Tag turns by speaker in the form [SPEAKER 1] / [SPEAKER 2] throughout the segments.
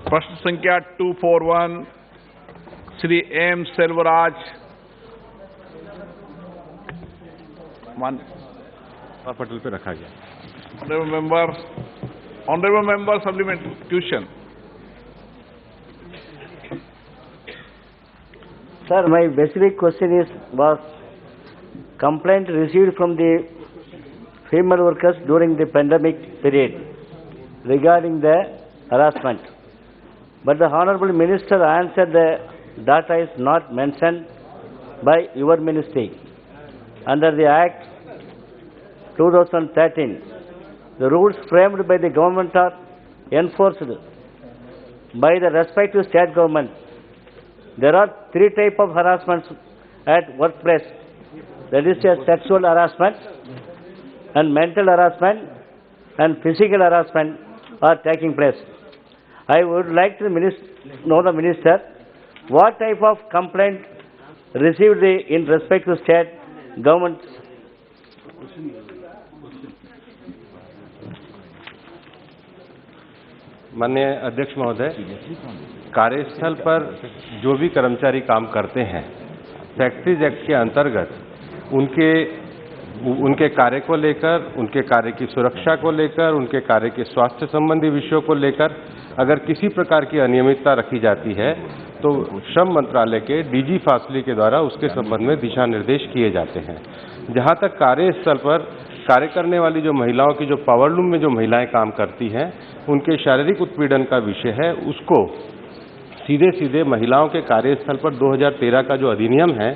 [SPEAKER 1] प्रश्न संख्या 241 श्री एम सेल्वराज
[SPEAKER 2] पटल पे रखा गया।
[SPEAKER 1] Honourable member supplementary question.
[SPEAKER 3] Sir, my specific question was complaint received from the female workers during the pandemic period regarding the harassment. But the Honorable Minister answered the data is not mentioned by your ministry. Under the Act 2013, the rules framed by the government are enforced by the respective state government. There are three types of harassments at workplace. That is sexual harassment and mental harassment and physical harassment are taking place. I would like to know the minister what type of complaint received in respect to state government.
[SPEAKER 2] माननीय अध्यक्ष महोदय, कार्यस्थल पर जो भी कर्मचारी काम करते हैं फैक्ट्रीज एक्ट के अंतर्गत उनके कार्य को लेकर, उनके कार्य की सुरक्षा को लेकर, उनके कार्य के स्वास्थ्य संबंधी विषयों को लेकर अगर किसी प्रकार की अनियमितता रखी जाती है तो श्रम मंत्रालय के डीजी फासली के द्वारा उसके संबंध में दिशा निर्देश किए जाते हैं। जहां तक कार्यस्थल पर कार्य करने वाली जो महिलाओं की जो पावर लूम में जो महिलाएं काम करती हैं उनके शारीरिक उत्पीड़न का विषय है, उसको सीधे सीधे महिलाओं के कार्यस्थल पर 2013 का जो अधिनियम है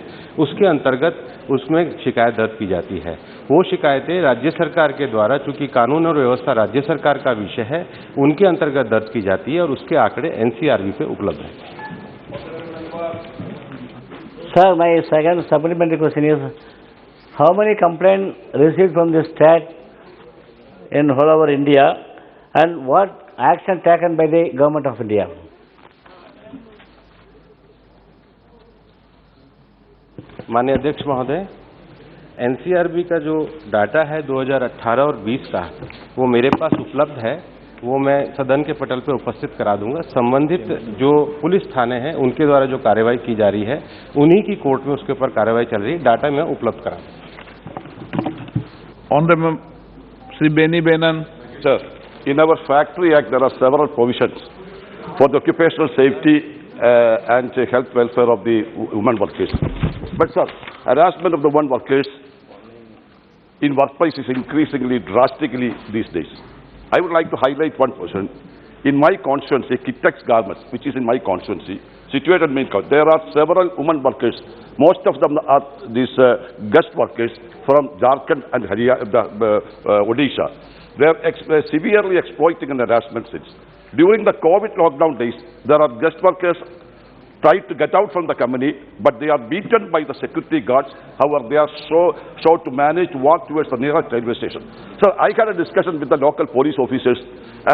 [SPEAKER 2] उसके अंतर्गत उसमें शिकायत दर्ज की जाती है। वो शिकायतें राज्य सरकार के द्वारा, चूंकि कानून और व्यवस्था राज्य सरकार का विषय है, उनके अंतर्गत दर्ज की जाती है और उसके आंकड़े एनसीआरबी पे उपलब्ध हैं।
[SPEAKER 3] Sir, my second supplementary question is, how many complaints received from the state in all over India and what action taken by the government of India?
[SPEAKER 2] माननीय अध्यक्ष महोदय, एनसीआरबी का जो डाटा है 2018 और 20 का वो मेरे पास उपलब्ध है, वो मैं सदन के पटल पर उपस्थित करा दूंगा। संबंधित जो पुलिस थाने हैं उनके द्वारा जो कार्रवाई की जा रही है उन्हीं की कोर्ट में उसके ऊपर कार्रवाई चल रही है, डाटा मैं उपलब्ध करा दूंगा।
[SPEAKER 1] Honourable Shri Benny Behanan.
[SPEAKER 4] Sir, in our Factory Act there are several provisions for the occupational safety and health welfare of the women workers. But sir, harassment of the women workers in workplace is increasingly drastically these days. I would like to highlight one person. In my constituency, Kitex Garments, which is in my constituency, situated in Main Court, there are several women workers. Most of them are these guest workers from Jharkhand and Odisha. They are severely exploiting and harassment since. During the COVID lockdown days, there are guest workers tried to get out from the company, but they are beaten by the security guards. However, they are so to manage to walk towards the nearest railway station. So I had a discussion with the local police officers,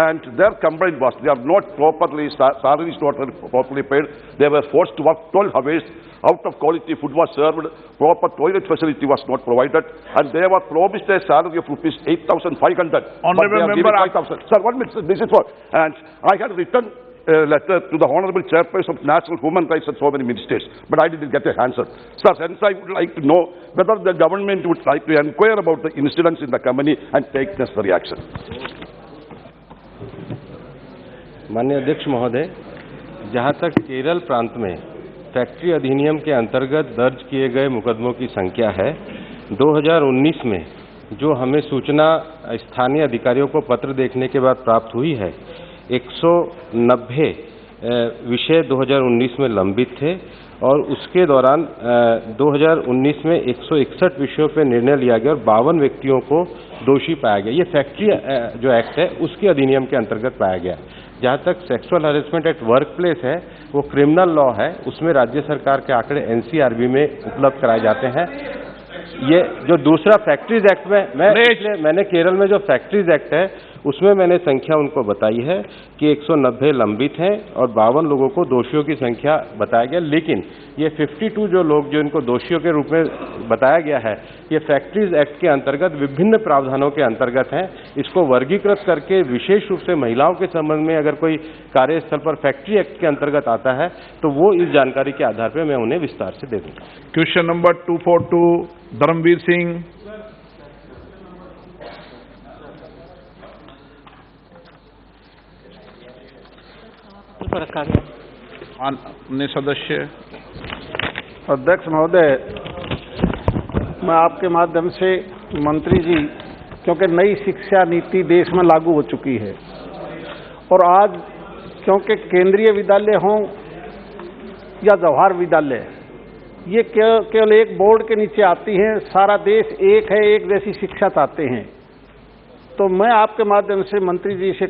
[SPEAKER 4] and their complaint was they are not properly, salary is not properly paid. They were forced to work 12 hours. Out of quality food was served, proper toilet facility was not provided, and they were promised a salary of rupees 8,500.
[SPEAKER 1] Honorable member,
[SPEAKER 4] 5,000. Sir, 1 minute, this is for, and I had written letter to the Honorable Chairperson of National Human Rights and so many ministers, but I didn't get an answer. Sir, hence I would like to know whether the government would like to inquire about the incidents in the company and take necessary action.
[SPEAKER 2] माननीय अध्यक्ष महोदय, जहां तक केरल प्रांत में factory अधिनियम के अंतर्गत दर्ज किए गए मुकदमों की संख्या है, 2019 में जो हमें सूचना स्थानीय अधिकारियों को पत्र देखने के बाद प्राप्त हुई है, 190 विषय 2019 में लंबित थे और उसके दौरान 2019 में 161 विषयों पर निर्णय लिया गया और 52 व्यक्तियों को दोषी पाया गया। ये फैक्ट्री जो एक्ट है उसके अधिनियम के अंतर्गत पाया गया। जहाँ तक sexual harassment at work place है वो क्रिमिनल लॉ है, उसमें राज्य सरकार के आंकड़े एनसीआरबी में उपलब्ध कराए जाते हैं। ये जो दूसरा फैक्ट्रीज एक्ट में मैंने केरल में जो फैक्ट्रीज एक्ट है उसमें मैंने संख्या उनको बताई है कि 190 लंबित हैं और 52 लोगों को दोषियों की संख्या बताया गया। लेकिन ये 52 जो लोग जो इनको दोषियों के रूप में बताया गया है, ये फैक्ट्रीज एक्ट के अंतर्गत विभिन्न प्रावधानों के अंतर्गत हैं। इसको वर्गीकृत करके विशेष रूप से महिलाओं के संबंध में अगर कोई कार्यस्थल पर फैक्ट्री एक्ट के अंतर्गत आता है तो वो इस जानकारी के आधार पर मैं उन्हें विस्तार से दे दूंगा।
[SPEAKER 1] Question number 242, Dharamvir Singh. अन्य सदस्य।
[SPEAKER 5] अध्यक्ष महोदय, मैं आपके माध्यम से मंत्री जी, क्योंकि नई शिक्षा नीति देश में लागू हो चुकी है और आज क्योंकि केंद्रीय विद्यालय हों या जवाहर विद्यालय, ये केवल एक बोर्ड के नीचे आती हैं, सारा देश एक है, एक जैसी शिक्षा चाहते हैं। तो मैं आपके माध्यम से मंत्री जी से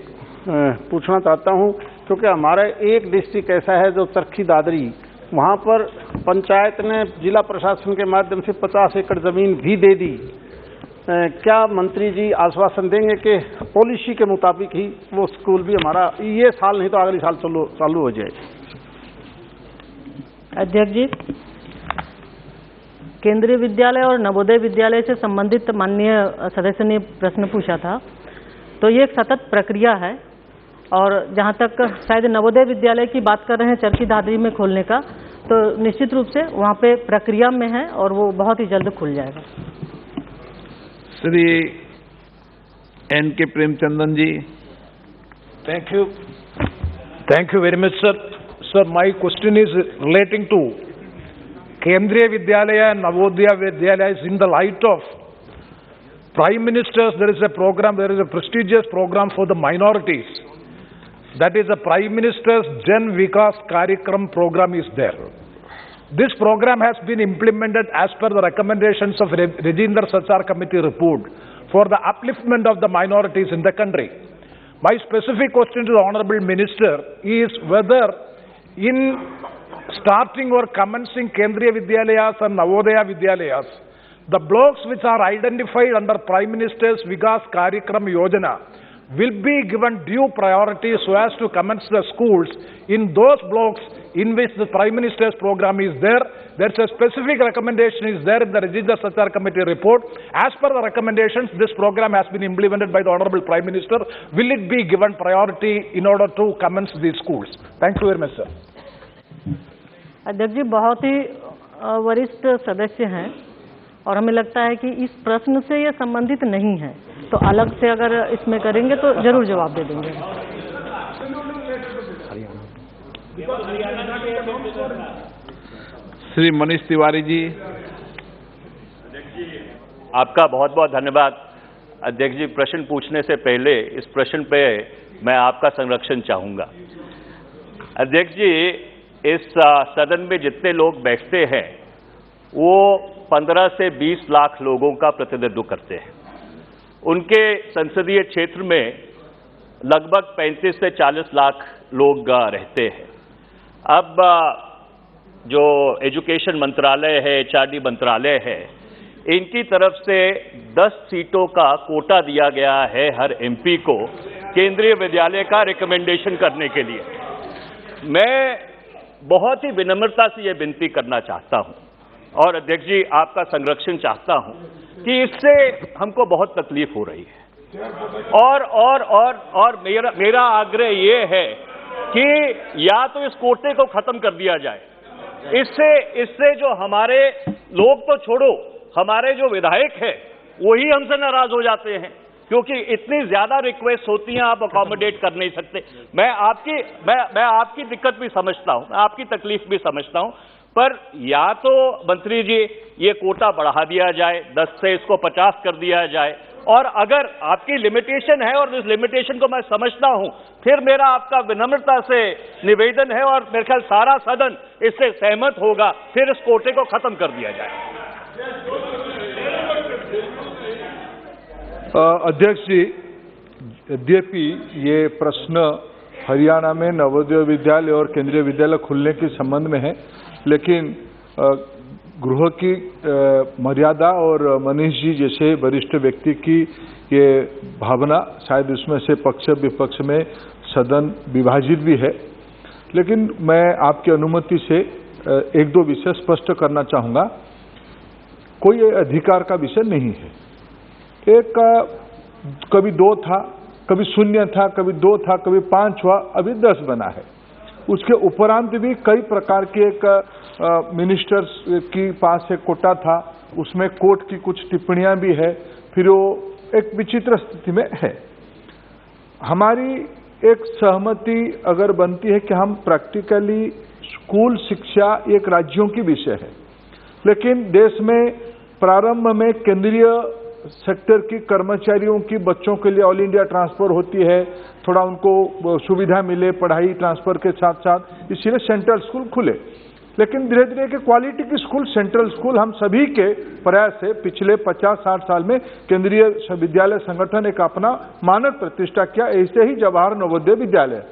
[SPEAKER 5] पूछना चाहता हूं, क्योंकि हमारा एक डिस्ट्रिक्ट ऐसा है जो चरखी दादरी, वहां पर पंचायत ने जिला प्रशासन के माध्यम से 50 एकड़ जमीन भी दे दी। क्या मंत्री जी आश्वासन देंगे कि पॉलिसी के मुताबिक ही वो स्कूल भी हमारा ये साल नहीं तो अगले साल चालू हो जाए?
[SPEAKER 6] अध्यक्ष जी, केंद्रीय विद्यालय और नवोदय विद्यालय से संबंधित माननीय सदस्य ने प्रश्न पूछा था, तो ये एक सतत प्रक्रिया है और जहाँ तक शायद नवोदय विद्यालय की बात कर रहे हैं चरखी दादरी में खोलने का, तो निश्चित रूप से वहाँ पे प्रक्रिया में है और वो बहुत ही जल्द खुल जाएगा।
[SPEAKER 1] Shri N.K. Premachandran ji.
[SPEAKER 7] Thank you very much, sir. Sir, my question is relating to Kendriya Vidyalaya and Navodaya Vidyalaya in the light of Prime Minister's, there is a program, there is a prestigious program for the minorities. That is the Prime Minister's Jan Vikas Karyakram program is there. This program has been implemented as per the recommendations of Rajendra Sachar Committee report for the upliftment of the minorities in the country. My specific question to the Honorable Minister is whether in starting or commencing Kendriya Vidyalayas and Navodaya Vidyalayas, the blocks which are identified under Prime Minister's Vikas Karyakram Yojana will be given due priority so as to commence the schools in those blocks in which the Prime Minister's program is there. There's a specific recommendation is there in the Rajendra Sachar Committee report. As per the recommendations, this program has been implemented by the Honorable Prime Minister. Will it be given priority in order to commence these schools? Thank you very much, sir.
[SPEAKER 6] अध्यक्ष जी, बहुत ही वरिष्ठ सदस्य हैं और हमें लगता है कि इस प्रश्न से ये संबंधित नहीं है, तो अलग से अगर इसमें करेंगे तो जरूर जवाब दे देंगे।
[SPEAKER 1] श्री मनीष तिवारी जी।
[SPEAKER 8] आपका बहुत बहुत धन्यवाद। अध्यक्ष जी, प्रश्न पूछने से पहले इस प्रश्न पे मैं आपका संरक्षण चाहूंगा। अध्यक्ष जी, इस सदन में जितने लोग बैठते हैं वो 15 से 20 लाख लोगों का प्रतिनिधित्व करते हैं। उनके संसदीय क्षेत्र में लगभग 35 से 40 लाख लोग रहते हैं। अब जो एजुकेशन मंत्रालय है, HRD मंत्रालय है, इनकी तरफ से 10 सीटों का कोटा दिया गया है हर MP को केंद्रीय विद्यालय का रिकमेंडेशन करने के लिए। मैं बहुत ही विनम्रता से ये विनती करना चाहता हूं और अध्यक्ष जी आपका संरक्षण चाहता हूं कि इससे हमको बहुत तकलीफ हो रही है और मेरा आग्रह ये है कि या तो इस कोटे को खत्म कर दिया जाए। इससे जो हमारे लोग तो छोड़ो, हमारे जो विधायक हैं वही हमसे नाराज हो जाते हैं, क्योंकि इतनी ज्यादा रिक्वेस्ट होती हैं, आप अकोमोडेट कर नहीं सकते। मैं आपकी दिक्कत भी समझता हूं, मैं आपकी तकलीफ भी समझता हूं, पर या तो मंत्री जी ये कोटा बढ़ा दिया जाए, 10 से इसको 50 कर दिया जाए, और अगर आपकी लिमिटेशन है और इस लिमिटेशन को मैं समझता हूं, फिर मेरा आपका विनम्रता से निवेदन है और मेरे ख्याल सारा सदन इससे सहमत होगा, फिर इस कोटे को खत्म कर दिया जाए।
[SPEAKER 9] अध्यक्ष जी, यद्यपि ये प्रश्न हरियाणा में नवोदय विद्यालय और केंद्रीय विद्यालय खुलने के संबंध में है, लेकिन गृह की मर्यादा और मनीष जी जैसे वरिष्ठ व्यक्ति की ये भावना, शायद इसमें से पक्ष विपक्ष में सदन विभाजित भी है, लेकिन मैं आपकी अनुमति से एक दो विषय स्पष्ट करना चाहूँगा। कोई अधिकार का विषय नहीं है। एक कभी 2 था, कभी 0 था, कभी 2 था, कभी 5 हुआ, अभी 10 बना है। उसके उपरांत भी कई प्रकार के एक मिनिस्टर्स की पास एक कोटा था, उसमें कोर्ट की कुछ टिप्पणियां भी है, फिर वो एक विचित्र स्थिति में है। हमारी एक सहमति अगर बनती है कि हम प्रैक्टिकली स्कूल शिक्षा एक राज्यों की विषय है, लेकिन देश में प्रारंभ में केंद्रीय सेक्टर की कर्मचारियों की बच्चों के लिए ऑल इंडिया ट्रांसफर होती है, थोड़ा उनको सुविधा मिले पढ़ाई ट्रांसफर के साथ साथ, इसीलिए सेंट्रल स्कूल खुले। लेकिन धीरे धीरे के क्वालिटी की स्कूल, सेंट्रल स्कूल हम सभी के प्रयास से पिछले 50-60 साल में केंद्रीय विद्यालय संगठन एक अपना मानक प्रतिष्ठा किया। ऐसे ही जवाहर नवोदय विद्यालय,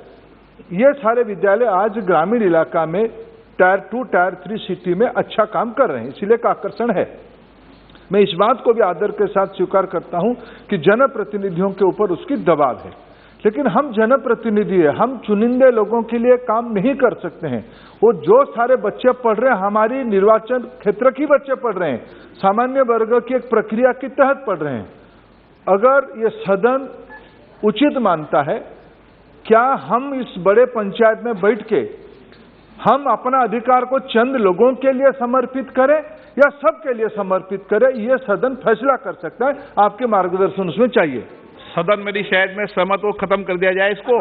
[SPEAKER 9] ये सारे विद्यालय आज ग्रामीण इलाका में टायर 2, टायर 3 सिटी में अच्छा काम कर रहे हैं, इसीलिए का आकर्षण है। मैं इस बात को भी आदर के साथ स्वीकार करता हूं कि जनप्रतिनिधियों के ऊपर उसकी दबाव है, लेकिन हम जनप्रतिनिधि हैं, हम चुनिंदे लोगों के लिए काम नहीं कर सकते हैं। वो जो सारे बच्चे पढ़ रहे हैं हमारी निर्वाचन क्षेत्र की बच्चे पढ़ रहे हैं, सामान्य वर्ग की एक प्रक्रिया के तहत पढ़ रहे हैं। अगर ये सदन उचित मानता है, क्या हम इस बड़े पंचायत में बैठ के हम अपना अधिकार को चंद लोगों के लिए समर्पित करें या सबके लिए समर्पित करें, यह सदन फैसला कर सकता है। आपके मार्गदर्शन उसमें चाहिए।
[SPEAKER 1] सदन मेरी शायद में सहमत हो, खत्म कर दिया जाए इसको,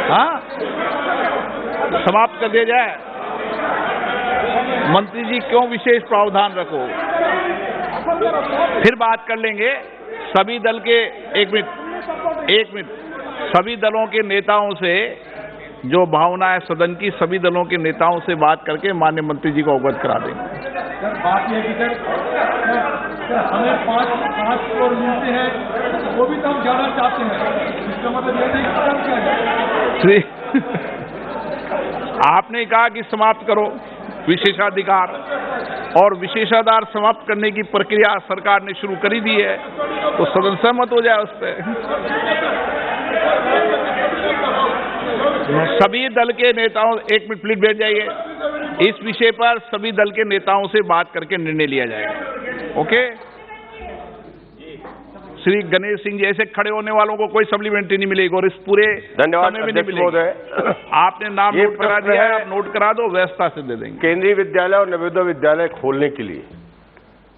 [SPEAKER 1] हाँ, समाप्त कर दिया जाए। मंत्री जी क्यों विशेष प्रावधान रखो, फिर बात कर लेंगे। सभी दल के एक मिनट सभी दलों के नेताओं से जो भावना है सदन की, सभी दलों के नेताओं से बात करके माननीय मंत्री जी को अवगत करा देंगे।
[SPEAKER 10] सर बात यह है कि सर हमें पांच फ्लोर मिलते हैं, वो भी तो हम जाना चाहते हैं, इसका मतलब ये नहीं खत्म किया जाए।
[SPEAKER 1] आपने कहा कि समाप्त करो विशेषाधिकार, और विशेषाधिकार समाप्त करने की प्रक्रिया सरकार ने शुरू करी दी है, तो सदन सहमत हो जाए उस पर। सभी दल के नेताओं, एक मिनट प्लीज बैठ जाइए, इस विषय पर सभी दल के नेताओं से बात करके निर्णय लिया जाएगा। ओके, श्री गणेश सिंह जी, ऐसे खड़े होने वालों को कोई सप्लीमेंट्री नहीं मिलेगी और इस पूरे समय में नहीं मिलेगी। आपने नाम नोट करा दिया है, आप नोट करा दो, व्यवस्था से दे देंगे।
[SPEAKER 2] केंद्रीय विद्यालय और नवोदय विद्यालय खोलने के लिए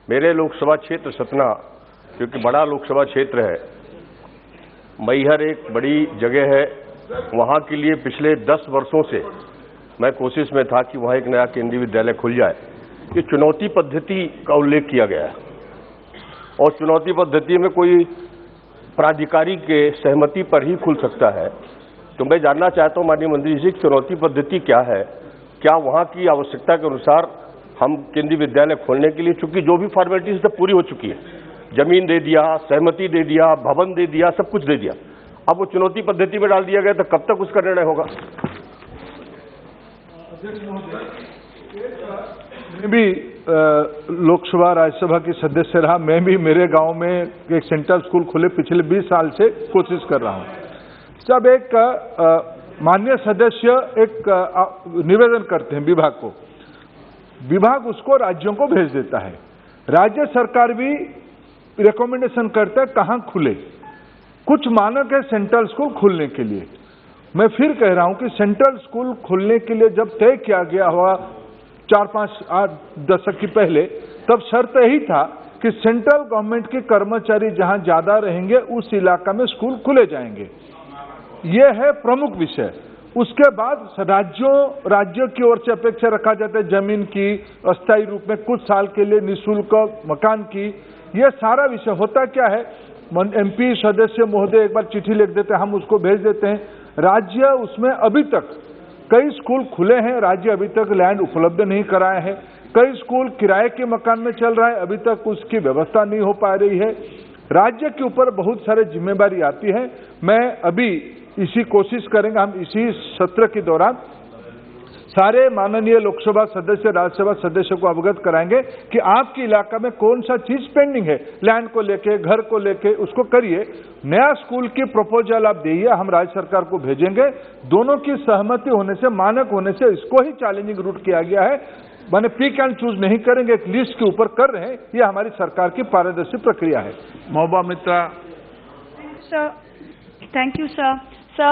[SPEAKER 2] मेरे लोकसभा क्षेत्र सतना, क्योंकि बड़ा लोकसभा क्षेत्र है, मैहर एक बड़ी जगह है, वहां के लिए पिछले 10 वर्षों से मैं कोशिश में था कि वहां एक नया केंद्रीय विद्यालय खुल जाए। ये चुनौती पद्धति का उल्लेख किया गया है और चुनौती पद्धति में कोई प्राधिकारी के सहमति पर ही खुल सकता है। तो मैं जानना चाहता हूं माननीय मंत्री जी, चुनौती पद्धति क्या है? क्या वहां की आवश्यकता के अनुसार हम केंद्रीय विद्यालय खोलने के लिए, चूंकि जो भी फॉर्मेलिटीज सब पूरी हो चुकी है, जमीन दे दिया, सहमति दे दिया, भवन दे दिया, सब कुछ दे दिया, अब वो चुनौती पद्धति में डाल दिया गया, तो कब तक उसका निर्णय होगा?
[SPEAKER 9] मैं भी लोकसभा राज्यसभा की सदस्य रहा, मैं भी मेरे गांव में एक सेंट्रल स्कूल खुले पिछले 20 साल से कोशिश कर रहा हूं। जब एक माननीय सदस्य एक निवेदन करते हैं विभाग को, विभाग उसको राज्यों को भेज देता है, राज्य सरकार भी रिकमेंडेशन करता है कहां खुले। कुछ मानक है सेंट्रल स्कूल खुलने के लिए। मैं फिर कह रहा हूं कि सेंट्रल स्कूल खुलने के लिए जब तय किया गया हुआ 4-5-8 दशक की पहले, तब शर्त यही था कि सेंट्रल गवर्नमेंट के कर्मचारी जहां ज्यादा रहेंगे उस इलाका में स्कूल खुले जाएंगे। यह है प्रमुख विषय। उसके बाद राज्यों की ओर से अपेक्षा रखा जाता है जमीन की, अस्थायी रूप में कुछ साल के लिए निःशुल्क मकान की। यह सारा विषय होता क्या है, एमपी सदस्य महोदय एक बार चिट्ठी लिख देते हैं, हम उसको भेज देते हैं, राज्य उसमें अभी तक कई स्कूल खुले हैं, राज्य अभी तक लैंड उपलब्ध नहीं कराए हैं, कई स्कूल किराए के मकान में चल रहा है, अभी तक उसकी व्यवस्था नहीं हो पा रही है। राज्य के ऊपर बहुत सारे जिम्मेदारी आती है। मैं अभी इसी कोशिश करेंगे, हम इसी सत्र के दौरान सारे माननीय लोकसभा सदस्य, राज्यसभा सदस्य को अवगत कराएंगे कि आपके इलाका में कौन सा चीज पेंडिंग है, लैंड को लेके, घर को लेके, उसको करिए। नया स्कूल की प्रपोजल आप देइए, हम राज्य सरकार को भेजेंगे। दोनों की सहमति होने से, मानक होने से इसको ही चैलेंजिंग रूट किया गया है। माने पिक एंड चूज नहीं करेंगे, एक लिस्ट के ऊपर कर रहे हैं। ये हमारी सरकार की पारदर्शी प्रक्रिया है।
[SPEAKER 1] महबूबा मित्रा।
[SPEAKER 11] Sir, thank you, sir. Sir,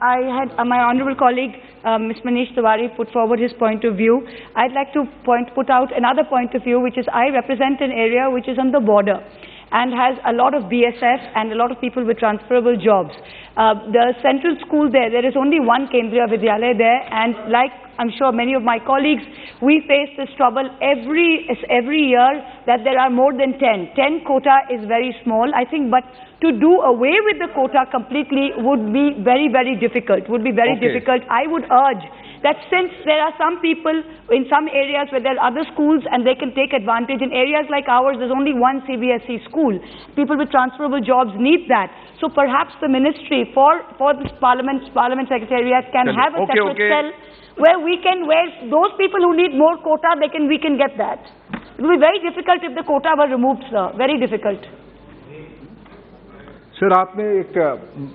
[SPEAKER 11] I had my honourable colleague, Ms. Manish Tiwari, put forward his point of view. I'd like to put out another point of view, which is I represent an area which is on the border and has a lot of BSF and a lot of people with transferable jobs. The central school there is only one Kendriya Vidyalaya there, and like I'm sure many of my colleagues, we face this trouble every year that there are more than 10. 10 quota is very small, I think, but to do away with the quota completely would be very, very difficult, difficult. I would urge that since there are some people in some areas where there are other schools and they can take advantage, in areas like ours there's only one CBSE school, people with transferable jobs need that. So perhaps the ministry for this parliament secretariat can have a separate cell where those people who need more quota, we can get that. It will be very difficult if the quota were removed, sir, very difficult.
[SPEAKER 9] Sir, आपने एक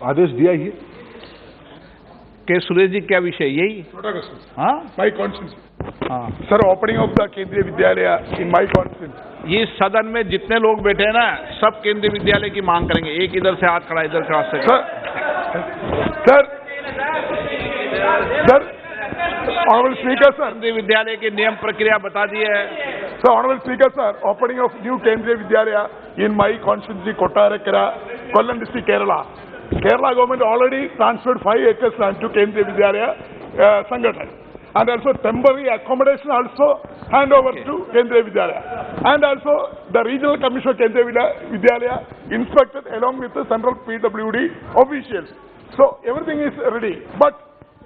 [SPEAKER 9] आदेश दिया ही
[SPEAKER 1] के सुरेश जी, क्या विषय यही? हाँ,
[SPEAKER 10] माई constituency. हाँ sir, opening of the केंद्रीय विद्यालय इन माई कॉन्स्टिट्यूंसी।
[SPEAKER 1] ये सदन में जितने लोग बैठे हैं ना, सब केंद्रीय विद्यालय की मांग करेंगे। एक इधर से हाथ खड़ा, इधर से हाथ से। सर ऑनरेबल स्पीकर सर, केंद्रीय विद्यालय के नियम प्रक्रिया बता दी है
[SPEAKER 10] sir. Honourable speaker sir, opening of new केंद्रीय विद्यालय इन माई constituency कोट्टारकरा, Kollam district, Kerala. Kerala government already transferred 5 acres land to Kendriya Vidyalaya Sangathan, and also temporary accommodation also hand over to Kendriya Vidyalaya, and also the regional commissioner of Kendriya Vidyalaya inspected along with the central PWD officials. So everything is ready, but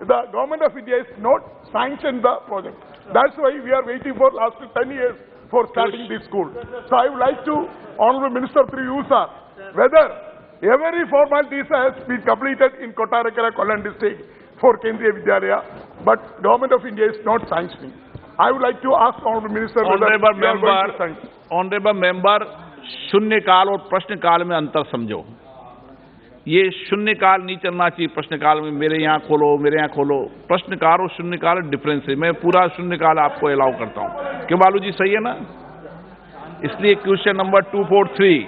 [SPEAKER 10] the government of India is not sanctioned the project. That's why we are waiting for last 10 years for starting this school. So I would like to, Honorable Minister through you, sir, whether every formalities has been completed in Kottarakara, Kollam district for Kendriya Vidyalaya, but government of India is not sanctioning. I would like to ask Honorable Minister
[SPEAKER 1] Honorable member, शून्य काल और प्रश्न काल में अंतर समझो। ये शून्य काल नहीं चलना चाहिए। प्रश्न काल में मेरे यहाँ खोलो, मेरे यहाँ खोलो। प्रश्न काल और शून्य काल डिफरेंस है। मैं पूरा शून्य काल आपको अलाउ करता हूँ। क्यों बालू जी, सही है ना? इसलिए क्वेश्चन नंबर 243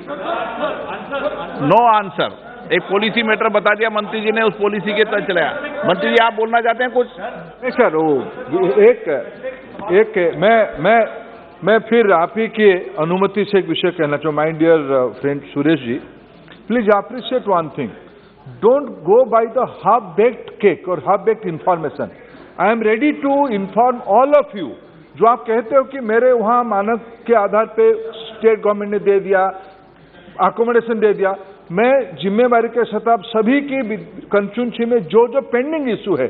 [SPEAKER 1] नो आंसर। एक पॉलिसी मैटर बता दिया मंत्री जी ने, उस पॉलिसी के तहत चलाया। मंत्री जी, आप बोलना चाहते हैं कुछ?
[SPEAKER 9] नहीं सर, मैं फिर आप ही की अनुमति से एक विषय कहना चाहूँ। My dear friend Suresh ji, please appreciate one thing, don't go by the half baked cake और half baked information. I am ready to inform all of you. जो आप कहते हो कि मेरे वहां मानक के आधार पे स्टेट गवर्नमेंट ने दे दिया, अकोमोडेशन दे दिया, मैं जिम्मेवारी के साथ आप सभी की कंस्टिट्यूंसी में जो पेंडिंग इशू है,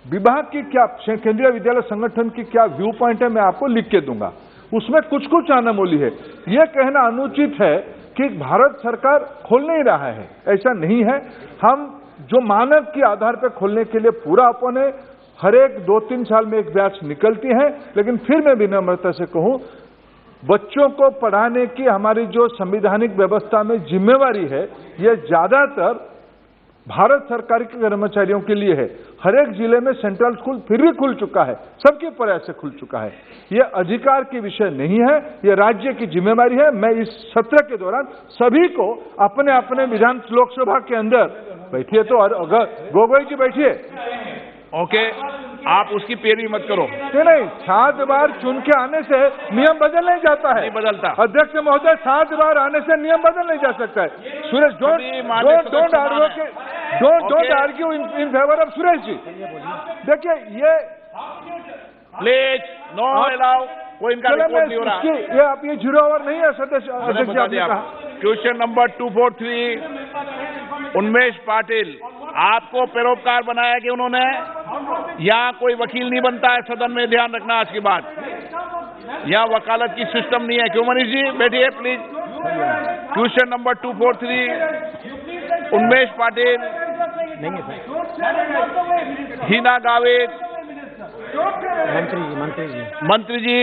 [SPEAKER 9] विभाग की क्या, केंद्रीय विद्यालय संगठन की क्या व्यू पॉइंट है, मैं आपको लिख के दूंगा। उसमें कुछ कुछ अनमोली है। यह कहना अनुचित है कि भारत सरकार खोल नहीं रहा है, ऐसा नहीं है। हम जो मानक के आधार पर खोलने के लिए पूरा ओपन है। हर एक 2-3 साल में एक बैच निकलती है, लेकिन फिर मैं विनम्रता से कहूं, बच्चों को पढ़ाने की हमारी जो संवैधानिक व्यवस्था में जिम्मेवारी है, यह ज्यादातर भारत सरकार के कर्मचारियों के लिए है। हर एक जिले में सेंट्रल स्कूल फिर भी खुल चुका है, सबके प्रयास से खुल चुका है। यह अधिकार की विषय नहीं है, यह राज्य की जिम्मेवारी है। मैं इस सत्र के दौरान सभी को अपने अपने विधान लोकसभा के अंदर बैठिए, तो अगर गोगोई जी बैठिए,
[SPEAKER 1] ओके, आप उसकी पैरवी मत करो।
[SPEAKER 9] नहीं, 7 बार चुन के आने से नियम बदल नहीं जाता है।
[SPEAKER 1] नहीं बदलता
[SPEAKER 9] अध्यक्ष महोदय, 7 बार आने से नियम बदल नहीं जा सकता है। Suresh, don't argue in favour of Suresh ji. देखिए, ये
[SPEAKER 1] प्लीज नो अलाउ, कोई इनका रिपोर्ट नहीं हो रहा।
[SPEAKER 9] ये आप ये 0 ओवर नहीं है सदस्य अध्यक्ष।
[SPEAKER 1] क्वेश्चन नंबर 243 उन्मेष पाटिल, आपको पैरोकार बनाया कि उन्होंने? यहाँ कोई वकील नहीं बनता है सदन में, ध्यान रखना आज के बाद। यहाँ वकालत की सिस्टम नहीं है। क्यों मनीष जी, बैठिए प्लीज। क्वेश्चन नंबर 243 उन्मेष पाटिल, हिना गावित, मंत्री जी,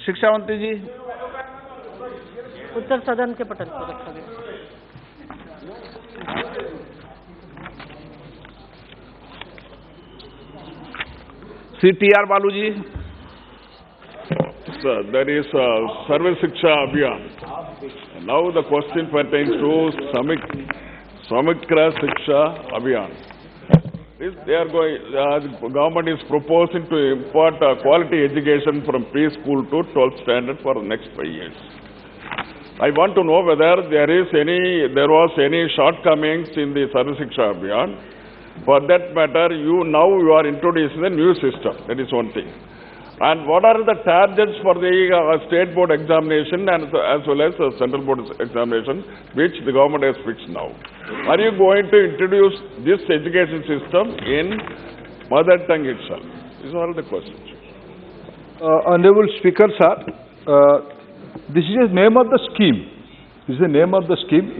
[SPEAKER 1] शिक्षा मंत्री जी।
[SPEAKER 6] उत्तर सदन के पटल पर रखा गया।
[SPEAKER 1] श्री टी.आर. बालू जी।
[SPEAKER 10] Sir, there is a Sarva Shiksha Abhiyan. Now the question pertains to Samigra Shiksha Abhiyan. They are going, the government is proposing to impart quality education from preschool to 12th standard for the next 5 years. I want to know whether there was any shortcomings in the Sarva Shiksha Abhiyan. For that matter, you are introducing a new system. That is one thing. And what are the targets for the state board examination and as well as central board examination, which the government has fixed now? Are you going to introduce this education system in mother tongue itself? These are all the questions.
[SPEAKER 9] Honorable Speaker, sir, this is the name of the scheme. This is the name of the scheme.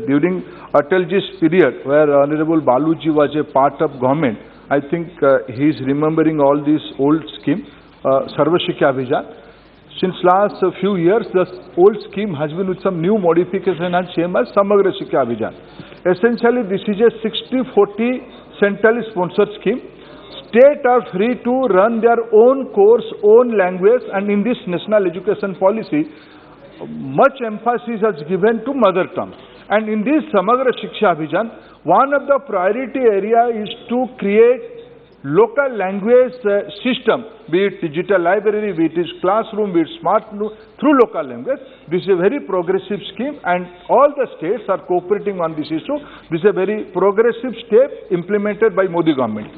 [SPEAKER 9] During Atalji's period, where Honorable Baluji was a part of government, I think he is remembering all these old schemes. Sarva Shiksha Abhiyan. Since last few years, the old scheme has been with some new modification and same as Samagra Shiksha Abhiyan. Essentially, this is a 60-40 centrally sponsored scheme. States are free to run their own course, own language, and in this national education policy, much emphasis is given to mother tongue. And in this Samagra Shiksha Abhiyan, one of the priority area is to create local language system, be it digital library, be it classroom, be it smart through local language. This is a very progressive scheme and all the states are cooperating on this issue. This is a very progressive step implemented by Modi government.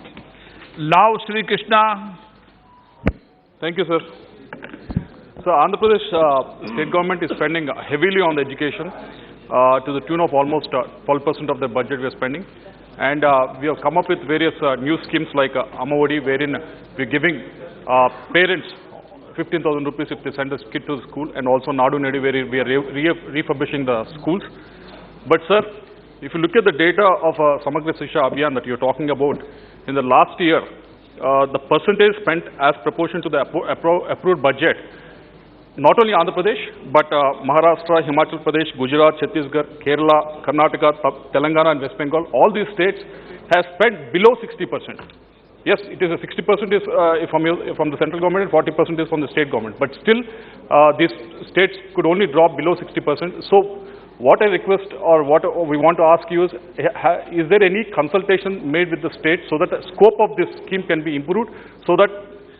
[SPEAKER 1] Now, Sri Krishna.
[SPEAKER 12] Thank you, sir. So, Andhra Pradesh state government is spending heavily on the education to the tune of almost 12% of the budget we are spending. And we have come up with various new schemes like Amavadi, wherein we are giving parents 15,000 rupees if they send a kid to the school, and also Nadu Nedi, where we are refurbishing the schools. But sir, if you look at the data of Samagra Shiksha Abhiyan that you are talking about, in the last year, the percentage spent as proportion to the approved budget, not only Andhra Pradesh, but Maharashtra, Himachal Pradesh, Gujarat, Chhattisgarh, Kerala, Karnataka, Telangana and West Bengal, all these states have spent below 60%. Yes, it is a 60% is from the central government and 40% is from the state government. But still, these states could only drop below 60%. So, what I request or what we want to ask you is there any consultation made with the states so that the scope of this scheme can be improved so that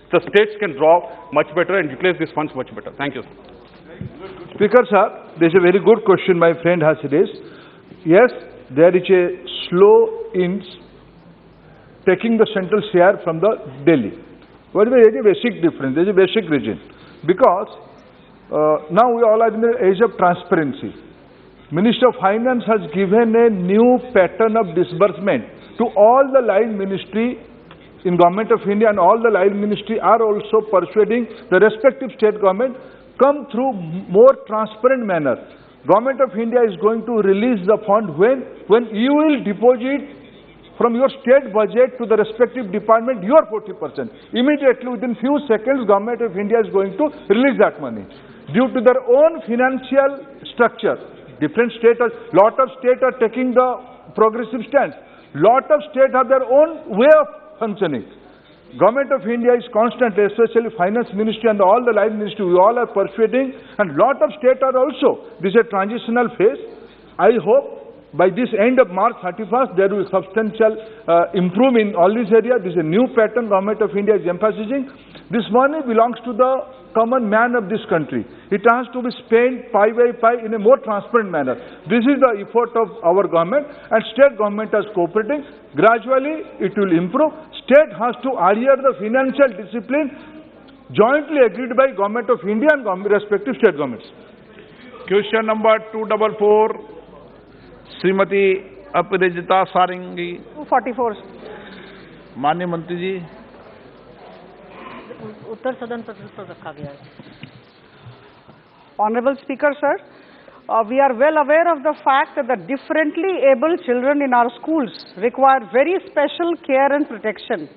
[SPEAKER 12] the states can draw much better and utilize these funds much better? Thank you.
[SPEAKER 9] Speaker, sir, this is a very good question my friend has raised. Yes, there is a slow in taking the central share from the Delhi. But there is a basic difference, there is a basic reason. Because now we all are in the age of transparency. Minister of Finance has given a new pattern of disbursement to all the line ministry in Government of India, and all the line ministry are also persuading the respective state government come through more transparent manner. Government of India is going to release the fund when you will deposit from your state budget to the respective department your 40%. Immediately within few seconds Government of India is going to release that money. Due to their own financial structure, different states, lot of states are taking the progressive stance. Lot of states have their own way of functioning. Government of India is constantly, especially Finance Ministry and all the line ministry, we all are persuading, and lot of states are also. This is a transitional phase. I hope by this end of March 31st, there will be substantial improvement in all these areas. This is a new pattern Government of India is emphasizing. This money belongs to the common man of this country. It has to be spent pie by pie in a more transparent manner. This is the effort of our government, and state government is cooperating. Gradually, it will improve. State has to adhere the financial discipline jointly agreed by Government of India and respective state governments.
[SPEAKER 1] Question number 244, Srimati Aparajita Sarangi.
[SPEAKER 6] 244.
[SPEAKER 1] माननीय मंत्री जी,
[SPEAKER 6] उत्तर सदन पर रखा गया है.
[SPEAKER 13] Honorable Speaker, sir, we are well aware of the fact that the differently abled children in our schools require very special care and protection.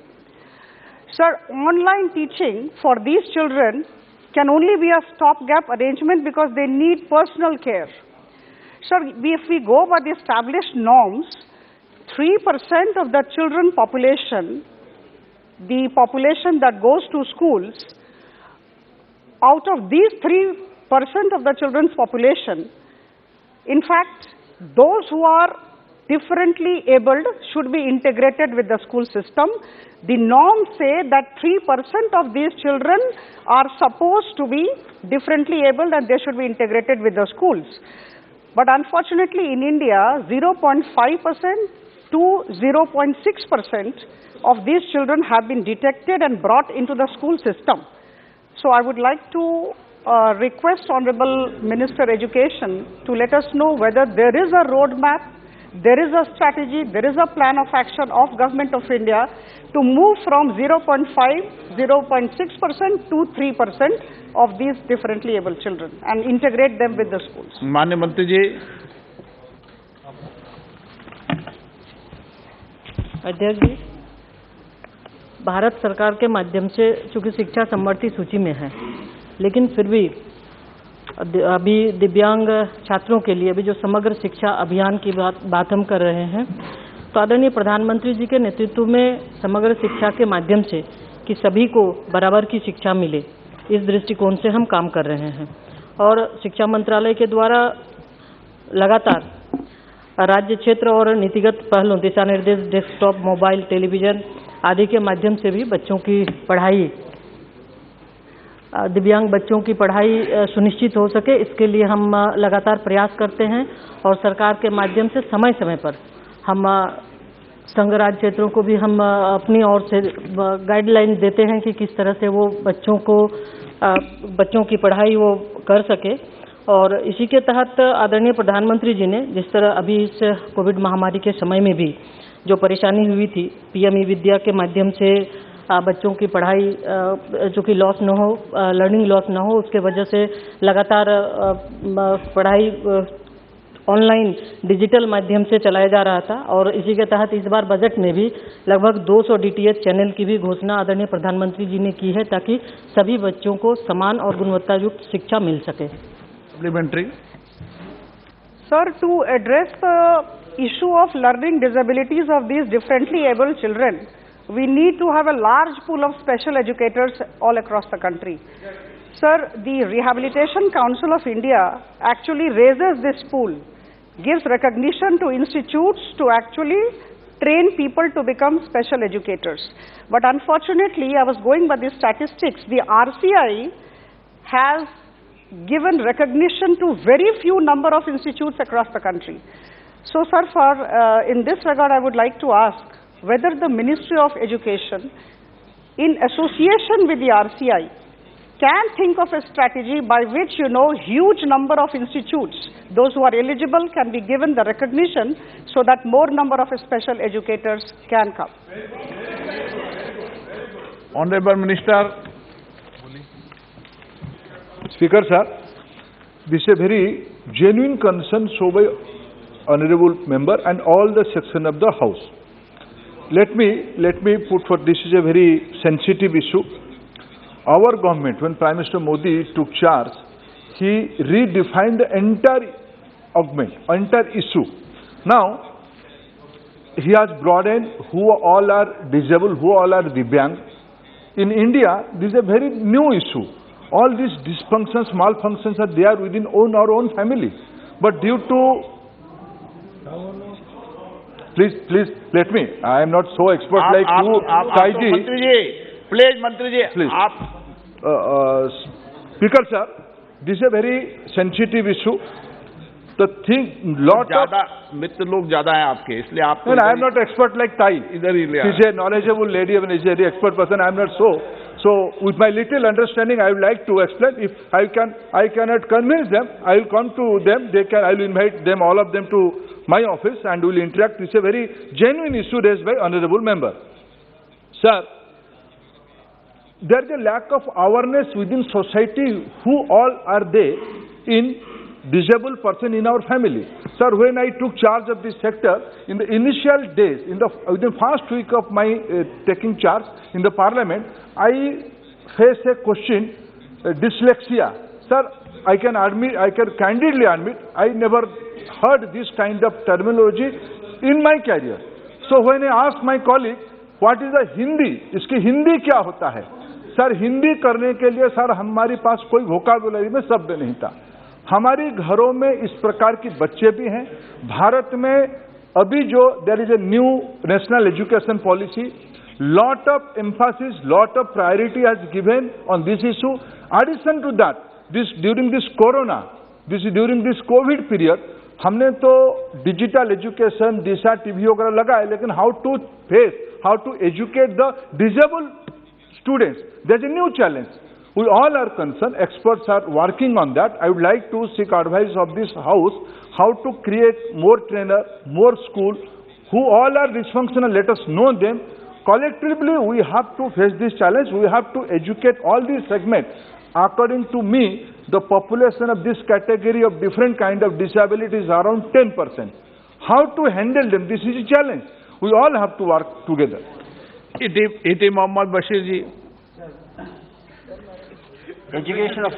[SPEAKER 13] Sir, online teaching for these children can only be a stopgap arrangement because they need personal care. Sir, if we go by the established norms, 3% of the children population, the population that goes to schools, out of these 3% of the children's population, in fact, those who are differently abled should be integrated with the school system. The norms say that 3% of these children are supposed to be differently abled and they should be integrated with the schools. But unfortunately in India, 0.5% to 0.6% of these children have been detected and brought into the school system. So I would like to request Honorable Minister Education to let us know whether there is a roadmap, there is a strategy, there is a plan of action of Government of India to move from 0.5, 0.6% to 3% of these differently able children and integrate them with the schools.
[SPEAKER 1] माननीय मंत्री जी।
[SPEAKER 6] अध्यक्ष जी, भारत सरकार के माध्यम से चूंकि शिक्षा समवर्ती सूची में है, लेकिन फिर भी अभी दिव्यांग छात्रों के लिए भी जो समग्र शिक्षा अभियान की बात हम कर रहे हैं, तो आदरणीय प्रधानमंत्री जी के नेतृत्व में समग्र शिक्षा के माध्यम से कि सभी को बराबर की शिक्षा मिले, इस दृष्टिकोण से हम काम कर रहे हैं। और शिक्षा मंत्रालय के द्वारा लगातार राज्य क्षेत्र और नीतिगत पहलों, दिशा निर्देश, डेस्कटॉप, मोबाइल, टेलीविज़न आदि के माध्यम से भी बच्चों की पढ़ाई, दिव्यांग बच्चों की पढ़ाई सुनिश्चित हो सके, इसके लिए हम लगातार प्रयास करते हैं। और सरकार के माध्यम से समय समय पर हम संघ राज्य क्षेत्रों को भी हम अपनी ओर से गाइडलाइन देते हैं कि किस तरह से वो बच्चों की पढ़ाई वो कर सके। और इसी के तहत आदरणीय प्रधानमंत्री जी ने जिस तरह अभी इस कोविड महामारी के समय में भी जो परेशानी हुई थी, पीएम विद्या के माध्यम से बच्चों की पढ़ाई जो कि लॉस न हो, लर्निंग लॉस न हो, उसके वजह से लगातार पढ़ाई ऑनलाइन डिजिटल माध्यम से चलाया जा रहा था। और इसी के तहत इस बार बजट में भी लगभग 200 डीटीएच चैनल की भी घोषणा आदरणीय प्रधानमंत्री जी ने की है, ताकि सभी बच्चों को समान और गुणवत्तायुक्त शिक्षा मिल सके।
[SPEAKER 1] Supplementary.
[SPEAKER 13] Sir, to address the issue of learning disabilities of these differently abled children, we need to have a large pool of special educators all across the country. Sir, the Rehabilitation Council of India actually raises this pool, gives recognition to institutes to actually train people to become special educators. But unfortunately, I was going by the statistics, the RCI has given recognition to very few number of institutes across the country. So, sir, in this regard, I would like to ask whether the Ministry of Education, in association with the RCI, can think of a strategy by which, huge number of institutes, those who are eligible, can be given the recognition so that more number of special educators can come.
[SPEAKER 1] Honorable Minister.
[SPEAKER 9] Speaker sir, this is a very genuine concern shown by honorable member and all the section of the house. Let me put forth, this is a very sensitive issue. Our government, when Prime Minister Modi took charge, he redefined the entire issue. Now, he has broadened who all are disabled, who all are divyang. In India, this is a very new issue. All these dysfunctions, malfunctions are there within our own family. But due to... Please, let me. I am not so expert like you, Saiji.
[SPEAKER 1] मंत्री जी,
[SPEAKER 9] please. Speaker sir, this is a very sensitive issue. The thing, lot of
[SPEAKER 1] मित्र लोग ज्यादा हैं आपके, इसलिए आप.
[SPEAKER 9] No, I am not expert like Tai.
[SPEAKER 1] इधर ही ले.
[SPEAKER 9] She is a knowledgeable lady, and is a very expert person. I am not so. So, with my little understanding, I would like to explain. If I cannot convince them, I will come to them. I will invite them, all of them, to my office, and we will interact. It's a very genuine issue raised by honorable member. Sir, there is a lack of awareness within society who all are they in disabled person in our family. Sir, when I took charge of this sector, in the initial days, within first week of my taking charge in the parliament, I faced a question, dyslexia. Sir, I can candidly admit, I never heard this kind of terminology in my career. So when I asked my colleague, what is the Hindi? इसकी हिंदी क्या होता है? Sir, Hindi करने के लिए sir हमारे पास कोई vocabulary में शब्द नहीं था। हमारी घरों में इस प्रकार की बच्चे भी हैं। भारत में अभी जो there is a new national education policy, lot of emphasis, lot of priority has given on this issue. Addition to that, during this COVID period, हमने तो डिजिटल एजुकेशन, दिशा टीवी वगैरह लगाए, लेकिन how to educate the disabled students, there's a new challenge. We all are concerned, experts are working on that. I would like to seek advice of this house, how to create more trainer, more school, who all are dysfunctional, let us know them. Collectively, we have to face this challenge. We have to educate all these segments. According to me, the population of this category of different kind of disabilities is around 10%. How to handle them? This is a challenge. We all have to work together.
[SPEAKER 1] ET Mohammed Basheer ji.
[SPEAKER 14] Education of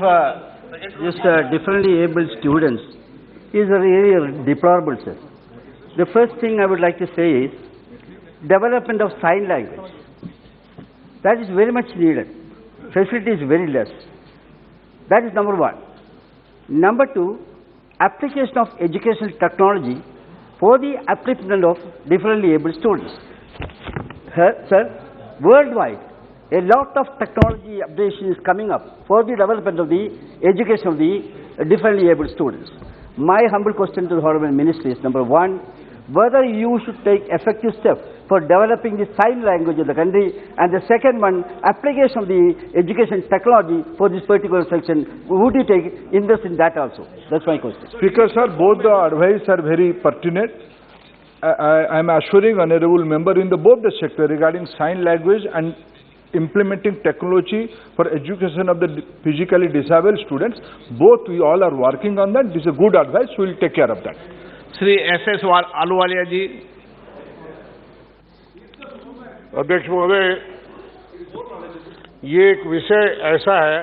[SPEAKER 14] just differently abled students is a really deplorable, sir. The first thing I would like to say is development of sign language. That is very much needed. Facility is very less. That is number one. Number two, application of educational technology for the upliftment of differently abled students. Sir, worldwide, a lot of technology updation is coming up for the development of the education of the differently abled students. My humble question to the Honorable Minister is, number one, whether you should take effective steps for developing the sign language of the country, and the second one, application of the education technology for this particular section. Would you take invest in that also? That's my question.
[SPEAKER 9] Speaker sir, both the advice are very pertinent. I am assuring honorable member in both the sector regarding sign language and implementing technology for education of the physically disabled students. Both we all are working on that. This is a good advice. We will take care of that.
[SPEAKER 1] Shri SS Ahluwalia ji.
[SPEAKER 15] अध्यक्ष महोदय, ये एक विषय ऐसा है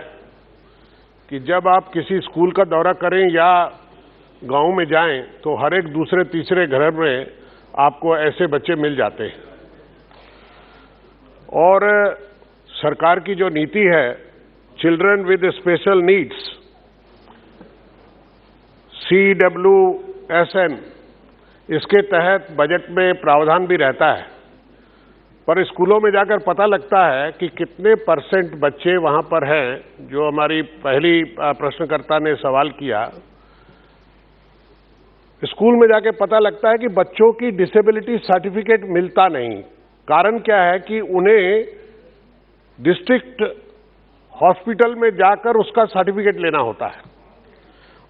[SPEAKER 15] कि जब आप किसी स्कूल का दौरा करें या गांव में जाएं तो हर एक दूसरे तीसरे घर में आपको ऐसे बच्चे मिल जाते हैं। और सरकार की जो नीति है children with special needs CWSN, इसके तहत बजट में प्रावधान भी रहता है, पर स्कूलों में जाकर पता लगता है कि कितने % बच्चे वहां पर हैं। जो हमारी पहली प्रश्नकर्ता ने सवाल किया, स्कूल में जाके पता लगता है कि बच्चों की डिसेबिलिटी सर्टिफिकेट मिलता नहीं। कारण क्या है कि उन्हें डिस्ट्रिक्ट हॉस्पिटल में जाकर उसका सर्टिफिकेट लेना होता है।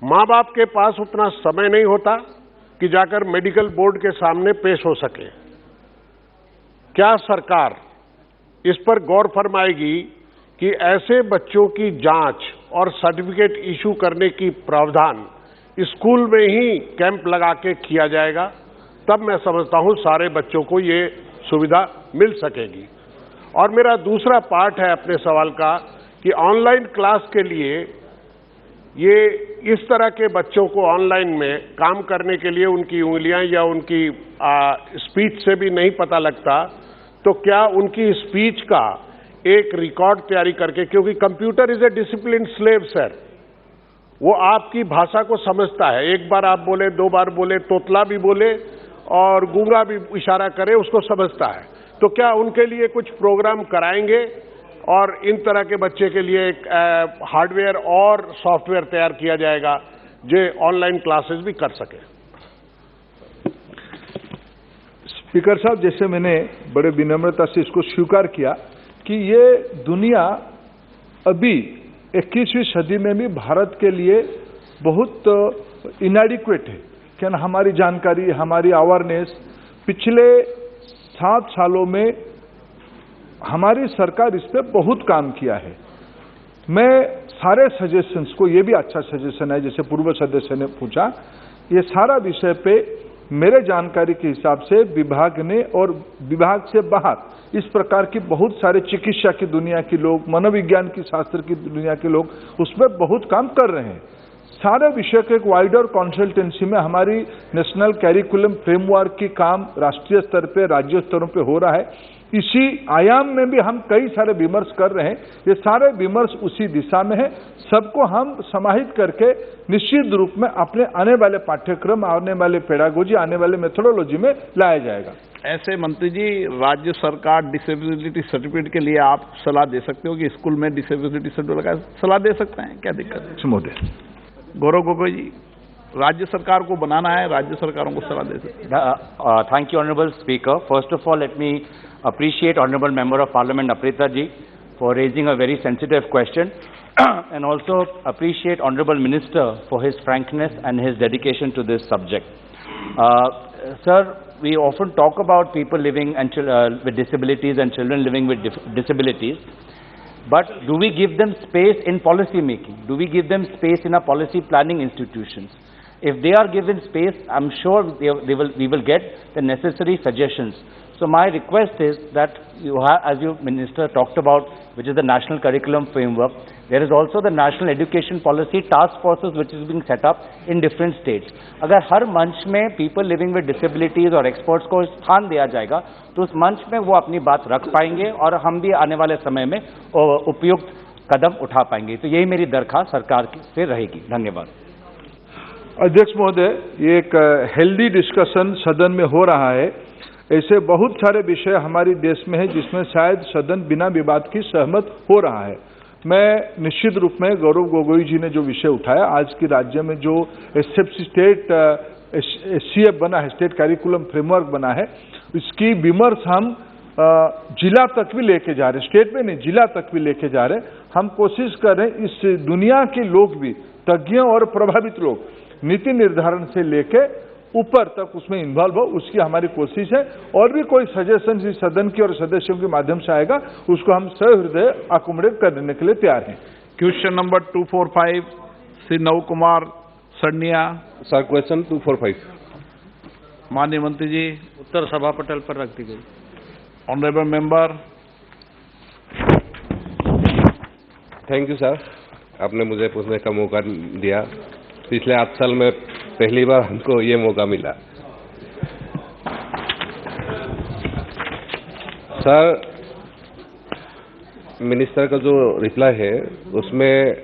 [SPEAKER 15] माँ बाप के पास उतना समय नहीं होता कि जाकर मेडिकल बोर्ड के सामने पेश हो सके। क्या सरकार इस पर गौर फरमाएगी कि ऐसे बच्चों की जांच और सर्टिफिकेट इशू करने की प्रावधान स्कूल में ही कैंप लगा के किया जाएगा? तब मैं समझता हूं सारे बच्चों को ये सुविधा मिल सकेगी। और मेरा दूसरा पार्ट है अपने सवाल का कि ऑनलाइन क्लास के लिए ये इस तरह के बच्चों को ऑनलाइन में काम करने के लिए उनकी उंगलियां या उनकी स्पीच से भी नहीं पता लगता, तो क्या उनकी स्पीच का एक रिकॉर्ड तैयारी करके, क्योंकि computer is a discipline slave sir, वो आपकी भाषा को समझता है। एक बार आप बोले, 2 बार बोले, तोतला भी बोले और गूंगा भी इशारा करे, उसको समझता है। तो क्या उनके लिए कुछ प्रोग्राम कराएंगे और इन तरह के बच्चे के लिए एक हार्डवेयर और सॉफ्टवेयर तैयार किया जाएगा जो ऑनलाइन क्लासेस भी कर सके?
[SPEAKER 9] स्पीकर साहब, जैसे मैंने बड़े विनम्रता से इसको स्वीकार किया कि ये दुनिया अभी 21वीं सदी में भी भारत के लिए बहुत इनएडिक्वेट है। क्या हमारी जानकारी, हमारी अवेयरनेस, पिछले 7 सालों में हमारी सरकार इस पे बहुत काम किया है। मैं सारे सजेशंस को, ये भी अच्छा सजेशन है जैसे पूर्व सदस्य ने पूछा, ये सारा विषय पे मेरे जानकारी के हिसाब से विभाग ने और विभाग से बाहर इस प्रकार की बहुत सारे चिकित्सा की दुनिया के लोग, मनोविज्ञान की शास्त्र की दुनिया के लोग उसमें बहुत काम कर रहे हैं। सारे विषय के एक वाइडर कंसल्टेंसी में हमारी नेशनल कैरिकुलम फ्रेमवर्क की काम राष्ट्रीय स्तर पे, राज्य स्तरों पे हो रहा है। इसी आयाम में भी हम कई सारे विमर्श कर रहे हैं। ये सारे विमर्श उसी दिशा में है। सबको हम समाहित करके निश्चित रूप में अपने आने वाले पाठ्यक्रम, आने वाले पेडागोजी, आने वाले मेथोडोलॉजी में लाया जाएगा। ऐसे मंत्री जी, राज्य सरकार डिसेबिलिटी सर्टिफिकेट के लिए आप सलाह दे सकते हो कि स्कूल में डिसेबिलिटी सर्टिफिकेट का सलाह दे सकते हैं, क्या दिक्कत है? महोदय गौरव गोगोई जी, राज्य सरकार को बनाना है, राज्य सरकारों को सलाह दे सकते हैं।
[SPEAKER 16] Thank you, Honorable Speaker. First of all, let me appreciate Honorable Member of Parliament Aprita ji for raising a very sensitive question and also appreciate Honorable Minister for his frankness and his dedication to this subject. Sir, we often talk about people living and with disabilities and children living with disabilities, but do we give them space in policy making? Do we give them space in our policy planning institutions? If they are given space, I'm sure we will get the necessary suggestions. So my request is that you have, as you Minister talked about, which is the National Curriculum Framework, there is also the National Education Policy Task Forces which is being set up in different states. अगर हर मंच में people living with disabilities और experts को स्थान दिया जाएगा, तो उस मंच में वो अपनी बात रख पाएंगे और हम भी आने वाले समय में उपयुक्त कदम उठा पाएंगे। तो यही मेरी दरख्वास्त सरकार से रहेगी। धन्यवाद।
[SPEAKER 9] अध्यक्ष महोदय, ये एक हेल्दी डिस्कशन सदन में हो रहा है। ऐसे बहुत सारे विषय हमारे देश में है जिसमें शायद सदन बिना विवाद की सहमत हो रहा है। मैं निश्चित रूप में गौरव गोगोई जी ने जो विषय उठाया, आज के राज्य में जो स्टेट SCF बना है, स्टेट कैरिकुलम फ्रेमवर्क बना है, इसकी विमर्श हम जिला तक भी लेके जा रहे हैं, स्टेट में नहीं जिला तक भी लेके जा रहे हैं। हम कोशिश कर रहे हैं इस दुनिया के लोग भी, तज्ञ और प्रभावित लोग, नीति निर्धारण से लेके ऊपर तक उसमें इन्वॉल्व हो, उसकी हमारी कोशिश है। और भी कोई सजेशन इस सदन की और सदस्यों के माध्यम से आएगा, उसको हम सहृदय अकोमोडेट करने के लिए तैयार हैं। क्वेश्चन नंबर 245 श्री नव कुमार सड़निया।
[SPEAKER 2] सर, क्वेश्चन 245
[SPEAKER 9] माननीय मंत्री जी,
[SPEAKER 17] उत्तर सभा पटल पर रख दी गई।
[SPEAKER 9] Honourable member.
[SPEAKER 2] Thank you sir, आपने मुझे पूछने का मौका दिया। पिछले 8 साल में पहली बार हमको ये मौका मिला। सर, मिनिस्टर का जो रिप्लाई है उसमें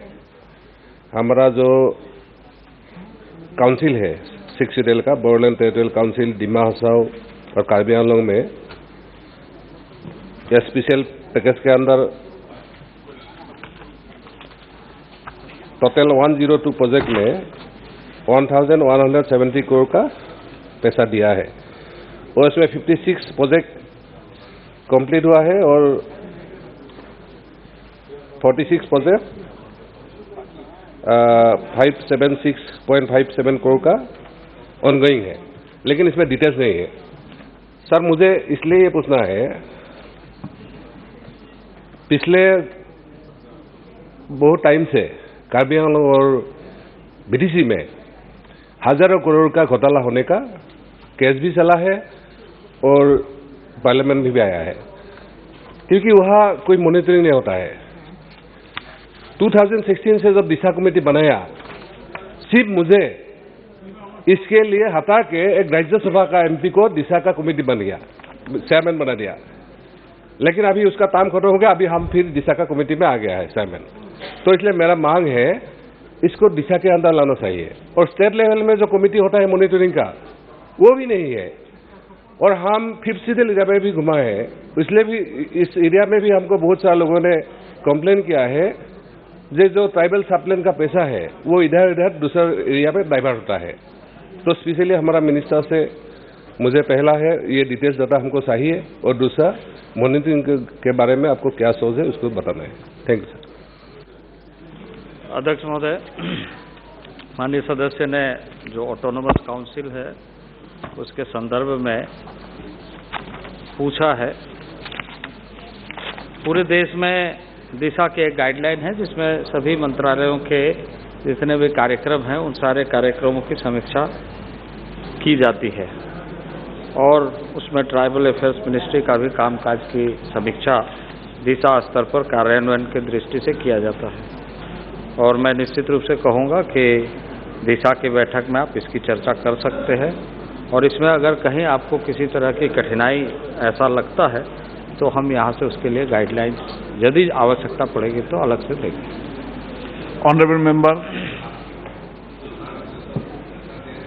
[SPEAKER 2] हमारा जो काउंसिल है 6 शेड्यूल का, बोडोलैंड टेरिटोरियल काउंसिल, डिमा हसाओ और कार्बी आंगलोंग में, या स्पेशल पैकेज के अंदर टोटल 102 प्रोजेक्ट में 1170 करोड़ का पैसा दिया है और इसमें 56 प्रोजेक्ट कंप्लीट हुआ है और 46 प्रोजेक्ट 576.57 करोड़ का ऑनगोइंग है, लेकिन इसमें डिटेल्स नहीं है। सर, मुझे इसलिए ये पूछना है, पिछले बहुत टाइम से कार्बी आंगलोंग और बीडीसी में हजारों करोड़ का घोटाला होने का केस भी चला है और पार्लियामेंट में भी आया है, क्योंकि वहाँ कोई मॉनिटरिंग नहीं होता है। 2016 से जब दिशा कमेटी बनाया, सिर्फ मुझे इसके लिए हटा के एक राज्यसभा का MP को दिशा का कमेटी बन गया, चेयरमैन बना दिया, लेकिन अभी उसका काम खत्म हो गया, अभी हम फिर दिशा का कमेटी में आ गया है चेयरमैन। तो इसलिए मेरा मांग है, इसको दिशा के अंदर लाना चाहिए। और स्टेट लेवल में जो कमेटी होता है मॉनिटरिंग का, वो भी नहीं है। और हम 5th शेड्यूल एरिया में भी घुमा है, इसलिए भी इस एरिया में भी हमको बहुत सारे लोगों ने कंप्लेन किया है, जो ट्राइबल सप्लाइन का पैसा है वो इधर इधर दूसरा एरिया में डाइवर्ट होता है। तो स्पेशली हमारा मिनिस्टर से मुझे पहला है, ये डिटेल्स डाटा हमको चाहिए, और दूसरा मॉनिटरिंग के बारे में आपको क्या सोच है उसको बताना है। Thank you sir.
[SPEAKER 17] अध्यक्ष महोदय, माननीय सदस्य ने जो ऑटोनोमस काउंसिल है उसके संदर्भ में पूछा है, पूरे देश में दिशा की एक गाइडलाइन है जिसमें सभी मंत्रालयों के जितने भी कार्यक्रम हैं उन सारे कार्यक्रमों की समीक्षा की जाती है और उसमें ट्राइबल अफेयर्स मिनिस्ट्री का भी कामकाज की समीक्षा दिशा स्तर पर कार्यान्वयन की दृष्टि से किया जाता है। और मैं निश्चित रूप से कहूँगा कि दिशा की बैठक में आप इसकी चर्चा कर सकते हैं और इसमें अगर कहीं आपको किसी तरह की कठिनाई ऐसा लगता है तो हम यहाँ से उसके लिए गाइडलाइंस यदि आवश्यकता पड़ेगी तो अलग से देंगे।
[SPEAKER 1] Honourable member.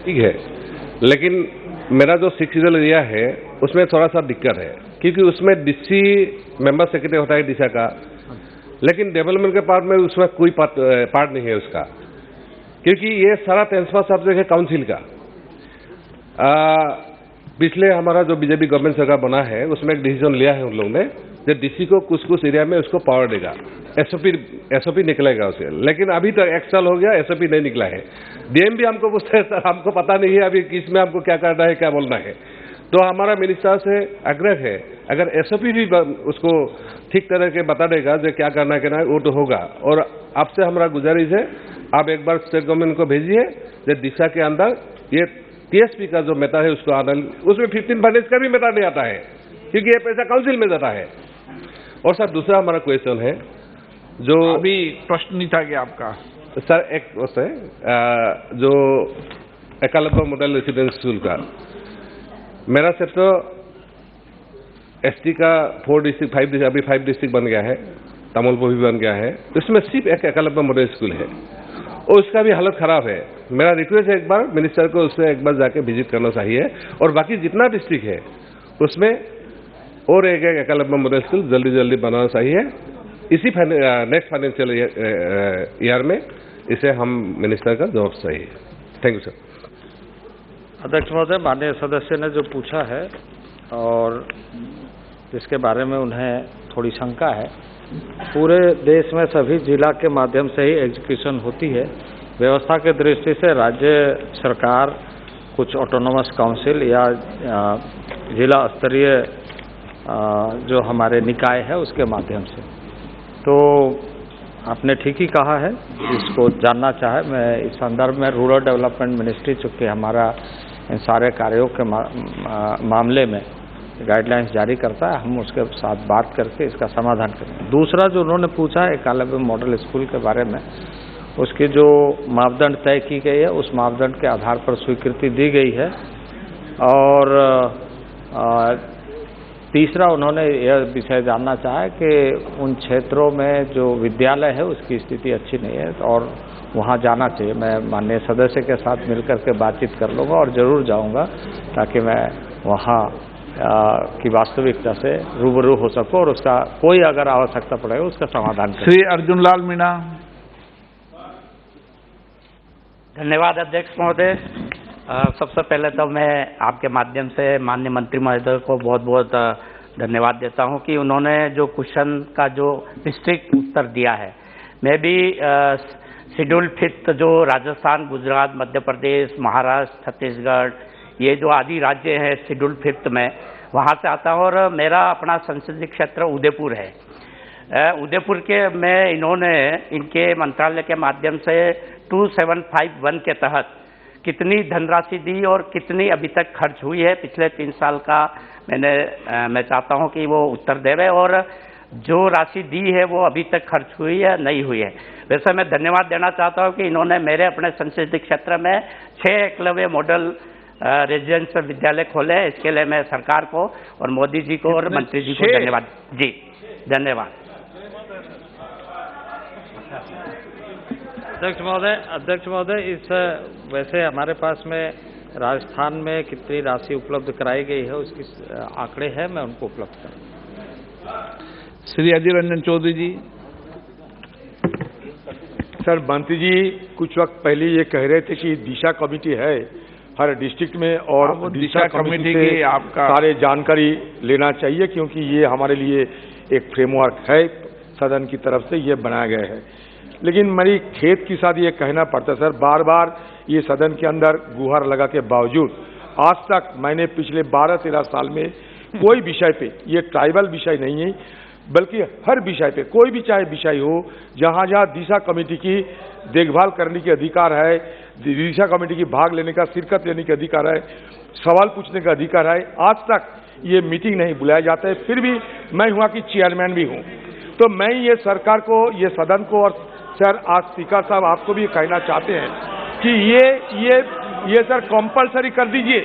[SPEAKER 2] ठीक है, लेकिन मेरा जो 6 सीजल एरिया है उसमें थोड़ा सा दिक्कत है क्योंकि उसमें डीसी मेंबर सेक्रेटरी होता है दिशा का, लेकिन डेवलपमेंट के पार्ट में उसमें कोई पार्ट नहीं है उसका, क्योंकि ये सारा ट्रांसफर सब्जेक्ट है काउंसिल का। पिछले हमारा जो बीजेपी गवर्नमेंट सरकार बना है उसमें एक डिसीजन लिया है उन लोगों ने जो डीसी को कुछ एरिया में उसको पावर देगा, एसओपी निकलेगा उसे, लेकिन अभी तक 1 साल हो गया एसओपी नहीं निकला है। डीएम भी हमको पूछते हैं सर हमको पता नहीं है अभी किस में हमको क्या करना है क्या बोलना है। तो हमारा मिनिस्टर से आग्रह है अगर एसओपी भी उसको ठीक तरह के बता देगा जो क्या करना है वो तो होगा। और आपसे हमारा गुजारिश है आप एक बार स्टेट गवर्नमेंट को भेजिए जो दिशा के अंदर ये टीएसपी का जो मैटर है उसको आना, उसमें 15 फाइनेंस का भी मैटर नहीं आता है क्योंकि ये पैसा काउंसिल में जाता है। और सर दूसरा हमारा क्वेश्चन है जो
[SPEAKER 1] अभी प्रश्न नहीं था कि आपका
[SPEAKER 2] सर एक होता है जो एकलव्य मॉडल रेसिडेंस स्कूल का मेरा सेक्टर एसटी का 4 डिस्ट्रिक्ट 5 डिस्ट्रिक्ट अभी 5 डिस्ट्रिक्ट बन गया है, तमुलपुर भी बन गया है, इसमें सिर्फ एक एकलव्य मॉडल स्कूल है और उसका भी हालत खराब है। मेरा रिक्वेस्ट है एक बार मिनिस्टर को उससे एक बार जाके विजिट करना चाहिए और बाकी जितना डिस्ट्रिक्ट है उसमें और एक एकलव्य मॉडल स्कूल जल्दी जल्दी बनाना चाहिए। इसी नेक्स्ट फाइनेंशियल ईयर में इसे हम मिनिस्टर का जवाब चाहिए। Thank you sir.
[SPEAKER 17] अध्यक्ष महोदय, माननीय सदस्य ने जो पूछा है और जिसके बारे में उन्हें थोड़ी शंका है, पूरे देश में सभी जिला के माध्यम से ही एजुकेशन होती है। व्यवस्था के दृष्टि से राज्य सरकार कुछ ऑटोनोमस काउंसिल या जिला स्तरीय जो हमारे निकाय है उसके माध्यम से, तो आपने ठीक ही कहा है। इसको जानना चाहे मैं इस संदर्भ में रूरल डेवलपमेंट मिनिस्ट्री चूँकि हमारा इन सारे कार्यों के मामले में गाइडलाइंस जारी करता है, हम उसके साथ बात करके इसका समाधान करेंगे। दूसरा जो उन्होंने पूछा है एकलव्य मॉडल स्कूल के बारे में, उसकी जो मापदंड तय की गई है उस मापदंड के आधार पर स्वीकृति दी गई है। और तीसरा उन्होंने यह विषय जानना चाहा कि उन क्षेत्रों में जो विद्यालय है उसकी स्थिति अच्छी नहीं है और वहाँ जाना चाहिए। मैं माननीय सदस्य के साथ मिलकर के बातचीत कर लूँगा और ज़रूर जाऊँगा ताकि मैं वहाँ की वास्तविकता से रूबरू हो सकूँ और उसका कोई अगर आवश्यकता पड़े उसका समाधान करें।
[SPEAKER 1] श्री अर्जुन लाल मीणा।
[SPEAKER 18] धन्यवाद अध्यक्ष महोदय। सबसे पहले तो मैं आपके माध्यम से माननीय मंत्री महोदय को बहुत बहुत धन्यवाद देता हूं कि उन्होंने जो क्वेश्चन का जो डिस्ट्रिक्ट उत्तर दिया है। मैं भी शेड्यूल 5 जो राजस्थान, गुजरात, मध्य प्रदेश, महाराष्ट्र, छत्तीसगढ़ ये जो आदि राज्य हैं शेड्यूल 5 में, वहाँ से आता हूँ और मेरा अपना संसदीय क्षेत्र उदयपुर है। उदयपुर के में इन्होंने इनके मंत्रालय के माध्यम से 2751 के तहत कितनी धनराशि दी और कितनी अभी तक खर्च हुई है पिछले 3 साल का मैं चाहता हूं कि वो उत्तर दे रहे और जो राशि दी है वो अभी तक खर्च हुई है नहीं हुई है। वैसे मैं धन्यवाद देना चाहता हूं कि इन्होंने मेरे अपने संसदीय क्षेत्र में 6 एकलव्य मॉडल रेजिडेंशियल विद्यालय खोले हैं। इसके लिए मैं सरकार को और मोदी जी को और मंत्री जी को धन्यवाद जी धन्यवाद।
[SPEAKER 17] अध्यक्ष महोदय, इस वैसे हमारे पास में राजस्थान में कितनी राशि उपलब्ध कराई गई है उसकी आंकड़े हैं, मैं उनको उपलब्ध करूँ।
[SPEAKER 1] श्री अजय रंजन चौधरी जी।
[SPEAKER 19] सर, मंत्री जी कुछ वक्त पहले ये कह रहे थे कि दिशा कमेटी है हर डिस्ट्रिक्ट में और दिशा कमेटी से आपका सारे जानकारी लेना चाहिए क्योंकि ये हमारे लिए एक फ्रेमवर्क है सदन की तरफ से ये बनाया गया है। लेकिन मेरी खेत के साथ ये कहना पड़ता है सर, बार बार ये सदन के अंदर गुहार लगा के बावजूद आज तक मैंने पिछले 12-13 साल में कोई विषय पे, ये ट्राइबल विषय नहीं है, बल्कि हर विषय पे, कोई भी चाहे विषय हो, जहाँ जहाँ दिशा कमेटी की देखभाल करने के अधिकार है, दिशा कमेटी की भाग लेने का, शिरकत लेने के अधिकार है, सवाल पूछने का अधिकार है, आज तक ये मीटिंग नहीं बुलाया जाता है। फिर भी मैं वहाँ की चेयरमैन भी हूँ, तो मैं ये सरकार को, ये सदन को, और सर आज स्पीकर साहब आपको भी कहना चाहते हैं कि ये सर कंपलसरी कर दीजिए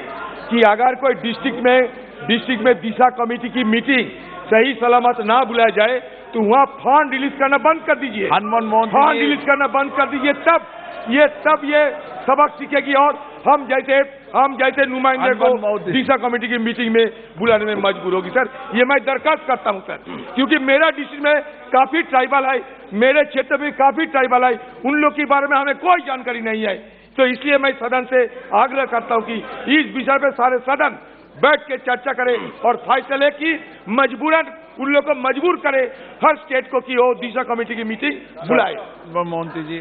[SPEAKER 19] कि अगर कोई डिस्ट्रिक्ट में दिशा कमेटी की मीटिंग सही सलामत ना बुलाया जाए तो वहाँ फंड रिलीज करना बंद कर दीजिए, फंड रिलीज करना बंद कर दीजिए, तब ये सबक सीखेगी और हम जैसे नुमाइंदे को दिशा कमेटी की मीटिंग में बुलाने में मजबूर होगी। सर ये मैं दरखास्त करता हूं सर, क्योंकि मेरा डिस्ट्रिक्ट में काफी ट्राइबल है, मेरे क्षेत्र में काफी ट्राइबल है, उन लोग के बारे में हमें कोई जानकारी नहीं है। तो इसलिए मैं सदन से आग्रह करता हूं कि इस विषय पर सारे सदन बैठ के चर्चा करें और फैसले की मजबूरन उन लोग को मजबूर करे हर स्टेट को कि वो दिशा कमेटी की मीटिंग बुलाए।
[SPEAKER 12] मोहंती जी।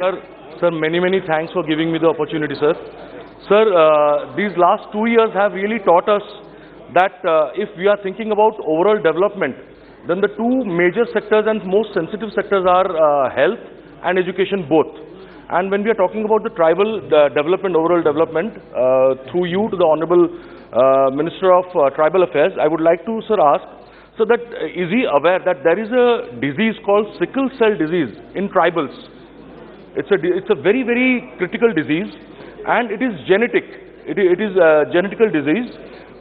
[SPEAKER 12] Sir, many thanks for giving me the opportunity, sir. Sir, these last 2 years have really taught us that if we are thinking about overall development, then the two major sectors and most sensitive sectors are health and education both. And when we are talking about the tribal development, overall development, through you to the Honorable Minister of Tribal Affairs, I would like to, sir, ask, so that is he aware that there is a disease called sickle cell disease in tribals? It's a very critical disease, and it is genetic. It is a genetical disease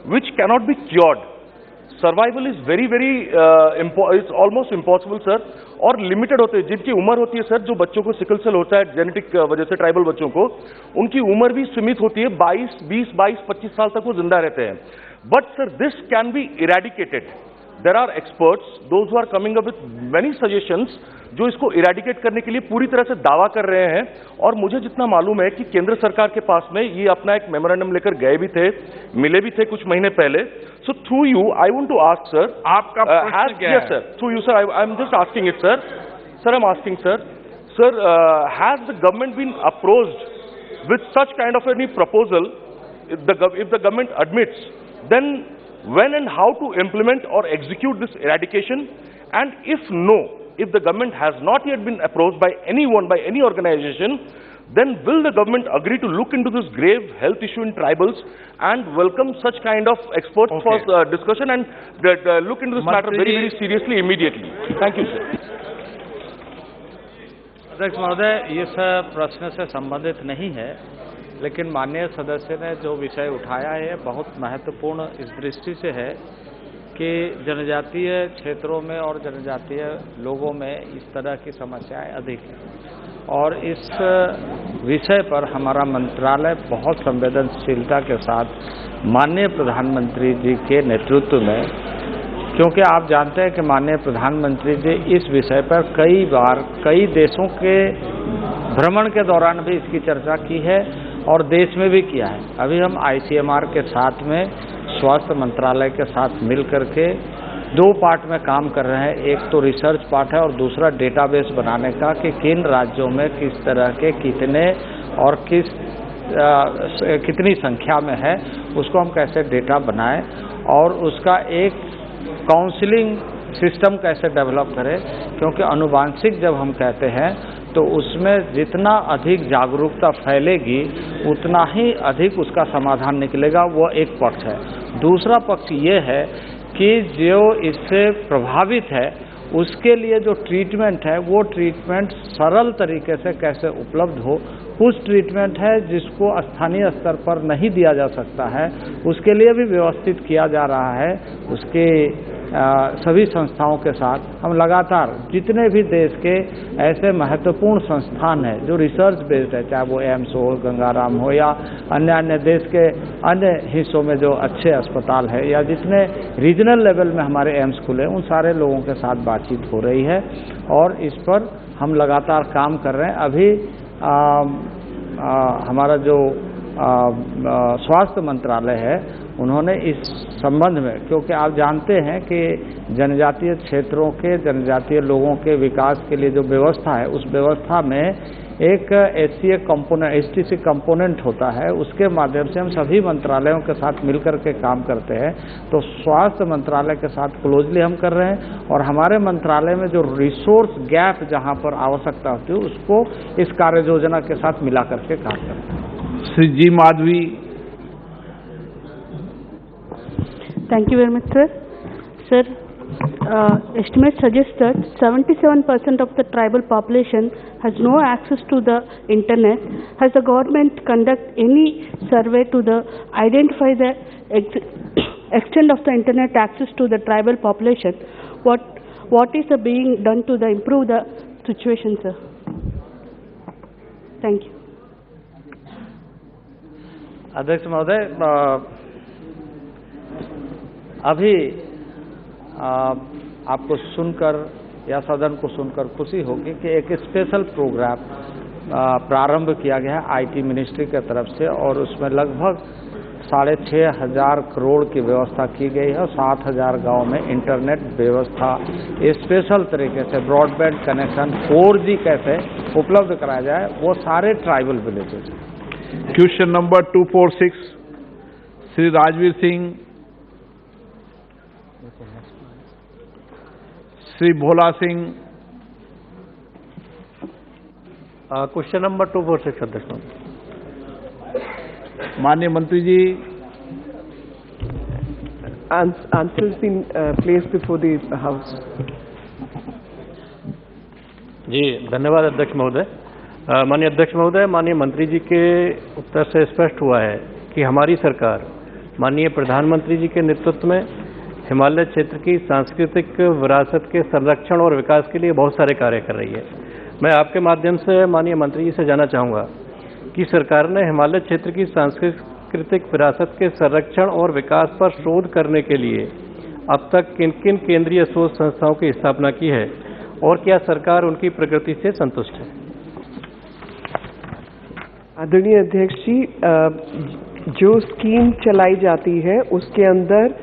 [SPEAKER 12] which cannot be cured. Survival is very it's almost impossible, sir. और limited होते हैं, जिनकी उम्र होती है sir, जो बच्चों को सिकल सेल होता है जेनेटिक वजह से, ट्राइबल बच्चों को, उनकी उम्र भी सीमित होती है, 22-25 साल तक वो जिंदा रहते हैं। But sir this can be eradicated. There are experts, those who are coming up with many suggestions, जो इसको इरेडिकेट करने के लिए पूरी तरह से दावा कर रहे हैं। और मुझे जितना मालूम है कि केंद्र सरकार के पास में ये अपना एक मेमोरेंडम लेकर गए भी थे, मिले भी थे कुछ महीने पहले। So through you I want to ask sir, आपका प्रश्न क्या है? Yes sir, through you sir, I am just asking it sir. Sir, I am asking sir, has the government been approached with such kind of any proposal? If the government admits, then when and how to implement or execute this eradication? And if no, if the government has not yet been approached by anyone, by any organization, then will the government agree to look into this grave health issue in tribals and welcome such kind of experts for discussion and look into this matter very seriously immediately? Thank you, sir.
[SPEAKER 17] अध्यक्ष महोदय, ये सब प्रश्न से संबंधित नहीं है, लेकिन माननीय सदस्य ने जो विषय उठाया है बहुत महत्वपूर्ण इस दृष्टि से है कि जनजातीय क्षेत्रों में और जनजातीय लोगों में इस तरह की समस्याएं अधिक हैं और इस विषय पर हमारा मंत्रालय बहुत संवेदनशीलता के साथ माननीय प्रधानमंत्री जी के नेतृत्व में, क्योंकि आप जानते हैं कि माननीय प्रधानमंत्री जी इस विषय पर कई बार कई देशों के भ्रमण के दौरान भी इसकी चर्चा की है और देश में भी किया है। अभी हम ICMR के साथ में स्वास्थ्य मंत्रालय के साथ मिल करके 2 पार्ट में काम कर रहे हैं। एक तो रिसर्च पार्ट है और दूसरा डेटाबेस बनाने का कि किन राज्यों में किस तरह के कितने और कितनी संख्या में है, उसको हम कैसे डेटा बनाएं और उसका एक काउंसलिंग सिस्टम कैसे डेवलप करें। क्योंकि अनुवांशिक जब हम कहते हैं तो उसमें जितना अधिक जागरूकता फैलेगी उतना ही अधिक उसका समाधान निकलेगा, वो एक पक्ष है। दूसरा पक्ष ये है कि जो इससे प्रभावित है उसके लिए जो ट्रीटमेंट है वो ट्रीटमेंट सरल तरीके से कैसे उपलब्ध हो। कुछ ट्रीटमेंट है जिसको स्थानीय स्तर पर नहीं दिया जा सकता है, उसके लिए भी व्यवस्थित किया जा रहा है। उसके सभी संस्थाओं के साथ हम लगातार जितने भी देश के ऐसे महत्वपूर्ण संस्थान हैं जो रिसर्च बेस्ड है, चाहे वो एम्स हो, गंगाराम हो या अन्य देश के अन्य हिस्सों में जो अच्छे अस्पताल है या जितने रीजनल लेवल में हमारे एम्स खुले, उन सारे लोगों के साथ बातचीत हो रही है और इस पर हम लगातार काम कर रहे हैं। अभी हमारा जो स्वास्थ्य मंत्रालय है उन्होंने इस संबंध में, क्योंकि आप जानते हैं कि जनजातीय क्षेत्रों के जनजातीय लोगों के विकास के लिए जो व्यवस्था है उस व्यवस्था में एक HCA कंपोनेंट, HTC कंपोनेंट होता है, उसके माध्यम से हम सभी मंत्रालयों के साथ मिलकर के काम करते हैं। तो स्वास्थ्य मंत्रालय के साथ क्लोजली हम कर रहे हैं और हमारे मंत्रालय में जो रिसोर्स गैप जहां पर आवश्यकता होती है उसको इस कार्य योजना के साथ मिला करके काम करते हैं।
[SPEAKER 1] श्री जी Madhavi.
[SPEAKER 20] Thank you very much, sir. Sir, estimates suggest that 77% of the tribal population has no access to the internet. Has the government conduct any survey to identify the extent of the internet access to the tribal population? What is being done to improve the situation, sir? Thank you.
[SPEAKER 17] अध्यक्ष महोदय, अभी आपको सुनकर या सदन को सुनकर खुशी होगी कि एक स्पेशल प्रोग्राम प्रारंभ किया गया है IT मिनिस्ट्री के तरफ से और उसमें लगभग 6,500 करोड़ की व्यवस्था की गई है और 7,000 गाँव में इंटरनेट व्यवस्था स्पेशल तरीके से ब्रॉडबैंड कनेक्शन 4G कैसे उपलब्ध कराया जाए वो सारे tribal villages.
[SPEAKER 1] Question number 246 Shri Rajveer Singh, Shri Bhola Singh.
[SPEAKER 21] Question number 246 अध्यक्ष।
[SPEAKER 1] माननीय मंत्री जी।
[SPEAKER 22] Answers been placed before the House.
[SPEAKER 21] जी धन्यवाद अध्यक्ष महोदय। माननीय अध्यक्ष महोदय, माननीय मंत्री जी के उत्तर से स्पष्ट हुआ है कि हमारी सरकार माननीय प्रधानमंत्री जी के नेतृत्व में हिमालय क्षेत्र की सांस्कृतिक विरासत के संरक्षण और विकास के लिए बहुत सारे कार्य कर रही है। मैं आपके माध्यम से माननीय मंत्री जी से जानना चाहूँगा कि सरकार ने हिमालय क्षेत्र की सांस्कृतिक विरासत के संरक्षण और विकास पर शोध करने के लिए अब तक किन किन केंद्रीय शोध संस्थाओं की स्थापना की है और क्या सरकार उनकी प्रगति से संतुष्ट है?
[SPEAKER 22] आदरणीय अध्यक्ष जी, जो स्कीम चलाई जाती है उसके अंदर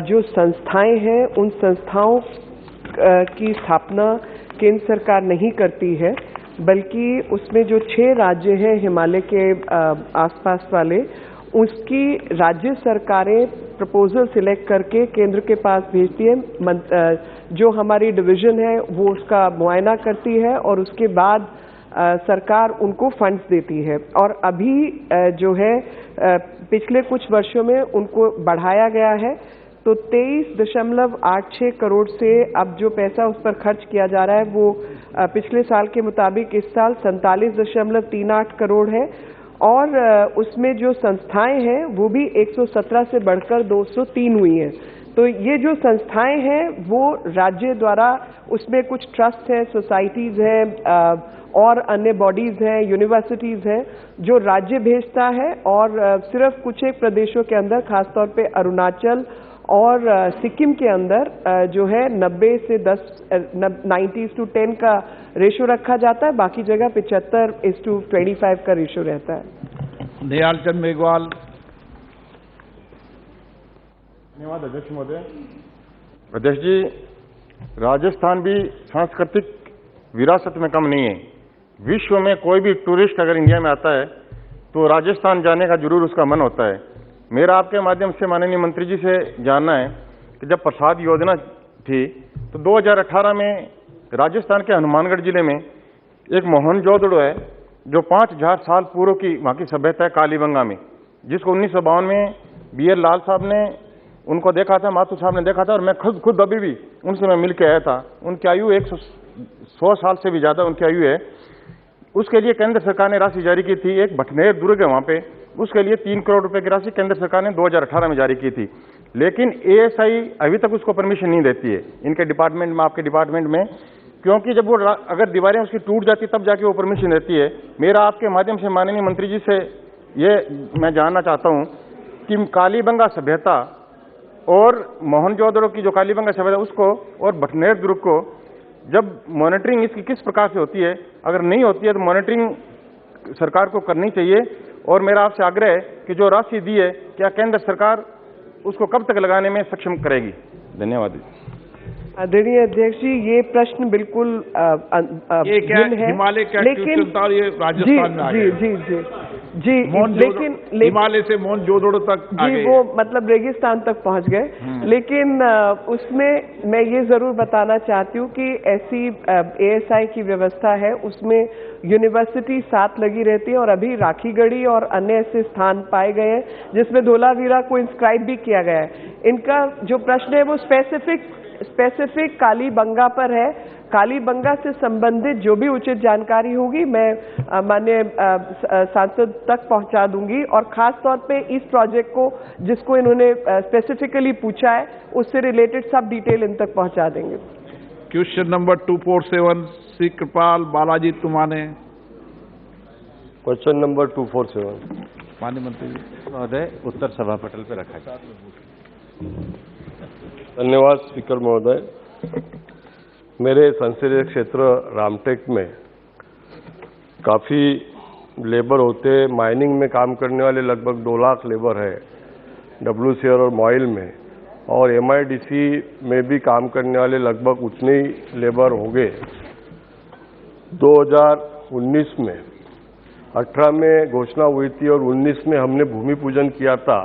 [SPEAKER 22] जो संस्थाएं हैं उन संस्थाओं की स्थापना केंद्र सरकार नहीं करती है, बल्कि उसमें जो 6 राज्य हैं हिमालय के आसपास वाले, उसकी राज्य सरकारें प्रपोजल सिलेक्ट करके केंद्र के पास भेजती है। जो हमारी डिवीजन है वो उसका मुआयना करती है और उसके बाद सरकार उनको फंड्स देती है। और अभी जो है पिछले कुछ वर्षों में उनको बढ़ाया गया है, तो 23.86 करोड़ से अब जो पैसा उस पर खर्च किया जा रहा है वो पिछले साल के मुताबिक इस साल 47.38 करोड़ है। और उसमें जो संस्थाएं हैं वो भी 117 से बढ़कर 203 हुई हैं। तो ये जो संस्थाएं हैं वो राज्य द्वारा, उसमें कुछ ट्रस्ट हैं, सोसाइटीज़ हैं और अन्य बॉडीज़ हैं, यूनिवर्सिटीज़ हैं, जो राज्य भेजता है। और सिर्फ कुछ एक प्रदेशों के अंदर, खासतौर पे अरुणाचल और सिक्किम के अंदर जो है 90:10 का रेशो रखा जाता है, बाकी जगह 75:25 का रेशो रहता है।
[SPEAKER 1] दयाल चंद मेघवाल।
[SPEAKER 23] धन्यवाद अध्यक्ष महोदय। अध्यक्ष जी, राजस्थान भी सांस्कृतिक विरासत में कम नहीं है। विश्व में कोई भी टूरिस्ट अगर इंडिया में आता है तो राजस्थान जाने का जरूर उसका मन होता है। मेरा आपके माध्यम से माननीय मंत्री जी से जानना है कि जब प्रसाद योजना थी तो 2018 में राजस्थान के हनुमानगढ़ जिले में एक मोहनजोदड़ो है जो 5000 साल पूर्व की वहाँ की सभ्यता है कालीबंगा में, जिसको 1952 में BL लाल साहब ने उनको देखा था, माथुर साहब ने देखा था और मैं खुद अभी भी उनसे मैं मिल के आया था। उनकी आयु 100 साल से भी ज़्यादा उनकी आयु है। उसके लिए केंद्र सरकार ने राशि जारी की थी। एक भटनेर दुर्ग है वहाँ पे, उसके लिए 3 करोड़ रुपए की राशि केंद्र सरकार ने 2018 में जारी की थी, लेकिन ASI अभी तक उसको परमिशन नहीं देती है इनके डिपार्टमेंट में, आपके डिपार्टमेंट में, क्योंकि जब वो अगर दीवारें उसकी टूट जाती तब जाके वो परमिशन देती है। मेरा आपके माध्यम से माननीय मंत्री जी से ये मैं जानना चाहता हूँ कि कालीबंगा सभ्यता और मोहनजोदड़ो की जो कालीबंगा सभ्यता उसको और भटनेर दुर्ग को जब मॉनिटरिंग इसकी किस प्रकार से होती है, अगर नहीं होती है तो मॉनिटरिंग सरकार को करनी चाहिए। और मेरा आपसे आग्रह है कि जो राशि दी है क्या केंद्र सरकार उसको कब तक लगाने में सक्षम करेगी? धन्यवाद।
[SPEAKER 22] आदरणीय अध्यक्ष जी, ये प्रश्न बिल्कुल
[SPEAKER 1] ये क्या
[SPEAKER 22] भिन्न है,
[SPEAKER 1] हिमालय का
[SPEAKER 22] लेकिन
[SPEAKER 1] क्वेश्चन था और ये राजस्थान में आ
[SPEAKER 22] जी
[SPEAKER 1] गया।
[SPEAKER 22] जी जी जी लेकिन
[SPEAKER 1] हिमालय से मोहनजोदड़ो तक आ
[SPEAKER 22] जी
[SPEAKER 1] गए।
[SPEAKER 22] वो मतलब रेगिस्तान तक पहुंच गए। लेकिन उसमें मैं ये जरूर बताना चाहती हूँ कि ऐसी एएसआई की व्यवस्था है, उसमें यूनिवर्सिटी साथ लगी रहती है और अभी राखीगढ़ी और अन्य ऐसे स्थान पाए गए हैं जिसमें धोलावीरा को इंस्क्राइब भी किया गया है। इनका जो प्रश्न है वो स्पेसिफिक कालीबंगा पर है। कालीबंगा से संबंधित जो भी उचित जानकारी होगी मैं माननीय सांसद तक पहुंचा दूंगी, और खास तौर पे इस प्रोजेक्ट को जिसको इन्होंने स्पेसिफिकली पूछा है उससे रिलेटेड सब डिटेल इन तक पहुंचा देंगे।
[SPEAKER 1] क्वेश्चन नंबर 247 श्री कृपाल बालाजी तुमाने।
[SPEAKER 2] क्वेश्चन नंबर 247
[SPEAKER 1] माननीय मंत्री जी
[SPEAKER 2] महोदय उत्तर सभा पटल पे रखा जाए। धन्यवाद स्पीकर महोदय। मेरे संसदीय क्षेत्र रामटेक में काफ़ी लेबर होते हैं। माइनिंग में काम करने वाले लगभग 2 लाख लेबर है WCR और मॉइल में, और MIDC में भी काम करने वाले लगभग उतने ही लेबर होंगे। 2019 में 18 में घोषणा हुई थी और 19 में हमने भूमि पूजन किया था।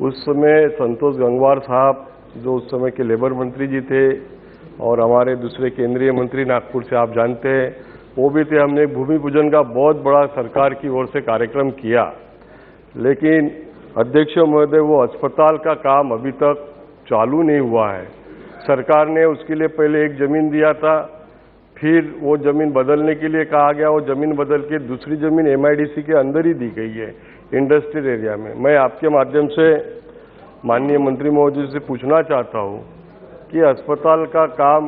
[SPEAKER 2] उस समय संतोष गंगवार साहब जो उस समय के लेबर मंत्री जी थे और हमारे दूसरे केंद्रीय मंत्री नागपुर से आप जानते हैं वो भी थे। हमने भूमि पूजन का बहुत बड़ा सरकार की ओर से कार्यक्रम किया, लेकिन अध्यक्ष महोदय वो अस्पताल का काम अभी तक चालू नहीं हुआ है। सरकार ने उसके लिए पहले एक ज़मीन दिया था, फिर वो ज़मीन बदलने के लिए कहा गया, वो ज़मीन बदल के दूसरी ज़मीन MIDC के अंदर ही दी गई है इंडस्ट्रियल एरिया में। मैं आपके माध्यम से माननीय मंत्री महोदय से पूछना चाहता हूँ कि अस्पताल का काम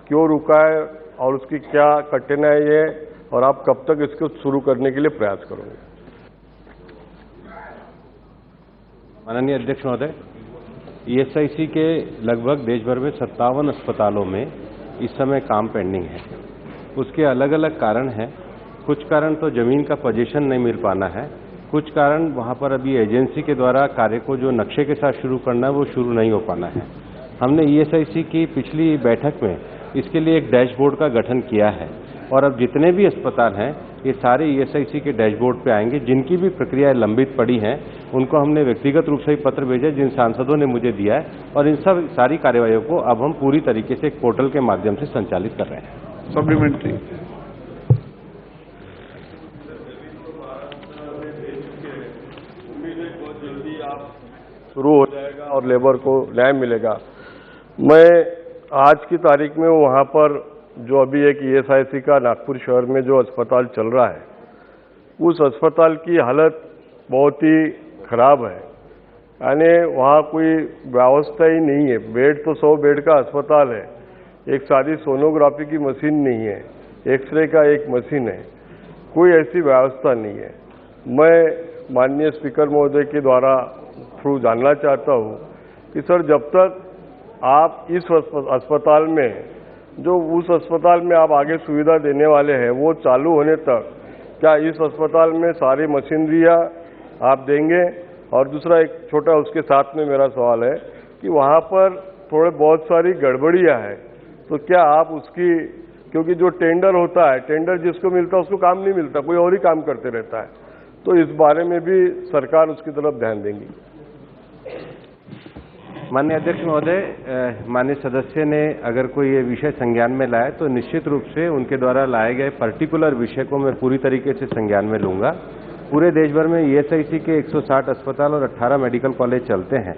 [SPEAKER 2] क्यों रुका है और उसकी क्या कठिनाई है और आप कब तक इसको शुरू करने के लिए प्रयास करोगे? माननीय अध्यक्ष महोदय, ESIC के लगभग देश भर में 57 अस्पतालों में इस समय काम पेंडिंग है। उसके अलग अलग कारण हैं। कुछ कारण तो ज़मीन का पोजीशन नहीं मिल पाना है, कुछ कारण वहाँ पर अभी एजेंसी के द्वारा कार्य को जो नक्शे के साथ शुरू करना है वो शुरू नहीं हो पाना है। हमने ESIC की पिछली बैठक में इसके लिए एक डैशबोर्ड का गठन किया है और अब जितने भी अस्पताल हैं ये सारे ESIC के डैशबोर्ड पे आएंगे। जिनकी भी प्रक्रियाएं लंबित पड़ी हैं उनको हमने व्यक्तिगत रूप से ही पत्र भेजे जिन सांसदों ने मुझे दिया है, और इन सब सारी कार्यवाहियों को अब हम पूरी तरीके से एक पोर्टल के माध्यम से संचालित कर रहे हैं।
[SPEAKER 1] सप्लीमेंट्री।
[SPEAKER 2] शुरू हो जाएगा और लेबर को न्याय मिलेगा। मैं आज की तारीख में वहाँ पर जो अभी एक ESIC का नागपुर शहर में जो अस्पताल चल रहा है उस अस्पताल की हालत बहुत ही खराब है। यानी वहाँ कोई व्यवस्था ही नहीं है। बेड तो 100 बेड का अस्पताल है, एक सारी सोनोग्राफी की मशीन नहीं है, एक्सरे का एक मशीन है, कोई ऐसी व्यवस्था नहीं है। मैं माननीय स्पीकर महोदय के द्वारा थ्रू जानना चाहता हूँ कि सर जब तक आप इस अस्पताल में जो उस अस्पताल में आप आगे सुविधा देने वाले हैं वो चालू होने तक क्या इस अस्पताल में सारी मशीनरियाँ आप देंगे? और दूसरा एक छोटा उसके साथ में मेरा सवाल है कि वहाँ पर थोड़े बहुत सारी गड़बड़ियाँ हैं, तो क्या आप उसकी, क्योंकि जो टेंडर होता है, टेंडर जिसको मिलता है उसको काम नहीं मिलता, कोई और ही काम करते रहता है, तो इस बारे में भी सरकार उसकी तरफ ध्यान देंगी।
[SPEAKER 3] माननीय अध्यक्ष महोदय, माननीय सदस्य ने अगर कोई ये विषय संज्ञान में लाए तो निश्चित रूप से उनके द्वारा लाए गए पर्टिकुलर विषय को मैं पूरी तरीके से संज्ञान में लूंगा। पूरे देश भर में ESIC के 160 अस्पताल और 18 मेडिकल कॉलेज चलते हैं।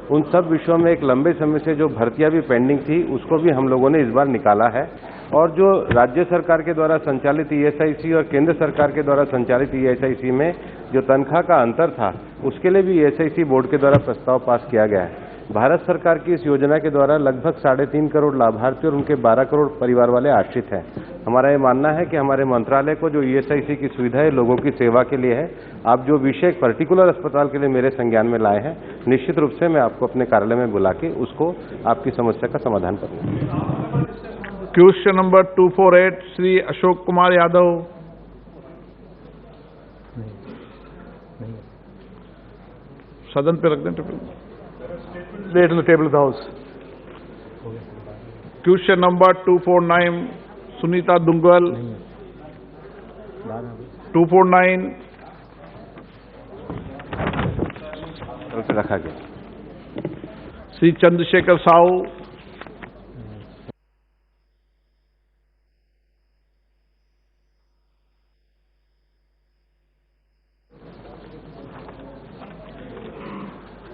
[SPEAKER 3] उन सब विषयों में एक लंबे समय से जो भर्तियां भी पेंडिंग थी उसको भी हम लोगों ने इस बार निकाला है, और जो राज्य सरकार के द्वारा संचालित ESIC और केंद्र सरकार के द्वारा संचालित ESIC में जो तनख्वाह का अंतर था उसके लिए भी ESIC बोर्ड के द्वारा प्रस्ताव पास किया गया है। भारत सरकार की इस योजना के द्वारा लगभग 3.5 करोड़ लाभार्थी और उनके 12 करोड़ परिवार वाले आश्रित हैं। हमारा ये मानना है कि हमारे मंत्रालय को जो ESIC की सुविधाएं लोगों की सेवा के लिए है, आप जो विषय पर्टिकुलर अस्पताल के लिए मेरे संज्ञान में लाए हैं, निश्चित रूप से मैं आपको अपने कार्यालय में बुला के उसको आपकी समस्या का समाधान करूँगा।
[SPEAKER 1] Question number 248 Shri Ashok Kumar Yadav. सदन पे रख दें table.
[SPEAKER 4] Lay it on the table of the House.
[SPEAKER 1] Question number 249 Sunita Duggal 249
[SPEAKER 3] रखा गया।
[SPEAKER 1] श्री चंद्रशेखर साहू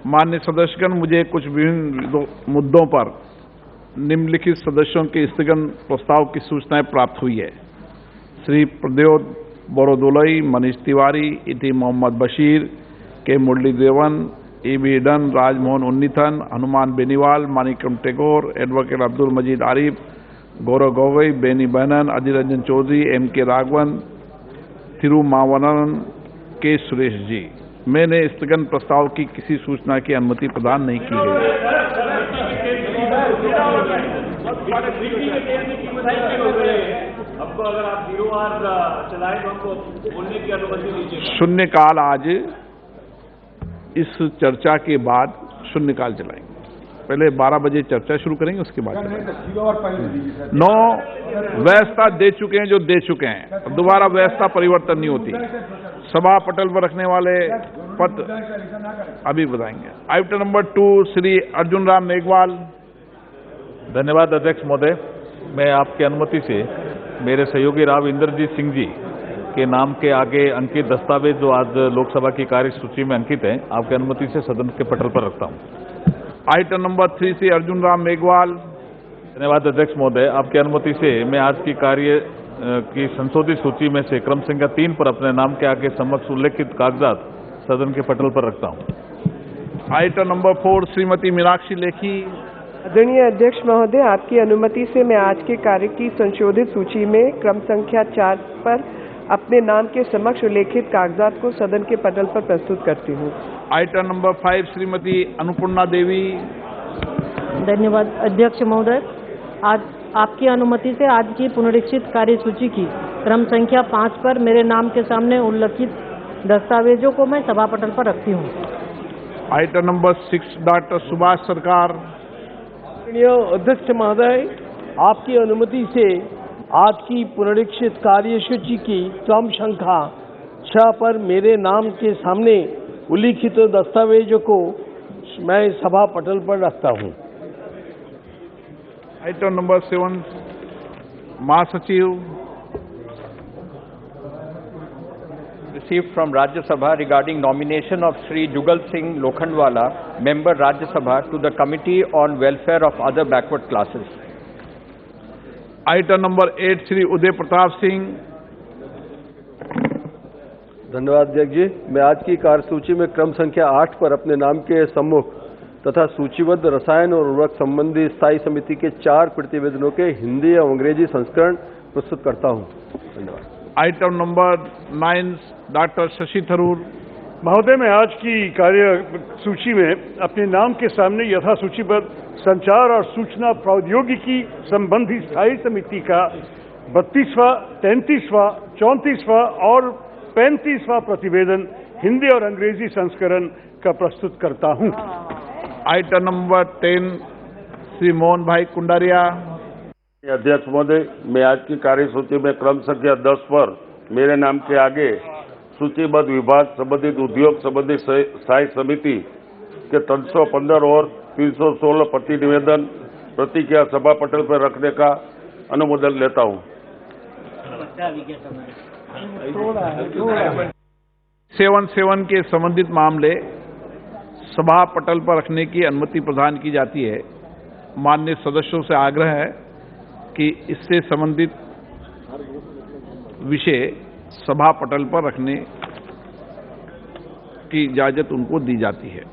[SPEAKER 1] माननीय सदस्यगण, मुझे कुछ विभिन्न मुद्दों पर निम्नलिखित सदस्यों के स्थगन प्रस्ताव की सूचनाएं प्राप्त हुई है। Shri Pradyot बोरोदोलई, Manish Tiwari, इटी Mohammed Basheer, K Murali Devan, Hibi. Eden, Rajmohan Unnithan, Hanuman Beniwal, Manickam Tagore, advocate Abdul Majeed Arif, Gaurav Gogoi, Benny Behanan, Adhir Ranjan Chowdhury, M.K. Raghavan, Thirumavalavan, K Suresh जी। मैंने स्थगन प्रस्ताव की किसी सूचना की अनुमति प्रदान नहीं की गई। शून्यकाल आज इस चर्चा के बाद शून्यकाल चलाएंगे। पहले 12 बजे चर्चा शुरू करेंगे, उसके बाद चलाएंगे। 9 व्यवस्था दे चुके हैं जो दे चुके हैं, दोबारा व्यवस्था परिवर्तन नहीं होती। सभा पटल पर रखने वाले पद अभी बताएंगे। Item number 2 Shri Arjun Ram Meghwal.
[SPEAKER 4] धन्यवाद अध्यक्ष महोदय। मैं आपकी अनुमति से मेरे सहयोगी राव इंद्रजीत सिंह जी के नाम के आगे अंकित दस्तावेज जो आज लोकसभा की कार्यसूची में अंकित है, आपकी अनुमति से सदन के पटल पर रखता हूं।
[SPEAKER 1] Item number 3 Shri Arjun Ram Meghwal.
[SPEAKER 4] धन्यवाद अध्यक्ष महोदय। आपकी अनुमति से मैं आज की कार्य की संशोधित सूची में से क्रम संख्या 3 पर अपने नाम के आगे समक्ष उल्लेखित कागजात सदन के पटल पर रखता हूं।
[SPEAKER 1] Item number 4 Shrimati Meenakshi Lekhi.
[SPEAKER 22] आदरणीय अध्यक्ष महोदय, आपकी अनुमति से मैं आज के कार्य की संशोधित सूची में क्रम संख्या 4 पर अपने नाम के समक्ष उल्लेखित कागजात को सदन के पटल पर प्रस्तुत करती हूँ।
[SPEAKER 1] आइटम नंबर 5 श्रीमती अनुपूर्णा देवी।
[SPEAKER 6] धन्यवाद अध्यक्ष महोदय। आज आपकी अनुमति से आज की पुनरीक्षित कार्यसूची की क्रम संख्या 5 पर मेरे नाम के सामने उल्लेखित दस्तावेजों को मैं सभा पटल पर रखती हूँ।
[SPEAKER 1] आइटम नंबर 6 डॉक्टर सुभाष सरकार।
[SPEAKER 5] अध्यक्ष महोदय, आपकी अनुमति से आज की पुनरीक्षित कार्यसूची की क्रम संख्या 6 पर मेरे नाम के सामने उल्लिखित दस्तावेजों को मैं सभा पटल पर रखता हूं।
[SPEAKER 1] आइटम नंबर 7 महासचिव।
[SPEAKER 7] Received from Rajya Sabha regarding nomination of Shri Jugal Singh Lokhandwala, member Rajya Sabha, to the Committee on Welfare of Other Backward Classes.
[SPEAKER 1] Item number 8 Shri Uday Pratap Singh.
[SPEAKER 24] धन्यवाद अध्यक्ष जी। मैं आज की कार्यसूची में क्रम संख्या 8 पर अपने नाम के सम्मुख तथा सूचीबद्ध रसायन और उर्वरक संबंधी स्थायी समिति के 4 प्रतिवेदनों के हिंदी और अंग्रेजी संस्करण प्रस्तुत करता हूं। धन्यवाद।
[SPEAKER 1] Item number 9 doctor Shashi Tharoor.
[SPEAKER 25] महोदय, मैं आज की कार्य सूची में अपने नाम के सामने यथा सूचीबद्ध संचार और सूचना प्रौद्योगिकी संबंधी स्थायी समिति का 32वां, 33वां, 34वां और 35वां प्रतिवेदन हिंदी और अंग्रेजी संस्करण का प्रस्तुत करता हूं।
[SPEAKER 1] आइटम नंबर 10 श्री मोहन भाई कुंडारिया।
[SPEAKER 26] अध्यक्ष महोदय, मैं आज की कार्यसूची में क्रम संख्या 10 पर मेरे नाम के आगे सूचीबद्ध विभाग संबंधित उद्योग संबंधी स्थायी समिति के 315 और 316 प्रतिनिवेदन प्रतिक्रिया सभा पटल पर रखने का अनुमोदन लेता हूं।
[SPEAKER 1] 7 के संबंधित मामले सभा पटल पर रखने की अनुमति प्रदान की जाती है। माननीय सदस्यों से आग्रह है कि इससे संबंधित विषय सभा पटल पर रखने की इजाजत उनको दी जाती है।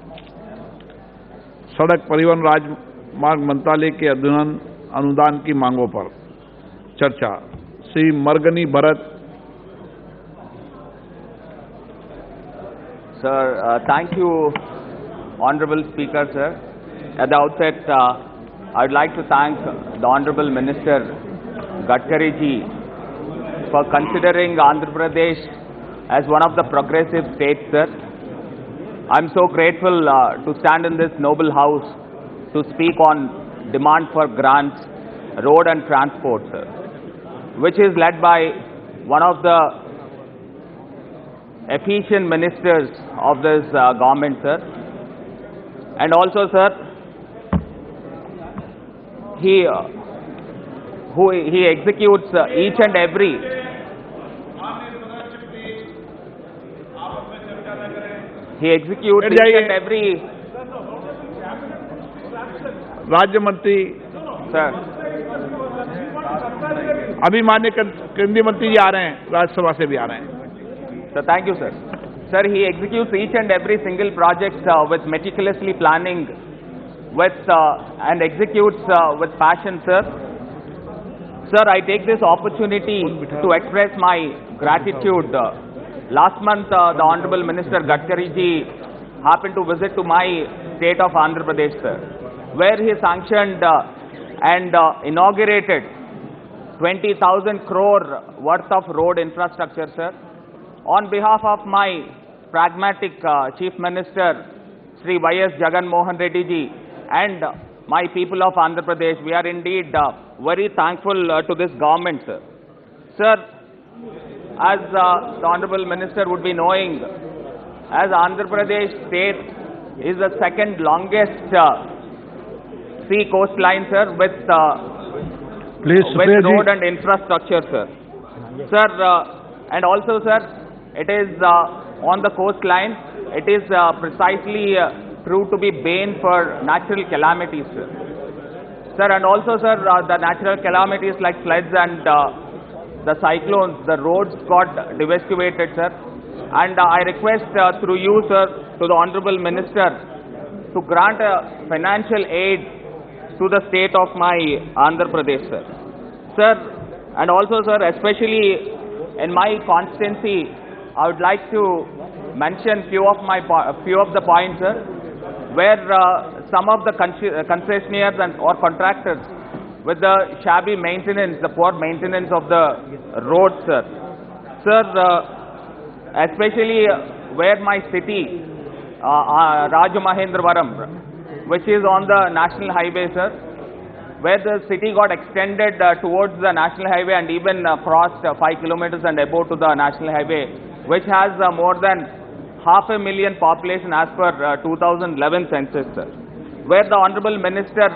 [SPEAKER 1] सड़क परिवहन राजमार्ग मंत्रालय के अध्ययन अनुदान की मांगों पर चर्चा। Shri मरगनी Bharat.
[SPEAKER 7] Sir, thank you, Honorable Speaker, sir. At the outset, I'd like to thank the Honorable Minister Gadkari ji for considering Andhra Pradesh as one of the progressive states, sir. I'm so grateful to stand in this noble house to speak on demand for grants Road and Transport, sir, which is led by one of the efficient ministers of this government, sir. And also, sir, he executes each and every
[SPEAKER 1] राज्य मंत्री
[SPEAKER 7] sir.
[SPEAKER 1] अभी माननीय केंद्रीय मंत्री जी आ रहे हैं, राज्यसभा से भी आ रहे हैं।
[SPEAKER 7] So thank you, sir. Sir, he executes each and every single project with meticulously planning, and executes with passion, sir. Sir, I take this opportunity to express my gratitude. Last month, the Honorable Minister Gadkari ji happened to visit to my state of Andhra Pradesh, sir, where he sanctioned and inaugurated 20,000 crore worth of road infrastructure, sir. On behalf of my pragmatic Chief Minister, Sri Y.S. Jagan Mohan Reddy ji, and my people of Andhra Pradesh, we are indeed very thankful to this government, sir. Sir, as the Honorable Minister would be knowing, as Andhra Pradesh state is the second longest sea coastline, sir, with road and infrastructure, sir. Sir, and also, sir, it is on the coastline. It is precisely proved to be bane for natural calamities, sir. Sir, and also, sir, the natural calamities like floods and the cyclones, the roads got devastated, sir. And I request through you, sir, to the Honorable Minister to grant financial aid to the state of my Andhra Pradesh, sir. Sir, and also, sir, especially in my constituency, I would like to mention few of the points, sir, where some of the concessionaires or contractors with the shabby maintenance, the poor maintenance of the roads, sir. Sir, especially where my city, Rajamahendravaram, which is on the national highway, sir, where the city got extended towards the national highway and even crossed 5 kilometers and above to the national highway, which has more than 500,000 population as per 2011 census, sir, where the Honorable Minister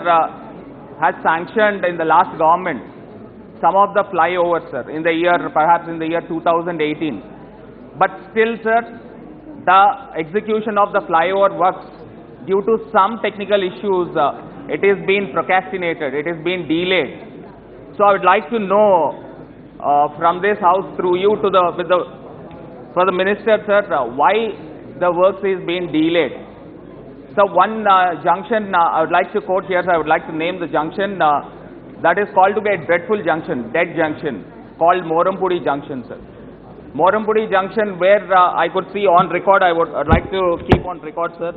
[SPEAKER 7] has sanctioned in the last government some of the flyovers, sir, in the year, perhaps in the year 2018. But still, sir, the execution of the flyover works, due to some technical issues, it is being procrastinated, it is being delayed. So I would like to know from this house through you to for the minister, sir, why the works is being delayed. So one junction I would like to quote here, sir, I would like to name the junction that is called to be a dreadful junction, dead junction, called Morampudi Junction, sir. Morampudi Junction, where I could see on record, I'd like to keep on record, sir,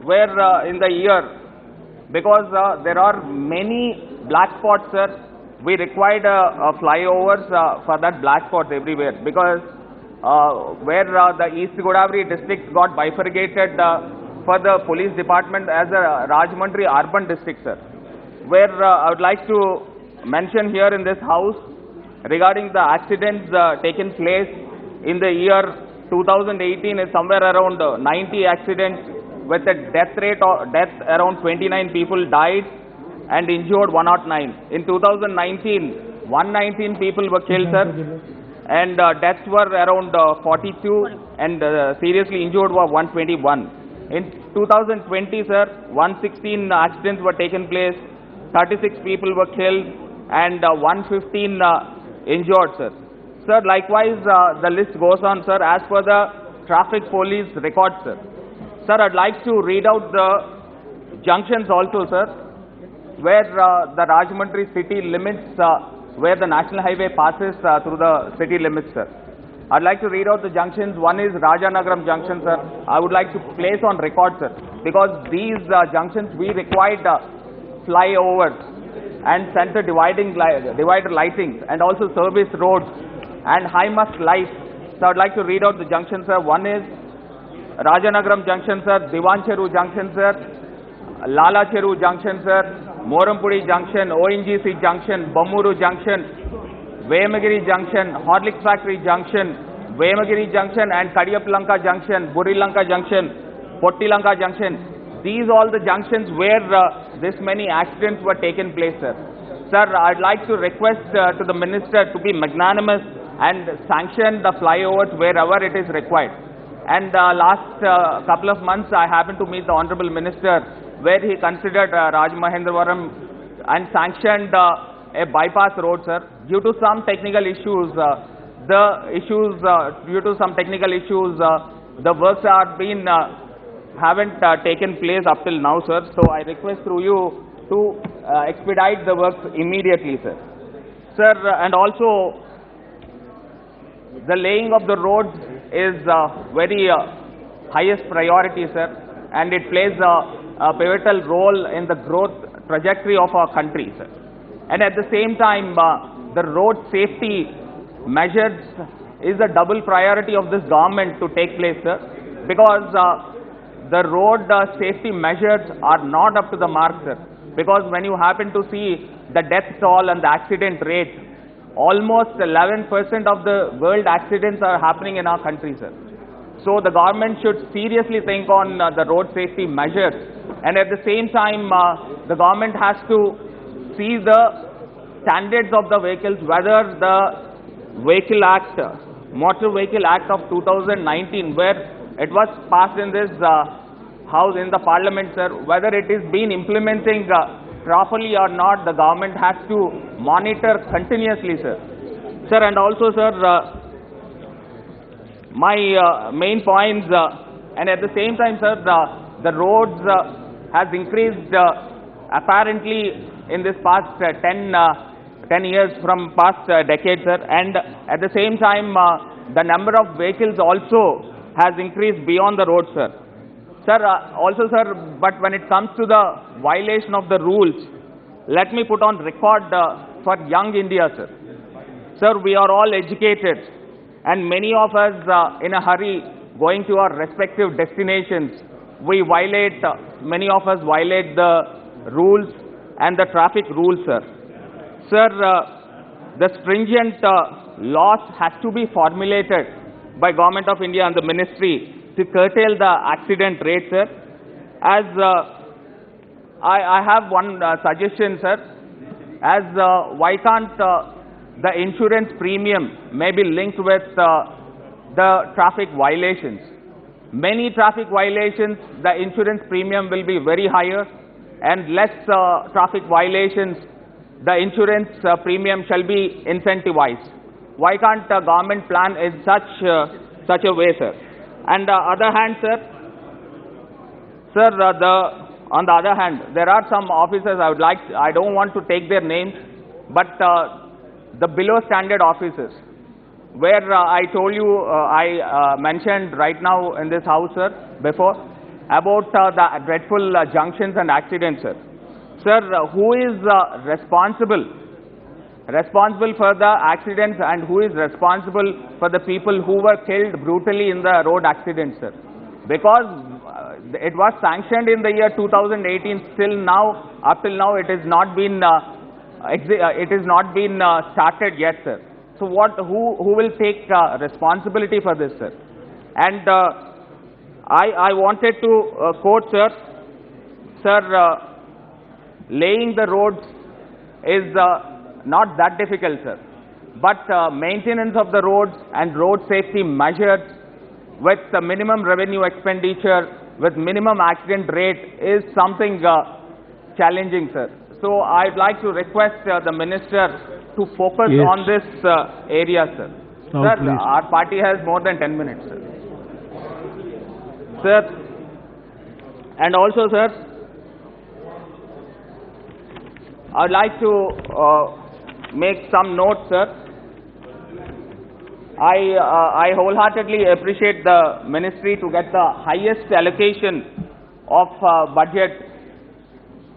[SPEAKER 7] where in the year, because there are many black spots, sir, we required flyovers for that black spots everywhere, because where the East Godavari district got bifurcated for the police department as a Rajahmundry urban district, sir, where I would like to mention here in this house regarding the accidents taken place in the year 2018 is somewhere around 90 accidents with a death around 29 people died and injured 109. In 2019, 119 people were killed, sir, and deaths were around 42 and seriously injured were 121. In 2020, sir, 116 accidents were taken place, 36 people were killed and 115 injured, sir. Sir, likewise, the list goes on, sir, as per the traffic police records, sir. Sir, I'd like to read out the junctions also, sir, where the Rajahmundry city limits, where the national highway passes through the city limits, sir. I'd like to read out the junctions. One is Rajanagaram Junction, sir. I would like to place on record, sir, because these junctions we required flyovers and center divider lightings and also service roads and high mast lights. So I'd like to read out the junctions, sir. One is Rajanagaram Junction, sir, Divan Cheru Junction, sir, Lala Cheru Junction, sir, Morampudi Junction, ONGC Junction, Bamuru Junction, Vemagiri Junction, Horlicks Factory Junction, Vemagiri Junction and Kadiyapalanka Junction, Burilanka Junction, Pottilanka Junction. These all the junctions where this many accidents were taken place, sir. Sir, I'd like to request to the Minister to be magnanimous and sanction the flyovers wherever it is required. And last couple of months, I happened to meet the Honorable Minister where he considered Rajamahendravaram and sanctioned a bypass road, sir. Due to some technical issues, the works haven't taken place up till now, sir. So I request through you to expedite the works immediately, sir. Sir, and also the laying of the roads is very highest priority, sir, and it plays a pivotal role in the growth trajectory of our country, sir. And at the same time, the road safety measures is a double priority of this government to take place, sir, because the road safety measures are not up to the mark, sir. Because when you happen to see the death toll and the accident rate, almost 11% of the world accidents are happening in our country, sir. So the government should seriously think on the road safety measures, and at the same time, the government has to see the standards of the vehicles, whether the Vehicle Act, Motor Vehicle Act of 2019, where it was passed in this house, in the parliament, sir, whether it is being implementing properly or not, the government has to monitor continuously, sir. Sir, and also, sir, my main points, and at the same time, sir, the roads has increased apparently in this past 10 years from past decades, sir, and at the same time, the number of vehicles also has increased beyond the road, sir. Sir, also, sir, but when it comes to the violation of the rules, let me put on record for young India, sir. Sir, we are all educated, and many of us in a hurry going to our respective destinations, many of us violate the rules and the traffic rules, sir. Sir, the stringent laws has to be formulated by Government of India and the Ministry to curtail the accident rate, sir. As I have one suggestion, sir. As why can't the insurance premium may be linked with the traffic violations? Many traffic violations, the insurance premium will be very higher, and less traffic violations, the insurance premium shall be incentivized. Why can't the government plan in such a way, sir? And other hand, sir, on the other hand, there are some officers I don't want to take their names, but the below standard officers, where I told you, I mentioned right now in this house, sir, before, about the dreadful junctions and accidents, sir. Sir, who is responsible for the accidents, and who is responsible for the people who were killed brutally in the road accidents, sir? Because it was sanctioned in the year 2018, still now, up till now, it has not been started yet, sir. So who will take responsibility for this, sir? And I wanted to quote, sir, laying the roads is not that difficult, sir. But maintenance of the roads and road safety measures with the minimum revenue expenditure, with minimum accident rate is something challenging, sir. So I'd like to request the Minister to focus on this area, sir. Sir, please. Our party has more than 10 minutes, sir. Sir, and also, sir, I'd like to make some notes, sir. I wholeheartedly appreciate the ministry to get the highest allocation of budget.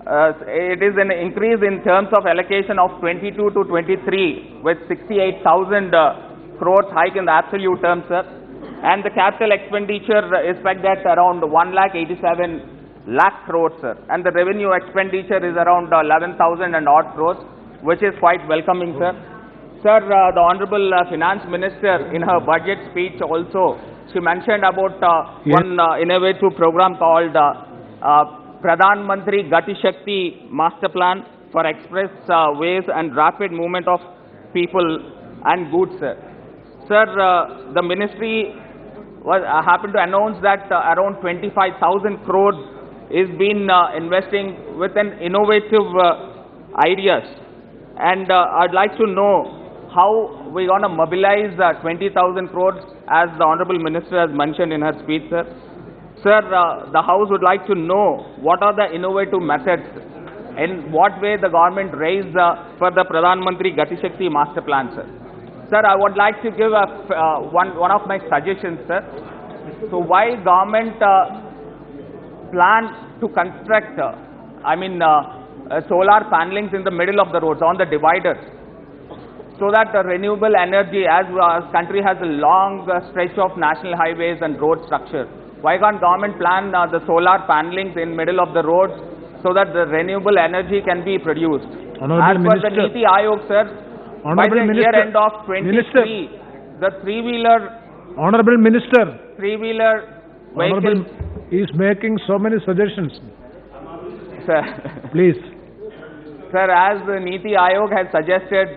[SPEAKER 7] It is an increase in terms of allocation of 22 to 23 with 68,000 crores hike in the absolute terms, sir. And the capital expenditure is pegged at around 1,87,000 lakh crores, sir. And the revenue expenditure is around 11,000 and odd crores, which is quite welcoming, sir. Sir, the Honorable Finance Minister, in her budget speech also, she mentioned about one innovative program called Pradhan Mantri Gati Shakti Master Plan for express ways and rapid movement of people and goods, sir. Sir, the ministry happened to announce that around 25,000 crores is been investing with an innovative ideas. And I'd like to know how we're going to mobilize 20,000 crores as the Honorable Minister has mentioned in her speech, sir. Sir, the House would like to know what are the innovative methods, in what way the government raised for the Pradhan Mantri Gati Shakti Master Plan, sir. Sir, I would like to give one of my suggestions, sir. So why government plan to construct, solar panelings in the middle of the roads, on the dividers, so that the renewable energy, as our country has a long stretch of national highways and road structure, why can't government plan the solar panelings in middle of the roads so that the renewable energy can be produced? As per the Niti Aayog, sir, by the year end of 23, the three-wheeler...
[SPEAKER 9] Honorable Minister,
[SPEAKER 7] three-wheeler vehicles...
[SPEAKER 9] is making so many suggestions.
[SPEAKER 7] Sir.
[SPEAKER 9] Please.
[SPEAKER 7] Sir, as the Niti Aayog has suggested,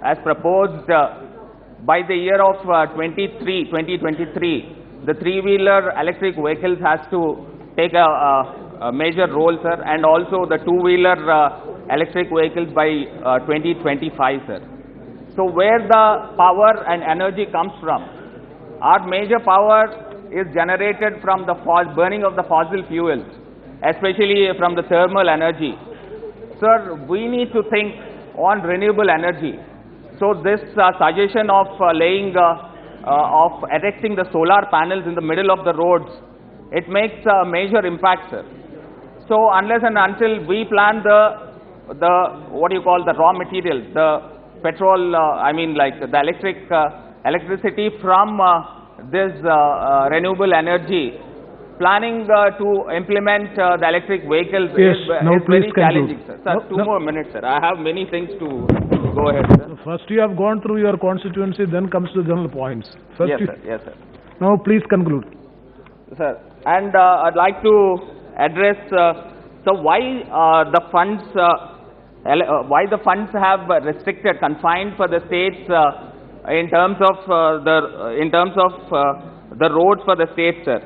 [SPEAKER 7] as proposed by the year of 2023, the three-wheeler electric vehicles has to take a major role, sir, and also the two-wheeler electric vehicles by 2025, sir. So where the power and energy comes from? Our major power is generated from the burning of the fossil fuels, especially from the thermal energy. Sir, we need to think on renewable energy. So this suggestion of erecting the solar panels in the middle of the roads, it makes a major impact, sir. So unless and until we plan the raw materials, the petrol, the electricity from this renewable energy, planning to implement the electric vehicles is very challenging, sir. Sir, two more minutes, sir. I have many things to go ahead, sir.
[SPEAKER 9] First you have gone through your constituency, then comes to the general points. First
[SPEAKER 7] yes, sir. Yes, sir.
[SPEAKER 9] Now please conclude.
[SPEAKER 7] Sir, and I'd like to address why the funds have confined for the states in terms of the roads for the states, sir.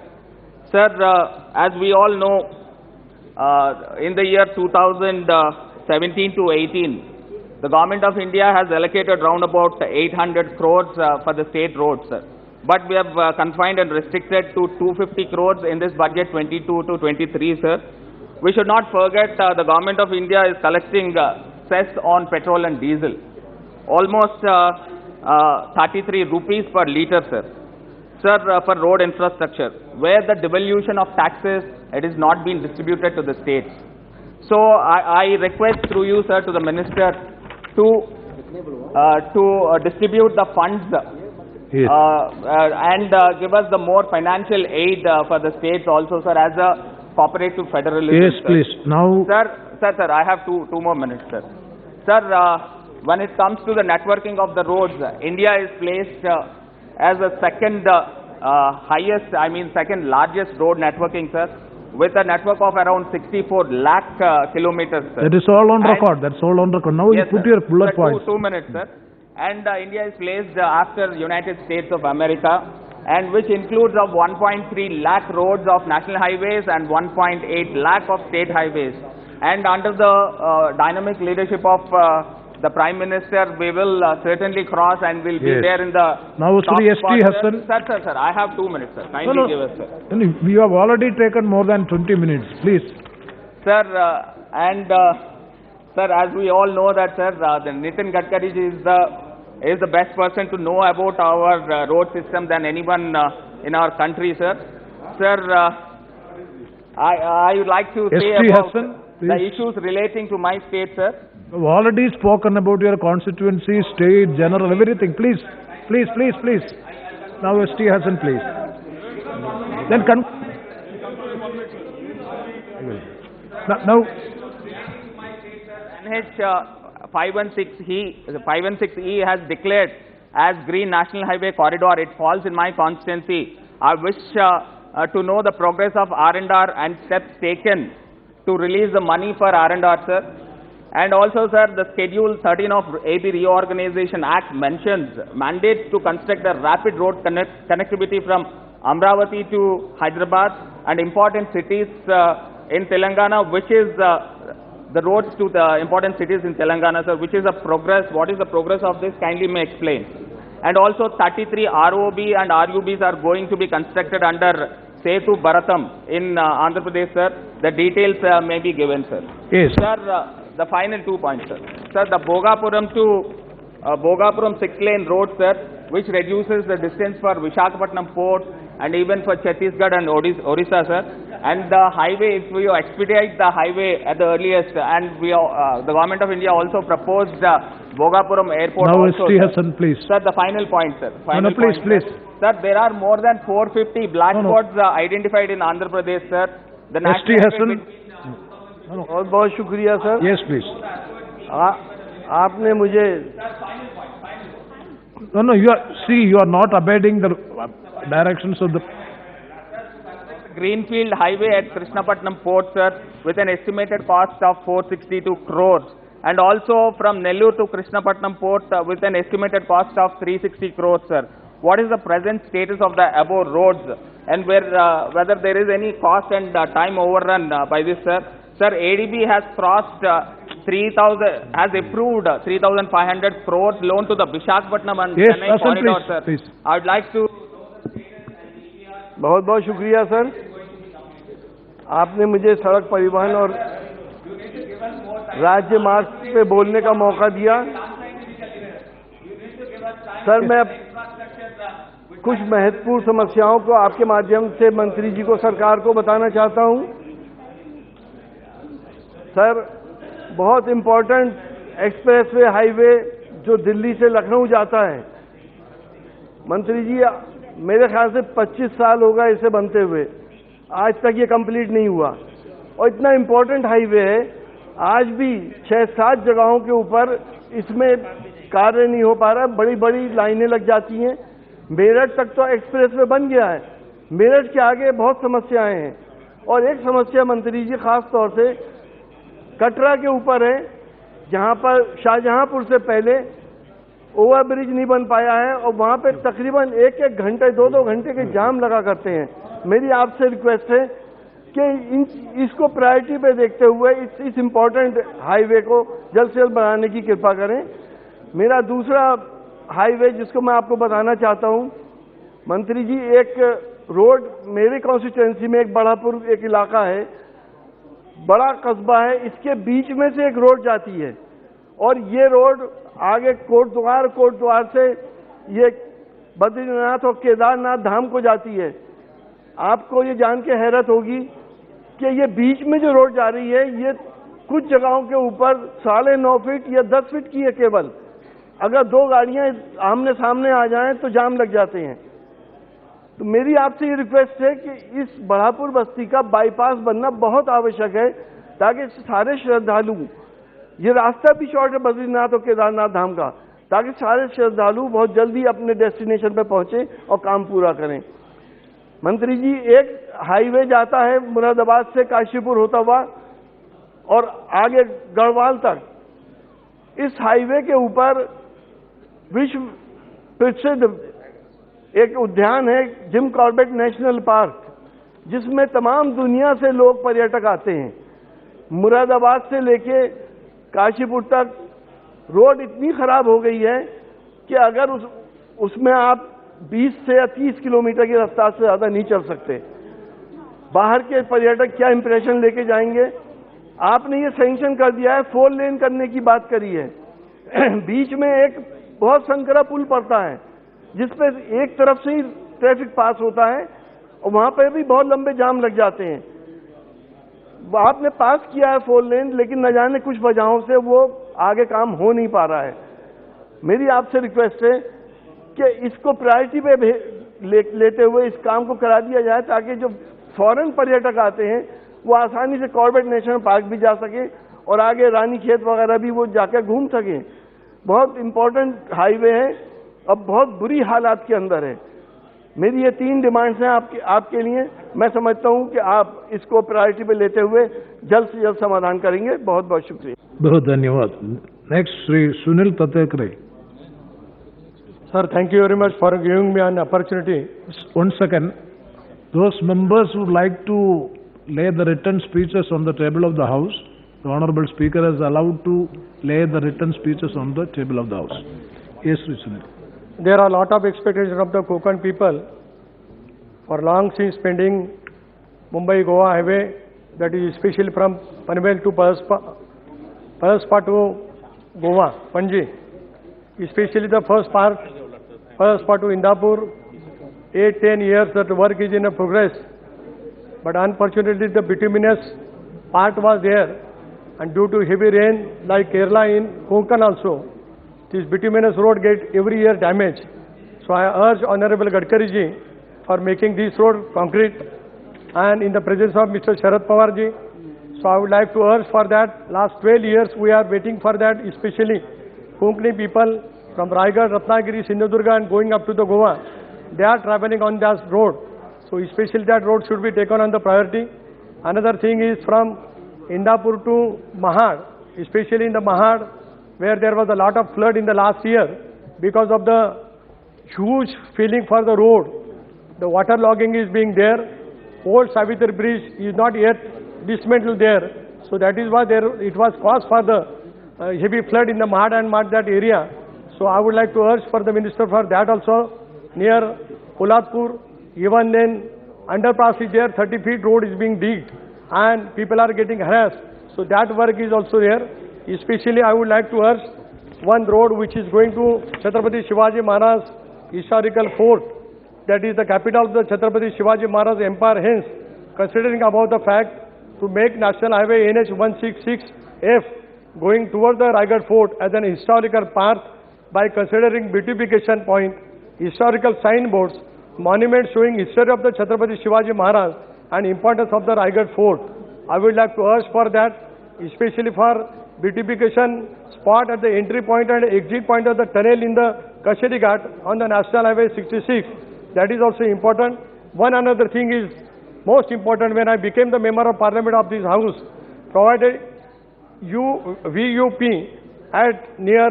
[SPEAKER 7] Sir, as we all know, in the year 2017 to 18, the Government of India has allocated round about 800 crores for the state roads, sir. But we have confined and restricted to 250 crores in this budget 22 to 23, sir. We should not forget the Government of India is collecting cess on petrol and diesel, almost 33 rupees per litre, sir. Sir, for road infrastructure, where the devolution of taxes, it is not being distributed to the states. So I request through you, sir, to the Minister to distribute the funds and give us the more financial aid for the states also, sir, as a cooperative federalism.
[SPEAKER 9] Yes,
[SPEAKER 7] sir.
[SPEAKER 9] please. Now,
[SPEAKER 7] sir, I have two more minutes, sir. Sir, when it comes to the networking of the roads, India is placed as a second second largest road networking, sir, with a network of around 64 lakh kilometers, sir.
[SPEAKER 9] That is all on record. That's all on record. Now yes, you put your bullet points.
[SPEAKER 7] 2 minutes, sir. And India is placed after United States of America, and which includes of 1.3 lakh roads of national highways and 1.8 lakh of state highways. And under the dynamic leadership of the Prime Minister, we will certainly cross and will be there in the
[SPEAKER 9] now,
[SPEAKER 7] top
[SPEAKER 9] Sri
[SPEAKER 7] spot,
[SPEAKER 9] ST Hassan.
[SPEAKER 7] Sir, I have 2 minutes, sir. Kindly give us, sir.
[SPEAKER 9] We have already taken more than 20 minutes. Please.
[SPEAKER 7] Sir, sir, as we all know that, sir, the Nitin Gadkari is the best person to know about our road system than anyone in our country, sir. Sir, I would like to say about the issues relating to my state, sir.
[SPEAKER 9] You've already spoken about your constituency, state, general, everything. Please. Now, ST Hassan, please. Then Now,
[SPEAKER 7] NH 516E has declared as Green National Highway Corridor. It falls in my constituency. I wish to know the progress of R&R and steps taken to release the money for R&R, sir. And also, sir, the Schedule 13 of AP Reorganization Act mentions mandates to construct a rapid road connectivity from Amravati to Hyderabad and important cities in Telangana, which is the roads to the important cities in Telangana, sir, which is the progress. What is the progress of this? Kindly may explain. And also 33 ROB and RUBs are going to be constructed under Setu Bharatam in Andhra Pradesh, sir. The details may be given, sir.
[SPEAKER 9] Yes.
[SPEAKER 7] Sir, the final 2 points, sir. Sir, the Bhogapuram to Bhogapuram 6-lane road, sir, which reduces the distance for Visakhapatnam port and even for Chhattisgarh and Odisha, sir. And the highway, if we expedite the highway at the earliest, and we the Government of India also proposed Bhogapuram airport
[SPEAKER 9] now
[SPEAKER 7] also,
[SPEAKER 9] ST
[SPEAKER 7] sir.
[SPEAKER 9] Hassan, please.
[SPEAKER 7] Sir, the final point, sir. Final
[SPEAKER 9] No, please,
[SPEAKER 7] point,
[SPEAKER 9] please.
[SPEAKER 7] Sir, there are more than 450 black spots identified in Andhra Pradesh, sir. The
[SPEAKER 9] ST Hassan.
[SPEAKER 5] बहुत बहुत शुक्रिया sir.
[SPEAKER 9] Yes, please.
[SPEAKER 5] आपने मुझे
[SPEAKER 9] No, you are not obeying the directions of the
[SPEAKER 7] Greenfield Highway at Krishnapatnam Port, sir, with an estimated cost of 462 crores. And also from Nellore to Krishnapatnam Port with an estimated cost of 360 crores, sir. What is the present status of the above roads and whether there is any cost and time overrun by this, sir? Sir, ADB has crossed has approved 3,500 crores loan to the Visakhapatnam and Chennai corridor,
[SPEAKER 9] please,
[SPEAKER 7] sir.
[SPEAKER 9] Please.
[SPEAKER 7] I would like to...
[SPEAKER 5] बहुत बहुत शुक्रिया sir. आपने मुझे सड़क परिवहन और राज्य मार्ग पे बोलने का मौका दिया. सर, मैं कुछ महत्वपूर्ण समस्याओं को आपके माध्यम से मंत्री जी को, सरकार को बताना चाहता हूं. सर, बहुत इम्पोर्टेंट एक्सप्रेसवे हाईवे जो दिल्ली से लखनऊ जाता है, मंत्री जी मेरे ख्याल से 25 साल होगा इसे बनते हुए, आज तक ये कंप्लीट नहीं हुआ. और इतना इम्पोर्टेंट हाईवे है, आज भी 6-7 जगहों के ऊपर इसमें कार्य नहीं हो पा रहा. बड़ी बड़ी लाइनें लग जाती हैं. मेरठ तक तो एक्सप्रेसवे बन गया है, मेरठ के आगे बहुत समस्याएं हैं. और एक समस्या मंत्री जी खास तौर से कटरा के ऊपर है, जहां पर शाहजहांपुर से पहले ओवरब्रिज नहीं बन पाया है और वहां पे तकरीबन 1-1 घंटे 2-2 घंटे के जाम लगा करते हैं. मेरी आपसे रिक्वेस्ट है कि इसको प्रायोरिटी पे देखते हुए इस इम्पोर्टेंट हाईवे को जल्द से जल्द बनाने की कृपा करें. मेरा दूसरा हाईवे जिसको मैं आपको बताना चाहता हूं, मंत्री जी, एक रोड मेरे कॉन्स्टिट्यूएंसी में एक बड़ापुर एक इलाका है, बड़ा कस्बा है, इसके बीच में से एक रोड जाती है और ये रोड आगे कोटद्वार से ये बद्रीनाथ और केदारनाथ धाम को जाती है. आपको ये जान के हैरत होगी कि ये बीच में जो रोड जा रही है, ये कुछ जगहों के ऊपर 9.5 फीट या 10 फीट की है केवल. अगर 2 गाड़ियां आमने सामने आ जाएं तो जाम लग जाते हैं. तो मेरी आपसे ये रिक्वेस्ट है कि इस बढ़ापुर बस्ती का बाईपास बनना बहुत आवश्यक है, ताकि सारे श्रद्धालु, ये रास्ता भी शॉर्ट है बद्रीनाथ और केदारनाथ धाम का, ताकि सारे श्रद्धालु बहुत जल्दी अपने डेस्टिनेशन पर पहुंचे और काम पूरा करें. मंत्री जी, एक हाईवे जाता है मुरादाबाद से काशीपुर होता हुआ और आगे गढ़वाल तक. इस हाईवे के ऊपर विश्व प्रसिद्ध एक उद्यान है, जिम कॉर्बेट नेशनल पार्क, जिसमें तमाम दुनिया से लोग पर्यटक आते हैं. मुरादाबाद से लेके काशीपुर तक रोड इतनी खराब हो गई है कि अगर उसमें आप 20 से या 30 किलोमीटर की रफ्तार से ज़्यादा नहीं चल सकते. बाहर के पर्यटक क्या इंप्रेशन लेके जाएंगे? आपने ये सैंक्शन कर दिया है, 4 लेन करने की बात करी है. बीच में एक बहुत संकरा पुल पड़ता है, जिसपे एक तरफ से ही ट्रैफिक पास होता है और वहां पर भी बहुत लंबे जाम लग जाते हैं. आपने पास किया है 4 लेन, लेकिन न जाने कुछ वजहों से वो आगे काम हो नहीं पा रहा है. मेरी आपसे रिक्वेस्ट है कि इसको प्रायोरिटी पे लेते हुए इस काम को करा दिया जाए, ताकि जो फॉरेन पर्यटक आते हैं वो आसानी से कॉर्बेट नेशनल पार्क भी जा सके और आगे रानी खेत वगैरह भी वो जाकर घूम सके। बहुत इम्पोर्टेंट हाईवे है, अब बहुत बुरी हालात के अंदर है। मेरी ये 3 डिमांड्स हैं आपके लिए। मैं समझता हूँ कि आप इसको प्रायोरिटी पे लेते हुए जल्द से जल्द समाधान करेंगे। बहुत बहुत शुक्रिया।
[SPEAKER 8] बहुत धन्यवाद। Next Shri Sunil Tatkare.
[SPEAKER 24] Sir, thank you very much for giving me an opportunity.
[SPEAKER 8] One second. Those members who would like to lay the written speeches on the table of the House, the Honorable Speaker is allowed to lay the written speeches on the table of the House. Yes, Sri Sunil.
[SPEAKER 24] There are a lot of expectations of the Konkan people for long since pending Mumbai-Goa highway, that is especially from Panvel to Paraspa to Goa, Panji. Especially the first part, Paraspa to Indapur, 8-10 years that work is in progress. But unfortunately the bituminous part was there, and due to heavy rain like Kerala in Konkan also, this bituminous road get every year damaged. So I urge Honorable Gadkari ji for making this road concrete, and in the presence of Mr. Sharad Pawar ji. So I would like to urge for that. Last 12 years we are waiting for that, especially Konkani people from Raigad, Ratnagiri, Sindhudurga and going up to the Goa. They are traveling on that road. So especially that road should be taken on the priority. Another thing is from Indapur to Mahad, especially in the Mahad, where there was a lot of flood in the last year because of the huge filling for the road. The water logging is being there. Old Savitri Bridge is not yet dismantled there. So that is why it was cause for the heavy flood in the Mahad and that area. So I would like to urge for the Minister for that also. Near Polatpur, even then underpass is there, 30 feet road is being digged and people are getting harassed. So that work is also there. Especially I would like to urge one road which is going to Chhatrapati Shivaji Maharaj Historical Fort. That is the capital of the Chhatrapati Shivaji Maharaj Empire. Hence, considering about the fact to make National Highway NH 166F going towards the Raigad Fort as an historical path by considering beautification point, historical signboards, monuments showing history of the Chhatrapati Shivaji Maharaj and importance of the Raigad Fort. I would like to urge for that, especially for beautification spot at the entry point and exit point of the tunnel in the Kashedi Ghat on the National Highway 66. That is also important. One another thing is most important. When I became the member of Parliament of this House, provided VUP at near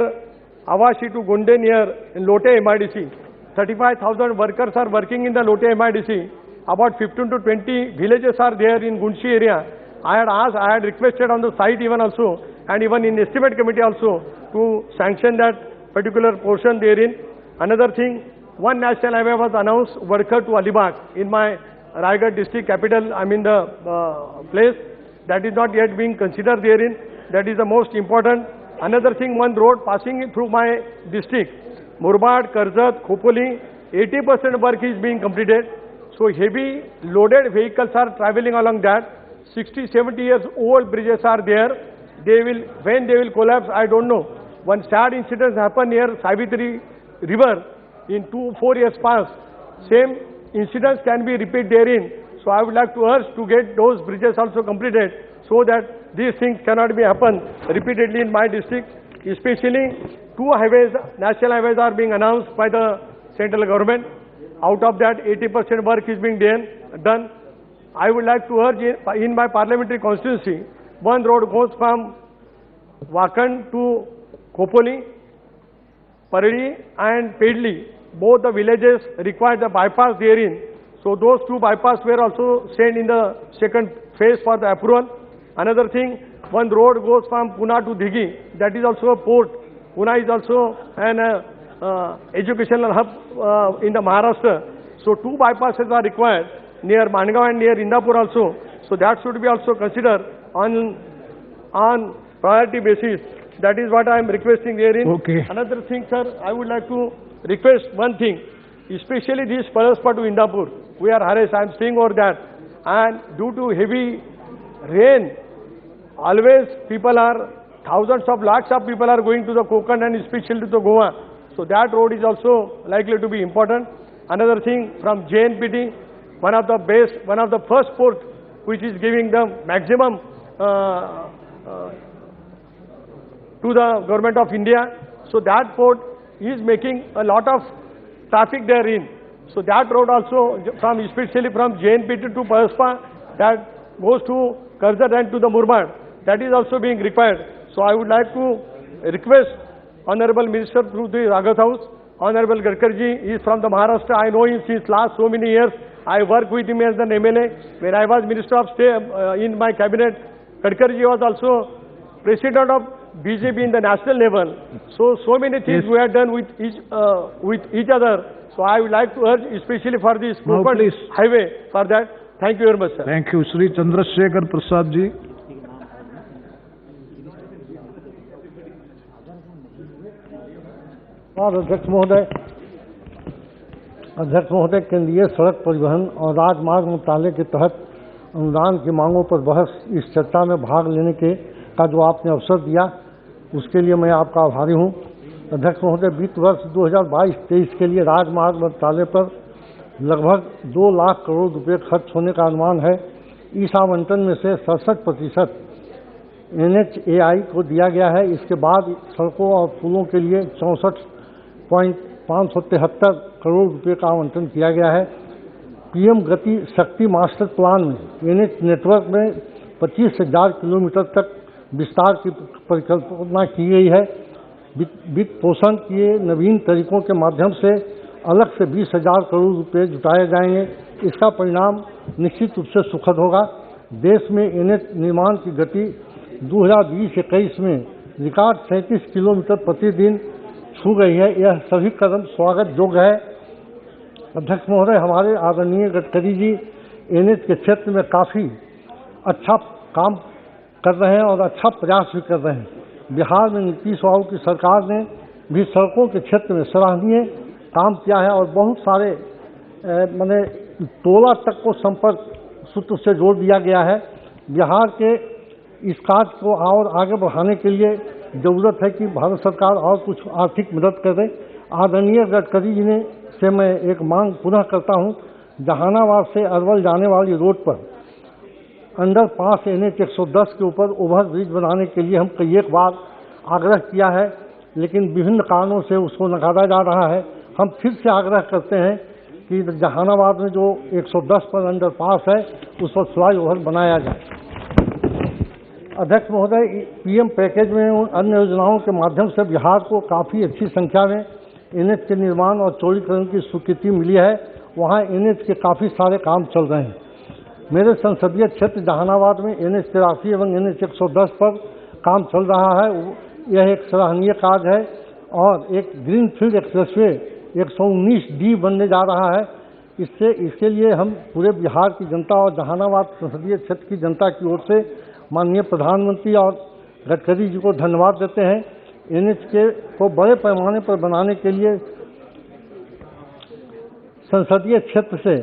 [SPEAKER 24] Avashi to Gunde near in Lote MIDC. 35,000 workers are working in the Lote MIDC. About 15 to 20 villages are there in Gunshi area. I had requested on the site even also, and even in estimate committee also, to sanction that particular portion therein. Another thing, one national highway was announced, Worker to Alibag, in my Raigad district capital, I mean the place. That is not yet being considered therein. That is the most important. Another thing, one road passing through my district, Murbad, Karzat, Khopoli, 80% work is being completed. So heavy loaded vehicles are traveling along that. 60, 70 years old bridges are there. When they will collapse, I don't know. One sad incident happened near Savitri River in 2-4 years past. Same incidents can be repeated therein. So I would like to urge to get those bridges also completed so that these things cannot be happen repeatedly in my district. Especially 2 highways, national highways are being announced by the central government. Out of that, 80% work is being done. I would like to urge in my parliamentary constituency, one road goes from Wakand to Khopoli, Paradi and Pedli. Both the villages require the bypass therein. So those 2 bypass were also sent in the second phase for the approval. Another thing, one road goes from Pune to Digi. That is also a port. Pune is also an educational hub in the Maharashtra. So 2 bypasses are required near Mangaon and near Indapur also. So that should be also considered on priority basis. That is what I am requesting therein.
[SPEAKER 8] Okay.
[SPEAKER 24] Another thing, sir, I would like to request one thing, especially this Paraspa to Indapur. We are harassed, I am staying over that. And due to heavy rain, always thousands of lakhs of people are going to the Konkan and especially to the Goa. So that road is also likely to be important. Another thing, from JNPT, one of the first port
[SPEAKER 5] which is giving the maximum to the government of India. So that port is making a lot of traffic therein. So that road also, from especially from JNPT to Paraspa, that goes to Karzar and to the Murman, that is also being required. So I would like to request Honorable Minister through the Raghav House, Honorable Gadkarji is from the Maharashtra. I know him since last so many years. I worked with him as an MLA. When I was Minister of State in my cabinet, Gadkarji was also President of BJP in the national level. So many things we have done with each other. So I would like to urge, especially for this highway, for that. Thank you very much, sir.
[SPEAKER 8] Thank you, Shri Chandrasekhar Prasad ji.
[SPEAKER 10] अध्यक्ष महोदय, केंद्रीय सड़क परिवहन और राजमार्ग मंत्रालय के तहत अनुदान की मांगों पर बहस इस चर्चा में भाग लेने का जो आपने अवसर दिया, उसके लिए मैं आपका आभारी हूं। अध्यक्ष महोदय, वित्त वर्ष 2022-23 के लिए राजमार्ग मंत्रालय पर लगभग 2 लाख करोड़ रुपए खर्च होने का अनुमान है। इस आवंटन में से 67% NHAI को दिया गया है। इसके बाद सड़कों और पुलों के लिए 64.573 करोड़ रुपए का आवंटन किया गया है। PM गति शक्ति मास्टर प्लान में NH नेटवर्क में 25,000 किलोमीटर तक विस्तार की परिकल्पना की गई है। वित्त पोषण किए नवीन तरीकों के माध्यम से अलग से 20,000 करोड़ रुपए जुटाए जाएंगे। इसका परिणाम निश्चित रूप से सुखद होगा। देश में NH निर्माण की गति 2020-21 में रिकॉर्ड 37 किलोमीटर प्रतिदिन छू गई है। यह सभी कदम स्वागत योग्य है। अध्यक्ष महोदय, हमारे आदरणीय गडकरी जी NH के क्षेत्र में काफ़ी अच्छा काम कर रहे हैं और अच्छा प्रयास भी कर रहे हैं। बिहार में नीतीश बाबू की सरकार ने भी सड़कों के क्षेत्र में सराहनीय काम किया है और बहुत सारे माने टोला तक को संपर्क सूत्र से जोड़ दिया गया है। बिहार के इस कार्य को और आगे बढ़ाने के लिए ज़रूरत है कि भारत सरकार और कुछ आर्थिक मदद करे। आदरणीय गडकरी जी से मैं एक मांग पुनः करता हूं, जहानाबाद से अरवल जाने वाली रोड पर अंडरपास NH 110 के ऊपर ओवर ब्रिज बनाने के लिए हम कई एक बार आग्रह किया है, लेकिन विभिन्न कारणों से उसको नकारा जा रहा है। हम फिर से आग्रह करते हैं कि जहानाबाद में जो 110 पर अंडरपास है उस पर फ्लाईओवर बनाया जाए। अध्यक्ष महोदय, PM पैकेज में उन अन्य योजनाओं के माध्यम से बिहार को काफ़ी अच्छी संख्या में NH के निर्माण और चौड़ीकरण की स्वीकृति मिली है। वहाँ NH के काफ़ी सारे काम चल रहे हैं। मेरे संसदीय क्षेत्र जहानाबाद में NH 83 एवं NH 110 पर काम चल रहा है। यह एक सराहनीय कार्य है और एक ग्रीनफील्ड एक्सप्रेसवे 119D बनने जा रहा है। इसके लिए हम पूरे बिहार की जनता और जहानाबाद संसदीय क्षेत्र की जनता की ओर से माननीय प्रधानमंत्री और गडकरी जी को धन्यवाद देते हैं। NH को बड़े पैमाने पर बनाने के लिए संसदीय क्षेत्र से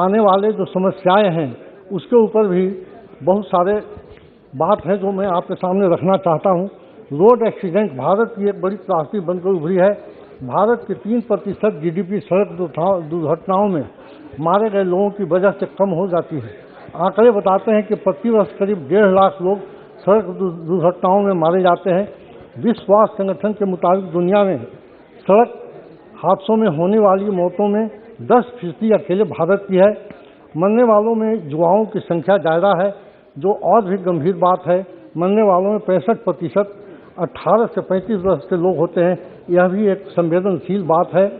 [SPEAKER 10] आने वाले जो समस्याएं हैं उसके ऊपर भी बहुत सारे बात है जो मैं आपके सामने रखना चाहता हूं। रोड एक्सीडेंट भारत की एक बड़ी त्रासदी बनकर उभरी है। भारत के 3% GDP सड़क दुर्घटनाओं में मारे गए लोगों की वजह से कम हो जाती है। आंकड़े बताते हैं कि प्रति वर्ष करीब 1.5 लाख लोग सड़क दुर्घटनाओं में मारे जाते हैं। विश्व स्वास्थ्य संगठन के मुताबिक दुनिया में सड़क हादसों में होने वाली मौतों में 10% अकेले भारत की है। मरने वालों में युवाओं की संख्या ज़्यादा है, जो और भी गंभीर बात है। मरने वालों में 65% 18 से 35 वर्ष के लोग होते हैं। यह भी एक संवेदनशील बात है।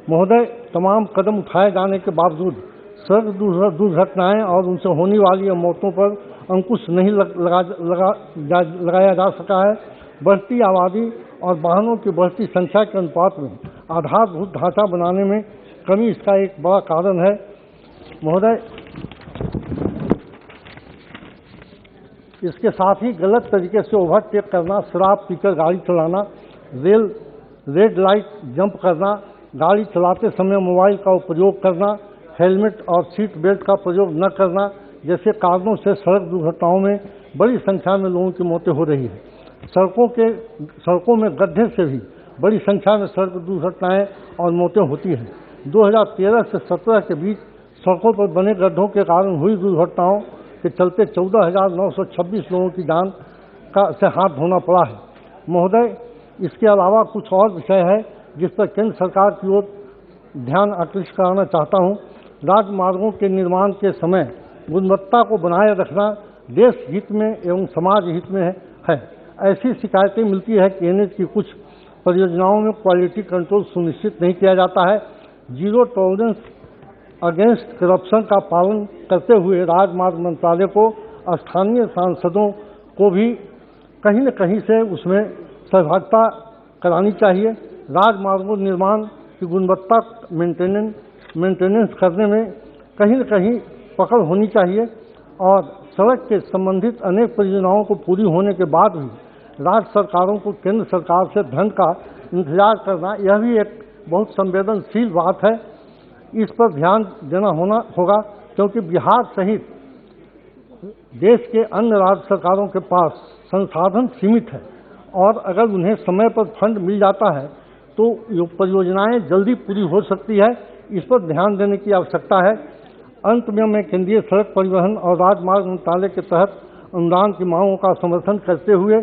[SPEAKER 10] महोदय, तमाम कदम उठाए जाने के बावजूद सड़क दुर्घटनाएं और उनसे होने वाली मौतों पर अंकुश नहीं लगाया जा सका है। बढ़ती आबादी और वाहनों की बढ़ती संख्या के अनुपात में आधारभूत ढांचा बनाने में कमी इसका एक बड़ा कारण है। महोदय, इसके साथ ही गलत तरीके से ओवरटेक करना, शराब पीकर गाड़ी चलाना, रेड लाइट जंप करना, गाड़ी चलाते समय मोबाइल का प्रयोग करना, हेलमेट और सीट बेल्ट का प्रयोग न करना जैसे कारणों से सड़क दुर्घटनाओं में बड़ी संख्या में लोगों की मौतें हो रही है। सड़कों में गड्ढे से भी बड़ी संख्या में सड़क दुर्घटनाएं और मौतें होती हैं। 2013 से 17 के बीच सड़कों पर बने गड्ढों के कारण हुई दुर्घटनाओं के चलते 14,926 लोगों की जान से हाथ धोना पड़ा है। महोदय, इसके अलावा कुछ और विषय है जिस पर केंद्र सरकार की ओर ध्यान आकृष्ट कराना चाहता हूँ। राजमार्गों के निर्माण के समय गुणवत्ता को बनाए रखना देश हित में एवं समाज हित में है। ऐसी शिकायतें मिलती है कि एनएच की कुछ परियोजनाओं में क्वालिटी कंट्रोल सुनिश्चित नहीं किया जाता है। जीरो टॉलरेंस अगेंस्ट करप्शन का पालन करते हुए राजमार्ग मंत्रालय को स्थानीय सांसदों को भी कहीं न कहीं से उसमें सहभागिता करानी चाहिए। राजमार्गों निर्माण की गुणवत्ता मेंटेनेंस करने में कहीं न कहीं पकड़ होनी चाहिए और सड़क के संबंधित अनेक परियोजनाओं को पूरी होने के बाद भी राज्य सरकारों को केंद्र सरकार से धन का इंतजार करना, यह भी एक बहुत संवेदनशील बात है। इस पर ध्यान देना होगा क्योंकि बिहार सहित देश के अन्य राज्य सरकारों के पास संसाधन सीमित है और अगर उन्हें समय पर फंड मिल जाता है तो परियोजनाएं जल्दी पूरी हो सकती है। इस पर ध्यान देने की आवश्यकता है। अंत में मैं केंद्रीय सड़क परिवहन और राजमार्ग मंत्रालय के तहत अनुदान की मांगों का समर्थन करते हुए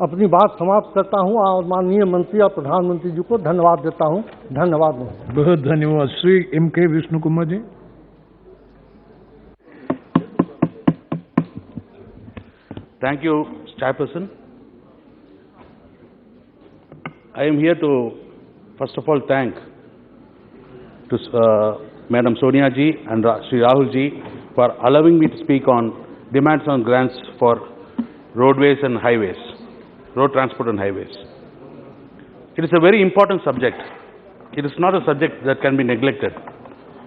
[SPEAKER 10] अपनी बात समाप्त करता हूं और माननीय मंत्री और प्रधानमंत्री जी को धन्यवाद देता हूं। धन्यवाद।
[SPEAKER 8] बहुत धन्यवाद। Shri M.K. Vishnu Kumar ji.
[SPEAKER 11] Thank you, Chairperson. I am here to, first of all, thank to Madam Sonia ji and Sri Rahul ji for allowing me to speak on demands on grants for roadways and highways, road transport and highways. It is a very important subject. It is not a subject that can be neglected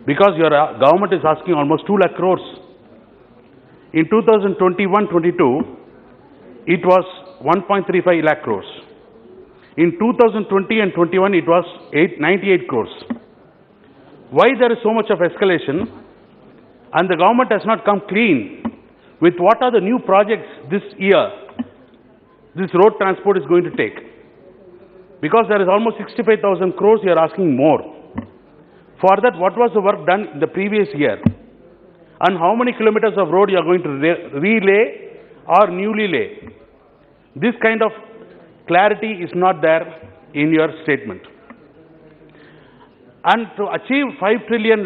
[SPEAKER 11] because your government is asking almost 2 lakh crores. In 2021-22, it was 1.35 lakh crores. In 2020 and 21, it was 98 crores. Why there is so much of escalation and the government has not come clean with what are the new projects this year this road transport is going to take? Because there is almost 65,000 crores, you are asking more. For that, what was the work done in the previous year? And how many kilometers of road you are going to relay or newly lay? This kind of clarity is not there in your statement. And to achieve $5 trillion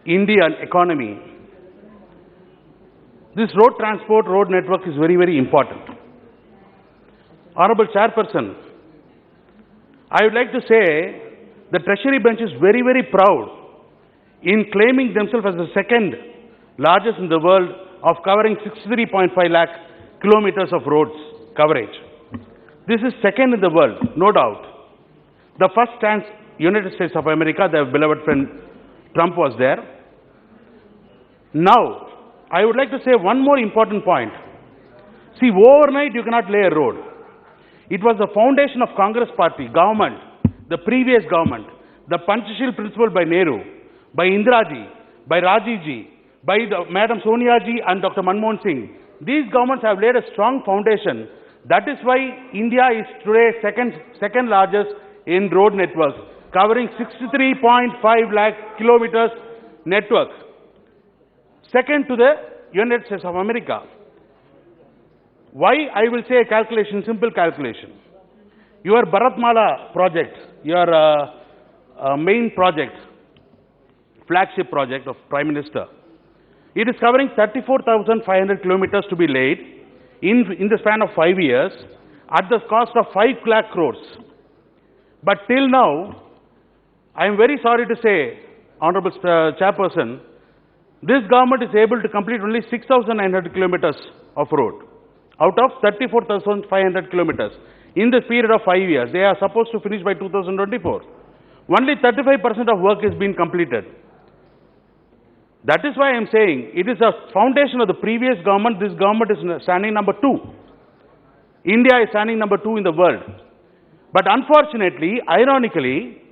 [SPEAKER 11] Indian economy, this road transport, road network is very, very important. Honorable Chairperson, I would like to say the Treasury bench is very, very proud in claiming themselves as the second largest in the world of covering 63.5 lakh kilometers of roads coverage. This is second in the world, no doubt. The first stands United States of America, their beloved friend Trump was there. Now, I would like to say one more important point. See, overnight you cannot lay a road. It was the foundation of Congress party, government, the previous government, the Panchashil principle by Nehru, by Indira ji, by Rajiv ji, by Madam Sonia ji and Dr. Manmohan Singh. These governments have laid a strong foundation. That is why India is today second largest in road network, covering 63.5 lakh kilometers network. Second to the United States of America. Why? I will say a calculation, simple calculation. Your Bharatmala project, your main project, flagship project of Prime Minister, it is covering 34,500 kilometers to be laid in the span of 5 years at the cost of 5 lakh crores. But till now, I am very sorry to say, Honorable Chairperson, this government is able to complete only 6,900 kilometers of road out of 34,500 kilometers in the period of 5 years. They are supposed to finish by 2024. Only 35% of work is being completed. That is why I am saying it is a foundation of the previous government. This government is standing number 2. India is standing number 2 in the world. But unfortunately, ironically,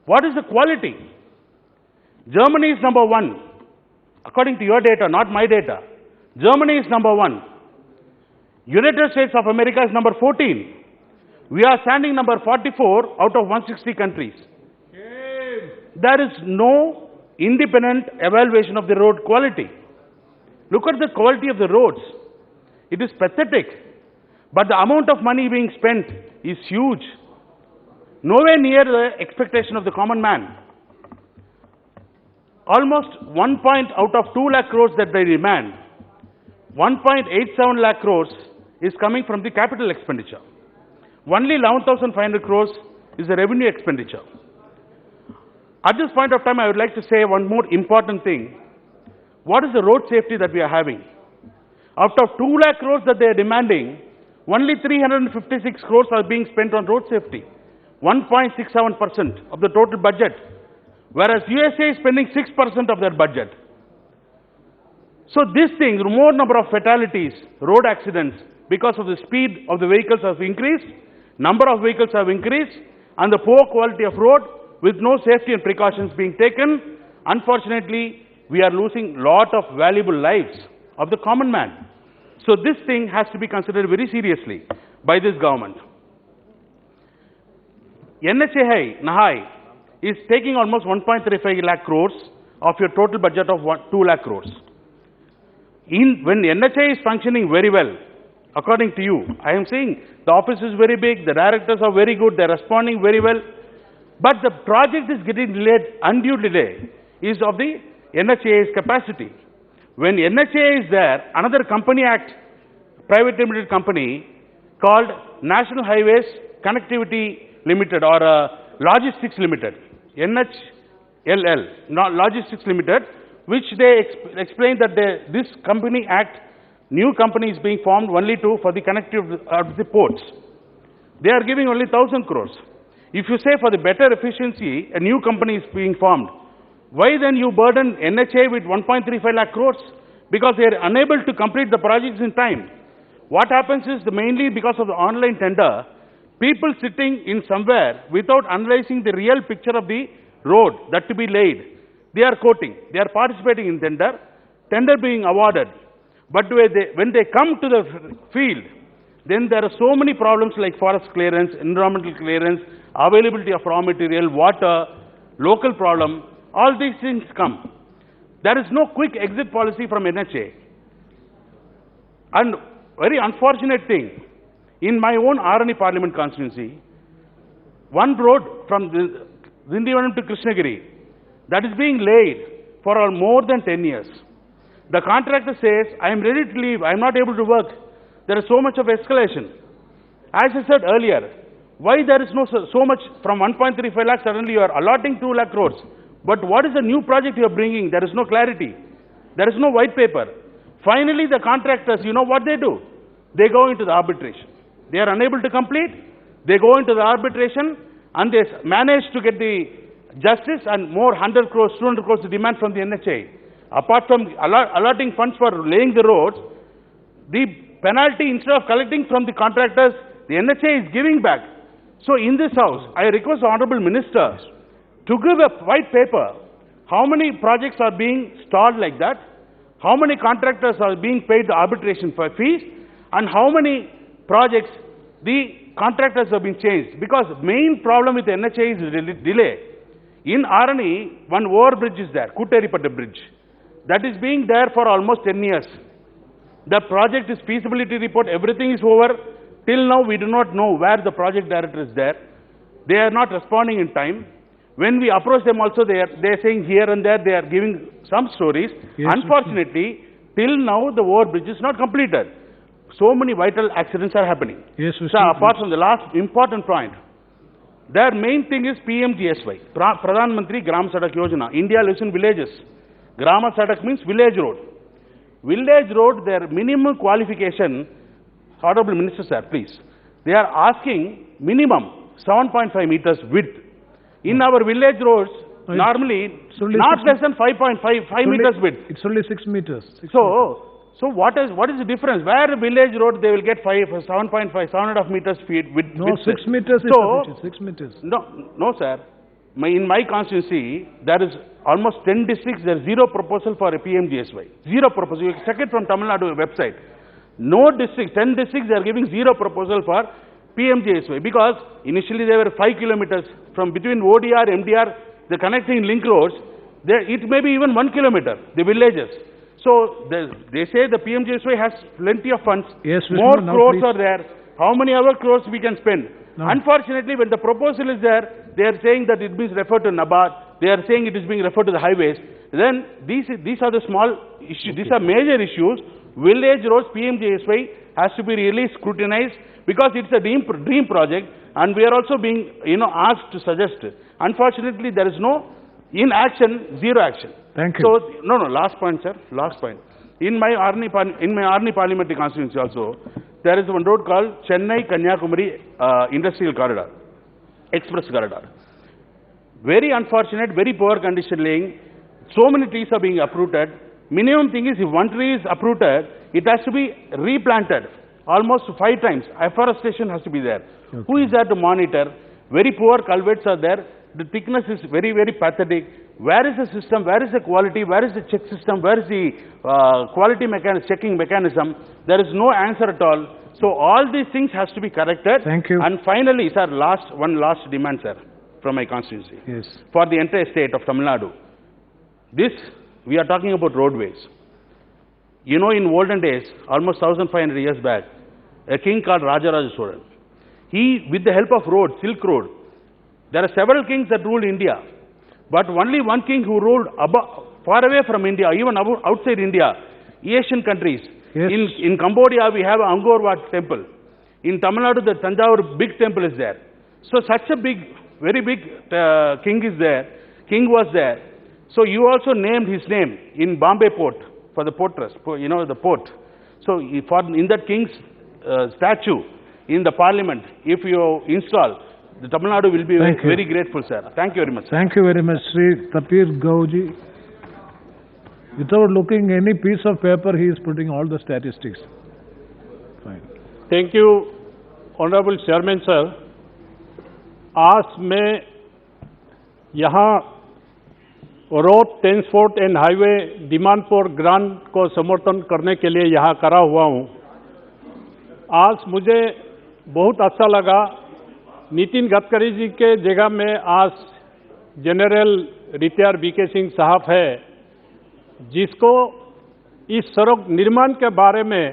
[SPEAKER 11] what is the quality? Germany is number 1. According to your data, not my data. Germany is number 1. United States of America is number 14. We are standing number 44 out of 160 countries. There is no independent evaluation of the road quality. Look at the quality of the roads. It is pathetic. But the amount of money being spent is huge. Nowhere near the expectation of the common man. Almost 1 point out of 2 lakh crores that they demand, 1.87 lakh crores is coming from the capital expenditure. Only 11,500 crores is the revenue expenditure. At this point of time, I would like to say one more important thing. What is the road safety that we are having? Out of 2 lakh crores that they are demanding, only 356 crores are being spent on road safety, 1.67% of the total budget, whereas USA is spending 6% of their budget. So this thing, more number of fatalities, road accidents, because of the speed of the vehicles has increased, number of vehicles have increased, and the poor quality of road with no safety and precautions being taken. Unfortunately, we are losing lot of valuable lives of the common man. So this thing has to be considered very seriously by this government. NHAI is taking almost 1.35 lakh crores of your total budget of 2 lakh crores. When NHAI is functioning very well, according to you, I am saying the office is very big, the directors are very good, they are responding very well, but the project is getting delayed. Undue delay is of the NHAI's capacity. When NHAI is there, another company act, private limited company called National Highways Connectivity Limited or Logistics Limited, NHLL, not Logistics Limited, which they explained that this company act, new company is being formed only for the connectivity of the ports. They are giving only 1,000 crores. If you say for the better efficiency, a new company is being formed, why then you burden NHAI with 1.35 lakh crores? Because they are unable to complete the projects in time. What happens is mainly because of the online tender, people sitting in somewhere without analyzing the real picture of the road that to be laid, they are quoting, they are participating in tender being awarded. But when they come to the field, then there are so many problems like forest clearance, environmental clearance, availability of raw material, water, local problem, all these things come. There is no quick exit policy from NHAI. And very unfortunate thing, in my own Arani Parliament constituency, one road from Dindivanam to Krishnagiri, that is being laid for more than 10 years. The contractor says, I am ready to leave, I am not able to work. There is so much of escalation. As I said earlier, why there is so much from 1.35 lakh, suddenly you are allotting 2 lakh crores. But what is the new project you are bringing? There is no clarity. There is no white paper. Finally, the contractors, you know what they do? They go into the arbitration. They are unable to complete. They go into the arbitration and they manage to get the justice and more 100 crores, 200 crores demand from the NHAI. Apart from allotting funds for laying the roads, the penalty instead of collecting from the contractors, the NHAI is giving back. So in this house, I request the Honorable Minister to give a white paper, how many projects are being stalled like that, how many contractors are being paid the arbitration fees, and how many projects the contractors have been changed. Because main problem with NHAI is delay. In Arani, one overbridge is there, Kutteripatta Bridge. That is being there for almost 10 years. The project is feasibility report, everything is over. Till now, we do not know where the project director is there. They are not responding in time. When we approach them also, they are saying here and there, they are giving some stories. Yes, unfortunately, till now, the overbridge is not completed. So many vital accidents are happening.
[SPEAKER 8] Yes,
[SPEAKER 11] so apart from the last important point, their main thing is PMGSY, Pradhan Mantri Gram Sadak Yojana. India lives in villages. Grama Sadak means village road. Village road, their minimum qualification, Honorable Minister Sir, please, they are asking minimum 7.5 meters width. In our village roads, normally not less than 5.5 meters width.
[SPEAKER 8] It's only 6 meters.
[SPEAKER 11] So what is the difference? Where village road they will get 7.5 meters width?
[SPEAKER 8] No, 6 meters
[SPEAKER 11] so,
[SPEAKER 8] is 6 meters.
[SPEAKER 11] No, sir. In my constituency, there is almost 10 districts, there is zero proposal for a PMGSY. Zero proposal. You check it from Tamil Nadu website. No district, 10 districts, they are giving zero proposal for PMGSY because initially they were 5 kilometers from between ODR, MDR, the connecting link roads. It may be even 1 kilometer, the villages. So they say the PMJSY has plenty of funds.
[SPEAKER 8] Yes, Vishnu,
[SPEAKER 11] more
[SPEAKER 8] now
[SPEAKER 11] crores
[SPEAKER 8] please.
[SPEAKER 11] are there. How many other crores we can spend?
[SPEAKER 8] No.
[SPEAKER 11] Unfortunately, when the proposal is there, they are saying that it is referred to NABARD. They are saying it is being referred to the highways. Then these are the small issues. These are major issues. Village roads, PMJSY has to be really scrutinized because it's a dream project, and we are also being asked to suggest. Unfortunately, there is no inaction, zero action.
[SPEAKER 8] Thank you.
[SPEAKER 11] So no, last point, sir. Last point. In my Arni parliamentary constituency also, there is one road called Chennai Kanyakumari Industrial Corridor, Express Corridor. Very unfortunate, very poor condition laying. So many trees are being uprooted. Minimum thing is, if one tree is uprooted, it has to be replanted almost 5 times. Afforestation has to be there. Okay. Who is there to monitor? Very poor culverts are there. The thickness is very, very pathetic. Where is the system? Where is the quality? Where is the check system? Where is the quality checking mechanism? There is no answer at all. So all these things has to be corrected.
[SPEAKER 8] Thank you.
[SPEAKER 11] And finally, sir, one last demand, sir, from my constituency.
[SPEAKER 8] Yes.
[SPEAKER 11] For the entire state of Tamil Nadu. We are talking about roadways. In olden days, almost 1,500 years back, a king called Rajaraja Cholan, he, with the help of road, Silk Road, there are several kings that ruled India, but only one king who ruled far away from India, even outside India, Asian countries.
[SPEAKER 8] Yes.
[SPEAKER 11] In Cambodia, we have Angkor Wat temple. In Tamil Nadu, the Tanjavur big temple is there. So such a very big king was there. So you also named his name in Bombay port for the port trust, the port. So in that king's statue in the parliament, if you install, the Tamil Nadu will be very grateful, sir. Thank you very much, sir.
[SPEAKER 8] Thank you very much, Sri Tapir Gauji. Without looking any piece of paper, he is putting all the statistics. Fine.
[SPEAKER 21] Thank you, Honorable Chairman, sir. आज मैं यहाँ road transport and highway demand for grant को समर्थन करने के लिए यहाँ खड़ा हुआ हूँ। आज मुझे बहुत अच्छा लगा, नितिन गडकरी जी के जगह में आज जनरल रिटायर बीके सिंह साहब है, जिसको इस सड़क निर्माण के बारे में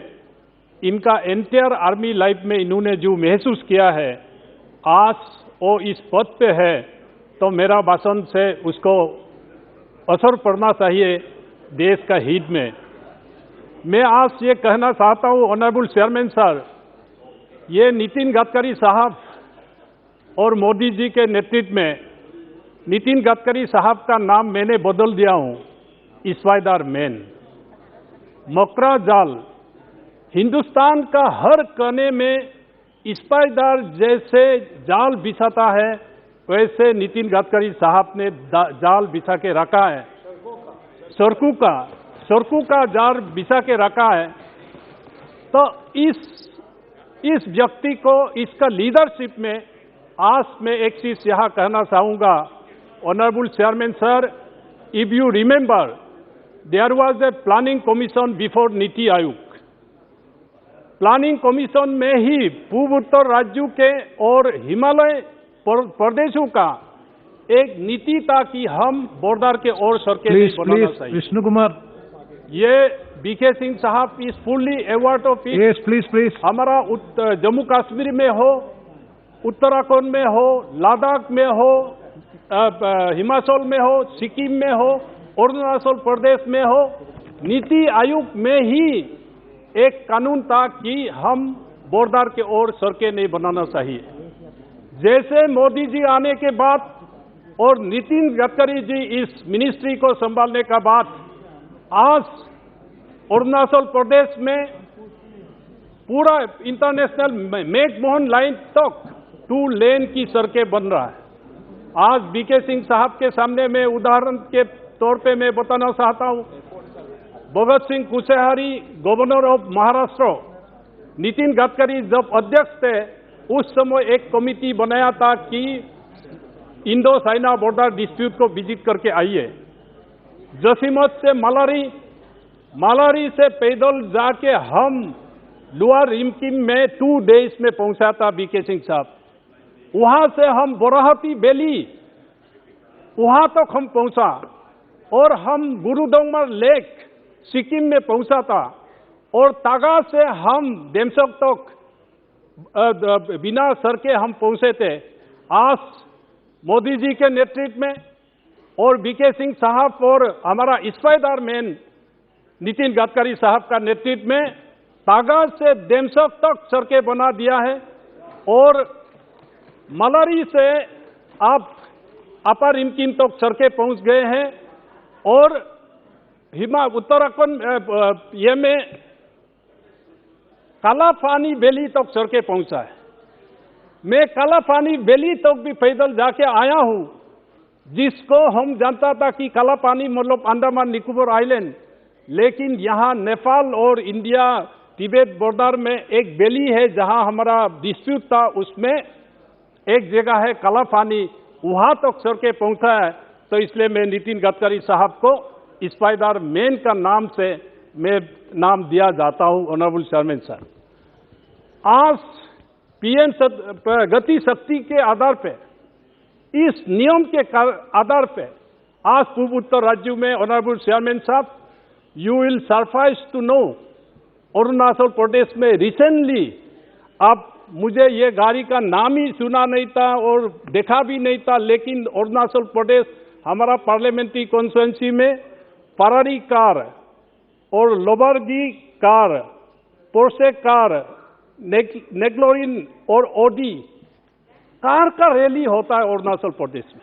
[SPEAKER 21] इनका एंटायर आर्मी लाइफ में इन्होंने जो महसूस किया है, आज वो इस पद पे है, तो मेरा भाषण से उसको असर पड़ना चाहिए देश का हित में। मैं आज ये कहना चाहता हूँ, ऑनरेबल चेयरमैन सर, ये नितिन गडकरी साहब और मोदी जी के नेतृत्व में नितिन गडकरी साहब का नाम मैंने बदल दिया हूँ, स्पाइडर मैन। मकरा जाल, हिंदुस्तान का हर कोने में स्पाइडर जैसे जाल बिछाता है, वैसे नितिन गडकरी साहब ने जाल बिछा के रखा है। सड़कों का जाल बिछा के रखा है। तो इस व्यक्ति को, इसका लीडरशिप में आज मैं एक चीज यहाँ कहना चाहूँगा, honourable chairman sir, if you remember, there was a planning commission before NITI Aayog. Planning commission में ही पूर्वोत्तर राज्यों के और हिमालय प्रदेशों का एक नीति था कि हम बॉर्डर के और सड़कें बनाना चाहिए।
[SPEAKER 8] विष्णु कुमार,
[SPEAKER 21] ये बीके सिंह साहब is fully award of peace.
[SPEAKER 8] Yes, please.
[SPEAKER 21] हमारा जम्मू कश्मीर में हो, उत्तराखंड में हो, लद्दाख में हो, हिमाचल में हो, सिक्किम में हो, अरुणाचल प्रदेश में हो, नीति आयोग में ही एक कानून था कि हम बॉर्डर के और सड़कें नहीं बनाना चाहिए। जैसे मोदी जी आने के बाद और नितिन गडकरी जी इस मिनिस्ट्री को संभालने का बाद, आज अरुणाचल प्रदेश में पूरा इंटरनेशनल मैकमोहन लाइन तक 2 लेन की सड़कें बन रहा है। आज बीके सिंह साहब के सामने मैं उदाहरण के तौर पे मैं बताना चाहता हूं, भगत सिंह कुशेहारी, गवर्नर ऑफ महाराष्ट्र, नितिन गडकरी जब अध्यक्ष थे, उस समय एक कमिटी बनाया था कि इंडो चाइना बॉर्डर डिस्प्यूट को विजिट करके आइए। जसीमत से मालारी से पैदल जाके हम लोअर रिमकिम में 2 डेज में पहुंचा था बीके सिंह साहब। वहां से हम बोराहती वैली, वहां तक हम पहुंचा।
[SPEAKER 25] और हम गुरुदोंगमर लेक सिक्किम में पहुंचा था और तागा से हम देमसोक तक बिना सर के हम पहुंचे थे। आज मोदी जी के नेतृत्व में और बीके सिंह साहब और हमारा इस्पाईदार मैन नितिन गडकरी साहब का नेतृत्व में तागा से देमसोक तक सड़कें बना दिया है और मलारी से आप अपर इनकिन तक सड़कें पहुंच गए हैं और उत्तराखंड ये में कालापानी वैली तक सड़कें पहुंचा है। मैं कालापानी वैली तक भी पैदल जाके आया हूं, जिसको हम जानता था कि कालापानी मतलब अंडमान निकोबार आइलैंड, लेकिन यहाँ नेपाल और इंडिया तिब्बत बॉर्डर में एक वैली है जहां हमारा डिस्प्यूट था, उसमें एक जगह है कालापानी, वहां तक सड़कें पहुंचा है। तो इसलिए मैं नितिन गडकरी साहब को इस्पाईदार मैन का नाम से मैं नाम दिया जाता हूं। ऑनरेबल चेयरमैन सर, आज पीएम गति शक्ति के आधार पे, इस नियम के आधार पे आज पूर्व उत्तर राज्यों में ऑनरेबल चेयरमैन साहब, you will surprise to know Arunachal Pradesh में रिसेंटली, अब मुझे ये गाड़ी का नाम ही सुना नहीं था और देखा भी नहीं था, लेकिन अरुणाचल प्रदेश हमारा पार्लियामेंट्री कॉन्स्टिट्यूंसी में परारी कार और लोबरगी कार, पोर्शे कार, नेग्लोरिन और ओडी कार का रैली होता है अरुणाचल प्रदेश में।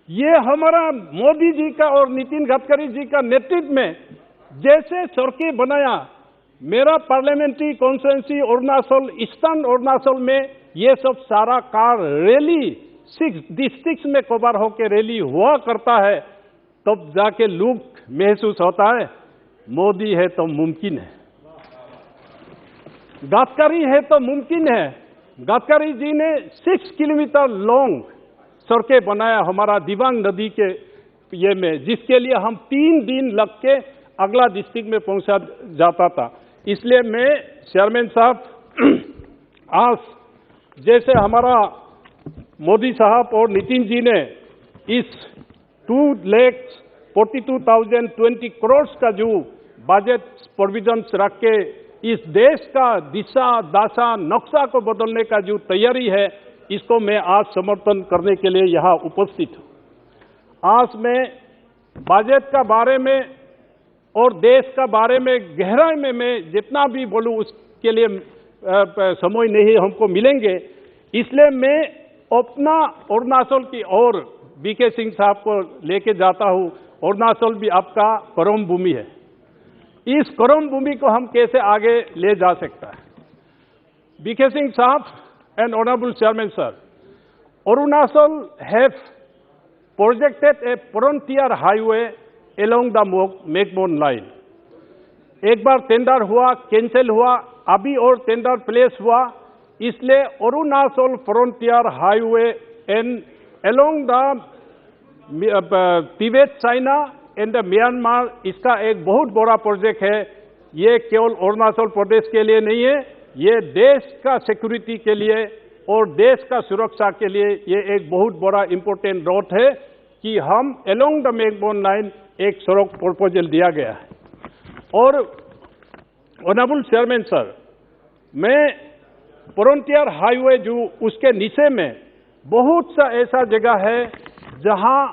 [SPEAKER 25] ये हमारा मोदी जी का और नितिन गडकरी जी का नेतृत्व में जैसे सड़कें बनाया, मेरा parliamentary constituency Arunachal, eastern Arunachal में ये सब सारा कार रैली 6 डिस्ट्रिक्ट्स में कवर होकर रैली हुआ करता है, तब जाके लोग महसूस होता है मोदी है तो मुमकिन है, गडकरी है तो मुमकिन है। गडकरी जी ने 6 किलोमीटर लॉन्ग सड़कें बनाया हमारा दिबांग नदी के ये में, जिसके लिए हम 3 दिन लग के अगला डिस्ट्रिक्ट में पहुंचा जाता था। इसलिए मैं चेयरमैन साहब, आज जैसे हमारा मोदी साहब और नितिन जी ने इस 2,42,020 करोड़ का जो बजट प्रोविजंस रख के इस देश का दिशा दशा नक्शा को बदलने का जो तैयारी है, इसको मैं आज समर्थन करने के लिए यहाँ उपस्थित हूँ। आज मैं बजट का बारे में और देश का बारे में गहराई में मैं जितना भी बोलूँ उसके लिए समय नहीं हमको मिलेंगे, इसलिए मैं अपना अरुणाचल की ओर बीके सिंह साहब को लेके जाता हूँ। अरुणाचल भी आपका कर्म भूमि है, इस कर्म भूमि को हम कैसे आगे ले जा सकता है। बीके सिंह साहब and honourable chairman sir, Arunachal have projected A frontier highway along the McMahon line. एक बार टेंडर हुआ, कैंसिल हुआ, अभी और टेंडर प्लेस हुआ, इसलिए Arunachal frontier highway and along the Tibet China and Myanmar, इसका एक बहुत बड़ा प्रोजेक्ट है। ये केवल अरुणाचल प्रदेश के लिए नहीं है, ये देश का सिक्योरिटी के लिए और देश का सुरक्षा के लिए ये एक बहुत बड़ा इंपॉर्टेंट रोड है कि हम along the मैकमोहन लाइन एक सड़क प्रपोजल दिया गया है। और ऑनरेबल चेयरमैन सर, मैं फ्रंटियर हाईवे जो उसके नीचे में बहुत सा ऐसा जगह है जहां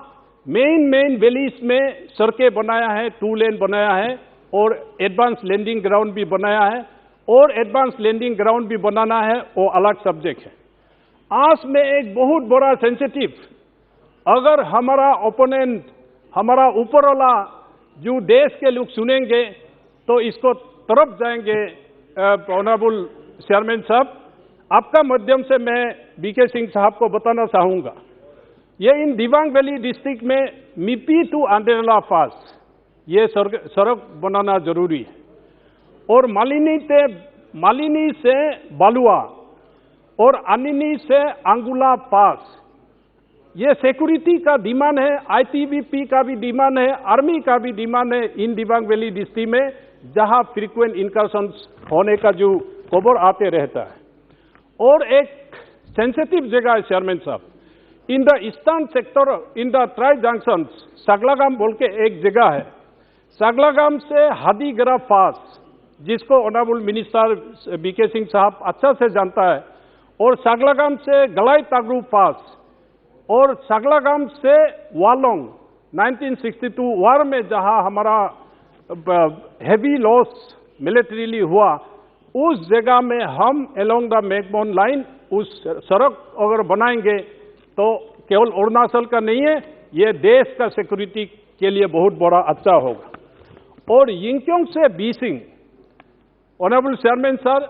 [SPEAKER 25] मेन वैलीज में सड़कें बनाया है, 2 लेन बनाया है और एडवांस लैंडिंग ग्राउंड भी बनाया है, और एडवांस लैंडिंग ग्राउंड भी बनाना है, वो अलग सब्जेक्ट है। आज में एक बहुत बड़ा सेंसिटिव, अगर हमारा ओपोनेंट, हमारा ऊपर वाला जो देश के लोग सुनेंगे तो इसको तरफ जाएंगे। ऑनरेबल चेयरमैन साहब, आपका माध्यम से मैं बीके सिंह साहब को बताना चाहूँगा, ये इन दिबांग वैली डिस्ट्रिक्ट में मिपी टू अंडेला पास ये सड़क बनाना जरूरी है, और मालिनी से बालुआ और अनिनी से अंगुला पास, ये सिक्योरिटी का डिमांड है, आईटीबीपी का भी डिमांड है, आर्मी का भी डिमांड है इन दिबांग वैली डिस्ट्रिक्ट में, जहां फ्रीक्वेंट इनकर्शंस होने का जो खबर आते रहता है। और एक सेंसिटिव जगह है चेयरमैन साहब, in the eastern sector in the tri junction Sagalagam बोल के एक जगह है, सगलागाम से हादीगरा पास, जिसको ऑनरेबल मिनिस्टर बीके सिंह साहब अच्छा से जानता है, और सगलागाम से गलाई तागरू पास, और सगलागाम से वालोंग 1962 वार में जहां हमारा हेवी लॉस मिलिट्रीली हुआ, उस जगह में हम अलोंग द मैकबोन लाइन उस सड़क अगर बनाएंगे तो केवल अरुणाचल का नहीं है, ये देश का सिक्योरिटी के लिए बहुत बड़ा अच्छा होगा। और यिंगक्योंग से बीसिंग, ऑनरेबल चेयरमैन सर,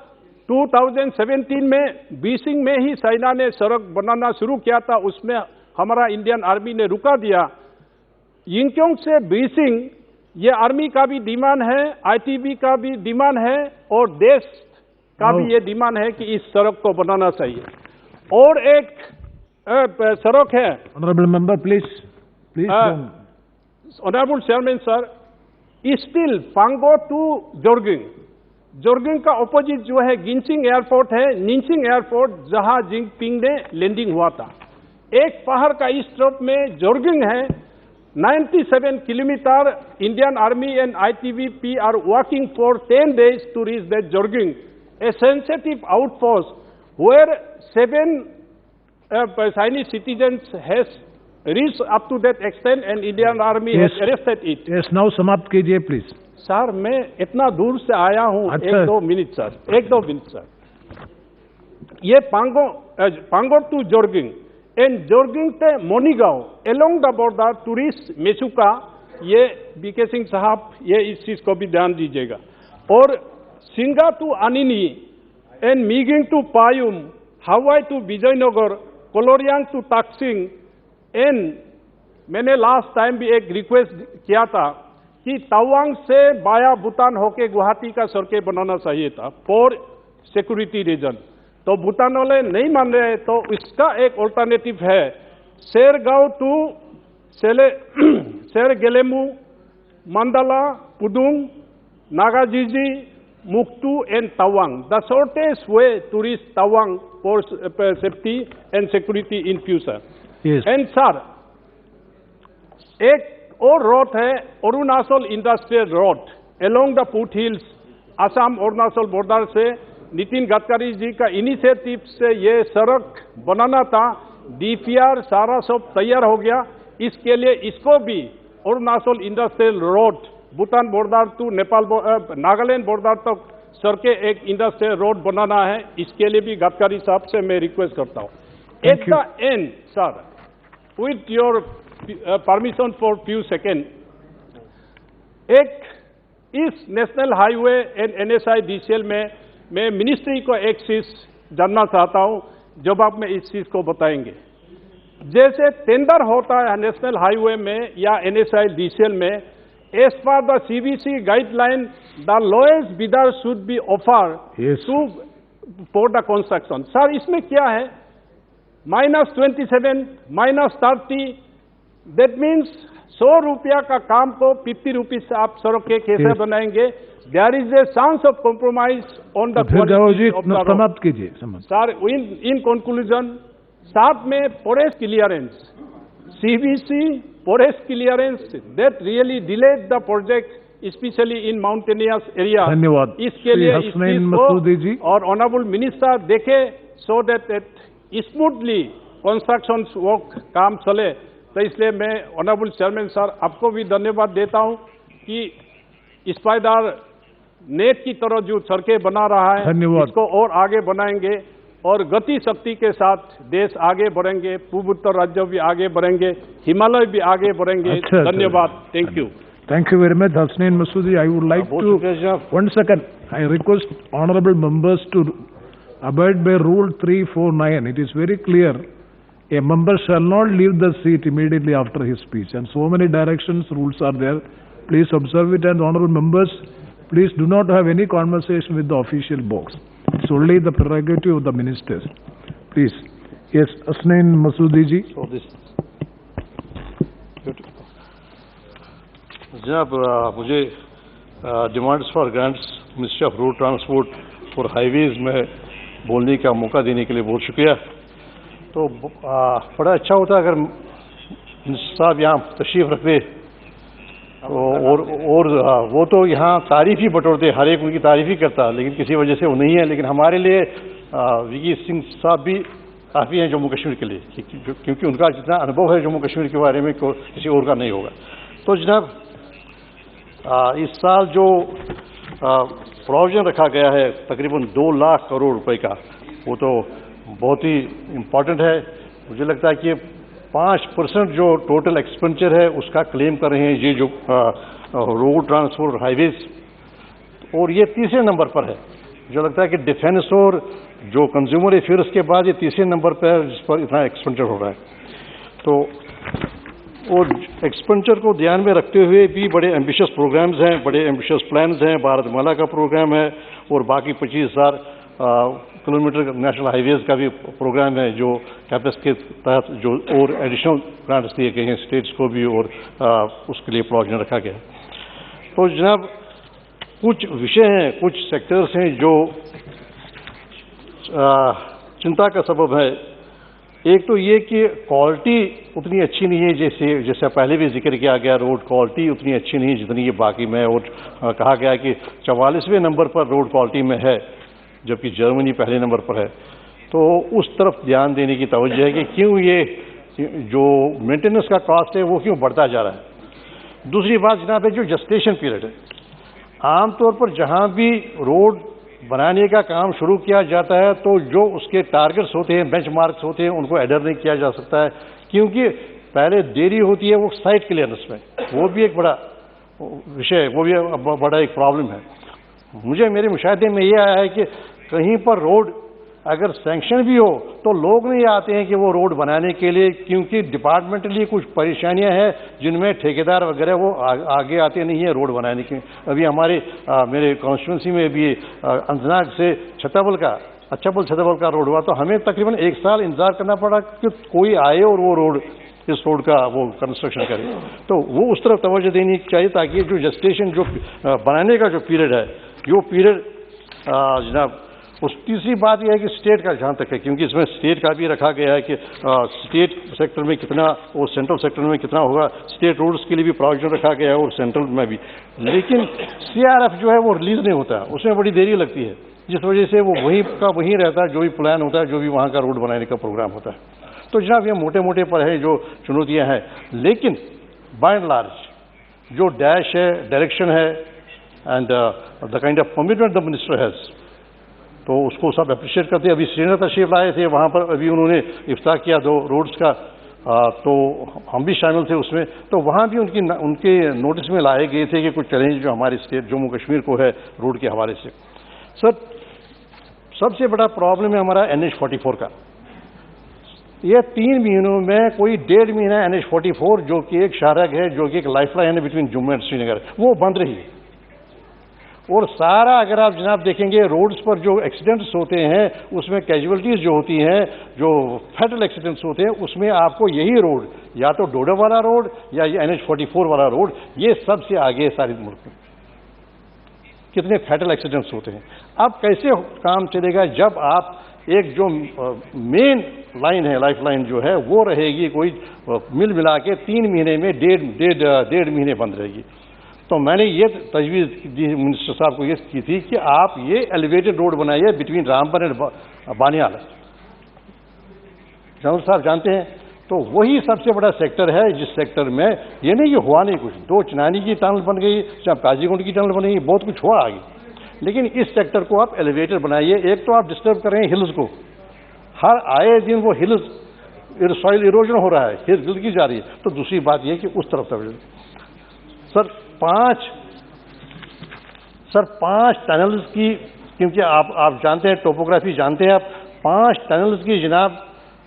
[SPEAKER 25] 2017 में बीसिंग में ही सेना ने सड़क बनाना शुरू किया था, उसमें हमारा इंडियन आर्मी ने रुका दिया। यिंगक्योंग से बीसिंग ये आर्मी का भी डिमांड है, आईटीबी का भी डिमांड है, और देश का भी ये डिमांड है कि इस सड़क को बनाना चाहिए। और एक सड़क है,
[SPEAKER 8] honourable member please
[SPEAKER 25] honourable chairman sir, still Pango to Jorging, Jorging का ऑपोजिट जो है गिनसिंग एयरपोर्ट है, निंसिंग एयरपोर्ट, जहां जिंगपिंग ने लैंडिंग हुआ था। एक पहाड़ का इस तरफ में जोरगिंग है, 97 kilometre. Indian army and ITBP are working for 10 days to reach that Jorging, a sensitive outpost where 7 Chinese citizens has reached up to that extent and Indian Army has arrested it.
[SPEAKER 8] Yes, now समाप्त कीजिए please.
[SPEAKER 25] Sir मैं इतना दूर से आया हूं,
[SPEAKER 8] अच्छा।
[SPEAKER 25] एक दो मिनट सर। ये पांगो टू जोरगिंग एंड जोरगिंग से मोनीगांव अलोंग द बॉर्डर टूरिस्ट मेसुका, ये बीके सिंह साहब ये इस चीज को भी ध्यान दीजिएगा। और Singa to Anini and Migging to Payum, Hawai to Vijaynagar, Koloriang to Taksing, and मैंने लास्ट टाइम भी एक रिक्वेस्ट किया था कि तवांग से बाया भूटान होके गुवाहाटी का सड़कें बनाना चाहिए था फॉर सिक्योरिटी रीजन, तो भूटान वाले नहीं मान रहे, तो इसका एक ऑल्टरनेटिव है Shergaon to Shergelemu, Mandala, Pudung, Nagajiji, Mukto and Tawang, the shortest way to reach Tawang for safety and security in future. And sir एक और रोड है Arunachal industrial road along the foothills, Assam Arunachal border से नितिन गडकरी जी का इनिशिएटिव से ये सड़क बनाना था। DPR सारा सब तैयार हो गया, इसके लिए इसको भी Arunachal industrial road Bhutan border to Nepal Nagaland border तक सड़कें एक इंडस्ट्रियल रोड बनाना है, इसके लिए भी गडकरी साहब से मैं रिक्वेस्ट करता हूँ। At the end sir, with your permission for few second, एक इस national highway and NSI DCL में मैं मिनिस्ट्री को एक चीज जानना चाहता हूं, जब आप में इस चीज को बताएंगे। जैसे टेंडर होता है नेशनल हाईवे में या NSI DCL में, as per the CBC guideline the lowest bidder should be offer to for the construction. Sir इसमें क्या है, -27, -30, दैट मीन्स 100 रुपया का काम को 50 रुपीज से आप सड़कें कैसे बनाएंगे? There is a chance of compromise on the quality of the road.
[SPEAKER 8] समाप्त कीजिए।
[SPEAKER 25] सर इन कंक्लूजन, साथ में forest clearance, CBC forest clearance that really delayed the project specially in mountainous area.
[SPEAKER 8] धन्यवाद।
[SPEAKER 25] इसके लिए इस चीज को और ऑनरेबल मिनिस्टर देखे so that smoothly construction work काम चले। तो इसलिए मैं ऑनरेबल चेयरमैन सर आपको भी धन्यवाद देता हूं कि स्पाइडर नेट की तरह जो सड़कें बना रहा है, इसको और आगे बनाएंगे और गति शक्ति के साथ देश आगे बढ़ेंगे, पूर्वोत्तर राज्य भी आगे बढ़ेंगे, हिमालय भी आगे बढ़ेंगे। धन्यवाद। Thank you.
[SPEAKER 8] Thank you very much, Hasnain Masoodi. I would like to, one second, I request honorable members to abide by Rule 349. It is very clear, a member shall not leave the seat immediately after his speech, and so many directions, rules are there. Please observe it, and honorable members, please do not have any conversation with the official box. It's only the prerogative of the ministers. Please. Yes, Hasnain Masoodi ji.
[SPEAKER 24] So this. जनाब मुझे demands for grants ministry of road transport for highways में बोलने का मौका देने के लिए बहुत शुक्रिया।
[SPEAKER 13] तो बड़ा अच्छा होता अगर साहब यहाँ तशरीफ़ रखते और वो तो यहाँ तारीफ़ ही बटोरते, हर एक उनकी तारीफ़ ही करता, लेकिन किसी वजह से वो नहीं है। लेकिन हमारे लिए वीके सिंह साहब भी काफ़ी हैं जम्मू कश्मीर के लिए, क्योंकि उनका जितना अनुभव है जम्मू कश्मीर के बारे में किसी और का नहीं होगा। तो जनाब इस साल जो प्रोविजन रखा गया है तकरीबन 2 लाख करोड़ रुपए का, वो तो बहुत ही इम्पोर्टेंट है। मुझे लगता है कि 5% जो टोटल एक्सपेंडिचर है उसका क्लेम कर रहे हैं ये जो रोड ट्रांसपोर्ट हाईवेज, और ये तीसरे नंबर पर है। मुझे लगता है कि डिफेंस और जो कंज्यूमर अफेयर्स के बाद ये तीसरे नंबर पर है जिस पर इतना एक्सपेंडिचर हो रहा है। तो और एक्सपेंडिचर को ध्यान में रखते हुए भी बड़े एम्बिशियस प्रोग्राम्स हैं, बड़े एम्बिशियस प्लान्स हैं। भारतमाला का प्रोग्राम है और बाकी 25,000 किलोमीटर नेशनल हाईवेज का भी प्रोग्राम है जो कैपेक्स के तहत जो और एडिशनल ग्रांट्स दिए गए हैं स्टेट्स को भी, और उसके लिए प्रोविजन रखा गया है। तो जनाब कुछ विषय हैं, कुछ सेक्टर्स हैं जो चिंता का सबब है। एक तो ये कि क्वालिटी उतनी अच्छी नहीं है, जैसे पहले भी जिक्र किया गया, रोड क्वालिटी उतनी अच्छी नहीं है जितनी ये बाकी में, और कहा गया कि 44वें नंबर पर रोड क्वालिटी में है जबकि जर्मनी पहले नंबर पर है। तो उस तरफ ध्यान देने की तवज्जो है कि क्यों ये जो मेंटेनेंस का कॉस्ट है वो क्यों बढ़ता जा रहा है। दूसरी बात जनाब है जो जेस्टेशन पीरियड है, आमतौर पर जहाँ भी रोड बनाने का काम शुरू किया जाता है तो जो उसके टारगेट्स होते हैं, बेंचमार्क्स होते हैं, उनको एडर नहीं किया जा सकता है क्योंकि पहले देरी होती है वो साइट क्लियरेंस में। वो भी एक बड़ा विषय है, वो भी बड़ा एक प्रॉब्लम है। मुझे मेरे मुशाहिदे में ये आया है कि कहीं पर रोड अगर सैंक्शन भी हो तो लोग नहीं आते हैं कि वो रोड बनाने के लिए, क्योंकि डिपार्टमेंटली कुछ परेशानियां हैं जिनमें ठेकेदार वगैरह वो आगे आते नहीं है रोड बनाने के। अभी हमारे मेरे कॉन्स्टिट्यूंसी में भी अंजनाग से छतबल का रोड हुआ, तो हमें तकरीबन 1 साल इंतजार करना पड़ा कि कोई आए और वो रोड, इस रोड का वो कंस्ट्रक्शन करे। तो वो उस तरफ तवज्जो देनी चाहिए ताकि जो जेस्टेशन जो बनाने का जो पीरियड है, यो पीरियड जनाब। उस तीसरी बात यह है कि स्टेट का जहाँ तक है, क्योंकि इसमें स्टेट का भी रखा गया है कि स्टेट सेक्टर में कितना और सेंट्रल सेक्टर में कितना होगा। स्टेट रोड्स के लिए भी प्रोविजन रखा गया है और सेंट्रल में भी, लेकिन CRF जो है वो रिलीज नहीं होता, उसमें बड़ी देरी लगती है, जिस वजह से वो वहीं का वहीं रहता है, जो भी प्लान होता है, जो भी वहाँ का रोड बनाने का प्रोग्राम होता है। तो जनाब ये मोटे मोटे पर है जो चुनौतियाँ हैं, लेकिन बाय एंड लार्ज जो डैश है, डायरेक्शन है and the kind of commitment the minister has, तो उसको सब अप्रिशिएट करते हैं। अभी श्रीनगर तशरीफ लाए थे, वहाँ पर अभी उन्होंने इफ्ताह किया 2 रोड्स का, तो हम भी शामिल थे उसमें। तो वहाँ भी उनके नोटिस में लाए गए थे कि कुछ चैलेंज जो हमारे स्टेट जम्मू कश्मीर को है रोड के हवाले से। सर सबसे बड़ा प्रॉब्लम है हमारा NH44 का। यह 3 महीनों में कोई 1.5 महीना NH44 जो कि एक शाहराग है, जो कि एक लाइफलाइन है बिटवीन जम्मू एंड श्रीनगर, वो बंद रही है। और सारा अगर आप जनाब देखेंगे रोड्स पर जो एक्सीडेंट्स होते हैं उसमें कैजुअलिटीज़ जो होती हैं, जो फैटल एक्सीडेंट्स होते हैं, उसमें आपको यही रोड, या तो डोडा वाला रोड या ये NH44 वाला रोड, ये सबसे आगे है सारे मुल्क में। कितने फैटल एक्सीडेंट्स होते हैं। अब कैसे काम चलेगा जब आप एक जो मेन लाइन है, लाइफ लाइन जो है वो रहेगी कोई मिल मिला के 3 महीने में 1.5 महीने बंद रहेगी। तो मैंने ये तजवीज़ दी मिनिस्टर साहब को ये की थी कि आप ये एलिवेटेड रोड बनाइए बिटवीन रामबन एंड बानियाल। जनरल साहब जानते हैं, तो वही सबसे बड़ा सेक्टर है जिस सेक्टर में ये नहीं कि हुआ नहीं कुछ। 2 चिनानी की टनल बन गई, चाहे काजीगुंड की टनल बन गई, बहुत कुछ हुआ आगे, लेकिन इस सेक्टर को आप एलिवेटेड बनाइए। एक तो आप डिस्टर्ब कर रहे हैं हिल्स को, हर आए दिन वो हिल्स सॉइल इरोजन हो रहा है, हिल्स गिरती जा रही है। तो दूसरी बात यह कि उस तरफ सर 5 टनल्स की, क्योंकि आप जानते हैं, टोपोग्राफी जानते हैं आप, 5 टनल्स की जनाब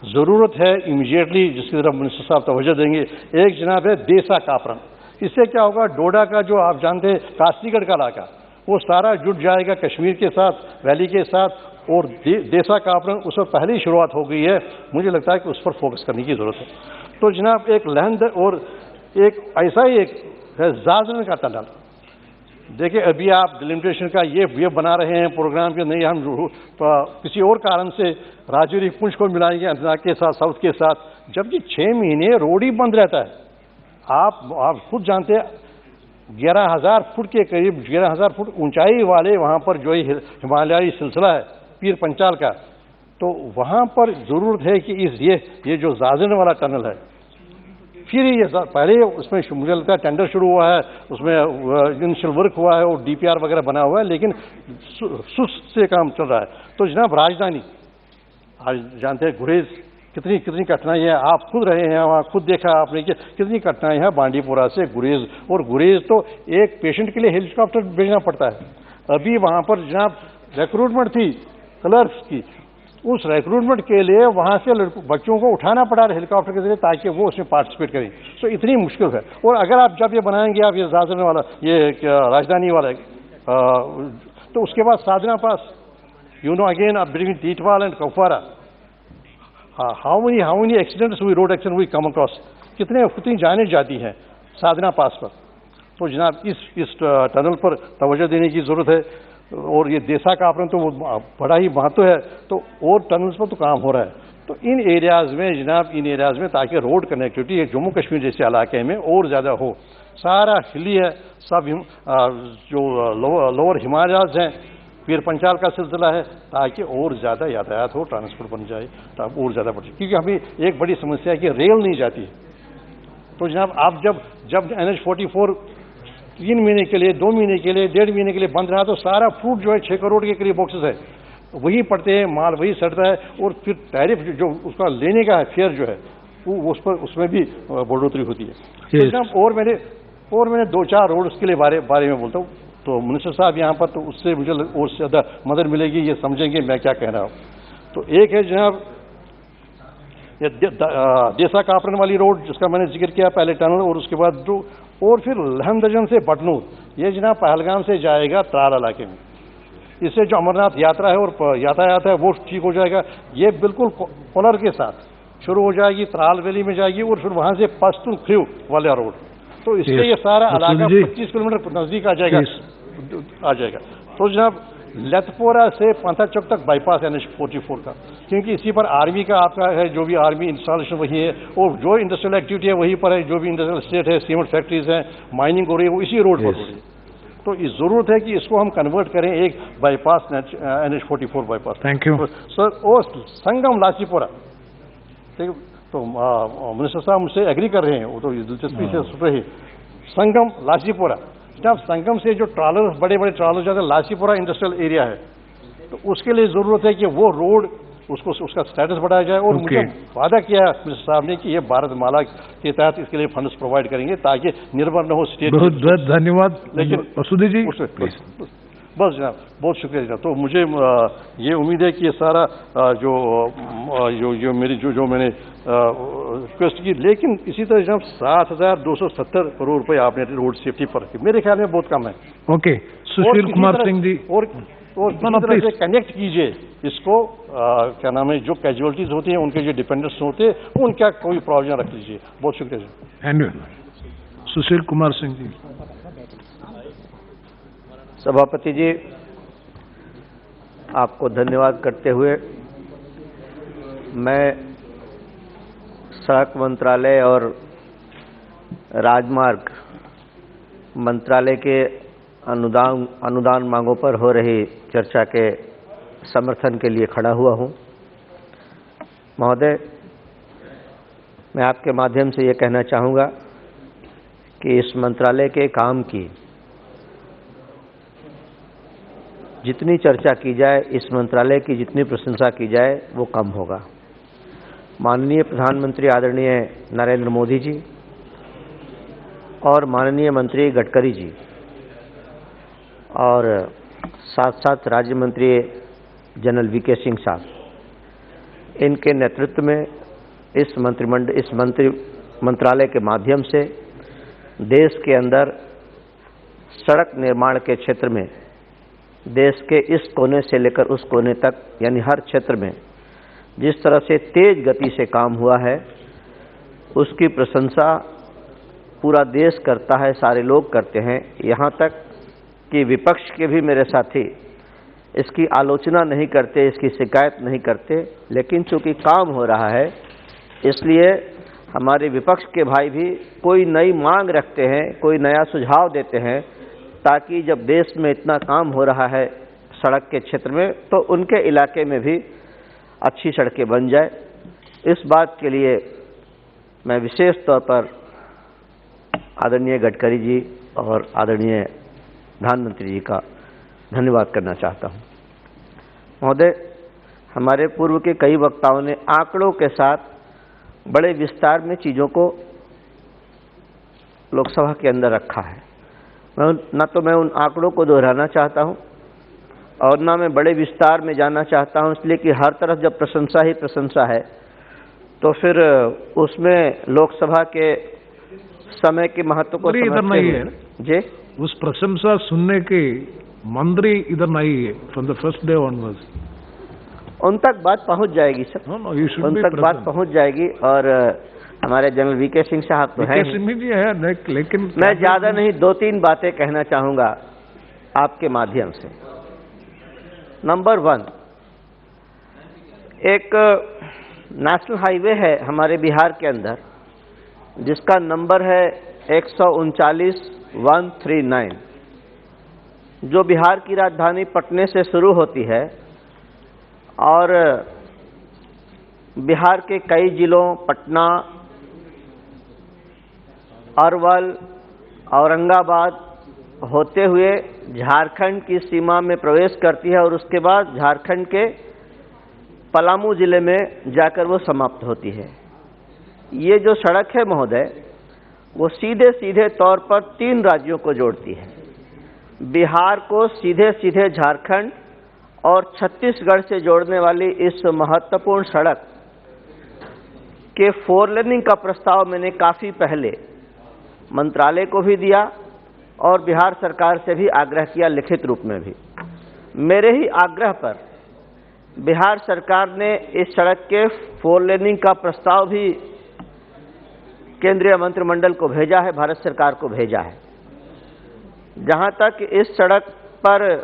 [SPEAKER 13] ज़रूरत है इमीडिएटली, जिसकी तरफ मिनिस्टर साहब तवज्जो देंगे। एक जनाब है देसा कापरन, इससे क्या होगा, डोडा का जो आप जानते हैं कासीगढ़ का इलाका, वो सारा जुड़ जाएगा कश्मीर के साथ, वैली के साथ। और देसा कापरन उस पर पहले ही शुरुआत हो गई है, मुझे लगता है कि उस पर फोकस करने की ज़रूरत है। तो जनाब एक लहंद और एक ऐसा ही एक है जाजरन का टनल, देखिए अभी आप डिलिमिटेशन का ये बना रहे हैं प्रोग्राम के नहीं, हम किसी और कारण से राजौरी पुंछ को मिलाएंगे अनंतनाग के साथ, साउथ के साथ, जबकि 6 महीने रोड ही बंद रहता है। आप खुद जानते हैं 11,000 फुट के करीब 11,000 फुट ऊंचाई वाले वहाँ पर जो हिमालयी सिलसिला है पीर पंचाल का, तो वहाँ पर ज़रूरत है कि ये जो जाजिन वाला टनल है, फिर ये पहले उसमें मुझे लगता है टेंडर शुरू हुआ है, उसमें इनिशियल वर्क हुआ है और डीपीआर वगैरह बना हुआ है, लेकिन सुस्त से काम चल रहा है। तो जनाब राजधानी, आज जानते हैं गुरेज कितनी कठिनाई है, आप खुद रहे हैं वहाँ, खुद देखा आपने कि कितनी कठिनाई है बांडीपुरा से गुरेज, और गुरेज तो एक पेशेंट के लिए हेलीकॉप्टर भेजना पड़ता है। अभी वहाँ पर जनाब रिक्रूटमेंट थी क्लर्क्स की, उस रिक्रूटमेंट के लिए वहाँ से बच्चों को उठाना पड़ा हेलीकॉप्टर के जरिए ताकि वो उसमें पार्टिसिपेट करें। तो इतनी मुश्किल है। और अगर आप जब ये बनाएंगे आप ये जाजन वाला, ये राजधानी वाला, तो उसके बाद Sadhna pass, you know again आप between Tithwal and Kupwara, how many accidents हुई, रोड एक्सीडेंट हुई कम अक्रॉस, कितनी जाने जाती हैं साधना पास पर। तो जनाब इस टनल पर तवज्जो देने की ज़रूरत है। और ये देसा का आपने तो बड़ा ही महत्व है, तो और टनल्स पर तो काम हो रहा है। तो इन एरियाज़ में जनाब, इन एरियाज़ में ताकि रोड कनेक्टिविटी जम्मू कश्मीर जैसे इलाके में और ज़्यादा हो, सारा हिली है, सब जो लोअर हिमालयाज़ हैं, पीर पंचाल का सिलसिला है, ताकि और ज़्यादा यातायात हो, ट्रांसपोर्ट बन जाए, ताकि और ज़्यादा बढ़ जाए। क्योंकि हमें एक बड़ी समस्या है कि रेल नहीं जाती है। तो जनाब आप जब NH-44 3 महीने के लिए, 2 महीने के लिए, 1.5 महीने के लिए बंद रहा, तो सारा फ्रूट जो है 6 करोड़ के करीब बॉक्सेस है, वही पड़ते हैं, माल वही सड़ता है, और फिर टैरिफ जो उसका लेने का है फेयर जो है वो उसमें भी बढ़ोतरी होती है। तो जनाब और मैंने 2-4 रोड्स के लिए बारे में बोलता हूँ, तो मिनिस्टर साहब यहाँ पर, तो उससे मुझे और ज़्यादा मदद मिलेगी, ये समझेंगे मैं क्या कह रहा हूँ। तो एक है जनाब ये देसा कापरन वाली रोड, जिसका मैंने जिक्र किया, पहले टनल, और उसके बाद जो, और फिर लहमदजन से बटनूर, ये जनाब पहलगाम से जाएगा त्राल इलाके में। इससे जो अमरनाथ यात्रा है और यातायात है वो ठीक हो जाएगा। ये बिल्कुल कोलर के साथ शुरू हो जाएगी, त्राल वैली में जाएगी, और फिर वहाँ से पश्तून ख्रीव वाला रोड। तो इससे ये सारा इलाका 25 किलोमीटर नज़दीक आ जाएगा। तो जनाब लतपोरा से पंथा चौक तक बाईपास है NH-44 का, क्योंकि इसी पर आर्मी का आपका है, जो भी आर्मी इंस्टॉलेशन वही है, और जो इंडस्ट्रियल एक्टिविटी है वहीं पर है, जो भी इंडस्ट्रियल स्टेट है, सीमेंट फैक्ट्रीज हैं, माइनिंग हो रही है, वो इसी रोड पर हो रही है। तो इस ज़रूरत है कि इसको हम कन्वर्ट करें एक bypass, NH-44 bypass.
[SPEAKER 8] Thank you
[SPEAKER 13] sir. और संगम लासीपुरा, ठीक, तो मिनिस्टर साहब मुझसे एग्री कर रहे हैं, वो तो दिलचस्पी से सुन रहे हैं। संगम लासीपुरा, जब संगम से जो ट्रॉलर, बड़े बड़े ट्रॉलर जाते हैं, लासीपुरा इंडस्ट्रियल एरिया है, तो उसके लिए ज़रूरत है कि वो रोड उसका स्टेटस बढ़ाया जाए। और मुझे वादा किया है मिनिस्टर साहब ने कि ये भारत माला के तहत इसके लिए फंड्स प्रोवाइड करेंगे, ताकि निर्भर न हो स्टेट।
[SPEAKER 8] बहुत बहुत धन्यवाद।
[SPEAKER 13] लेकिन
[SPEAKER 8] मसूदी जी
[SPEAKER 13] बस जनाब, बहुत शुक्रिया जनाब। तो मुझे ये उम्मीद है कि ये सारा जो मेरी जो मैंने रिक्वेस्ट की, लेकिन इसी तरह जनाब 7,270 करोड़ रुपए आपने रोड सेफ्टी पर रखे, मेरे ख्याल में बहुत कम है।
[SPEAKER 8] ओके, सुशील कुमार सिंह जी,
[SPEAKER 13] और किसी तरह से कनेक्ट कीजिए इसको, क्या नाम है, जो कैजुअलिटीज होती हैं, उनके जो डिपेंडेंट्स होते हैं, उनका कोई प्रोविजन रख लीजिए। बहुत शुक्रिया जी।
[SPEAKER 8] सुशील कुमार सिंह जी।
[SPEAKER 12] सभापति जी, आपको धन्यवाद करते हुए मैं सड़क मंत्रालय और राजमार्ग मंत्रालय के अनुदान मांगों पर हो रही चर्चा के समर्थन के लिए खड़ा हुआ हूं। महोदय, मैं आपके माध्यम से ये कहना चाहूँगा कि इस मंत्रालय के काम की जितनी चर्चा की जाए, इस मंत्रालय की जितनी प्रशंसा की जाए, वो कम होगा। माननीय प्रधानमंत्री आदरणीय नरेंद्र मोदी जी और माननीय मंत्री गडकरी जी और साथ साथ राज्य मंत्री जनरल वीके सिंह साहब, इनके नेतृत्व में इस मंत्रालय के माध्यम से देश के अंदर सड़क निर्माण के क्षेत्र में देश के इस कोने से लेकर उस कोने तक, यानी हर क्षेत्र में जिस तरह से तेज गति से काम हुआ है, उसकी प्रशंसा पूरा देश करता है, सारे लोग करते हैं। यहाँ तक कि विपक्ष के भी मेरे साथी इसकी आलोचना नहीं करते, इसकी शिकायत नहीं करते, लेकिन चूंकि काम हो रहा है इसलिए हमारे विपक्ष के भाई भी कोई नई मांग रखते हैं, कोई नया सुझाव देते हैं, ताकि जब देश में इतना काम हो रहा है सड़क के क्षेत्र में तो उनके इलाके में भी अच्छी सड़कें बन जाए। इस बात के लिए मैं विशेष तौर पर आदरणीय गडकरी जी और आदरणीय प्रधानमंत्री जी का धन्यवाद करना चाहता हूं। महोदय, हमारे पूर्व के कई वक्ताओं ने आंकड़ों के साथ बड़े विस्तार में चीज़ों को लोकसभा के अंदर रखा है। मैं उन आंकड़ों को दोहराना चाहता हूं और ना मैं बड़े विस्तार में जाना चाहता हूं, इसलिए कि हर तरफ जब प्रशंसा ही प्रशंसा है तो फिर उसमें लोकसभा के समय के महत्व को
[SPEAKER 8] इधर नहीं है
[SPEAKER 12] जी।
[SPEAKER 8] उस प्रशंसा सुनने के मंत्री इधर नहीं है from the first day onwards.
[SPEAKER 12] उन तक बात पहुंच जाएगी सर, उन तक बात पहुंच जाएगी। और हमारे जनरल वीके सिंह साहब तो हैं
[SPEAKER 8] है, लेकिन
[SPEAKER 12] मैं ज्यादा नहीं 2-3 बातें कहना चाहूंगा आपके माध्यम से। नंबर 1, एक नेशनल हाईवे है हमारे बिहार के अंदर जिसका नंबर है 139-139, जो बिहार की राजधानी पटने से शुरू होती है और बिहार के कई जिलों पटना, अरवल, औरंगाबाद होते हुए झारखंड की सीमा में प्रवेश करती है और उसके बाद झारखंड के पलामू जिले में जाकर वो समाप्त होती है। ये जो सड़क है महोदय, वो सीधे सीधे तौर पर 3 राज्यों को जोड़ती है। बिहार को सीधे सीधे झारखंड और छत्तीसगढ़ से जोड़ने वाली इस महत्वपूर्ण सड़क के 4 लेनिंग का प्रस्ताव मैंने काफ़ी पहले मंत्रालय को भी दिया और बिहार सरकार से भी आग्रह किया, लिखित रूप में भी। मेरे ही आग्रह पर बिहार सरकार ने इस सड़क के 4 लेनिंग का प्रस्ताव भी केंद्रीय मंत्रिमंडल को भेजा है, भारत सरकार को भेजा है। जहां तक इस सड़क पर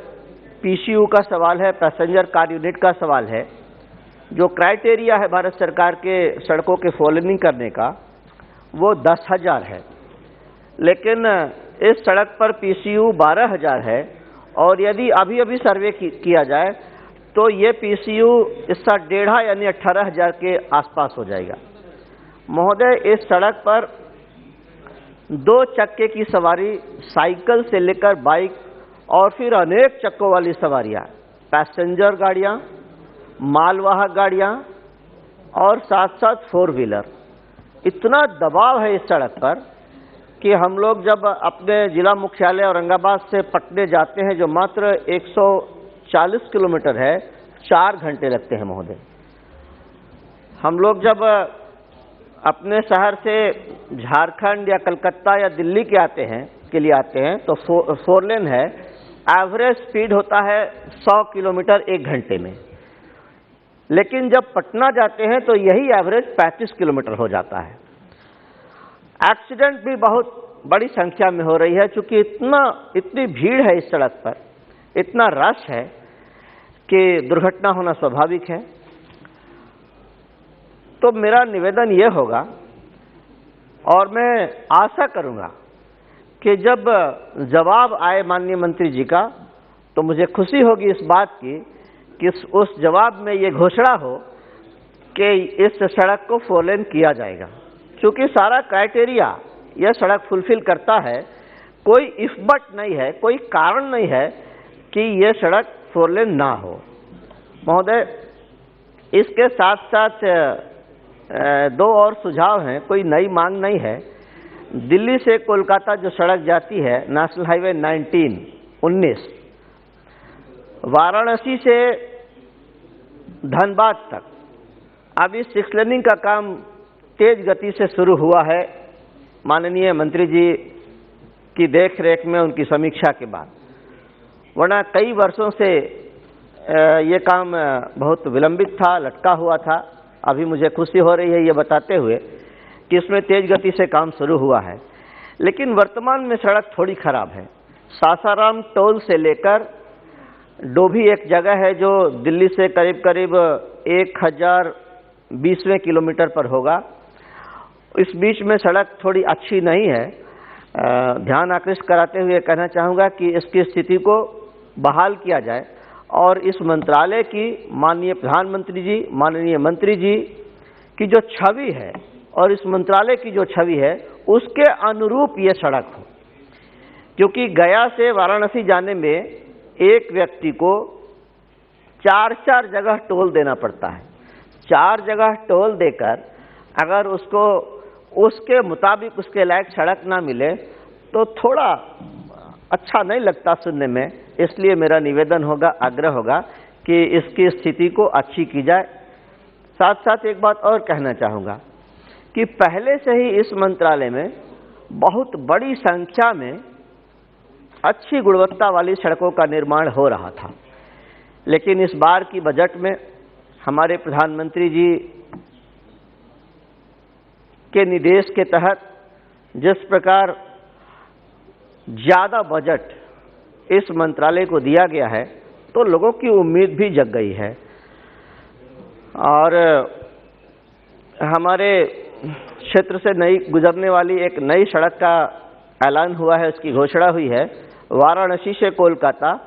[SPEAKER 12] पीसीयू का सवाल है, पैसेंजर कार यूनिट का सवाल है, जो क्राइटेरिया है भारत सरकार के सड़कों के 4 लेनिंग करने का वो 10,000 है, लेकिन इस सड़क पर पीसीयू 12,000 है और यदि अभी अभी सर्वे किया जाए तो ये पीसीयू इसका 1.5 यानी 18,000 के आसपास हो जाएगा। महोदय, इस सड़क पर 2 चक्के की सवारी, साइकिल से लेकर बाइक और फिर अनेक चक्कों वाली सवारियां, पैसेंजर गाड़ियां, मालवाहक गाड़ियां और साथ साथ 4 व्हीलर, इतना दबाव है इस सड़क पर कि हम लोग जब अपने जिला मुख्यालय औरंगाबाद से पटने जाते हैं, जो मात्र 140 किलोमीटर है, 4 घंटे लगते हैं महोदय। हम लोग जब अपने शहर से झारखंड या कलकत्ता या दिल्ली के लिए आते हैं तो 4 लेन है, एवरेज स्पीड होता है 100 किलोमीटर 1 घंटे में, लेकिन जब पटना जाते हैं तो यही एवरेज 35 किलोमीटर हो जाता है। एक्सीडेंट भी बहुत बड़ी संख्या में हो रही है, क्योंकि इतनी भीड़ है इस सड़क पर, इतना रश है कि दुर्घटना होना स्वाभाविक है। तो मेरा निवेदन यह होगा और मैं आशा करूंगा कि जब जवाब आए माननीय मंत्री जी का तो मुझे खुशी होगी इस बात की कि उस जवाब में ये घोषणा हो कि इस सड़क को 4 लेन किया जाएगा, क्योंकि सारा क्राइटेरिया यह सड़क फुलफिल करता है। कोई इफ बट नहीं है, कोई कारण नहीं है कि यह सड़क 4 लेन ना हो। महोदय, इसके साथ साथ 2 और सुझाव हैं, कोई नई मांग नहीं है। दिल्ली से कोलकाता जो सड़क जाती है, नेशनल हाईवे 19, वाराणसी से धनबाद तक, अभी 6 लेनिंग का काम तेज गति से शुरू हुआ है माननीय मंत्री जी की देखरेख में, उनकी समीक्षा के बाद। वरना कई वर्षों से ये काम बहुत विलंबित था, लटका हुआ था। अभी मुझे खुशी हो रही है ये बताते हुए कि इसमें तेज गति से काम शुरू हुआ है, लेकिन वर्तमान में सड़क थोड़ी खराब है। सासाराम टोल से लेकर डोभी एक जगह है जो दिल्ली से करीब करीब 1020वें किलोमीटर पर होगा। इस बीच में सड़क थोड़ी अच्छी नहीं है। ध्यान आकृष्ट कराते हुए कहना चाहूँगा कि इसकी स्थिति को बहाल किया जाए और इस मंत्रालय की माननीय प्रधानमंत्री जी, माननीय मंत्री जी की जो छवि है और इस मंत्रालय की जो छवि है उसके अनुरूप ये सड़क हो, क्योंकि गया से वाराणसी जाने में एक व्यक्ति को 4-4 जगह टोल देना पड़ता है। 4 जगह टोल देकर अगर उसको उसके मुताबिक उसके लायक सड़क ना मिले तो थोड़ा अच्छा नहीं लगता सुनने में। इसलिए मेरा निवेदन होगा, आग्रह होगा कि इसकी स्थिति को अच्छी की जाए। साथ साथ एक बात और कहना चाहूँगा कि पहले से ही इस मंत्रालय में बहुत बड़ी संख्या में अच्छी गुणवत्ता वाली सड़कों का निर्माण हो रहा था, लेकिन इस बार की बजट में हमारे प्रधानमंत्री जी के निर्देश के तहत जिस प्रकार ज़्यादा बजट इस मंत्रालय को दिया गया है तो लोगों की उम्मीद भी जग गई है। और हमारे क्षेत्र से नई गुजरने वाली एक नई सड़क का ऐलान हुआ है, उसकी घोषणा हुई है। वाराणसी से कोलकाता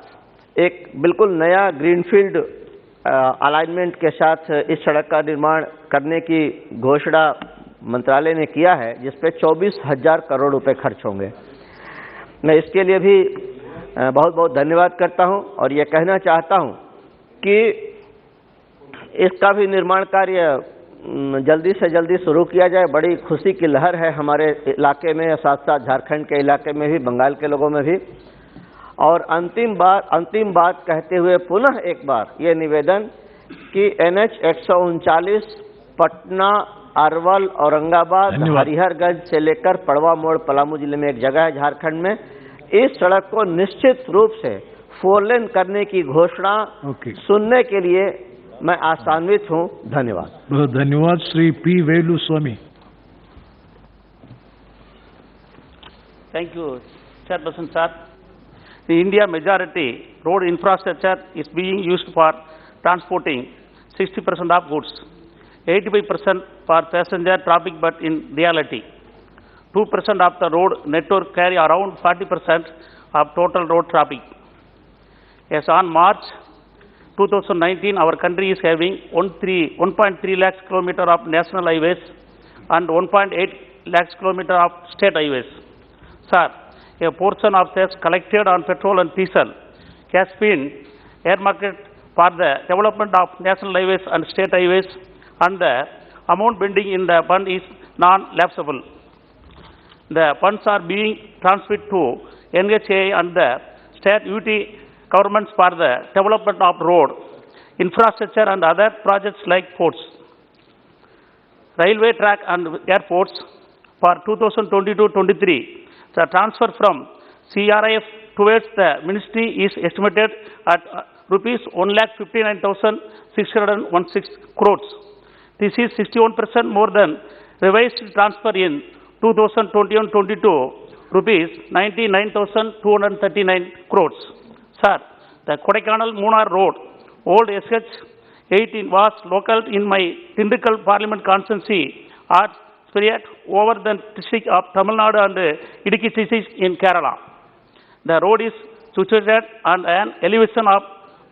[SPEAKER 12] एक बिल्कुल नया ग्रीनफील्ड अलाइनमेंट के साथ इस सड़क का निर्माण करने की घोषणा मंत्रालय ने किया है, जिस पे 24,000 करोड़ रुपए खर्च होंगे। मैं इसके लिए भी बहुत बहुत धन्यवाद करता हूं और ये कहना चाहता हूं कि इसका भी निर्माण कार्य जल्दी से जल्दी शुरू किया जाए। बड़ी खुशी की लहर है हमारे इलाके में, साथ साथ झारखंड के इलाके में भी, बंगाल के लोगों में भी। और अंतिम बात कहते हुए पुनः एक बार ये निवेदन कि NH 139 पटना, अरवल, औरंगाबाद, हरिहरगंज से लेकर पड़वा मोड़ पलामू जिले में एक जगह है झारखंड में, इस सड़क को निश्चित रूप से 4 लेन करने की घोषणा सुनने के लिए मैं आशान्वित हूं। धन्यवाद।
[SPEAKER 8] बहुत धन्यवाद। Shri P. Velu Swami.
[SPEAKER 14] Thank you, Chairperson sir. The India majority road infrastructure is being used for transporting 60% of goods, 85% for passenger traffic, but in reality, 2% of the road network carry around 40% of total road traffic. As on March 2019, our country is having 1.3 lakhs kilometer of national highways and 1.8 lakhs kilometer of state highways. Sir, a portion of tax collected on petrol and diesel has been earmarked for the development of national highways and state highways, and the amount pending in the fund is non-lapsable. The funds are being transferred to NHAI and the state UT governments for the development of road, infrastructure and other projects like ports, railway track and airports. For 2022-23, the transfer from CRIF towards the ministry is estimated at rupees 1,59,616 crores. This is 61% more than revised transfer in 2021-22, rupees 99,239 crores. Sir, the Kodaikanal-Munnar Road, old SH18, was located in my Tindukal Parliament constituency at spread over the district of Tamil Nadu and Idukki district in Kerala. The road is situated on an elevation of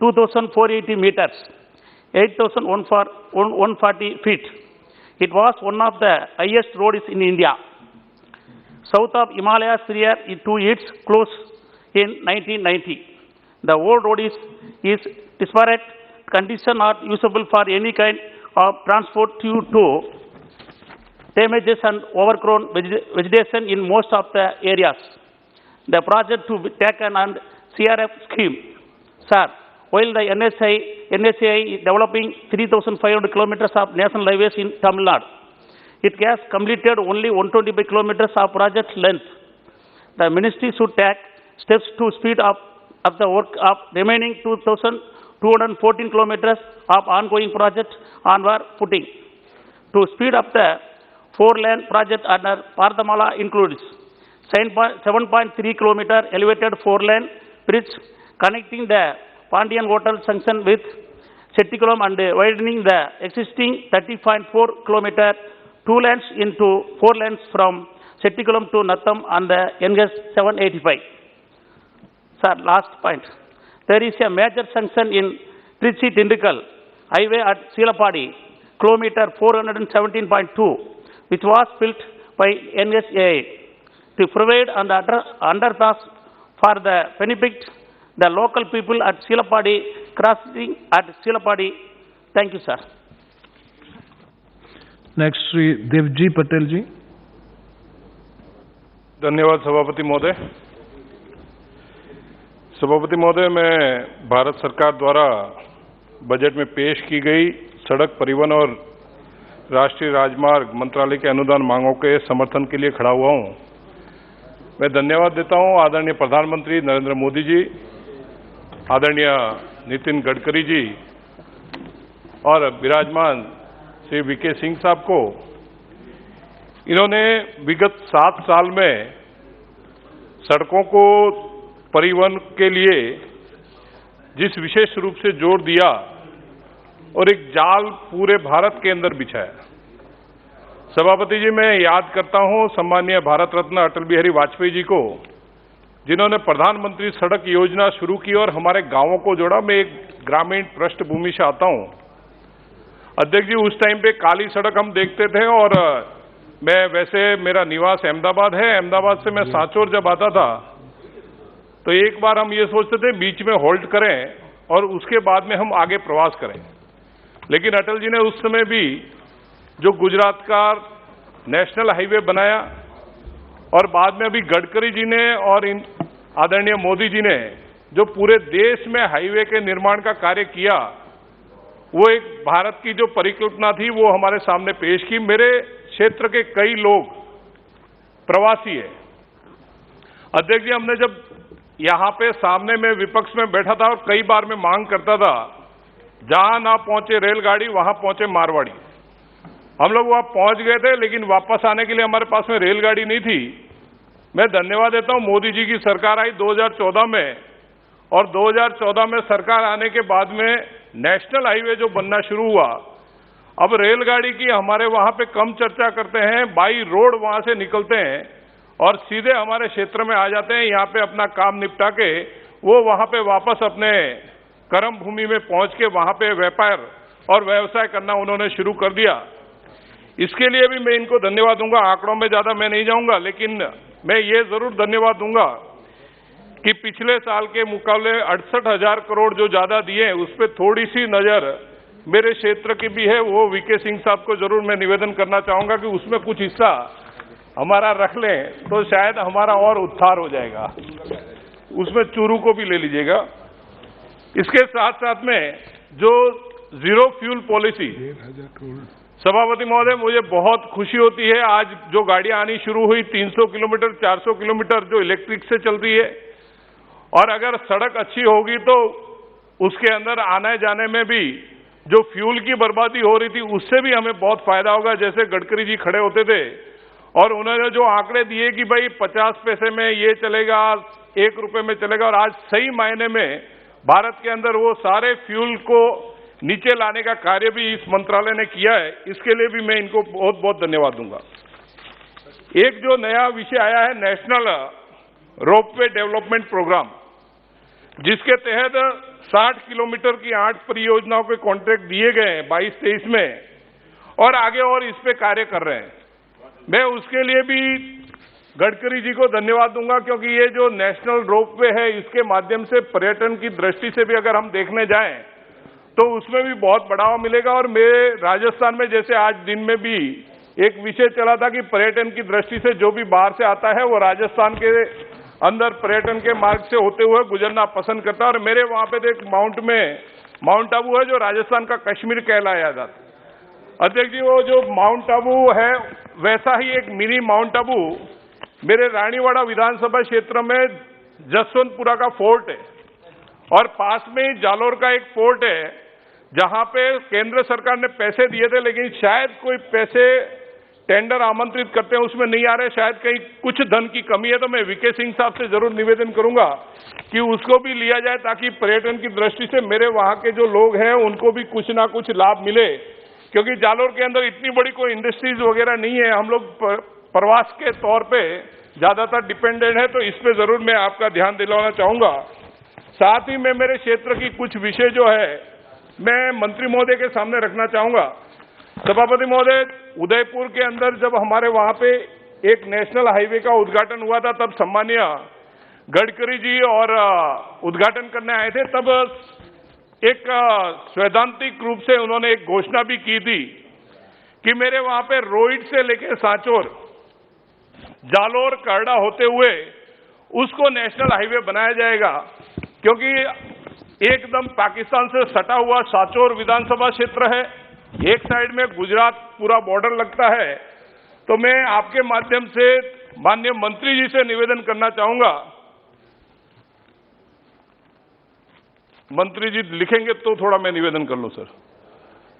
[SPEAKER 14] 2,480 meters, 8,140 feet. It was one of the highest roads in India. South of Himalayas prior to its close in 1990. The old road is disparate condition, not usable for any kind of transport due to damages and overgrown vegetation in most of the areas. The project to be taken on CRF scheme. Sir, while the NHAI is developing 3,500 kilometers of national highways in Tamil Nadu, it has completed only 125 kilometers of project length. The ministry should take steps to speed up the work of remaining 2,214 kilometers of ongoing project on our footing. To speed up the 4-lane project under Pardhamala includes 7.3 kilometer elevated 4-lane bridge connecting the Pandian Hotel junction with Chetikulam and widening the existing 30.4 kilometer 2 lanes into 4 lanes from Chetikulam to Nattam on the NS 785. Sir, last point. There is a major junction in Trichy-Tindikal highway at Silapadi, kilometer 417.2, which was built by NSAI to provide an underpass for the benefit the local people at Silapadi crossing at Silapadi. Thank you, sir.
[SPEAKER 8] Next, Shri Devji Patel ji.
[SPEAKER 15] धन्यवाद सभापति महोदय। सभापति महोदय, मैं भारत सरकार द्वारा budget में पेश की गई सड़क परिवहन और राष्ट्रीय राजमार्ग मंत्रालय के अनुदान मांगों के समर्थन के लिए खड़ा हुआ हूं। मैं धन्यवाद देता हूं आदरणीय प्रधानमंत्री नरेंद्र मोदी जी, आदरणीय नितिन गडकरी जी और विराजमान श्री वीके सिंह साहब को। इन्होंने विगत 7 साल में सड़कों को परिवहन के लिए जिस विशेष रूप से जोर दिया और एक जाल पूरे भारत के अंदर बिछाया। सभापति जी, मैं याद करता हूं सम्मानीय भारत रत्न अटल बिहारी वाजपेयी जी को, जिन्होंने प्रधानमंत्री सड़क योजना शुरू की और हमारे गांवों को जोड़ा। मैं एक ग्रामीण पृष्ठभूमि से आता हूं। अध्यक्ष जी, उस टाइम पे काली सड़क हम देखते थे और मैं वैसे मेरा निवास अहमदाबाद है। अहमदाबाद से मैं सांचौर जब आता था तो एक बार हम ये सोचते थे बीच में होल्ड करें और उसके बाद में हम आगे प्रवास करें, लेकिन अटल जी ने उस समय भी जो गुजरात का नेशनल हाईवे बनाया और बाद में अभी गडकरी जी ने और इन आदरणीय मोदी जी ने जो पूरे देश में हाईवे के निर्माण का कार्य किया, वो एक भारत की जो परिकल्पना थी वो हमारे सामने पेश की। मेरे क्षेत्र के कई लोग प्रवासी है। अध्यक्ष जी, हमने जब यहां पे सामने में विपक्ष में बैठा था और कई बार मैं मांग करता था, जहां ना पहुंचे रेलगाड़ी वहां पहुंचे मारवाड़ी। हम लोग वहां पहुंच गए थे, लेकिन वापस आने के लिए हमारे पास में रेलगाड़ी नहीं थी। मैं धन्यवाद देता हूं, मोदी जी की सरकार आई 2014 में और 2014 में सरकार आने के बाद में नेशनल हाईवे जो बनना शुरू हुआ, अब रेलगाड़ी की हमारे वहां पे कम चर्चा करते हैं, बाई रोड वहां से निकलते हैं और सीधे हमारे क्षेत्र में आ जाते हैं। यहाँ पे अपना काम निपटा के वो वहां पे वापस अपने कर्म भूमि में पहुंच के वहां पे व्यापार और व्यवसाय करना उन्होंने शुरू कर दिया। इसके लिए भी मैं इनको धन्यवाद दूंगा। आंकड़ों में ज्यादा मैं नहीं जाऊंगा, लेकिन मैं ये जरूर धन्यवाद दूंगा कि पिछले साल के मुकाबले 68,000 करोड़ जो ज्यादा दिए उस पर थोड़ी सी नजर मेरे क्षेत्र की भी है। वो वीके सिंह साहब को जरूर मैं निवेदन करना चाहूंगा कि उसमें कुछ हिस्सा हमारा रख लें तो शायद हमारा और उद्धार हो जाएगा। उसमें चूरू को भी ले लीजिएगा। इसके साथ साथ में जो जीरो फ्यूल पॉलिसी, सभापति महोदय, मुझे बहुत खुशी होती है आज जो गाड़ियां आनी शुरू हुई 300 किलोमीटर 400 किलोमीटर जो इलेक्ट्रिक से चलती है, और अगर सड़क अच्छी होगी तो उसके अंदर आने जाने में भी जो फ्यूल की बर्बादी हो रही थी उससे भी हमें बहुत फायदा होगा। जैसे गडकरी जी खड़े होते थे और उन्होंने जो आंकड़े दिए कि भाई 50 पैसे में ये चलेगा, 1 रुपए में चलेगा, और आज सही मायने में भारत के अंदर वो सारे फ्यूल को नीचे लाने का कार्य भी इस मंत्रालय ने किया है। इसके लिए भी मैं इनको बहुत बहुत धन्यवाद दूंगा। एक जो नया विषय आया है नेशनल रोपवे डेवलपमेंट प्रोग्राम, जिसके तहत 60 किलोमीटर की 8 परियोजनाओं के कॉन्ट्रैक्ट दिए गए हैं 22-23 में, और आगे और इस पे कार्य कर रहे हैं। मैं उसके लिए भी गडकरी जी को धन्यवाद दूंगा, क्योंकि ये जो नेशनल रोपवे है इसके माध्यम से पर्यटन की दृष्टि से भी अगर हम देखने जाएं तो उसमें भी बहुत बढ़ावा मिलेगा। और मेरे राजस्थान में जैसे आज दिन में भी एक विषय चला था कि पर्यटन की दृष्टि से जो भी बाहर से आता है वो राजस्थान के अंदर पर्यटन के मार्ग से होते हुए गुजरना पसंद करता है। और मेरे वहां पे तो एक माउंट आबू है जो राजस्थान का कश्मीर कहलाया जाता है। अध्यक्ष जी, वो जो माउंट आबू है वैसा ही एक मिनी माउंट आबू मेरे रानीवाड़ा विधानसभा क्षेत्र में जसवंतपुरा का फोर्ट है, और पास में ही जालोर का एक फोर्ट है जहां पे केंद्र सरकार ने पैसे दिए थे, लेकिन शायद कोई पैसे टेंडर आमंत्रित करते हैं उसमें नहीं आ रहे, शायद कहीं कुछ धन की कमी है, तो मैं वीके सिंह साहब से जरूर निवेदन करूंगा कि उसको भी लिया जाए ताकि पर्यटन की दृष्टि से मेरे वहां के जो लोग हैं उनको भी कुछ ना कुछ लाभ मिले, क्योंकि जालोर के अंदर इतनी बड़ी कोई इंडस्ट्रीज वगैरह नहीं है, हम लोग प्रवास के तौर पे ज्यादातर डिपेंडेंट है, तो इस पे जरूर मैं आपका ध्यान दिलाना चाहूंगा। साथ ही मैं मेरे क्षेत्र की कुछ विषय जो है मैं मंत्री महोदय के सामने रखना चाहूंगा। सभापति महोदय, उदयपुर के अंदर जब हमारे वहां पे एक नेशनल हाईवे का उद्घाटन हुआ था, तब सम्मानीय गडकरी जी और उद्घाटन करने आए थे, तब एक सैद्धांतिक रूप से उन्होंने एक घोषणा भी की थी कि मेरे वहां पे रोहिट से लेकर सांचौर, जालोर, करड़ा होते हुए उसको नेशनल हाईवे बनाया जाएगा, क्योंकि एकदम पाकिस्तान से सटा हुआ सांचौर विधानसभा क्षेत्र है, एक साइड में गुजरात पूरा बॉर्डर लगता है। तो मैं आपके माध्यम से माननीय मंत्री जी से निवेदन करना चाहूंगा, मंत्री जी लिखेंगे तो थोड़ा मैं निवेदन कर लूं सर,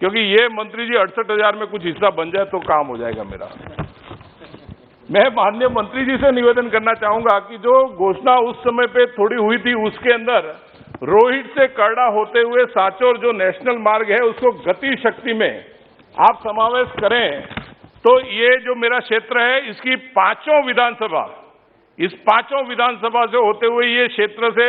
[SPEAKER 15] क्योंकि ये मंत्री जी 68,000 में कुछ हिस्सा बन जाए तो काम हो जाएगा मेरा। मैं माननीय मंत्री जी से निवेदन करना चाहूंगा कि जो घोषणा उस समय पे थोड़ी हुई थी, उसके अंदर रोहिट से करड़ा होते हुए सांचौर जो नेशनल मार्ग है उसको गति शक्ति में आप समावेश करें, तो ये जो मेरा क्षेत्र है इसकी पांचों विधानसभा, इस पांचों विधानसभा से होते हुए ये क्षेत्र से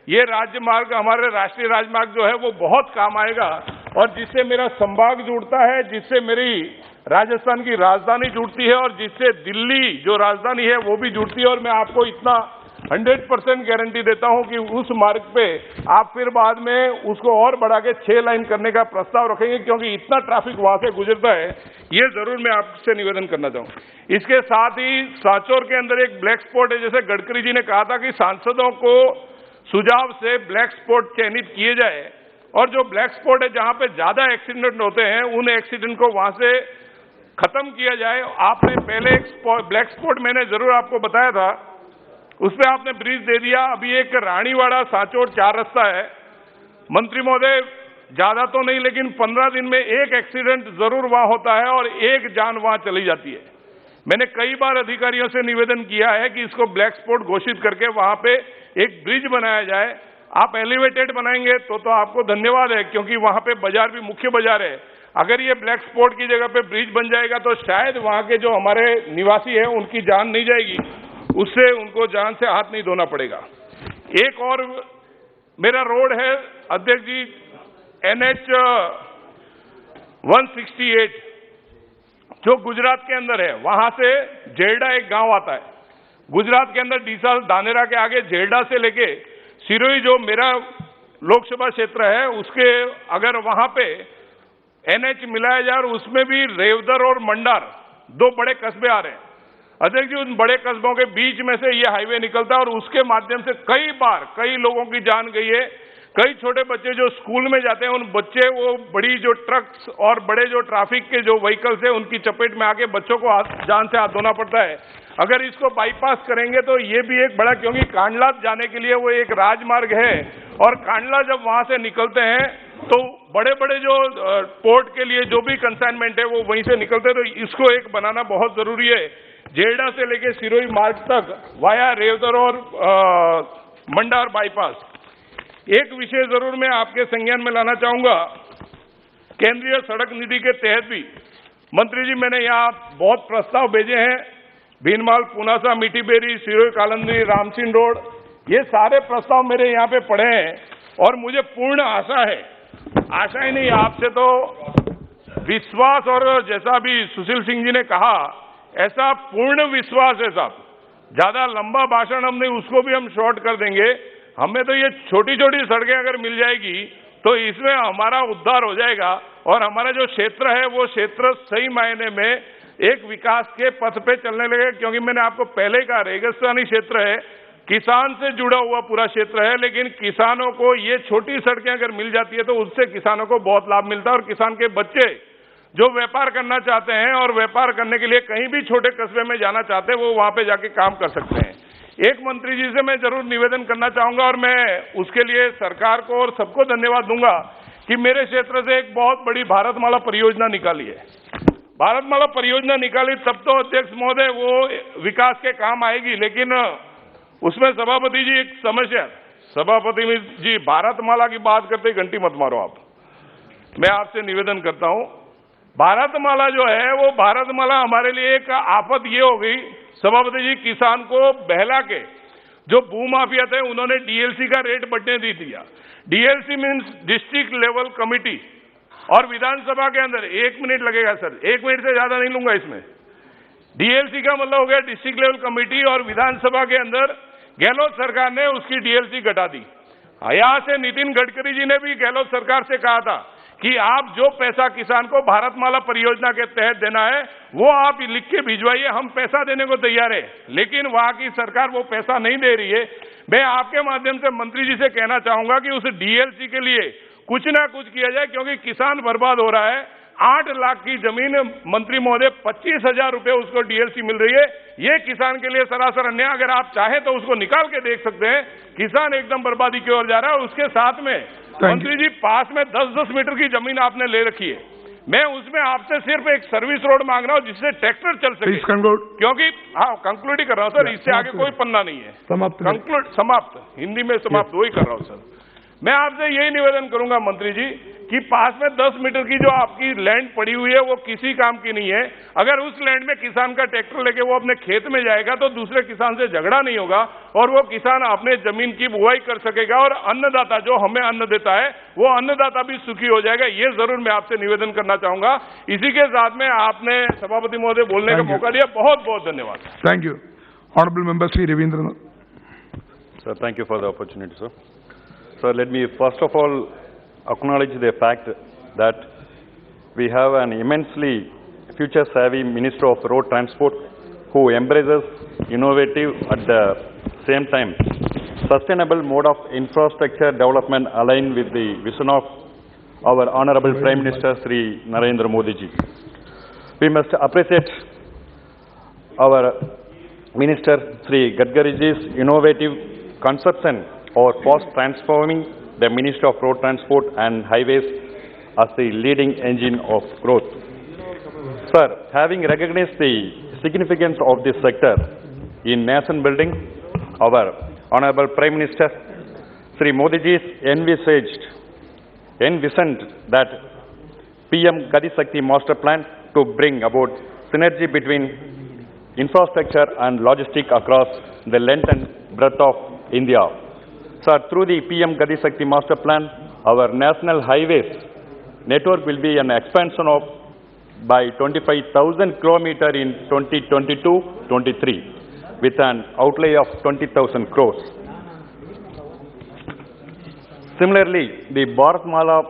[SPEAKER 15] ये राज्य मार्ग, हमारे राष्ट्रीय राजमार्ग जो है वो बहुत काम आएगा, और जिससे मेरा संभाग जुड़ता है, जिससे मेरी राजस्थान की राजधानी जुड़ती है, और जिससे दिल्ली जो राजधानी है वो भी जुड़ती है। और मैं आपको इतना 100% गारंटी देता हूं कि उस मार्ग पे आप फिर बाद में उसको और बढ़ा के 6 लाइन करने का प्रस्ताव रखेंगे, क्योंकि इतना ट्रैफिक वहां से गुजरता है। ये जरूर मैं आपसे निवेदन करना चाहूंगा। इसके साथ ही सांचौर के अंदर एक ब्लैक स्पॉट है, जैसे गडकरी जी ने कहा था कि सांसदों को सुझाव से ब्लैक स्पॉट चयनित किए जाए, और जो ब्लैक स्पॉट है जहां पे ज्यादा एक्सीडेंट होते हैं उन एक्सीडेंट को वहां से खत्म किया जाए। आपने पहले एक ब्लैक स्पॉट मैंने जरूर आपको बताया था, उस पर आपने ब्रिज दे दिया। अभी एक रानीवाड़ा सांचौर 4 रास्ता है, मंत्री महोदय ज्यादा तो नहीं लेकिन 15 दिन में एक एक्सीडेंट जरूर वहां होता है और एक जान वहां चली जाती है। मैंने कई बार अधिकारियों से निवेदन किया है कि इसको ब्लैक स्पॉट घोषित करके वहां पे एक ब्रिज बनाया जाए। आप एलिवेटेड बनाएंगे तो आपको धन्यवाद है, क्योंकि वहां पे बाजार भी मुख्य बाजार है। अगर ये ब्लैक स्पॉट की जगह पे ब्रिज बन जाएगा तो शायद वहां के जो हमारे निवासी हैं उनकी जान नहीं जाएगी, उससे उनको जान से हाथ नहीं धोना पड़ेगा। एक और मेरा रोड है अध्यक्ष जी, NH 168 जो गुजरात के अंदर है, वहां से जेलडा एक गांव आता है गुजरात के अंदर, डीसा धानेरा के आगे जेलडा से लेके सिरोही जो मेरा लोकसभा क्षेत्र है, उसके अगर वहां पे NH मिलाया जाए और उसमें भी रेवदर और मंडार 2 बड़े कस्बे आ रहे हैं अध्यक्ष जी, उन बड़े कस्बों के बीच में से ये हाईवे निकलता है और उसके माध्यम से कई बार कई लोगों की जान गई है। कई छोटे बच्चे जो स्कूल में जाते हैं, उन बच्चे वो बड़ी जो ट्रक्स और बड़े जो ट्रैफिक के जो व्हीकल्स है उनकी चपेट में आके बच्चों को जान से हाथ धोना पड़ता है। अगर इसको बाईपास करेंगे तो ये भी एक बड़ा, क्योंकि कांडला जाने के लिए वो एक राजमार्ग है, और कांडला जब वहां से निकलते हैं तो बड़े बड़े जो पोर्ट के लिए जो भी कंसाइनमेंट है वो वहीं से निकलते हैं, तो इसको एक बनाना बहुत जरूरी है। जेलडा से लेके सिरोही मार्ग तक वाया रेवदर और मंडार बाईपास। एक विषय जरूर मैं आपके संज्ञान में लाना चाहूंगा, केंद्रीय सड़क निधि के तहत भी मंत्री जी मैंने यहाँ बहुत प्रस्ताव भेजे हैं, भीनमाल, पुनासा, मीठी बेरी, सिरोही कालंदी, रामसिंह रोड, ये सारे प्रस्ताव मेरे यहाँ पे पड़े हैं और मुझे पूर्ण आशा है, आशा ही नहीं आपसे तो विश्वास, और जैसा भी सुशील सिंह जी ने कहा ऐसा पूर्ण विश्वास है साहब। ज्यादा लंबा भाषण हम नहीं, उसको भी हम शॉर्ट कर देंगे। हमें तो ये छोटी छोटी सड़कें अगर मिल जाएगी तो इसमें हमारा उद्धार हो जाएगा और हमारा जो क्षेत्र है वो क्षेत्र सही मायने में एक विकास के पथ पे चलने लगेगा। क्योंकि मैंने आपको पहले ही कहा, रेगिस्तानी क्षेत्र है, किसान से जुड़ा हुआ पूरा क्षेत्र है, लेकिन किसानों को ये छोटी सड़कें अगर मिल जाती है तो उससे किसानों को बहुत लाभ मिलता है, और किसान के बच्चे जो व्यापार करना चाहते हैं और व्यापार करने के लिए कहीं भी छोटे कस्बे में जाना चाहते हैं वो वहां पे जाके काम कर सकते हैं। एक मंत्री जी से मैं जरूर निवेदन करना चाहूंगा और मैं उसके लिए सरकार को और सबको धन्यवाद दूंगा कि मेरे क्षेत्र से एक बहुत बड़ी भारतमाला परियोजना निकाली है। भारतमाला परियोजना निकाली तब तो अध्यक्ष महोदय वो विकास के काम आएगी, लेकिन उसमें सभापति जी एक समस्या, सभापति जी भारतमाला की बात करते घंटी मत मारो आप। मैं आपसे निवेदन करता हूं, भारतमाला जो है वो भारतमाला हमारे लिए एक आफत ये हो गई सभापति जी, किसान को बहला के जो भूमाफिया थे उन्होंने डीएलसी का रेट बढ़ने दे दिया। DLC means district level committee, और विधानसभा के अंदर 1 मिनट लगेगा सर, 1 मिनट से ज्यादा नहीं लूंगा इसमें। डीएलसी का मतलब हो गया डिस्ट्रिक्ट लेवल कमेटी, और विधानसभा के अंदर गहलोत सरकार ने उसकी डीएलसी घटा दी। यहां से नितिन गडकरी जी ने भी गहलोत सरकार से कहा था कि आप जो पैसा किसान को भारतमाला परियोजना के तहत देना है वो आप लिख के भिजवाइए, हम पैसा देने को तैयार है, लेकिन वहां की सरकार वो पैसा नहीं दे रही है। मैं आपके माध्यम से मंत्री जी से कहना चाहूंगा कि उस डीएलसी के लिए कुछ ना कुछ किया जाए, क्योंकि किसान बर्बाद हो रहा है। 8 लाख की जमीन मंत्री महोदय 25,000 रुपए उसको डीएलसी मिल रही है, ये किसान के लिए सरासर अन्याय। अगर आप चाहें तो उसको निकाल के देख सकते हैं, किसान एकदम बर्बादी की ओर जा रहा है। उसके साथ में मंत्री जी पास में 10-10 मीटर की जमीन आपने ले रखी है, मैं उसमें आपसे सिर्फ एक सर्विस रोड मांग रहा हूं जिससे ट्रैक्टर चल सके, क्योंकि हाँ कंक्लूड ही कर रहा हूं सर, इससे आगे कोई पन्ना नहीं है, समाप्त, हिंदी में समाप्त वही कर रहा हूं सर। मैं आपसे यही निवेदन करूंगा मंत्री जी कि पास में 10 मीटर की जो आपकी लैंड पड़ी हुई है वो किसी काम की नहीं है। अगर उस लैंड में किसान का ट्रैक्टर लेके वो अपने खेत में जाएगा तो दूसरे किसान से झगड़ा नहीं होगा और वो किसान अपने जमीन की बुआई कर सकेगा, और अन्नदाता जो हमें अन्न देता है वो अन्नदाता भी सुखी हो जाएगा। ये जरूर मैं आपसे निवेदन करना चाहूंगा। इसी के साथ में आपने सभापति महोदय बोलने का मौका दिया, बहुत बहुत धन्यवाद।
[SPEAKER 16] Thank you. Honourable member Shri Rabindranath.
[SPEAKER 17] Sir, thank you for the opportunity, sir. Sir, let me first of all acknowledge the fact that we have an immensely future-savvy Minister of Road Transport who embraces innovative at the same time sustainable mode of infrastructure development aligned with the vision of our Honorable Prime Minister Sri Narendra Modi ji. We must appreciate our Minister Sri Gadkari ji's innovative conception or fast transforming the Ministry of Road Transport and Highways as the leading engine of growth. Sir, having recognized the significance of this sector in nation building, our Honorable Prime Minister Sri Modi ji envisioned that PM Gati Shakti Master Plan to bring about synergy between infrastructure and logistics across the length and breadth of India. Sir, through the PM Gati Shakti Master Plan, our national highways network will be an expansion of by 25,000 kilometers in 2022-23 with an outlay of 20,000 crores. Similarly, the Bharatmala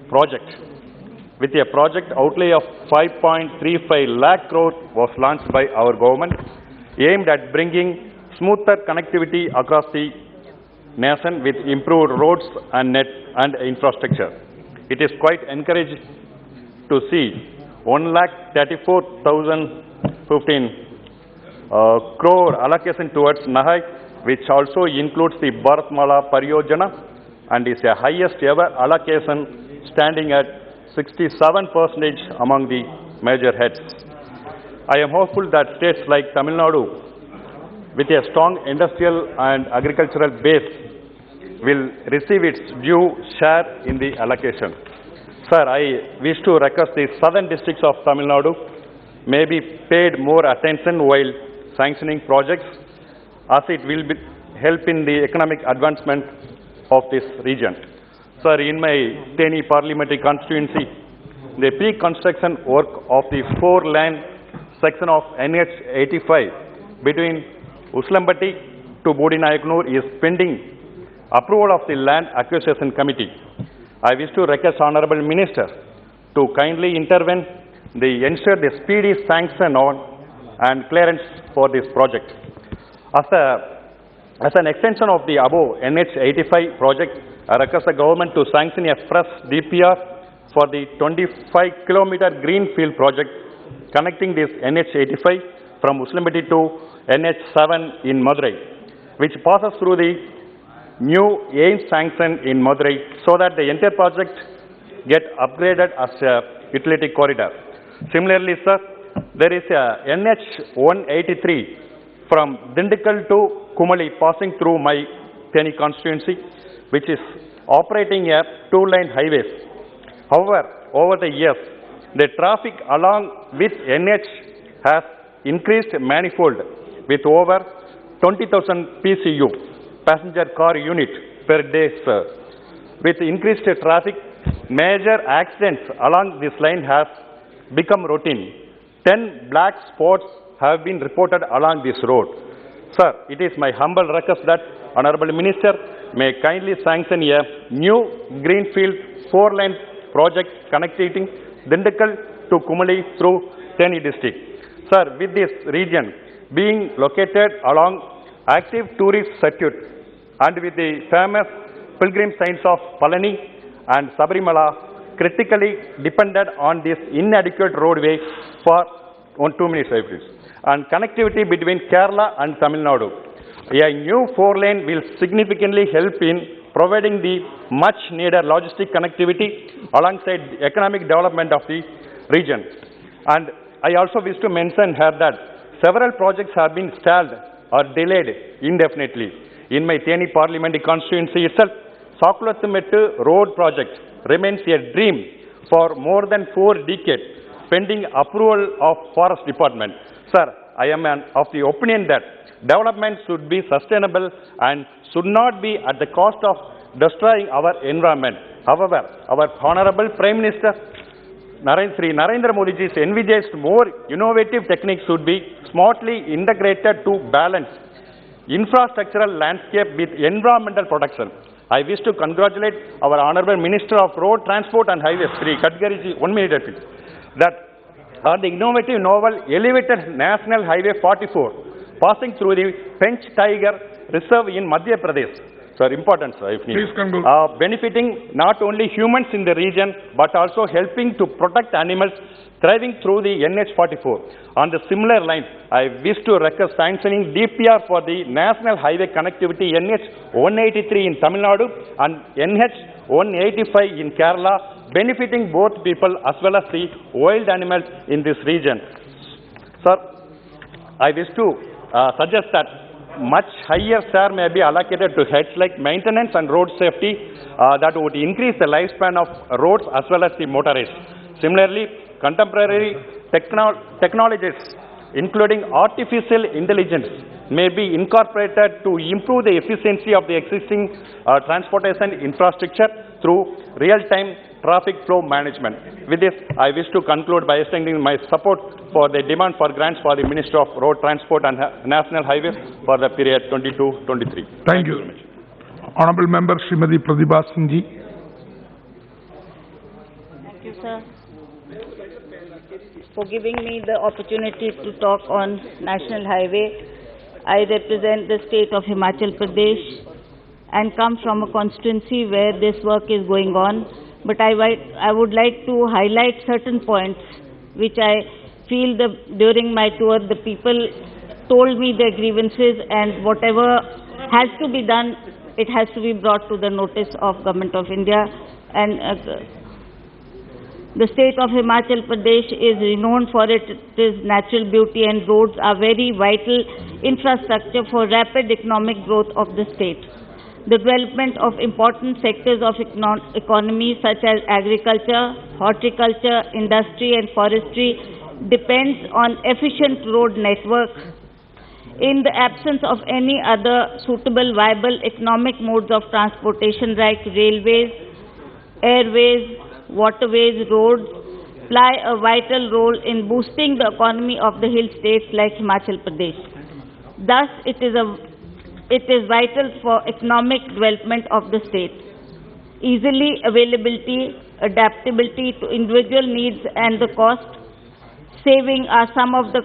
[SPEAKER 17] project with a project outlay of 5.35 lakh crore was launched by our government, aimed at bringing smoother connectivity across the nation with improved roads and infrastructure. It is quite encouraging to see 1,34,015 crore allocation towards Nahai, which also includes the Bharatmala Pariyojana and is the highest ever allocation, standing at 67% among the major heads. I am hopeful that states like Tamil Nadu, with a strong industrial and agricultural base, will receive its due share in the allocation. Sir, I wish to request the southern districts of Tamil Nadu may be paid more attention while sanctioning projects, as it will help in the economic advancement of this region. Sir, in my Teni parliamentary constituency, the pre-construction work of the 4-lane section of NH 85 between Uslambatti to Bodinayakanur is pending approval of the Land Acquisition Committee. I wish to request Honorable Minister to kindly intervene to ensure the speedy sanction on and clearance for this project. As an extension of the above NH 85 project, I request the government to sanction a fresh DPR for the 25-kilometer greenfield project connecting this NH 85 from Uslambatti to NH 7 in Madurai, which passes through the new AIMS sanction in Madurai, so that the entire project get upgraded as a utility corridor. Similarly, sir, there is a NH 183 from Dindigul to Kumali passing through my Theni constituency, which is operating a two-lane highways. However, over the years, the traffic along with NH has increased manifold with over 20,000 PCU, passenger car unit per day, sir. With increased traffic, major accidents along this line have become routine. 10 black spots have been reported along this road. Sir, it is my humble request that Honorable Minister may kindly sanction a new greenfield 4-lane project connecting Dindigul to Kumali through Theni district. Sir, with this region being located along active tourist circuit and with the famous pilgrim sites of Palani and Sabarimala critically dependent on this inadequate roadway for 2 minutes, please, and connectivity between Kerala and Tamil Nadu. A new 4-lane will significantly help in providing the much needed logistic connectivity alongside the economic development of the region. And I also wish to mention here that several projects have been stalled or delayed indefinitely. In my Theni parliamentary constituency itself, Sakulathmettu road project remains a dream for more than 4 decades, pending approval of Forest Department. Sir, I am of the opinion that development should be sustainable and should not be at the cost of destroying our environment. However, our Honorable Prime Minister Sri Narendra Modi ji's envisaged more innovative techniques should be smartly integrated to balance infrastructural landscape with environmental protection. I wish to congratulate our Honorable Minister of Road Transport and Highways, Sri Gadkari ji, 1 minute please, that on the innovative novel elevated National Highway 44 passing through the Pench Tiger Reserve in Madhya Pradesh. Sir, important, sir, if needed.
[SPEAKER 16] Please conclude.
[SPEAKER 17] Benefiting not only humans in the region, but also helping to protect animals thriving through the NH44. On the similar lines, I wish to request sanctioning DPR for the National Highway Connectivity NH 183 in Tamil Nadu and NH 185 in Kerala, benefiting both people as well as the wild animals in this region. Sir, I wish to suggest that much higher share may be allocated to heads like maintenance and road safety that would increase the lifespan of roads as well as the motorists. Similarly, contemporary technologies, including artificial intelligence, may be incorporated to improve the efficiency of the existing transportation infrastructure through real-time traffic flow management. With this, I wish to conclude by extending my support for the demand for grants for the Minister of Road Transport and National Highways for the period 22-23.
[SPEAKER 16] Thank you. Honorable Member Srimati Pratibha Singh ji.
[SPEAKER 2] Thank you, sir, for giving me the opportunity to talk on National Highway. I represent the state of Himachal Pradesh and come from a constituency where this work is going on. But I would like to highlight certain points which I feel during my tour the people told me their grievances, and whatever has to be done, it has to be brought to the notice of Government of India. And the state of Himachal Pradesh is renowned for its natural beauty, and roads are very vital infrastructure for rapid economic growth of the state. The development of important sectors of economy such as agriculture, horticulture, industry and forestry depends on efficient road network. In the absence of any other suitable viable economic modes of transportation like railways, airways, waterways, roads play a vital role in boosting the economy of the hill states like Himachal Pradesh. Thus, it is vital for economic development of the state. Easily availability, adaptability to individual needs and the cost saving are some of the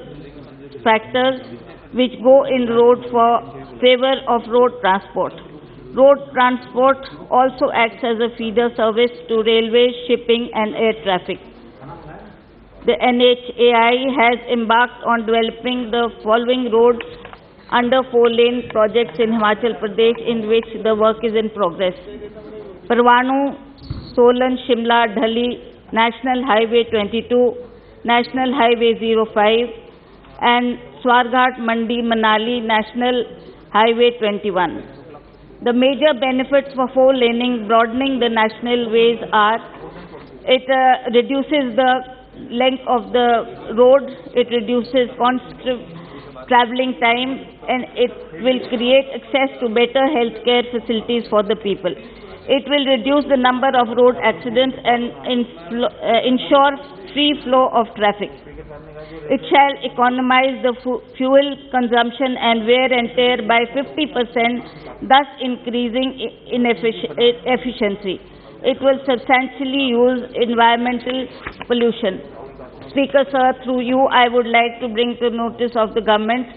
[SPEAKER 2] factors which go in road for favor of road transport. Road transport also acts as a feeder service to railways, shipping and air traffic. The NHAI has embarked on developing the following roads under 4-lane projects in Himachal Pradesh, in which the work is in progress. Parwanu, Solan, Shimla, Dhali, National Highway 22, National Highway 05, and Swarghat Mandi Manali National Highway 21. The major benefits for four-laning broadening the national ways are: it reduces the length of the road, it reduces constant traveling time, and it will create access to better healthcare facilities for the people. It will reduce the number of road accidents and ensure free flow of traffic. It shall economize the fuel consumption and wear and tear by 50%, thus increasing efficiency. It will substantially use environmental pollution. Speaker, sir, through you, I would like to bring to notice of the government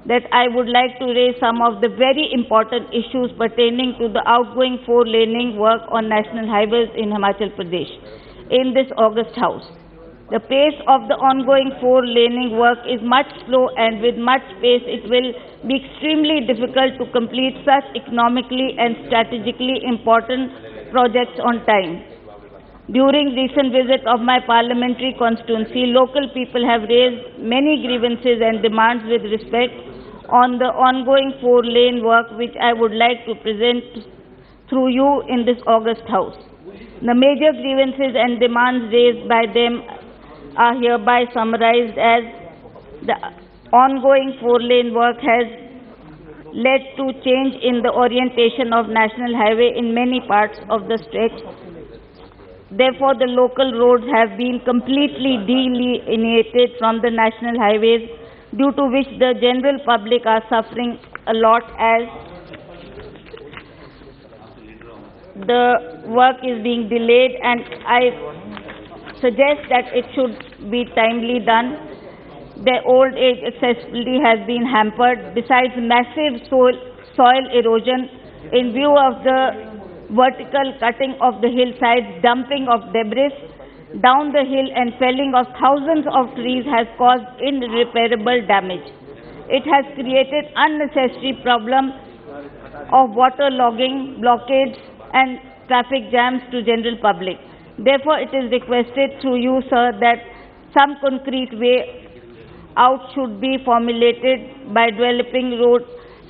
[SPEAKER 2] that I would like to raise some of the very important issues pertaining to the outgoing four-laning work on national highways in Himachal Pradesh in this August House. The pace of the ongoing four-laning work is much slow, and with much pace it will be extremely difficult to complete such economically and strategically important projects on time. During recent visit of my parliamentary constituency, local people have raised many grievances and demands with respect on the ongoing four-lane work, which I would like to present through you in this August House. The major grievances and demands raised by them are hereby summarized as: the ongoing four-lane work has led to change in the orientation of national highway in many parts of the stretch. Therefore, the local roads have been completely delineated from the national highways, due to which the general public are suffering a lot, as the work is being delayed, and I suggest that it should be timely done. The old age accessibility has been hampered. Besides massive soil erosion, in view of the vertical cutting of the hillsides, dumping of debris down the hill and felling of thousands of trees has caused irreparable damage. It has created unnecessary problem of water logging, blockades and traffic jams to general public. Therefore, it is requested through you, sir, that some concrete way out should be formulated by developing road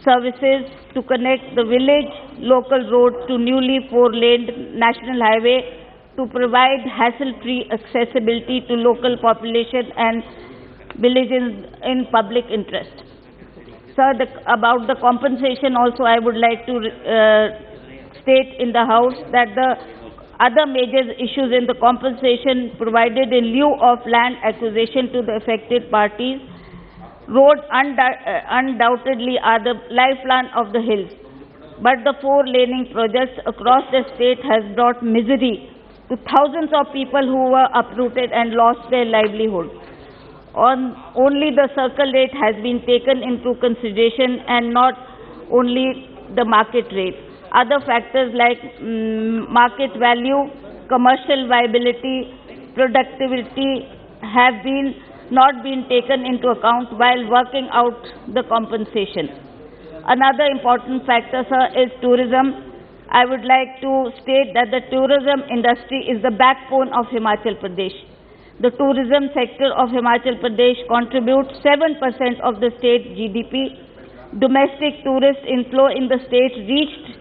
[SPEAKER 2] services to connect the village local roads to newly four-laned national highway, to provide hassle-free accessibility to local population and villages in public interest. Sir, about the compensation also, I would like to state in the House that the other major issues in the compensation provided in lieu of land acquisition to the affected parties. Roads undoubtedly are the lifeline of the hills, but the four-laning projects across the state has brought misery to thousands of people who were uprooted and lost their livelihood. Only the circle rate has been taken into consideration, and not only the market rate. Other factors like market value, commercial viability, productivity have not been taken into account while working out the compensation. Another important factor, sir, is tourism. I would like to state that the tourism industry is the backbone of Himachal Pradesh. The tourism sector of Himachal Pradesh contributes 7% of the state GDP. Domestic tourist inflow in the state reached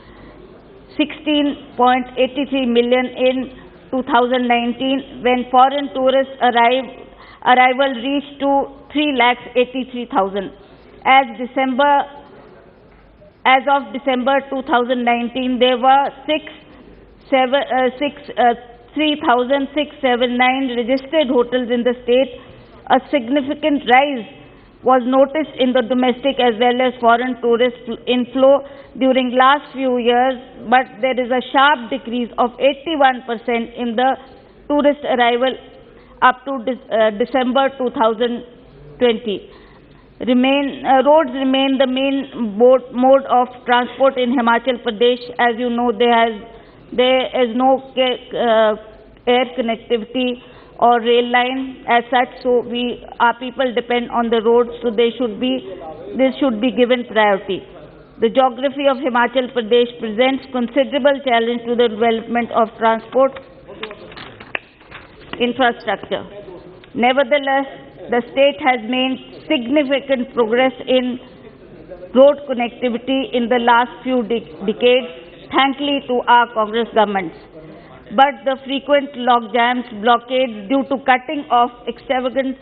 [SPEAKER 2] 16.83 million in 2019, when foreign tourist arrival reached to 3,83,000. As of December 2019, there were 3,679 registered hotels in the state. A significant rise was noticed in the domestic as well as foreign tourist inflow during last few years, but there is a sharp decrease of 81% in the tourist arrival up to December 2020. Roads remain the main mode of transport in Himachal Pradesh. As you know, there is no air connectivity or rail line as such, so our people depend on the roads, so this should be given priority. The geography of Himachal Pradesh presents considerable challenge to the development of transport infrastructure. Nevertheless, the state has made significant progress in road connectivity in the last few decades, thankfully to our Congress governments. But the frequent log jams, blockades due to cutting off extravagant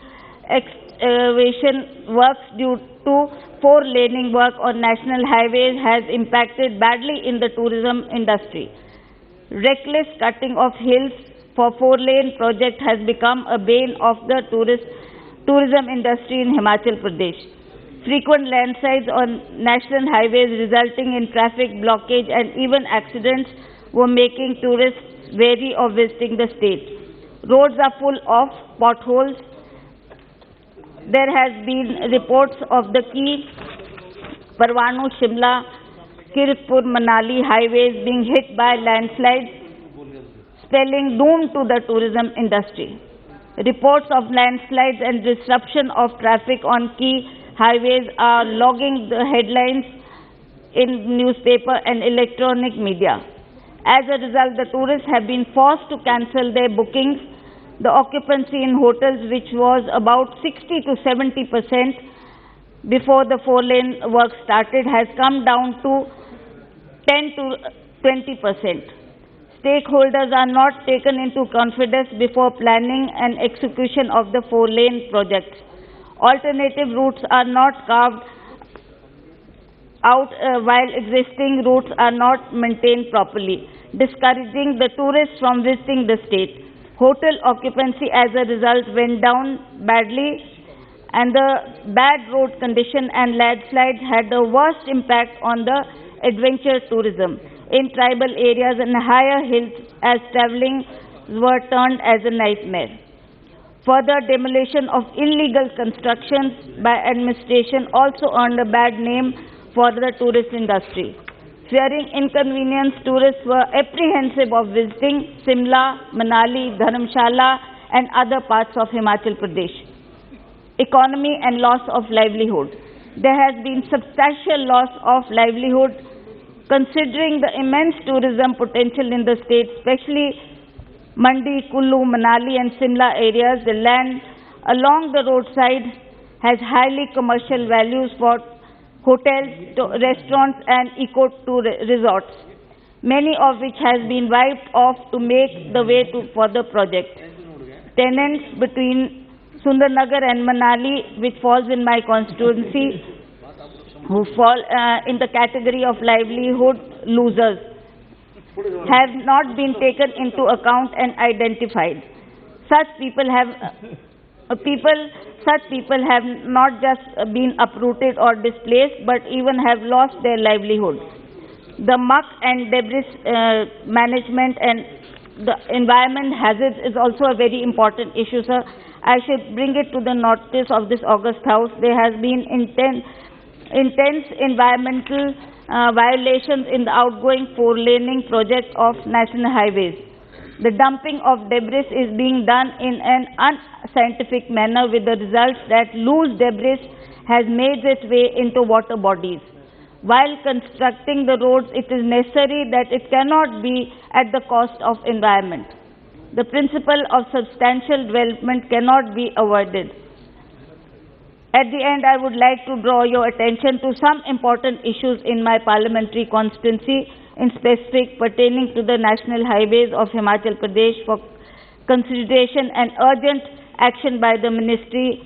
[SPEAKER 2] excavation works due to four-laning work on national highways has impacted badly in the tourism industry. Reckless cutting of hills for four-lane project has become a bane of the tourism industry in Himachal Pradesh. Frequent landslides on national highways resulting in traffic blockage and even accidents were making tourists wary of visiting the state. Roads are full of potholes. There has been reports of the key Parwanu, Shimla, Kiratpur, Manali highways being hit by landslides, spelling doom to the tourism industry. Reports of landslides and disruption of traffic on key highways are logging the headlines in newspaper and electronic media. As a result, the tourists have been forced to cancel their bookings. The occupancy in hotels, which was about 60 to 70% before the four-lane work started, has come down to 10 to 20%. Stakeholders are not taken into confidence before planning and execution of the four-lane projects. Alternative routes are not carved out while existing routes are not maintained properly, discouraging the tourists from visiting the state. Hotel occupancy as a result went down badly, and the bad road condition and landslides had the worst impact on the adventure tourism in tribal areas and higher hills, as traveling were turned as a nightmare. Further demolition of illegal constructions by administration also earned a bad name for the tourist industry. Fearing inconvenience, tourists were apprehensive of visiting Simla, Manali, Dharamshala and other parts of Himachal Pradesh. Economy and loss of livelihood. There has been substantial loss of livelihood considering the immense tourism potential in the state, especially Mandi, Kullu, Manali and Simla areas. The land along the roadside has highly commercial values for hotels, restaurants and eco-resorts, many of which has been wiped off to make the way for the project. Tenants between Sundarnagar and Manali, which falls in my constituency, who fall in the category of livelihood losers, have not been taken into account and identified. Such people have not just been uprooted or displaced, but even have lost their livelihood. The muck and debris management and the environment hazards is also a very important issue, sir. I should bring it to the notice of this August House. There has been intense environmental violations in the outgoing four-laning project of national highways. The dumping of debris is being done in an unscientific manner, with the result that loose debris has made its way into water bodies. While constructing the roads, it is necessary that it cannot be at the cost of environment. The principle of substantial development cannot be avoided. At the end, I would like to draw your attention to some important issues in my parliamentary constituency, in specific pertaining to the national highways of Himachal Pradesh for consideration and urgent action by the Ministry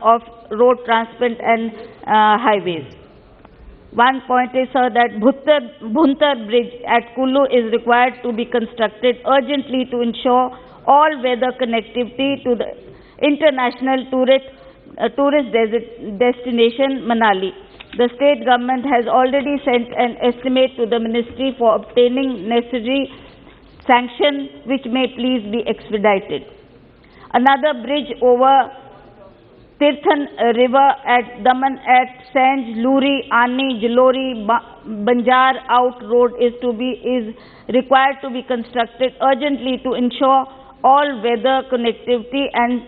[SPEAKER 2] of Road Transport and Highways. One point is, sir, that Bhuntar Bridge at Kullu is required to be constructed urgently to ensure all-weather connectivity to the international tourist destination Manali. The state government has already sent an estimate to the ministry for obtaining necessary sanction, which may please be expedited. Another bridge over Tirthan River at Daman at Sanj, Luri, Ani, Jalori, Banjar Out Road is required to be constructed urgently to ensure all-weather connectivity and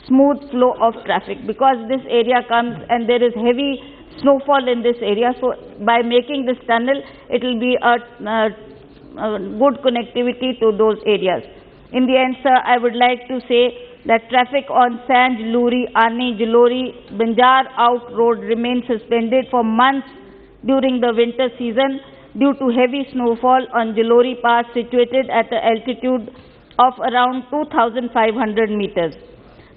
[SPEAKER 2] smooth flow of traffic, because this area comes and there is heavy snowfall in this area. So by making this tunnel, it will be a good connectivity to those areas. In the end, sir, I would like to say that traffic on Sand, Jaluri, Ani, Jalori, Banjar Out Road remained suspended for months during the winter season due to heavy snowfall on Jalori Pass situated at an altitude of around 2,500 meters.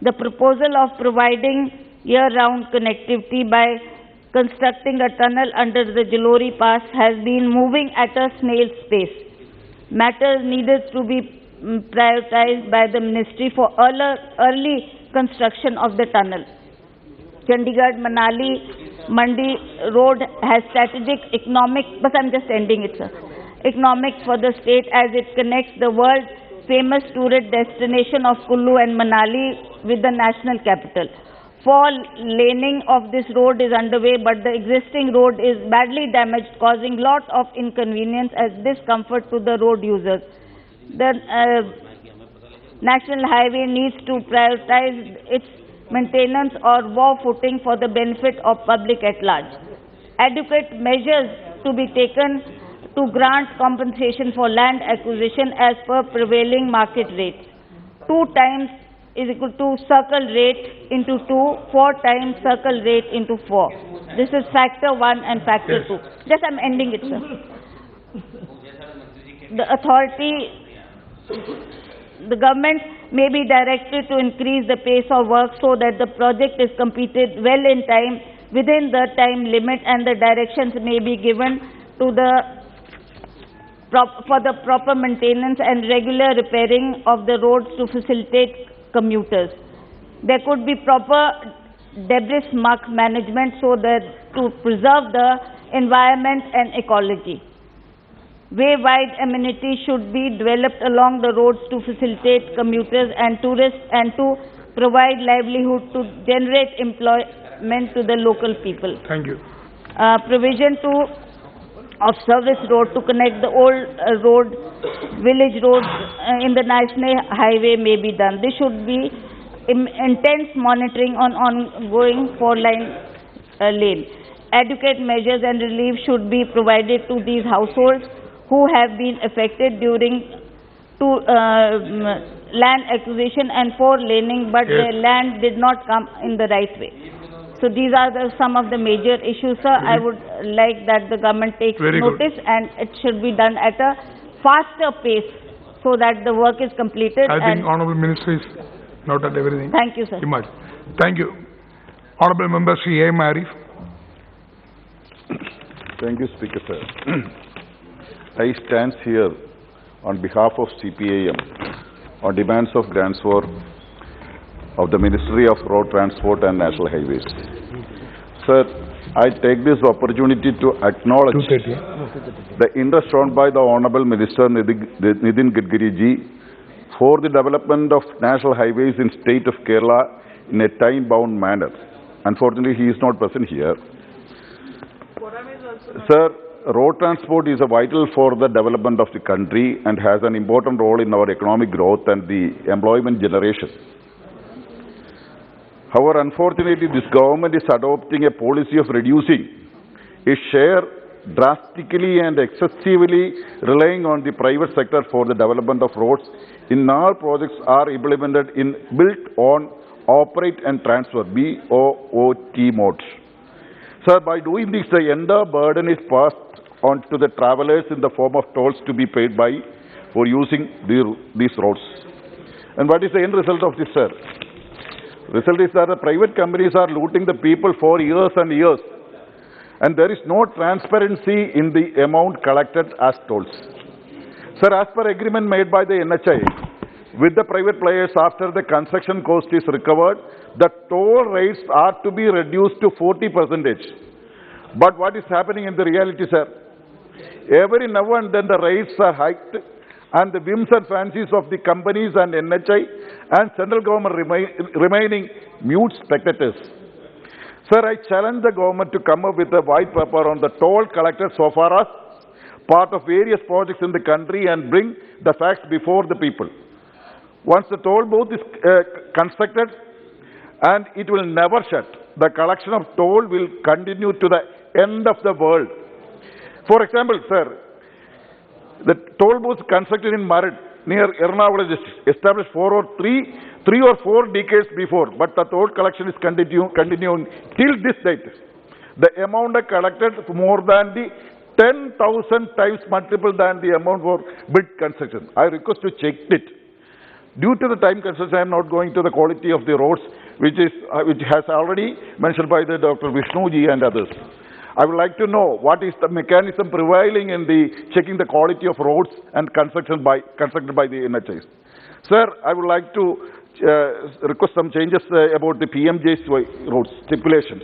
[SPEAKER 2] The proposal of providing year-round connectivity by constructing a tunnel under the Jalori Pass has been moving at a snail's pace. Matters needed to be prioritized by the ministry for early construction of the tunnel. Chandigarh-Manali Mandi Road has strategic economic, but I'm just ending it, sir, economics for the state as it connects the world famous tourist destination of Kullu and Manali with the national capital. Fall laning of this road is underway, but the existing road is badly damaged, causing lot of inconvenience and discomfort to the road users. The National Highway needs to prioritize its maintenance or war footing for the benefit of public at large. Adequate measures to be taken to grant compensation for land acquisition as per prevailing market rates. 2 times is equal to circle rate into 2, 4 times circle rate into 4. This is factor 1 and factor 2. Just I'm ending it, sir. The government may be directed to increase the pace of work so that the project is completed well in time, within the time limit, and the directions may be given to for the proper maintenance and regular repairing of the roads to facilitate commuters. There could be proper debris muck management so that to preserve the environment and ecology. Way-wide amenities should be developed along the roads to facilitate commuters and tourists and to provide livelihood to generate employment to the local people.
[SPEAKER 16] Thank you.
[SPEAKER 2] Provision of service road to connect the old road, village roads in the national highway may be done. This should be intense monitoring on ongoing 4-line lane. Adequate measures and relief should be provided to these households who have been affected during land acquisition and 4-laning, but
[SPEAKER 16] Yes.
[SPEAKER 2] their land did not come in the right way. So these are some of the major issues, sir. I would like that the government takes
[SPEAKER 16] Very good.
[SPEAKER 2] notice and it should be done at a faster pace so that the work is completed.
[SPEAKER 16] I think
[SPEAKER 2] and
[SPEAKER 16] Honorable Minister is noted everything.
[SPEAKER 2] Thank you, sir.
[SPEAKER 16] Imad. Thank you. Honorable Member Sri A. Marif.
[SPEAKER 3] Thank you, Speaker, sir. I stand here on behalf of CPIM on demands of grants of the Ministry of Road Transport and National Highways. Sir, I take this opportunity to acknowledge the interest shown by the Honorable Minister Nitin Gadkari ji for the development of national highways in state of Kerala in a time-bound manner. Unfortunately, he is not present here. Sir, road transport is vital for the development of the country and has an important role in our economic growth and the employment generation. However, unfortunately, this government is adopting a policy of reducing its share drastically and excessively, relying on the private sector for the development of roads. In all projects are implemented in built on operate and transfer BOOT mode. Sir, by doing this, the entire burden is passed on to the travelers in the form of tolls to be paid for using these roads. And what is the end result of this, sir? Result is that the private companies are looting the people for years and years, and there is no transparency in the amount collected as tolls. Sir, as per agreement made by the NHI with the private players, after the construction cost is recovered, the toll rates are to be reduced to 40%. But what is happening in the reality, sir? Every now and then the rates are hiked, and the whims and fancies of the companies and NHI and central government remaining mute spectators. Sir, I challenge the government to come up with a white paper on the toll collected so far as part of various projects in the country and bring the facts before the people. Once the toll booth is constructed, and it will never shut, the collection of toll will continue to the end of the world. For example, sir, the toll booth constructed in Marid near Ernakulam district, established 3 or 4 decades before, but the toll collection is continuing till this date. The amount collected more than the 10,000 times multiple than the amount for bid construction. I request to check it. Due to the time constraints, I am not going to the quality of the roads, which has already mentioned by the Dr. Vishnuji and others. I would like to know what is the mechanism prevailing in the checking the quality of roads and constructed by the NHAs. Sir, I would like to request some changes about the PMJ's road stipulations.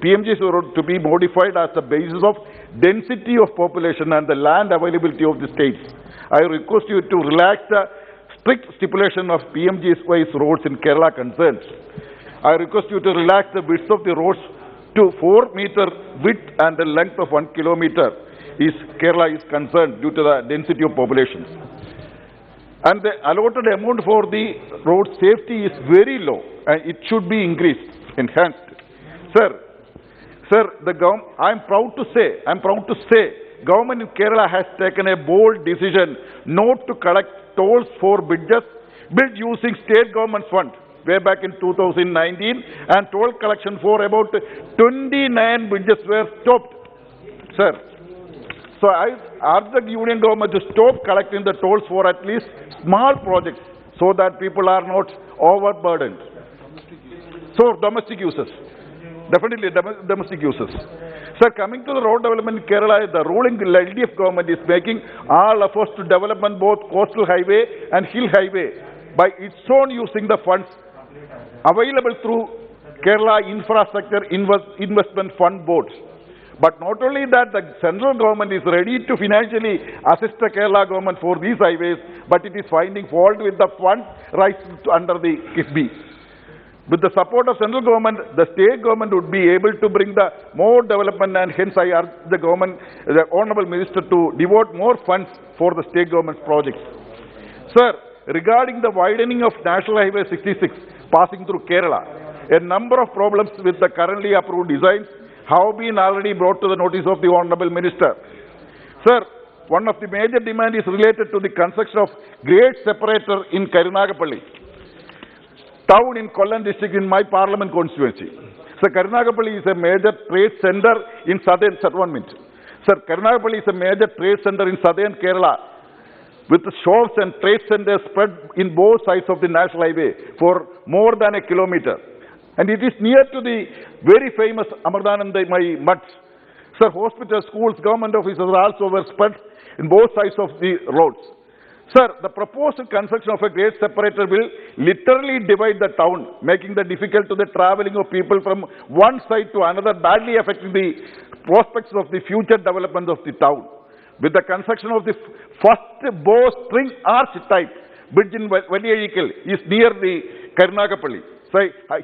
[SPEAKER 3] PMJ's road to be modified as the basis of density of population and the land availability of the states. I request you to relax the strict stipulation of PMJ's roads in Kerala concerns. I request you to relax the width of the roads to 4-meter width and the length of 1 kilometer Kerala is concerned due to the density of populations. And the allotted amount for the road safety is very low and it should be increased, enhanced. Sir, I am proud to say, government in Kerala has taken a bold decision not to collect tolls for bridges built using state government fund way back in 2019, and toll collection for about 29 bridges were stopped. Sir, so I urge the union government to stop collecting the tolls for at least small projects so that people are not overburdened. So domestic users, definitely domestic users. Sir, coming to the road development in Kerala, the ruling LDF government is making all efforts to develop both coastal highway and hill highway by its own using the funds available through Kerala Infrastructure Investment Fund boards. But not only that, the central government is ready to financially assist the Kerala government for these highways, but it is finding fault with the funds raised under the KIFBI. With the support of central government, the state government would be able to bring the more development, and hence I urge the government, the Honourable Minister, to devote more funds for the state government's projects. Sir, regarding the widening of National Highway 66 passing through Kerala, a number of problems with the currently approved designs have been already brought to the notice of the Honourable Minister. Sir, one of the major demands is related to the construction of grade separator in Karunagapalli town in Kollam district in my parliament constituency. Sir, Karunagapalli is a major trade center in southern, Karunagapalli is a major trade center in southern Kerala, with shops and trade centers spread in both sides of the national highway for more than a kilometer. And it is near to the very famous Amardanandamai Mutt. Sir, hospitals, schools, government offices also were spread in both sides of the roads. Sir, the proposed construction of a grade separator will literally divide the town, making it difficult to the travelling of people from one side to another, badly affecting the prospects of the future development of the town. With the construction of the first bowstring arch type bridge in Valiyazhikal is near the Karunagapalli. So,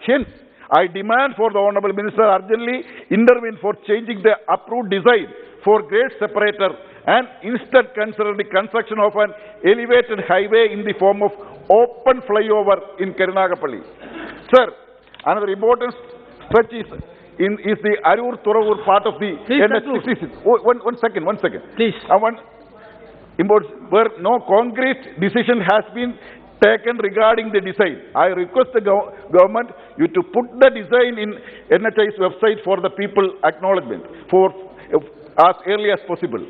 [SPEAKER 3] hence, I demand for the Honourable Minister urgently intervene for changing the approved design for grade separator and instead consider the construction of an elevated highway in the form of open flyover in Karunagapalli. Sir, another important stretch is the Arur-Thoravur part of the NH66. One second. Please. Where no concrete decision has been taken regarding the design. I request the government you to put the design in NHI's website for the people acknowledgement for as early as possible.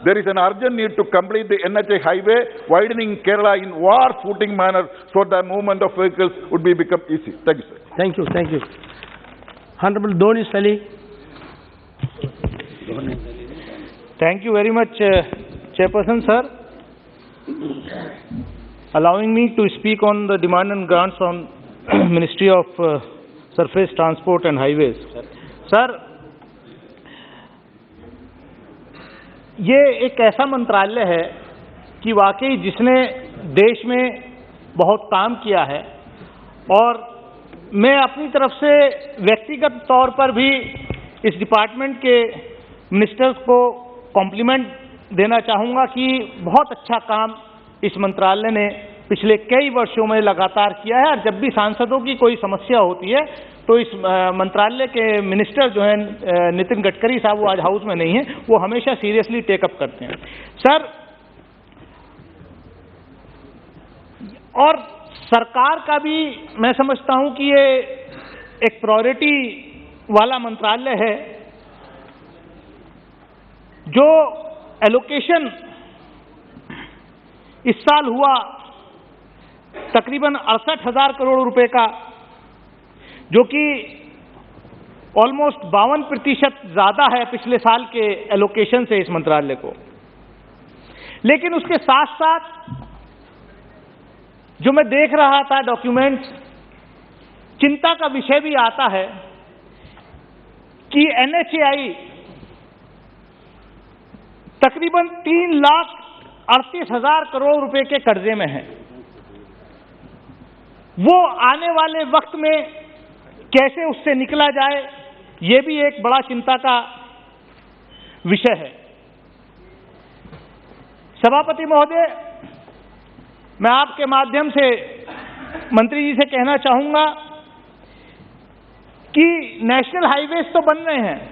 [SPEAKER 3] There is an urgent need to complete the NHI highway widening Kerala in war footing manner so the movement of vehicles would become easy. Thank you, sir.
[SPEAKER 5] Thank you. Honorable Dhoni Sali.
[SPEAKER 4] Thank you very much, Chairperson, sir. Allowing me to speak on the demand and grants on Ministry of Surface Transport and Highways. Sir, ये एक ऐसा मंत्रालय है कि वाकई जिसने देश में बहुत काम किया है, और मैं अपनी तरफ से व्यक्तिगत तौर पर भी इस डिपार्टमेंट के मिनिस्टर्स को कॉम्प्लीमेंट देना चाहूँगा कि बहुत अच्छा काम इस मंत्रालय ने पिछले कई वर्षों में लगातार किया है, और जब भी सांसदों की कोई समस्या होती है तो इस मंत्रालय के मिनिस्टर जो हैं नितिन गडकरी साहब, वो आज हाउस में नहीं हैं, वो हमेशा सीरियसली टेकअप करते हैं। सर, और सरकार का भी मैं समझता हूं कि ये एक प्रायोरिटी वाला मंत्रालय है। जो एलोकेशन इस साल हुआ तकरीबन 68,000 करोड़ रुपए का, जो कि ऑलमोस्ट 52% ज्यादा है पिछले साल के एलोकेशन से इस मंत्रालय को। लेकिन उसके साथ साथ जो मैं देख रहा था डॉक्यूमेंट्स, चिंता का विषय भी आता है कि NHAI तकरीबन 3,38,000 करोड़ रुपए के कर्जे में है। वो आने वाले वक्त में कैसे उससे निकला जाए, ये भी एक बड़ा चिंता का विषय है। सभापति महोदय, मैं आपके माध्यम से मंत्री जी से कहना चाहूंगा कि नेशनल हाईवेज तो बन रहे हैं,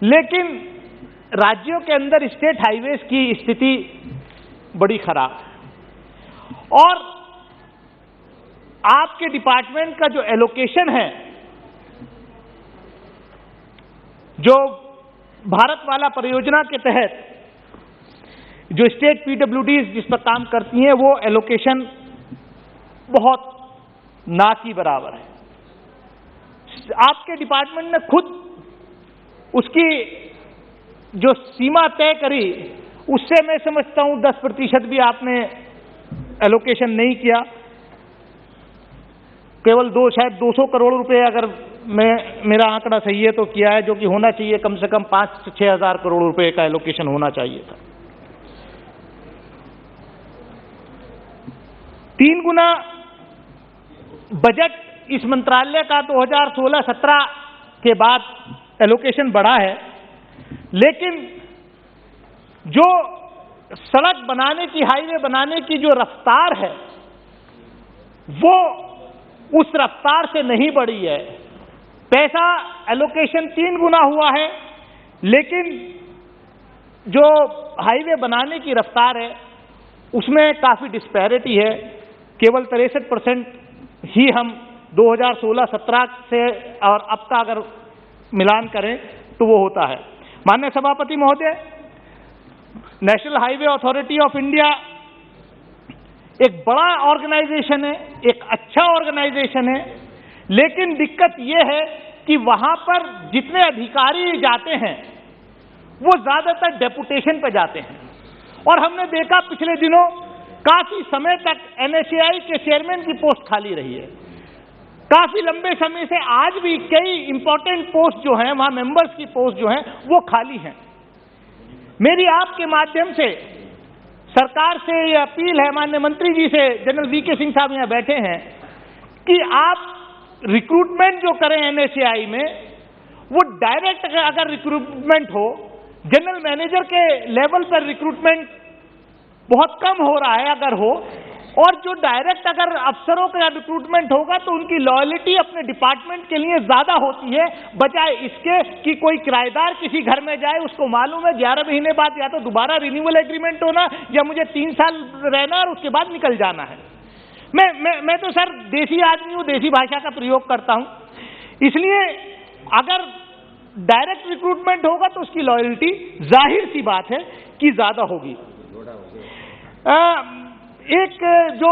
[SPEAKER 4] लेकिन राज्यों के अंदर स्टेट हाईवेज की स्थिति बड़ी खराब है। और आपके डिपार्टमेंट का जो एलोकेशन है, जो भारत वाला परियोजना के तहत जो स्टेट PWDs जिस पर काम करती हैं, वो एलोकेशन बहुत ना की बराबर है। आपके डिपार्टमेंट ने खुद उसकी जो सीमा तय करी, उससे मैं समझता हूं 10% भी आपने एलोकेशन नहीं किया। केवल शायद 200 करोड़ रुपए, अगर मेरा आंकड़ा सही है तो किया है, जो कि होना चाहिए कम से कम 5 से 6 हजार करोड़ रुपए का एलोकेशन होना चाहिए था। 3 गुना बजट इस मंत्रालय का 2016-17 के बाद एलोकेशन बढ़ा है, लेकिन जो सड़क बनाने की, हाईवे बनाने की जो रफ्तार है, वो उस रफ्तार से नहीं बढ़ी है। पैसा एलोकेशन 3 गुना हुआ है, लेकिन जो हाईवे बनाने की रफ्तार है उसमें काफी डिस्पैरिटी है। केवल 63% ही हम 2016-17 से और अब का अगर मिलान करें तो वो होता है। माननीय सभापति महोदय, national highway authority of India एक बड़ा ऑर्गेनाइजेशन है, एक अच्छा ऑर्गेनाइजेशन है, लेकिन दिक्कत यह है कि वहां पर जितने अधिकारी जाते हैं वो ज्यादातर डेपुटेशन पर जाते हैं। और हमने देखा पिछले दिनों काफी समय तक NHAI के चेयरमैन की पोस्ट खाली रही है। काफी लंबे समय से आज भी कई इंपॉर्टेंट पोस्ट जो हैं, वहां मेंबर्स की पोस्ट जो हैं, वो खाली हैं। मेरी आपके माध्यम से सरकार से ये अपील है, माननीय मंत्री जी से, जनरल VK सिंह साहब यहां बैठे हैं, कि आप रिक्रूटमेंट जो करें NHAI में, वो डायरेक्ट अगर रिक्रूटमेंट हो, जनरल मैनेजर के लेवल पर रिक्रूटमेंट बहुत कम हो रहा है अगर हो, और जो डायरेक्ट अगर अफसरों का रिक्रूटमेंट होगा तो उनकी लॉयल्टी अपने डिपार्टमेंट के लिए ज्यादा होती है, बजाय इसके कि कोई किराएदार किसी घर में जाए, उसको मालूम है 11 महीने बाद या तो दोबारा रिन्यूअल एग्रीमेंट होना या मुझे 3 साल रहना और उसके बाद निकल जाना है। मैं तो सर देसी आदमी हूं, देसी भाषा का प्रयोग करता हूं, इसलिए अगर डायरेक्ट रिक्रूटमेंट होगा तो उसकी लॉयल्टी जाहिर सी बात है कि ज्यादा होगी। एक जो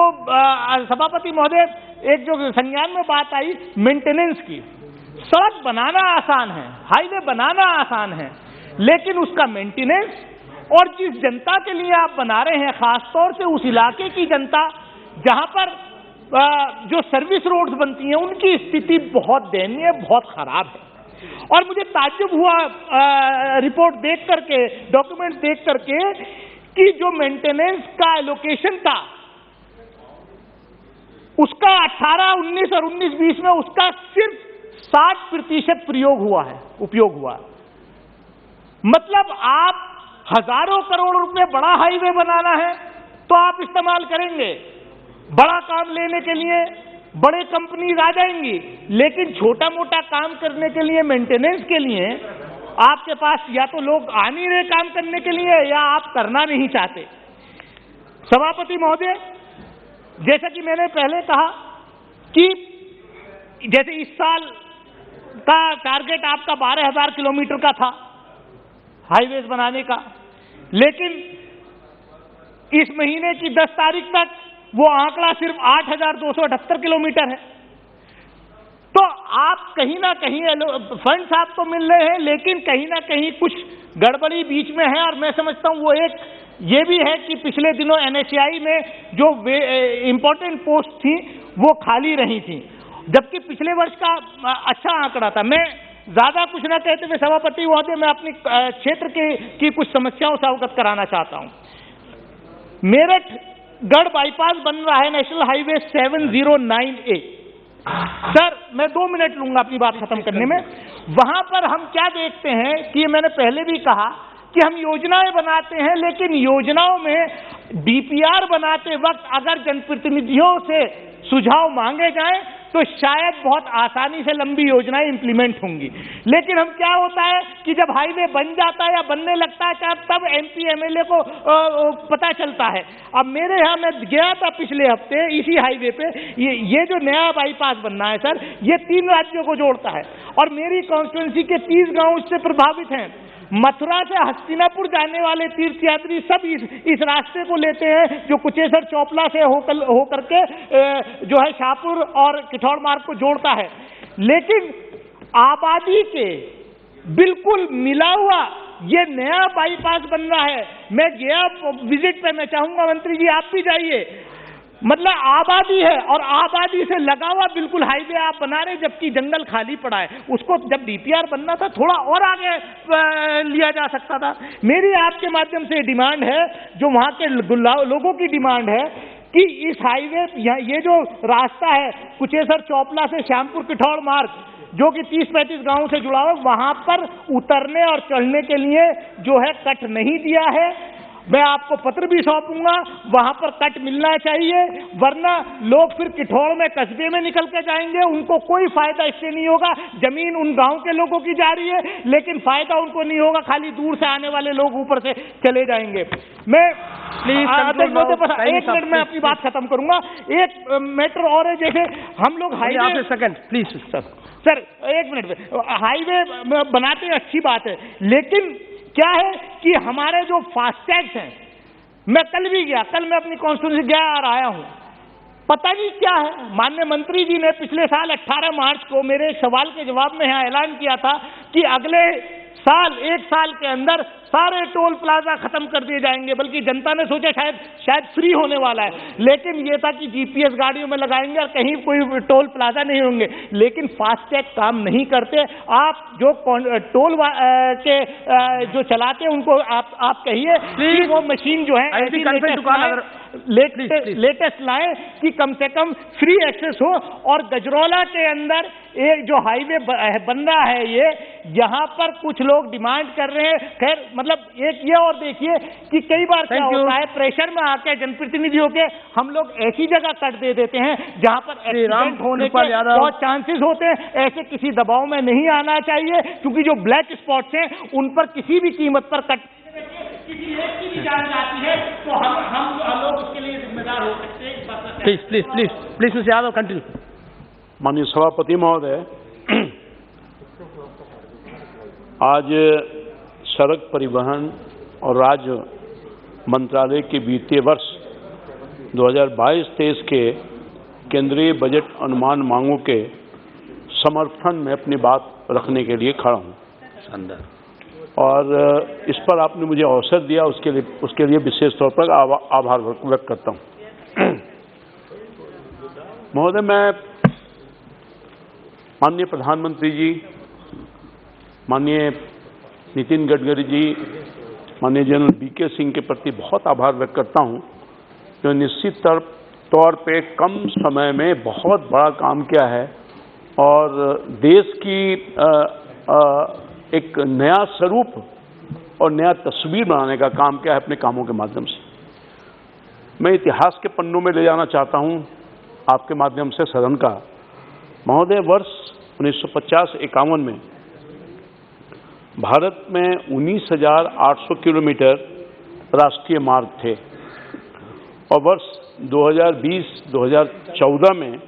[SPEAKER 4] सभापति महोदय, एक जो संज्ञान में बात आई मेंटेनेंस की, सड़क बनाना आसान है, हाईवे बनाना आसान है, लेकिन उसका मेंटेनेंस और जिस जनता के लिए आप बना रहे हैं, खासतौर से उस इलाके की जनता जहां पर जो सर्विस रोड्स बनती हैं, उनकी स्थिति बहुत दयनीय, बहुत खराब है। और मुझे ताज्जुब हुआ रिपोर्ट देख करके, डॉक्यूमेंट देख करके, कि जो मेंटेनेंस का एलोकेशन था उसका 18, 19 और 19, 20 में उसका सिर्फ 60% प्रयोग हुआ है, उपयोग हुआ। मतलब आप हजारों करोड़ रुपए बड़ा हाईवे बनाना है तो आप इस्तेमाल करेंगे, बड़ा काम लेने के लिए बड़े कंपनीज आ जाएंगी, लेकिन छोटा मोटा काम करने के लिए, मेंटेनेंस के लिए आपके पास या तो लोग आ नहीं रहे काम करने के लिए, या आप करना नहीं चाहते। सभापति महोदय, जैसा कि मैंने पहले कहा कि जैसे इस साल का टारगेट आपका 12,000 किलोमीटर का था हाईवेज बनाने का, लेकिन इस महीने की 10 तारीख तक वो आंकड़ा सिर्फ 8,278 किलोमीटर है। तो आप कहीं ना कहीं फंड्स आपको मिल रहे हैं, लेकिन कहीं ना कहीं कुछ गड़बड़ी बीच में है। और मैं समझता हूं वो एक ये भी है कि पिछले दिनों NHAI में जो इंपॉर्टेंट पोस्ट थी वो खाली रही थी, जबकि पिछले वर्ष का अच्छा आंकड़ा था। मैं ज्यादा कुछ ना कहते हुए सभापति महोदय, मैं अपनी क्षेत्र की कुछ समस्याओं से अवगत कराना चाहता हूं। मेरठ गढ़ बाईपास बन रहा है, नेशनल हाईवे 709A। सर मैं 2 मिनट लूंगा अपनी बात खत्म करने में। वहां पर हम क्या देखते हैं कि मैंने पहले भी कहा कि हम योजनाएं बनाते हैं, लेकिन योजनाओं में DPR बनाते वक्त अगर जनप्रतिनिधियों से सुझाव मांगे जाएं तो शायद बहुत आसानी से लंबी योजनाएं इंप्लीमेंट होंगी। लेकिन हम क्या होता है कि जब हाईवे बन जाता है या बनने लगता है तब MP MLA को पता चलता है। अब मेरे यहाँ मैं गया था पिछले हफ्ते इसी हाईवे पे, ये जो नया बाईपास बनना है सर, ये 3 राज्यों को जोड़ता है और मेरी कॉन्स्टिट्यूंसी के 30 गांव इससे प्रभावित हैं। मथुरा से हस्तिनापुर जाने वाले तीर्थयात्री सब इस रास्ते को लेते हैं जो कुचेसर चौपला से होकर के जो है शाहपुर और किठौर मार्ग को जोड़ता है। लेकिन आबादी के बिल्कुल मिला हुआ ये नया बाईपास बन रहा है। मैं गया विजिट पे, मैं चाहूंगा मंत्री जी आप भी जाइए। मतलब आबादी है और आबादी से लगा हुआ बिल्कुल हाईवे आप बना रहे, जबकि जंगल खाली पड़ा है। उसको जब DPR बनना था थोड़ा और आगे लिया जा सकता था। मेरी आपके माध्यम से डिमांड है, जो वहां के लोगों की डिमांड है कि इस हाईवे ये जो रास्ता है कुचेसर चौपला से श्यामपुर किठौर मार्ग जो कि 30-35 गांवों से जुड़ा हुआ, वहां पर उतरने और चढ़ने के लिए जो है कट नहीं दिया है। मैं आपको पत्र भी सौंपूंगा, वहां पर कट मिलना चाहिए, वरना लोग फिर किठौर में कस्बे में निकल के जाएंगे, उनको कोई फायदा इससे नहीं होगा। जमीन उन गांव के लोगों की जा रही है, लेकिन फायदा उनको नहीं होगा, खाली दूर से आने वाले लोग ऊपर से चले जाएंगे। मैं एक मिनट में अपनी बात खत्म करूंगा। एक मैटर और है, जैसे हम लोग highway
[SPEAKER 5] second please
[SPEAKER 4] sir 1 minute में हाईवे बनाते हैं, अच्छी बात है, लेकिन क्या है कि हमारे जो फास्टैग्स हैं, मैं कल भी गया, कल मैं अपनी कॉन्स्टिट्यूंसी गया और आया हूं, पता नहीं क्या है। माननीय मंत्री जी ने पिछले साल 18 मार्च को मेरे एक सवाल के जवाब में यहां ऐलान किया था कि अगले साल 1 साल के अंदर सारे टोल प्लाजा खत्म कर दिए जाएंगे, बल्कि जनता ने सोचा शायद फ्री होने वाला है, लेकिन ये था कि GPS गाड़ियों में लगाएंगे और कहीं कोई टोल प्लाजा नहीं होंगे। लेकिन फास्टैग काम नहीं करते। आप जो टोल के जो चलाते हैं उनको आप कहिए कि वो मशीन जो है लेटेस्ट लाएं कि कम से कम फ्री एक्सेस हो। और गजरौला के अंदर एक जो हाईवे बन रहा है, ये यहाँ पर कुछ लोग डिमांड कर रहे हैं। खैर मतलब एक ये और देखिए कि कई बार क्या होता है, प्रेशर में आके जनप्रतिनिधियों के हम लोग ऐसी जगह कट दे देते हैं जहां पर एक्सीडेंट होने के बहुत चांसेस होते हैं। ऐसे किसी दबाव में नहीं आना चाहिए, क्योंकि जो ब्लैक स्पॉट्स हैं उन पर किसी भी कीमत पर कट किसी एक की भी जान जाती है तो हम लोग उसके लिए जिम्मेदार हो सकते हैं।
[SPEAKER 5] Please mister Yadav continue.
[SPEAKER 6] माननीय सभापति महोदय, आज सड़क परिवहन और राज्य मंत्रालय के वित्तीय वर्ष 2022-23 के केंद्रीय बजट अनुमान मांगों के समर्थन में अपनी बात रखने के लिए खड़ा हूँ और इस पर आपने मुझे अवसर दिया, उसके लिए विशेष तौर पर आभार व्यक्त करता हूँ। महोदय, मैं माननीय प्रधानमंत्री जी, माननीय नितिन गडकरी जी, माननीय जनरल BK सिंह के प्रति बहुत आभार व्यक्त करता हूं, जो निश्चित तौर पे कम समय में बहुत बड़ा काम किया है और देश की एक नया स्वरूप और नया तस्वीर बनाने का काम किया है अपने कामों के माध्यम से। मैं इतिहास के पन्नों में ले जाना चाहता हूं आपके माध्यम से सदन का। महोदय, वर्ष 1950-51 में भारत में 19,800 किलोमीटर राष्ट्रीय मार्ग थे और वर्ष 2020-2014 में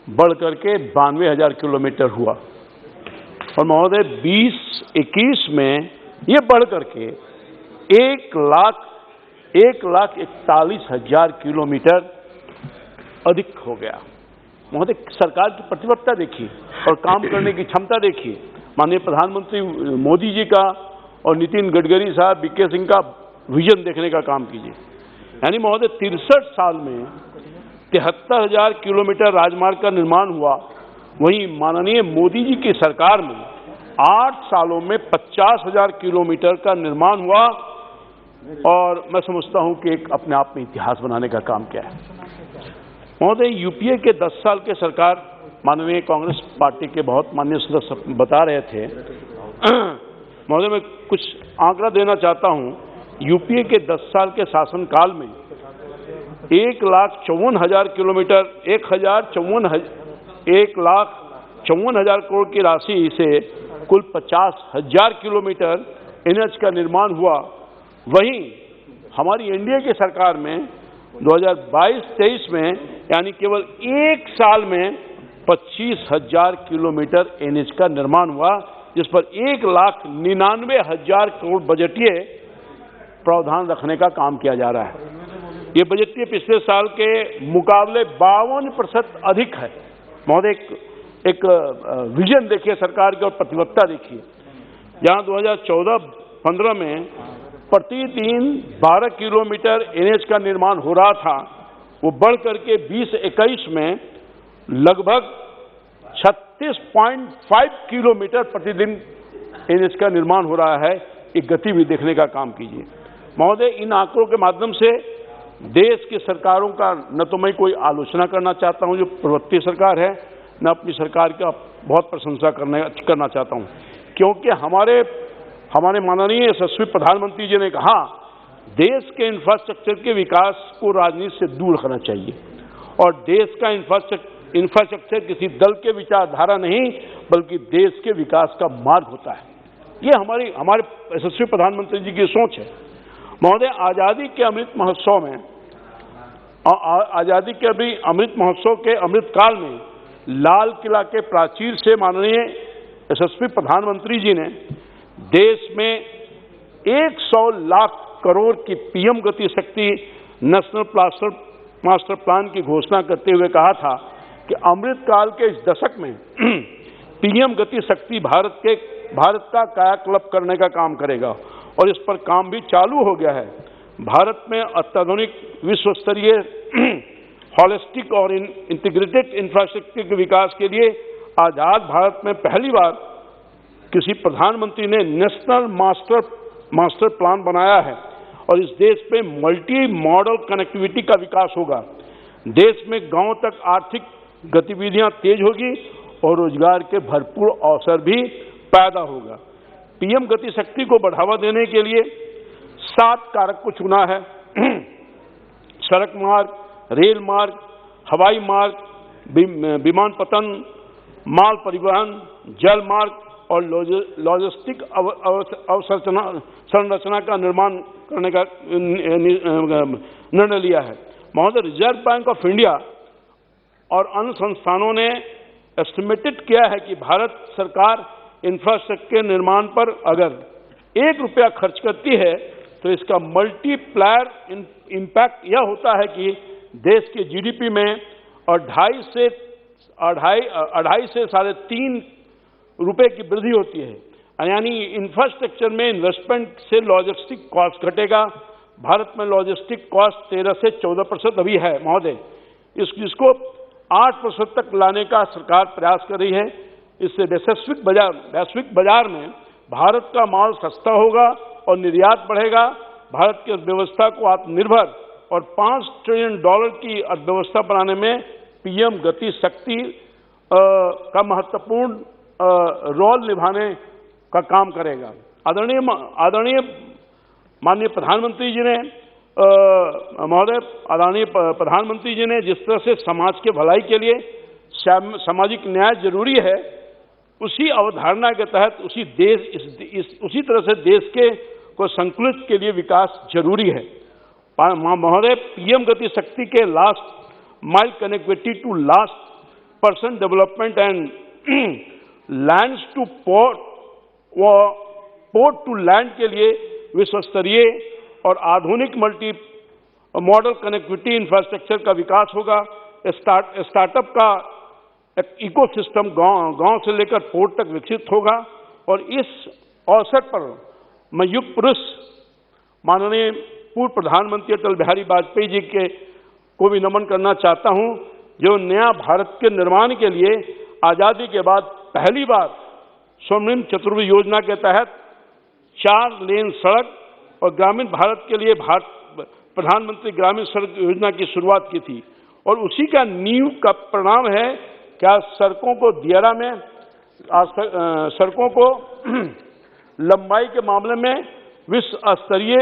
[SPEAKER 6] बढ़ करके 92,000 किलोमीटर हुआ। और महोदय 2021 में ये बढ़ करके 1,41,000 किलोमीटर अधिक हो गया। महोदय सरकार की प्रतिबद्धता देखिए और काम करने की क्षमता देखिए। माननीय प्रधानमंत्री मोदी जी का और नितिन गडकरी साहब, बीके सिंह का विजन देखने का काम कीजिए। यानी महोदय 63 साल में 73,000 किलोमीटर राजमार्ग का निर्माण हुआ, वहीं माननीय मोदी जी की सरकार में 8 सालों में 50,000 किलोमीटर का निर्माण हुआ। और मैं समझता हूं कि एक अपने आप में इतिहास बनाने का काम किया है। महोदय यूपीए के 10 साल के सरकार, माननीय कांग्रेस पार्टी के बहुत माननीय सदस्य बता रहे थे। महोदय मैं कुछ आंकड़ा देना चाहता हूं। यूपीए के 10 साल के शासनकाल में 1,54,000 किलोमीटर 1,54,000 करोड़ की राशि से कुल 50,000 किलोमीटर एनएच का निर्माण हुआ। वहीं हमारी एनडीए की सरकार में 2022-23 में यानी केवल एक साल में 25,000 किलोमीटर एनएच का निर्माण हुआ, जिस पर 1,99,000 करोड़ बजटीय प्रावधान रखने का काम किया जा रहा है। ये बजटीय पिछले साल के मुकाबले 52% अधिक है। महोदय एक विजन देखिए सरकार की और प्रतिबद्धता देखिए। जहां 2014-15 में प्रतिदिन 12 किलोमीटर एनएच का निर्माण हो रहा था, वो बढ़ करके 2021 में लगभग 36.5 किलोमीटर प्रतिदिन एनएच का निर्माण हो रहा है। एक गति भी देखने का काम कीजिए। महोदय इन आंकड़ों के माध्यम से देश की सरकारों का न तो मैं कोई आलोचना करना चाहता हूं जो पूर्ववर्ती सरकार है, न अपनी सरकार का बहुत प्रशंसा करना चाहता हूं, क्योंकि हमारे माननीय यशस्वी प्रधानमंत्री जी ने कहा देश के इंफ्रास्ट्रक्चर के विकास को राजनीति से दूर रखना चाहिए और देश का इंफ्रास्ट्रक्चर किसी दल के विचारधारा नहीं बल्कि देश के विकास का मार्ग होता है। ये हमारे यशस्वी प्रधानमंत्री जी की सोच है। महोदय आजादी के अमृत महोत्सव के अमृत काल में लाल किला के प्राचीर से माननीय यशस्वी प्रधानमंत्री जी ने देश में 100 लाख करोड़ की पीएम गति शक्ति नेशनल मास्टर प्लान की घोषणा करते हुए कहा था कि अमृत काल के इस दशक में पीएम गति शक्ति भारत का कायाकल्प करने का काम करेगा और इस पर काम भी चालू हो गया है। भारत में अत्याधुनिक विश्व स्तरीय हॉलिस्टिक और इंटीग्रेटेड इंफ्रास्ट्रक्चर के विकास के लिए आजाद भारत में पहली बार किसी प्रधानमंत्री ने नेशनल मास्टर प्लान बनाया है और इस देश में मल्टी मॉडल कनेक्टिविटी का विकास होगा। देश में गांव तक आर्थिक गतिविधियां तेज होगी और रोजगार के भरपूर अवसर भी पैदा होगा। पीएम गति शक्ति को बढ़ावा देने के लिए 7 कारक को चुना है। सड़क मार्ग, रेल मार्ग, हवाई मार्ग, विमानपत्तन, माल परिवहन, जल मार्ग और लॉजिस्टिक संरचना का निर्माण करने का निर्णय लिया है। महोदय रिजर्व बैंक ऑफ इंडिया और अन्य संस्थानों ने एस्टिमेटेड किया है कि भारत सरकार इंफ्रास्ट्रक्चर के निर्माण पर अगर 1 रुपया खर्च करती है तो इसका मल्टीप्लायर इम्पैक्ट यह होता है कि देश के जीडीपी में 2.5 से 3.5 रुपए की वृद्धि होती है। यानी इंफ्रास्ट्रक्चर में इन्वेस्टमेंट से लॉजिस्टिक कॉस्ट घटेगा। भारत में लॉजिस्टिक कॉस्ट 13 से 14% अभी है महोदय, इसको 8% तक लाने का सरकार प्रयास कर रही है। इससे वैश्विक बाजार में भारत का माल सस्ता होगा और निर्यात बढ़ेगा। भारत की अर्थव्यवस्था को आत्मनिर्भर और $5 ट्रिलियन की अर्थव्यवस्था बनाने में पीएम गति शक्ति का महत्वपूर्ण रोल निभाने का काम करेगा। आदरणीय माननीय प्रधानमंत्री जी ने जिस तरह से समाज के भलाई के लिए सामाजिक न्याय जरूरी है, उसी अवधारणा के तहत उसी तरह से देश को संतुलित के लिए विकास जरूरी है।
[SPEAKER 11] महोदय, पीएम गति शक्ति के last mile connectivity to last person development and lands to port व पोर्ट टू लैंड के लिए विश्व स्तरीय और आधुनिक मल्टी मॉडल कनेक्टिविटी इंफ्रास्ट्रक्चर का विकास होगा। स्टार्टअप का इकोसिस्टम गांव से लेकर पोर्ट तक विकसित होगा। और इस अवसर पर मैं युग पुरुष माननीय पूर्व प्रधानमंत्री अटल बिहारी वाजपेयी जी को भी नमन करना चाहता हूं, जो नया भारत के निर्माण के लिए आजादी के बाद पहली बार स्वर्णिम चतुर्भुज योजना के तहत 4 लेन सड़क और ग्रामीण भारत के लिए प्रधानमंत्री ग्रामीण सड़क योजना की शुरुआत की थी। और उसी का नींव का परिणाम है क्या सड़कों को दियारा में सड़कों को लंबाई के मामले में विश्व स्तरीय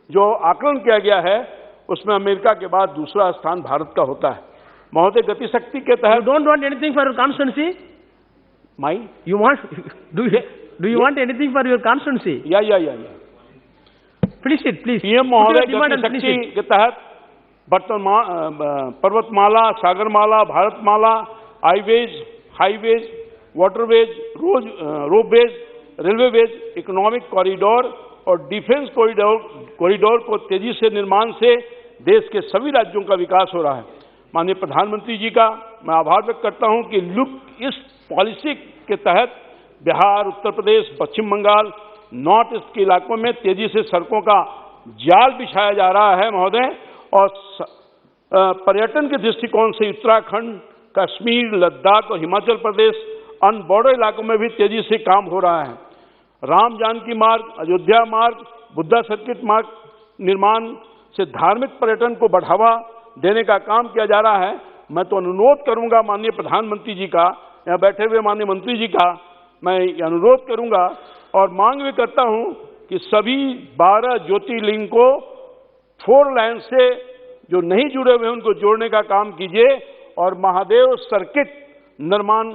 [SPEAKER 11] जो आकलन किया गया है उसमें अमेरिका के बाद दूसरा स्थान भारत का होता है। महोदय, गति शक्ति के तहत
[SPEAKER 5] don't want anything for your constituency?
[SPEAKER 11] My
[SPEAKER 5] you want do you want anything for your constituency?
[SPEAKER 11] या
[SPEAKER 5] प्लीज प्लीज।
[SPEAKER 11] पीएम महोदय, गति शक्ति के तहत Parvatmala, Sagarmala, Bharatmala, highways, waterways, ropeways, railways, economic corridor और डिफेंस कॉरिडोर को तेजी से निर्माण से देश के सभी राज्यों का विकास हो रहा है। माननीय प्रधानमंत्री जी का मैं आभार व्यक्त करता हूं कि लुक इस पॉलिसी के तहत बिहार, उत्तर प्रदेश, पश्चिम बंगाल, नॉर्थ ईस्ट के इलाकों में तेजी से सड़कों का जाल बिछाया जा रहा है महोदय। और पर्यटन के दृष्टिकोण से उत्तराखंड, कश्मीर, लद्दाख और हिमाचल प्रदेश अन्य बॉर्डर इलाकों में भी तेजी से काम हो रहा है। राम जानकी मार्ग, अयोध्या मार्ग, बुद्धा सर्किट मार्ग निर्माण से धार्मिक पर्यटन को बढ़ावा देने का काम किया जा रहा है। मैं तो अनुरोध करूंगा माननीय प्रधानमंत्री जी का, यहाँ बैठे हुए माननीय मंत्री जी का मैं अनुरोध करूंगा और मांग भी करता हूं कि सभी 12 ज्योतिर्लिंग को 4 लाइन से जो नहीं जुड़े हुए उनको जोड़ने का काम कीजिए और महादेव सर्किट निर्माण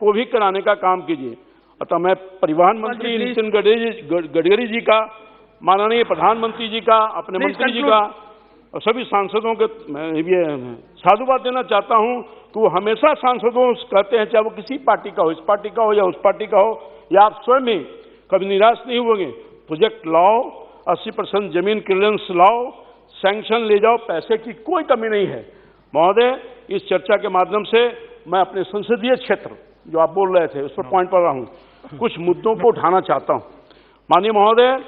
[SPEAKER 11] को भी कराने का काम कीजिए। अतः मैं परिवहन मंत्री नितिन गडकरी जी का, माननीय प्रधानमंत्री जी का, अपने मंत्री जी का और सभी सांसदों के मैं ये साधुवाद देना चाहता हूं कि वो हमेशा सांसदों कहते हैं, चाहे वो किसी पार्टी का हो, इस पार्टी का हो या उस पार्टी का हो, या आप स्वयं ही कभी निराश नहीं होंगे। प्रोजेक्ट लाओ, 80% जमीन क्लियरेंस लाओ, सैंक्शन ले जाओ, पैसे की कोई कमी नहीं है। महोदय, इस चर्चा के माध्यम से मैं अपने संसदीय क्षेत्र जो आप बोल रहे थे उस पर पॉइंट पर रहा हूँ, कुछ मुद्दों को उठाना चाहता हूँ। माननीय महोदय,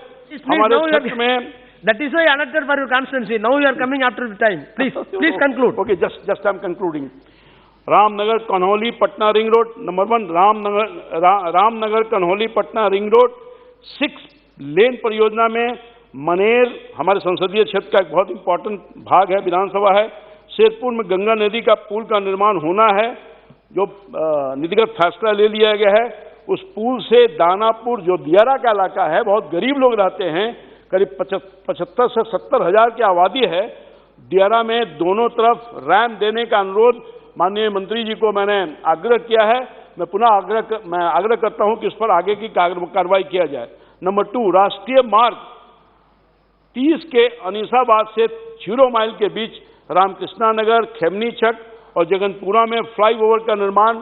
[SPEAKER 11] हमारे क्षेत्र में
[SPEAKER 5] that is why I allotted for your constituency. Now you are coming after the time. Please conclude.
[SPEAKER 11] Okay, just I'm concluding. Ramnagar Kanhauli Patna ring road number 1, Ramnagar Kanhauli Patna ring road 6 लेन परियोजना में मनेर हमारे संसदीय क्षेत्र का एक बहुत इंपॉर्टेंट भाग है, विधानसभा है। शेरपुर में गंगा नदी का पुल का निर्माण होना है, जो नीतिगत फैसला ले लिया गया है। उस पुल से दानापुर जो दियारा का इलाका है, बहुत गरीब लोग रहते हैं, करीब 75 से 70 हजार की आबादी है। दियारा में दोनों तरफ रैम्प देने का अनुरोध माननीय मंत्री जी को मैंने आग्रह किया है। मैं पुनः आग्रह करता हूं कि इस पर आगे की कार्रवाई किया जाए। नंबर 2, राष्ट्रीय मार्ग 30 के अनीसाबाद से 0 माइल के बीच रामकृष्णा नगर, खेमनी छठ और जगनपुरा में फ्लाईओवर का निर्माण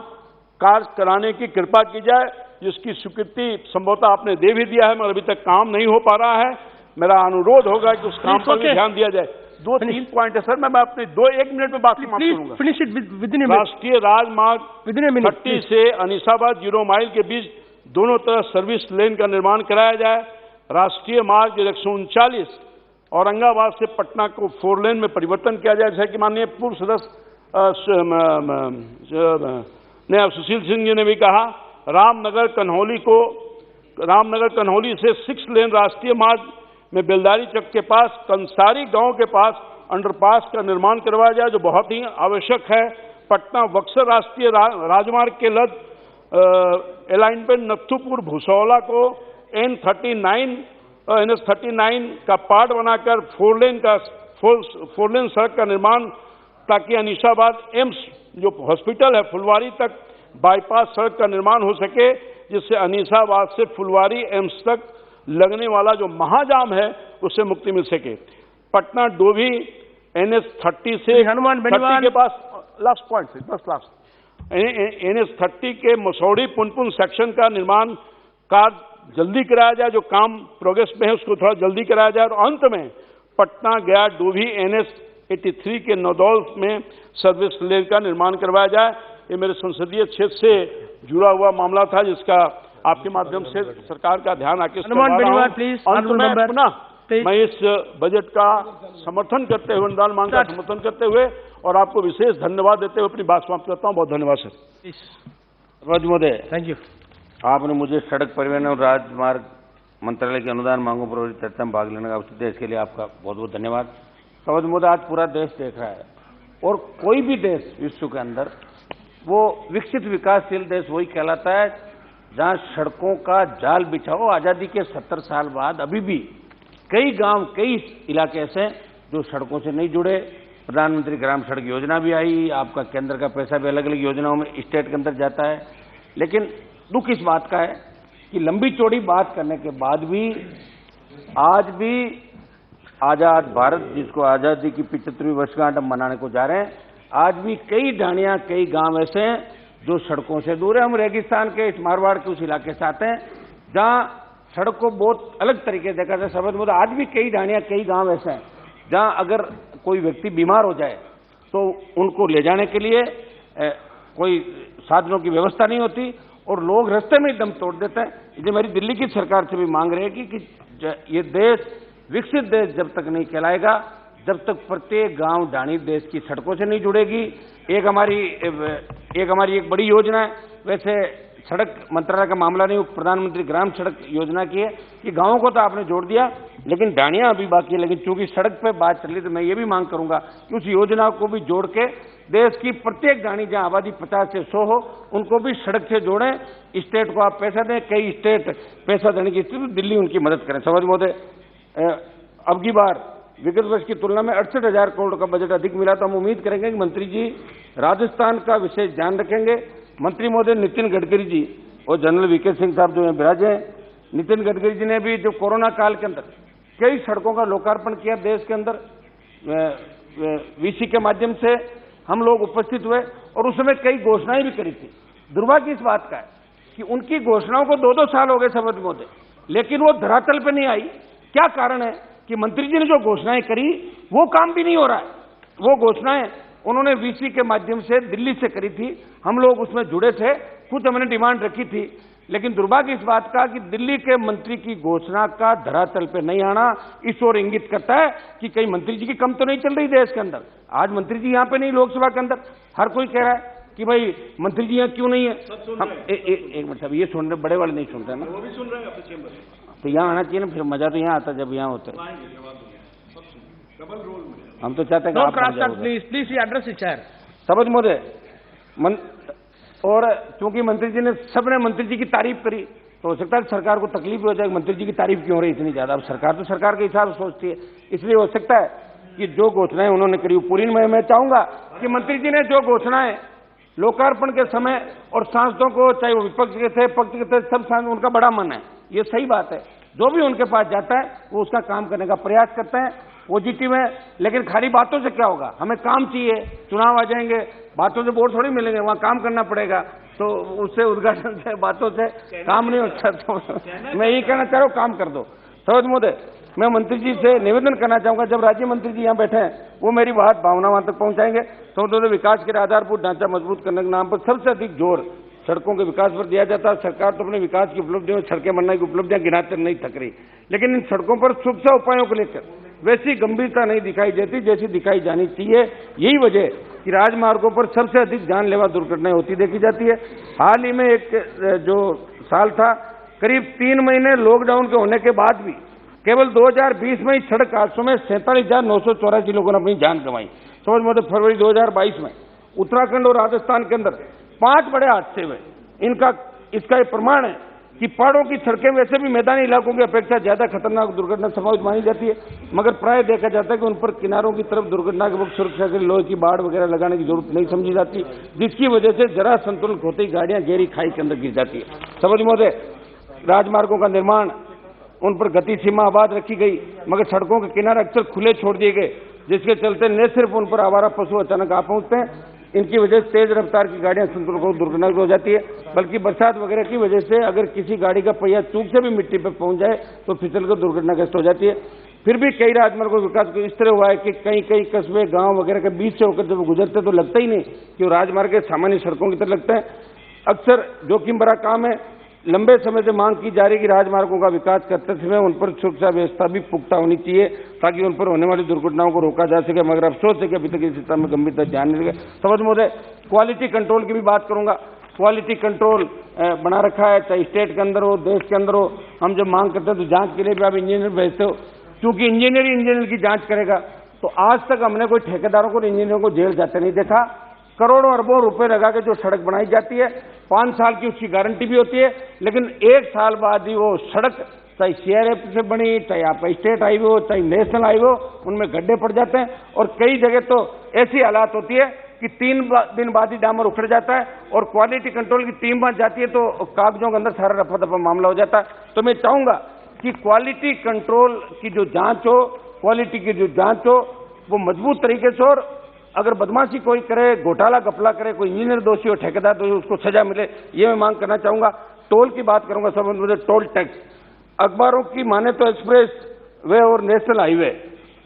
[SPEAKER 11] कार्य कराने की कृपा की जाए, जिसकी स्वीकृति संभवतः आपने दे भी दिया है, मगर अभी तक काम नहीं हो पा रहा है। मेरा अनुरोध होगा कि उस काम पर भी ध्यान दिया जाए। 2-3 पॉइंट है सर, मैं अपने 1 मिनट में बात समाप्त करूंगा। राष्ट्रीय राजमार्ग 30 से अनीसाबाद 0 माइल के बीच दोनों तरफ सर्विस लेन का निर्माण कराया जाए। राष्ट्रीय मार्ग 139 औरंगाबाद से पटना को 4 लेन में परिवर्तन किया जाए, जैसा कि माननीय पूर्व सदस्य सुशील सिंह जी ने भी कहा। रामनगर कन्हौली से 6 लेन राष्ट्रीय मार्ग में बेलदारी चक के पास कंसारी गांव के पास अंडरपास का निर्माण करवाया जाए, जो बहुत ही आवश्यक है। पटना बक्सर राष्ट्रीय राजमार्ग के लद अलाइनमेंट नथुपुर भूसौला को NS39 का पार्ट बनाकर 4 लेन सड़क का निर्माण, ताकि अनीसाबाद एम्स जो हॉस्पिटल है फुलवारी तक बाईपास सड़क का निर्माण हो सके, जिससे अनीसाबाद से फुलवारी एम्स तक लगने वाला जो महाजाम है उससे मुक्ति मिल सके।
[SPEAKER 6] पटना डोभी NH 30 से
[SPEAKER 4] हनुमान
[SPEAKER 6] 30 के पास लास्ट पॉइंट से बस लास्ट NH 30 के मसौड़ी पुनपुन सेक्शन का निर्माण कार्य जल्दी कराया जाए, जो काम प्रोग्रेस में है उसको थोड़ा जल्दी कराया जाए, और अंत में पटना गया डोभी NH 83 के नौदौल में सर्विस लेन का निर्माण करवाया जाए। ये मेरे संसदीय क्षेत्र से जुड़ा हुआ मामला था, जिसका आपके माध्यम से सरकार का ध्यान आकृष्ट करवा रहा हूं। अंत में पुनः मैं इस बजट का समर्थन करते हुए, अनुदान मांग का समर्थन करते हुए और आपको विशेष धन्यवाद देते हुए अपनी बात समाप्त करता हूं। बहुत धन्यवाद सर।
[SPEAKER 12] सभापति महोदय,
[SPEAKER 4] थैंक यू।
[SPEAKER 12] आपने मुझे सड़क परिवहन और राजमार्ग मंत्रालय की अनुदान मांगों पर चर्चा में भाग लेने का अवसर दिया, इसके लिए आपका बहुत बहुत धन्यवाद। सभापति महोदय, आज पूरा देश देख रहा है, और कोई भी देश विश्व के अंदर वो विकसित विकासशील देश वही कहलाता है जहां सड़कों का जाल बिछा हो। आजादी के 70 साल बाद अभी भी कई गांव, कई इलाके ऐसे जो सड़कों से नहीं जुड़े। प्रधानमंत्री ग्राम सड़क योजना भी आई, आपका केंद्र का पैसा भी अलग अलग योजनाओं में स्टेट के अंदर जाता है, लेकिन दुख इस बात का है कि लंबी चौड़ी बात करने के बाद भी आज भी आजाद भारत, जिसको आजादी की 75वीं वर्षगांठ हम मनाने को जा रहे हैं, आज भी कई ढाणियां, कई गांव ऐसे हैं जो सड़कों से दूर है। हम रेगिस्तान के इस मारवाड़ के उस इलाके से आते हैं जहां सड़क को बहुत अलग तरीके से देखा जाए। सभापति महोदय, आज भी कई ढाणियां, कई गांव ऐसे हैं जहां अगर कोई व्यक्ति बीमार हो जाए तो उनको ले जाने के लिए कोई साधनों की व्यवस्था नहीं होती और लोग रास्ते में ही दम तोड़ देते हैं। ये मेरी दिल्ली की सरकार से भी मांग रहेगी कि ये देश विकसित देश जब तक नहीं कहलाएगा, जब तक प्रत्येक गांव ढाणी देश की सड़कों से नहीं जुड़ेगी। एक हमारी एक बड़ी योजना है, वैसे सड़क मंत्रालय का मामला नहीं, प्रधानमंत्री ग्राम सड़क योजना की है कि गांवों को तो आपने जोड़ दिया, लेकिन ढाणियां अभी बाकी है। लेकिन चूंकि सड़क पे बात चल रही, तो मैं ये भी मांग करूंगा कि उस योजना को भी जोड़ के देश की प्रत्येक ढाणी जहां आबादी 50 से 100 हो, उनको भी सड़क से जोड़ें। स्टेट को आप पैसा दें, कई स्टेट पैसा देने की स्थिति, दिल्ली उनकी मदद करें। सभापति महोदय, अब की बार विगत वर्ष की तुलना में 68,000 करोड़ का बजट अधिक मिला, तो हम उम्मीद करेंगे कि मंत्री जी राजस्थान का विशेष ध्यान रखेंगे। मंत्री महोदय नितिन गडकरी जी और जनरल वीके सिंह साहब जो यहाँ विराजे हैं, नितिन गडकरी जी ने भी जो कोरोना काल के अंदर कई सड़कों का लोकार्पण किया देश के अंदर, वीसी के माध्यम से हम लोग उपस्थित हुए और उस समय कई घोषणाएं भी करी थी। दुर्भाग्य इस बात का है कि उनकी घोषणाओं को 2-2 साल हो गए सभापति महोदय, लेकिन वो धरातल पर नहीं आई। क्या कारण है कि मंत्री जी ने जो घोषणाएं करी वो काम भी नहीं हो रहा है। वो घोषणाएं उन्होंने वीसी के माध्यम से दिल्ली से करी थी, हम लोग उसमें जुड़े थे, खुद हमने डिमांड रखी थी, लेकिन दुर्भाग्य इस बात का कि दिल्ली के मंत्री की घोषणा का धरातल पे नहीं आना इस ओर इंगित करता है कि कहीं मंत्री जी की कम तो नहीं चल रही देश के अंदर। आज मंत्री जी यहाँ पे नहीं, लोकसभा के अंदर हर कोई कह रहा है कि भाई मंत्री जी यहाँ क्यों नहीं है। हम एक मिनट, ये सुन रहे, बड़े वाले नहीं सुन रहे ना, वो भी सुन रहे हैं अपने चेंबर में, तो यहाँ आना चाहिए ना, फिर मजा तो यहाँ आता जब यहाँ होता है। हम तो चाहते हैं
[SPEAKER 4] प्लीज एड्रेस चेयर।
[SPEAKER 12] सभापति महोदय, और चूंकि मंत्री जी ने, सबने मंत्री जी की तारीफ करी, तो हो सकता है सरकार को तकलीफ हो जाए, मंत्री जी की तारीफ क्यों हो रही इतनी ज्यादा। अब सरकार तो सरकार के हिसाब से सोचती है, इसलिए हो सकता है कि जो घोषणाएं उन्होंने करी पूरी। मैं चाहूंगा कि मंत्री जी ने जो घोषणाएं लोकार्पण के समय और सांसदों को, चाहे वो विपक्ष के थे, पक्ष के थे, सब सांसद, उनका बड़ा मन है, ये सही बात है। जो भी उनके पास जाता है वो उसका काम करने का प्रयास करते हैं, पॉजिटिव है। लेकिन खाली बातों से क्या होगा, हमें काम चाहिए। चुनाव आ जाएंगे, बातों से वोट थोड़ी मिलेंगे, वहां काम करना पड़ेगा। तो उससे, उद्घाटन से, बातों से काम नहीं होता। तो मैं यही कहना चाह रहा हूँ, काम कर दो। सभापति महोदय, मैं मंत्री जी से निवेदन करना चाहूंगा, जब राज्य मंत्री जी यहाँ बैठे हैं, वो मेरी बात भावना वहां तक पहुंचाएंगे। तो विकास के आधारभूत ढांचा मजबूत करने के नाम पर सबसे अधिक जोर सड़कों के विकास पर दिया जाता है। सरकार तो अपने विकास की उपलब्धियों में सड़कें बनने की उपलब्धियां गिनाते नहीं थक रही, लेकिन इन सड़कों पर सुरक्षा उपायों को लेकर वैसी गंभीरता नहीं दिखाई देती जैसी दिखाई जानी चाहिए। यही वजह कि राजमार्गों पर सबसे अधिक जानलेवा दुर्घटनाएं होती देखी जाती है। हाल ही में एक जो साल था, करीब 3 महीने लॉकडाउन के होने के बाद भी केवल 2020 में ही सड़क हादसों में 47,984 लोगों ने अपनी जान गंवाई। समझ महोदय, फरवरी 2022 में उत्तराखंड और राजस्थान के अंदर 5 बड़े हादसे हुए। इसका एक प्रमाण है कि पहाड़ों की सड़कें वैसे भी मैदानी इलाकों की अपेक्षा ज्यादा खतरनाक दुर्घटना संभावित मानी जाती है, मगर प्राय देखा जाता है कि उन पर किनारों की तरफ दुर्घटना के वक्त सुरक्षा के लिए लोहे की बाड़ वगैरह लगाने की जरूरत नहीं समझी जाती, जिसकी वजह से जरा संतुलन खोते ही गाड़ियां गहरी खाई के अंदर गिर जाती है। सभापति महोदय, राजमार्गों का निर्माण
[SPEAKER 18] उन पर गति सीमा आबाद रखी गई, मगर सड़कों के किनारे अक्सर खुले छोड़ दिए गए, जिसके चलते न सिर्फ उन पर आवारा पशु अचानक आ पहुंचते हैं, इनकी वजह से तेज रफ्तार की गाड़ियां संतुलन को दुर्घटनाग्रस्त हो जाती है, बल्कि बरसात वगैरह की वजह से अगर किसी गाड़ी का पहिया चूक से भी मिट्टी पर पहुंच जाए तो फिसल कर दुर्घटनाग्रस्त हो जाती है। फिर भी कई राजमार्गों का विकास इस तरह हुआ है कि कई कई कस्बे गांव वगैरह के बीच से होकर जब गुजरते तो लगता ही नहीं कि वो राजमार्ग के सामान्य सड़कों की तरह लगते हैं। अक्सर जोखिम भरा काम है। लंबे समय से मांग की जा रही कि राजमार्गों का विकास करते समय उन पर सुरक्षा व्यवस्था भी पुख्ता होनी चाहिए ताकि उन पर होने वाली दुर्घटनाओं को रोका जा सके, मगर अफसोस है कि अभी तक इस दिशा में गंभीरता ध्यान नहीं दिया। समझ महोदय, क्वालिटी कंट्रोल की भी बात करूंगा। क्वालिटी कंट्रोल बना रखा है, चाहे स्टेट के अंदर हो, देश के अंदर हो। हम जब मांग करते हैं तो जांच के लिए भी आप इंजीनियर भेजते हो, क्योंकि इंजीनियर की जांच करेगा। तो आज तक हमने कोई ठेकेदारों को, इंजीनियरों को जेल जाते नहीं देखा। करोड़ों अरबों रुपए लगा के जो सड़क बनाई जाती है, 5 साल की उसकी गारंटी भी होती है, लेकिन 1 साल बाद ही वो सड़क, चाहे सीआरएफ से बनी, चाहे आपका स्टेट हाईवे हो, चाहे नेशनल हाईवे हो, उनमें गड्ढे पड़ जाते हैं। और कई जगह तो ऐसी हालात होती है कि 3 दिन बाद ही डामर उखड़ जाता है और क्वालिटी कंट्रोल की टीम बन जाती है तो कागजों के अंदर सारा रफा दफा मामला हो जाता है। तो मैं चाहूंगा कि क्वालिटी कंट्रोल की जो जांच हो, क्वालिटी की जो जांच हो, वो मजबूत तरीके से, और अगर बदमाशी कोई करे, घोटाला घपला करे, कोई इंजीनियर दोषी हो, ठेकेदार दोषी, उसको सजा मिले, ये मैं मांग करना चाहूंगा। टोल की बात करूंगा सब मुझे, टोल टैक्स। अखबारों की माने तो एक्सप्रेस वे और नेशनल हाईवे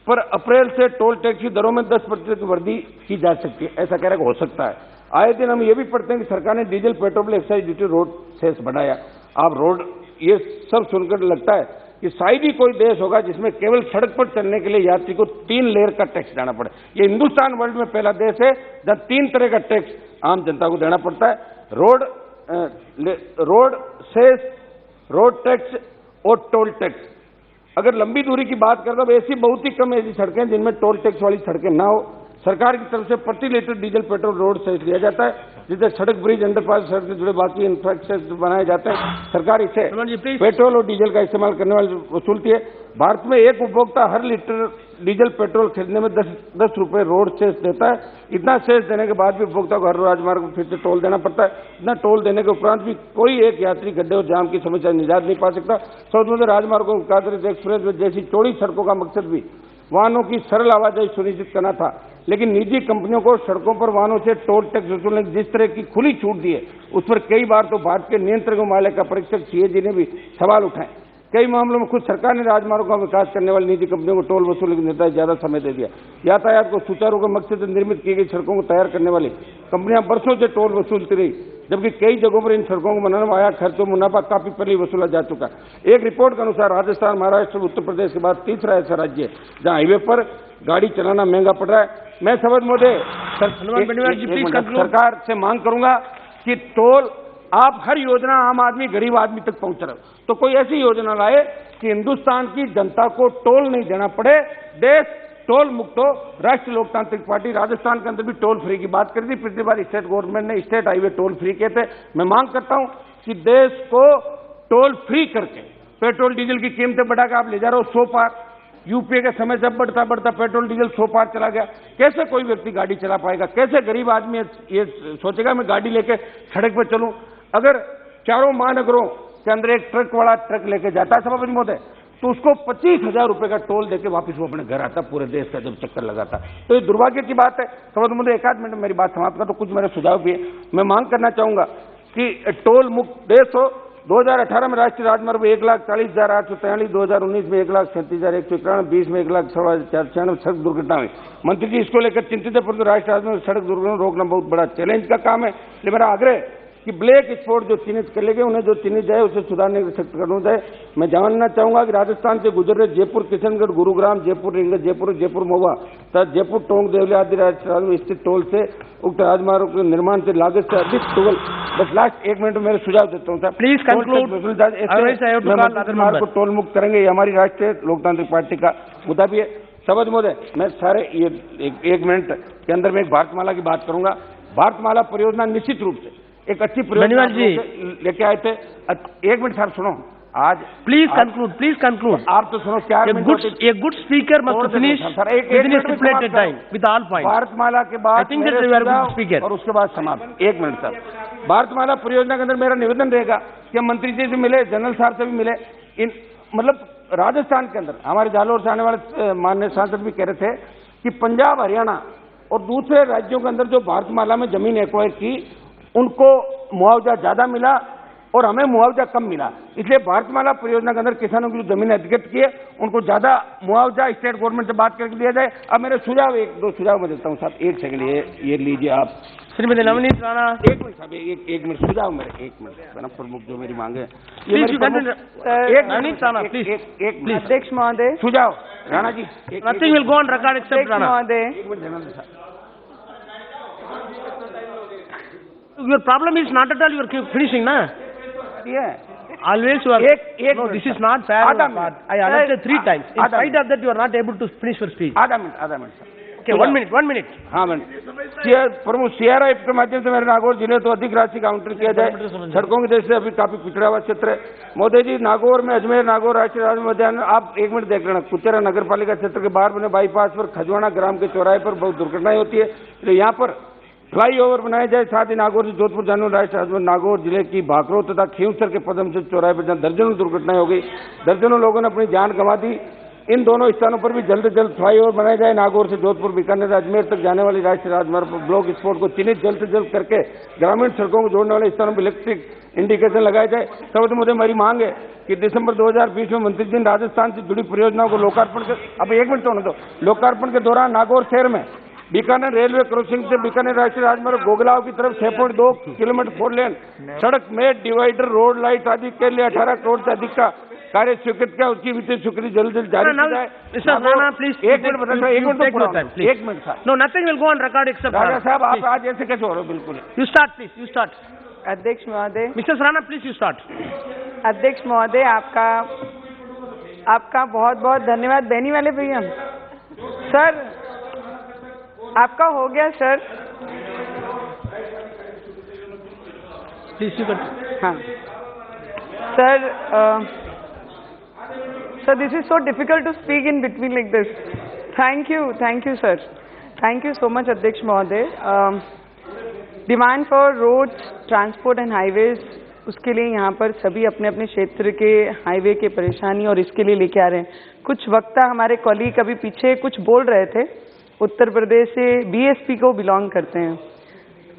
[SPEAKER 18] पर अप्रैल से टोल टैक्स की दरों में 10% की वृद्धि की जा सकती है, ऐसा कह रहे हो सकता है। आए दिन हम ये भी पढ़ते हैं कि सरकार ने diesel, petrol, excise duty, road cess बढ़ाया। आप रोड, ये सब सुनकर लगता है कि शायद ही कोई देश होगा जिसमें केवल सड़क पर चलने के लिए यात्री को 3 लेयर का टैक्स देना पड़े। ये हिंदुस्तान वर्ल्ड में पहला देश है जहां 3 तरह का टैक्स आम जनता को देना पड़ता है। रोड सेस, रोड टैक्स और टोल टैक्स। अगर लंबी दूरी की बात करता तो ऐसी बहुत ही कम ऐसी सड़कें जिनमें टोल टैक्स वाली सड़कें ना हो। सरकार की तरफ से प्रति litre diesel, petrol, road cess दिया जाता है, जिससे सड़क, ब्रिज, अंडरपास, सड़क से जुड़े बाकी इंफ्रास्ट्रक्चर बनाए जाते हैं। सरकार इसे पेट्रोल और डीजल का इस्तेमाल करने वाले वसूलती है। भारत में एक उपभोक्ता हर लीटर डीजल, पेट्रोल खरीदने में 10 रुपए रोड सेस देता है। इतना सेस देने के बाद भी उपभोक्ता को हर राजमार्ग पर फिर से टोल देना पड़ता है। इतना टोल देने के उपरांत भी कोई एक यात्री गड्ढे और जाम की समस्या निजात नहीं पा सकता। सौद राजमार्गों को विकास, एक्सप्रेस वे जैसी चौड़ी सड़कों का मकसद भी वाहनों की सरल आवाजाही सुनिश्चित करना था, लेकिन निजी कंपनियों को सड़कों पर वाहनों से टोल टैक्स वसूलने की जिस तरह की खुली छूट दी है, उस पर कई बार तो भारत के नियंत्रक मामले का परीक्षक सीएजी ने भी सवाल उठाए। कई मामलों में खुद सरकार ने राजमार्गों का विकास करने वाली निजी कंपनियों को टोल वसूलने के निर्देश ज्यादा समय दे दिया। यातायात को सुचारू के मकसद से निर्मित की गई सड़कों को तैयार करने वाली कंपनियां बरसों से टोल वसूलती रही, जबकि कई जगहों पर इन सड़कों को बनाने में आया खर्च और मुनाफा काफी पहले वसूला जा चुका है। एक रिपोर्ट के अनुसार राजस्थान, महाराष्ट्र, उत्तर प्रदेश के बाद तीसरा ऐसा राज्य है जहां हाईवे पर गाड़ी चलाना महंगा पड़ रहा है। मैं समझ मोदे सरकार से मांग करूंगा कि टोल, आप हर योजना आम आदमी, गरीब आदमी तक पहुंच रहे हो, तो कोई ऐसी योजना लाए कि हिंदुस्तान की जनता को टोल नहीं देना पड़े, देश टोल मुक्त हो। राष्ट्रीय लोकतांत्रिक पार्टी राजस्थान के अंदर भी टोल फ्री की बात कर दी, पिछली बार स्टेट गवर्नमेंट ने स्टेट हाईवे टोल फ्री किए थे। मैं मांग करता हूं कि देश को टोल फ्री करके पेट्रोल डीजल की कीमतें बढ़ाकर आप ले जा रहे हो 100 पार। यूपीए के समय जब बढ़ता बढ़ता पेट्रोल डीजल 100 पार चला गया, कैसे कोई व्यक्ति गाड़ी चला पाएगा? कैसे गरीब आदमी ये सोचेगा मैं गाड़ी लेके सड़क पर चलूं? अगर चारों महानगरों के अंदर एक ट्रक वाला ट्रक लेके जाता है सभापति महोदय, तो उसको 25,000 रुपए का टोल देके वापस वो अपने घर आता, पूरे देश का जब चक्कर लगाता। तो ये दुर्भाग्य की बात है। सभापति महोदय, 1 आध मिनट मेरी बात समाप्त कर, तो कुछ मेरे सुझाव भी है। मैं मांग करना चाहूंगा कि टोल मुक्त देश हो। 2018 में राष्ट्रीय राजमार्ग 1,40,843, 2019 में 1,37,191, 20 में 1,16,496 सड़क दुर्घटना हुई। मंत्री जी इसको लेकर चिंतित है, परंतु राष्ट्रीय राजमार्ग सड़क दुर्घटना रोकना बहुत बड़ा चैलेंज का काम है। इसलिए मेरा आग्रह कि ब्लैक स्पॉट जो चिन्हित कर लेंगे उन्हें जो चिन्हित जाए उसे सुधारने की सख्त करना जाए। मैं जानना चाहूंगा कि राजस्थान से गुजर रहे जयपुर, किशनगढ़, गुरुग्राम, जयपुर रिंग, जयपुर महुआ तथा जयपुर टोंक, देवली आदि राजस्थान में स्थित टोल से उक्त राजमार्ग के निर्माण से लागत से अधिक टोल। बस लास्ट 1 मिनट में मेरे सुझाव देता हूँ सर, प्लीज कंक्लूड। को टोल मुक्त करेंगे, ये हमारी राष्ट्रीय लोकतांत्रिक पार्टी का मुद्दा भी है। समझ महोदय, मैं सारे ये 1 मिनट के अंदर में एक भारतमाला की बात करूंगा। भारतमाला परियोजना निश्चित रूप से एक अच्छी परियोजना लेके आए थे। 1 मिनट सर सुनो, आज
[SPEAKER 5] प्लीज कंक्लूड।
[SPEAKER 18] आप तो सुनो, क्या
[SPEAKER 5] a good speaker must finish within a stipulated time with all points.
[SPEAKER 18] Bharatmala के बाद
[SPEAKER 5] I think that we are good speaker.
[SPEAKER 18] और उसके बाद समाप्त। 1 मिनट सर, भारतमाला परियोजना के अंदर मेरा निवेदन रहेगा कि हम मंत्री जी से मिले, जनरल साहब से भी मिले, इन मतलब राजस्थान के अंदर हमारे जालौर से आने वाले माननीय सांसद भी कह रहे थे कि पंजाब, हरियाणा और दूसरे राज्यों के अंदर जो भारतमाला में जमीन एक्वायर की उनको मुआवजा ज्यादा मिला और हमें मुआवजा कम मिला। इसलिए भारतमाला परियोजना के अंदर किसानों की जो जमीन अधिकृत की है उनको ज्यादा मुआवजा स्टेट गवर्नमेंट से बात करके दिया जाए। अब मेरे सुझाव एक दो सुझाव मैं देता हूँ साहब, एक सेकंड ये लीजिए आप।
[SPEAKER 5] श्रीमती नवनीत राणा,
[SPEAKER 18] एक मिनट साहब, एक मिनट सुझाव मेरे, एक मिनट प्रमुख जो मेरी मांगे
[SPEAKER 5] नवनीत राणा प्लीज,
[SPEAKER 18] एक
[SPEAKER 2] अध्यक्ष महोदय,
[SPEAKER 18] सुझाव Rana ji,
[SPEAKER 5] nothing will go on record except Rana.
[SPEAKER 2] महोदय,
[SPEAKER 5] Your problem is not at all you are finishing, na? Always you are. No, this is not fair. I understood 3 times. In spite of that, you are not able to finish your speech.
[SPEAKER 18] आधा minute
[SPEAKER 5] Okay, 1 minute.
[SPEAKER 18] हाँ मैंने प्रमुख CRIF के माध्यम से मेरे नागौर जिले तो अधिक राशि का आवंटन किया जाए। सड़कों की दृष्टि से अभी काफी पिछड़ा हुआ क्षेत्र है। मोदी जी, नागौर में अजमेर नागौर राष्ट्रीय राजमार्ग, आप 1 मिनट देख लेना, कुचेरा नगर पालिका क्षेत्र के बाहर बने बाईपास पर खजवाना ग्राम के चौराहे पर बहुत दुर्घटनाएं होती है। तो यहाँ पर फ्लाईओवर बनाया जाए। साथ ही नागौर से जोधपुर जाने वाले राष्ट्रीय राजमार्ग नागौर जिले की भाखरो तथा खींवसर के पदम से चौराहे पर जहाँ दर्जनों दुर्घटनाएं हो गई, दर्जनों लोगों ने अपनी जान गंवा दी। इन दोनों स्थानों पर भी जल्द से जल्द फ्लाईओवर बनाया जाए। नागौर से जोधपुर, बीकानेर, अजमेर तक जाने वाली राष्ट्रीय राजमार्ग पर ब्लॉक स्पॉट को चिन्हित जल्द से जल्द करके ग्रामीण सड़कों को जोड़ने वाले स्थानों पर इलेक्ट्रिक इंडिकेशन लगाए जाए। सबसे मुझे मेरी मांग है कि दिसंबर 2020 में मंत्री जी ने राजस्थान से जुड़ी परियोजनाओं को लोकार्पण कर, अब 1 मिनट होने दो, लोकार्पण के दौरान नागौर शहर में बीकानेर रेलवे क्रॉसिंग से बीकानेर राष्ट्रीय राजमार्ग गोगलाव की तरफ 6.2 किलोमीटर 4 लेन सड़क में डिवाइडर, रोड लाइट आदि के लिए 18 करोड़ से अधिक का कार्य स्वीकृत किया। उसकी वित्तीय स्वीकृति जल्द से जल्द जारी की जाए। एक minute sir.
[SPEAKER 5] No, nothing will go on record except
[SPEAKER 18] राजा साहब, आप आज ऐसे कैसे हो रहे हो? बिल्कुल
[SPEAKER 5] You start, please. You start.
[SPEAKER 2] अध्यक्ष महोदय,
[SPEAKER 5] Mrs. Rana, please you start.
[SPEAKER 2] अध्यक्ष महोदय, आपका बहुत बहुत धन्यवाद। बहनी वाले भैया, सर आपका हो गया सर। हाँ sir, this is so difficult to speak in between like this. Thank you sir, thank you so much अध्यक्ष महोदय। Demand for roads, transport and highways, उसके लिए यहाँ पर सभी अपने अपने क्षेत्र के हाईवे के परेशानी और इसके लिए लेके आ रहे हैं। कुछ वक्ता हमारे कॉलीग अभी पीछे कुछ बोल रहे थे, उत्तर प्रदेश से बीएसपी को बिलोंग करते हैं।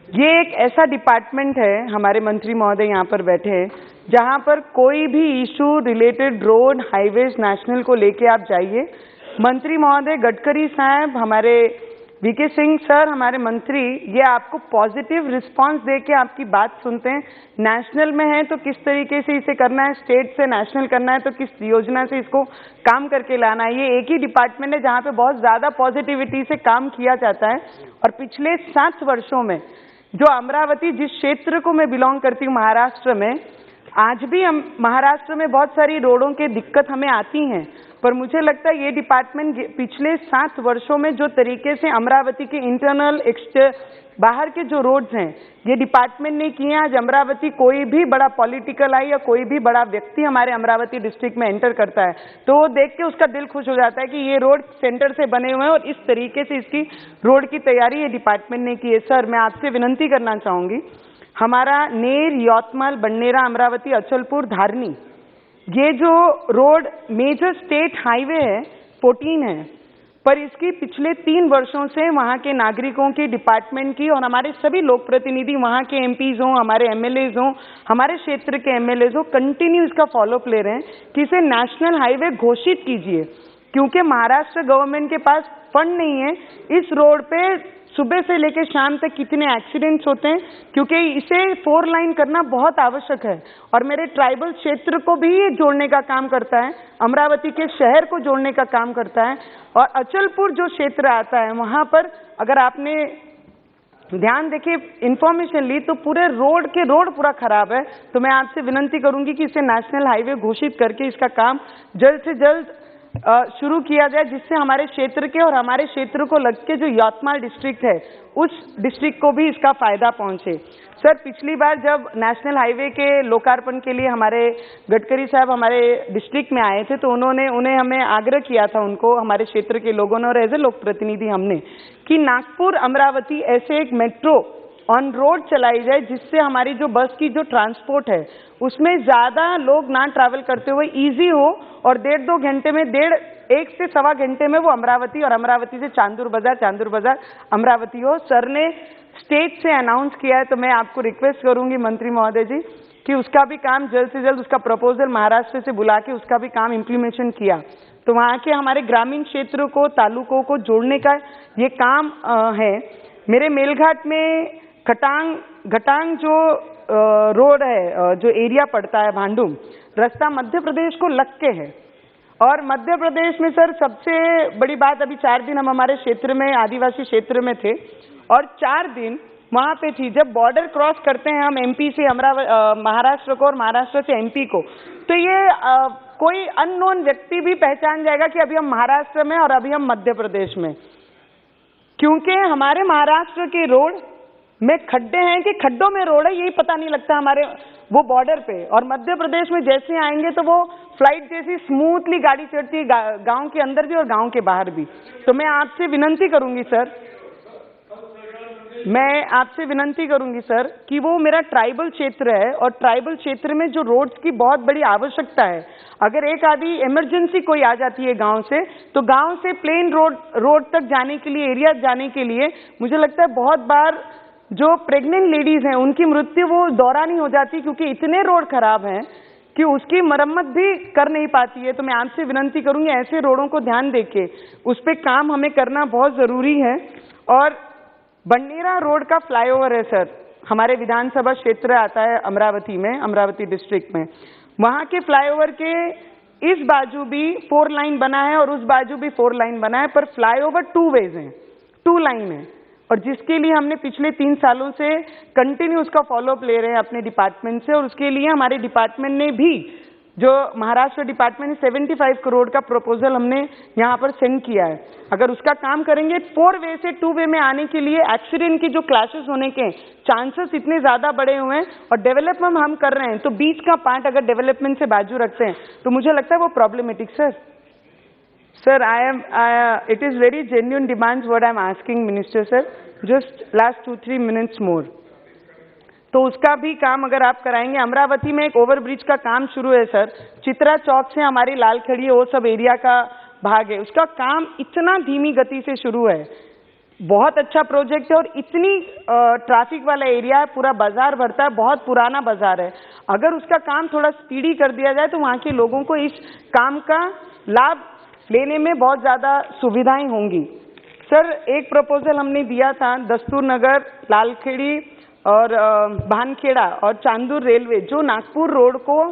[SPEAKER 2] ये एक ऐसा डिपार्टमेंट है, हमारे मंत्री महोदय यहाँ पर बैठे हैं, जहाँ पर कोई भी issue related road, highways, national को लेके आप जाइए, मंत्री महोदय गडकरी साहब, हमारे वीके सिंह सर, हमारे मंत्री, ये आपको पॉजिटिव रिस्पांस देके आपकी बात सुनते हैं। नेशनल में है तो किस तरीके से इसे करना है, स्टेट से नेशनल करना है तो किस योजना से इसको काम करके लाना है। ये एक ही डिपार्टमेंट है जहाँ पे बहुत ज्यादा पॉजिटिविटी से काम किया जाता है। और पिछले 7 वर्षों में जो अमरावती, जिस क्षेत्र को मैं बिलोंग करती हूँ महाराष्ट्र में, आज भी हम महाराष्ट्र में बहुत सारी रोडों की दिक्कत हमें आती हैं, पर मुझे लगता है ये डिपार्टमेंट पिछले 7 वर्षों में जो तरीके से अमरावती के इंटरनल, बाहर के जो रोड्स हैं ये डिपार्टमेंट ने किए। आज अमरावती कोई भी बड़ा पॉलिटिकल आई या कोई भी बड़ा व्यक्ति हमारे अमरावती डिस्ट्रिक्ट में एंटर करता है तो वो देख के उसका दिल खुश हो जाता है कि ये रोड सेंटर से बने हुए हैं और इस तरीके से इसकी रोड की तैयारी ये डिपार्टमेंट ने की है। सर, मैं आपसे विनती करना चाहूंगी, हमारा नेर, यवतमाल, बन्नेरा, अमरावती, अचलपुर, धारनी, ये जो रोड मेजर स्टेट हाईवे है 14 है, पर इसकी पिछले 3 वर्षों से वहाँ के नागरिकों की, डिपार्टमेंट की और हमारे सभी लोक प्रतिनिधि, वहाँ के एमपीज हों, हमारे एमएलएज हों, हमारे क्षेत्र के एमएलएज हों, कंटिन्यू इसका फॉलोअप ले रहे हैं कि इसे नेशनल हाईवे घोषित कीजिए, क्योंकि महाराष्ट्र गवर्नमेंट के पास फंड नहीं है। इस रोड पे सुबह से लेकर शाम तक कितने एक्सीडेंट्स होते हैं, क्योंकि इसे 4 लाइन करना बहुत आवश्यक है और मेरे ट्राइबल क्षेत्र को भी ये जोड़ने का काम करता है, अमरावती के शहर को जोड़ने का काम करता है। और अचलपुर जो क्षेत्र आता है वहां पर अगर आपने ध्यान देखिए, इंफॉर्मेशन ली तो पूरे रोड पूरा खराब है। तो मैं आपसे विनती करूंगी कि इसे नेशनल हाईवे घोषित करके इसका काम जल्द से जल्द शुरू किया जाए, जिससे हमारे क्षेत्र के और हमारे क्षेत्र को लग के जो यवतमाल डिस्ट्रिक्ट है उस डिस्ट्रिक्ट को भी इसका फायदा पहुंचे। सर, पिछली बार जब नेशनल हाईवे के लोकार्पण के लिए हमारे गडकरी साहब हमारे डिस्ट्रिक्ट में आए थे तो उन्हें हमें आग्रह किया था, उनको, हमारे क्षेत्र के लोगों ने और एज ए लोक प्रतिनिधि हमने, कि नागपुर अमरावती ऐसे एक मेट्रो
[SPEAKER 1] ऑन रोड चलाई जाए, जिससे हमारी जो बस की जो ट्रांसपोर्ट है उसमें ज़्यादा लोग ना ट्रैवल करते हुए इजी हो और 1.5-2 घंटे में 1 से सवा घंटे में वो अमरावती और अमरावती से चांदूर बाजार अमरावती हो। सर ने स्टेट से अनाउंस किया है, तो मैं आपको रिक्वेस्ट करूंगी मंत्री महोदय जी कि उसका भी काम जल्द से जल्द, उसका प्रपोजल महाराष्ट्र से बुला के उसका भी काम इम्प्लीमेशन किया तो वहाँ के हमारे ग्रामीण क्षेत्रों को, तालुकों को जोड़ने का ये काम है। मेरे मेलघाट में घटांग जो रोड है, जो एरिया पड़ता है भांडुम, रास्ता मध्य प्रदेश को लग के है और मध्य प्रदेश में सर सबसे बड़ी बात, अभी 4 दिन हम हमारे क्षेत्र में, आदिवासी क्षेत्र में थे और 4 दिन वहाँ पे थी। जब बॉर्डर क्रॉस करते हैं हम एमपी से महाराष्ट्र को और महाराष्ट्र से एमपी को, तो ये कोई अननोन व्यक्ति भी पहचान जाएगा कि अभी हम महाराष्ट्र में और अभी हम मध्य प्रदेश में, क्योंकि हमारे महाराष्ट्र के रोड में खड्डे हैं कि खड्डों में रोड है, यही पता नहीं लगता हमारे वो बॉर्डर पे। और मध्य प्रदेश में जैसे आएंगे तो वो फ्लाइट जैसी स्मूथली गाड़ी चढ़ती है, गांव के अंदर भी और गांव के बाहर भी। तो मैं आपसे विनंती करूंगी सर, कि वो मेरा ट्राइबल क्षेत्र है और ट्राइबल क्षेत्र में जो रोड्स की बहुत बड़ी आवश्यकता है, अगर एक आदि इमरजेंसी कोई आ जाती है गांव से, तो गांव से प्लेन रोड तक जाने के लिए, एरिया जाने के लिए, मुझे लगता है बहुत बार जो प्रेग्नेंट लेडीज हैं उनकी मृत्यु वो दौरान ही हो जाती है, क्योंकि इतने रोड खराब हैं कि उसकी मरम्मत भी कर नहीं पाती है। तो मैं आपसे विनंती करूंगी, ऐसे रोडों को ध्यान देके उस पर काम हमें करना बहुत जरूरी है। और बंडेरा रोड का फ्लाईओवर है सर, हमारे विधानसभा क्षेत्र आता है अमरावती में, अमरावती डिस्ट्रिक्ट में, वहां के फ्लाईओवर के इस बाजू भी 4 लाइन बना है और उस बाजू भी 4 लाइन बना है, पर फ्लाईओवर 2 वेज है, 2 लाइन है, और जिसके लिए हमने पिछले 3 सालों से कंटिन्यू उसका फॉलोअप ले रहे हैं अपने डिपार्टमेंट से, और उसके लिए हमारे डिपार्टमेंट ने भी, जो महाराष्ट्र डिपार्टमेंट ने 75 करोड़ का प्रपोजल हमने यहाँ पर सेंड किया है। अगर उसका काम करेंगे, 4 वे से 2 वे में आने के लिए एक्सीडेंट की जो क्लैशेस होने के चांसेस इतने ज्यादा बढ़े हुए हैं, और डेवलपमेंट हम कर रहे हैं, तो बीच का पार्ट अगर डेवलपमेंट से बाजू रखते हैं तो मुझे लगता है वो problematic sir. It is very genuine demands what I am asking Minister sir. Just last 2-3 minutes more. तो उसका भी काम अगर आप कराएंगे। अमरावती में एक ओवरब्रिज का काम शुरू है सर, चित्रा चौक से हमारी लालखड़ी वो सब एरिया का भाग है, उसका काम इतना धीमी गति से शुरू है, बहुत अच्छा प्रोजेक्ट है और इतनी ट्रैफिक वाला एरिया है, पूरा बाजार भरता है, बहुत पुराना बाजार है। अगर उसका काम थोड़ा स्पीडी कर दिया जाए तो वहाँ के लोगों को इस काम का लाभ लेने में बहुत ज्यादा सुविधाएं होंगी। सर एक प्रपोजल हमने दिया था, दस्तूर नगर, लालखेड़ी और भानखेड़ा और चांदूर रेलवे, जो नागपुर रोड को,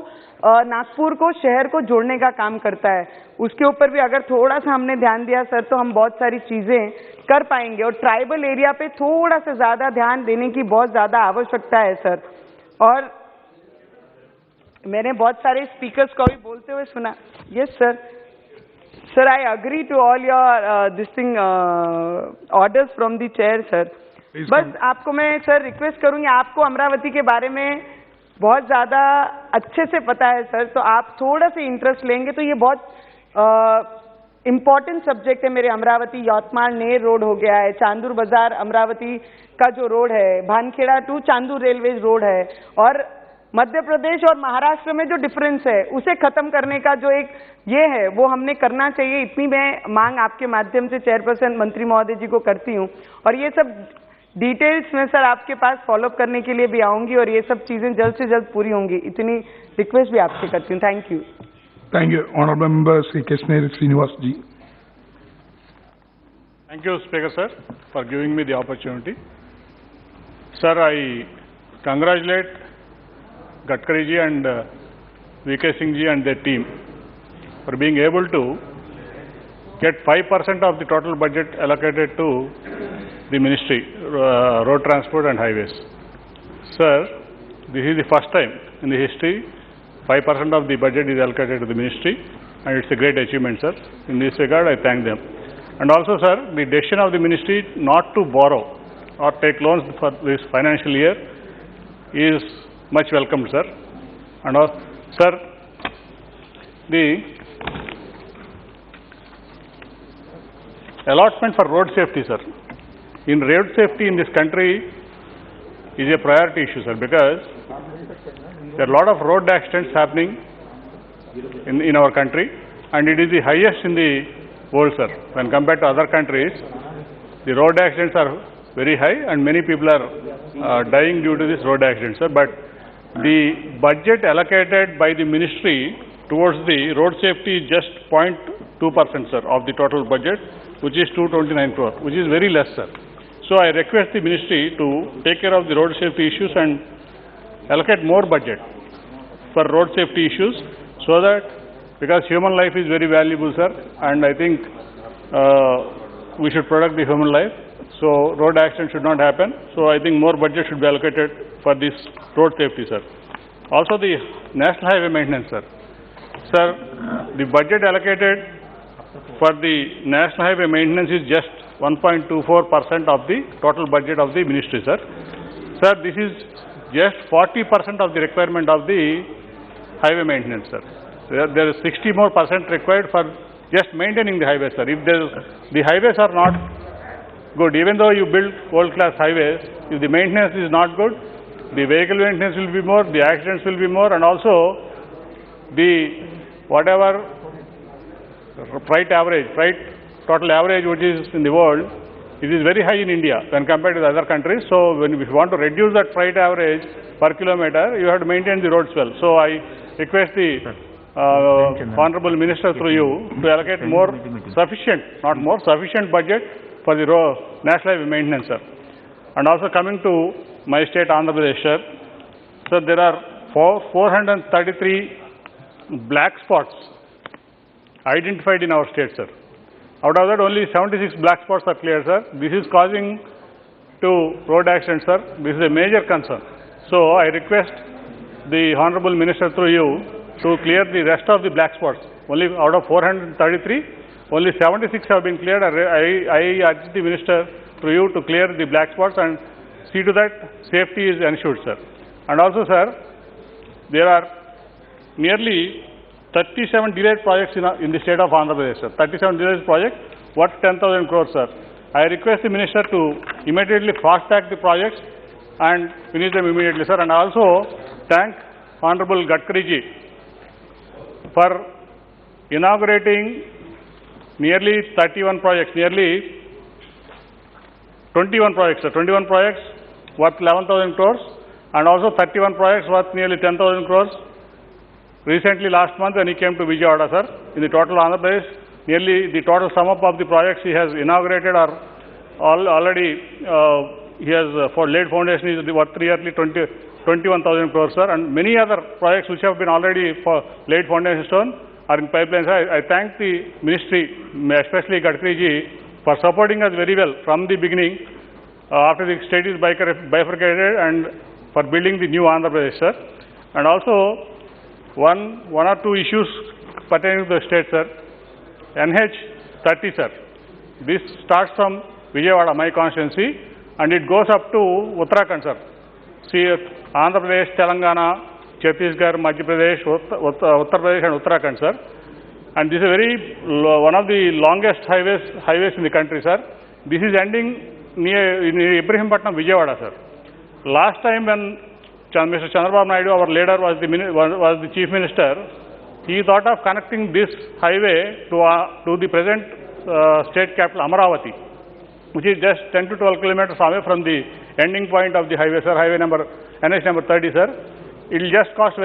[SPEAKER 1] नागपुर को शहर को जोड़ने का काम करता है, उसके ऊपर भी अगर थोड़ा सा हमने ध्यान दिया सर तो हम बहुत सारी चीजें कर पाएंगे। और ट्राइबल एरिया पे थोड़ा सा ज्यादा ध्यान देने की बहुत ज्यादा आवश्यकता है सर। और मैंने बहुत सारे स्पीकर्स को भी बोलते हुए सुना। Yes sir, Sir, I agree to all your orders from the chair, sir. बस आपको मैं सर रिक्वेस्ट करूंगी, आपको अमरावती के बारे में बहुत ज़्यादा अच्छे से पता है सर, तो आप थोड़ा सा इंटरेस्ट लेंगे तो ये बहुत इम्पोर्टेंट सब्जेक्ट है मेरे। अमरावती यवतमाल नेर रोड हो गया है, चांदूर बाजार अमरावती का जो रोड है, Bhankheda to Chandur railway road है, और मध्य प्रदेश और महाराष्ट्र में जो डिफरेंस है उसे खत्म करने का जो एक ये है वो हमने करना चाहिए। इतनी मैं मांग आपके माध्यम से चेयरपर्सन मंत्री महोदय जी को करती हूँ, और ये सब डिटेल्स में सर आपके पास फॉलोअप करने के लिए भी आऊंगी और ये सब चीजें जल्द से जल्द पूरी होंगी, इतनी रिक्वेस्ट भी आपसे करती हूँ। Thank you.
[SPEAKER 16] Thank you. Honorable Member Sri Kesner Srinivas ji.
[SPEAKER 25] Thank you, Speaker sir, for giving me the opportunity. Sir, I congratulate Gadkari ji and VK Singh ji and their team for being able to get 5% of the total budget allocated to the ministry, road transport and highways. Sir, this is the first time in the history 5% of the budget is allocated to the ministry, and it's a great achievement, sir. In this regard, I thank them. And also, sir, the decision of the ministry not to borrow or take loans for this financial year is much welcomed, sir. And also, sir, the allotment for road safety, sir. In road safety in this country,
[SPEAKER 15] is a priority issue, sir, because there are a lot of road accidents happening in our country, and it is the highest in the world, sir. When compared to other countries, the road accidents are very high, and many people are dying due to this road accidents, sir. But the budget allocated by the ministry towards the road safety is just 0.2%, sir, of the total budget, which is 229 crore, which is very less, sir. So I request the ministry to take care of the road safety issues and allocate more budget for road safety issues, so that, because human life is very valuable, sir, and I think we should protect the human life. So road accidents should not happen. So I think more budget should be allocated for this road safety, sir. Also the national highway maintenance, sir. Sir, the budget allocated for the national highway maintenance is just 1.24% of the total budget of the ministry, sir. Sir, this is just 40% of the requirement of the highway maintenance, sir. There is 60% more required for just maintaining the highways, sir. If the highways are not good, even though you build world-class highways, if the maintenance is not good, the vehicle maintenance will be more, the accidents will be more, and also the whatever freight total average which is in the world, it is very high in India when compared to the other countries. So when if you want to reduce that freight average per kilometer, you have to maintain the roads well. So I request the Honorable Minister through you to allocate more sufficient, not more, sufficient budget for the national highway maintenance, sir. And also coming to my state, Andhra Pradesh, sir. So there are 433 black spots identified in our state, sir. Out of that, only 76 black spots are clear, sir. This is causing to road accidents, sir. This is a major concern. So I request the Honorable Minister through you to clear the rest of the black spots. Only out of 433, only 76 have been cleared. I urge the Minister through you to clear the black spots and see to that safety is ensured, sir. And also, sir, there are nearly 37 delayed projects in the state of Andhra Pradesh, sir. 37 delayed projects worth 10,000 crores, sir. I request the Minister to immediately fast-track the projects and finish them immediately, sir. And also thank Honorable Gadkari ji for inaugurating nearly 31 projects, nearly 21 projects, sir. 21 projects worth 11,000 crores and also 31 projects worth nearly 10,000 crores. Recently, last month, when he came to Vijayawada, sir, in the total Andhra Pradesh, nearly the total sum up of the projects he has inaugurated are already, he has laid foundation is worth nearly 21,000 crores, sir, and many other projects which have been already laid foundation stone are in pipeline, sir. I thank the ministry, especially Gadkari ji, for supporting us very well from the beginning after the state is bifurcated and for building the new Andhra Pradesh, sir. And also, one or two issues pertaining to the state, sir. NH30, sir. This starts from Vijayawada, my constituency, and it goes up to Uttarakhand, sir. See, Andhra Pradesh, Telangana, Chhattisgarh, Madhya Pradesh, Uttar Pradesh and Uttarakhand, sir. And this is one of the longest highways in the country, sir. This is ending near Ibrahimpatnam, Vijayawada, sir. Last time when Mr. Chandrababu Naidu, our leader, was the chief minister, he thought of connecting this highway to the present state capital, Amaravati, which is just 10 to 12 kilometers away from the ending point of the highway, sir, NH number 30, sir. It will just cost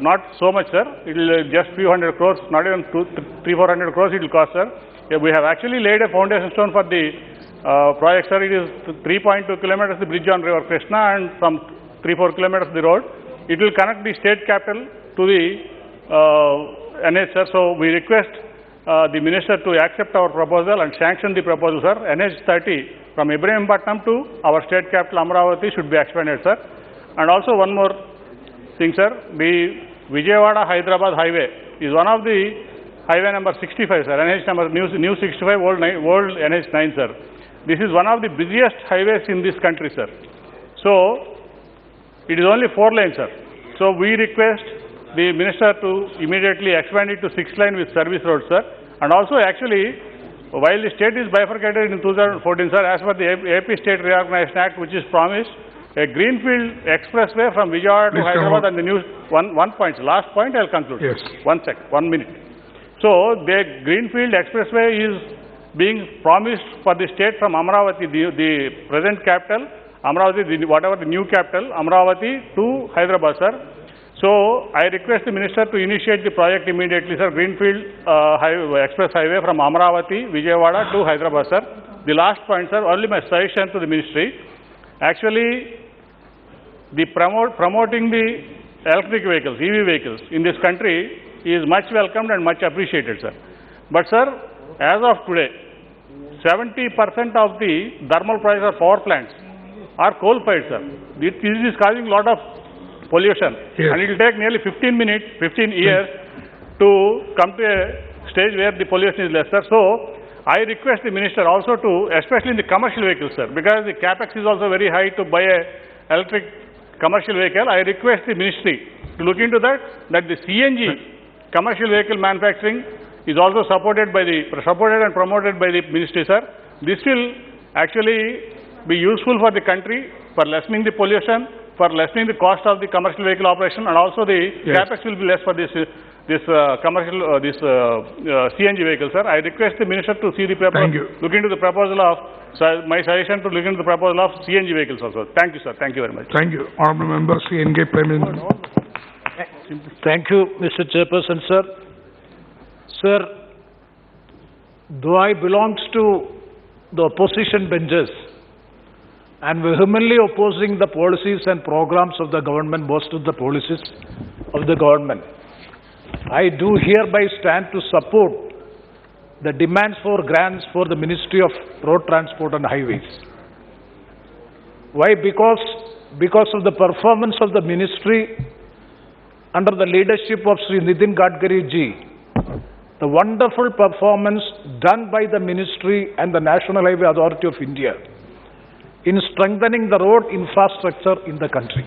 [SPEAKER 15] not so much, sir. It will just few hundred crores, not even 300-400 crores it will cost, sir. Yeah, we have actually laid a foundation stone for the project, sir. It is 3.2 kilometers the bridge on River Krishna and some 3-4 kilometers the road. It will connect the state capital to the NH, sir. So we request the minister to accept our proposal and sanction the proposal, sir. NH30 from Ibrahimpatnam to our state capital Amaravati should be expanded, sir. And also one more thing, sir. The Vijayawada Hyderabad highway is one of the highway number 65, sir. NH number new 65, old NH9, sir. This is one of the busiest highways in this country, sir. So it is only 4 lanes, sir. So we request the minister to immediately expand it to 6 lane with service roads, sir. And also actually
[SPEAKER 11] while the state is bifurcated in 2014, sir, as per the AP State Reorganization Act, which is promised, a greenfield expressway from Vijayawada to Hyderabad and the new, one point, last point, I'll conclude.
[SPEAKER 16] Yes.
[SPEAKER 11] 1 minute. So, the greenfield expressway is being promised for the state from Amravati, the present capital, Amravati, whatever the new capital, Amravati to Hyderabad, sir. So, I request the minister to initiate the project immediately, sir, greenfield express highway from Amravati, Vijayawada to Hyderabad, sir. The last point, sir, only my suggestion to the ministry. Actually, the promoting the electric vehicles, EV vehicles in this country is much welcomed and much appreciated, sir. But, sir, as of today, 70% of the thermal power plants are coal-fired, sir. This is causing a lot of pollution.
[SPEAKER 16] Yes.
[SPEAKER 11] And it will take nearly 15 years to come to a stage where the pollution is less, sir. So, I request the minister also to, especially in the commercial vehicles, sir, because the capex is also very high to buy a electric commercial vehicle. I request the ministry to look into that the CNG commercial vehicle manufacturing is also supported and promoted by the ministry, sir. This will actually be useful for the country for lessening the pollution, for lessening the cost of the commercial vehicle operation, and also the capex will be less for this CNG vehicle, sir. I request the minister to see the proposal, look into the proposal of, my suggestion to look into the proposal of CNG vehicles also. Thank you, sir. Thank you very much.
[SPEAKER 16] Thank you. Honorable Member, Sri N.K. Prime Minister.
[SPEAKER 8] Thank you, Mr. Chairperson, sir. Sir, though I belong to the opposition benches and vehemently opposing the policies and programs of the government, most of the policies of the government, I do hereby stand to support the demands for grants for the Ministry of Road Transport and Highways. Why? Because of the performance of the ministry under the leadership of Sri Nitin Gadkari ji, the wonderful performance done by the ministry and the National Highway Authority of India in strengthening the road infrastructure in the country.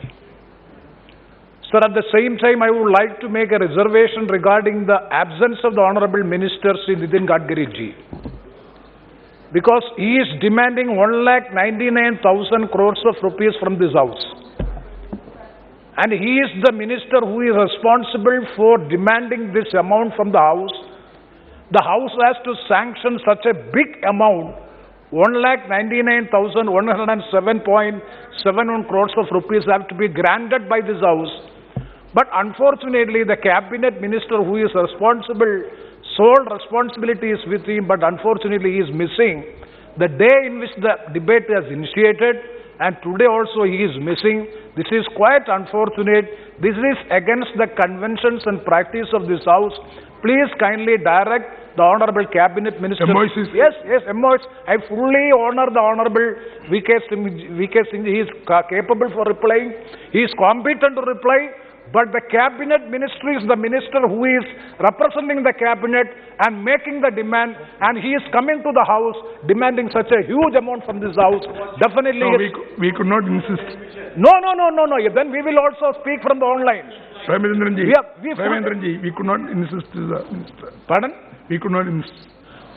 [SPEAKER 8] Sir, at the same time, I would like to make a reservation regarding the absence of the Honorable Minister, Sri Nitin Gadkari ji, because he is demanding 1,99,000 crores of rupees from this house. And he is the minister who is responsible for demanding this amount from the house. The house has to sanction such a big amount, 1,99,107.71 crores of rupees have to be granted by this house. But unfortunately, the cabinet minister who is responsible, sole responsibility is with him, but unfortunately he is missing the day in which the debate is initiated, and today also he is missing. This is quite unfortunate. This is against the conventions and practice of this house. Please kindly direct the Honorable Cabinet Minister. Yes, MOS. I fully honor the Honorable V.K. Singh. He is capable for replying. He is competent to reply. But the Cabinet Ministry is the minister who is representing the Cabinet and making the demand, and he is coming to the House demanding such a huge amount from this House. Definitely.
[SPEAKER 16] No, we could not insist.
[SPEAKER 8] No. Then we will also speak from the online.
[SPEAKER 16] Prime Minister ji, we could not insist to the minister.
[SPEAKER 8] Pardon?
[SPEAKER 16] We could not insist.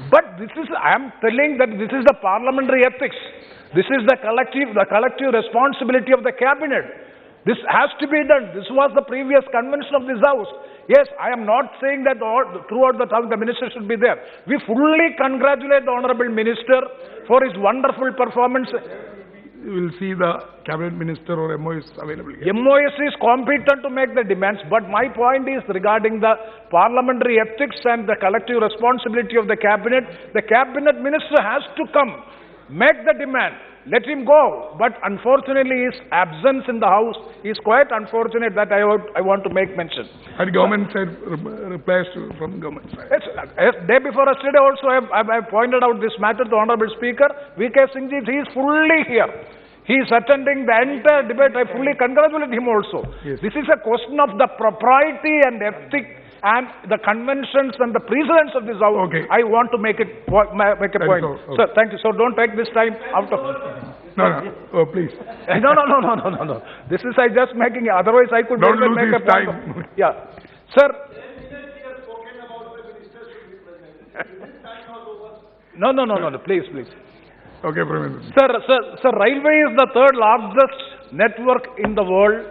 [SPEAKER 8] But this is, I am telling that this is the parliamentary ethics. This is the collective responsibility of the Cabinet. This has to be done. This was the previous convention of this House. Yes, I am not saying that throughout the time the minister should be there. We fully congratulate the Honorable Minister for his wonderful performance.
[SPEAKER 16] We will see the Cabinet Minister or MOS available here.
[SPEAKER 8] MOS is competent to make the demands, but my point is regarding the parliamentary ethics and the collective responsibility of the Cabinet. The Cabinet Minister has to come, make the demand. Let him go. But unfortunately, his absence in the House is quite unfortunate, that I want to make mention.
[SPEAKER 16] And government side replies from government side.
[SPEAKER 8] Yes, day before yesterday also I pointed out this matter to the Honorable Speaker. V.K. Singh ji, he is fully here. He is attending the entire debate. I fully congratulate him also. Yes. This is a question of the propriety and ethics and the conventions and the precedents of this House. Okay. I want to make a point.
[SPEAKER 16] So, okay.
[SPEAKER 8] Sir, thank you. So don't take this time out of...
[SPEAKER 16] No. Oh, please.
[SPEAKER 8] No. This is I just making... Otherwise I could
[SPEAKER 16] don't
[SPEAKER 8] make
[SPEAKER 16] lose
[SPEAKER 8] a point.
[SPEAKER 16] Time.
[SPEAKER 8] Yeah. Sir...
[SPEAKER 9] No, please.
[SPEAKER 16] Okay, Prime Minister.
[SPEAKER 9] Sir, railway is the third largest network in the world,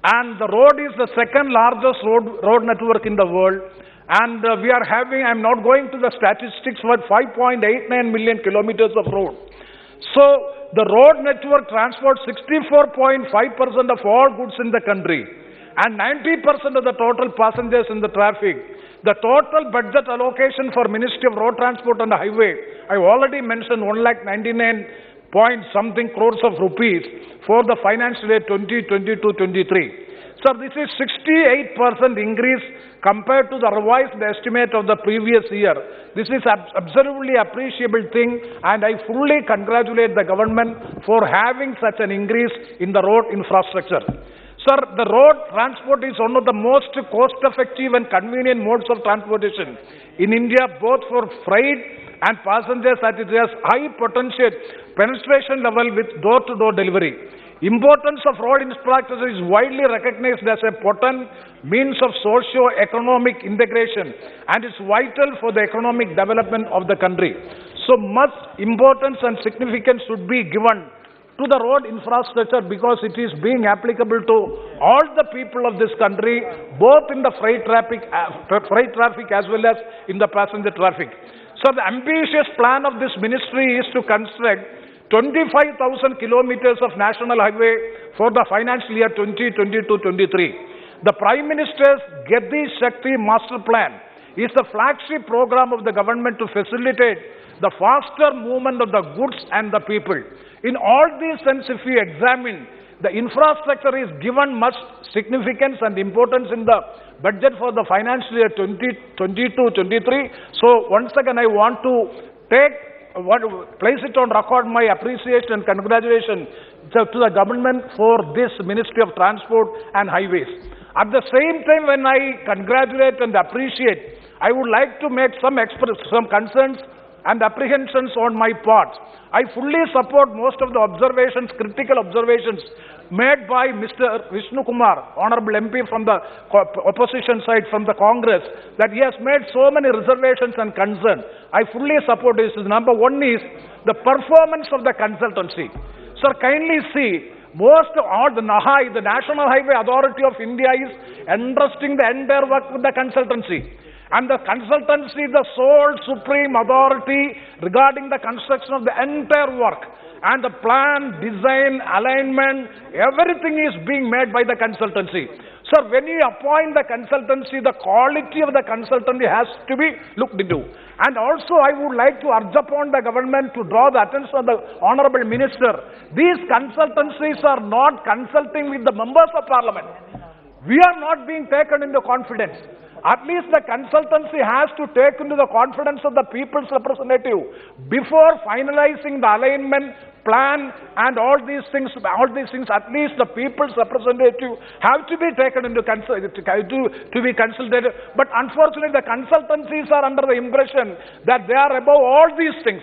[SPEAKER 9] and the road is the second largest road network in the world. And we are having, I'm not going to the statistics, but 5.89 million kilometers of road. So the road network transports 64.5% of all goods in the country and 90% of the total passengers in the traffic. The total budget allocation for Ministry of Road Transport and Highway, I already mentioned 1,99 point something crores of rupees for the financial year 2022-23. Sir, this is 68% increase compared to the revised estimate of the previous year. This is absolutely appreciable thing, and I fully congratulate the government for having such an increase in the road infrastructure. Sir, the road transport is one of the most cost-effective and convenient modes of transportation in India, both for freight and passengers, as it has high potential penetration level with door-to-door delivery. Importance of road infrastructure is widely recognized as a potent means of socio-economic integration and is vital for the economic development of the country. So much importance and significance should be given to the road infrastructure because it is being applicable to all the people of this country, both in the freight traffic as well as in the passenger traffic. So the ambitious plan of this ministry is to construct 25,000 kilometers of national highway for the financial year 2022-23. The Prime Minister's Gati Shakti Master Plan is the flagship program of the government to facilitate the faster movement of the goods and the people. In all these sense, if we examine, the infrastructure is given much significance and importance in the budget for the financial year 2022-23. So once again, I want to place it on record my appreciation and congratulations to the government for this Ministry of Transport and Highways. At the same time, when I congratulate and appreciate, I would like to make some concerns and apprehensions on my part. I fully support most of the observations, critical observations made by Mr. Vishnu Kumar, Honorable MP from the opposition side from the Congress, that he has made so many reservations and concerns. I fully support this. Number one is the performance of the consultancy. Sir, kindly see, most of all the NHAI, the National Highway Authority of India, is entrusting the entire work with the consultancy. And the consultancy, the sole supreme authority regarding the construction of the entire work. And the plan, design, alignment, everything is being made by the consultancy. Sir, when you appoint the consultancy, the quality of the consultancy has to be looked into. And also, I would like to urge upon the government to draw the attention of the Honorable Minister. These consultancies are not consulting with the members of Parliament. We are not being taken into confidence. At least the consultancy has to take into the confidence of the people's representative before finalizing the alignment plan and all these things, at least the people's representative have to be taken into to be consulted. But unfortunately, the consultancies are under the impression that they are above all these things.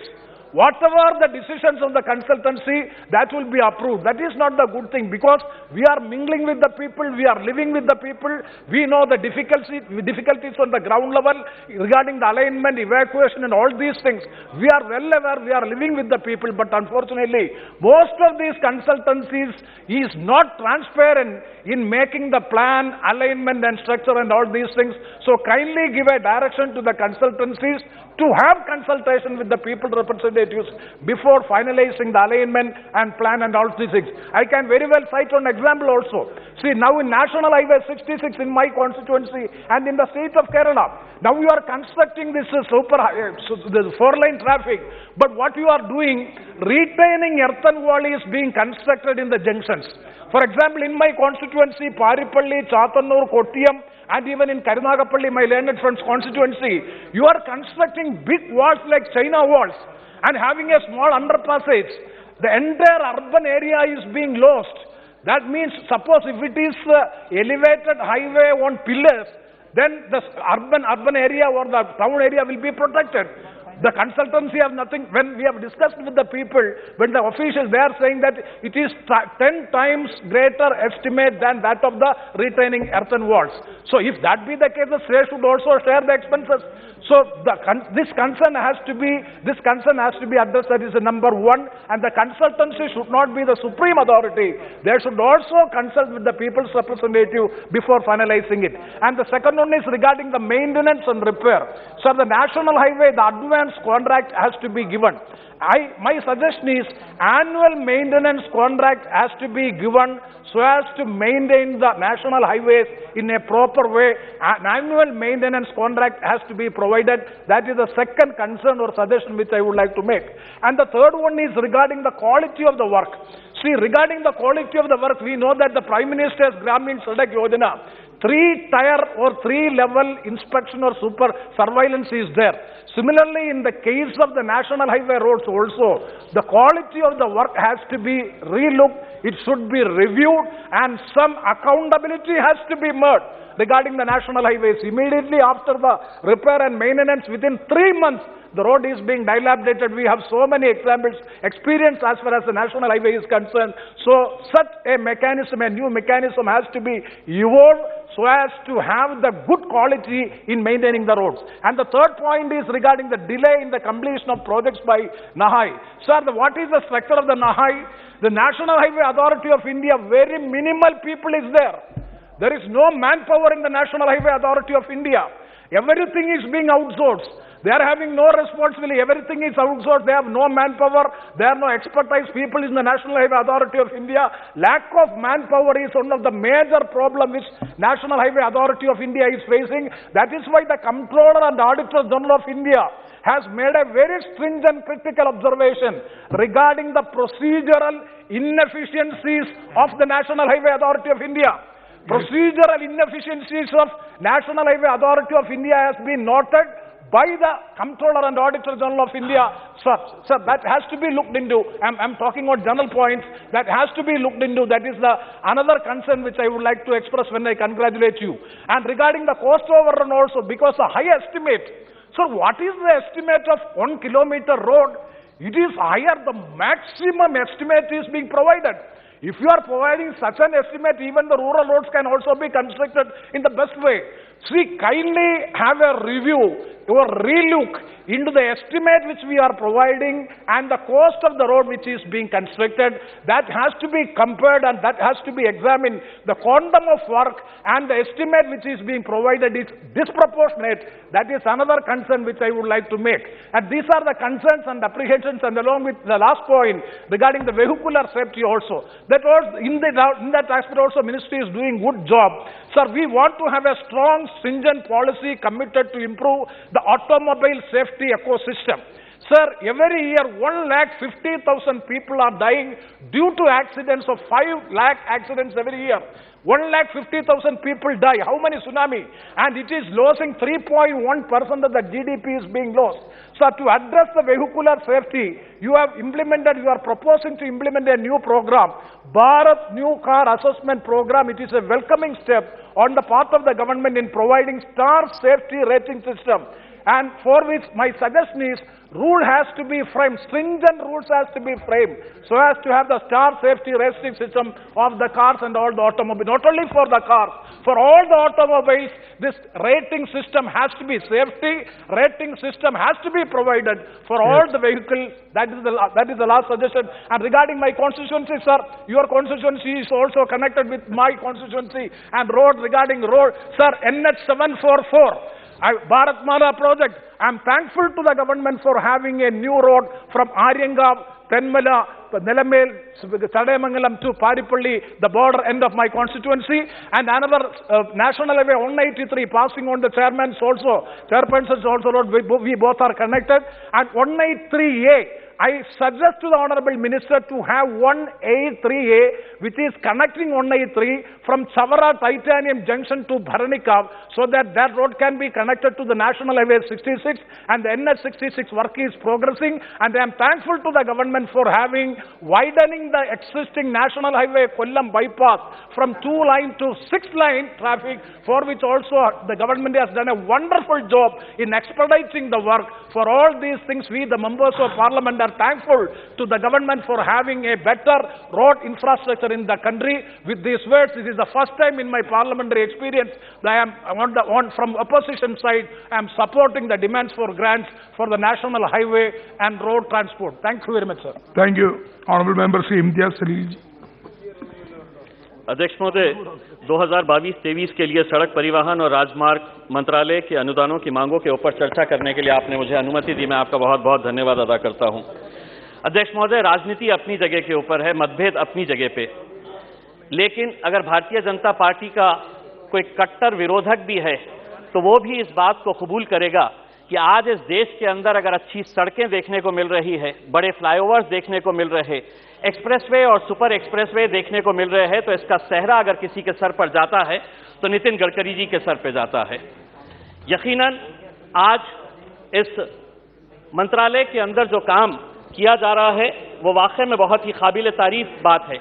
[SPEAKER 9] Whatever the decisions of the consultancy, that will be approved. That is not the good thing because we are mingling with the people, we are living with the people, we know the difficulties on the ground level regarding the alignment, evacuation and all these things. We are well aware, we are living with the people, but unfortunately, most of these consultancies is not transparent in making the plan, alignment and structure and all these things. So kindly give a direction to the consultancies to have consultation with the people representatives before finalizing the alignment and plan and all these things. I can very well cite an example also. See, now in National Highway 66 in my constituency and in the state of Kerala, now you are constructing this four-lane traffic, but what you are doing, retaining earthen wall is being constructed in the junctions. For example, in my constituency, Paripalli, Chatanur, Kottayam, and even in Karunagapalli, my learned friend's constituency, you are constructing big walls like China walls and having a small underpassage. The entire urban area is being lost. That means, suppose if it is elevated highway on pillars, then the urban area or the town area will be protected. The consultancy have nothing. When we have discussed with the people, when the officials, they are saying that it is 10 times greater estimate than that of the retaining earthen walls. So if that be the case, the state should also share the expenses. So this concern has to be addressed. That is the number one. And the consultancy should not be the supreme authority. They should also consult with the people's representative before finalizing it. And the second one is regarding the maintenance and repair. So the national highway, the advance contract has to be given. My suggestion is annual maintenance contract has to be given so as to maintain the national highways in a proper way. An annual maintenance contract has to be provided. That is the second concern or suggestion which I would like to make. And the third one is regarding the quality of the work. See, regarding the quality of the work, we know that the Prime Minister's Gramin Sadak Yojana, 3-tier or 3-level inspection or super surveillance is there. Similarly, in the case of the national highway roads also, the quality of the work has to be relooked, it should be reviewed, and some accountability has to be made regarding the national highways. Immediately after the repair and maintenance, within 3 months, the road is being dilapidated. We have so many examples, experience as far as the national highway is concerned. So such a mechanism, a new mechanism has to be evolved so as to have the good quality in maintaining the roads. And the third point is regarding the delay in the completion of projects by NHAI. Sir, what is the structure of the NHAI? The National Highway Authority of India, very minimal people is there. There is no manpower in the National Highway Authority of India. Everything is being outsourced. They are having no responsibility. Everything is outsourced. They have no manpower. There are no expertise people in the National Highway Authority of India. Lack of manpower is one of the major problems which National Highway Authority of India is facing. That is why the Comptroller and Auditor General of India has made a very stringent critical observation regarding the procedural inefficiencies of the National Highway Authority of India. Procedural inefficiencies of National Highway Authority of India has been noted by the Comptroller and Auditor General of India. Sir, that has to be looked into. I'm talking about general points. That has to be looked into. That is another concern which I would like to express when I congratulate you. And regarding the cost overrun also, because the high estimate. So what is the estimate of 1 kilometer road? It is higher. The maximum estimate is being provided. If you are providing such an estimate, even the rural roads can also be constructed in the best way. See, kindly have a review or relook into the estimate which we are providing and the cost of the road which is being constructed. That has to be compared and that has to be examined. The quantum of work and the estimate which is being provided is disproportionate. That is another concern which I would like to make. And these are the concerns and apprehensions, and along with the last point regarding the vehicular safety also. That was in that aspect also Ministry is doing good job. Sir, we want to have a strong, stringent policy committed to improve the automobile safety ecosystem. Sir, every year 150,000 people are dying due to accidents of 5 lakh accidents every year. 150,000 people die. How many tsunami? And it is losing 3.1% of the GDP is being lost. So to address the vehicular safety, you are proposing to implement a new program, Bharat New Car Assessment Program. It is a welcoming step on the part of the government in providing star safety rating system. And for which my suggestion is, rule has to be framed, stringent rules has to be framed, so as to have the star safety rating system of the cars and all the automobiles. Not only for the cars, for all the automobiles, this rating system has to be safety, rating system has to be provided for all the vehicles. That is the last suggestion. And regarding my constituency, sir, your constituency is also connected with my constituency, and regarding road, sir, NH 744. Bharatmala project. I am thankful to the government for having a new road from Aryangav, Tenmala, Nelamel, Chadayamangalam to Paripalli, the border end of my constituency, and another National Highway 183 passing on the chairpersons also road. We both are connected, and 183A. I suggest to the Honorable Minister to have 1A3A, which is connecting 1A3 from Chavara Titanium Junction to Bharanikav, so that that road can be connected to the National Highway 66, and the NH66 work is progressing. And I am thankful to the government for widening the existing National Highway Kollam bypass from 2-line to 6-line traffic, for which also the government has done a wonderful job in expediting the work. For all these things, we, the members of parliament, are thankful to the government for having a better road infrastructure in the country. With these words, this is the first time in my parliamentary experience that from opposition side, I am supporting the demands for grants for the national highway and road transport. Thank you very much, sir.
[SPEAKER 16] Thank you. Honorable Member Sri Imtiaz Salil ji.
[SPEAKER 7] अध्यक्ष महोदय, 2022-23 के लिए सड़क परिवहन और राजमार्ग मंत्रालय के अनुदानों की मांगों के ऊपर चर्चा करने के लिए आपने मुझे अनुमति दी। मैं आपका बहुत बहुत धन्यवाद अदा करता हूं। अध्यक्ष महोदय, राजनीति अपनी जगह के ऊपर है, मतभेद अपनी जगह पे, लेकिन अगर भारतीय जनता पार्टी का कोई कट्टर विरोधक भी है तो वो भी इस बात को कबूल करेगा कि आज इस देश के अंदर अगर अच्छी सड़कें देखने को मिल रही है, बड़े फ्लाईओवर्स देखने को मिल रहे, एक्सप्रेसवे और सुपर एक्सप्रेसवे देखने को मिल रहे हैं, तो इसका सेहरा अगर किसी के सर पर जाता है तो नितिन गडकरी जी के सर पर जाता है। यकीनन आज इस मंत्रालय के अंदर जो काम किया जा रहा है वो वाकई में बहुत ही काबिल तारीफ बात है।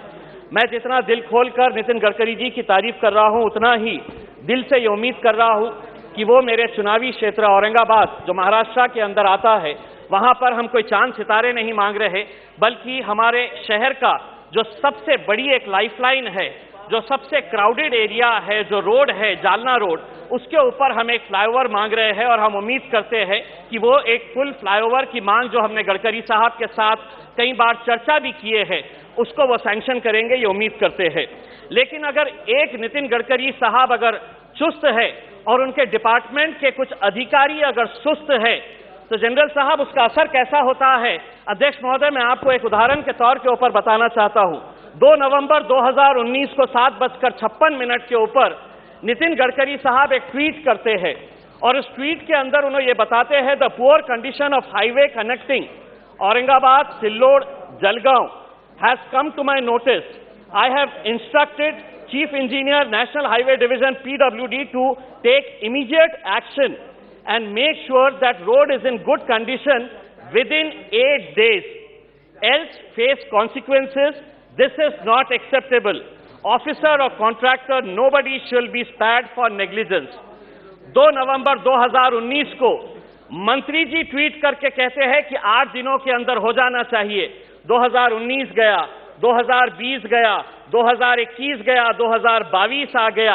[SPEAKER 7] मैं जितना दिल खोलकर नितिन गडकरी जी की तारीफ कर रहा हूं, उतना ही दिल से ये उम्मीद कर रहा हूं कि वो मेरे चुनावी क्षेत्र औरंगाबाद, जो महाराष्ट्र के अंदर आता है, वहां पर हम कोई चांद सितारे नहीं मांग रहे, बल्कि हमारे शहर का जो सबसे बड़ी एक लाइफलाइन है, जो सबसे क्राउडेड एरिया है, जो रोड है जालना रोड, उसके ऊपर हम एक फ्लाईओवर मांग रहे हैं। और हम उम्मीद करते हैं कि वो एक फुल फ्लाईओवर की मांग जो हमने गडकरी साहब के साथ कई बार चर्चा भी किए हैं, उसको वो सैंक्शन करेंगे, ये उम्मीद करते हैं। लेकिन अगर एक नितिन गडकरी साहब अगर चुस्त है और उनके डिपार्टमेंट के कुछ अधिकारी अगर सुस्त है, तो जनरल साहब उसका असर कैसा होता है? अध्यक्ष महोदय, मैं आपको एक उदाहरण के तौर के ऊपर बताना चाहता हूं। 2 नवंबर 2019 को 7:56 के ऊपर नितिन गडकरी साहब एक ट्वीट करते हैं और इस ट्वीट के अंदर उन्होंने ये बताते हैं, the poor condition of highway connecting Aurangabad, Sillod, Jalgaon has come to my notice. I have instructed Chief Engineer, National Highway Division, PWD, to take immediate action and make sure that road is in good condition within 8 days, else face consequences. This is not acceptable. Officer or contractor, nobody shall be spared for negligence. 2 नवंबर 2019 को मंत्री जी tweet करके कहते हैं कि 8 दिनों के अंदर हो जाना चाहिए। 2019 गया, 2020 गया, 2021 गया, 2022 आ गया।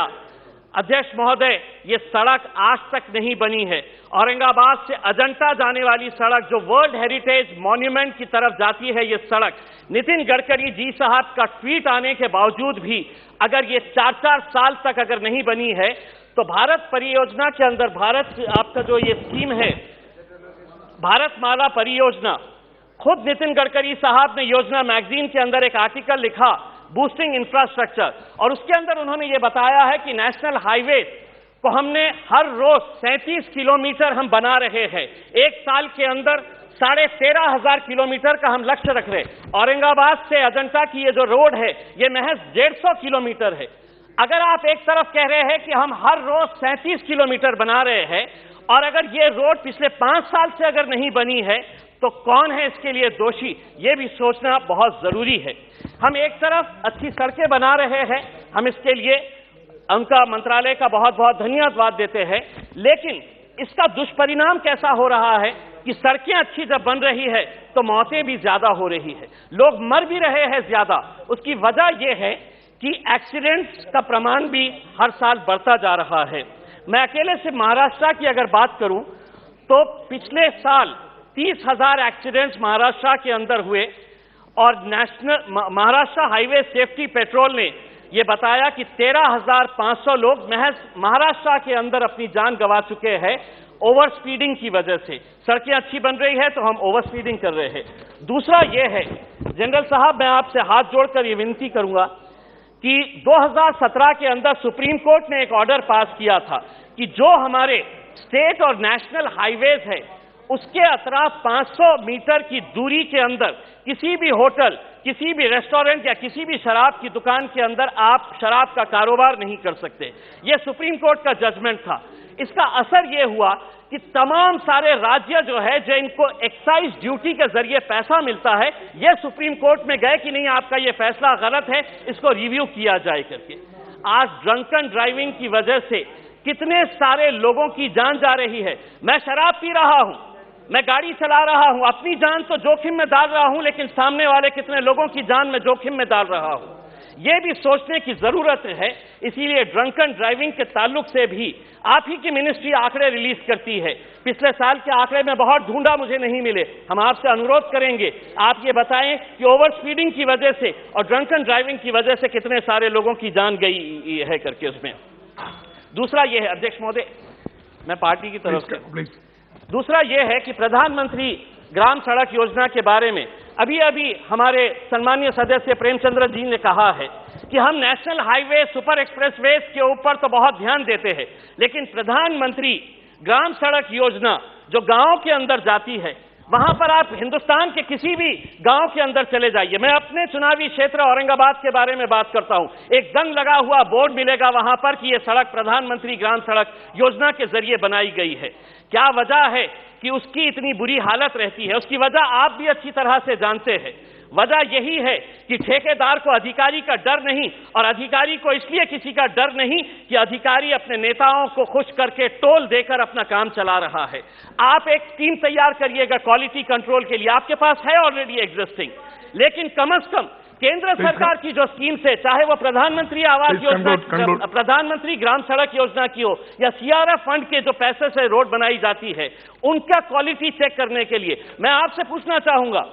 [SPEAKER 7] अध्यक्ष महोदय, ये सड़क आज तक नहीं बनी है। औरंगाबाद से अजंता जाने वाली सड़क, जो वर्ल्ड हेरिटेज मॉन्यूमेंट की तरफ जाती है, ये सड़क नितिन गडकरी जी साहब का ट्वीट आने के बावजूद भी अगर ये 4-4 साल तक अगर नहीं बनी है, तो भारत परियोजना के अंदर, भारत आपका जो ये स्कीम है, भारतमाला परियोजना, खुद नितिन गडकरी साहब ने योजना मैगजीन के अंदर एक आर्टिकल लिखा, बूस्टिंग इंफ्रास्ट्रक्चर, और उसके अंदर उन्होंने ये बताया है कि नेशनल हाईवे को हमने हर रोज 37 किलोमीटर हम बना रहे हैं। एक साल के अंदर 13,500 किलोमीटर का हम लक्ष्य रख रहे हैं। औरंगाबाद से अजंता की ये जो रोड है, ये महज 150 किलोमीटर है। अगर आप एक तरफ कह रहे हैं कि हम हर रोज 37 किलोमीटर बना रहे हैं, और अगर ये रोड पिछले 5 साल से अगर नहीं बनी है, तो कौन है इसके लिए दोषी? ये भी सोचना बहुत जरूरी है। हम एक तरफ अच्छी सड़कें बना रहे हैं, हम इसके लिए उनका मंत्रालय का बहुत बहुत धन्यवाद देते हैं, लेकिन इसका दुष्परिणाम कैसा हो रहा है कि सड़कें अच्छी जब बन रही है तो मौतें भी ज्यादा हो रही है, लोग मर भी रहे हैं ज्यादा। उसकी वजह यह है कि एक्सीडेंट्स का प्रमाण भी हर साल बढ़ता जा रहा है। मैं अकेले से महाराष्ट्र की अगर बात करूं तो पिछले साल 30,000 एक्सीडेंट्स महाराष्ट्र के अंदर हुए, और महाराष्ट्र हाईवे सेफ्टी पेट्रोल ने यह बताया कि 13,500 लोग महज महाराष्ट्र के अंदर अपनी जान गंवा चुके हैं ओवर स्पीडिंग की वजह से। सड़कें अच्छी बन रही है तो हम ओवर स्पीडिंग कर रहे हैं। दूसरा यह है, जनरल साहब, मैं आपसे हाथ जोड़कर यह विनती करूंगा कि 2017 के अंदर सुप्रीम कोर्ट ने एक ऑर्डर पास किया था कि जो हमारे स्टेट और नेशनल हाईवेज है
[SPEAKER 10] उसके अतराफ 500 मीटर की दूरी के अंदर किसी भी होटल, किसी भी रेस्टोरेंट या किसी भी शराब की दुकान के अंदर आप शराब का कारोबार नहीं कर सकते। यह सुप्रीम कोर्ट का जजमेंट था। इसका असर यह हुआ कि तमाम सारे राज्य जो है, जो इनको एक्साइज ड्यूटी के जरिए पैसा मिलता है, यह सुप्रीम कोर्ट में गए कि नहीं आपका यह फैसला गलत है, इसको रिव्यू किया जाए करके। आज ड्रंकन ड्राइविंग की वजह से कितने सारे लोगों की जान जा रही है। मैं शराब पी रहा हूं, मैं गाड़ी चला रहा हूं, अपनी जान तो जोखिम में डाल रहा हूं, लेकिन सामने वाले कितने लोगों की जान में जोखिम में डाल रहा हूं, यह भी सोचने की जरूरत है। इसीलिए ड्रंकन ड्राइविंग के ताल्लुक से भी आप ही की मिनिस्ट्री आंकड़े रिलीज करती है। पिछले साल के आंकड़े में बहुत ढूंढा, मुझे नहीं मिले। हम आपसे अनुरोध करेंगे, आप ये बताएं कि ओवर स्पीडिंग की वजह से और ड्रंकन ड्राइविंग की वजह से कितने सारे लोगों की जान गई है करके उसमें। दूसरा यह है, अध्यक्ष महोदय, मैं पार्टी की तरफ से, दूसरा यह है कि प्रधानमंत्री ग्राम सड़क योजना के बारे में अभी अभी हमारे सम्मानीय सदस्य प्रेमचंद्र जी ने कहा है कि हम नेशनल हाईवे, सुपर एक्सप्रेसवेज के ऊपर तो बहुत ध्यान देते हैं, लेकिन प्रधानमंत्री ग्राम सड़क योजना जो गांव के अंदर जाती है, वहां पर आप हिंदुस्तान के किसी भी गांव के अंदर चले जाइए। मैं अपने चुनावी क्षेत्र औरंगाबाद के बारे में बात करता हूं। एक जंग लगा हुआ बोर्ड मिलेगा वहां पर कि यह सड़क प्रधानमंत्री ग्राम सड़क योजना के जरिए बनाई गई है। क्या वजह है कि उसकी इतनी बुरी हालत रहती है? उसकी वजह आप भी अच्छी तरह से जानते हैं। वजह यही है कि ठेकेदार को अधिकारी का डर नहीं, और अधिकारी को इसलिए किसी का डर नहीं कि अधिकारी अपने नेताओं को खुश करके टोल देकर अपना काम चला रहा है। आप एक टीम तैयार करिएगा क्वालिटी कंट्रोल के लिए, आपके पास है ऑलरेडी एग्जिस्टिंग, लेकिन कम से कम केंद्र सरकार की जो स्कीम से, चाहे वो प्रधानमंत्री आवास योजना, प्रधानमंत्री ग्राम सड़क योजना की हो, या सीआरएफ फंड के जो पैसे से रोड बनाई जाती है, उनका क्वालिटी चेक करने के लिए मैं आपसे पूछना चाहूंगा,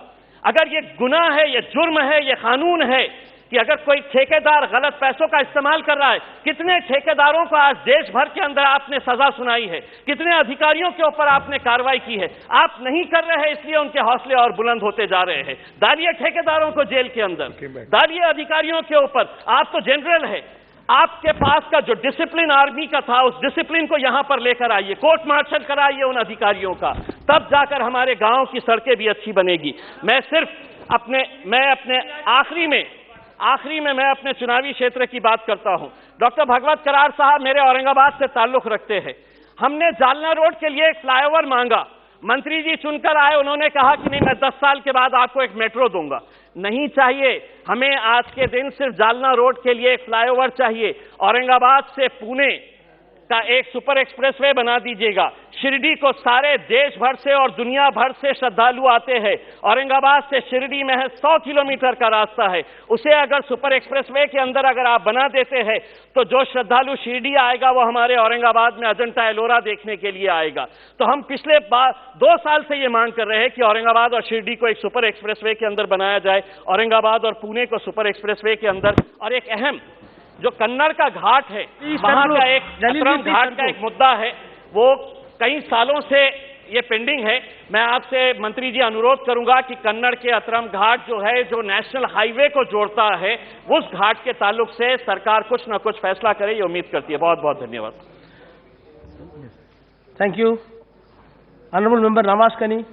[SPEAKER 10] अगर ये गुनाह है, ये जुर्म है, ये कानून है कि अगर कोई ठेकेदार गलत पैसों का इस्तेमाल कर रहा है, कितने ठेकेदारों को आज देश भर के अंदर आपने सजा सुनाई है, कितने अधिकारियों के ऊपर आपने कार्रवाई की है? आप नहीं कर रहे हैं, इसलिए उनके हौसले और बुलंद होते जा रहे हैं। डालिए ठेकेदारों को जेल के अंदर, डालिए अधिकारियों के ऊपर। आप तो जनरल है, आपके पास का जो डिसिप्लिन आर्मी का था, उस डिसिप्लिन को यहां पर लेकर आइए, कोर्ट मार्शल कराइए उन अधिकारियों का, तब जाकर हमारे गांव की सड़कें भी अच्छी बनेगी। मैं अपने आखिरी में मैं अपने चुनावी क्षेत्र की बात करता हूं। डॉक्टर भगवत करार साहब मेरे औरंगाबाद से ताल्लुक रखते हैं। हमने जालना रोड के लिए एक फ्लाईओवर मांगा, मंत्री जी चुनकर आए, उन्होंने कहा कि नहीं, मैं 10 साल के बाद आपको एक मेट्रो दूंगा। नहीं चाहिए हमें आज के दिन सिर्फ जालना रोड के लिए एक फ्लाईओवर चाहिए। औरंगाबाद से पुणे का एक सुपर एक्सप्रेसवे बना दीजिएगा। शिरडी को सारे देश भर से और दुनिया भर से श्रद्धालु आते हैं। औरंगाबाद से शिरडी में 100 किलोमीटर का रास्ता है, उसे अगर सुपर एक्सप्रेसवे के अंदर अगर आप बना देते हैं तो जो श्रद्धालु शिरडी आएगा वो हमारे औरंगाबाद में अजंता एलोरा देखने के लिए आएगा। तो हम पिछले 2 साल से ये मांग कर रहे हैं कि औरंगाबाद और शिरडी को एक सुपर एक्सप्रेसवे के अंदर बनाया जाए, औरंगाबाद और पुणे को सुपर एक्सप्रेसवे के अंदर। और एक अहम जो कन्नड़ का घाट है, वहां का एक अतरम घाट का एक मुद्दा है, वो कई सालों से ये पेंडिंग है। मैं आपसे मंत्री जी अनुरोध करूंगा कि कन्नड़ के अतरम घाट जो है, जो नेशनल हाईवे को जोड़ता है, उस घाट के ताल्लुक से सरकार कुछ न कुछ फैसला करे, ये उम्मीद करती है। बहुत बहुत धन्यवाद।
[SPEAKER 5] Thank you. Honourable member Nawaz कनी।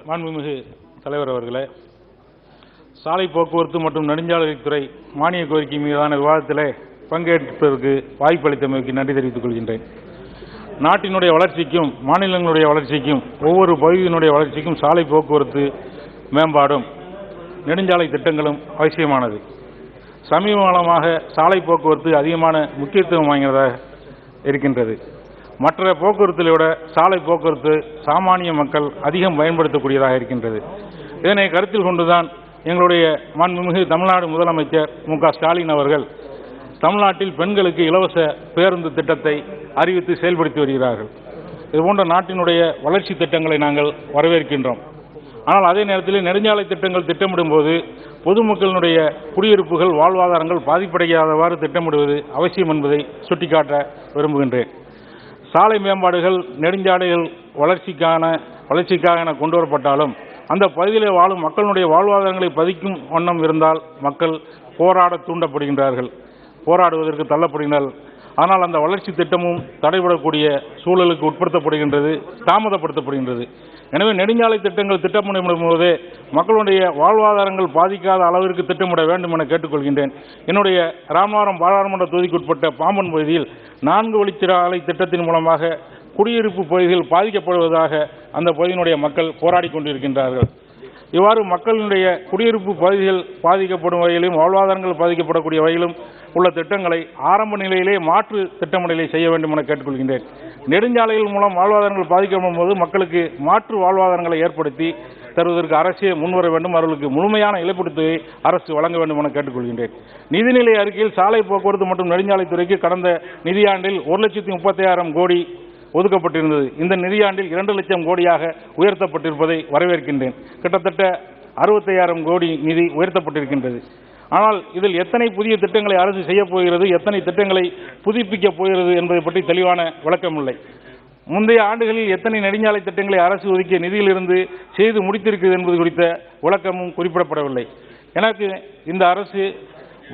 [SPEAKER 11] மாண்புமிகு தலைவர் அவர்களே, சாலை போக்குவரத்து மற்றும் நெடுஞ்சாலைத்துறை மானிய கோரிக்கை மீதான விவாதத்திலே பங்கேற்பதற்கு வாய்ப்பளித்தமைக்கு நன்றி தெரிவித்துக் கொள்கின்றேன். நாட்டினுடைய வளர்ச்சிக்கும் மாநிலங்களுடைய வளர்ச்சிக்கும் ஒவ்வொரு பகுதியினுடைய வளர்ச்சிக்கும் சாலை போக்குவரத்து மேம்பாடும் நெடுஞ்சாலை திட்டங்களும் அவசியமானது. சமீப காலமாக சாலை போக்குவரத்து அதிகமான முக்கியத்துவம் வாய்ந்ததாக இருக்கின்றது. மற்ற போக்குவரத்தை விட சாலை போக்குவரத்து சாமானிய மக்கள் அதிகம் பயன்படுத்தக்கூடியதாக இருக்கின்றது. இதனை கருத்தில் கொண்டுதான் எங்களுடைய மாண்புமிகு தமிழ்நாடு முதலமைச்சர் மு.க. ஸ்டாலின் அவர்கள் தமிழ்நாட்டில் பெண்களுக்கு இலவச பேருந்து திட்டத்தை அறிவித்து செயல்படுத்தி வருகிறார்கள். இதுபோன்ற நாட்டினுடைய வளர்ச்சி திட்டங்களை நாங்கள் வரவேற்கின்றோம். ஆனால் அதே நேரத்தில் நெடுஞ்சாலை திட்டங்கள் திட்டமிடும் போது பொதுமக்களுடைய குடியிருப்புகள், வாழ்வாதாரங்கள் பாதிப்படையாதவாறு திட்டமிடுவது அவசியம் என்பதை சுட்டிக்காட்ட விரும்புகின்றேன். சாலை மேம்பாடுகள் நெடுஞ்சாலைகள் வளர்ச்சிக்காக கொண்டு வரப்பட்டாலும் அந்த பகுதியில் வாழும் மக்களுடைய வாழ்வாதாரங்களை பாதிக்கும் வண்ணம் இருந்தால் மக்கள் போராட தூண்டப்படுகின்றார்கள், போராடுவதற்கு தள்ளப்படுகின்றார்கள். ஆனால் அந்த வளர்ச்சி திட்டமும் தடைபடக்கூடிய சூழலுக்கு உட்படுத்தப்படுகின்றது, தாமதப்படுத்தப்படுகின்றது. எனவே நெடுஞ்சாலை திட்டங்கள் திட்டமிடும் போதே மக்களுடைய வாழ்வாதாரங்கள் பாதிக்காத அளவிற்கு திட்டமிட வேண்டும் என கேட்டுக்கொள்கின்றேன். என்னுடைய ராமநாதபுரம் பாராளுமன்ற தொகுதிக்குட்பட்ட பாம்பன் பகுதியில் 4 வழிச்சாலை திட்டத்தின் மூலமாக குடியிருப்பு பகுதிகள் பாதிக்கப்படுவதாக அந்த பகுதியினுடைய மக்கள் போராடி கொண்டிருக்கின்றார்கள். இவ்வாறு மக்களுடைய குடியிருப்பு பகுதிகள் பாதிக்கப்படும் வகையிலும் வாழ்வாதாரங்கள் பாதிக்கப்படக்கூடிய வகையிலும் உள்ள திட்டங்களை ஆரம்ப நிலையிலே மாற்று திட்டமிடலை செய்ய வேண்டும் என கேட்டுக்கொள்கின்றேன். நெடுஞ்சாலைகள் மூலம் வாழ்வாதாரங்கள் பாதிக்கப்படும் போது மக்களுக்கு மாற்று வாழ்வாதாரங்களை ஏற்படுத்தி தருவதற்கு அரசே முன்வர வேண்டும். அவர்களுக்கு முழுமையான இழப்பீட்டுத் அரசு வழங்க வேண்டும் என கேட்டுக்கொள்கின்றேன். நிதிநிலை அறிக்கையில் சாலை போக்குவரத்து மற்றும் நெடுஞ்சாலைத்துறைக்கு கடந்த நிதியாண்டில் 1,36,000 கோடி ஒதுக்கப்பட்டிருந்தது. இந்த நிதியாண்டில் 2 லட்சம் கோடியாக உயர்த்தப்பட்டிருப்பதை வரவேற்கின்றேன். கிட்டத்தட்ட 65,000 கோடி நிதி உயர்த்தப்பட்டிருக்கின்றது. ஆனால் இதில் எத்தனை புதிய திட்டங்களை அரசு செய்யப் போகிறது, எத்தனை திட்டங்களை புதுப்பிக்கப் போகிறது என்பதை பற்றி தெளிவான விளக்கம் இல்லை. முந்தைய ஆண்டுகளில் எத்தனை நெடுஞ்சாலை திட்டங்களை அரசு ஒதுக்கிய நிதியிலிருந்து செய்து முடித்திருக்கிறது என்பது குறித்த விளக்கமும் குறிப்பிடப்படவில்லை. எனக்கு இந்த அரசு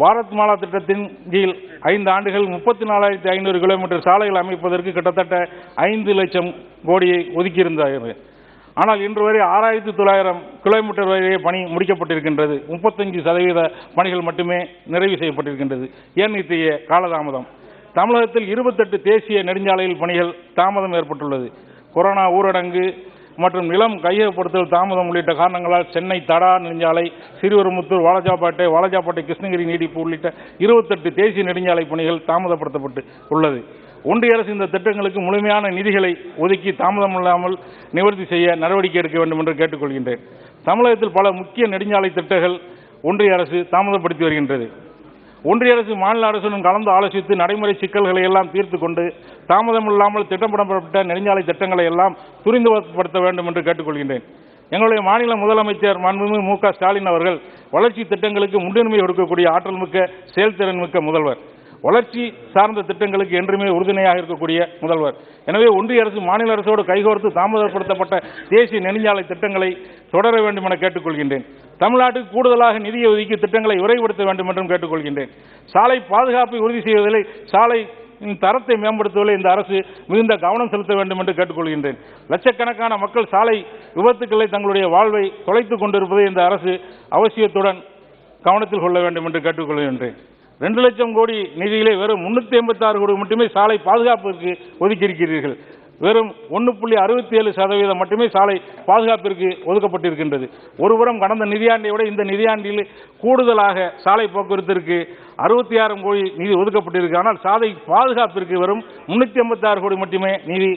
[SPEAKER 11] பாரத் மாலா திட்டத்தின் கீழ் 5 ஆண்டுகள் 34,500 கிலோமீட்டர் சாலைகள் அமைப்பதற்கு கிட்டத்தட்ட 5 லட்சம் கோடியை ஒதுக்கியிருந்தார்கள். ஆனால் இன்று வரை 6,900 கிலோமீட்டர் வரை பணி முடிக்கப்பட்டிருக்கின்றது. 35% பணிகள் மட்டுமே நிறைவு செய்யப்பட்டிருக்கின்றது. ஏன் இத்தகைய காலதாமதம்? தமிழகத்தில் 28 தேசிய நெடுஞ்சாலையில் பணிகள் தாமதம் ஏற்பட்டுள்ளது. கொரோனா ஊரடங்கு மற்றும் நிலம் கையகப்படுத்தல் தாமதம் உள்ளிட்ட காரணங்களால் சென்னை தடா நெடுஞ்சாலை, சிறுவருமுத்தூர், வாலாஜாபாட்டை கிருஷ்ணகிரி நீடிப்பு உள்ளிட்ட 28 தேசிய நெடுஞ்சாலை பணிகள் தாமதப்படுத்தப்பட்டு உள்ளது. ஒன்றிய அரசு இந்த திட்டங்களுக்கு முழுமையான நிதிகளை ஒதுக்கி தாமதமில்லாமல் நிவர்த்தி செய்ய நடவடிக்கை எடுக்க வேண்டும் என்று கேட்டுக்கொள்கின்றேன். தமிழகத்தில் பல முக்கிய நெடுஞ்சாலை திட்டங்கள் ஒன்றிய அரசு தாமதப்படுத்தி வருகின்றது. ஒன்றிய அரசு மாநில அரசுடன் கலந்து ஆலோசித்து நடைமுறை சிக்கல்களை எல்லாம் தீர்த்து கொண்டு தாமதமில்லாமல் திட்டமிடப்பட்ட நெடுஞ்சாலை திட்டங்களை எல்லாம் துரிதப்படுத்த வேண்டும் என்று கேட்டுக்கொள்கின்றேன். எங்களுடைய மாநில முதலமைச்சர் மாண்புமிகு மு க ஸ்டாலின் அவர்கள் வளர்ச்சி திட்டங்களுக்கு முன்னுரிமை கொடுக்கக்கூடிய ஆற்றல் மிக்க செயல்திறன் மிக்க முதல்வர், வளர்ச்சி சார்ந்த திட்டங்களுக்கு என்றுமே உறுதுணையாக இருக்கக்கூடிய முதல்வர். எனவே ஒன்றிய அரசு மாநில அரசோடு கைகோர்த்து தாமதப்படுத்தப்பட்ட தேசிய நெடுஞ்சாலை திட்டங்களை தொடர வேண்டும் என கேட்டுக்கொள்கின்றேன். தமிழ்நாட்டுக்கு கூடுதலாக நிதியை ஒதுக்கி திட்டங்களை விரைவுபடுத்த வேண்டும் என்றும் கேட்டுக்கொள்கின்றேன். சாலை பாதுகாப்பை உறுதி செய்வதில், சாலை தரத்தை மேம்படுத்துவதில் இந்த அரசு மிகுந்த கவனம் செலுத்த வேண்டும் என்று கேட்டுக்கொள்கின்றேன். லட்சக்கணக்கான மக்கள் சாலை விபத்துக்களை தங்களுடைய வாழ்வை தொலைத்துக் கொண்டிருப்பதை இந்த அரசு அவசியத்துடன் கவனத்தில் கொள்ள வேண்டும் என்று கேட்டுக்கொள்கின்றேன். 2 லட்சம் கோடி நிதியிலே வெறும் 386 கோடி மட்டுமே சாலை பாதுகாப்பிற்கு ஒதுக்கியிருக்கிறீர்கள். வெறும் 1.67% மட்டுமே சாலை பாதுகாப்பிற்கு ஒதுக்கப்பட்டிருக்கின்றது. ஒருபுறம் கடந்த நிதியாண்டை விட இந்த நிதியாண்டில் கூடுதலாக சாலை போக்குவரத்திற்கு 66 கோடி நிதி ஒதுக்கப்பட்டிருக்கு. ஆனால் சாலை பாதுகாப்பிற்கு வெறும் 386 கோடி மட்டுமே நிதி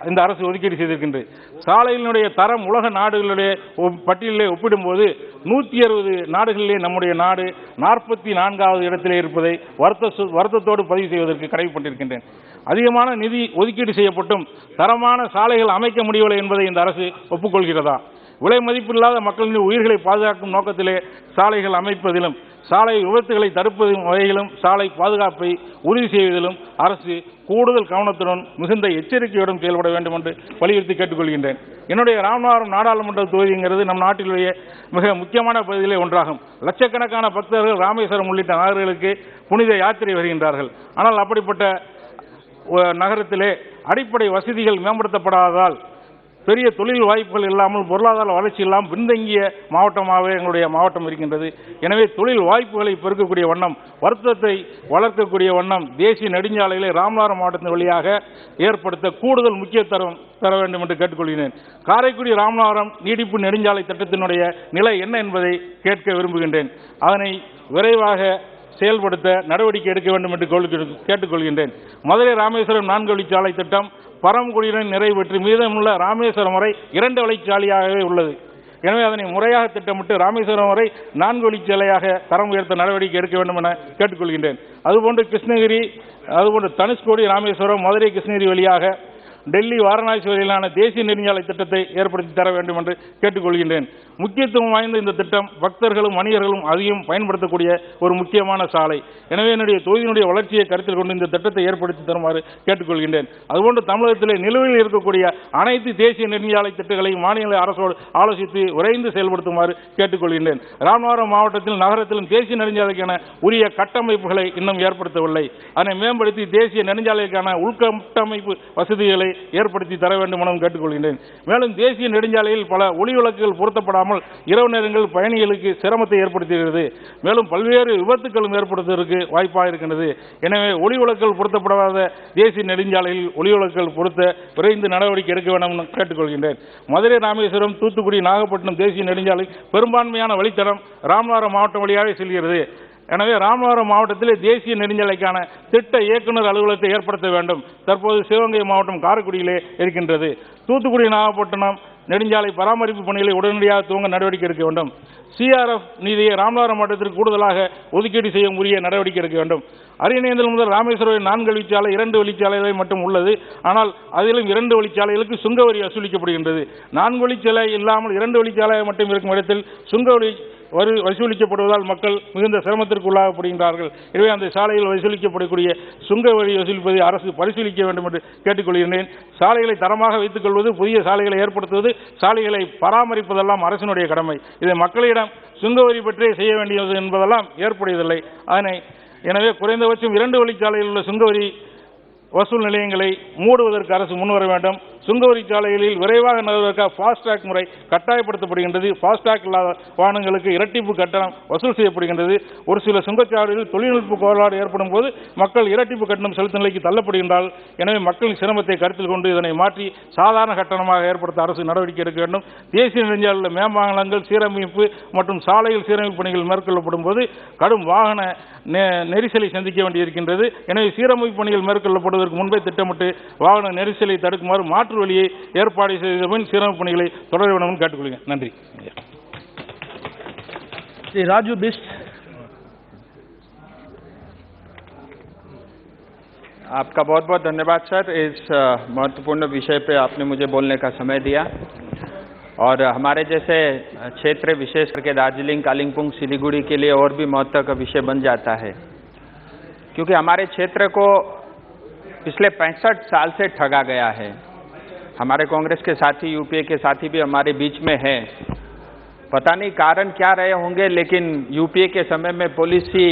[SPEAKER 11] இந்த அரசு ஒதுக்கீடு செய்திருக்கின்றது. சாலையினுடைய தரம் உலக நாடுகளுடைய பட்டியலிலே ஒப்பிடும்போது 160 நாடுகளிலே நம்முடைய நாடு 44வது இடத்திலே இருப்பதை வருத்தத்தோடு பதிவு செய்வதற்கு கடமைப்பட்டிருக்கின்றேன். அதிகமான நிதி ஒதுக்கீடு செய்யப்பட்டும் தரமான சாலைகள் அமைக்க முடியவில்லை என்பதை இந்த அரசு ஒப்புக்கொள்கிறதா? விலை மதிப்பில்லாத மக்களின் உயிர்களை பாதுகாக்கும் நோக்கத்திலே சாலைகள் அமைப்பதிலும், சாலை விபத்துகளை தடுப்பதும் வகையிலும், சாலை பாதுகாப்பை உறுதி செய்வதிலும் அரசு கூடுதல் கவனத்துடன் மிகுந்த எச்சரிக்கையுடன் செயல்பட வேண்டும் என்று வலியுறுத்தி கேட்டுக்கொள்கின்றேன். என்னுடைய ராமநாதபுரம் நாடாளுமன்ற தொகுதிங்கிறது நம் நாட்டிலேயே மிக முக்கியமான பகுதியிலே ஒன்றாகும். லட்சக்கணக்கான பக்தர்கள் ராமேஸ்வரம் உள்ளிட்ட நகர்களுக்கு புனித யாத்திரை வருகின்றார்கள். ஆனால் அப்படிப்பட்ட நகரத்திலே அடிப்படை வசதிகள் மேம்படுத்தப்படாததால் பெரிய தொழில் வாய்ப்புகள் இல்லாமல், பொருளாதார வளர்ச்சி இல்லாமல் பின்தங்கிய மாவட்டமாகவே எங்களுடைய மாவட்டம் இருக்கின்றது. எனவே தொழில் வாய்ப்புகளை பெருக்கக்கூடிய வண்ணம், வர்த்தகத்தை வளர்க்கக்கூடிய வண்ணம் தேசிய நெடுஞ்சாலைகளை ராமநாதபுரம் மாவட்டத்தின் வழியாக ஏற்படுத்த கூடுதல் முக்கியத்துவம் தர வேண்டும் என்று கேட்டுக்கொள்கிறேன். காரைக்குடி ராமநாதபுரம் நீடிப்பு நெடுஞ்சாலை திட்டத்தினுடைய நிலை என்ன என்பதை கேட்க விரும்புகின்றேன். அதனை விரைவாக செயல்படுத்த நடவடிக்கை எடுக்க வேண்டும் என்று கேட்டுக்கொள்கின்றேன். மதுரை ராமேஸ்வரம் 4 வழிச்சாலை திட்டம் பரமக்குடியுடன் நிறைவேற்றி மீதமுள்ள ராமேஸ்வரம் வரை 2 வழிச்சாலையாகவே உள்ளது. எனவே அதனை முறையாக திட்டமிட்டு ராமேஸ்வரம் வரை 4 வழிச்சாலையாக தரம் உயர்த்த நடவடிக்கை எடுக்க வேண்டும் என கேட்டுக்கொள்கின்றேன். அதுபோன்று கிருஷ்ணகிரி, அதுபோன்று தனுஷ்கோடி ராமேஸ்வரம், மதுரை கிருஷ்ணகிரி வழியாக டெல்லி வாரணாசி வரையிலான தேசிய நெடுஞ்சாலை திட்டத்தை ஏற்படுத்தி தர வேண்டும் என்று கேட்டுக்கொள்கின்றேன். முக்கியத்துவம் வாய்ந்த இந்த திட்டம் பக்தர்களும் வணிகர்களும் அதிகம் பயன்படுத்தக்கூடிய ஒரு முக்கியமான சாலை. எனவே என்னுடைய தொகுதியினுடைய வளர்ச்சியை கருத்தில் கொண்டு இந்த திட்டத்தை ஏற்படுத்தி தருமாறு கேட்டுக்கொள்கின்றேன். அதுபோன்று தமிழகத்திலே நிலுவையில் இருக்கக்கூடிய அனைத்து தேசிய நெடுஞ்சாலை திட்டங்களையும் மாநில அரசோடு ஆலோசித்து விரைந்து செயல்படுத்துமாறு கேட்டுக்கொள்கின்றேன். ராமநாதபுரம் மாவட்டத்தில் நகரத்திலும் தேசிய நெடுஞ்சாலைக்கான உரிய கட்டமைப்புகளை இன்னும் ஏற்படுத்தவில்லை. அதனை மேம்படுத்தி தேசிய நெடுஞ்சாலைக்கான உள்கட்டமைப்பு வசதிகளை ஏற்படுத்தி தர வேண்டும் எனவும் கேட்டுக்கொள்கின்றேன். மேலும் தேசிய நெடுஞ்சாலையில் பல ஒளி விளக்குகள் பொருத்தப்படாமல் இரவு நேரங்களில் பயணிகளுக்கு சிரமத்தை ஏற்படுத்துகிறது. மேலும் பல்வேறு விபத்துக்களும் ஏற்படுத்துவதற்கு வாய்ப்பாக இருக்கின்றது. எனவே ஒளி விளக்குகள் பொருத்தப்படாத தேசிய நெடுஞ்சாலையில் ஒளி விளக்குகள் பொருத்த விரைந்து நடவடிக்கை எடுக்க வேண்டும் என கேட்டுக்கொள்கின்றேன். மதுரை, ராமேஸ்வரம், தூத்துக்குடி, நாகப்பட்டினம் தேசிய நெடுஞ்சாலை பெரும்பான்மையான வழித்தடம் ராமநாதபுரம் மாவட்டம் வழியாக செல்கிறது. எனவே ராமநாதபுரம் மாவட்டத்தில் தேசிய நெடுஞ்சாலைக்கான திட்ட இயக்குநர் அலுவலகத்தை ஏற்படுத்த வேண்டும். தற்போது சிவகங்கை மாவட்டம் காரைக்குடியிலே இருக்கின்றது. தூத்துக்குடி, நாகப்பட்டினம் நெடுஞ்சாலை பராமரிப்பு பணிகளை உடனடியாக துவங்க நடவடிக்கை எடுக்க வேண்டும். சிஆர்எஃப் நிதியை ராமநாதபுரம் மாவட்டத்திற்கு கூடுதலாக ஒதுக்கீடு செய்ய உரிய நடவடிக்கை எடுக்க வேண்டும். அரியநேந்தல் முதல் ராமேஸ்வரம் 4 வழிச்சாலை 2 வழிச்சாலைகளை மட்டும் உள்ளது. ஆனால் அதிலும் 2 வழிச்சாலைகளுக்கு சுங்கவரி வசூலிக்கப்படுகின்றது. 4 வழிச்சாலை இல்லாமல் 2 வழிச்சாலை மட்டும் இருக்கும் இடத்தில் சுங்கவரி வசூலிக்கப்படுவதால் மக்கள் மிகுந்த சிரமத்திற்கு உள்ளாகப்படுகின்றார்கள். எனவே அந்த சாலையில் வசூலிக்கப்படக்கூடிய சுங்க வரி வசூலிப்பதை அரசு பரிசீலிக்க வேண்டும் என்று கேட்டுக்கொள்கின்றேன். சாலைகளை தரமாக வைத்துக் கொள்வது, புதிய சாலைகளை ஏற்படுத்துவது, சாலைகளை பராமரிப்பதெல்லாம் அரசினுடைய கடமை. இதை மக்களிடம் சுங்க வரி பற்றி செய்ய வேண்டியது என்பதெல்லாம் ஏற்புடையதில்லை. எனவே குறைந்தபட்சம் 2 வழிச்சாலையில் உள்ள சுங்கவரி வசூல் நிலையங்களை மூடுவதற்கு அரசு முன்வர வேண்டும். சுங்கவரி சாலைகளில் விரைவாக நகர்வதற்காக ஃபாஸ்டாக் முறை கட்டாயப்படுத்தப்படுகின்றது. ஃபாஸ்டாக் இல்லாத வாகனங்களுக்கு இரட்டிப்பு கட்டணம் வசூல் செய்யப்படுகின்றது. ஒரு சில சுங்கச்சாவடிகளில் தொழில்நுட்ப கோளாறு ஏற்படும் போது மக்கள் இரட்டிப்பு கட்டணம் செலுத்தும் நிலைக்கு தள்ளப்படுகின்றார்கள். எனவே மக்களின் சிரமத்தை கருத்தில் கொண்டு இதனை மாற்றி சாதாரண கட்டணமாக ஏற்படுத்த அரசு நடவடிக்கை எடுக்க வேண்டும். தேசிய நெடுஞ்சாலையில் மேம்பாலங்கள் சீரமைப்பு மற்றும் சாலையில் சீரமைப்பு பணிகள் மேற்கொள்ளப்படும் போது கடும் வாகன நெரிசலை சந்திக்க வேண்டியிருக்கின்றது. எனவே சீரமைப்பு பணிகள் மேற்கொள்ளப்படுவதற்கு முன்பே திட்டமிட்டு வாகன நெரிசலை தடுக்குமாறு மாற்று வழியை ஏற்பாடு செய்த பின் சீரமைப்பு பணிகளை தொடர வேண்டும் என்று கேட்டுக்கொள்கிறேன். நன்றி.
[SPEAKER 4] श्री राजू बिस्ट।
[SPEAKER 19] आपका बहुत बहुत धन्यवाद सर, इस महत्वपूर्ण विषय पे आपने मुझे बोलने का समय दिया। और हमारे जैसे क्षेत्र विशेष करके दार्जिलिंग, कालिंपोंग, सिलीगुड़ी के लिए और भी महत्व का विषय बन जाता है, क्योंकि हमारे क्षेत्र को पिछले 65 साल से ठगा गया है। हमारे कांग्रेस के साथी, यूपीए के साथी भी हमारे बीच में हैं। पता नहीं कारण क्या रहे होंगे, लेकिन यूपीए के समय में पॉलिसी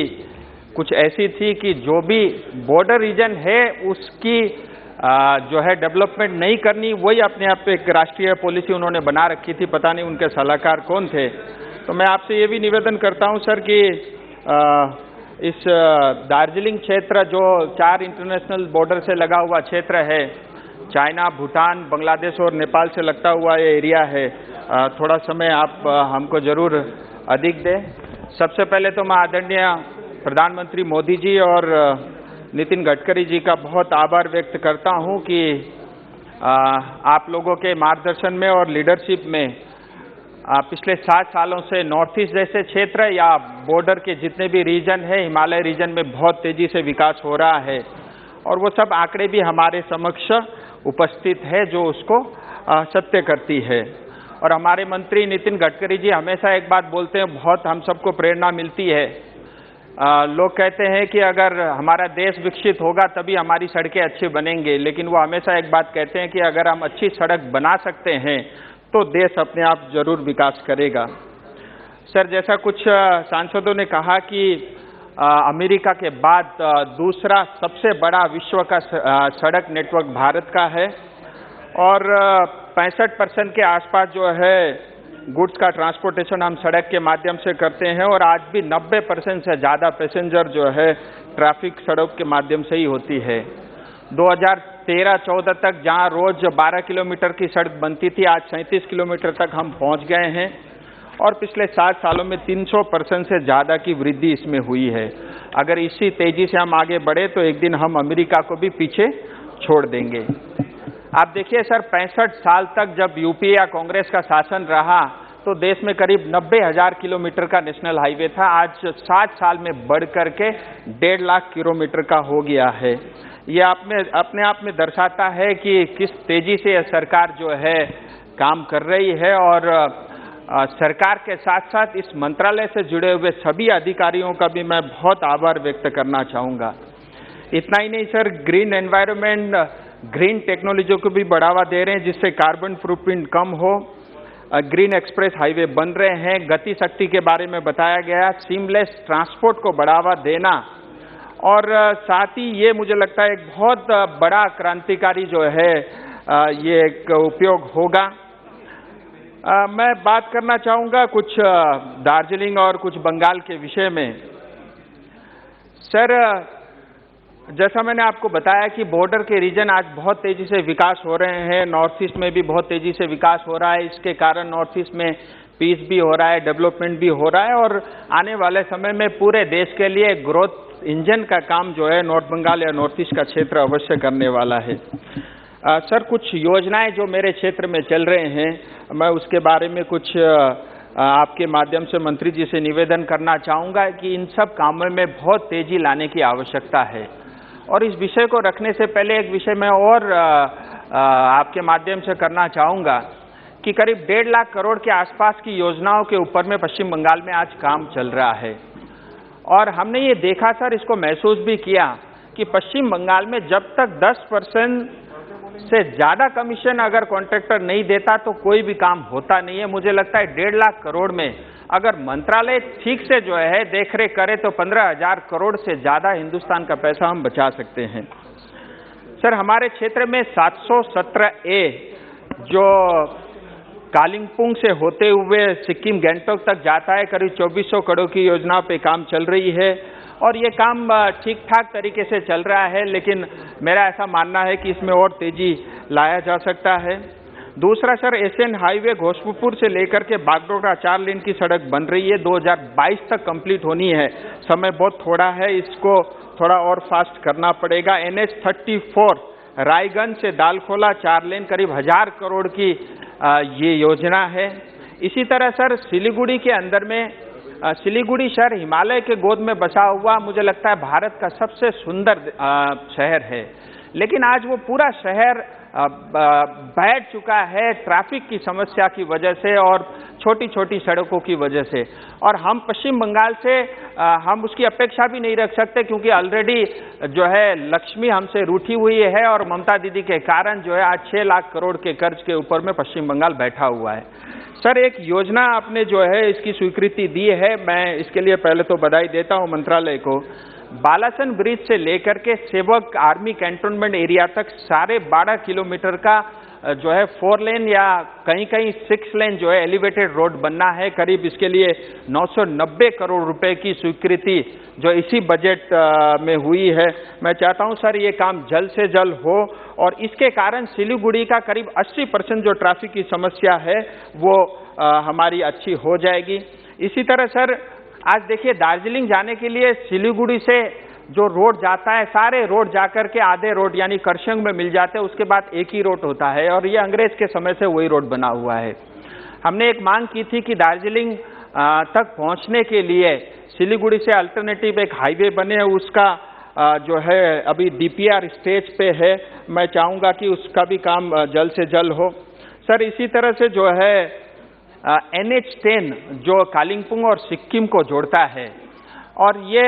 [SPEAKER 19] कुछ ऐसी थी कि जो भी बॉर्डर रीजन है उसकी जो है डेवलपमेंट नहीं करनी, वही अपने आप एक राष्ट्रीय पॉलिसी उन्होंने बना रखी थी। पता नहीं उनके सलाहकार कौन थे। तो मैं आपसे ये भी निवेदन करता हूँ सर कि इस दार्जिलिंग क्षेत्र जो 4 इंटरनेशनल बॉर्डर से लगा हुआ क्षेत्र है, चाइना, भूटान, बांग्लादेश और नेपाल से लगता हुआ ये एरिया है, थोड़ा समय आप हमको जरूर अधिक दें। सबसे पहले तो मैं आदरणीय प्रधानमंत्री मोदी जी और नितिन गडकरी जी का बहुत आभार व्यक्त करता हूं कि आप लोगों के मार्गदर्शन में और लीडरशिप में पिछले 7 सालों से नॉर्थ ईस्ट जैसे क्षेत्र या बॉर्डर के जितने भी रीजन है, हिमालय रीजन में बहुत तेजी से विकास हो रहा है। और वो सब आंकड़े भी हमारे समक्ष उपस्थित है जो उसको सत्य करती है। और हमारे मंत्री नितिन गडकरी जी हमेशा एक बात बोलते हैं, बहुत हम सबको प्रेरणा मिलती है। लोग कहते हैं कि अगर हमारा देश विकसित होगा तभी हमारी सड़कें अच्छी बनेंगे, लेकिन वो हमेशा एक बात कहते हैं कि अगर हम अच्छी सड़क बना सकते हैं तो देश अपने आप जरूर विकास करेगा। सर, जैसा कुछ सांसदों ने कहा कि अमेरिका के बाद दूसरा सबसे बड़ा विश्व का सड़क नेटवर्क भारत का है और 65% के आसपास जो है गुड्स का ट्रांसपोर्टेशन हम सड़क के माध्यम से करते हैं और आज भी 90% से ज़्यादा पैसेंजर जो है ट्रैफिक सड़क के माध्यम से ही होती है। 2013-14 तक जहां रोज 12 किलोमीटर की सड़क बनती थी, आज 37 किलोमीटर तक हम पहुंच गए हैं और पिछले 7 सालों में 300% से ज़्यादा की वृद्धि इसमें हुई है। अगर इसी तेजी से हम आगे बढ़े तो एक दिन हम अमेरिका को भी पीछे छोड़ देंगे। आप देखिए सर, 65 साल तक जब यूपीए या कांग्रेस का शासन रहा तो देश में करीब 90,000 किलोमीटर का नेशनल हाईवे था। आज 7 साल में बढ़ करके 1.5 लाख किलोमीटर का हो गया है। ये अपने आप में दर्शाता है कि किस तेजी से यह सरकार जो है काम कर रही है और सरकार के साथ साथ इस मंत्रालय से जुड़े हुए सभी अधिकारियों का भी मैं बहुत आभार व्यक्त करना चाहूँगा। इतना ही नहीं sir, green environment, green technology को भी बढ़ावा दे रहे हैं जिससे कार्बन फुटप्रिंट कम हो। ग्रीन एक्सप्रेस हाईवे बन रहे हैं, गति शक्ति के बारे में बताया गया, सीमलेस ट्रांसपोर्ट को बढ़ावा देना और साथ ही ये मुझे लगता है एक बहुत बड़ा क्रांतिकारी जो है ये एक उपयोग होगा। मैं बात करना चाहूँगा कुछ दार्जिलिंग और कुछ बंगाल के विषय में। सर, जैसा मैंने आपको बताया कि बॉर्डर के रीजन आज बहुत तेजी से विकास हो रहे हैं, नॉर्थ ईस्ट में भी बहुत तेजी से विकास हो रहा है। इसके कारण नॉर्थ ईस्ट में पीस भी हो रहा है, डेवलपमेंट भी हो रहा है और आने वाले समय में पूरे देश के लिए ग्रोथ इंजन का काम जो है नॉर्थ बंगाल या नॉर्थ ईस्ट का क्षेत्र अवश्य करने वाला है। सर, कुछ योजनाएं जो मेरे क्षेत्र में चल रहे हैं, मैं उसके बारे में कुछ आपके माध्यम से मंत्री जी से निवेदन करना चाहूँगा कि इन सब कामों में बहुत तेजी लाने की आवश्यकता है। और इस विषय को रखने से पहले एक विषय मैं और आपके माध्यम से करना चाहूँगा कि करीब 1.5 लाख करोड़ के आसपास की योजनाओं के ऊपर में पश्चिम बंगाल में आज काम चल रहा है और हमने ये देखा सर, इसको महसूस भी किया कि पश्चिम बंगाल में जब तक 10% से ज़्यादा कमीशन अगर कॉन्ट्रैक्टर नहीं देता तो कोई भी काम होता नहीं है। मुझे लगता है 1.5 लाख करोड़ में अगर मंत्रालय ठीक से जो है देखरेख करे तो 15,000 करोड़ से ज़्यादा हिंदुस्तान का पैसा हम बचा सकते हैं। सर, हमारे क्षेत्र में 717A जो कालिम्पोंग से होते हुए सिक्किम गैंगटोक तक जाता है, करीब 2400 करोड़ की योजना पे काम चल रही है और ये काम ठीक ठाक तरीके से चल रहा है, लेकिन मेरा ऐसा मानना है कि इसमें और तेजी लाया जा सकता है। दूसरा सर, एशियन हाईवे घोषपुर से लेकर के बागडोगरा 4 लेन की सड़क बन रही है, 2022 तक कंप्लीट होनी है। समय बहुत थोड़ा है, इसको थोड़ा और फास्ट करना पड़ेगा। NH34 रायगंज से दालखोला 4 लेन करीब 1000 करोड़ की ये योजना है। इसी तरह सर, सिलीगुड़ी के अंदर में सिलीगुड़ी शहर हिमालय के गोद में बसा हुआ मुझे लगता है भारत का सबसे सुंदर शहर है, लेकिन आज वो पूरा शहर बैठ चुका है ट्रैफिक की समस्या की वजह से और छोटी छोटी सड़कों की वजह से। और हम पश्चिम बंगाल से हम उसकी अपेक्षा भी नहीं रख सकते क्योंकि ऑलरेडी जो है लक्ष्मी हमसे रूठी हुई है और ममता दीदी के कारण जो है आज 6 लाख करोड़ के कर्ज के ऊपर में पश्चिम बंगाल बैठा हुआ है। सर, एक योजना आपने जो है इसकी स्वीकृति दी है, मैं इसके लिए पहले तो बधाई देता हूं मंत्रालय को। बालासन ब्रिज से लेकर के सेवक आर्मी कैंटोनमेंट एरिया तक साढ़े 12 किलोमीटर का जो है 4 लेन या कहीं कहीं 6 लेन जो है एलिवेटेड रोड बनना है। करीब इसके लिए 990 करोड़ रुपए की स्वीकृति जो इसी बजट में हुई है। मैं चाहता हूं सर ये काम जल्द से जल्द हो और इसके कारण सिलीगुड़ी का करीब 80% जो ट्रैफिक की समस्या है वो हमारी अच्छी हो जाएगी। इसी तरह सर, आज देखिए दार्जिलिंग जाने के लिए सिलीगुड़ी से जो रोड जाता है, सारे रोड जाकर के आधे रोड यानी करशंग में मिल जाते हैं, उसके बाद एक ही रोड होता है और ये अंग्रेज के समय से वही रोड बना हुआ है। हमने एक मांग की थी कि दार्जिलिंग तक पहुंचने के लिए सिलीगुड़ी से अल्टरनेटिव एक हाईवे बने, उसका जो है अभी DPR स्टेज पे है। मैं चाहूँगा कि उसका भी काम जल्द से जल्द हो। सर, इसी तरह से जो है NH10 जो कालिम्पोंग और सिक्किम को जोड़ता है और ये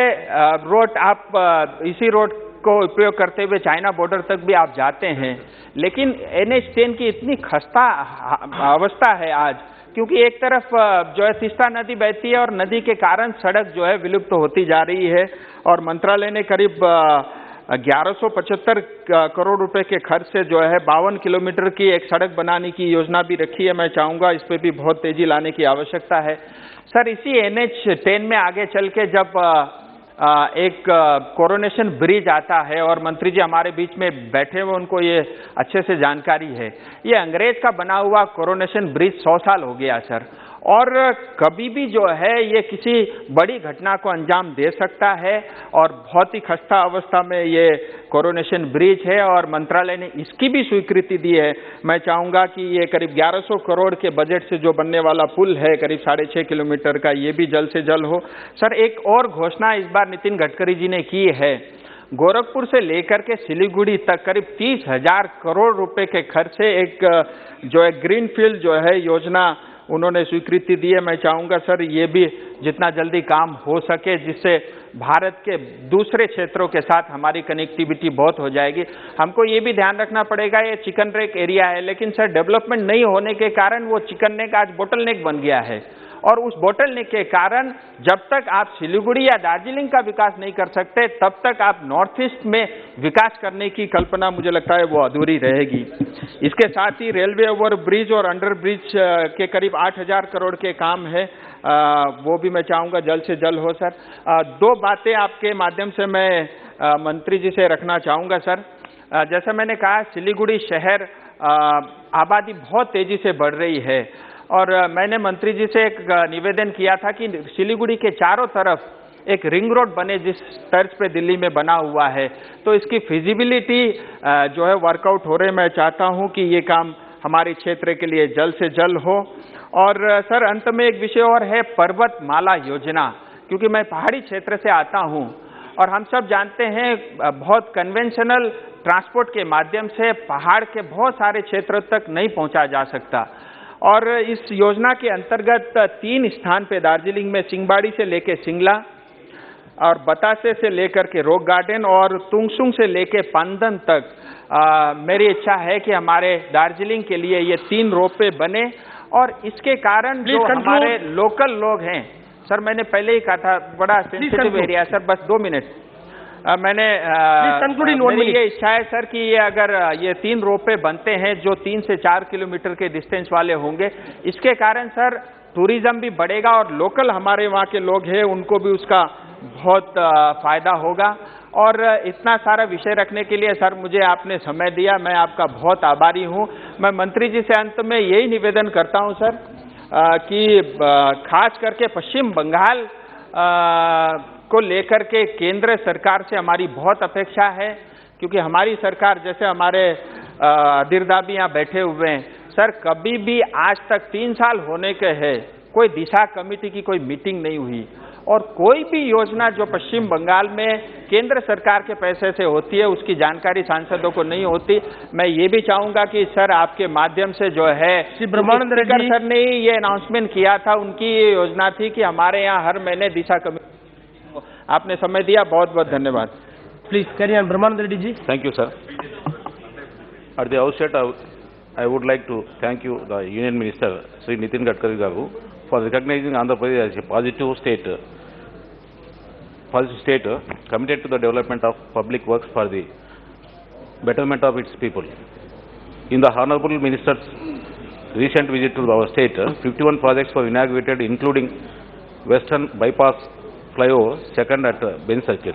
[SPEAKER 19] रोड आप इसी रोड को उपयोग करते हुए चाइना बॉर्डर तक भी आप जाते हैं, लेकिन NH10 की इतनी खस्ता अवस्था है आज क्योंकि एक तरफ जो है तीस्ता नदी बहती है और नदी के कारण सड़क जो है विलुप्त होती जा रही है और मंत्रालय ने करीब 1175 करोड़ रुपए के खर्च से जो है 52 किलोमीटर की एक सड़क बनाने की योजना भी रखी है। मैं चाहूँगा इस पर भी बहुत तेजी लाने की आवश्यकता है। सर, इसी NH10 में आगे चल के जब एक कोरोनेशन ब्रिज आता है और मंत्री जी हमारे बीच में बैठे हुए, उनको ये अच्छे से जानकारी है, ये अंग्रेज का बना हुआ कोरोनेशन ब्रिज 100 साल हो गया सर और कभी भी जो है ये किसी बड़ी घटना को अंजाम दे सकता है और बहुत ही खस्ता अवस्था में ये कोरोनेशन ब्रिज है और मंत्रालय ने इसकी भी स्वीकृति दी है। मैं चाहूँगा कि ये करीब 1100 करोड़ के बजट से जो बनने वाला पुल है करीब 6.5 किलोमीटर का, ये भी जल्द से जल्द हो। सर, एक और घोषणा इस बार नितिन गडकरी जी ने की है, गोरखपुर से लेकर के सिलीगुड़ी तक करीब 30,000 करोड़ रुपए के खर्च से एक जो है ग्रीनफील्ड जो है योजना उन्होंने स्वीकृति दी है। मैं चाहूँगा सर ये भी जितना जल्दी काम हो सके, जिससे भारत के दूसरे क्षेत्रों के साथ हमारी कनेक्टिविटी बहुत हो जाएगी। हमको ये भी ध्यान रखना पड़ेगा, ये चिकन नेक एरिया है, लेकिन सर डेवलपमेंट नहीं होने के कारण वो चिकन नेक आज बोटल नेक बन गया है। और उस बोटल नेक के कारण जब तक आप सिलीगुड़ी या दार्जिलिंग का विकास नहीं कर सकते, तब तक आप नॉर्थ ईस्ट में विकास करने की कल्पना मुझे लगता है वो अधूरी रहेगी। इसके साथ ही रेलवे ओवर ब्रिज और अंडर ब्रिज के करीब 8,000 करोड़ के काम है, वो भी मैं चाहूँगा जल्द से जल्द हो सर। दो बातें आपके माध्यम से मैं मंत्री जी से रखना चाहूँगा सर। जैसा मैंने कहा, सिलीगुड़ी शहर आबादी बहुत तेजी से बढ़ रही है और मैंने मंत्री जी से एक निवेदन किया था कि सिलीगुड़ी के चारों तरफ एक रिंग रोड बने जिस तर्ज पे दिल्ली में बना हुआ है, तो इसकी फिजिबिलिटी जो है वर्कआउट हो रहे। मैं चाहता हूं कि ये काम हमारे क्षेत्र के लिए जल्द से जल्द हो। और सर अंत में एक विषय और है, पर्वतमाला योजना, क्योंकि मैं पहाड़ी क्षेत्र से आता हूं और हम सब जानते हैं बहुत कन्वेंशनल ट्रांसपोर्ट के माध्यम से पहाड़ के बहुत सारे क्षेत्रों तक नहीं पहुंचा जा सकता। और इस योजना के अंतर्गत 3 स्थान पे दार्जिलिंग में सिंगबाड़ी से लेके सिंगला और बतासे से लेकर के रॉक गार्डन और तुंगसुंग से लेके पांदन तक मेरी इच्छा है कि हमारे दार्जिलिंग के लिए ये 3 रोपवे बने। और इसके कारण जो हमारे लोकल लोग हैं, सर मैंने पहले ही कहा था बड़ा सेंसिटिव एरिया सर, बस 2 मिनट मेरी ये इच्छा है सर कि ये अगर ये 3 रोपवे बनते हैं जो 3 से 4 किलोमीटर के डिस्टेंस वाले होंगे, इसके कारण सर टूरिज्म भी बढ़ेगा और लोकल हमारे वहाँ के लोग हैं उनको भी उसका बहुत फायदा होगा। और इतना सारा विषय रखने के लिए सर मुझे आपने समय दिया, मैं आपका बहुत आभारी हूँ। मैं मंत्री जी से अंत में यही निवेदन करता हूँ सर कि खास करके पश्चिम बंगाल को लेकर के केंद्र सरकार से हमारी बहुत अपेक्षा है, क्योंकि हमारी सरकार जैसे हमारे अधीरदाबी यहाँ बैठे हुए हैं सर, कभी भी आज तक 3 साल होने के हैं कोई दिशा कमेटी की कोई मीटिंग नहीं हुई और कोई भी योजना जो पश्चिम बंगाल में केंद्र सरकार के पैसे से होती है उसकी जानकारी सांसदों को नहीं होती। मैं ये भी चाहूंगा कि सर आपके माध्यम से जो है ब्रह्मानंद रेड्डी सर ने ये अनाउंसमेंट किया था, उनकी ये योजना थी कि हमारे यहाँ हर महीने दिशा कमेटी। आपने समय दिया, बहुत बहुत धन्यवाद।
[SPEAKER 5] Please carry on Brahmanand Reddy ji.
[SPEAKER 20] Thank you, sir. At the outset, I would like to thank you, the Union Minister, Sri Nitin Gadkari Garu, for recognizing Andhra Pradesh as a positive state committed to the development of public works for the betterment of its people. In the Honorable Minister's recent visit to our state, 51 projects were inaugurated, including Western Bypass Flyover, second at Ben Circle.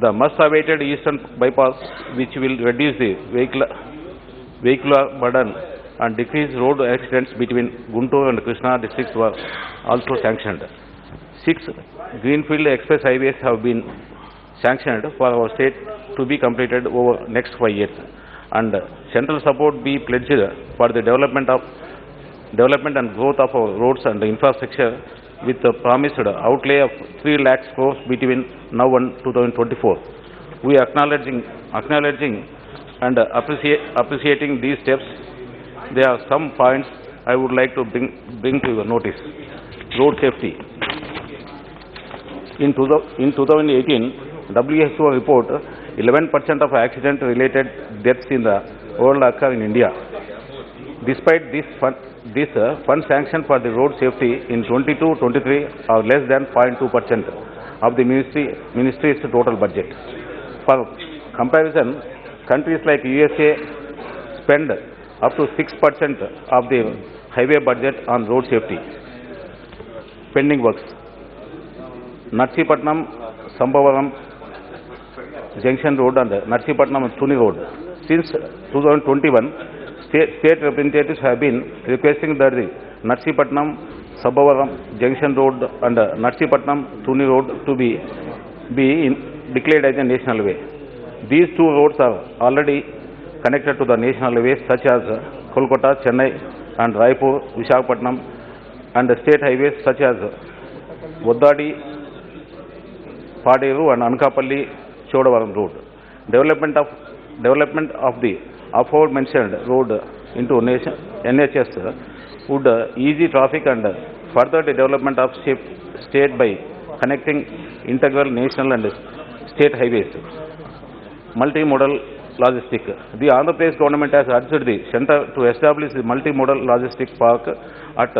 [SPEAKER 20] The much-awaited Eastern Bypass, which will reduce the vehicular burden and decrease road accidents between Guntur and Krishna districts, were also sanctioned. 6 greenfield express highways have been sanctioned for our state to be completed over next 5 years, and central support be pledged for the development and growth of our roads and infrastructure, with the promised outlay of 3 lakh crores between now and 2024. We are acknowledging and appreciating these steps. There are some points I would like to bring to your notice. Road safety. In 2018, WHO report 11% of accident-related deaths in the world occur in India. Despite this fund sanction for the road safety in 22-23 are less than 0.2% of the ministry's total budget. For comparison, countries like USA spend up to 6% of the highway budget on road safety. Pending works. Narsipatnam Sambhavaram Junction Road and Narsipatnam Tuni Road. Since 2021, state representatives have been requesting that the Narsipatnam Sambhavaram Junction Road and Narsipatnam Tuni Road to be declared as a national way. These 2 roads are already connected to the national ways such as Kolkata, Chennai and Raipur, Visakhapatnam, and the state highways such as Vodadi, Paderu and Anakapalli Chodavaram Road. Development of the aforementioned road into NHS would ease traffic and further the development of state by connecting integral national and state highways. Multimodal logistic. The Andhra Pradesh government has urged the centre to establish the multimodal logistic park at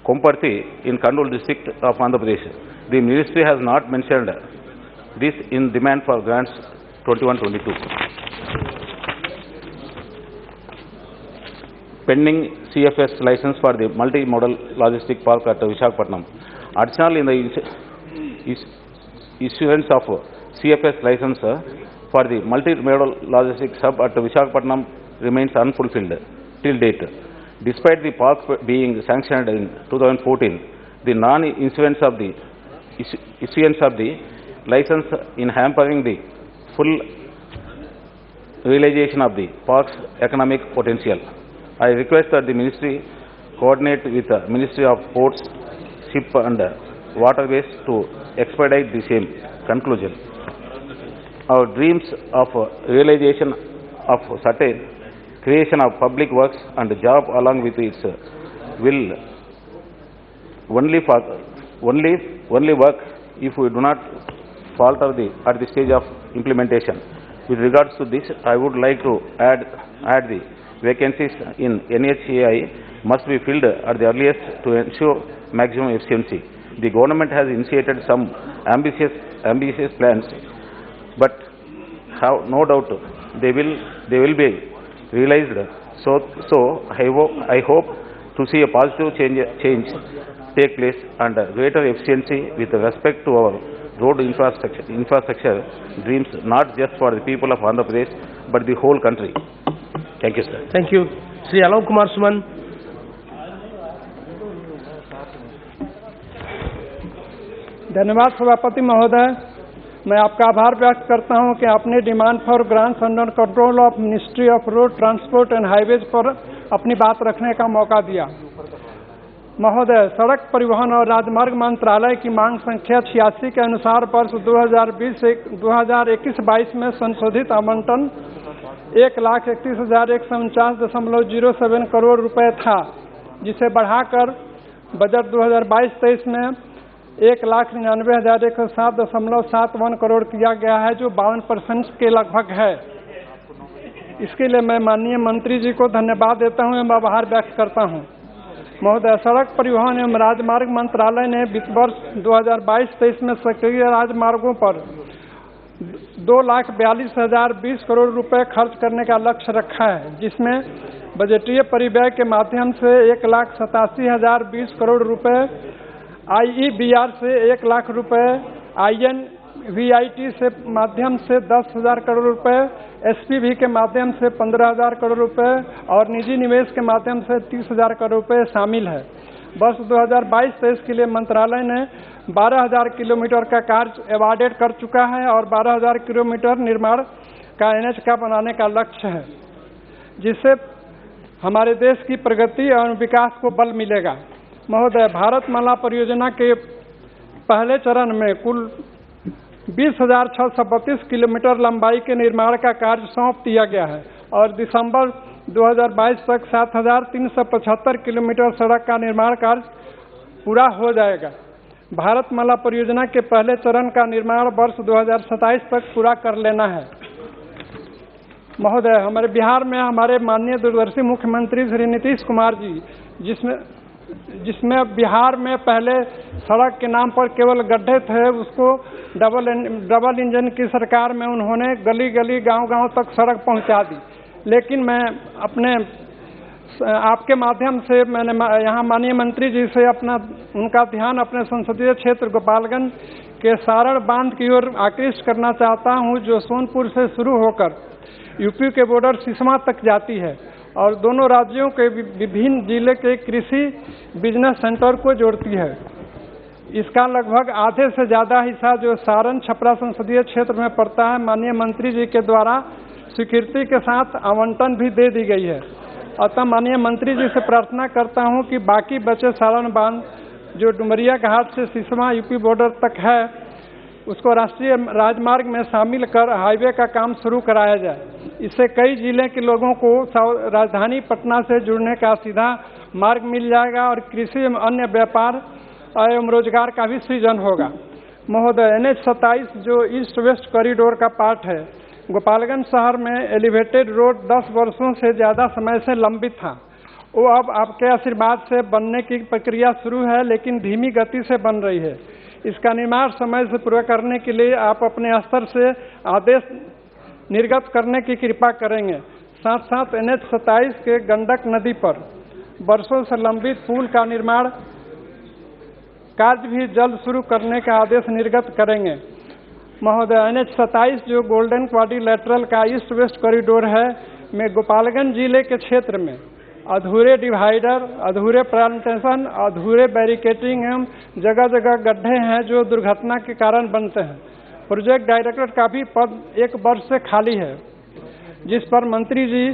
[SPEAKER 20] Komparthi in Kurnool district of Andhra Pradesh. The ministry has not mentioned this in demand for grants 21-22. Pending CFS license for the multimodal logistic park at Visakhapatnam. Additionally, in the issuance of CFS license for the multimodal logistics hub at Visakhapatnam remains unfulfilled till date. Despite the park being sanctioned in 2014, the non-issuance of the license in hampering the full realization of the park's economic potential. I request that the ministry coordinate with the Ministry of Ports, Ship and Waterways to expedite the same. Conclusion. Our dreams of realization of certain creation of public works and job along with its will only work if we do not falter at the stage of implementation. With regards to this, I would like to add the vacancies in NHAI must be filled at the earliest to ensure maximum efficiency. The government has initiated some ambitious plans, but have no doubt they will be realized. So I hope to see a positive change take place and greater efficiency with respect to our road infrastructure dreams, not just for the people of Andhra Pradesh but the whole country. Thank you, sir.
[SPEAKER 5] Thank you. Shri Alok Kumar Suman.
[SPEAKER 13] धन्यवाद सभापति महोदय। मैं आपका आभार व्यक्त करता हूं कि आपने demand for grants under control of ministry of road transport and highways पर अपनी बात रखने का मौका दिया। महोदय, सड़क परिवहन और राजमार्ग मंत्रालय की मांग संख्या 86 के अनुसार वर्ष 2021-22 में संशोधित आवंटन 1,31,149.07 करोड़ रुपए था, जिसे बढ़ाकर बजट 2022-23 में 1,99,107.71 करोड़ किया गया है, जो 52% के लगभग है। इसके लिए मैं माननीय मंत्री जी को धन्यवाद देता हूं एवं आभार व्यक्त करता हूं। महोदय, सड़क परिवहन एवं राजमार्ग मंत्रालय ने वित्त वर्ष 2022-23 में सक्रिय राजमार्गों पर 2,42,020 करोड़ रुपए खर्च करने का लक्ष्य रखा है, जिसमें बजटीय परिव्यय के माध्यम से 1,87,020 करोड़ रुपए, IEBR से 1 लाख रुपए, INVIT से माध्यम से 10,000 करोड़ रुपए, SPV के माध्यम से 15,000 करोड़ रुपए और निजी निवेश के माध्यम से 30,000 करोड़ रुपए शामिल है। वर्ष 2022-23 के लिए मंत्रालय ने 12,000 किलोमीटर का कार्य एवार्डेड कर चुका है और 12,000 किलोमीटर निर्माण का NH का बनाने का लक्ष्य है, जिससे हमारे देश की प्रगति और विकास को बल मिलेगा। महोदय, भारतमाला परियोजना के पहले चरण में कुल 20,632 किलोमीटर लंबाई के निर्माण का कार्य सौंप दिया गया है और दिसंबर 2022 तक 7,375 किलोमीटर सड़क का निर्माण कार्य पूरा हो जाएगा। भारतमाला परियोजना के पहले चरण का निर्माण वर्ष 2027 तक पूरा कर लेना है। महोदय, हमारे बिहार में हमारे माननीय दूरदर्शी मुख्यमंत्री श्री नीतीश कुमार जी, जिसमें बिहार में पहले सड़क के नाम पर केवल गड्ढे थे, उसको डबल इंजन की सरकार में उन्होंने गली गली गांव-गांव तक सड़क पहुंचा दी। लेकिन मैं आपके माध्यम से मैंने यहाँ माननीय मंत्री जी से उनका ध्यान अपने संसदीय क्षेत्र गोपालगंज के सारण बांध की ओर आकृष्ट करना चाहता हूँ, जो सोनपुर से शुरू होकर यूपी के बॉर्डर सिसमा तक जाती है और दोनों राज्यों के विभिन्न जिले के कृषि बिजनेस सेंटर को जोड़ती है। इसका लगभग आधे से ज़्यादा हिस्सा जो सारण छपरा संसदीय क्षेत्र में पड़ता है, माननीय मंत्री जी के द्वारा स्वीकृति के साथ आवंटन भी दे दी गई है। अतः माननीय मंत्री जी से प्रार्थना करता हूं कि बाकी बचे सारण बांध जो डुमरिया घाट से सिसमा यूपी बॉर्डर तक है, उसको राष्ट्रीय राजमार्ग में शामिल कर हाईवे का काम शुरू कराया जाए। इससे कई जिले के लोगों को राजधानी पटना से जुड़ने का सीधा मार्ग मिल जाएगा और कृषि एवं अन्य व्यापार एवं रोजगार का भी सृजन होगा। महोदय, NH-27 जो ईस्ट वेस्ट कॉरिडोर का पार्ट है, गोपालगंज शहर में एलिवेटेड रोड 10 वर्षों से ज़्यादा समय से लंबित था। वो अब आपके आशीर्वाद से बनने की प्रक्रिया शुरू है, लेकिन धीमी गति से बन रही है। इसका निर्माण समय से पूरा करने के लिए आप अपने स्तर से आदेश निर्गत करने की कृपा करेंगे। साथ साथ NH-27 के गंडक नदी पर वर्षों से लंबित पुल का निर्माण कार्य भी जल्द शुरू करने का आदेश निर्गत करेंगे। महोदय, NH-27 जो गोल्डन क्वाड्रिलेटरल का ईस्ट वेस्ट कॉरिडोर है में गोपालगंज जिले के क्षेत्र में अधूरे डिवाइडर, अधूरे प्लांटेशन, अधूरे बैरिकेटिंग एवं जगह जगह गड्ढे हैं जो दुर्घटना के कारण बनते हैं। प्रोजेक्ट डायरेक्टर का भी पद 1 वर्ष से खाली है, जिस पर मंत्री जी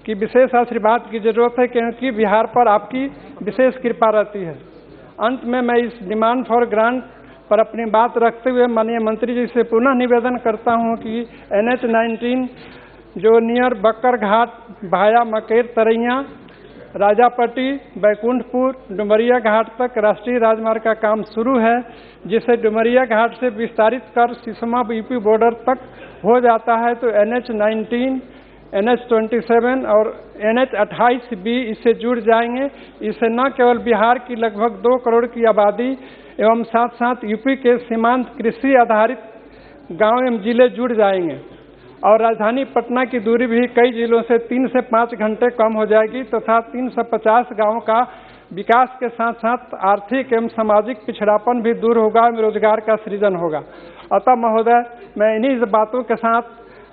[SPEAKER 13] की विशेष आशीर्वाद की जरूरत है, क्योंकि बिहार पर आपकी विशेष कृपा रहती है। अंत में मैं इस डिमांड फॉर ग्रांट पर अपनी बात रखते हुए माननीय मंत्री जी से पुनः निवेदन करता हूं कि NH-19 जो नियर बक्कर घाट भाया मकेर तरैया राजापट्टी बैकुंठपुर डुमरिया घाट तक राष्ट्रीय राजमार्ग का काम शुरू है, जिसे डुमरिया घाट से विस्तारित कर सिसमा यूपी बॉर्डर तक हो जाता है, तो NH-19, NH-27 और NH-28 भी इससे जुड़ जाएंगे। इससे न केवल बिहार की लगभग 2 करोड़ की आबादी एवं साथ साथ यूपी के सीमांत कृषि आधारित गांव एवं जिले जुड़ जाएंगे और राजधानी पटना की दूरी भी कई जिलों से 3 से 5 घंटे कम हो जाएगी तथा 350 गांवों का विकास के साथ साथ आर्थिक एवं सामाजिक पिछड़ापन भी दूर होगा, रोजगार का सृजन होगा। अतः महोदय, मैं इन्हीं बातों के साथ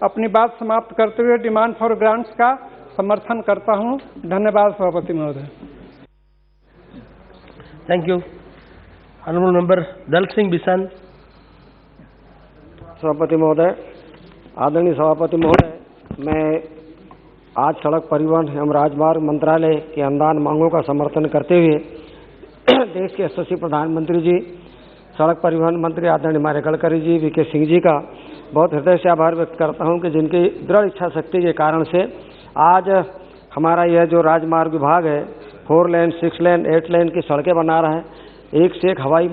[SPEAKER 13] अपनी बात समाप्त करते हुए डिमांड फॉर ग्रांट्स का समर्थन करता हूं। धन्यवाद सभापति महोदय।
[SPEAKER 5] Thank you. ऑनरेबल मेंबर दल सिंह बिसन।
[SPEAKER 14] सभापति महोदय, आदरणीय सभापति महोदय, मैं आज सड़क परिवहन एवं राजमार्ग मंत्रालय के अनुदान मांगों का समर्थन करते हुए देश के यशस्वी प्रधानमंत्री जी, सड़क परिवहन मंत्री आदरणीय हमारे गडकरी जी, VK सिंह जी का बहुत हृदय से आभार व्यक्त करता हूं कि जिनकी दृढ़ इच्छा शक्ति के कारण से आज हमारा यह जो राजमार्ग विभाग है 4 लेन, 6 लेन, 8 लेन की सड़कें बना रहा है, एक से एक हवाई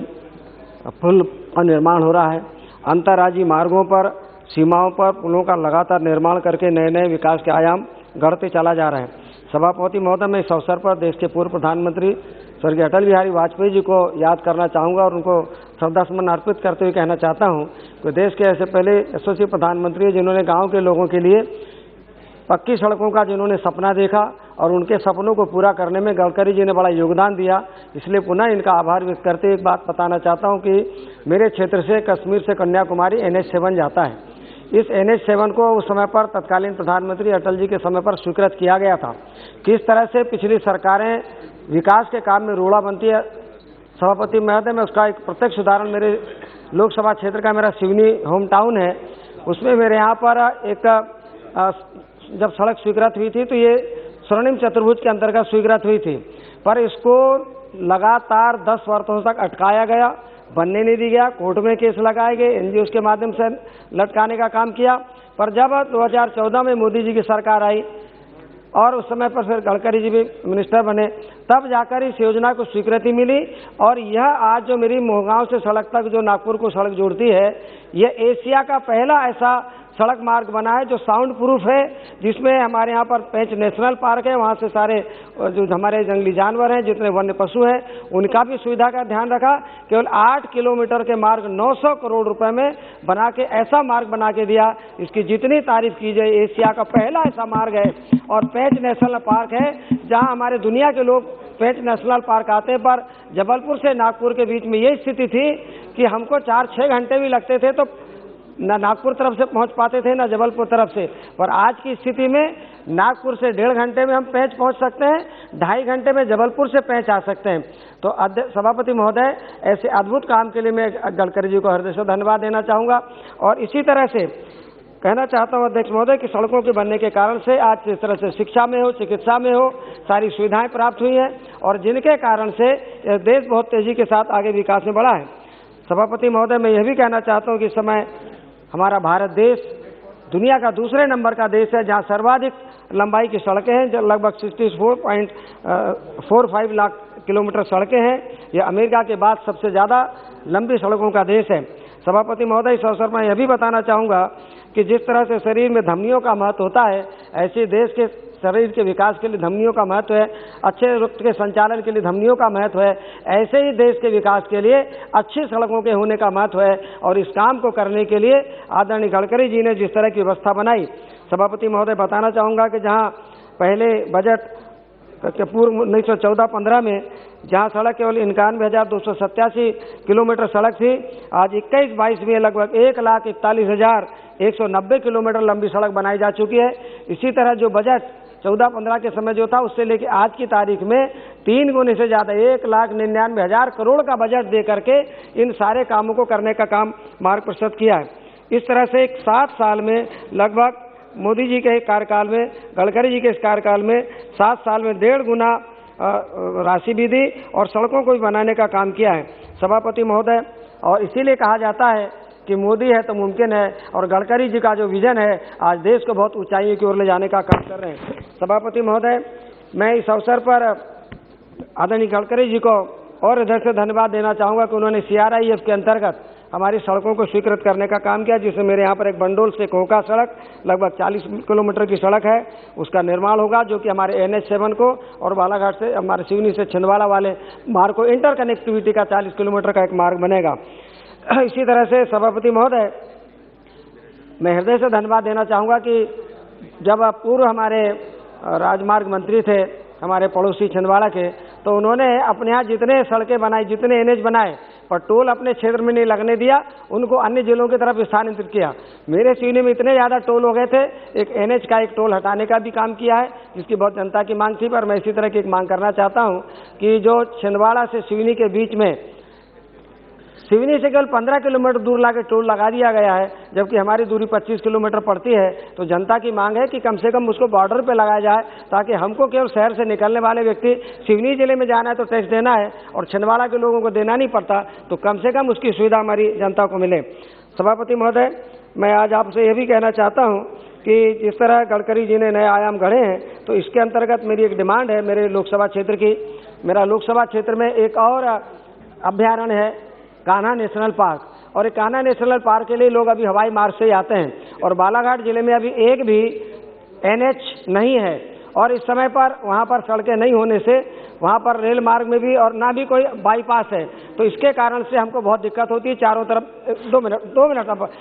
[SPEAKER 14] पुल का निर्माण हो रहा है, अंतर्राज्यीय मार्गों पर, सीमाओं पर पुलों का लगातार निर्माण करके नए नए विकास के आयाम गढ़ते चला जा रहा है। सभापति महोदय, मैं इस अवसर पर देश के पूर्व प्रधानमंत्री स्वर्गीय अटल बिहारी वाजपेयी जी को याद करना चाहूँगा और उनको श्रद्धासुमन अर्पित करते हुए कहना चाहता हूँ कि देश के ऐसे पहले यशस्वी प्रधानमंत्री जिन्होंने गाँव के लोगों के लिए पक्की सड़कों का जिन्होंने सपना देखा और उनके सपनों को पूरा करने में गडकरी जी ने बड़ा योगदान दिया, इसलिए पुनः इनका आभार व्यक्त करते हुए एक बात बताना चाहता हूं कि मेरे क्षेत्र से कश्मीर से कन्याकुमारी NH-7 जाता है। इस NH-7 को उस समय पर तत्कालीन प्रधानमंत्री अटल जी के समय पर स्वीकृत किया गया था। किस तरह से पिछली सरकारें विकास के काम में रोड़ा बनती है, सभापति महोदय, मैं उसका एक प्रत्यक्ष उदाहरण मेरे लोकसभा क्षेत्र का मेरा सिवनी होम टाउन है, उसमें मेरे यहाँ पर एक जब सड़क स्वीकृत हुई थी तो ये स्वर्णिम चतुर्भुज के अंतर्गत स्वीकृत हुई थी, पर इसको लगातार 10 वर्षों तक अटकाया गया, बनने नहीं दिया गया, कोर्ट में केस लगाए गए, NGOs के माध्यम से लटकाने का काम किया। पर जब 2014 में मोदी जी की सरकार आई और उस समय पर फिर गडकरी जी भी मिनिस्टर बने, तब जाकर इस योजना को स्वीकृति मिली और यह आज जो मेरी मोहगांव से सड़क तक जो नागपुर को सड़क जोड़ती है, यह एशिया का पहला ऐसा सड़क मार्ग बना है जो साउंड प्रूफ है, जिसमें हमारे यहाँ पर पेंच नेशनल पार्क है, वहाँ से सारे जो हमारे जंगली जानवर हैं, जितने वन्य पशु हैं, उनका भी सुविधा का ध्यान रखा। केवल 8 किलोमीटर के मार्ग 900 करोड़ रुपए में बना के ऐसा मार्ग बना के दिया, इसकी जितनी तारीफ की जाए, एशिया का पहला ऐसा मार्ग है। और पेंच नेशनल पार्क है जहाँ हमारे दुनिया के लोग पेंच नेशनल पार्क आते हैं, पर जबलपुर से नागपुर के बीच में ये स्थिति थी कि हमको 4-6 घंटे भी लगते थे तो न नागपुर तरफ से पहुंच पाते थे, न जबलपुर तरफ से। पर आज की स्थिति में नागपुर से 1.5 घंटे में हम पेंच पहुंच सकते हैं, 2.5 घंटे में जबलपुर से पेंच आ सकते हैं। तो सभापति महोदय, ऐसे अद्भुत काम के लिए मैं गडकरी जी को हृदय से धन्यवाद देना चाहूँगा। और इसी तरह से कहना चाहता हूँ अध्यक्ष महोदय कि सड़कों के बनने के कारण से आज इस तरह से शिक्षा में हो, चिकित्सा में हो, सारी सुविधाएँ प्राप्त हुई हैं और जिनके कारण से देश बहुत तेज़ी के साथ आगे विकास में बढ़ा है। सभापति महोदय, मैं यह भी कहना चाहता हूं कि इस समय हमारा भारत देश दुनिया का दूसरे नंबर का देश है जहां सर्वाधिक लंबाई की सड़कें हैं, जो लगभग 64.45 लाख किलोमीटर सड़कें हैं। यह अमेरिका के बाद सबसे ज़्यादा लंबी सड़कों का देश है। सभापति महोदय, इस अवसर पर यह भी बताना चाहूँगा कि जिस तरह से शरीर में धमनियों का महत्व होता है, ऐसे देश के शरीर के विकास के लिए धमनियों का महत्व है, अच्छे रक्त के संचालन के लिए धमनियों का महत्व है, ऐसे ही देश के विकास के लिए अच्छी सड़कों के होने का महत्व है। और इस काम को करने के लिए आदरणीय गडकरी जी ने जिस तरह की व्यवस्था बनाई, सभापति महोदय बताना चाहूँगा कि जहाँ पहले बजट के पूर्व 1914-15 में जहाँ सड़क केवल 91,287 किलोमीटर सड़क थी, आज 21-22 में लगभग 1,41,190 किलोमीटर लंबी सड़क बनाई जा चुकी है। इसी तरह जो बजट 14-15 के समय जो था, उससे लेकर आज की तारीख में 3 गुने से ज़्यादा 1,99,000 करोड़ का बजट दे करके इन सारे कामों को करने का काम मार्ग प्रशस्त किया है। इस तरह से 7 साल में लगभग मोदी जी के कार्यकाल में, गडकरी जी के इस कार्यकाल में 7 साल में 1.5 गुना राशि भी दी और सड़कों को भी बनाने का काम किया है सभापति महोदय। और इसीलिए कहा जाता है कि मोदी है तो मुमकिन है, और गडकरी जी का जो विजन है आज देश को बहुत ऊंचाइयों की ओर ले जाने का काम कर रहे हैं। सभापति महोदय, मैं इस अवसर पर आदरणीय गडकरी जी को और हृदय से धन्यवाद देना चाहूँगा कि उन्होंने CRIF के अंतर्गत हमारी सड़कों को स्वीकृत करने का काम किया, जिसमें मेरे यहाँ पर एक बंडोल से कोका सड़क लगभग 40 किलोमीटर की सड़क है, उसका निर्माण होगा, जो कि हमारे NH7 को और बालाघाट से हमारे सिवनी से छिंदवाड़ा वाले मार्ग को इंटर कनेक्टिविटी का 40 किलोमीटर का एक मार्ग बनेगा। इसी तरह से सभापति महोदय, मैं हृदय से धन्यवाद देना चाहूँगा कि जब आप पूर्व हमारे राजमार्ग मंत्री थे हमारे पड़ोसी छिंदवाड़ा के, तो उन्होंने अपने यहाँ जितने सड़कें बनाई, जितने NH बनाए, पर टोल अपने क्षेत्र में नहीं लगने दिया, उनको अन्य जिलों की तरफ स्थानांतरित किया। मेरे सिवनी में इतने ज़्यादा टोल हो गए थे, एक NH का एक टोल हटाने का भी काम किया है, जिसकी बहुत जनता की मांग थी। पर मैं इसी तरह की एक मांग करना चाहता हूँ कि जो छिंदवाड़ा से सिवनी के बीच में सिवनी से केवल 15 किलोमीटर दूर लाके टोल लगा दिया गया है, जबकि हमारी दूरी 25 किलोमीटर पड़ती है। तो जनता की मांग है कि कम से कम उसको बॉर्डर पे लगाया जाए, ताकि हमको केवल शहर से निकलने वाले व्यक्ति सिवनी जिले में जाना है तो टैक्स देना है और छिंदवाड़ा के लोगों को देना नहीं पड़ता, तो कम से कम उसकी सुविधा हमारी जनता को मिले। सभापति महोदय, मैं आज आपसे यह भी कहना चाहता हूँ कि जिस तरह गडकरी जी ने नए आयाम गढ़े हैं, तो इसके अंतर्गत मेरी एक डिमांड है मेरे लोकसभा क्षेत्र की। मेरा लोकसभा क्षेत्र में एक और अभ्यारण्य है, कान्हा नेशनल पार्क, और एक कान्हा नेशनल पार्क के लिए लोग अभी हवाई मार्ग से आते हैं, और बालाघाट जिले में अभी एक भी NH नहीं है, और इस समय पर वहाँ पर सड़कें नहीं होने से वहाँ पर रेल मार्ग में भी और ना भी कोई बाईपास है, तो इसके कारण से हमको बहुत दिक्कत होती है चारों तरफ। 2 मिनट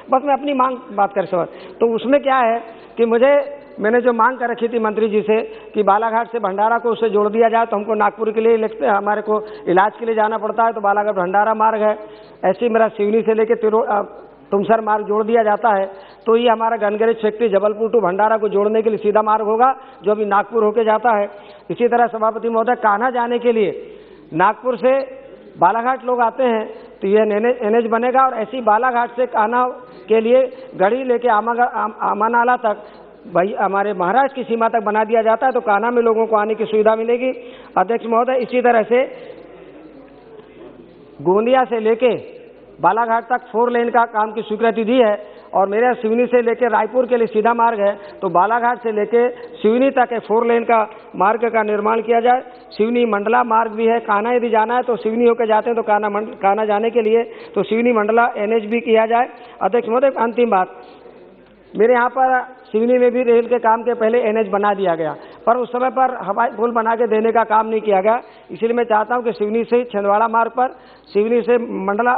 [SPEAKER 14] बस मैं अपनी मांग बात कर सकता। तो उसमें क्या है कि मैंने जो मांग कर रखी थी मंत्री जी से कि बालाघाट से भंडारा को उससे जोड़ दिया जाए, तो हमको नागपुर के लिए हमारे को इलाज के लिए जाना पड़ता है, तो बालाघाट भंडारा मार्ग है। ऐसे ही मेरा सिवनी से लेकर तुमसर मार्ग जोड़ दिया जाता है, तो ये हमारा गनगरेज फैक्ट्री जबलपुर टू भंडारा को जोड़ने के लिए सीधा मार्ग होगा, जो अभी नागपुर होके जाता है। इसी तरह सभापति महोदय, कान्हा जाने के लिए नागपुर से बालाघाट लोग आते हैं, तो ये NH बनेगा, और ऐसी बालाघाट से कान्हा के लिए गढ़ी लेके आमानाला तक भाई हमारे महाराष्ट्र की सीमा तक बना दिया जाता है, तो कान्हा में लोगों को आने की सुविधा मिलेगी। अध्यक्ष महोदय, इसी तरह से गोंदिया से लेके बालाघाट तक 4 लेन का काम की स्वीकृति दी है, और मेरे सिवनी से लेके रायपुर के लिए सीधा मार्ग है, तो बालाघाट से लेके सिवनी तक 4 लेन का मार्ग का निर्माण किया जाए। सिवनी मंडला मार्ग भी है, कान्हा यदि जाना है तो सिवनी होकर जाते हैं, तो कान्हा जाने के लिए तो सिवनी मंडला NH भी किया जाए। अध्यक्ष महोदय, अंतिम बात, मेरे यहाँ पर सिवनी में भी रेल के काम के पहले NH बना दिया गया, पर उस समय पर हवाई पुल बना के देने का काम नहीं किया गया। इसलिए मैं चाहता हूँ कि सिवनी से छिंदवाड़ा मार्ग पर, सिवनी से मंडला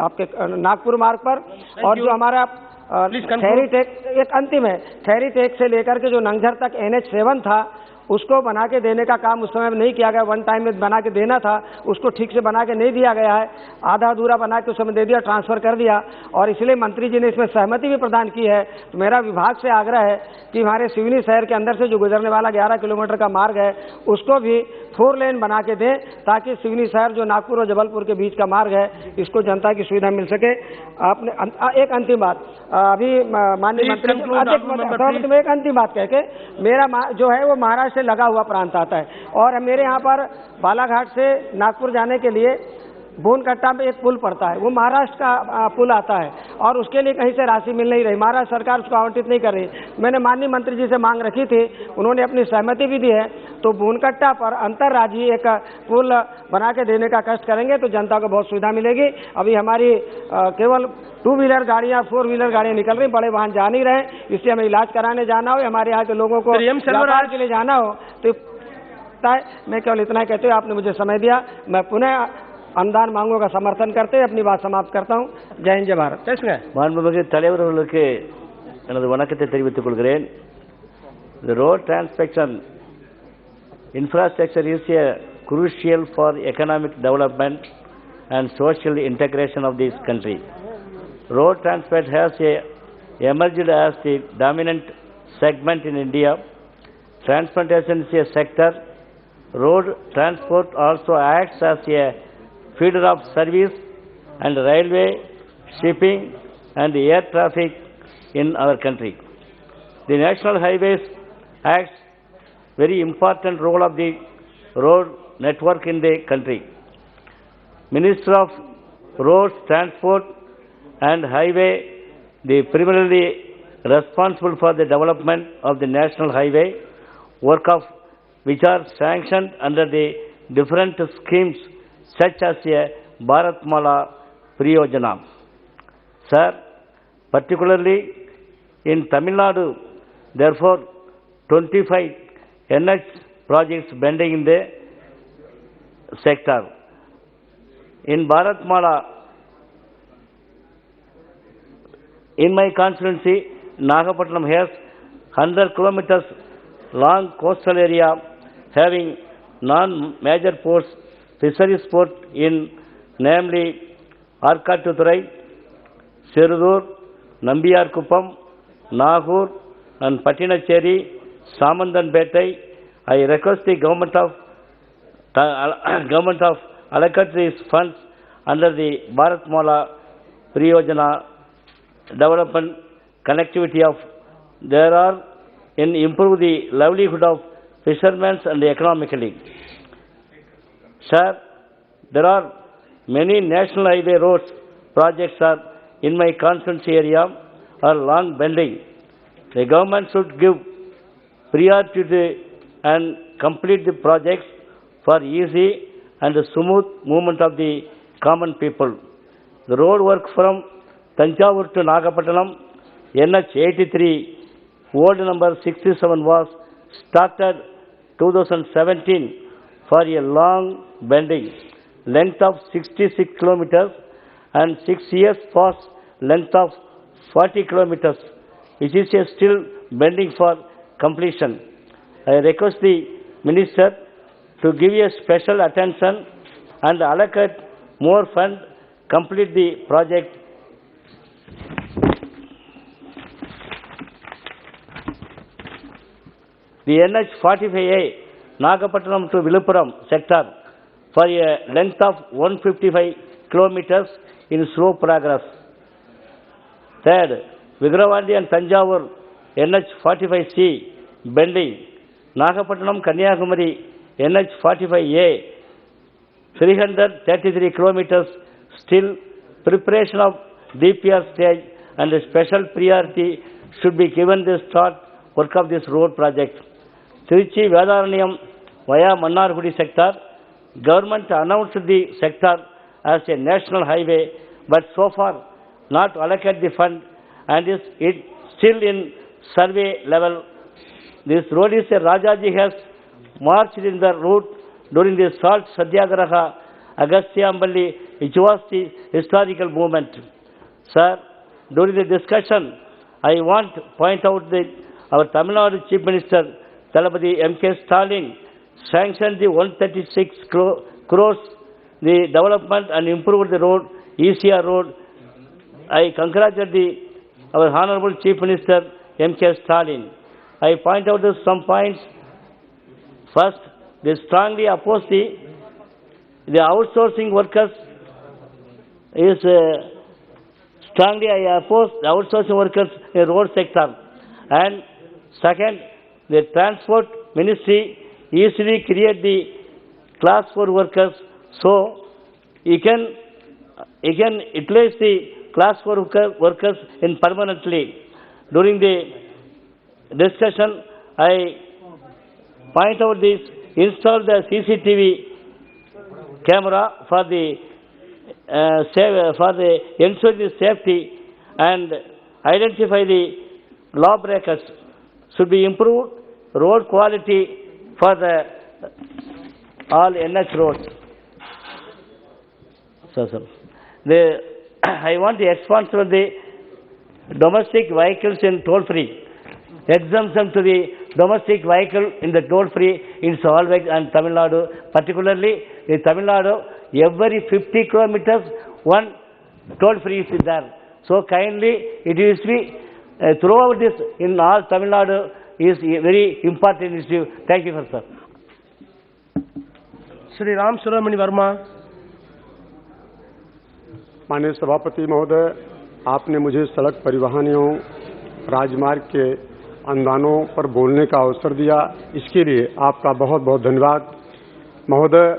[SPEAKER 14] आपके नागपुर मार्ग पर, और जो हमारा खैरी टेक एक अंतिम है, खैरी टेक से लेकर के जो नंगझर तक NH7 था, उसको बना के देने का काम उस समय नहीं किया गया। 1 टाइम में बना के देना था, उसको ठीक से बना के नहीं दिया गया है, आधा अधूरा बना के उस समय दे दिया, ट्रांसफर कर दिया, और इसलिए मंत्री जी ने इसमें सहमति भी प्रदान की है। तो मेरा विभाग से आग्रह है कि हमारे सिवनी शहर के अंदर से जो गुजरने वाला 11 किलोमीटर का मार्ग है, उसको भी 4 लेन बना के दें, ताकि सिवनी शहर जो नागपुर और जबलपुर के बीच का मार्ग है, इसको जनता की सुविधा मिल सके। आपने एक अंतिम बात, अभी माननीय मंत्री में एक अंतिम बात कह के, मेरा जो है वो महाराष्ट्र से लगा हुआ प्रांत आता है, और मेरे यहाँ पर बालाघाट से नागपुर जाने के लिए भूनकट्टा में एक पुल पड़ता है, वो महाराष्ट्र का पुल आता है और उसके लिए कहीं से राशि मिल नहीं रही, महाराष्ट्र सरकार उसको आवंटित नहीं कर रही। मैंने माननीय मंत्री जी से मांग रखी थी, उन्होंने अपनी सहमति भी दी है, तो भूनकट्टा पर अंतर्राज्यीय एक पुल बना के देने का कष्ट करेंगे तो जनता को बहुत सुविधा मिलेगी। अभी हमारी केवल 2 व्हीलर गाड़ियाँ 4 व्हीलर गाड़ियाँ निकल रही, बड़े वाहन जा नहीं रहे, इससे हमें इलाज कराने जाना हो, हमारे यहाँ के लोगों को व्यापार के लिए जाना हो तो मैं केवल इतना ही कहते हुए आपने मुझे समय दिया, मैं पुनः अनुदान मांगों का समर्थन करते हुए अपनी बात समाप्त करता हूँ। जय हिंद जय भारत।
[SPEAKER 12] மாண்புமிகு தலைவர் அவர்களுக்கு எனது வணக்கத்தை தெரிவித்துக் கொள்கிறேன். The road transportation infrastructure is crucial for economic development and social integration of this country. Road transport has emerged as the dominant segment in India. Transportation is a sector. Road transport also acts as a feeder of service and railway, shipping and air traffic in our country. The national highways acts very important role of the road network in the country. Minister of Roads, Transport and Highway, the primarily responsible for the development of the national highway, work of which are sanctioned under the different schemes such as Bharatmala Priyojana. Sir, particularly in Tamil Nadu, therefore 25 NH projects pending in the sector. In Bharatmala, in my constituency, Nagapattinam has 100 kilometers long coastal area having non-major ports, fisheries port in namely Arkatturai, Serudur, Nambiyarkuppam, Nagur and Pattinacheri, Samandanpettai. I request the government of allocate these funds under the Bharatmala Priyojana development connectivity of there are in improve the livelihood of fishermen and economically. Sir, there are many national highway roads projects are in my constituency area are long pending. The government should give priority and complete the projects for easy and smooth movement of the common people. The road work from Tanjavur to Nagapattinam, NH 83, old number 67 was started 2017 for a long bending, length of 66 kilometers and 6 years past length of 40 kilometers, which is still bending for completion. I request the Minister to give a special attention and allocate more funds, complete the project. The NH 45A, Nagapattinam to Viluppuram sector for a length of 155 kilometers in slow progress. Third, Vigravandi and Tanjavur NH 45C bending, Nagapattinam Kanyakumari NH 45A 333 kilometers still preparation of DPR stage and a special priority should be given the start work of this road project. Trichy Vedaranyam via Mannargudi sector, government announced the sector as a national highway, but so far not allocate the fund and is it still in survey level. This road is a Rajaji has marched in the route during the Salt Satyagraha, Agasthyamballi, which was the historical movement. Sir, during the discussion, I want to point out that our Tamil Nadu Chief Minister, Thalapathy M.K. Stalin, sanctioned the 136 crores, the development and improved the road, ECR road. I congratulate our Honorable Chief Minister M.K. Stalin. I point out some points. First, they strongly oppose the outsourcing workers is strongly I oppose the outsourcing workers in road sector. And second, the transport ministry easily create the class 4 workers. So,
[SPEAKER 17] he can utilize the class 4 workers in permanently. During the discussion, I point out this: install the CCTV camera for the ensure the safety and identify the lawbreakers. Should be improved road quality for the all NH roads. So, I want to expand to the domestic vehicles in toll-free. Exemption to the domestic vehicle in the toll-free in Salvage and Tamil Nadu. Particularly in Tamil Nadu, every 50 kilometers, one toll-free is there. So kindly, it is be throughout this in all Tamil Nadu is a very important issue. Thank you, sir.
[SPEAKER 5] Shri Ram Subramanya Verma.
[SPEAKER 21] माननीय सभापति महोदय, आपने मुझे सड़क परिवहन एवं राजमार्ग के अनुदानों पर बोलने का अवसर दिया, इसके लिए आपका बहुत बहुत धन्यवाद। महोदय,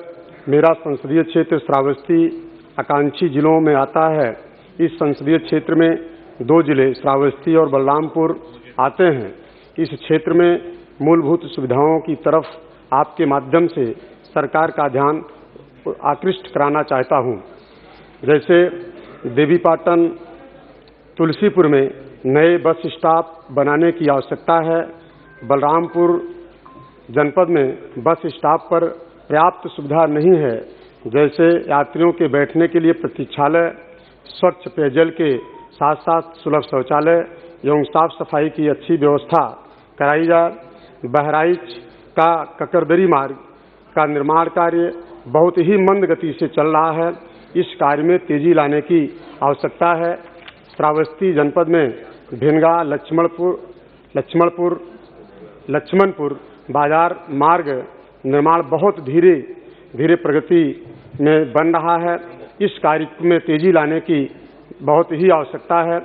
[SPEAKER 21] मेरा संसदीय क्षेत्र श्रावस्ती आकांक्षी जिलों में आता है। इस संसदीय क्षेत्र में 2 जिले श्रावस्ती और बलरामपुर आते हैं। इस क्षेत्र में मूलभूत सुविधाओं की तरफ आपके माध्यम से सरकार का ध्यान आकृष्ट कराना चाहता हूं। जैसे देवीपाटन तुलसीपुर में नए बस स्टॉप बनाने की आवश्यकता है। बलरामपुर जनपद में बस स्टॉप पर पर्याप्त सुविधा नहीं है, जैसे यात्रियों के बैठने के लिए प्रतीक्षालय, स्वच्छ पेयजल के साथ साथ सुलभ शौचालय एवं साफ सफाई की अच्छी व्यवस्था कराई जाए। बहराइच का ककरदरी मार्ग का निर्माण कार्य बहुत ही मंद गति से चल रहा है। इस कार्य में तेजी लाने की आवश्यकता है। श्रावस्ती जनपद में भिनगा लक्ष्मणपुर बाजार मार्ग निर्माण बहुत धीरे प्रगति में बन रहा है। इस कार्य में तेजी लाने की बहुत ही आवश्यकता है।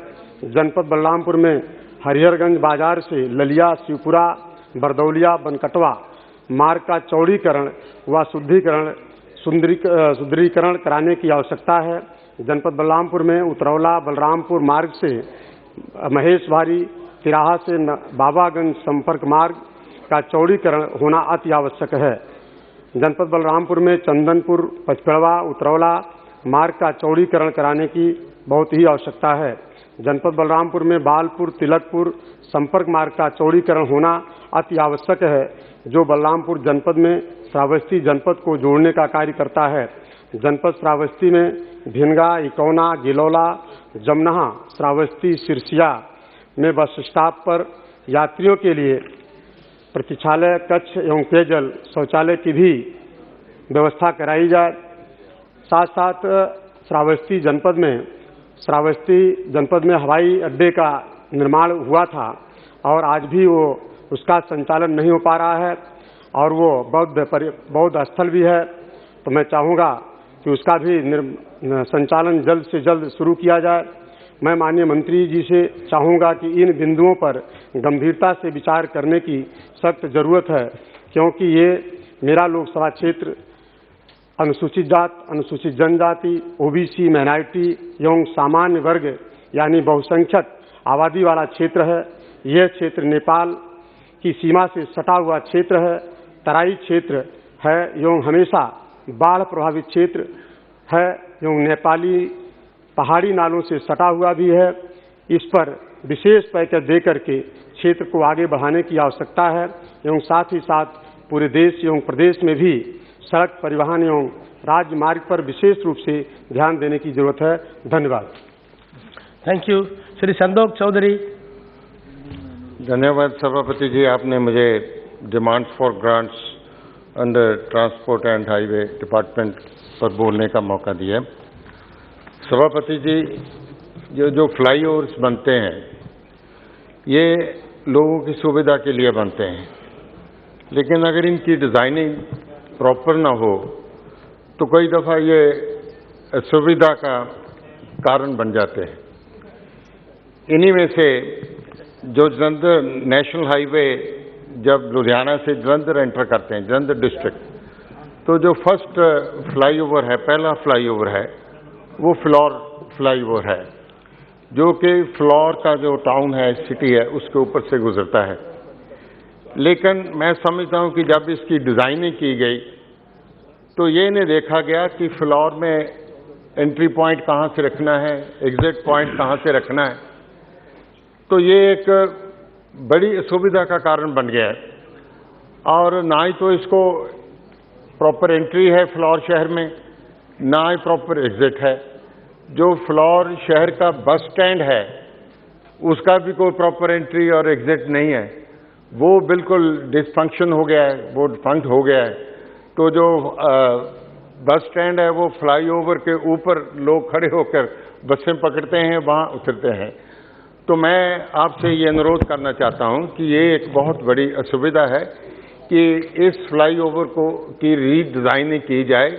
[SPEAKER 21] जनपद बलरामपुर में हरिहरगंज बाजार से ललिया, शिवपुरा, बरदौलिया, बनकटवा मार्ग का चौड़ीकरण व सुदृढ़ीकरण कराने की आवश्यकता है। जनपद बलरामपुर में उतरौला बलरामपुर मार्ग से महेशवाड़ी तिराहा से बाबागंज संपर्क मार्ग का चौड़ीकरण होना अति आवश्यक है। जनपद बलरामपुर में चंदनपुर, पचपेड़वा, उतरौला मार्ग का चौड़ीकरण कराने की बहुत ही आवश्यकता है। जनपद बलरामपुर में बालपुर, तिलकपुर संपर्क मार्ग का चौड़ीकरण होना अति आवश्यक है, जो बलरामपुर जनपद में श्रावस्ती जनपद को जोड़ने का कार्य करता है। जनपद श्रावस्ती में भिनगा, इकौना, गिलौला, जमनहा, श्रावस्ती, सिरसिया में बस स्टॉप पर यात्रियों के लिए प्रतीक्षालय, कक्ष एवं पेयजल शौचालय की भी व्यवस्था कराई जाए। साथ साथ श्रावस्ती जनपद में हवाई अड्डे का निर्माण हुआ था और आज भी उसका संचालन नहीं हो पा रहा है और वो बौद्ध स्थल भी है। तो मैं चाहूँगा कि उसका भी संचालन जल्द से जल्द शुरू किया जाए। मैं माननीय मंत्री जी से चाहूँगा कि इन बिंदुओं पर गंभीरता से विचार करने की सख्त जरूरत है, क्योंकि ये मेरा लोकसभा क्षेत्र अनुसूचित जात, अनुसूचित जनजाति, ओबीसी, माइनॉरिटी एवं सामान्य वर्ग यानी बहुसंख्यक आबादी वाला क्षेत्र है। यह क्षेत्र नेपाल की सीमा से सटा हुआ क्षेत्र है, तराई क्षेत्र है एवं हमेशा बाढ़ प्रभावित क्षेत्र है एवं नेपाली पहाड़ी नालों से सटा हुआ भी है। इस पर विशेष पैकेज देकर के क्षेत्र को आगे बढ़ाने की आवश्यकता है एवं साथ ही साथ पूरे देश एवं प्रदेश में भी सड़क परिवहन एवं राजमार्ग पर विशेष रूप से ध्यान देने की जरूरत है। धन्यवाद।
[SPEAKER 5] Thank you. श्री संदोख चौधरी।
[SPEAKER 22] धन्यवाद सभापति जी, आपने मुझे demands for grants under transport and highway department पर बोलने का मौका दिया। सभापति जी, जो फ्लाईओवर्स बनते हैं ये लोगों की सुविधा के लिए बनते हैं, लेकिन अगर इनकी डिज़ाइनिंग प्रॉपर ना हो तो कई दफ़ा ये असुविधा का कारण बन जाते हैं। इन्हीं में से जो जलंधर नेशनल हाईवे जब लुधियाना से जलंधर एंटर करते हैं, जलंधर डिस्ट्रिक्ट, तो जो फर्स्ट फ्लाईओवर है, पहला फ्लाईओवर है, वो फ्लोर फ्लाईओवर है, जो कि फ्लोर का जो टाउन है, सिटी है, उसके ऊपर से गुजरता है। लेकिन मैं समझता हूँ कि जब इसकी डिज़ाइनिंग की गई तो ये नहीं देखा गया कि फ्लोर में एंट्री पॉइंट कहाँ से रखना है, एग्जिट पॉइंट कहाँ से रखना है। तो ये एक बड़ी असुविधा का कारण बन गया है। और ना ही तो इसको प्रॉपर एंट्री है फ्लोर शहर में, ना ही प्रॉपर एग्जिट है। जो फ्लोर शहर का बस स्टैंड है उसका भी कोई प्रॉपर एंट्री और एग्जिट नहीं है, वो बिल्कुल डिसफंक्शन हो गया है, वो डिफंक्ट हो गया है। तो जो बस स्टैंड है वो फ्लाईओवर के ऊपर लोग खड़े होकर बसें पकड़ते हैं, वहाँ उतरते हैं। तो मैं आपसे ये अनुरोध करना चाहता हूँ कि ये एक बहुत बड़ी असुविधा है कि इस फ्लाईओवर को की रीडिज़ाइनिंग की जाए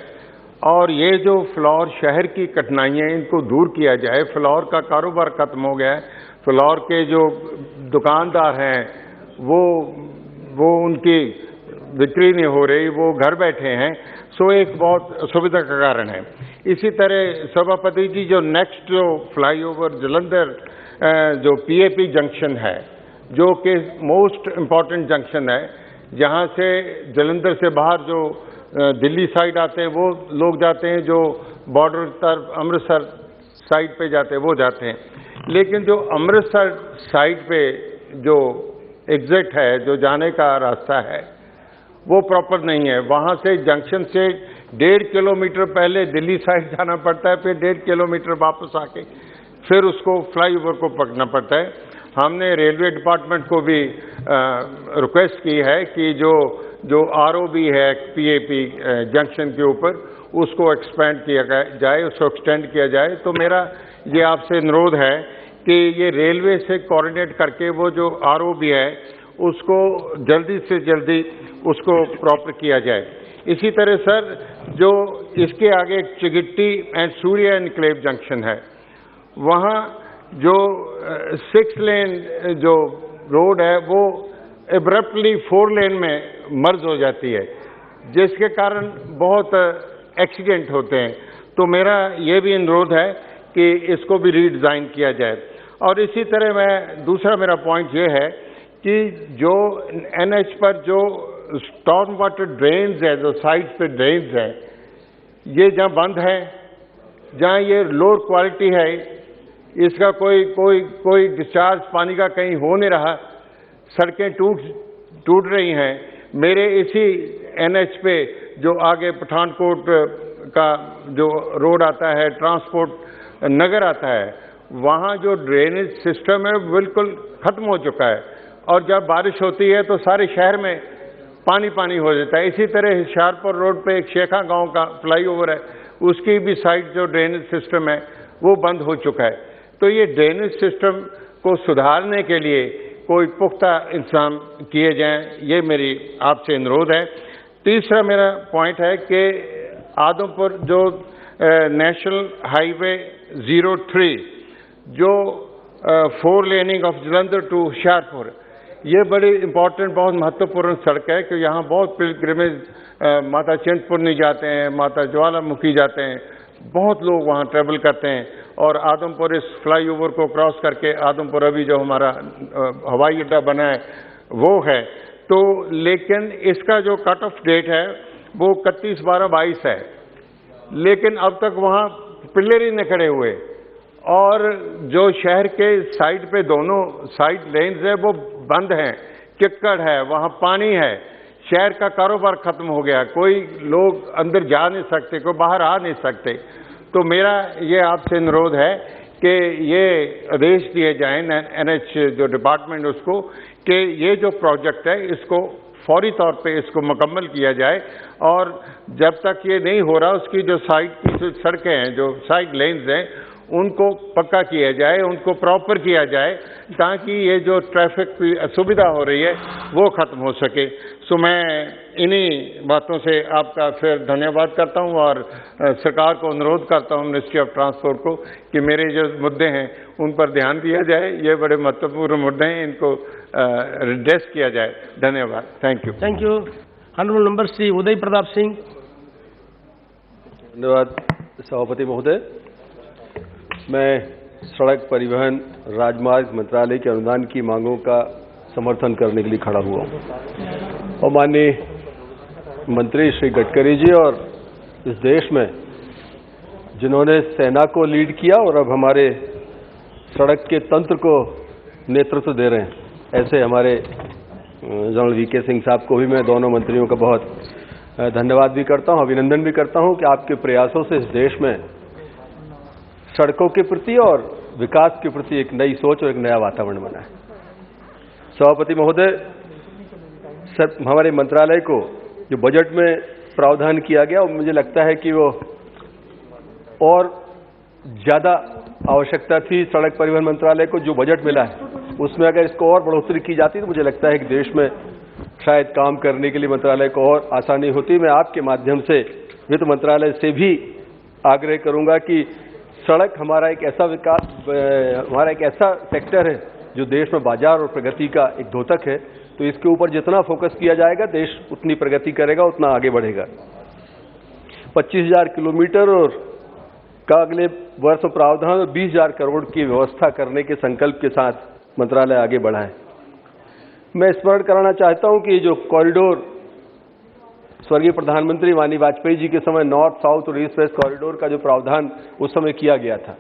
[SPEAKER 22] और ये जो फ्लोर शहर की कठिनाइयाँ इनको दूर किया जाए। फ्लोर का कारोबार खत्म हो गया है, फ्लोर के जो दुकानदार हैं वो उनकी बिक्री नहीं हो रही, वो घर बैठे हैं। सो एक बहुत असुविधा का कारण है। इसी तरह सभापति जी, जो नेक्स्ट जो फ्लाईओवर जलंधर जो पीएपी जंक्शन है, जो कि मोस्ट इम्पॉर्टेंट जंक्शन है, जहाँ से जलंधर से बाहर जो दिल्ली साइड आते हैं वो लोग जाते हैं, जो बॉर्डर तरफ अमृतसर साइड पे जाते हैं वो जाते हैं। लेकिन जो अमृतसर साइड पे जो एग्जिट है, जो जाने का रास्ता है, वो प्रॉपर नहीं है। वहाँ से जंक्शन से 1.5 किलोमीटर पहले दिल्ली साइड जाना पड़ता है, फिर 1.5 किलोमीटर वापस आके फिर उसको फ्लाईओवर को पकड़ना पड़ता है। हमने रेलवे डिपार्टमेंट को भी रिक्वेस्ट की है कि जो आरओबी है पीएपी जंक्शन के ऊपर, उसको एक्सपेंड किया जाए, उसको एक्सटेंड किया जाए। तो मेरा ये आपसे अनुरोध है कि ये रेलवे से कोऑर्डिनेट करके वो जो आरओबी है उसको जल्दी से जल्दी उसको प्रॉपर किया जाए। इसी तरह सर, जो इसके आगे चिगिट्टी एंड सूर्य एनक्लेव जंक्शन है, वहाँ जो 6 लेन जो रोड है वो एब्रप्टली 4 लेन में मर्ज हो जाती है, जिसके कारण बहुत एक्सीडेंट होते हैं। तो मेरा ये भी अनुरोध है कि इसको भी रीडिज़ाइन किया जाए। और इसी तरह मैं दूसरा मेरा पॉइंट ये है कि जो एनएच पर जो स्टॉर्म वाटर ड्रेन्स है, जो साइड पे ड्रेन्स है, ये जहाँ बंद है, जहाँ ये लोअर क्वालिटी है, इसका कोई डिस्चार्ज पानी का कहीं हो नहीं रहा, सड़कें टूट रही हैं। मेरे इसी एनएच पे जो आगे पठानकोट का जो रोड आता है, ट्रांसपोर्ट नगर आता है, वहाँ जो ड्रेनेज सिस्टम है बिल्कुल ख़त्म हो चुका है। और जब बारिश होती है तो सारे शहर में पानी पानी हो जाता है। इसी तरह होशियारपुर रोड पे एक शेखा गांव का फ्लाईओवर है, उसकी भी साइड जो ड्रेनेज सिस्टम है वो बंद हो चुका है। तो ये ड्रेनेज सिस्टम को सुधारने के लिए कोई पुख्ता इंतजाम किए जाएं, ये मेरी आपसे अनुरोध है। तीसरा मेरा पॉइंट है कि आदमपुर जो नेशनल हाईवे 03 जो 4 laning of Jalandhar to Hoshiarpur, ये बड़ी इम्पोर्टेंट, बहुत महत्वपूर्ण सड़क है कि यहाँ बहुत पिलग्रिमेज माता चिंतपूर्णी जाते हैं, माता ज्वालामुखी जाते हैं, बहुत लोग वहाँ ट्रैवल करते हैं। और आदमपुर इस फ्लाईओवर को क्रॉस करके आदमपुर अभी जो हमारा हवाई अड्डा बना है वो है। तो लेकिन इसका जो कट ऑफ डेट है वो 31/12/22 है, लेकिन अब तक वहाँ पिलर ही नहीं खड़े हुए। और जो शहर के साइड पे दोनों साइड लेन्स है वो बंद हैं, चिक्कड़ है, वहाँ पानी है, शहर का कारोबार खत्म हो गया, कोई लोग अंदर जा नहीं सकते, कोई बाहर आ नहीं सकते। तो मेरा ये आपसे अनुरोध है कि ये आदेश दिए जाएं एनएच जो डिपार्टमेंट उसको, कि ये जो प्रोजेक्ट है इसको फौरी तौर पे इसको मुकम्मल किया जाए। और जब तक ये नहीं हो रहा उसकी जो साइड की जो सड़कें हैं, जो साइड लेन्स हैं, उनको पक्का किया जाए, उनको प्रॉपर किया जाए, ताकि ये जो ट्रैफिक की असुविधा हो रही है वो ख़त्म हो सके। सो मैं इन्हीं बातों से आपका फिर धन्यवाद करता हूँ और सरकार को अनुरोध करता हूँ, मिनिस्ट्री ऑफ ट्रांसपोर्ट को, कि मेरे जो मुद्दे हैं उन पर ध्यान दिया जाए। ये बड़े महत्वपूर्ण मुद्दे हैं, इनको एड्रेस किया जाए। धन्यवाद। Thank you.
[SPEAKER 5] Thank you. Honourable member Shri Uday Pratap Singh.
[SPEAKER 3] धन्यवाद सभापति महोदय। मैं सड़क परिवहन राजमार्ग मंत्रालय के अनुदान की मांगों का समर्थन करने के लिए खड़ा हुआ हूँ और माननीय मंत्री श्री गडकरी जी और इस देश में जिन्होंने सेना को लीड किया और अब हमारे सड़क के तंत्र को नेतृत्व दे रहे हैं, ऐसे हमारे जनरल वीके सिंह साहब को भी मैं दोनों मंत्रियों का बहुत धन्यवाद भी करता हूं, अभिनंदन भी करता हूं कि आपके प्रयासों से इस देश में सड़कों के प्रति और विकास के प्रति एक नई सोच और एक नया वातावरण बना है। सभापति महोदय, हमारे मंत्रालय को जो बजट में प्रावधान किया गया और मुझे लगता है कि वो और ज़्यादा आवश्यकता थी सड़क परिवहन मंत्रालय को जो बजट मिला है उसमें अगर इसको और बढ़ोतरी की जाती तो मुझे लगता है कि देश में शायद काम करने के लिए मंत्रालय को और आसानी होती। मैं आपके माध्यम से वित्त मंत्रालय से भी आग्रह करूंगा कि सड़क हमारा एक ऐसा सेक्टर है जो देश में बाजार और प्रगति का एक द्योतक है, तो इसके ऊपर जितना फोकस किया जाएगा देश उतनी प्रगति करेगा, उतना आगे बढ़ेगा। 25,000 किलोमीटर और का अगले वर्ष में प्रावधान और 20,000 करोड़ की व्यवस्था करने के संकल्प के साथ मंत्रालय आगे बढ़ा है। मैं स्मरण कराना चाहता हूं कि जो कॉरिडोर स्वर्गीय प्रधानमंत्री माननीय वाजपेयी जी के समय नॉर्थ साउथ और ईस्ट वेस्ट कॉरिडोर का जो प्रावधान उस समय किया गया था,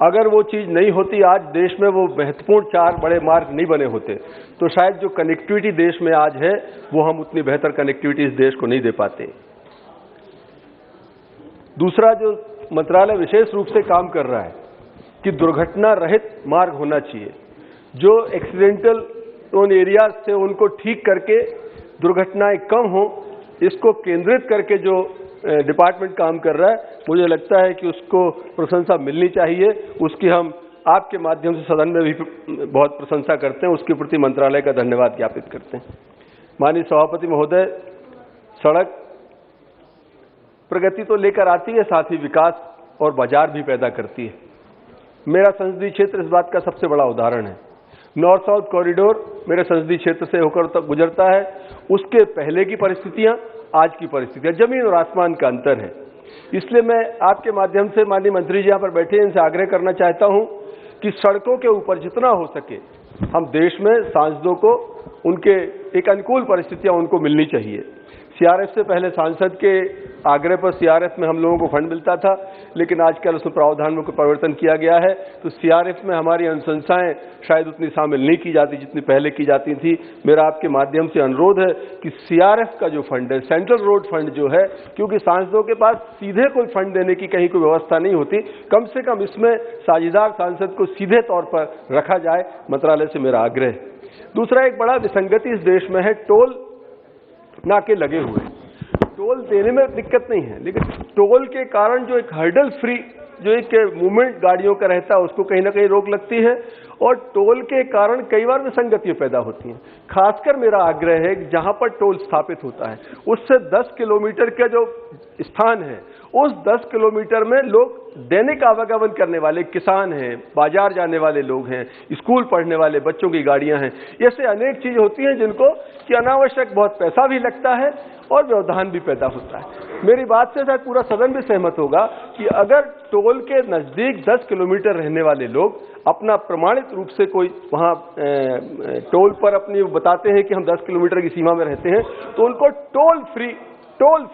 [SPEAKER 3] अगर वो चीज नहीं होती, आज देश में वो महत्वपूर्ण 4 बड़े मार्ग नहीं बने होते, तो शायद जो कनेक्टिविटी देश में आज है वो हम उतनी बेहतर कनेक्टिविटी इस देश को नहीं दे पाते। दूसरा जो मंत्रालय विशेष रूप से काम कर रहा है कि दुर्घटना रहित मार्ग होना चाहिए, जो एक्सीडेंटल उन एरिया से उनको ठीक करके दुर्घटनाएं कम हो, इसको केंद्रित करके जो डिपार्टमेंट काम कर रहा है, मुझे लगता है कि उसको प्रशंसा मिलनी चाहिए। उसकी हम आपके माध्यम से सदन में भी बहुत प्रशंसा करते हैं, उसके प्रति मंत्रालय का धन्यवाद ज्ञापित करते हैं। माननीय सभापति महोदय, सड़क प्रगति तो लेकर आती है, साथ ही विकास और बाजार भी पैदा करती है। मेरा संसदीय क्षेत्र इस बात का सबसे बड़ा उदाहरण है। नॉर्थ साउथ कॉरिडोर मेरे संसदीय क्षेत्र से होकर गुजरता है। उसके पहले की परिस्थितियां, आज की परिस्थितियां, जमीन और आसमान का अंतर है। इसलिए मैं आपके माध्यम से माननीय मंत्री जी यहाँ पर बैठे हैं, इनसे आग्रह करना चाहता हूं कि सड़कों के ऊपर जितना हो सके हम देश में सांसदों को उनके एक अनुकूल परिस्थितियां उनको मिलनी चाहिए। सीआरएफ से पहले सांसद के आग्रह पर सीआरएफ में हम लोगों को फंड मिलता था, लेकिन आजकल उसमें प्रावधान में कोई परिवर्तन किया गया है, तो सीआरएफ में हमारी अनुशंसाएं शायद उतनी शामिल नहीं की जाती जितनी पहले की जाती थी। मेरा आपके माध्यम से अनुरोध है कि सीआरएफ का जो फंड है, सेंट्रल रोड फंड जो है, क्योंकि सांसदों के पास सीधे कोई फंड देने की कहीं कोई व्यवस्था नहीं होती, कम से कम इसमें साझेदार सांसद को सीधे तौर पर रखा जाए, मंत्रालय से मेरा आग्रह है। दूसरा एक बड़ा विसंगति इस देश में है, टोल नाके लगे हुए हैं। टोल देने में दिक्कत नहीं है, लेकिन टोल के कारण जो एक हर्डल फ्री जो एक मूवमेंट गाड़ियों का रहता है उसको कहीं ना कहीं रोक लगती है, और टोल के कारण कई बार विसंगतियां पैदा होती हैं। खासकर मेरा आग्रह है कि जहां पर टोल स्थापित होता है उससे 10 किलोमीटर का जो स्थान है, उस 10 किलोमीटर में लोग दैनिक आवागमन करने वाले किसान हैं, बाजार जाने वाले लोग हैं, स्कूल पढ़ने वाले बच्चों की गाड़ियां हैं, ऐसे अनेक चीजें होती हैं जिनको कि अनावश्यक बहुत पैसा भी लगता है और व्यवधान भी पैदा होता है। मेरी बात से शायद पूरा सदन भी सहमत होगा कि अगर टोल के नजदीक 10 किलोमीटर रहने वाले लोग अपना प्रमाणित रूप से कोई वहां टोल पर अपनी बताते हैं कि हम 10 किलोमीटर की सीमा में रहते हैं, तो उनको टोल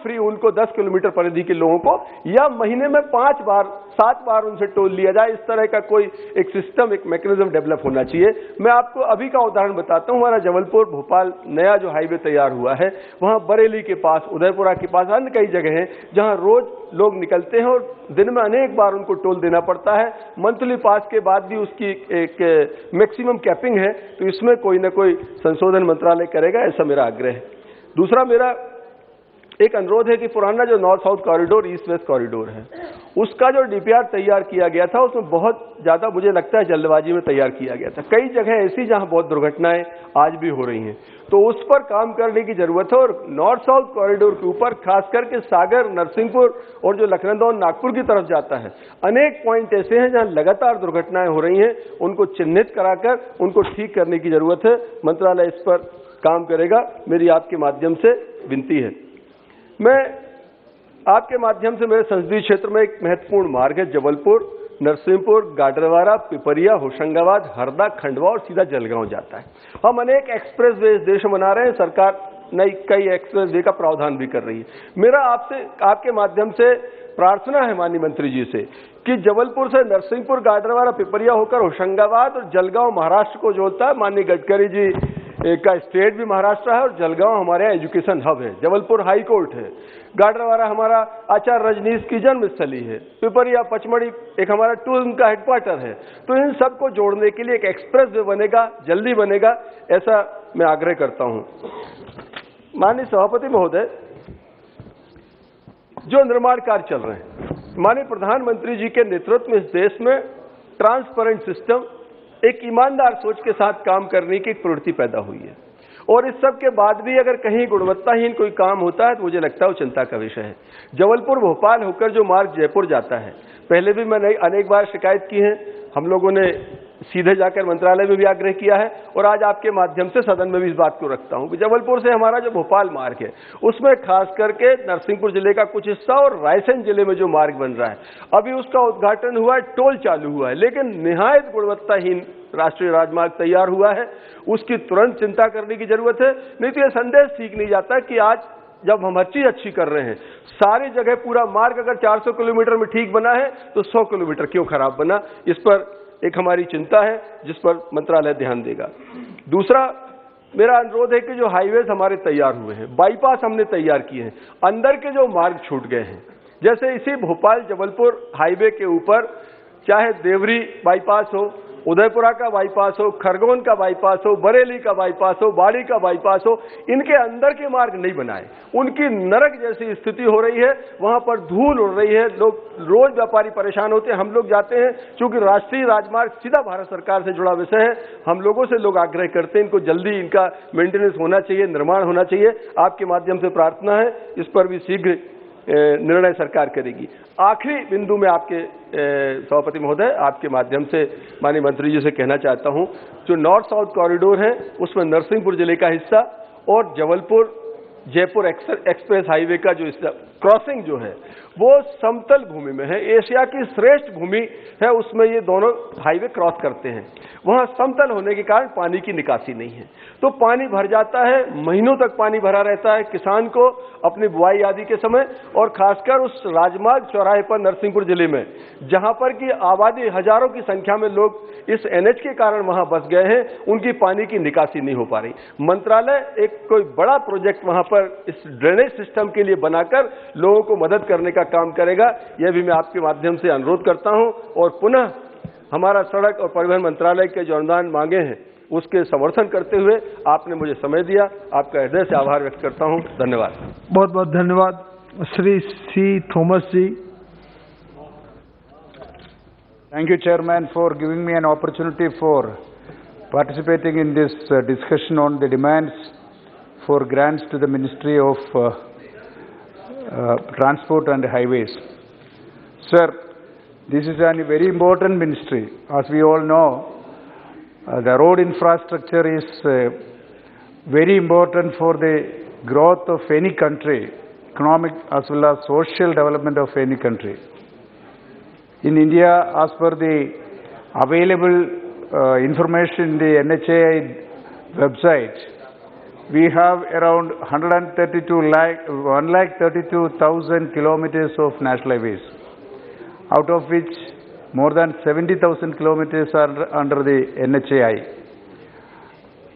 [SPEAKER 3] फ्री उनको 10 किलोमीटर परिधि के लोगों को या महीने में 5 बार 7 बार उनसे टोल लिया जाए, इस तरह का कोई एक सिस्टम, एक मैकेनिज्म डेवलप होना चाहिए। मैं आपको अभी का उदाहरण बताता हूं। हमारा जबलपुर भोपाल नया जो हाईवे तैयार हुआ है, वहां बरेली के पास, उदयपुरा के पास अन्य कई जगह हैं जहां रोज लोग निकलते हैं और दिन में अनेक बार उनको टोल देना पड़ता है। मंथली पास के बाद भी उसकी एक मैक्सिमम कैपिंग है, तो इसमें कोई ना कोई संशोधन मंत्रालय करेगा, ऐसा मेरा आग्रह है। दूसरा मेरा एक अनुरोध है कि पुराना जो north south corridor, east west corridor है, उसका जो डीपीआर तैयार किया गया था उसमें बहुत ज्यादा मुझे लगता है जल्दबाजी में तैयार किया गया था। कई जगह ऐसी जहां बहुत दुर्घटनाएं आज भी हो रही हैं, तो उस पर काम करने की जरूरत है। और नॉर्थ साउथ कॉरिडोर के ऊपर खास करके सागर, नरसिंहपुर और जो लखनऊ नागपुर की तरफ जाता है, अनेक पॉइंट ऐसे हैं जहां लगातार दुर्घटनाएं हो रही हैं, उनको चिन्हित कराकर उनको ठीक करने की जरूरत है। मंत्रालय इस पर काम करेगा, मेरी आपके माध्यम से विनती है। मैं आपके माध्यम से मेरे संसदीय क्षेत्र में एक महत्वपूर्ण मार्ग है जबलपुर, नरसिंहपुर, गाडरवारा, पिपरिया, होशंगाबाद, हरदा, खंडवा और सीधा जलगांव जाता है। हम अनेक एक्सप्रेस वे इस देश में बना रहे हैं, सरकार नई कई एक्सप्रेस वे का प्रावधान भी कर रही है। मेरा आपसे आपके माध्यम से प्रार्थना है माननीय मंत्री जी से कि जबलपुर से नरसिंहपुर, गाडरवारा, पिपरिया होकर होशंगाबाद और जलगांव महाराष्ट्र को जोड़ता है। माननीय गडकरी जी का स्टेट भी महाराष्ट्र है और जलगांव हमारे यहाँ एजुकेशन हब है, जबलपुर हाई कोर्ट है, गाडरवारा हमारा आचार्य रजनीश की जन्मस्थली है, पिपरिया पचमढ़ी एक हमारा टूरिज्म का हेडक्वार्टर है। तो इन सबको जोड़ने के लिए एक एक्सप्रेस वे बनेगा, जल्दी बनेगा, ऐसा मैं आग्रह करता हूं। माननीय सभापति महोदय, जो निर्माण कार्य चल रहे हैं, माननीय प्रधानमंत्री जी के नेतृत्व में इस देश में ट्रांसपेरेंट सिस्टम, एक ईमानदार सोच के साथ काम करने की एक प्रवृत्ति पैदा हुई है। और इस सब के बाद भी अगर कहीं गुणवत्ताहीन कोई काम होता है तो मुझे लगता है वो चिंता का विषय है। जबलपुर भोपाल होकर जो मार्ग जयपुर जाता है, पहले भी मैंने अनेक बार शिकायत की है, हम लोगों ने सीधे जाकर मंत्रालय में भी आग्रह किया है और आज आपके माध्यम से सदन में भी इस बात को रखता हूं कि जबलपुर से हमारा जो भोपाल मार्ग है उसमें खास करके नरसिंहपुर जिले का कुछ हिस्सा और रायसेन जिले में जो मार्ग बन रहा है, अभी उसका उद्घाटन हुआ है, टोल चालू हुआ है, लेकिन निहायत गुणवत्ताहीन राष्ट्रीय राजमार्ग तैयार हुआ है। उसकी तुरंत चिंता करने की जरूरत है, नहीं तो यह संदेश ठीक नहीं जाता कि आज जब हम हर चीज अच्छी कर रहे हैं, सारी जगह पूरा मार्ग अगर 400 किलोमीटर में ठीक बना है तो 100 किलोमीटर क्यों खराब बना। इस पर एक हमारी चिंता है जिस पर मंत्रालय ध्यान देगा। दूसरा मेरा अनुरोध है कि जो हाईवेज हमारे तैयार हुए हैं, बाईपास हमने तैयार किए हैं, अंदर के जो मार्ग छूट गए हैं, जैसे इसी भोपाल जबलपुर हाईवे के ऊपर चाहे देवरी बाईपास हो, उदयपुरा का बाईपास हो, खरगोन का बाईपास हो, बरेली का बाईपास हो, बाड़ी का बाईपास हो, इनके अंदर के मार्ग नहीं बनाए। उनकी नरक जैसी स्थिति हो रही है, वहां पर धूल उड़ रही है, लोग रोज व्यापारी परेशान होते हैं, हम लोग जाते हैं, क्योंकि राष्ट्रीय राजमार्ग सीधा भारत सरकार से जुड़ा विषय है, हम लोगों से लोग आग्रह करते हैं इनको जल्दी इनका मेंटेनेंस होना चाहिए, निर्माण होना चाहिए। आपके माध्यम से प्रार्थना है, इस पर भी शीघ्र निर्णय सरकार करेगी। आखिरी बिंदु में आपके सभापति महोदय, आपके माध्यम से माननीय मंत्री जी से कहना चाहता हूं, जो नॉर्थ साउथ कॉरिडोर है उसमें नरसिंहपुर जिले का हिस्सा और जबलपुर जयपुर एक्सप्रेस हाईवे का जो क्रॉसिंग जो है वो समतल भूमि में है, एशिया की श्रेष्ठ भूमि है, उसमें ये दोनों हाईवे क्रॉस करते हैं। वहां समतल होने के कारण पानी की निकासी नहीं है, तो पानी भर जाता है, महीनों तक पानी भरा रहता है किसान को अपनी बुआई आदि के समय, और खासकर उस राजमार्ग चौराहे पर नरसिंहपुर जिले में जहां पर की आबादी हजारों की संख्या में लोग इस एनएच के कारण वहां बस गए हैं, उनकी पानी की निकासी नहीं हो पा रही। मंत्रालय एक कोई बड़ा प्रोजेक्ट वहां पर इस ड्रेनेज सिस्टम के लिए बनाकर लोगों को मदद करने का काम करेगा, यह भी मैं आपके माध्यम से अनुरोध करता हूं। और पुनः हमारा सड़क और परिवहन मंत्रालय के जो अनुदान मांगे हैं उसके समर्थन करते हुए आपने मुझे समय दिया, आपका हृदय से आभार व्यक्त करता हूं। धन्यवाद।
[SPEAKER 8] बहुत बहुत धन्यवाद। Shri C Thomas ji.
[SPEAKER 9] Thank you, Chairman, for giving me an opportunity for participating in this discussion on the demands for grants to the Ministry of Transport and Highways. Sir, this is a very important ministry. As we all know, the road infrastructure is very important for the growth of any country, economic as well as social development of any country. In India, as per the available information in the NHAI website, we have around 132,000 kilometers of national highways, out of which more than 70,000 kilometers are under the NHAI.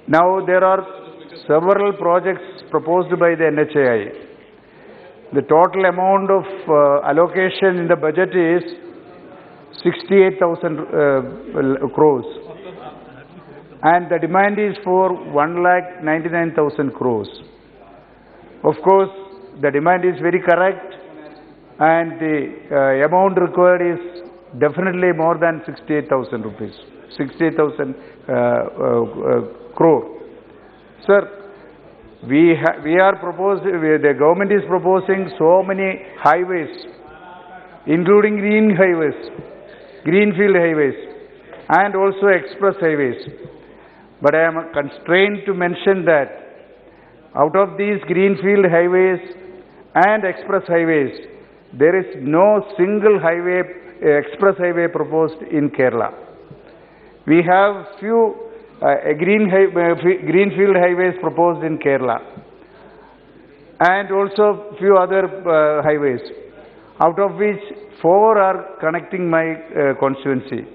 [SPEAKER 9] Now there are several projects proposed by the NHAI. The total amount of allocation in the budget is 68,000 crores, and the demand is for 1,99,000 crores. Of course, the demand is very correct, and the amount required is definitely more than 68,000 rupees, 68,000 crore. Sir, we are proposing, the government is proposing so many highways, including greenfield highways, and also express highways. But I am constrained to mention that out of these greenfield highways and express highways,
[SPEAKER 2] there is no single highway, express highway proposed in Kerala. We have few greenfield highways proposed in Kerala, and also few other highways, out of which 4 are connecting my constituency.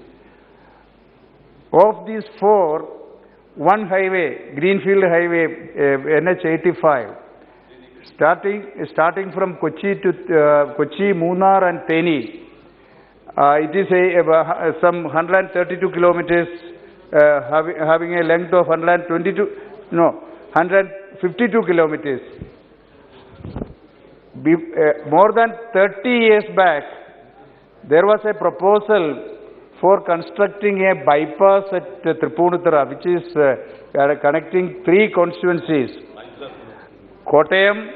[SPEAKER 2] Of these 4, one highway, greenfield highway, NH85, starting from Kochi to Kochi, Munnar and Theni. It is some 132 kilometers, having a length of 152 kilometers. More than 30 years back, there was a proposal for constructing a bypass at Tripunithura, which is connecting 3 constituencies, Kottayam,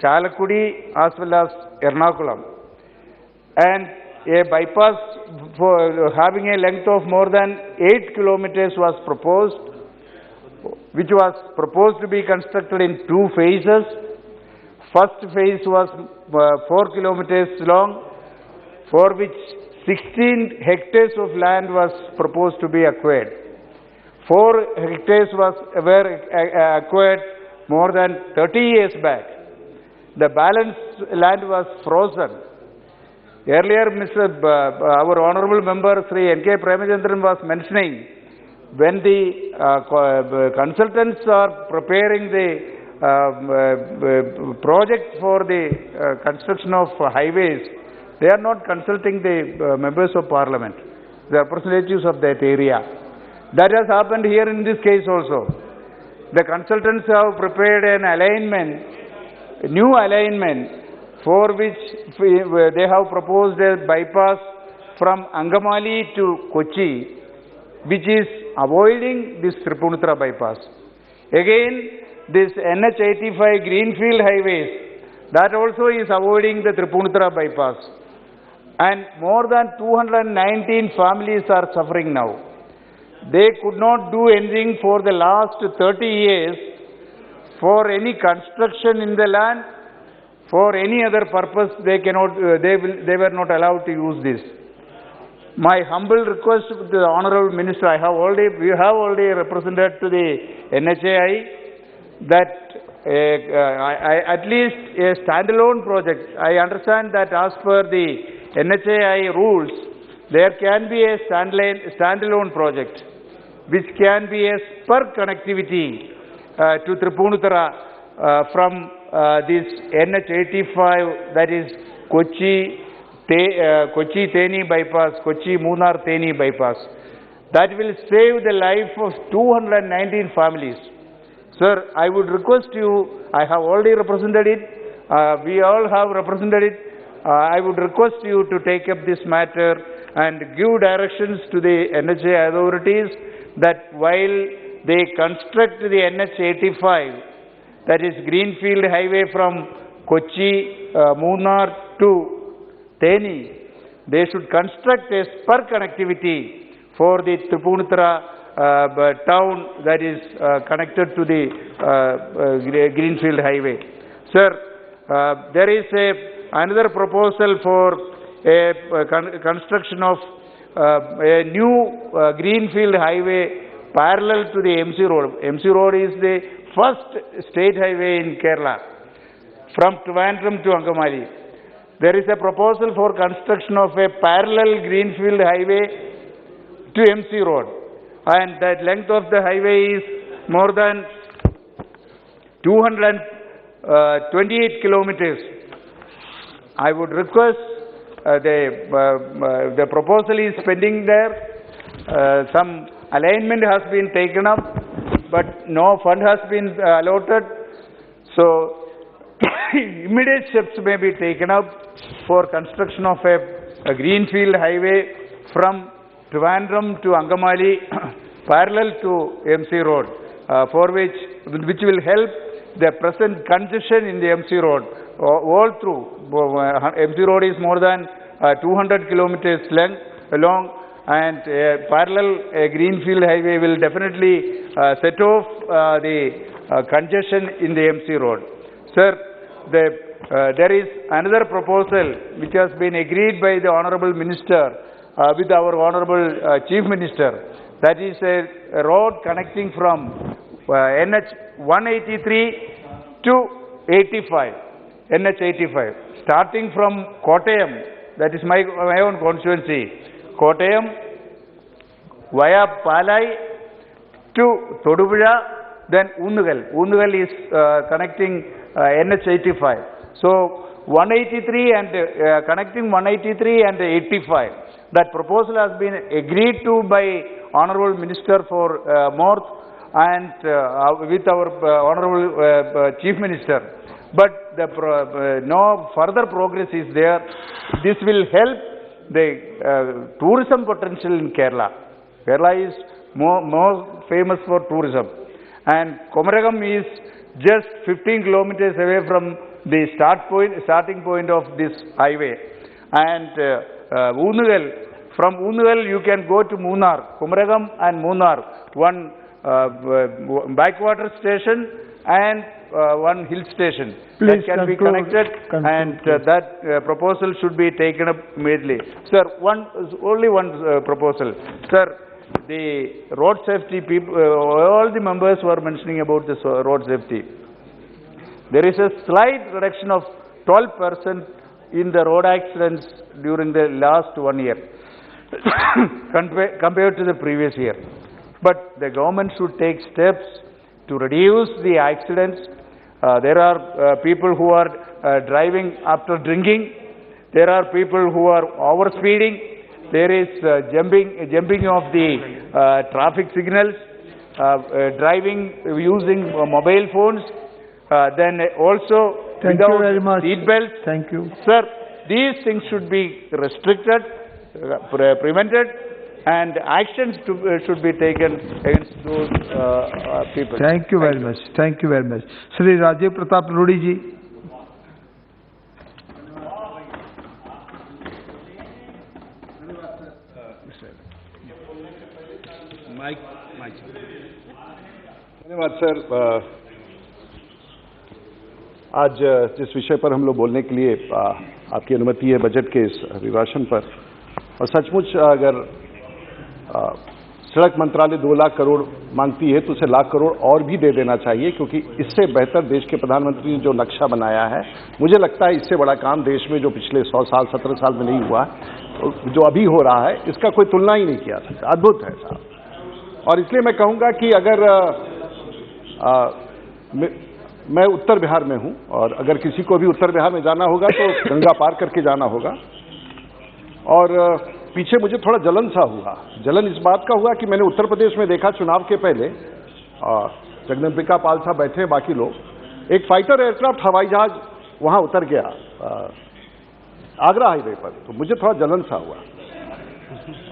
[SPEAKER 2] Chalakudy, as well as Ernakulam. And a bypass for having a length of more than 8 kilometers was proposed, which was proposed to be constructed in 2 phases. First phase was 4 kilometers long, for which 16 hectares of land was proposed to be acquired. 4 hectares were acquired more than 30 years back. The balance land was frozen. Earlier, our honourable member Sri N.K. Premachandran was mentioning, when the consultants are preparing the project for the construction of highways, they are not consulting the members of parliament, the representatives of that area. That has happened here in this case also. The consultants have prepared an alignment, a new alignment, for which they have proposed a bypass from Angamali to Kochi, which is avoiding this Tripunithura bypass. Again, this NH85 greenfield highways, that also is avoiding the Tripunithura bypass. And more than 219 families are suffering now. They could not do anything for the last 30 years for any construction in the land. For any other purpose, they were not allowed to use this. My humble request to the Honourable Minister, we have already represented to the NHAI that at least a standalone project. I understand that as per the NHAI rules, there can be a standalone project which can be a spur connectivity to Tripunithura from this NH85, that is Kochi Theni bypass, Kochi Munnar Theni bypass. That will save the life of 219 families. Sir, I would request you, I have already represented it, we all have represented it. I would request you to take up this matter and give directions to the NHA authorities that while they construct the NH85, that is greenfield highway from Kochi, Munnar to Theni, they should construct a spur connectivity for the Tripunithura town that is connected to the greenfield highway. Sir, there is another proposal for a construction of a new greenfield highway parallel to the MC Road. MC Road is the first state highway in Kerala from Trivandrum to Angamali. There is a proposal for construction of a parallel greenfield highway to MC Road, and the length of the highway is more than 228 kilometers. I would request the proposal is pending there. Some alignment has been taken up, but no fund has been allotted. So immediate steps may be taken up for construction of a greenfield highway from Trivandrum to Angamali parallel to MC Road, for which will help the present congestion in the MC Road all through. MC Road is more than 200 kilometers long, and a parallel greenfield highway will definitely set off the congestion in the MC Road. Sir, the there is another proposal which has been agreed by the Honorable Minister with our Honorable Chief Minister. That is a road connecting from NH 183 to 85, NH 85. Starting from Kottayam, that is my own constituency, Kottayam via Palai to Todupuzha, then Undugal. Undugal is connecting NH 85. So 183 and connecting 183 and 85. That proposal has been agreed to by Honorable Minister for North and with our Honorable Chief Minister. But no further progress is there. This will help the tourism potential in Kerala. Kerala is more famous for tourism. And Komaragam is just 15 kilometers away from the starting point of this highway. And Undugal, from Undugal you can go to Munnar, Komaragam and Munnar, one backwater station and one hill station.
[SPEAKER 1] Please
[SPEAKER 2] that can be
[SPEAKER 1] conclude,
[SPEAKER 2] connected, and that proposal should be taken up immediately. Sir, only one proposal. Sir, the road safety people, all the members were mentioning about this road safety. There is a slight reduction of 12% in the road accidents during the last 1 year compared to the previous year. But the government should take steps to reduce the accidents. There are people who are driving after drinking. There are people who are overspeeding. There is jumping of the traffic signals, driving using mobile phones, then also without seat belts.
[SPEAKER 1] Thank you.
[SPEAKER 2] Sir, these things should be restricted, prevented, and actions should be taken against those people.
[SPEAKER 1] Thank you very much. Thank you very much. Shri Rajiv Pratap Rudi ji.
[SPEAKER 6] धन्यवाद sir. आज जिस विषय पर हम लोग बोलने के लिए आपकी अनुमति है बजट के इस अभिभाषण पर, और सचमुच अगर सड़क मंत्रालय 2 लाख करोड़ मांगती है तो उसे लाख करोड़ और भी दे देना चाहिए, क्योंकि इससे बेहतर देश के प्रधानमंत्री ने जो नक्शा बनाया है, मुझे लगता है इससे बड़ा काम देश में जो पिछले 100 साल 17 साल में नहीं हुआ, जो अभी हो रहा है, इसका कोई तुलना ही नहीं किया सकता। अद्भुत है साहब। और इसलिए मैं कहूँगा कि अगर मैं उत्तर बिहार में हूँ, और अगर किसी को भी उत्तर बिहार में जाना होगा तो गंगा पार करके जाना होगा। और पीछे मुझे थोड़ा जलन सा हुआ। जलन इस बात का हुआ कि मैंने उत्तर प्रदेश में देखा चुनाव के पहले, जगदम्बिका पाल साहब बैठे हैं, बाकी लोग, एक फाइटर एयरक्राफ्ट हवाई जहाज वहाँ उतर गया आगरा हाईवे पर, तो मुझे थोड़ा जलन सा हुआ।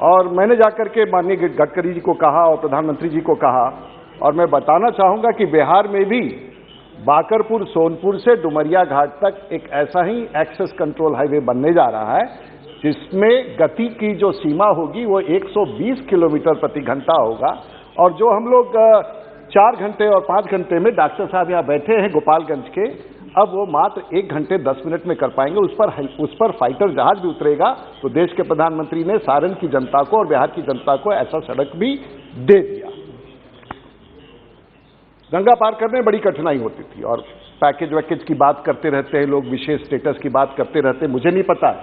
[SPEAKER 6] और मैंने जाकर के माननीय गडकरी जी को कहा और प्रधानमंत्री जी को कहा, और मैं बताना चाहूँगा कि बिहार में भी बाकरपुर सोनपुर से डुमरिया घाट तक एक ऐसा ही एक्सेस कंट्रोल हाईवे बनने जा रहा है, जिसमें गति की जो सीमा होगी वो 120 किलोमीटर प्रति घंटा होगा। और जो हम लोग 4 घंटे और 5 घंटे में, डॉक्टर साहब यहाँ बैठे हैं गोपालगंज के, अब वो मात्र 1 घंटे 10 मिनट में कर पाएंगे। उस पर फाइटर जहाज भी उतरेगा। तो देश के प्रधानमंत्री ने सारण की जनता को और बिहार की जनता को ऐसा सड़क भी दे दिया। गंगा पार करने में बड़ी कठिनाई होती थी, और पैकेज वैकेज की बात करते रहते हैं लोग, विशेष स्टेटस की बात करते रहते हैं, मुझे नहीं पता है,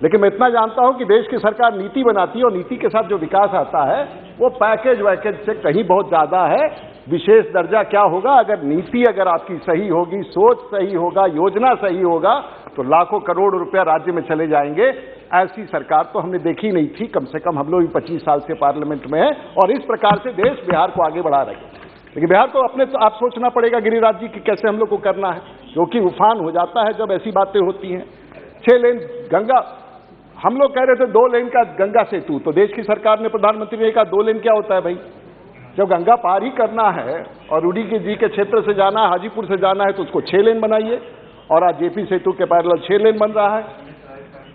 [SPEAKER 6] लेकिन मैं इतना जानता हूं कि देश की सरकार नीति बनाती है, और नीति के साथ जो विकास आता है वो पैकेज वैकेज से कहीं बहुत ज्यादा है। विशेष दर्जा क्या होगा? अगर नीति अगर आपकी सही होगी, सोच सही होगा, योजना सही होगा, तो लाखों करोड़ रुपया राज्य में चले जाएंगे। ऐसी सरकार तो हमने देखी नहीं थी, कम से कम हम लोग भी 25 साल से पार्लियामेंट में है, और इस प्रकार से देश बिहार को आगे बढ़ा रहे हैं। लेकिन बिहार को अपने आप सोचना पड़ेगा गिरिराज जी की कैसे हम लोग को करना है, क्योंकि उफान हो जाता है जब ऐसी बातें होती हैं। 6 लेन गंगा, हम लोग कह रहे थे 2 लेन का गंगा सेतु, तो देश की सरकार ने, प्रधानमंत्री ने कहा 2 लेन क्या होता है भाई? जब गंगा पार ही करना है और रूडी जी के क्षेत्र से जाना है, हाजीपुर से जाना है, तो उसको 6 लेन बनाइए। और आज जेपी सेतु के पैरेलल 6 लेन बन रहा है।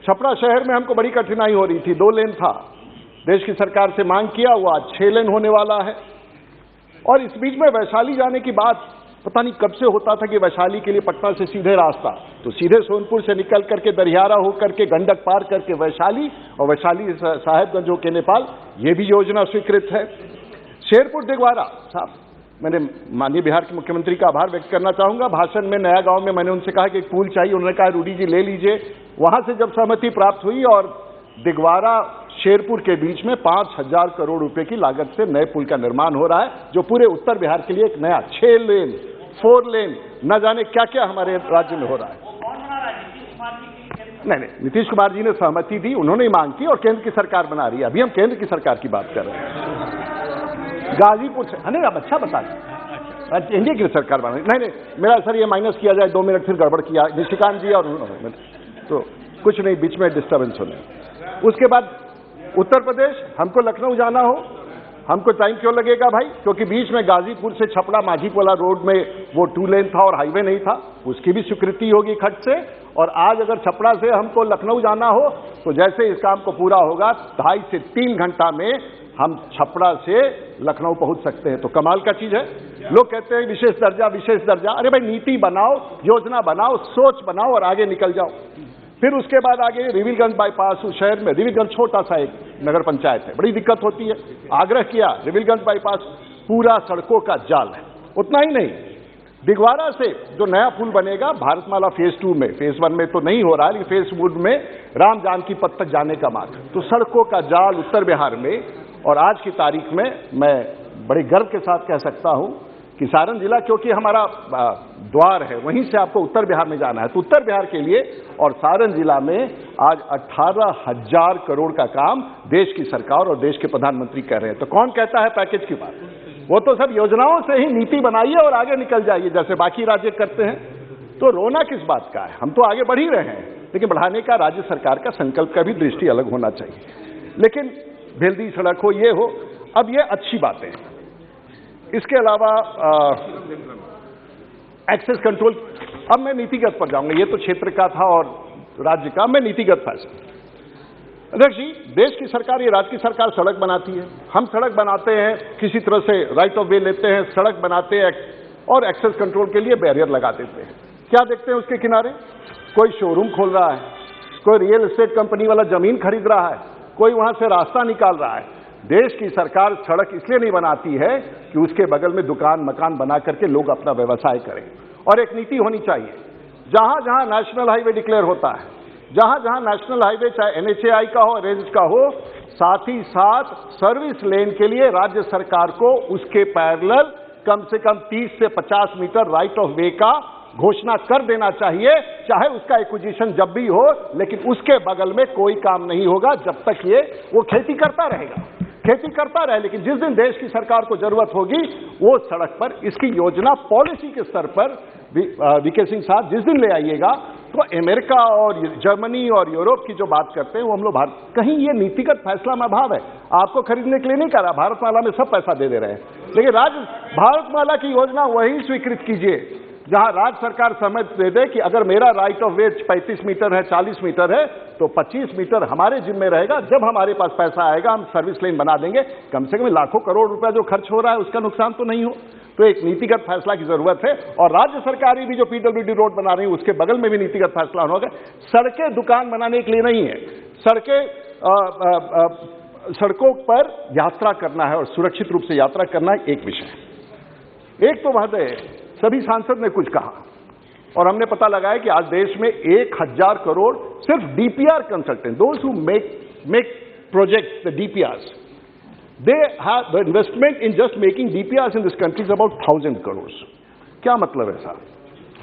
[SPEAKER 6] छपरा शहर में हमको बड़ी कठिनाई हो रही थी, 2 लेन था, देश की सरकार से मांग किया, वो आज 6 लेन होने वाला है। और इस बीच में वैशाली जाने की बात पता नहीं कब से होता था कि वैशाली के लिए पटना से सीधे रास्ता, तो सीधे सोनपुर से निकल करके दरियारा होकर के गंडक पार करके वैशाली, और वैशाली साहेबगंज होकर नेपाल, ये भी योजना स्वीकृत है। शेरपुर दिगवारा साहब, मैंने माननीय बिहार के मुख्यमंत्री का आभार व्यक्त करना चाहूंगा। भाषण में नया गांव में मैंने उनसे कहा कि एक पुल चाहिए, उन्होंने कहा रूडी जी ले लीजिए। वहां से जब सहमति प्राप्त हुई और दिगवारा शेरपुर के बीच में 5,000 करोड़ रुपए की लागत से नए पुल का निर्माण हो रहा है, जो पूरे उत्तर बिहार के लिए एक नया 6 लेन 4 लेन न जाने क्या क्या हमारे राज्य में हो रहा है। नहीं, नीतीश कुमार जी ने सहमति दी, उन्होंने मांग की और केंद्र की सरकार बना रही है। अभी हम केंद्र की सरकार की बात कर रहे हैं। गाजीपुर से नहीं, आप अच्छा बता दें, एनडीए की सरकार बना रही। नहीं, मेरा सर ये माइनस किया जाए, 2 मिनट फिर गड़बड़ किया निशिकांत जी और तो कुछ नहीं, बीच में डिस्टर्बेंस होने। उसके बाद उत्तर प्रदेश, हमको लखनऊ जाना हो, हमको टाइम क्यों लगेगा भाई? क्योंकि बीच में गाजीपुर से छपड़ा माझीपुला रोड में वो 2 लेन था और हाईवे नहीं था, उसकी भी स्वीकृति होगी खट से। और आज अगर छपड़ा से हमको लखनऊ जाना हो तो जैसे इस काम को पूरा होगा 2.5 से 3 घंटा में हम छपड़ा से लखनऊ पहुंच सकते हैं। तो कमाल का चीज है। लोग कहते हैं विशेष दर्जा विशेष दर्जा, अरे भाई नीति बनाओ, योजना बनाओ, सोच बनाओ और आगे निकल जाओ। फिर उसके बाद आगे रिविलगंज बाईपास, उस शहर में रिविलगंज छोटा सा एक नगर पंचायत है, बड़ी दिक्कत होती है। आग्रह किया, रिविलगंज बाईपास पूरा सड़कों का जाल है। उतना ही नहीं, दिगवारा से जो नया पुल बनेगा भारतमाला फेज 2 में, फेज 1 में तो नहीं हो रहा है, लेकिन फेज 2 में राम जानकी पथ तक जाने का मार्ग, तो सड़कों का जाल उत्तर बिहार में। और आज की तारीख में मैं बड़े गर्व के साथ कह सकता हूं कि सारण जिला, क्योंकि हमारा द्वार है, वहीं से आपको उत्तर बिहार में जाना है, तो उत्तर बिहार के लिए और सारण जिला में आज 18,000 करोड़ का काम देश की सरकार और देश के प्रधानमंत्री कर रहे हैं। तो कौन कहता है पैकेज की बात? वो तो सब योजनाओं से ही नीति बनाइए और आगे निकल जाइए जैसे बाकी राज्य करते हैं। तो रोना किस बात का है? हम तो आगे बढ़ ही रहे हैं, लेकिन बढ़ाने का राज्य सरकार का संकल्प का भी दृष्टि अलग होना चाहिए। लेकिन भेल्दी सड़क हो, ये हो, अब ये अच्छी बातें हैं। इसके अलावा एक्सेस कंट्रोल, अब मैं नीतिगत पर जाऊंगा, ये तो क्षेत्र का था और राज्य का, मैं नीतिगत फैसला। अध्यक्ष जी, देश की सरकार, ये राज्य की सरकार सड़क बनाती है, हम सड़क बनाते हैं, किसी तरह से राइट ऑफ वे लेते हैं, सड़क बनाते हैं और एक्सेस कंट्रोल के लिए बैरियर लगा देते हैं। क्या देखते हैं उसके किनारे? कोई शोरूम खोल रहा है, कोई रियल एस्टेट कंपनी वाला जमीन खरीद रहा है, कोई वहां से रास्ता निकाल रहा है। देश की सरकार सड़क इसलिए नहीं बनाती है कि उसके बगल में दुकान मकान बना करके लोग अपना व्यवसाय करें। और एक नीति होनी चाहिए, जहां जहां नेशनल हाईवे डिक्लेयर होता है, जहां जहां नेशनल हाईवे चाहे एनएचएआई का हो, रेंज का हो, साथ ही साथ सर्विस लेन के लिए राज्य सरकार को उसके पैरेलल कम से कम 30 से 50 मीटर राइट ऑफ वे का घोषणा कर देना चाहिए, चाहे उसका एक्विजिशन जब भी हो, लेकिन उसके बगल में कोई काम नहीं होगा जब तक वो खेती करता रहेगा, खेती करता रहे। लेकिन जिस दिन देश की सरकार को जरूरत होगी, वो सड़क पर इसकी योजना पॉलिसी के स्तर पर वीके सिंह साहब जिस दिन ले आइएगा, तो अमेरिका और जर्मनी और यूरोप की जो बात करते हैं वो हम लोग भारत, कहीं ये नीतिगत फैसला में अभाव है। आपको खरीदने के लिए नहीं कर रहा, भारतमाला में सब पैसा दे रहे हैं, लेकिन राज्य भारतमाला की योजना वही स्वीकृत कीजिए जहां राज्य सरकार समझ दे कि अगर मेरा राइट ऑफ वे 35 मीटर है, 40 मीटर है, तो 25 मीटर हमारे जिम्मे रहेगा। जब हमारे पास पैसा आएगा हम सर्विस लेन बना देंगे, कम से कम लाखों करोड़ रुपया जो खर्च हो रहा है उसका नुकसान तो नहीं हो। तो एक नीतिगत फैसला की जरूरत है। और राज्य सरकारें भी जो पीडब्ल्यूडी रोड बना रही है उसके बगल में भी नीतिगत फैसला होगा। सड़कें दुकान बनाने के लिए नहीं है, सड़कों पर यात्रा करना है और सुरक्षित रूप से यात्रा करना एक विषय। एक तो महोदय सभी सांसद ने कुछ कहा और हमने पता लगाया कि आज देश में 1,000 करोड़ सिर्फ DPR consultant, those who make projects, the DPRs, they have the investment in just making DPRs in this country is about 1,000 crores। क्या मतलब है साहब?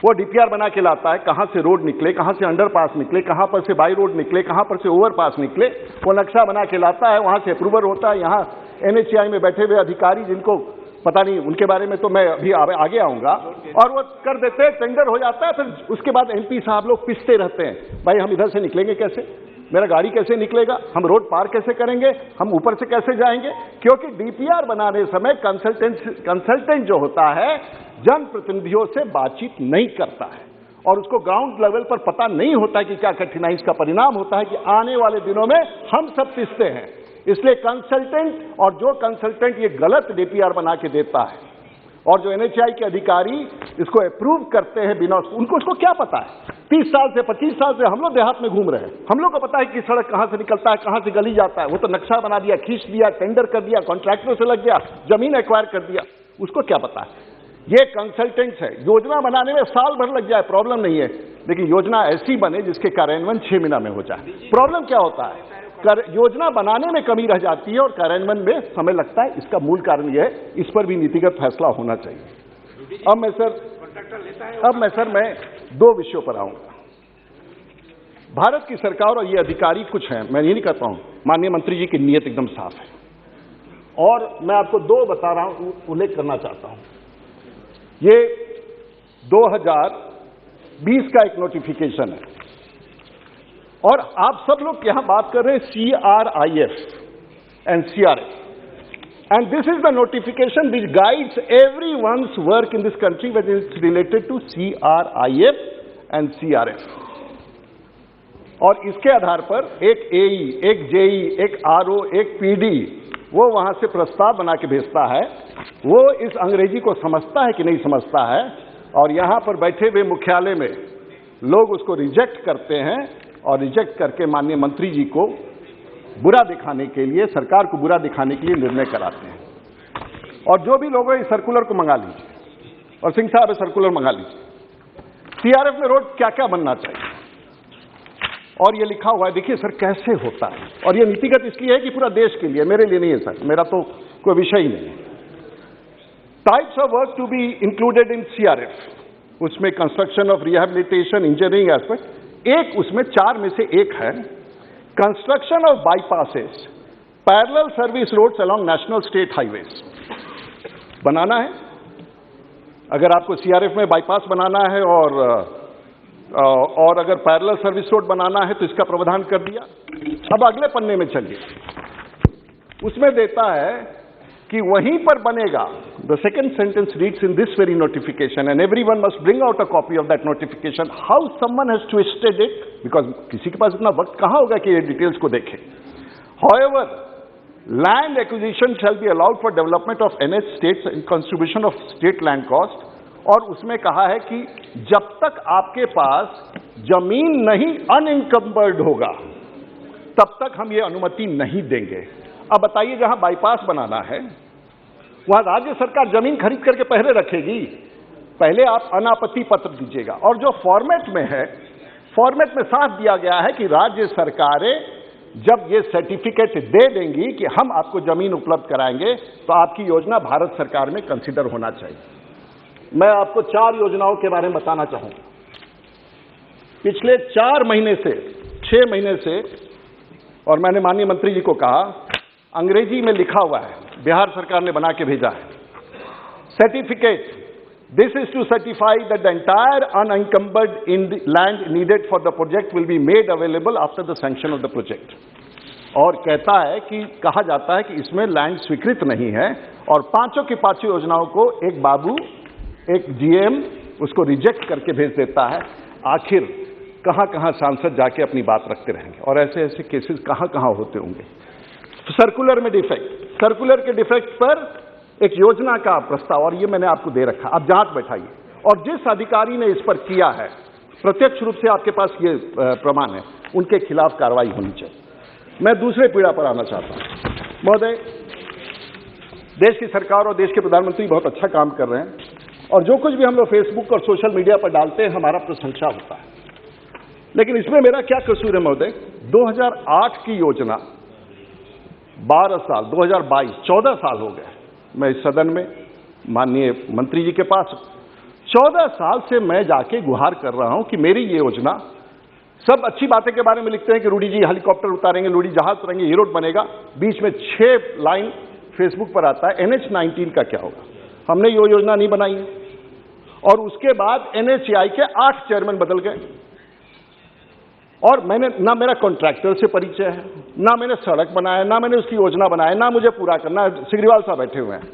[SPEAKER 6] वो डीपीआर बना के लाता है, कहां से रोड निकले, कहां से अंडरपास निकले, कहां पर से बाई रोड निकले, कहां पर से ओवरपास निकले, वो नक्शा बना के लाता है, वहां से अप्रूवल होता है। यहाँ एनएचएआई में बैठे हुए अधिकारी जिनको पता नहीं, उनके बारे में तो मैं अभी आगे आऊंगा, और वो कर देते हैं, टेंडर हो जाता है, फिर उसके बाद एमपी साहब लोग पिसते रहते हैं, भाई हम इधर से निकलेंगे कैसे, मेरा गाड़ी कैसे निकलेगा, हम रोड पार कैसे करेंगे, हम ऊपर से कैसे जाएंगे। क्योंकि डीपीआर बनाने समय कंसल्टेंट जो होता है जनप्रतिनिधियों से बातचीत नहीं करता है और उसको ग्राउंड लेवल पर पता नहीं होता कि क्या कठिनाई, इसका परिणाम होता है कि आने वाले दिनों में हम सब पिसते हैं। इसलिए कंसल्टेंट, और जो कंसल्टेंट ये गलत डीपीआर बना के देता है और जो NHAI के अधिकारी इसको अप्रूव करते हैं बिना उनको इसको क्या पता है? 30 साल से 25 साल से हम लोग देहात में घूम रहे हैं, हम लोग को पता है कि सड़क कहां से निकलता है, कहां से गली जाता है। वो तो नक्शा बना दिया, खींच दिया, टेंडर कर दिया, कॉन्ट्रैक्टरों से लग गया, जमीन एक्वायर कर दिया, उसको क्या पता है? ये कंसल्टेंट्स है, योजना बनाने में साल भर लग जाए, प्रॉब्लम नहीं है, लेकिन योजना ऐसी बने जिसके कार्यान्वयन 6 महीना में हो जाए। प्रॉब्लम क्या होता है? योजना बनाने में कमी रह जाती है और कार्यान्वयन में समय लगता है। इसका मूल कारण यह है, इस पर भी नीतिगत फैसला होना चाहिए। अब मैं सर मैं 2 विषयों पर आऊंगा। भारत की सरकार और ये अधिकारी कुछ हैं, मैं ये नहीं कहता हूं, माननीय मंत्री जी की नीयत एकदम साफ है, और मैं आपको 2 बता रहा हूं, उल्लेख करना चाहता हूं। ये 2020 का एक नोटिफिकेशन है, और आप सब लोग यहां बात कर रहे हैं CRIF and CRF, and this is the notification which guides everyone's work in this country whether it's related to CRIF and CRF. और इसके आधार पर एक AE, एक JE, एक RO, एक PD वो वहां से प्रस्ताव बना के भेजता है। वो इस अंग्रेजी को समझता है कि नहीं समझता है, और यहां पर बैठे हुए मुख्यालय में लोग उसको रिजेक्ट करते हैं, और रिजेक्ट करके माननीय मंत्री जी को बुरा दिखाने के लिए, सरकार को बुरा दिखाने के लिए निर्णय कराते हैं। और जो भी लोग हैं इस सर्कुलर को मंगा लीजिए, और सिंह साहब सर्कुलर मंगा लीजिए। CRF में रोड क्या क्या बनना चाहिए, और ये लिखा हुआ है, देखिए सर कैसे होता है। और ये नीतिगत इसलिए है कि पूरा देश के लिए, मेरे लिए नहीं है सर, मेरा तो कोई विषय ही नहीं है। Types of work to be included in CRF, उसमें construction of rehabilitation, engineering aspect, एक उसमें 4 में से एक है construction of bypasses, parallel service roads along national state highways बनाना है। अगर आपको CRF में बाईपास बनाना है और अगर पैरेलल सर्विस रोड बनाना है तो इसका प्रावधान कर दिया। अब अगले पन्ने में चलिए, उसमें देता है कि वहीं पर बनेगा। The second sentence reads in this very notification and everyone must bring out a copy of that notification, how someone has twisted it, because किसी के पास इतना वक्त कहां होगा कि ये डिटेल्स को देखे। However, land acquisition shall be allowed for development of NH states in contribution of state land cost, और उसमें कहा है कि जब तक आपके पास जमीन नहीं अनइंकम्बर्ड होगा तब तक हम ये अनुमति नहीं देंगे। अब बताइए, जहां बाईपास बनाना है वहां राज्य सरकार जमीन खरीद करके पहले रखेगी, पहले आप अनापत्ति पत्र दीजिएगा। और जो फॉर्मेट में है, फॉर्मेट में साफ दिया गया है कि राज्य सरकारें जब ये सर्टिफिकेट दे देंगी कि हम आपको जमीन उपलब्ध कराएंगे, तो आपकी योजना भारत सरकार में कंसीडर होना चाहिए। मैं आपको 4 योजनाओं के बारे में बताना चाहूंगा। पिछले 4 महीने से 6 महीने से, और मैंने माननीय मंत्री जी को कहा, अंग्रेजी में लिखा हुआ है, बिहार सरकार ने बना के भेजा है, certificate, this is to certify that the entire unencumbered in the land needed for the project will be made available after the sanction of the project. और कहता है कि कहा जाता है कि इसमें लैंड स्वीकृत नहीं है, और 5 की 5 योजनाओं को एक बाबू, एक GM उसको रिजेक्ट करके भेज देता है। आखिर कहां कहां सांसद जाके अपनी बात रखते रहेंगे, और ऐसे ऐसे केसेस कहां कहां होते होंगे। सर्कुलर में डिफेक्ट, सर्कुलर के डिफेक्ट पर एक योजना का प्रस्ताव, और ये मैंने आपको दे रखा, आप जांच बैठाइए, और जिस अधिकारी ने इस पर किया है प्रत्यक्ष रूप से आपके पास ये प्रमाण है, उनके खिलाफ कार्रवाई होनी चाहिए। मैं दूसरे पीड़ा पर आना चाहता हूं। महोदय, देश की सरकार और देश के प्रधानमंत्री बहुत अच्छा काम कर रहे हैं, और जो कुछ भी हम लोग फेसबुक और सोशल मीडिया पर डालते हैं हमारा प्रशंसा होता है, लेकिन इसमें मेरा क्या कसूर है महोदय? 2008 की योजना 12 साल, 2022 14 साल हो गए मैं इस सदन में माननीय मंत्री जी के पास 14 साल से मैं जाके गुहार कर रहा हूं कि मेरी ये योजना, सब अच्छी बातें के बारे में लिखते हैं कि रूडी जी हेलीकॉप्टर उतारेंगे, रूडी जहाज उतारेंगे, ये रोड बनेगा, बीच में 6 लाइन फेसबुक पर आता है NH-19 का क्या होगा? हमने ये योजना नहीं बनाई है। और उसके बाद NHAI के 8 चेयरमैन बदल गए, और मैंने ना मेरा कॉन्ट्रैक्टर से परिचय है, ना मैंने सड़क बनाया, ना मैंने उसकी योजना बनाया, ना मुझे पूरा करना है। सिग्रीवाल साहब बैठे हुए हैं,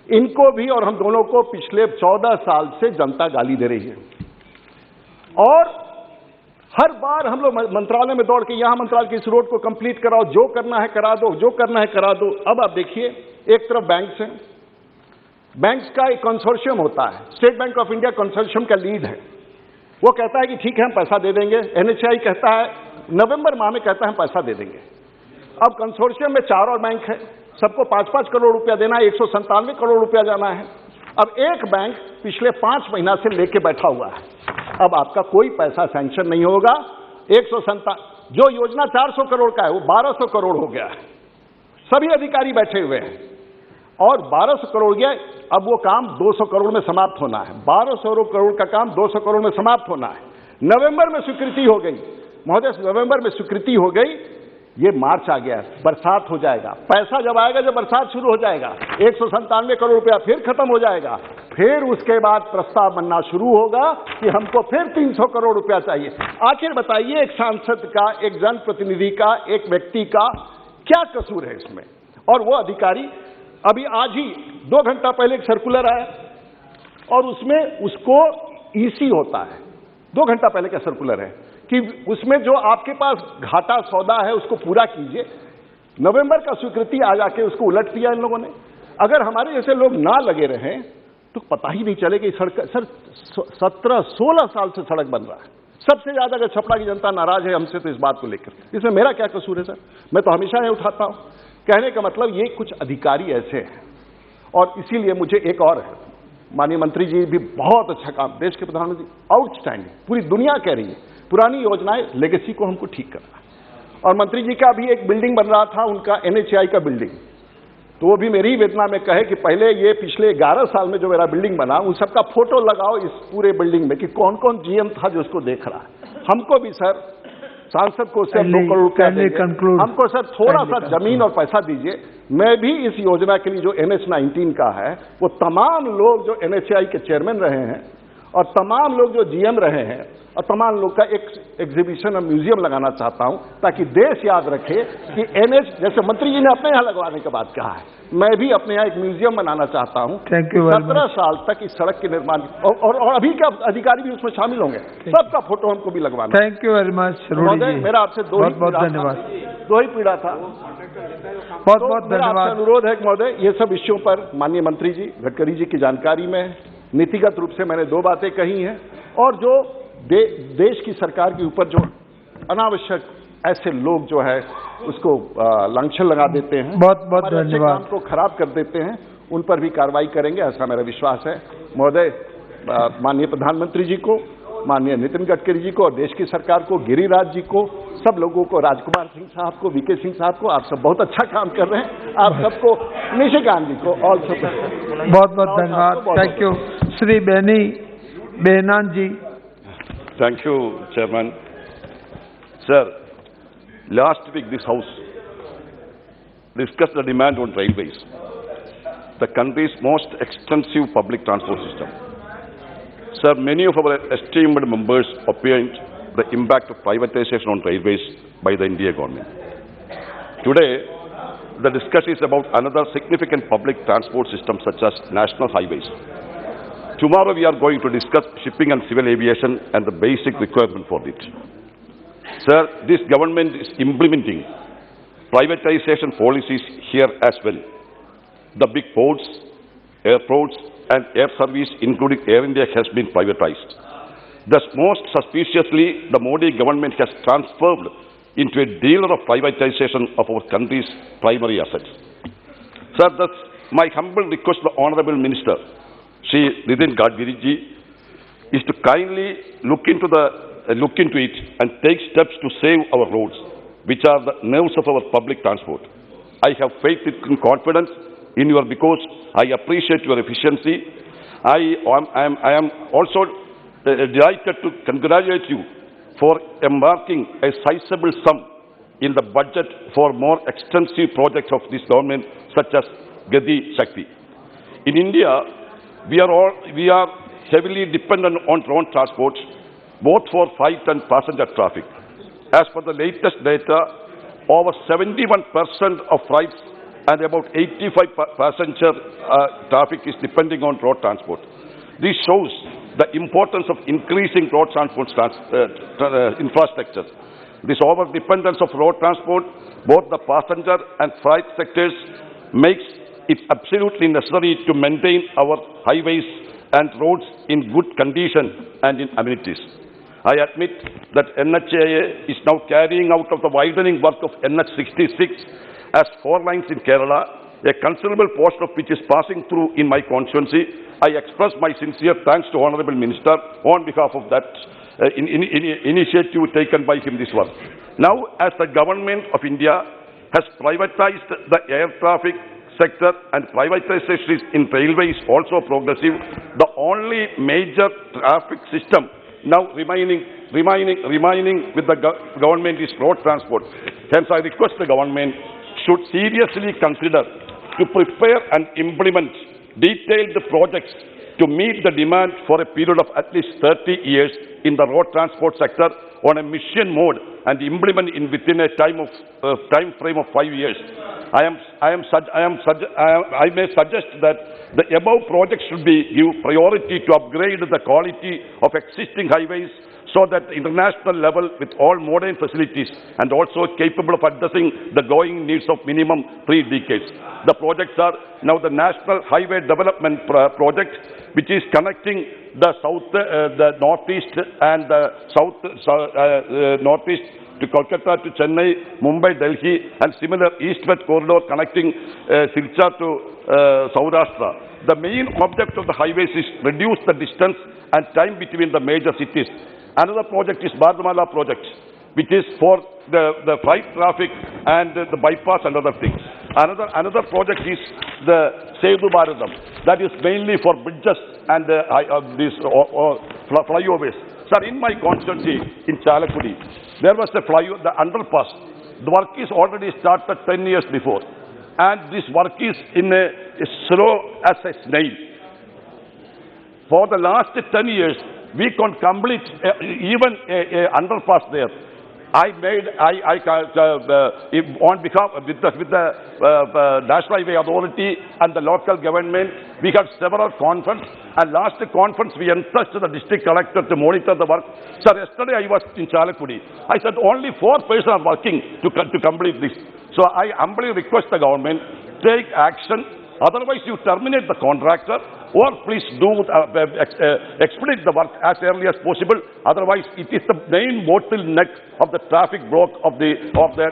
[SPEAKER 6] इनको भी और हम दोनों को पिछले 14 साल से जनता गाली दे रही है, और हर बार हम लोग मंत्रालय में दौड़ के यहां मंत्रालय की इस रोड को कंप्लीट कराओ, जो करना है करा दो, जो करना है करा दो। अब आप देखिए, एक तरफ बैंक हैं, बैंक्स का एक कंसोर्शियम होता है, state bank of India consortium का लीड है। वो कहता है कि ठीक है हम पैसा दे देंगे, एनएचआई कहता है नवंबर माह में कहता है हम पैसा दे देंगे। अब कंसोर्शियम में 4 और बैंक है, सबको 5-5 करोड़ रुपया देना है, 197 करोड़ रुपया जाना है। अब एक बैंक पिछले 5 महीना से लेके बैठा हुआ है, अब आपका कोई पैसा सैंक्शन नहीं होगा। 197 जो योजना 400 करोड़ का है वो 1200 करोड़ हो गया है, सभी अधिकारी बैठे हुए हैं और 1200 करोड़ गया। अब वो काम 200 करोड़ में समाप्त होना है, 1200 करोड़ का काम 200 करोड़ में समाप्त होना है। नवंबर में स्वीकृति हो गई महोदय, नवंबर में स्वीकृति हो गई, ये मार्च आ गया, बरसात हो जाएगा। पैसा जब आएगा जब बरसात शुरू हो जाएगा, 197 करोड़ रुपया फिर खत्म हो जाएगा। फिर उसके बाद प्रस्ताव बनना शुरू होगा कि हमको फिर 300 करोड़ रुपया चाहिए। आखिर बताइए, एक सांसद का, एक जनप्रतिनिधि का, एक व्यक्ति का क्या कसूर है इसमें? और वो अधिकारी अभी आज ही 2 घंटा पहले एक सर्कुलर आया और उसमें उसको ईसी होता है, 2 घंटा पहले का सर्कुलर है कि उसमें जो आपके पास घाटा सौदा है उसको पूरा कीजिए। नवंबर का स्वीकृति आ जाके उसको उलट दिया इन लोगों ने। अगर हमारे जैसे लोग ना लगे रहें तो पता ही नहीं चलेगा। सड़क सर 17-16 साल से सड़क बन रहा है। सबसे ज्यादा अगर छपरा की जनता नाराज है हमसे तो इस बात को लेकर, इसमें मेरा क्या कसूर है सर? मैं तो हमेशा ये उठाता हूं। कहने का मतलब ये कुछ अधिकारी ऐसे हैं और इसीलिए मुझे एक और है, माननीय मंत्री जी भी बहुत अच्छा काम, देश के प्रधानमंत्री आउटस्टैंडिंग, पूरी दुनिया कह रही है पुरानी योजनाएं, लेगेसी को हमको ठीक करना है। और मंत्री जी का भी एक बिल्डिंग बन रहा था उनका, एनएचआई का बिल्डिंग, तो वो भी मेरी ही वेदना में कहे कि पहले ये पिछले 11 साल में जो मेरा बिल्डिंग बना उन सबका फोटो लगाओ इस पूरे बिल्डिंग में कि कौन कौन जीएम था जो उसको देख रहा है। हमको भी सर, सांसद को सिर्फ 2 करोड़ रुपया देंगे, हमको सर थोड़ा सा जमीन और पैसा दीजिए। मैं भी इस योजना के लिए जो NH-19 का है, वो तमाम लोग जो एनएचआई के चेयरमैन रहे हैं और तमाम लोग जो जीएम रहे हैं और तमाम लोग का एक एग्जीबिशन और म्यूजियम लगाना चाहता हूं ताकि देश याद रखे कि NH, जैसे मंत्री जी ने अपने यहां लगवाने के बाद कहा है, मैं भी अपने यहां एक म्यूजियम बनाना चाहता हूं। 17 साल तक इस सड़क के निर्माण और अभी का अधिकारी भी उसमें शामिल होंगे, सबका फोटो हमको भी लगवाना।
[SPEAKER 1] Thank you very much.
[SPEAKER 6] मेरा आपसे दो ही पीड़ा था।
[SPEAKER 1] बहुत बहुत धन्यवाद।
[SPEAKER 6] अनुरोध है महोदय, ये सब विषयों पर माननीय मंत्री जी, गडकरी जी की जानकारी में नीतिगत रूप से मैंने 2 बातें कही हैं और जो देश की सरकार के ऊपर जो अनावश्यक ऐसे लोग जो है उसको लांछन लगा देते हैं,
[SPEAKER 1] बहुत बहुत धन्यवाद,
[SPEAKER 6] काम को खराब कर देते हैं, उन पर भी कार्रवाई करेंगे ऐसा मेरा विश्वास है। महोदय, माननीय प्रधानमंत्री जी को, माननीय नितिन गडकरी जी को और देश की सरकार को, गिरिराज जी को, सब लोगों को, राजकुमार सिंह साहब को, वीके सिंह साहब को, आप सब बहुत अच्छा काम कर रहे हैं, आप सबको, निशिकांत जी को, ऑल सब
[SPEAKER 1] बहुत बहुत धन्यवाद। Thank you. Shri Behanan ji.
[SPEAKER 15] Thank you, Chairman. Sir, last week this House discussed the demand on railways, the country's most extensive public transport system. Sir, many of our esteemed members opined the impact of privatization on railways by the India government. Today, the discussion is about another significant public transport system such as national highways. Tomorrow we are going to discuss shipping and civil aviation and the basic requirement for it. Sir, this government is implementing privatization policies here as well. The big ports, airports and air service including Air India has been privatized. Thus, most suspiciously, the Modi government has transformed into a dealer of privatization of our country's primary assets. Sir, thus my humble request to the Honorable Minister, Shri Nitin Gadkari ji, is to kindly look into it and take steps to save our roads, which are the nerves of our public transport. I have faith and confidence in you because I appreciate your efficiency. I am also delighted to congratulate you for embarking a sizable sum in the budget for more extensive projects of this government, such as Gati Shakti. In India, we are heavily dependent on road transport, both for freight and passenger traffic. As per the latest data, over 71% of freights and about 85% passenger traffic is depending on road transport. This shows the importance of increasing road transport infrastructure. This over-dependence of road transport, both the passenger and freight sectors, makes it's absolutely necessary to maintain our highways and roads in good condition and in amenities. I admit that NHAA is now carrying out of the widening work of NH66 as 4 lines in Kerala, a considerable portion of which is passing through in my constituency. I express my sincere thanks to Honourable Minister on behalf of that initiative taken by him this work. Now, as the Government of India has privatized the air traffic sector and privatization in railways also progressive, the only major traffic system now remaining with the government is road transport. Hence, I request the government should seriously consider to prepare and implement detailed projects to meet the demand for a period of at least 30 years in the road transport sector on a mission mode and implement within a time frame of 5 years. I may suggest that the above projects should be give priority to upgrade the quality of existing highways so that international level with all modern facilities and also capable of addressing the growing needs of minimum 3 decades. The projects are now the National Highway Development Project, which is connecting the northeast and the northeast to Kolkata to Chennai, Mumbai, Delhi, and similar east-west corridor connecting Silchar to Saurashtra. The main object of the highways is reduce the distance and time between the major cities. Another project is Bardhamala project, which is for the freight traffic and the bypass and other things. Another project is the Sedu Bharadam, that is mainly for bridges and these flyovers. Sir, in my constituency in Chalakudi, there was the underpass. The work is already started 10 years before, and this work is in a slow as a snail. For the last 10 years, we can't complete even a underpass there. On behalf with the National Highway Authority and the local government, we had several conferences, and last conference we entrusted the district collector to monitor the work. Sir, yesterday I was in Chalakudi. I said only 4 persons are working to complete this. So I humbly request the government take action. Otherwise, you terminate the contractor, or please do expedite the work as early as possible. Otherwise, it is the main bottleneck of the traffic block of the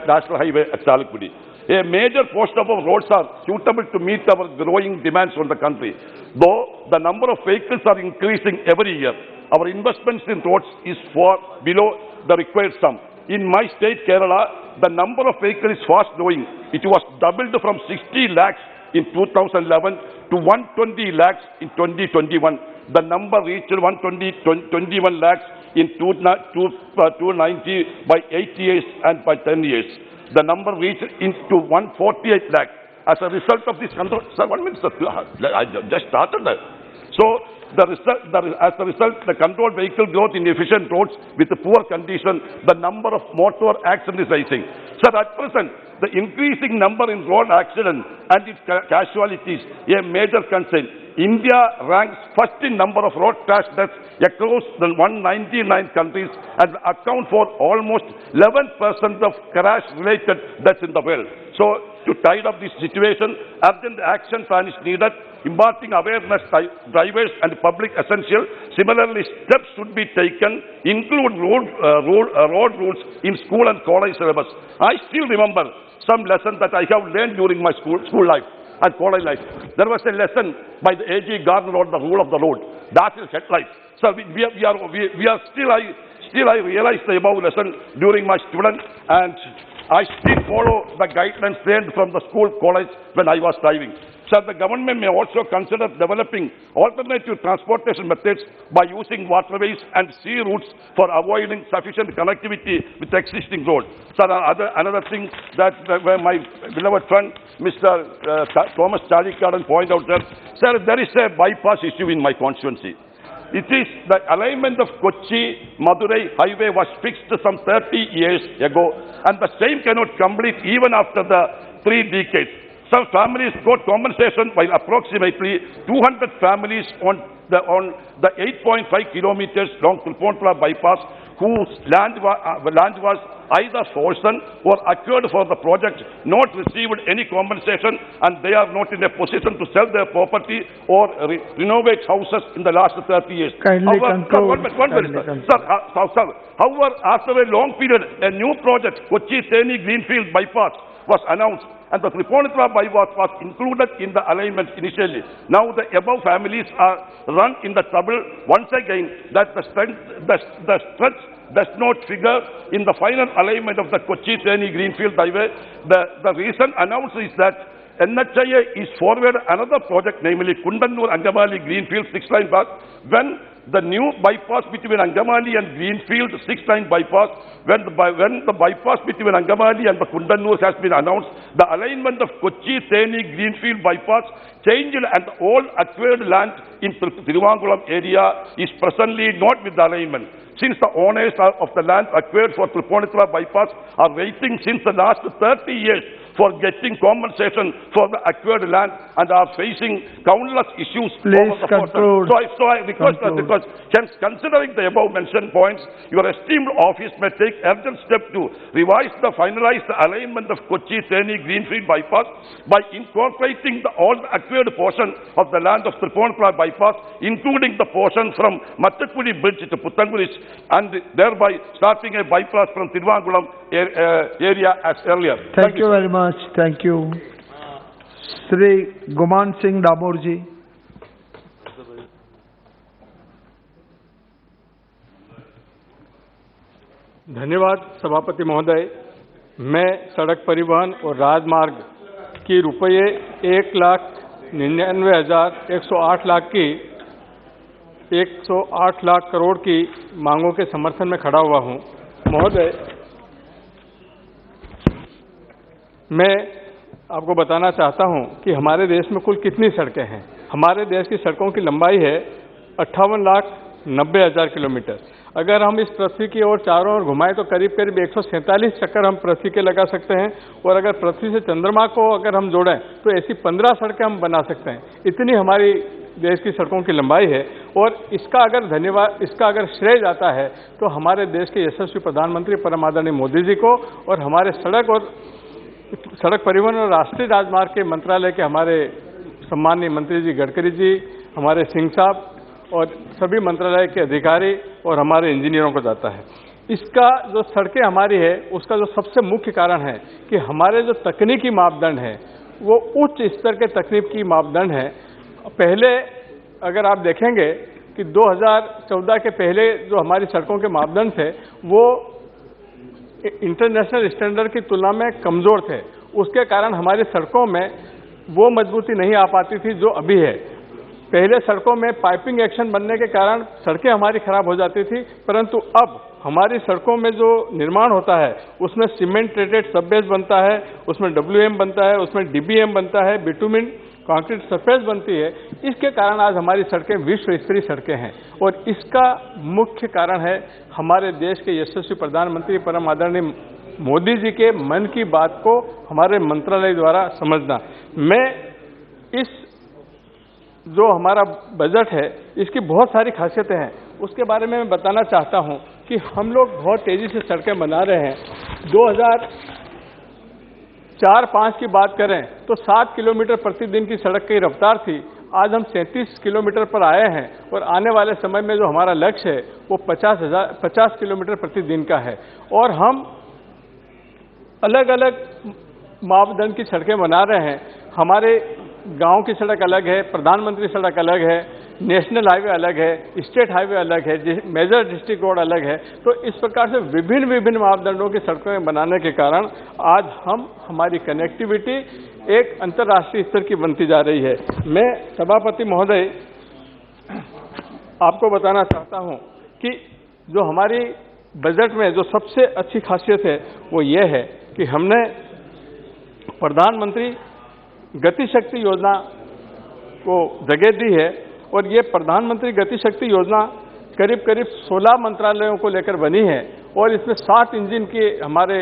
[SPEAKER 15] National Highway at Chalakudi. A major portion of our roads are suitable to meet our growing demands from the country. Though the number of vehicles are increasing every year, our investments in roads is far below the required sum. In my state, Kerala, the number of vehicles is fast growing. It was doubled from 60 lakhs in 2011 to 120 lakhs in 2021. The number reached 21 lakhs in 290 by 8 years and by 10 years. The number reached into 148 lakhs. As a result of this control, sir, 1 minute, sir, I just started that. So, as a result, the controlled vehicle growth in efficient roads with a poor condition, the number of motor accidents is rising. Sir, at present, the increasing number in road accidents and its casualties is a major concern. India ranks first in number of road crash deaths across the 199 countries and account for almost 11% of crash-related deaths in the world. So, to tide up this situation, urgent action plan is needed. Imparting awareness to drivers and public essential. Similarly, steps should be taken, include road rules in school and college syllabus. I still remember some lessons that I have learned during my school life and college life. There was a lesson by the A.G. Gardner on the rule of the road. That is headlight. So I realize the above lesson during my student, and I still follow the guidelines learned from the school, college when I was driving. So the government may also consider developing alternative transportation methods by using waterways and sea routes for avoiding sufficient connectivity with existing roads. So another thing that my beloved friend, Mr. Thomas Chalikadan pointed out that, sir, there is a bypass issue in my constituency. It is the alignment of Kochi-Madurai highway was fixed some 30 years ago, and the same cannot complete even after the 3 decades. Some families got compensation while approximately 200 families on on the 8.5 kilometers long Tripunithura bypass, whose land was either frozen or acquired for the project, not received any compensation, and they are not in a position to sell their property or renovate houses in the last 30 years.
[SPEAKER 1] Kindly
[SPEAKER 15] However,
[SPEAKER 1] conclude.
[SPEAKER 15] Sir, however, after a long period, a new project, Kochi-Theni Greenfield Bypass, was announced, and the Tripunithura bypass was included in the alignment initially. Now the above families are run in the trouble once again that the stretch does not figure in the final alignment of the Kochi-Theni Greenfield Highway. The reason announced is that NHAI is forward another project, namely Kundannur-Angamali Greenfield 6-line path, when the new bypass between Angamali and Greenfield 6-line bypass, when the bypass between Angamali and the Kundannur has been announced, the alignment of Kochi-Theni Greenfield bypass changed, and all acquired land in Tiruvankulam area is presently not with the alignment. Since the owners of the land acquired for Tripunithura bypass are waiting since the last 30 years for getting compensation for the acquired land and are facing countless issues.
[SPEAKER 1] Please conclude.
[SPEAKER 15] So I request that, because considering the above mentioned points, your esteemed office may take urgent steps to revise the finalized alignment of Kochi-Theni Greenfield bypass by incorporating all the acquired portion of the land of Tripunithura bypass, including the portion from Mattakudi Bridge to Puttanguris, and thereby starting a bypass from Tiruvankulam area as earlier.
[SPEAKER 1] Thank you very much. Thank you. Shri Guman Singh Dabur ji.
[SPEAKER 21] धन्यवाद सभापति महोदय। मैं सड़क परिवहन और राजमार्ग की रुपये 1,99,108 लाख की 108 लाख करोड़ की मांगों के समर्थन में खड़ा हुआ हूं। महोदय, मैं आपको बताना चाहता हूं कि हमारे देश में कुल कितनी सड़कें हैं। हमारे देश की सड़कों की लंबाई है 58,90,000 किलोमीटर। अगर हम इस पृथ्वी की ओर चारों ओर घुमाएं तो करीब करीब 147 चक्कर हम पृथ्वी के लगा सकते हैं, और अगर पृथ्वी से चंद्रमा को अगर हम जोड़ें तो ऐसी 15 सड़कें हम बना सकते हैं। इतनी हमारी देश की सड़कों की लंबाई है, और इसका अगर श्रेय जाता है तो हमारे देश के यशस्वी प्रधानमंत्री परम आदरणीय मोदी जी को, और हमारे सड़क परिवहन और राष्ट्रीय राजमार्ग के मंत्रालय के हमारे सम्माननीय मंत्री जी गडकरी जी, हमारे सिंह साहब और सभी मंत्रालय के अधिकारी और हमारे इंजीनियरों को जाता है। इसका जो सड़कें हमारी है उसका जो सबसे मुख्य कारण है कि हमारे जो तकनीकी मापदंड हैं वो उच्च स्तर के तकनीकी मापदंड हैं। पहले अगर आप देखेंगे कि 2014 के पहले जो हमारी सड़कों के मापदंड थे वो इंटरनेशनल स्टैंडर्ड की तुलना में कमज़ोर थे। उसके कारण हमारी सड़कों में वो मजबूती नहीं आ पाती थी जो अभी है। पहले सड़कों में पाइपिंग एक्शन बनने के कारण सड़कें हमारी खराब हो जाती थी, परंतु अब हमारी सड़कों में जो निर्माण होता है उसमें सीमेंट रेटेड सब बेस बनता है, उसमें WM बनता है, उसमें DBM बनता है, बिटुमिन कंक्रीट सरफेस बनती है। इसके कारण आज हमारी सड़कें विश्व स्तरीय सड़कें हैं, और इसका मुख्य कारण है हमारे देश के यशस्वी प्रधानमंत्री परम आदरणीय मोदी जी के मन की बात को हमारे मंत्रालय द्वारा समझना। मैं इस जो हमारा बजट है इसकी बहुत सारी खासियतें हैं, उसके बारे में मैं बताना चाहता हूं कि हम लोग बहुत तेजी से सड़कें बना रहे हैं। 2004-05 की बात करें तो 7 किलोमीटर प्रतिदिन की सड़क की रफ्तार थी, आज हम 37 किलोमीटर पर आए हैं, और आने वाले समय में जो हमारा लक्ष्य है वो 50 किलोमीटर प्रतिदिन का है। और हम अलग अलग मापदंड की सड़कें बना रहे हैं। हमारे गांव की सड़क अलग है, प्रधानमंत्री सड़क अलग है, नेशनल हाईवे अलग है, स्टेट हाईवे अलग है, मेजर डिस्ट्रिक्ट रोड अलग है। तो इस प्रकार से विभिन्न मापदंडों की सड़कें बनाने के कारण आज हमारी कनेक्टिविटी एक अंतर्राष्ट्रीय स्तर की बनती जा रही है। मैं सभापति महोदय आपको बताना चाहता हूं कि जो हमारी बजट में जो सबसे अच्छी खासियत है वो ये है कि हमने प्रधानमंत्री गति शक्ति योजना को जगह दी है, और ये प्रधानमंत्री गति शक्ति योजना करीब 16 मंत्रालयों को लेकर बनी है, और इसमें 7 इंजन के हमारे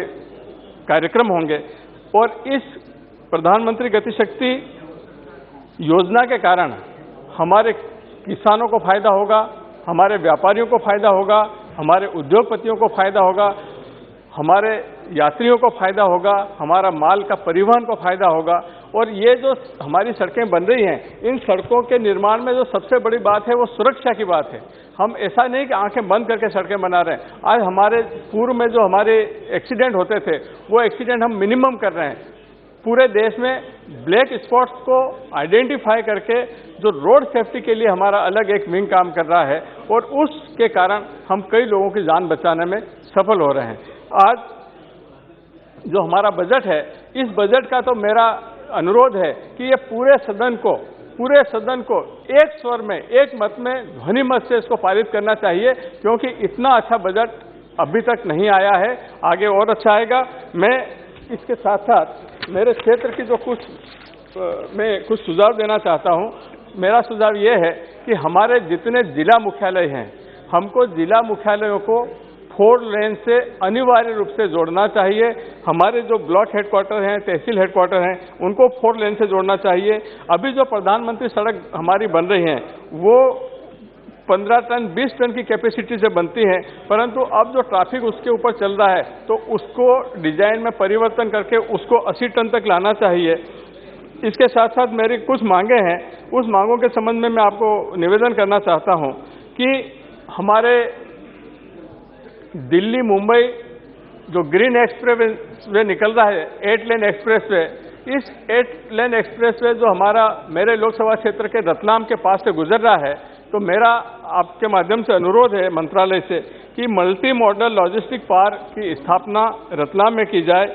[SPEAKER 21] कार्यक्रम होंगे। और इस प्रधानमंत्री गति शक्ति योजना के कारण हमारे
[SPEAKER 11] किसानों को फायदा होगा, हमारे व्यापारियों को फायदा होगा, हमारे उद्योगपतियों को फायदा होगा, हमारे यात्रियों को फायदा होगा, हमारा माल का परिवहन को फायदा होगा। और ये जो हमारी सड़कें बन रही हैं, इन सड़कों के निर्माण में जो सबसे बड़ी बात है वो सुरक्षा की बात है। हम ऐसा नहीं कि आंखें बंद करके सड़कें बना रहे हैं। आज हमारे पूर्व में जो हमारे एक्सीडेंट होते थे वो एक्सीडेंट हम मिनिमम कर रहे हैं। पूरे देश में ब्लैक स्पॉट्स को आइडेंटिफाई करके जो रोड सेफ्टी के लिए हमारा अलग एक विंग काम कर रहा है और उसके कारण हम कई लोगों की जान बचाने में सफल हो रहे हैं। आज जो हमारा बजट है, इस बजट का तो मेरा अनुरोध है कि ये पूरे सदन को एक स्वर में, एक मत में, ध्वनि मत से इसको पारित करना चाहिए, क्योंकि इतना अच्छा बजट अभी तक नहीं आया है। आगे और अच्छा आएगा। मैं इसके साथ साथ मेरे क्षेत्र की जो मैं कुछ सुझाव देना चाहता हूं। मेरा सुझाव ये है कि हमारे जितने जिला मुख्यालय हैं, हमको जिला मुख्यालयों को 4 लेन से अनिवार्य रूप से जोड़ना चाहिए। हमारे जो ब्लॉक हेडक्वार्टर हैं, तहसील हेडक्वार्टर हैं, उनको 4 लेन से जोड़ना चाहिए। अभी जो प्रधानमंत्री सड़क हमारी बन रही हैं वो 15 टन 20 टन की कैपेसिटी से बनती हैं, परंतु अब जो ट्रैफिक उसके ऊपर चल रहा है तो उसको डिजाइन में परिवर्तन करके उसको 80 टन तक लाना चाहिए। इसके साथ साथ मेरी कुछ मांगे हैं, उस मांगों के संबंध में मैं आपको निवेदन करना चाहता हूं कि हमारे दिल्ली मुंबई जो ग्रीन एक्सप्रेस वे निकल रहा है, 8 लेन एक्सप्रेस वे, इस 8 लेन एक्सप्रेस वे जो हमारा मेरे लोकसभा क्षेत्र के रतलाम के पास से गुजर रहा है, तो मेरा आपके माध्यम से अनुरोध है मंत्रालय से कि मल्टी मॉडल लॉजिस्टिक पार्क की स्थापना रतलाम में की जाए।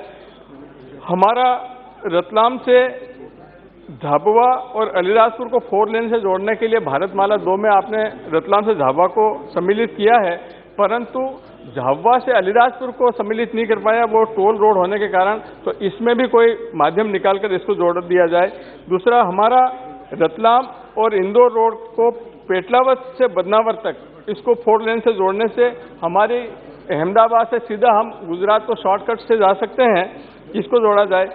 [SPEAKER 11] हमारा रतलाम से झाबुआ और अलीराजपुर को 4 लेन से जोड़ने के लिए भारतमाला 2 में आपने रतलाम से झाबुआ को सम्मिलित किया है, परंतु झाबुआ से अलीराजपुर को सम्मिलित नहीं कर पाया, वो टोल रोड होने के कारण। तो इसमें भी कोई माध्यम निकालकर इसको जोड़ दिया जाए। दूसरा, हमारा रतलाम और इंदौर रोड को पेटलावत से बदनावर तक इसको 4 लेन से जोड़ने से हमारी अहमदाबाद से सीधा हम गुजरात को शॉर्टकट से जा सकते हैं, इसको जोड़ा जाए।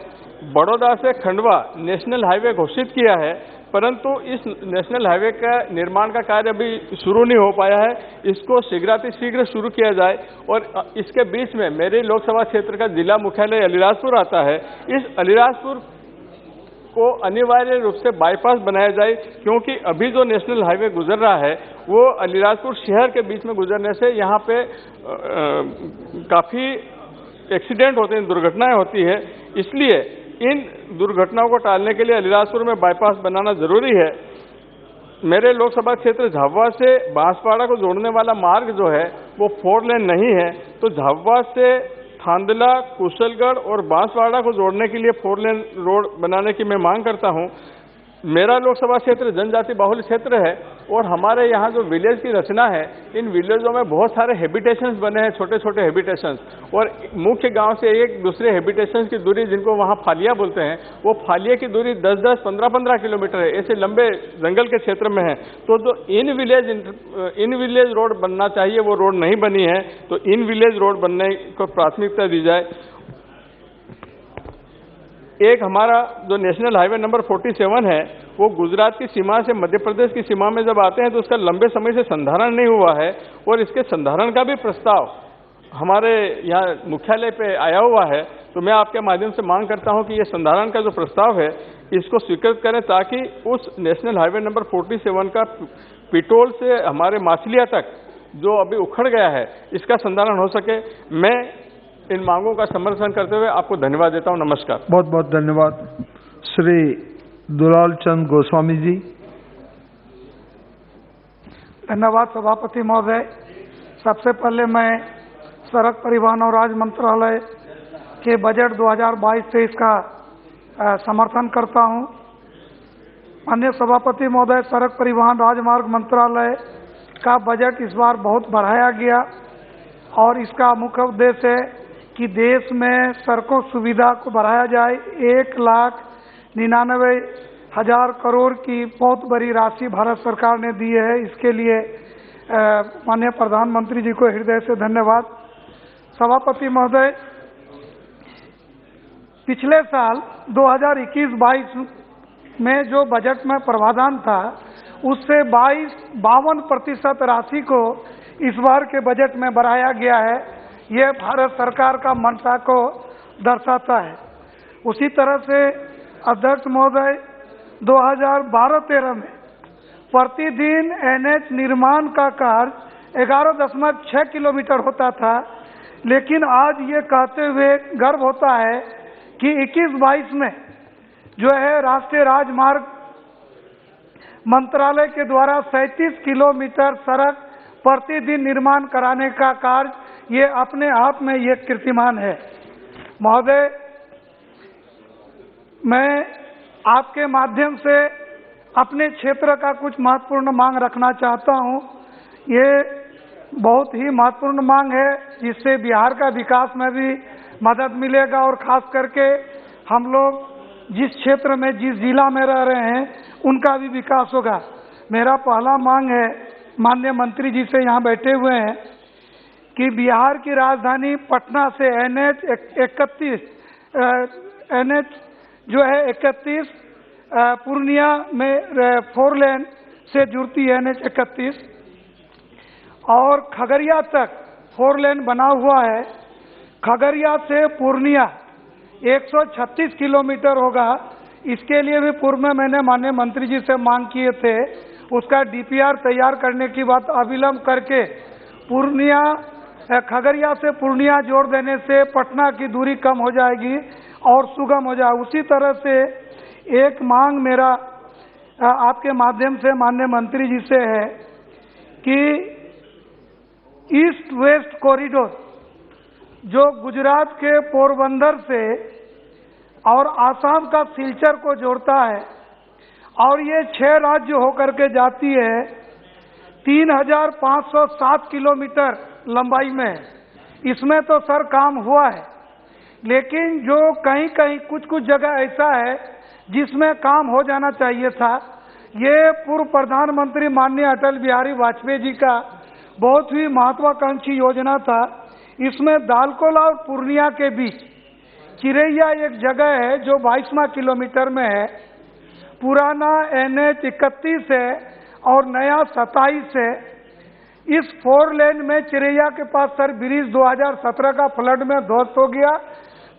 [SPEAKER 11] बड़ौदा से खंडवा नेशनल हाईवे घोषित किया है, परंतु इस नेशनल हाईवे का निर्माण का कार्य अभी शुरू नहीं हो पाया है, इसको शीघ्र शुरू किया जाए। और इसके बीच में मेरे लोकसभा क्षेत्र का जिला मुख्यालय अलीराजपुर आता है, इस अलीराजपुर को अनिवार्य रूप से बाईपास बनाया जाए, क्योंकि अभी जो नेशनल हाईवे गुजर रहा है वो अलीराजपुर शहर के बीच में गुजरने से यहाँ पे काफ़ी एक्सीडेंट होते हैं, दुर्घटनाएं होती है। इसलिए इन दुर्घटनाओं को टालने के लिए अलीराजपुर में बाईपास बनाना जरूरी है। मेरे लोकसभा क्षेत्र झाबुआ से बांसवाड़ा को जोड़ने वाला मार्ग जो है वो 4 लेन नहीं है, तो झाबुआ से थांदला, कुशलगढ़ और बांसवाड़ा को जोड़ने के लिए 4 लेन रोड बनाने की मैं मांग करता हूं। मेरा लोकसभा क्षेत्र जनजाति बाहुल क्षेत्र है और हमारे यहाँ जो विलेज की रचना है, इन विलेजों में बहुत सारे हैबिटेशंस बने हैं, छोटे छोटे हैबिटेशंस, और मुख्य गांव से एक दूसरे हैबिटेशंस की दूरी, जिनको वहाँ फालिया बोलते हैं, वो फालिया की दूरी 10-10, 15-15 किलोमीटर है। ऐसे लंबे जंगल के क्षेत्र में है। तो जो इन विलेज रोड बनना चाहिए वो रोड नहीं बनी है, तो इन विलेज रोड बनने को प्राथमिकता दी जाए। एक हमारा जो नेशनल हाईवे नंबर 47 है वो गुजरात की सीमा से मध्य प्रदेश की सीमा में जब आते हैं तो उसका लंबे समय से संधारण नहीं हुआ है, और इसके संधारण का भी प्रस्ताव हमारे यहाँ मुख्यालय पे आया हुआ है। तो मैं आपके माध्यम से मांग करता हूं कि ये संधारण का जो प्रस्ताव है इसको स्वीकृत करें, ताकि उस नेशनल हाईवे नंबर 47 का पिटोल से हमारे माछलिया तक जो अभी उखड़ गया है इसका संधारण हो सके। मैं इन मांगों का समर्थन करते हुए आपको धन्यवाद देता हूं। नमस्कार।
[SPEAKER 1] बहुत बहुत धन्यवाद। श्री दुलाल चंद गोस्वामी जी।
[SPEAKER 16] धन्यवाद सभापति महोदय। सबसे पहले मैं सड़क परिवहन और राज्य मंत्रालय के बजट 2022-23 का समर्थन करता हूं। माननीय सभापति महोदय, सड़क परिवहन राजमार्ग मंत्रालय का बजट इस बार बहुत बढ़ाया गया और इसका मुख्य उद्देश्य है कि देश में सड़कों सुविधा को बढ़ाया जाए। 1,99,000 करोड़ की बहुत बड़ी राशि भारत सरकार ने दी है। इसके लिए माननीय प्रधानमंत्री जी को हृदय से धन्यवाद। सभापति महोदय, पिछले साल 2021-22 में जो बजट में प्रावधान था उससे 52% राशि को इस बार के बजट में बढ़ाया गया है। यह भारत सरकार का मंशा को दर्शाता है। उसी तरह से अध्यक्ष महोदय 2012-13 में प्रतिदिन एनएच निर्माण का कार्य 11.6 किलोमीटर होता था, लेकिन आज ये कहते हुए गर्व होता है कि 21-22 में जो है राष्ट्रीय राजमार्ग मंत्रालय के द्वारा 37 किलोमीटर सड़क प्रतिदिन निर्माण कराने का कार्य ये अपने आप में ये कीर्तिमान है। महोदय, मैं आपके माध्यम से अपने क्षेत्र का कुछ महत्वपूर्ण मांग रखना चाहता हूं। ये बहुत ही महत्वपूर्ण मांग है, जिससे बिहार का विकास में भी मदद मिलेगा और खास करके हम लोग जिस क्षेत्र में, जिस जिला में रह रहे हैं, उनका भी विकास होगा। मेरा पहला मांग है, माननीय मंत्री जी से यहाँ बैठे हुए हैं, कि बिहार की राजधानी पटना से एनएच 31 पूर्णिया में 4 लेन से जुड़ती है एनएच 31 और खगड़िया तक 4 लेन बना हुआ है। खगड़िया से पूर्णिया 136 किलोमीटर होगा। इसके लिए भी पूर्व में मैंने माननीय मंत्री जी से मांग किए थे। उसका डीपीआर तैयार करने की बात अविलंब करके खगड़िया से पूर्णिया जोड़ देने से पटना की दूरी कम हो जाएगी और सुगम हो जाए। उसी तरह से एक मांग मेरा आपके माध्यम से माननीय मंत्री जी से है कि ईस्ट वेस्ट कॉरिडोर जो गुजरात के पोरबंदर से और आसाम का सिलचर को जोड़ता है और ये 6 राज्य होकर के जाती है, 3507 किलोमीटर लंबाई में। इसमें तो सर काम हुआ है, लेकिन जो कहीं कहीं कुछ जगह ऐसा है जिसमें काम हो जाना चाहिए था। ये पूर्व प्रधानमंत्री माननीय अटल बिहारी वाजपेयी जी का बहुत ही महत्वाकांक्षी योजना था। इसमें दालकोला और पूर्णिया के बीच चिरैया एक जगह है जो 22वां किलोमीटर में है। पुराना एनएच 31 है और नया 27 है। इस 4 लेन में चिरैया के पास सर ब्रिज 2017 का फ्लड में ध्वस्त हो गया।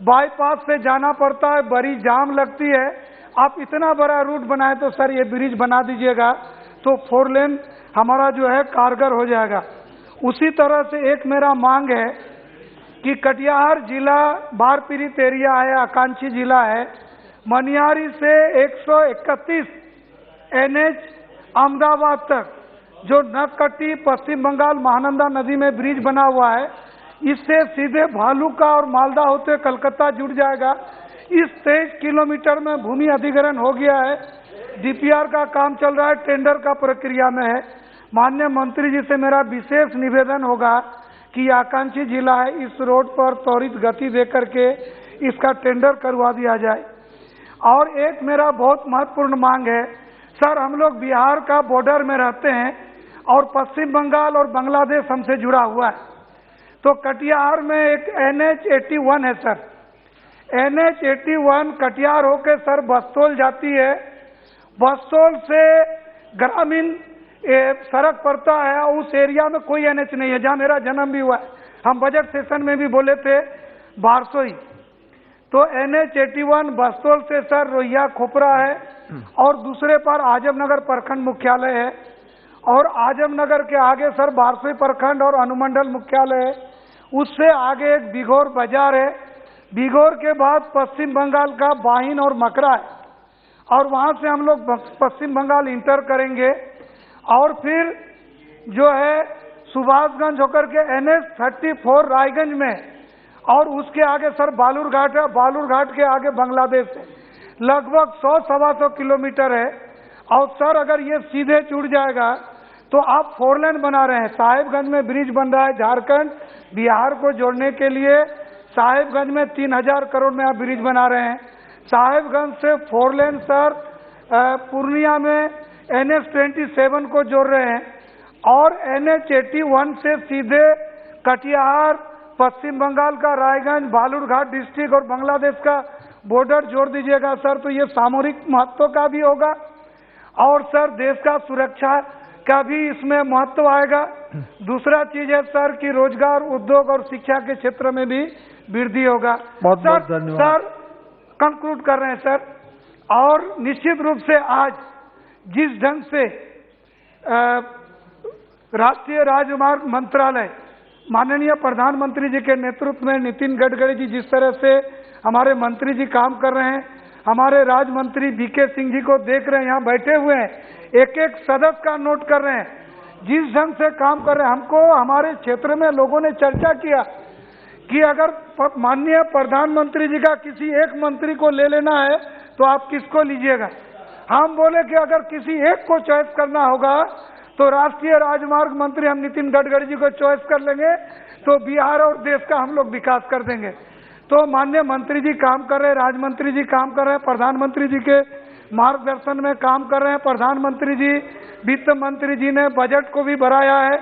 [SPEAKER 16] बाईपास से जाना पड़ता है, बड़ी जाम लगती है। आप इतना बड़ा रूट बनाए तो सर ये ब्रिज बना दीजिएगा तो 4 लेन हमारा जो है कारगर हो जाएगा। उसी तरह से एक मेरा मांग है कि कटिहार जिला बाढ़ पीड़ित एरिया है, आकांक्षी जिला है। मनियारी से 131 एनएच अहमदाबाद तक जो नकटी पश्चिम बंगाल महानंदा नदी में ब्रिज बना हुआ है, इससे सीधे भालुका और मालदा होते कलकत्ता जुड़ जाएगा। इस 23 किलोमीटर में भूमि अधिग्रहण हो गया है। डीपीआर का काम चल रहा है, टेंडर का प्रक्रिया में है। माननीय मंत्री जी से मेरा विशेष निवेदन होगा कि आकांक्षी जिला है, इस रोड पर त्वरित गति देकर के इसका टेंडर करवा दिया जाए। और एक मेरा बहुत महत्वपूर्ण मांग है, सर हम लोग बिहार का बॉर्डर में रहते हैं और पश्चिम बंगाल और बांग्लादेश हमसे जुड़ा हुआ है। तो कटिहार में एक एनएच 81 है सर। एनएच 81 कटिहार होके सर बस्तौल जाती है। बस्तौल से ग्रामीण सड़क पड़ता है और उस एरिया में कोई एनएच नहीं है, जहाँ मेरा जन्म भी हुआ है। हम बजट सेशन में भी बोले थे बारसोई। तो एनएच 81 बस्तौल से सर रोहिया खोपरा है और दूसरे पर आजमनगर प्रखंड मुख्यालय है और आजमनगर के आगे सर बारसोई प्रखंड और अनुमंडल मुख्यालय है। उससे आगे एक बिघोर बाजार है। बिघोर के बाद पश्चिम बंगाल का बाहिन और मकरा है और वहाँ से हम लोग पश्चिम बंगाल इंटर करेंगे और फिर जो है सुभाषगंज होकर के एनएच 34 रायगंज में और उसके आगे सर बालूरघाट है। बालूरघाट के आगे बांग्लादेश है। लगभग 100-125 किलोमीटर है। और सर अगर ये सीधे जुड़ जाएगा तो आप 4 लेन बना रहे हैं। साहेबगंज में ब्रिज बन रहा है, झारखंड बिहार को जोड़ने के लिए साहेबगंज में 3000 करोड़ में आप ब्रिज बना रहे हैं। साहेबगंज से 4 लेन सर पूर्णिया में एनएच 27 को जोड़ रहे हैं और एनएच 81 से सीधे कटिहार, पश्चिम बंगाल का रायगंज, बालूरघाट डिस्ट्रिक्ट और बांग्लादेश का बॉर्डर जोड़ दीजिएगा सर, तो ये सामरिक महत्व का भी होगा और सर देश का सुरक्षा का भी इसमें महत्व आएगा। दूसरा चीज है सर कि रोजगार, उद्योग और शिक्षा के क्षेत्र में भी वृद्धि होगा।
[SPEAKER 1] बहुत बहुत धन्यवाद
[SPEAKER 16] सर कंक्लूड कर रहे हैं सर, और निश्चित रूप से आज जिस ढंग से राष्ट्रीय राजमार्ग मंत्रालय माननीय प्रधानमंत्री जी के नेतृत्व में नितिन गडकरी जी जिस तरह से हमारे मंत्री जी काम कर रहे हैं, हमारे राज्य मंत्री बीके सिंह जी को देख रहे हैं, यहाँ बैठे हुए हैं, एक एक सदस्य का नोट कर रहे हैं, जिस ढंग से काम कर रहे हैं। हमको हमारे क्षेत्र में लोगों ने चर्चा किया कि अगर माननीय प्रधानमंत्री जी का किसी एक मंत्री को ले लेना है तो आप किसको लीजिएगा? हम बोले कि अगर किसी एक को चॉइस करना होगा तो राष्ट्रीय राजमार्ग मंत्री हम नितिन गडकरी जी को चॉइस कर लेंगे, तो बिहार और देश का हम लोग विकास कर देंगे। तो माननीय मंत्री जी काम कर रहे हैं, राज्य मंत्री जी काम कर रहे हैं, प्रधानमंत्री जी के मार्गदर्शन में काम कर रहे हैं। प्रधानमंत्री जी, वित्त मंत्री जी ने बजट को भी बढ़ाया है,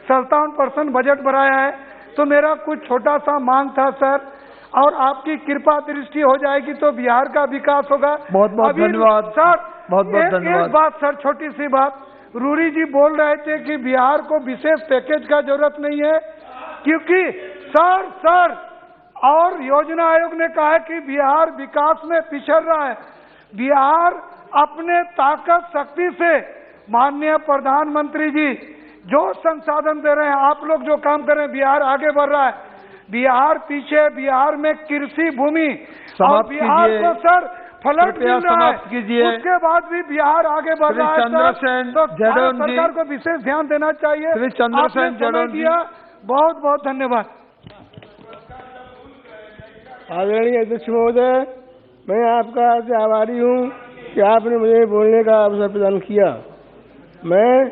[SPEAKER 16] 57% बजट बढ़ाया है। तो मेरा कुछ छोटा सा मांग था सर, और आपकी कृपा दृष्टि हो जाएगी तो बिहार का विकास होगा।
[SPEAKER 1] बहुत बहुत धन्यवाद
[SPEAKER 16] सर।
[SPEAKER 1] बहुत बहुत धन्यवाद।
[SPEAKER 16] एक बात सर, छोटी सी बात, रूरी जी बोल रहे थे कि बिहार को विशेष पैकेज का जरूरत नहीं है, क्योंकि सर और योजना आयोग ने कहा है कि बिहार विकास में पिछड़ रहा है। बिहार अपने ताकत शक्ति से, माननीय प्रधानमंत्री जी जो संसाधन दे रहे हैं, आप लोग जो काम कर रहे हैं, बिहार आगे बढ़ रहा है। बिहार पीछे, बिहार में कृषि भूमि और बिहार को सर फ्लड मिल रहा है, उसके बाद भी बिहार आगे बढ़ रहा है सर। तो भारत सरकार को विशेष ध्यान देना चाहिए। आपने समय दिया, बहुत बहुत धन्यवाद।
[SPEAKER 5] आदरणीय अध्यक्ष महोदय, मैं आपका आभारी हूँ कि आपने मुझे बोलने का अवसर प्रदान किया। मैं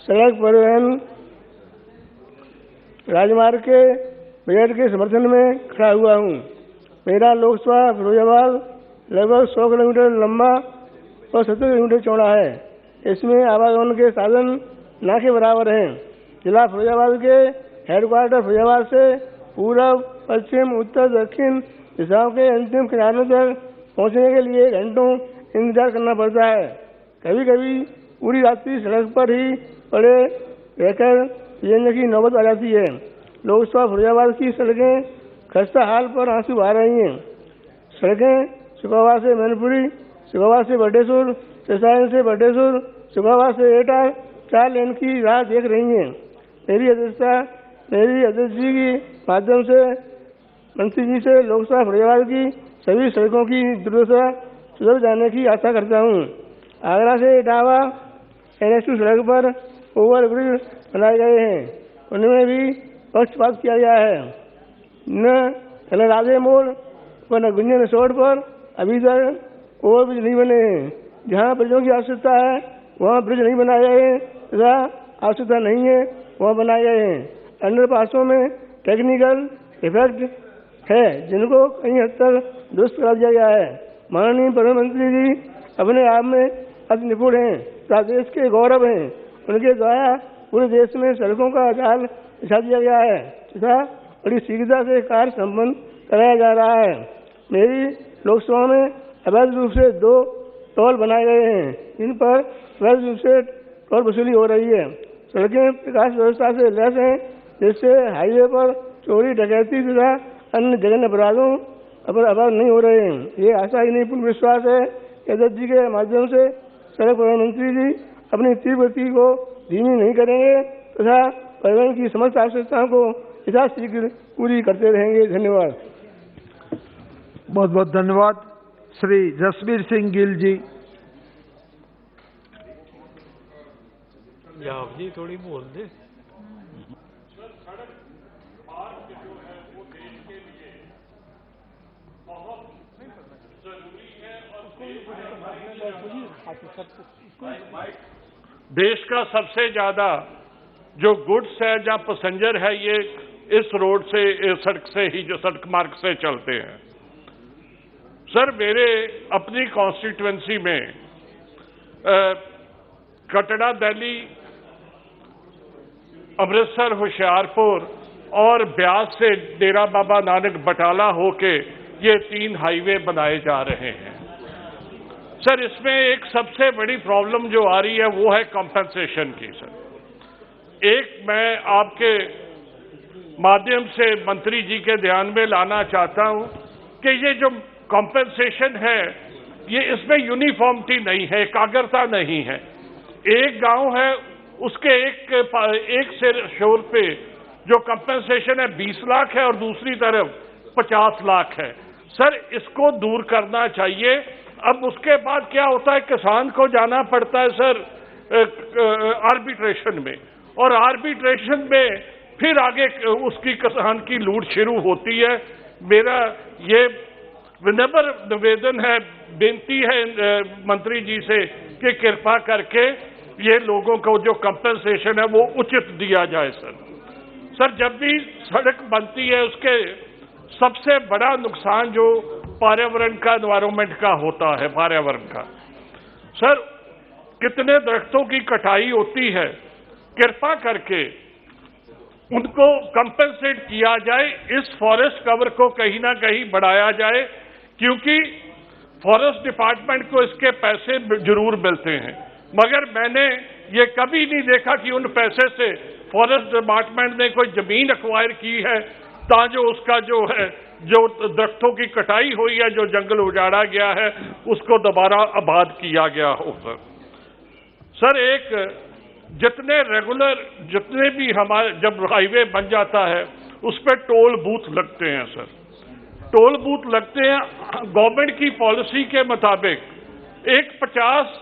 [SPEAKER 5] सड़क परिवहन राजमार्ग के बजट के समर्थन में खड़ा हुआ हूँ। मेरा लोकसभा फिरोजाबाद लगभग 100 किलोमीटर लंबा और 70 किलोमीटर चौड़ा है। इसमें आवागमन के साधन ना के बराबर हैं। जिला फिरोजाबाद के हेडक्वार्टर फिरोजाबाद से पूर्व, पश्चिम, उत्तर, दक्षिण दिशाओं के अंतिम किनारों तक पहुंचने के लिए घंटों इंतजार करना पड़ता है। कभी कभी पूरी रात्रि सड़क पर ही पड़े रहकर पीएनजी की नौबत आ जाती है। लोकसभा फिरोजाबाद की सड़कें खस्ता हाल पर आंसू बहा रही हैं। सड़कें सुखावाद से मैनपुरी, सुखावाद से बटेश्वर, रसायन से बटेश्वर, सुखावाद से एटा 4 लेन की राह देख रही हैं। मेरी अध्यक्ष जी के माध्यम से मंत्री जी से लोकसभा फिरोजाबाद की सभी सड़कों की दुर्दशा सुधर जाने की आशा करता हूँ। आगरा से इटावा NH2 सड़क पर ओवरब्रिज बनाए गए हैं, उनमें भी पक्षपात किया गया है। न राधे मोड़ व न गुंजन रिसोर्ट पर अभी तक ओवरब्रिज नहीं बने हैं। जहाँ ब्रिजों की आवश्यकता है वहाँ ब्रिज नहीं बनाए गए हैं, तथा आवश्यकता नहीं है वहाँ बनाए गए हैं। अंडरपासों में टेक्निकल डिफेक्ट है जिनको कई हद तक दुरुस्त करा दिया गया है। माननीय प्रधानमंत्री जी अपने आप में अति निपुण हैं तथा देश के गौरव हैं। उनके द्वारा पूरे देश में सड़कों का जाल बिछा दिया गया है तथा बड़ी शीघ्रता से कार्य संपन्न कराया जा रहा है। मेरी लोकसभा में अवैध रूप से 2 टोल बनाए गए हैं, इन पर अवैध रूप से टोल वसूली हो रही है। सड़कें प्रकाश व्यवस्था से लैस हैं, जिससे हाईवे पर चोरी, डकैती तथा अन्य जघन्य अपराधों अपराध नहीं हो रहे हैं। ये आशा ही नहीं पूर्ण विश्वास है कि अध्यक्ष जी के माध्यम से सड़क परिवहन मंत्री जी अपनी तीव्र गति को धीमी नहीं करेंगे तथा परिवहन की समस्त आवश्यकताओं को यथाशीघ्र पूरी करते रहेंगे। धन्यवाद।
[SPEAKER 1] बहुत बहुत धन्यवाद। श्री जसबीर सिंह गिल जी।
[SPEAKER 7] जी थोड़ी बोल दे।
[SPEAKER 9] देश का सबसे ज्यादा जो गुड्स है, जहाँ पैसेंजर है, ये इस रोड से, इस सड़क से ही, जो सड़क मार्ग से चलते हैं। सर, मेरे अपनी कॉन्स्टिट्यूएंसी में कटड़ा, दिल्ली, अमृतसर, होशियारपुर और ब्यास से डेरा बाबा नानक बटाला होके ये 3 हाईवे बनाए जा रहे हैं।
[SPEAKER 7] सर इसमें एक सबसे बड़ी प्रॉब्लम जो आ रही है वो है कॉम्पेंसेशन की। सर एक मैं आपके माध्यम से मंत्री जी के ध्यान में लाना चाहता हूं कि ये जो कॉम्पेंसेशन है ये इसमें यूनिफॉर्मिटी नहीं है, एकाग्रता नहीं है। एक गांव है उसके एक शोर पे जो कंपेंसेशन है 20 लाख है और दूसरी तरफ 50 लाख है। सर इसको दूर करना चाहिए। अब उसके बाद क्या होता है, किसान को जाना पड़ता है सर आर्बिट्रेशन में, और आर्बिट्रेशन में फिर आगे उसकी किसान की लूट शुरू होती है। मेरा ये विनम्र निवेदन है, बेनती है मंत्री जी से कि कृपा करके ये लोगों को जो कंपेंसेशन है वो उचित दिया जाए। सर जब भी सड़क बनती है उसके सबसे बड़ा नुकसान जो पर्यावरण का, एनवायरमेंट का होता है, पर्यावरण का। सर कितने दरख्तों की कटाई होती है, कृपा करके उनको कंपेंसेट किया जाए, इस फॉरेस्ट कवर को कहीं ना कहीं बढ़ाया जाए, क्योंकि फॉरेस्ट डिपार्टमेंट को इसके पैसे जरूर मिलते हैं, मगर मैंने ये कभी नहीं देखा कि उन पैसे से फॉरेस्ट डिपार्टमेंट ने कोई जमीन एक्वायर की है ताकि उसका जो है, जो दरख्तों की कटाई हुई है, जो जंगल उजाड़ा गया है, उसको दोबारा आबाद किया गया हो। सर एक जितने भी हमारे जब हाईवे बन जाता है उस पर टोल बूथ लगते हैं। सर टोल बूथ लगते हैं, गवर्नमेंट की पॉलिसी के मुताबिक एक 50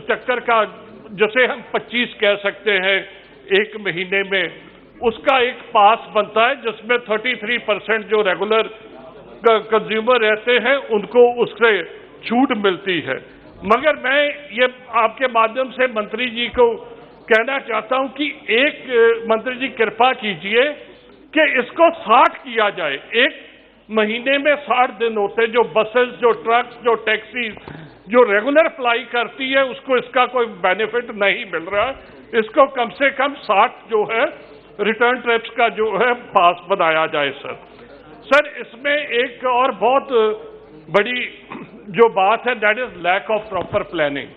[SPEAKER 7] चक्कर का, जैसे हम 25 कह सकते हैं एक महीने में, उसका एक पास बनता है जिसमें 33% जो रेगुलर कंज्यूमर रहते हैं उनको उससे छूट मिलती है। मगर मैं ये आपके माध्यम से मंत्री जी को कहना चाहता हूं कि एक मंत्री जी कृपा कीजिए कि इसको 60 किया जाए। एक महीने में 60 दिन होते, जो बसेस, जो ट्रक्स, जो टैक्सी जो रेगुलर फ्लाई करती है उसको इसका कोई बेनिफिट नहीं मिल रहा। इसको कम से कम 60 जो है रिटर्न ट्रिप्स का जो है पास बनाया जाए। सर इसमें एक और बहुत बड़ी जो बात है, that is lack of proper planning.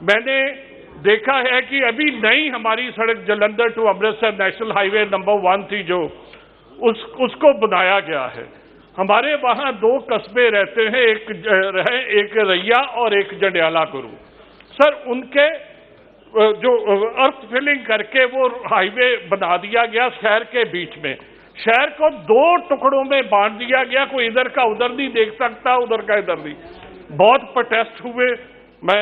[SPEAKER 7] मैंने देखा है कि अभी नई हमारी सड़क Jalandhar to Amritsar national highway number 1 थी जो उसको बनाया गया है। हमारे वहां 2 कस्बे रहते हैं, एक रैया और एक जंडियाला गुरु। सर उनके जो अर्थ फिलिंग करके वो हाईवे बना दिया गया शहर के बीच में। शहर को 2 टुकड़ों में बांट दिया गया, कोई इधर का उधर नहीं देख सकता, उधर का इधर नहीं। बहुत प्रोटेस्ट हुए। मैं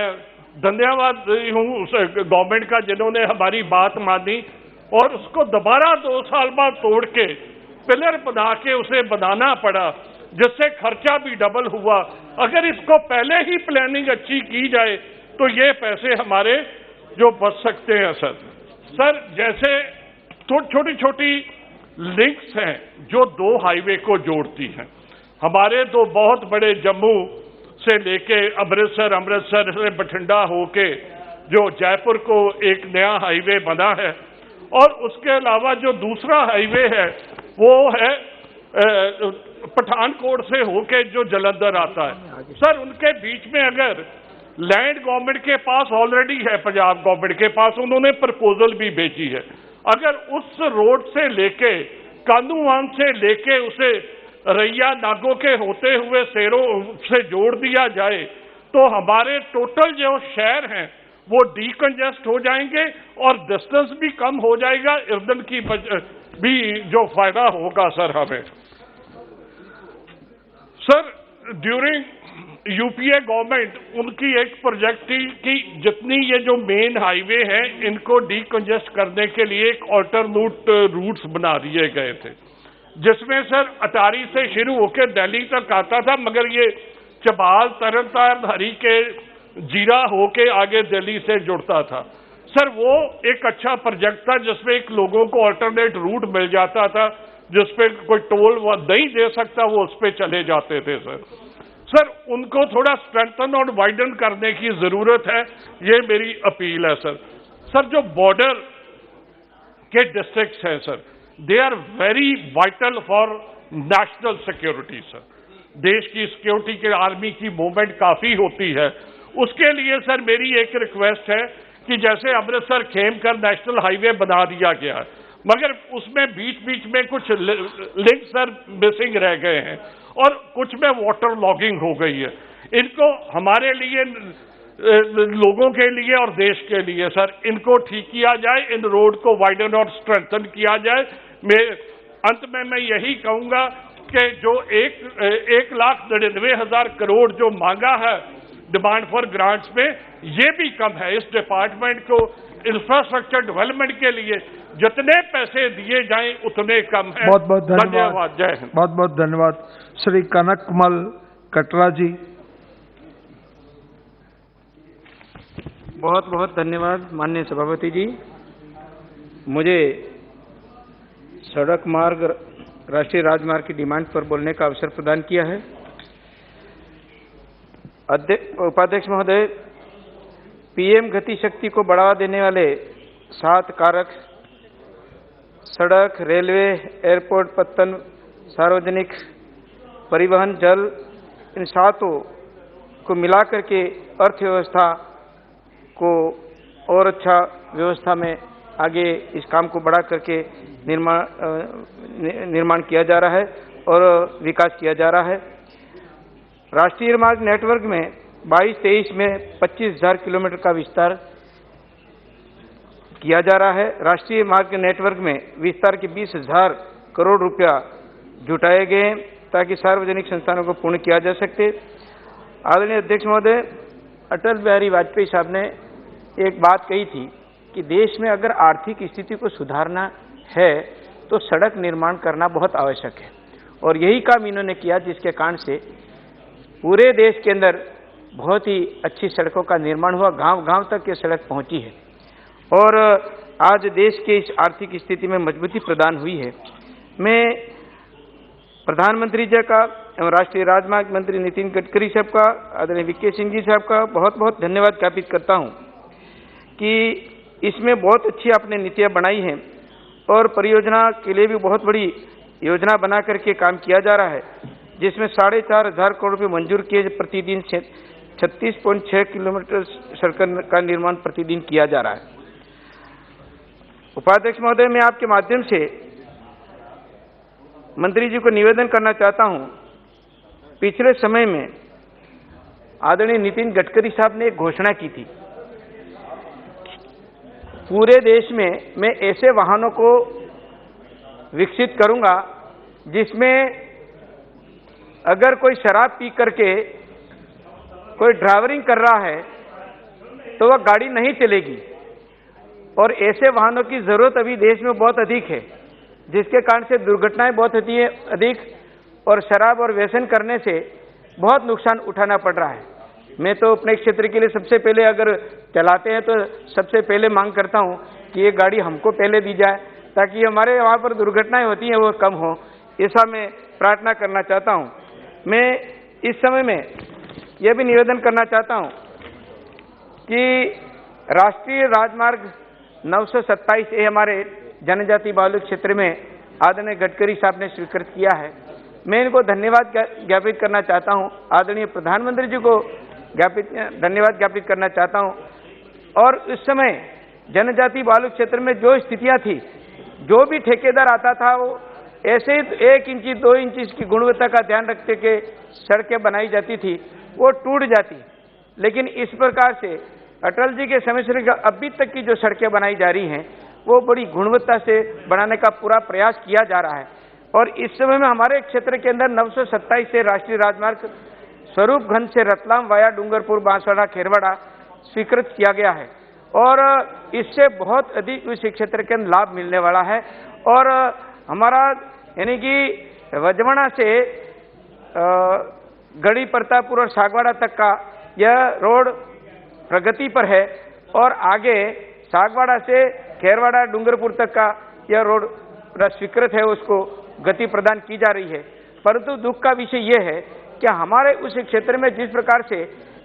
[SPEAKER 7] धन्यवाद हूँ उस गवर्नमेंट का जिन्होंने हमारी बात मानी और उसको दोबारा 2 साल बाद तोड़ के पिलर बना के उसे बनाना पड़ा, जिससे खर्चा भी डबल हुआ। अगर इसको पहले ही प्लानिंग अच्छी की जाए तो ये पैसे हमारे जो बच सकते हैं। सर जैसे छोटी छोटी लिंक्स हैं जो 2 हाईवे को जोड़ती हैं। हमारे 2 बहुत बड़े, जम्मू से लेके अमृतसर, अमृतसर से बठिंडा होके जो जयपुर को एक नया हाईवे बना है, और उसके अलावा जो दूसरा हाईवे है वो है पठानकोट से होके जो जलंधर आता है। सर उनके बीच में अगर लैंड गवर्नमेंट के पास ऑलरेडी है, पंजाब गवर्नमेंट के पास, उन्होंने प्रपोजल भी भेजी है। अगर उस रोड से लेके कानूवान से लेके उसे रैया नागो के होते हुए सेरो से जोड़ दिया जाए तो हमारे टोटल जो शहर हैं वो डीकंजेस्ट हो जाएंगे और डिस्टेंस भी कम हो जाएगा, ईंधन की भी जो फायदा होगा। सर हमें सर ड्यूरिंग यूपीए गवर्नमेंट उनकी एक प्रोजेक्ट थी कि जितनी ये जो मेन हाईवे हैं इनको डीकंजेस्ट करने के लिए एक ऑल्टरनेट रूट्स बना दिए गए थे, जिसमें सर अटारी से शुरू होकर दिल्ली तक आता था, मगर ये चबाल, तरनताਰਨ, हरी के जीरा होके आगे दिल्ली से जुड़ता था। सर वो एक अच्छा प्रोजेक्ट था जिसमें एक लोगों को ऑल्टरनेट रूट मिल जाता था, जिसपे कोई टोल नहीं दे सकता वो उस पर चले जाते थे। सर उनको थोड़ा स्ट्रेंथन और वाइडन करने की जरूरत है, ये मेरी अपील है। सर जो बॉर्डर के डिस्ट्रिक्ट्स हैं sir, they are very vital for national security. Sir देश की सिक्योरिटी के आर्मी की मूवमेंट काफ़ी होती है। उसके लिए सर मेरी एक रिक्वेस्ट है कि जैसे अमृतसर खेमकर नेशनल हाईवे बना दिया गया है, मगर उसमें बीच बीच में कुछ लिंक सर मिसिंग रह गए हैं और कुछ में वाटर लॉगिंग हो गई है। इनको हमारे लिए, लोगों के लिए और देश के लिए सर इनको ठीक किया जाए, इन रोड को वाइडन और स्ट्रेंथन किया जाए। अंत में मैं यही कहूँगा कि जो 1,99,000 करोड़ जो मांगा है डिमांड फॉर ग्रांट्स में, ये भी कम है। इस डिपार्टमेंट को इंफ्रास्ट्रक्चर डेवलपमेंट के लिए जितने पैसे दिए जाएं उतने कम है।
[SPEAKER 1] बहुत बहुत धन्यवाद।
[SPEAKER 7] जय हिंद।
[SPEAKER 1] बहुत बहुत धन्यवाद। श्री कनकमल कटरा जी।
[SPEAKER 10] बहुत बहुत धन्यवाद माननीय सभापति जी, मुझे सड़क मार्ग राष्ट्रीय राजमार्ग की डिमांड पर बोलने का अवसर प्रदान किया है। उपाध्यक्ष महोदय, पीएम गति शक्ति को बढ़ावा देने वाले 7 कारक सड़क, रेलवे, एयरपोर्ट, पत्तन, सार्वजनिक परिवहन, जल, इन 7 को मिलाकर के अर्थव्यवस्था को और अच्छा व्यवस्था में आगे इस काम को बढ़ा करके निर्माण किया जा रहा है और विकास किया जा रहा है। राष्ट्रीय मार्ग नेटवर्क में 22-23 में 25,000 किलोमीटर का विस्तार किया जा रहा है। राष्ट्रीय मार्ग नेटवर्क में विस्तार के 20,000 करोड़ रुपया जुटाए गए हैं ताकि सार्वजनिक संस्थानों को पूर्ण किया जा सके। आदरणीय अध्यक्ष महोदय, अटल बिहारी वाजपेयी साहब ने एक बात कही थी कि देश में अगर आर्थिक स्थिति को सुधारना है तो सड़क निर्माण करना बहुत आवश्यक है, और यही काम इन्होंने किया, जिसके कारण से पूरे देश के अंदर बहुत ही अच्छी सड़कों का निर्माण हुआ, गांव-गांव तक ये सड़क पहुंची है और आज देश के इस आर्थिक स्थिति में मजबूती प्रदान हुई है। मैं प्रधानमंत्री जी का एवं राष्ट्रीय राजमार्ग मंत्री नितिन गडकरी साहब का, आदरणीय वीके सिंह जी साहब का बहुत बहुत धन्यवाद ज्ञापित करता हूं कि इसमें बहुत अच्छी आपने नीतियां बनाई हैं और परियोजना के लिए भी बहुत बड़ी योजना बना करके काम किया जा रहा है, जिसमें 4,500 करोड़ रुपये मंजूर किए। प्रतिदिन 36.6 किलोमीटर सड़क का निर्माण प्रतिदिन किया जा रहा है। उपाध्यक्ष महोदय, मैं आपके माध्यम से मंत्री जी को निवेदन करना चाहता हूं, पिछले समय में आदरणीय नितिन गडकरी साहब ने एक घोषणा की थी, पूरे देश में मैं ऐसे वाहनों को विकसित करूंगा जिसमें अगर कोई शराब पी करके कोई ड्राइवरिंग कर रहा है तो वह गाड़ी नहीं चलेगी, और ऐसे वाहनों की जरूरत अभी देश में बहुत अधिक है, जिसके कारण से दुर्घटनाएं बहुत अधिक और शराब और व्यसन करने से बहुत नुकसान उठाना पड़ रहा है। मैं तो अपने क्षेत्र के लिए सबसे पहले अगर चलाते हैं तो सबसे पहले मांग करता हूं कि ये गाड़ी हमको पहले दी जाए ताकि हमारे वहाँ पर दुर्घटनाएं होती हैं वो कम हो, ऐसा मैं प्रार्थना करना चाहता हूं। मैं इस समय में यह भी निवेदन करना चाहता हूं कि राष्ट्रीय राजमार्ग 927 ये हमारे जनजाति बाहुल्य क्षेत्र में आदरणीय गडकरी साहब ने स्वीकृत किया है। मैं इनको धन्यवाद ज्ञापित करना चाहता हूं, आदरणीय प्रधानमंत्री जी को धन्यवाद ज्ञापित करना चाहता हूं। और उस समय जनजाति बाहुल्य क्षेत्र में जो स्थितियां थी, जो भी ठेकेदार आता था वो ऐसे 1 इंच 2 इंच की गुणवत्ता का ध्यान रखते के सड़कें बनाई जाती थी, वो टूट जाती। लेकिन इस प्रकार से अटल जी के समय से अभी तक की जो सड़कें बनाई जा रही हैं वो बड़ी गुणवत्ता से बनाने का पूरा प्रयास किया जा रहा है। और इस समय में हमारे क्षेत्र के अंदर 927 से राष्ट्रीय राजमार्ग स्वरूपगंज से रतलाम वाया डूंगरपुर, बांसवाड़ा, खेरवाड़ा स्वीकृत किया गया है और इससे बहुत अधिक इस क्षेत्र के अंदर लाभ मिलने वाला है। और हमारा यानी कि वजवाड़ा से गढ़ी प्रतापपुर और सागवाड़ा तक का यह रोड प्रगति पर है और आगे सागवाड़ा से खेरवाड़ा डूंगरपुर तक का यह रोड स्वीकृत है, उसको गति प्रदान की जा रही है। परंतु दुख का विषय यह है कि हमारे उस क्षेत्र में जिस प्रकार से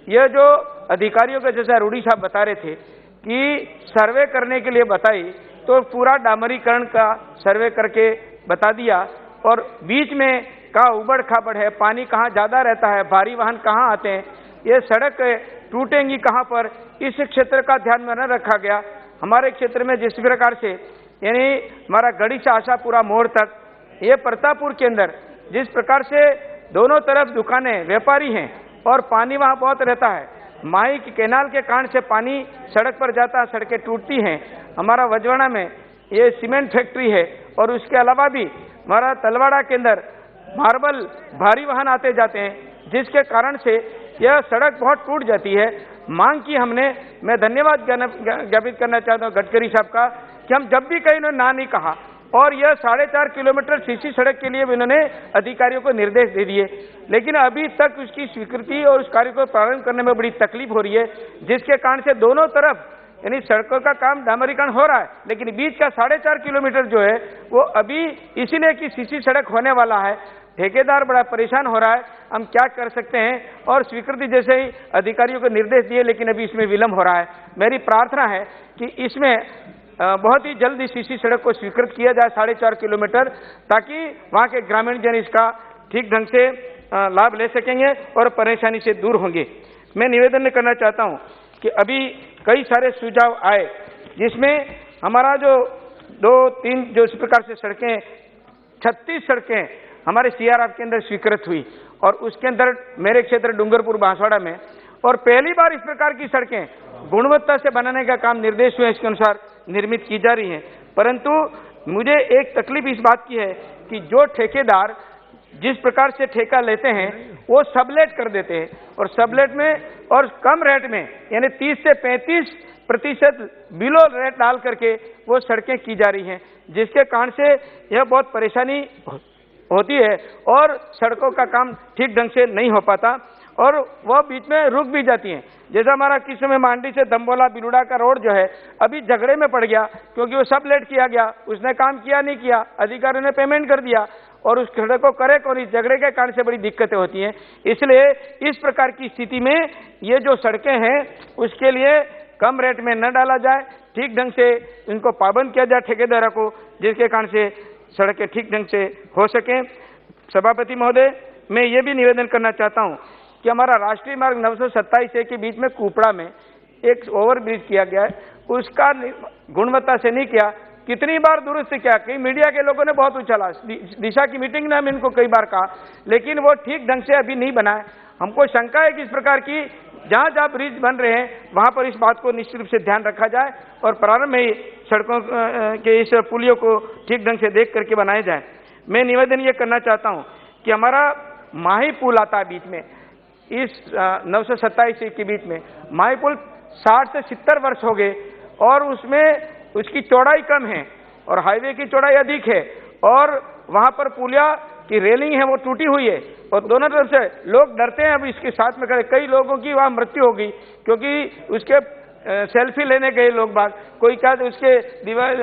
[SPEAKER 10] यह जो अधिकारियों का, जैसा रूडी साहब बता रहे थे कि सर्वे करने के लिए बताई तो पूरा डामरीकरण का सर्वे करके बता दिया और बीच में का उबड़ खाबड़ है, पानी कहाँ ज़्यादा रहता है, भारी वाहन कहाँ आते हैं, ये सड़क टूटेंगी कहाँ पर, इस क्षेत्र का ध्यान में न रखा गया। हमारे क्षेत्र में जिस प्रकार से यानी हमारा गढ़ी से आशापुरा मोड़ तक, ये प्रतापपुर के अंदर जिस प्रकार से दोनों तरफ दुकानें, व्यापारी हैं और पानी वहाँ बहुत रहता है, माही की कैनाल के कारण से पानी सड़क पर जाता है, सड़कें टूटती हैं। हमारा वजवाड़ा में ये सीमेंट फैक्ट्री है और उसके अलावा भी हमारा तलवाड़ा के अंदर मार्बल भारी वाहन आते जाते हैं, जिसके कारण से यह सड़क बहुत टूट जाती है। मांग की हमने, मैं धन्यवाद ज्ञापित करना चाहता हूँ गडकरी साहब का कि हम जब भी कहीं इन्होंने ना नहीं कहा, और यह 4.5 किलोमीटर सीसी सड़क के लिए भी इन्होंने अधिकारियों को निर्देश दे दिए, लेकिन अभी तक उसकी स्वीकृति और उस कार्य को प्रारंभ करने में बड़ी तकलीफ हो रही है, जिसके कारण से दोनों तरफ यानी सड़कों का काम डामरीकरण हो रहा है, लेकिन बीच का 4.5 किलोमीटर जो है वो अभी इसीलिए कि सीसी सड़क होने वाला है, ठेकेदार बड़ा परेशान हो रहा है। हम क्या कर सकते हैं, और स्वीकृति जैसे ही अधिकारियों को निर्देश दिए, लेकिन अभी इसमें विलंब हो रहा है। मेरी प्रार्थना है कि इसमें बहुत ही जल्द इस सीसी सड़क को स्वीकृत किया जाए 4.5 किलोमीटर, ताकि वहाँ के ग्रामीण जन इसका ठीक ढंग से लाभ ले सकेंगे और परेशानी से दूर होंगे। मैं निवेदन करना चाहता हूँ कि अभी कई सारे सुझाव आए, जिसमें हमारा जो 2-3 जो इस प्रकार से सड़कें 36 सड़कें हमारे CRF के अंदर स्वीकृत हुई, और उसके अंदर मेरे क्षेत्र डूंगरपुर बांसवाड़ा में, और पहली बार इस प्रकार की सड़कें गुणवत्ता से बनाने का काम निर्देश हुए इसके अनुसार निर्मित की जा रही हैं। परंतु मुझे एक तकलीफ इस बात की है कि जो ठेकेदार जिस प्रकार से ठेका लेते हैं वो सबलेट कर देते हैं, और सबलेट में और कम रेट में यानी 30 से 35% बिलो रेट डाल करके वो सड़कें की जा रही हैं, जिसके कारण से यह बहुत परेशानी होती है और सड़कों का काम ठीक ढंग से नहीं हो पाता, और वह बीच में रुक भी जाती हैं। जैसा हमारा किस समय मांडी से दम्बोला बिलुड़ा का रोड जो है अभी झगड़े में पड़ गया, क्योंकि वो सब लेट किया गया, उसने काम किया नहीं किया, अधिकारियों ने पेमेंट कर दिया, और उस सड़क को करे और इस झगड़े के कारण से बड़ी दिक्कतें होती हैं। इसलिए इस प्रकार की स्थिति में ये जो सड़कें हैं उसके लिए कम रेट में न डाला जाए, ठीक ढंग से इनको पाबंद किया जाए ठेकेदारों को, जिसके कारण से सड़कें ठीक ढंग से हो सकें। सभापति महोदय, मैं ये भी निवेदन करना चाहता हूँ कि हमारा राष्ट्रीय मार्ग 927 के बीच में कुपड़ा में एक ओवरब्रिज किया गया है, उसका गुणवत्ता से नहीं किया, कितनी बार दुरुस्त किया, कई मीडिया के लोगों ने बहुत उछाला, दिशा की मीटिंग में हम इनको कई बार कहा, लेकिन वो ठीक ढंग से अभी नहीं बना है। हमको शंका है कि इस प्रकार की जहाँ जहाँ ब्रिज बन रहे हैं वहाँ पर इस बात को निश्चित रूप से ध्यान रखा जाए, और प्रारंभ में ही सड़कों के इस पुलियों को ठीक ढंग से देख करके बनाया जाए। मैं निवेदन ये करना चाहता हूँ कि हमारा माही पुल आता है बीच में, इस 927 के बीच में माही पुल 60 से 70 वर्ष हो गए, और उसमें उसकी चौड़ाई कम है और हाईवे की चौड़ाई अधिक है, और वहाँ पर पुलिया की रेलिंग है वो टूटी हुई है, और दोनों तरफ से लोग डरते हैं अब इसके साथ में खड़े, कई लोगों की वहाँ मृत्यु हो गई क्योंकि उसके सेल्फी लेने गए लोग बाग, कोई क्या उसके दीवार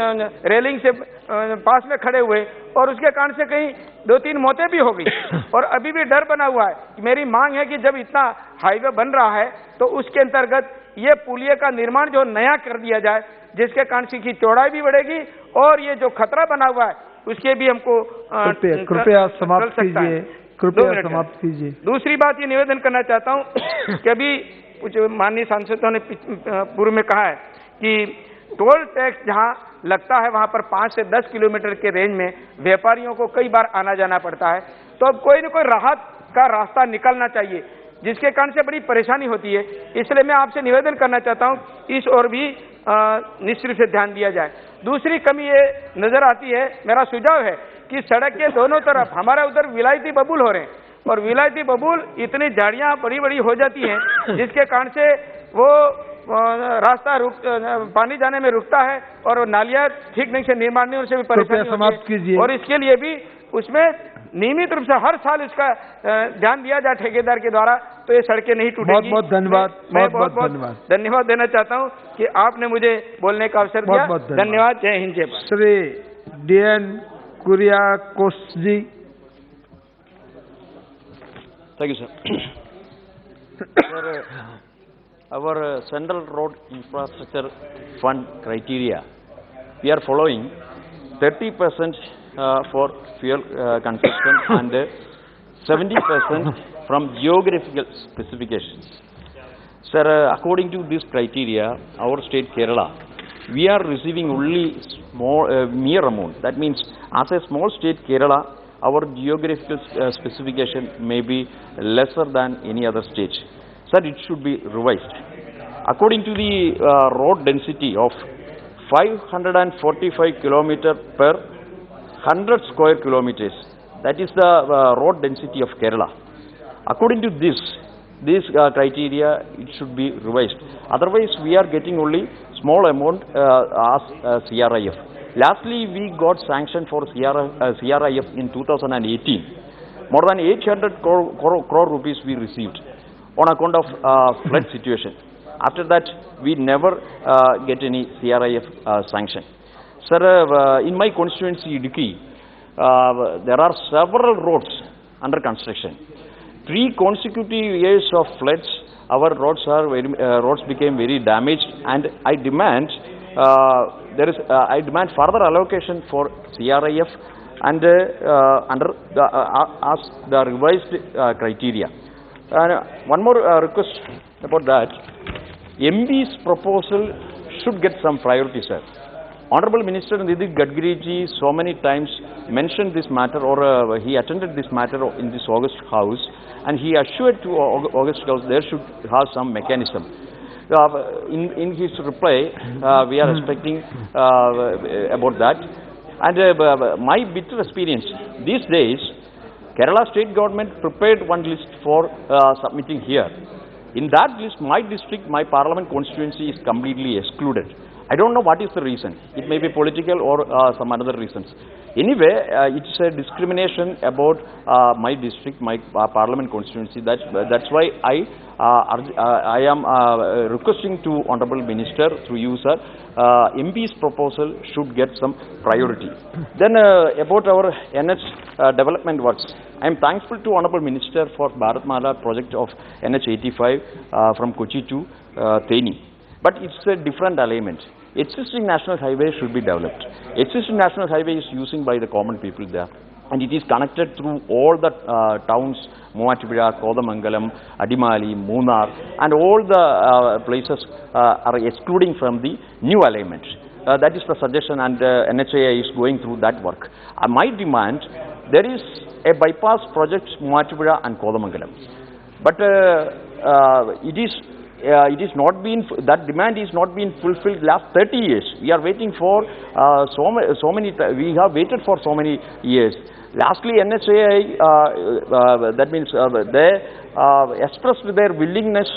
[SPEAKER 10] रेलिंग से पास में खड़े हुए, और उसके कारण से कहीं 2-3 मौतें भी हो गई, और अभी भी डर बना हुआ है। मेरी मांग है कि जब इतना हाईवे बन रहा है तो उसके अंतर्गत ये पुलिया का निर्माण जो नया कर दिया जाए, जिसके कारण से की चौड़ाई भी बढ़ेगी, और ये जो खतरा बना हुआ है उसके भी हमको
[SPEAKER 1] कृपया समाप्त कीजिए, कृपया समाप्त कीजिए।
[SPEAKER 10] दूसरी बात ये निवेदन करना चाहता हूँ कि अभी कुछ माननीय सांसदों ने पूर्व में कहा है कि टोल टैक्स जहाँ लगता है वहाँ पर 5 से 10 किलोमीटर के रेंज में व्यापारियों को कई बार आना जाना पड़ता है, तो अब कोई न कोई राहत का रास्ता निकलना चाहिए, जिसके कारण से बड़ी परेशानी होती है। इसलिए मैं आपसे निवेदन करना चाहता हूँ इस ओर भी निश्चित रूप से ध्यान दिया जाए। दूसरी कमी ये नजर आती है, मेरा सुझाव है कि सड़क के दोनों तरफ हमारे उधर विलायती बबूल हो रहे हैं, और विलायती बबूल इतनी झाड़ियाँ बड़ी बड़ी हो जाती हैं, जिसके कारण से वो रास्ता पानी जाने में रुकता है, और नालियाँ ठीक ढंग से निर्माण नहीं होने से भी परेशानी होती है, और इसके लिए भी उसमें नियमित रूप से हर साल इसका ध्यान दिया जाए ठेकेदार के द्वारा, तो ये सड़कें नहीं टूटेंगी।
[SPEAKER 1] बहुत बहुत धन्यवाद, बहुत धन्यवाद,
[SPEAKER 10] धन्यवाद देना चाहता हूँ कि आपने मुझे बोलने का अवसर दिया। धन्यवाद। जय हिंद, जय Bharat.
[SPEAKER 1] Shri DN Kuriakose ji.
[SPEAKER 4] Thank you, sir. Sir, our Central Road Infrastructure Fund criteria, we are following 30% for fuel consumption and 70% from geographical specifications. Sir, according to this criteria, our state Kerala, we are receiving only mere amount. That means, as a small state Kerala, our geographical specification may be lesser than any other state. Sir, it should be revised. According to the road density of 545 km per 100 square kilometers, that is the road density of Kerala. According to this criteria, it should be revised. Otherwise, we are getting only small amount as CRIF. Lastly, we got sanction for CRIF in 2018. More than 800 crore rupees we received on account of flood situation. After that, we never get any CRIF sanction. Sir, in my constituency, Idukki, there are several roads under construction. 3 consecutive years of floods, our roads became very damaged, and I demand further allocation for CRIF and under the revised criteria. One more request about that. MP's proposal should get some priority, sir. Honorable Minister Nitin Gadkari ji so many times mentioned this matter, or he attended this matter in this August House, and he assured to August House there should have some mechanism. In his reply, we are expecting about that. And my bitter experience, these days, Kerala state government prepared one list for submitting here. In that list, my district, my parliament constituency is completely excluded. I don't know what is the reason. It may be political or some other reasons. Anyway, it's a discrimination about my district, my parliament constituency. That's why I am requesting to Honorable Minister through you, sir, MP's proposal should get some priority. Then about our NH development works. I am thankful to Honorable Minister for Bharatmala project of NH 85 from Kochi to Theni. But it's a different alignment. Existing national highway should be developed. Existing national highway is used by the common people there, and it is connected through all the towns, Movattupuzha, Kodamangalam, Adimali, Munnar, and all the places are excluding from the new alignment. That is the suggestion, and NHAI is going through that work. My demand, there is a bypass project Movattupuzha and Kodamangalam, but it is not been, that demand is not been fulfilled last 30 years. We are waiting for so many, we have waited for so many years. Lastly, NHAI, that means they expressed their willingness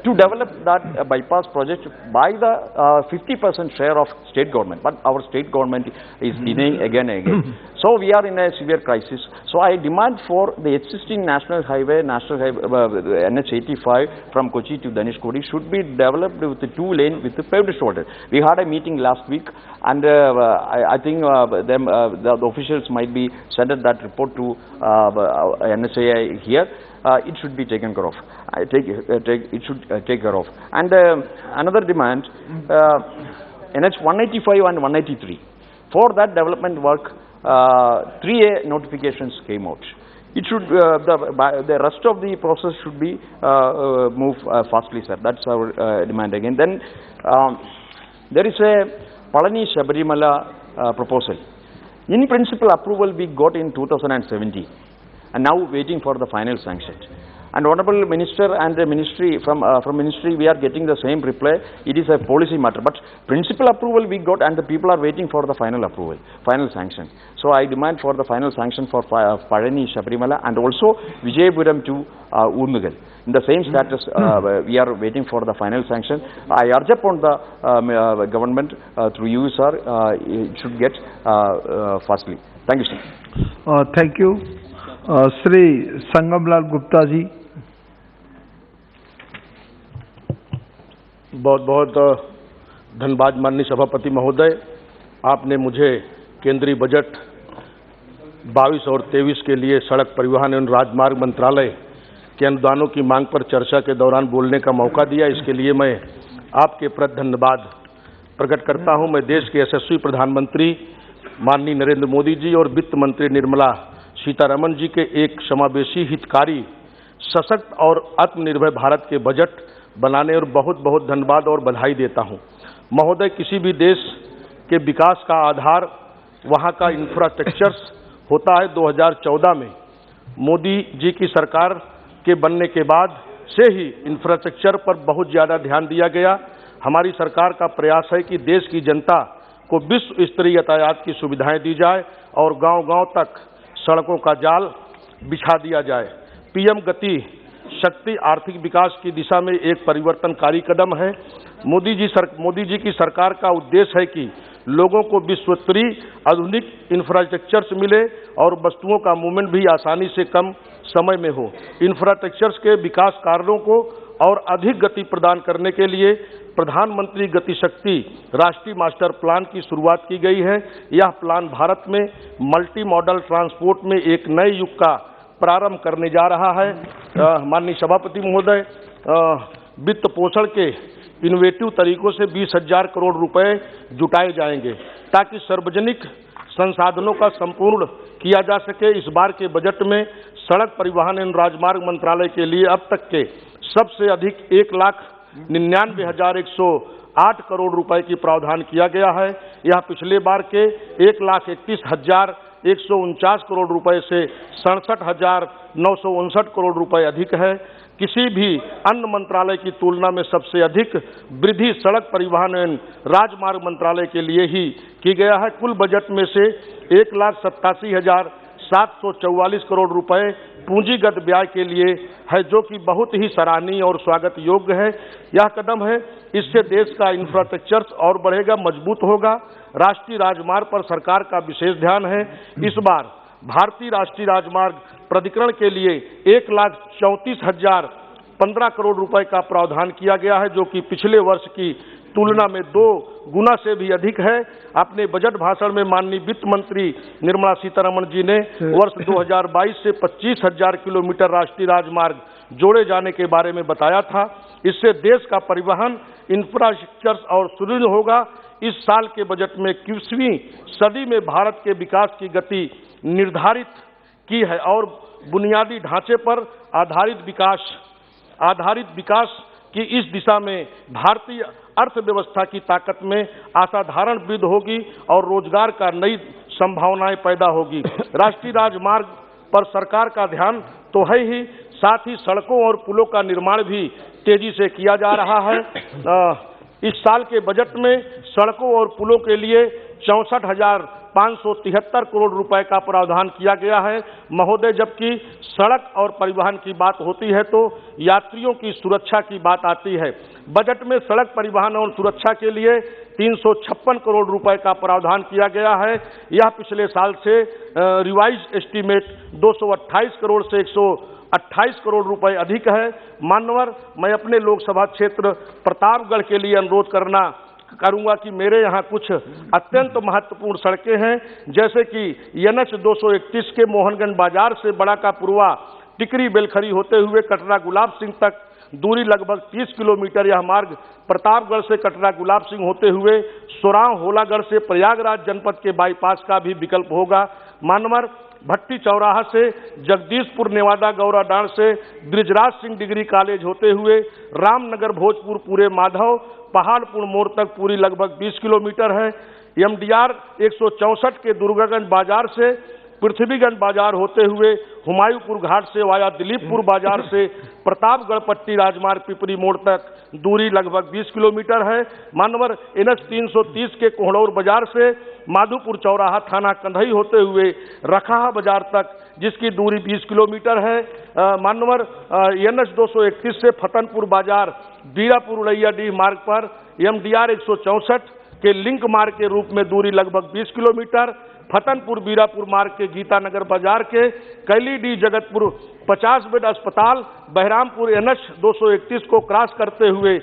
[SPEAKER 4] to develop that bypass project by the 50% share of state government, but our state government is denying again and again. So we are in a severe crisis. So I demand for the existing national highway NH 85 from Kochi to Dhanishkodi should be developed with the 2-lane with the paved shoulder. We had a meeting last week, and I think the officials might be sent that report to NHAI here. It should be taken care of. It should take care of. And another demand, NH 185 and 183. For that development work, 3A notifications came out. It should the rest of the process should be moved fastly, sir. That's our demand again. Then there is a Palani Shabarimala proposal. In principle approval we got in 2017. And now waiting for the final sanction. And Honorable Minister and the Ministry, from Ministry we are getting the same reply. It is a policy matter. But principal approval we got, and the people are waiting for the final approval, final sanction. So I demand for the final sanction for Palani Shabarimala and also Vijayapuram to Urnugal. In the same status, we are waiting for the final sanction. I urge upon the government through you, sir, it should get fastly. Thank you, sir.
[SPEAKER 1] Thank you. Shri Sangamlal Gupta ji.
[SPEAKER 6] बहुत बहुत धन्यवाद माननीय सभापति महोदय, आपने मुझे केंद्रीय budget 22 और 23 के लिए सड़क परिवहन एवं राजमार्ग मंत्रालय के अनुदानों की मांग पर चर्चा के दौरान बोलने का मौका दिया। इसके लिए मैं आपके प्रति धन्यवाद प्रकट करता हूं। मैं देश के यशस्वी प्रधानमंत्री माननीय नरेंद्र मोदी जी और वित्त मंत्री निर्मला
[SPEAKER 18] सीतारमण जी के एक समावेशी, हितकारी, सशक्त और आत्मनिर्भर भारत के बजट बनाने और बहुत बहुत धन्यवाद और बधाई देता हूं। महोदय, किसी भी देश के विकास का आधार वहां का इंफ्रास्ट्रक्चर होता है। 2014 में मोदी जी की सरकार के बनने के बाद से ही इंफ्रास्ट्रक्चर पर बहुत ज़्यादा ध्यान दिया गया। हमारी सरकार का प्रयास है कि देश की जनता को विश्व स्तरीय यातायात की सुविधाएं दी जाए और गांव-गांव तक सड़कों का जाल बिछा दिया जाए। पीएम गति शक्ति आर्थिक विकास की दिशा में एक परिवर्तनकारी कदम है। मोदी जी की सरकार का उद्देश्य है कि लोगों को विश्वस्तरीय आधुनिक इंफ्रास्ट्रक्चर मिले और वस्तुओं का मूवमेंट भी आसानी से कम समय में हो। इंफ्रास्ट्रक्चर के विकास कार्यों को और अधिक गति प्रदान करने के लिए प्रधानमंत्री गति शक्ति राष्ट्रीय मास्टर प्लान की शुरुआत की गई है। यह प्लान भारत में मल्टी मॉडल ट्रांसपोर्ट में एक नए युग का प्रारंभ करने जा रहा है। माननीय सभापति महोदय, वित्त पोषण के इनोवेटिव तरीकों से 20,000 करोड़ रुपए जुटाए जाएंगे ताकि सार्वजनिक संसाधनों का संपूर्ण किया जा सके। इस बार के बजट में सड़क परिवहन एवं राजमार्ग मंत्रालय के लिए अब तक के सबसे अधिक 1,99,108 करोड़ रुपए की प्रावधान किया गया है। यह पिछले बार के 1,31,149 करोड़ रुपए से 67,959 करोड़ रुपए अधिक है। किसी भी अन्य मंत्रालय की तुलना में सबसे अधिक वृद्धि सड़क परिवहन एवं राजमार्ग मंत्रालय के लिए ही की गया है। कुल बजट में से 1,87,744 करोड़ रुपए पूंजीगत व्यय के लिए है, जो कि बहुत ही सराहनीय और स्वागत योग्य है। यह कदम है, इससे देश का इंफ्रास्ट्रक्चर और बढ़ेगा, मजबूत होगा। राष्ट्रीय राजमार्ग पर सरकार का विशेष ध्यान है। इस बार भारतीय राष्ट्रीय राजमार्ग प्राधिकरण के लिए 1,34,015 करोड़ रुपए का प्रावधान किया गया है, जो कि पिछले वर्ष की तुलना में 2 गुना से भी अधिक है। अपने बजट भाषण में माननीय वित्त मंत्री निर्मला सीतारमण जी ने वर्ष 2022 से 25,000 किलोमीटर राष्ट्रीय राजमार्ग जोड़े जाने के बारे में बताया था। इससे देश का परिवहन इंफ्रास्ट्रक्चर और सुदृढ़ होगा। इस साल के बजट में 21वीं सदी में भारत के विकास की गति निर्धारित की है और बुनियादी ढांचे पर आधारित विकास की इस दिशा में भारतीय अर्थव्यवस्था की ताकत में असाधारण वृद्धि होगी और रोजगार का नई संभावनाएं पैदा होगी। राष्ट्रीय राजमार्ग पर सरकार का ध्यान तो है ही, साथ ही सड़कों और पुलों का निर्माण भी तेजी से किया जा रहा है। इस साल के बजट में सड़कों और पुलों के लिए 64,573 करोड़ रुपए का प्रावधान किया गया है। महोदय, जबकि सड़क और परिवहन की बात होती है तो यात्रियों की सुरक्षा की बात आती है। बजट में सड़क परिवहन और सुरक्षा के लिए 356 करोड़ रुपए का प्रावधान किया गया है। यह पिछले साल से रिवाइज एस्टीमेट 228 करोड़ से 128 करोड़ रुपए अधिक है। मान्यवर, मैं अपने लोकसभा क्षेत्र प्रतापगढ़ के लिए अनुरोध करूंगा कि मेरे यहाँ कुछ अत्यंत महत्वपूर्ण सड़कें हैं, जैसे कि NH 231 के मोहनगंज बाजार से बड़ा का पुरवा टिकरी बेलखरी होते हुए कटरा गुलाब सिंह तक दूरी लगभग 30 किलोमीटर। यह मार्ग प्रतापगढ़ से कटरा गुलाब सिंह होते हुए सोराव होलागढ़ से प्रयागराज जनपद के बाईपास का भी विकल्प होगा। मानवर, भट्टी चौराहा से जगदीशपुर नेवादा गौराडांड से ब्रिजराज सिंह डिग्री कॉलेज होते हुए रामनगर भोजपुर पूरे माधव पहाड़पुर मोड़ तक पूरी लगभग 20 किलोमीटर है। MDR 164 के दुर्गागंज बाजार से पृथ्वीगंज बाजार होते हुए हुमायूंपुर घाट से वाया दिलीपपुर बाजार से प्रतापगढ़ पट्टी राजमार्ग पिपरी मोड़ तक दूरी लगभग 20 किलोमीटर है। मानवर, NH 330 के कोहड़ौर बाजार से माधोपुर चौराहा थाना कंधई होते हुए रखाहा बाजार तक, जिसकी दूरी 20 किलोमीटर है। मानवर, NH 231 से फतनपुर बाजार बीरापुर उड़ैयाडीह मार्ग पर MDR 164 के लिंक मार्ग के रूप में दूरी लगभग 20 किलोमीटर। फतनपुर बीरापुर मार्ग के गीतानगर बाजार के कैलीडी जगतपुर 50 बेड अस्पताल बहरामपुर NH 231 को क्रॉस करते हुए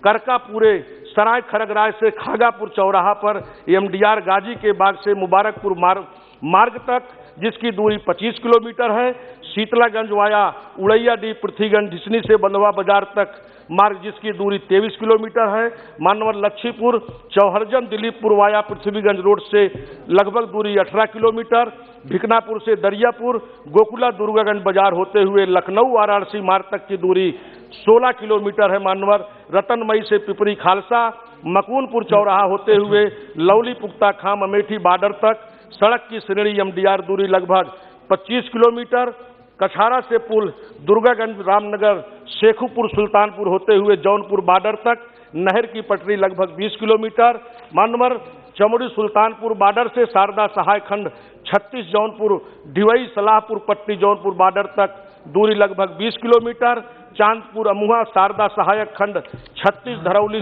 [SPEAKER 18] करकापुरे सराय खरगराय से खागापुर चौराहा पर MDR गाजी के बाग से मुबारकपुर मार्ग तक, जिसकी दूरी 25 किलोमीटर है। शीतलागंज वाया उड़ैयाडीह पृथ्वीगंज ढिसनी से बंधवा बाजार तक
[SPEAKER 11] मार्ग जिसकी दूरी 23 किलोमीटर है। मानवर लच्छीपुर चौहरजन दिलीपपुर वाया पृथ्वीगंज रोड से लगभग दूरी 18 किलोमीटर, भिकनापुर से दरियापुर गोकुला दुर्गागंज बाजार होते हुए लखनऊ वाराणसी मार्ग तक की दूरी 16 किलोमीटर है। मानवर रतनमई से पिपरी खालसा मकूनपुर चौराहा होते हुए लवली पुख्ता खाम अमेठी बॉर्डर तक सड़क की श्रेणी एमडीआर दूरी लगभग 25 किलोमीटर। कछारा से पुल दुर्गागंज रामनगर शेखुपुर सुल्तानपुर होते हुए जौनपुर बॉर्डर तक नहर की पटरी लगभग 20 किलोमीटर। मानवर चमोड़ी सुल्तानपुर बॉर्डर से शारदा सहाय खंड 36 जौनपुर ढिवई सलाहपुर पट्टी जौनपुर बॉर्डर तक दूरी लगभग 20 किलोमीटर। चांदपुर अमुहा शारदा सहायक खंड 36 धरौली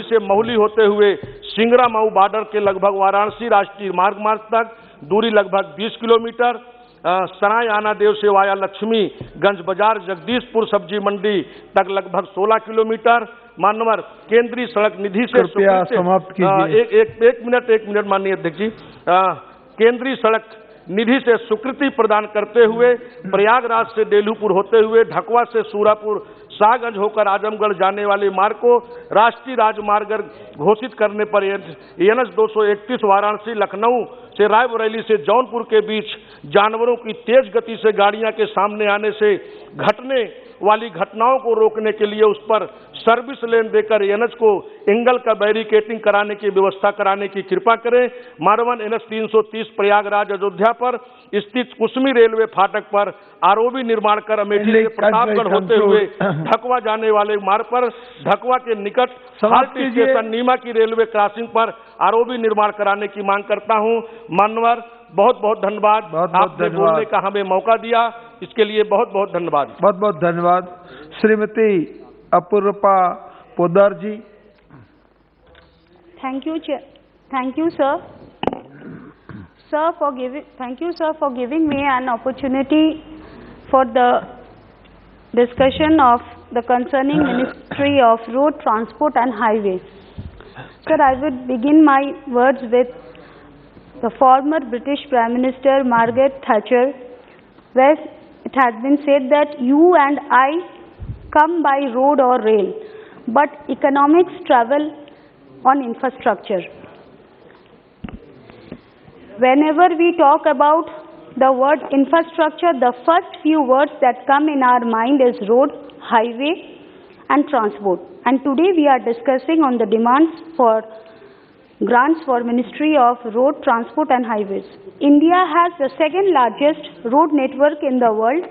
[SPEAKER 11] से महुली होते हुए सिंगरा मऊ बॉर्डर के लगभग वाराणसी राष्ट्रीय मार्ग तक दूरी लगभग 20 किलोमीटर। सराय आना देव से वाया लक्ष्मी गंज बाजार जगदीशपुर सब्जी मंडी तक लगभग 16 किलोमीटर। मानवर केंद्रीय सड़क निधि से
[SPEAKER 1] कृपया समाप्त कीजिए।
[SPEAKER 11] एक मिनट माननीय अध्यक्ष जी। केंद्रीय सड़क निधि से स्वीकृति प्रदान करते हुए प्रयागराज से डेलूपुर होते हुए ढकवा से सूरापुर शाहगंज होकर आजमगढ़ जाने वाले मार्ग को राष्ट्रीय राजमार्ग घोषित करने पर एनएच 231 वाराणसी लखनऊ से रायबरेली से जौनपुर के बीच जानवरों की तेज गति से गाड़ियां के सामने आने से घटने वाली घटनाओं को रोकने के लिए उस पर सर्विस लेन देकर एनएच को एंगल का बैरिकेटिंग कराने की व्यवस्था कराने की कृपा करें। मारवन एनएच 330 प्रयागराज अयोध्या पर स्थित कुसमी रेलवे फाटक पर आरओबी निर्माण कर अमेठी से प्रतापगढ़ होते हुए ढकवा जाने वाले मार्ग पर ढकवा के निकट हाल्ट स्टेशन नीमा की रेलवे क्रॉसिंग पर आरओबी निर्माण कराने की मांग करता हूं। मानवर बहुत बहुत धन्यवाद, आपने बोलने का हमें मौका दिया, इसके लिए बहुत बहुत धन्यवाद।
[SPEAKER 1] बहुत बहुत धन्यवाद। श्रीमती अपूर्वा पोदार जी।
[SPEAKER 19] Thank you, sir. Thank you, sir, for giving me an opportunity for the discussion of the concerning Ministry of Road Transport and Highways. Sir, I would begin my words with the former British Prime Minister Margaret Thatcher, where it has been said that you and I come by road or rail, but economics travel on infrastructure. Whenever we talk about the word infrastructure, the first few words that come in our mind is road, highway and transport. And today we are discussing on the demands for grants for Ministry of Road Transport and Highways. India has the second largest road network in the world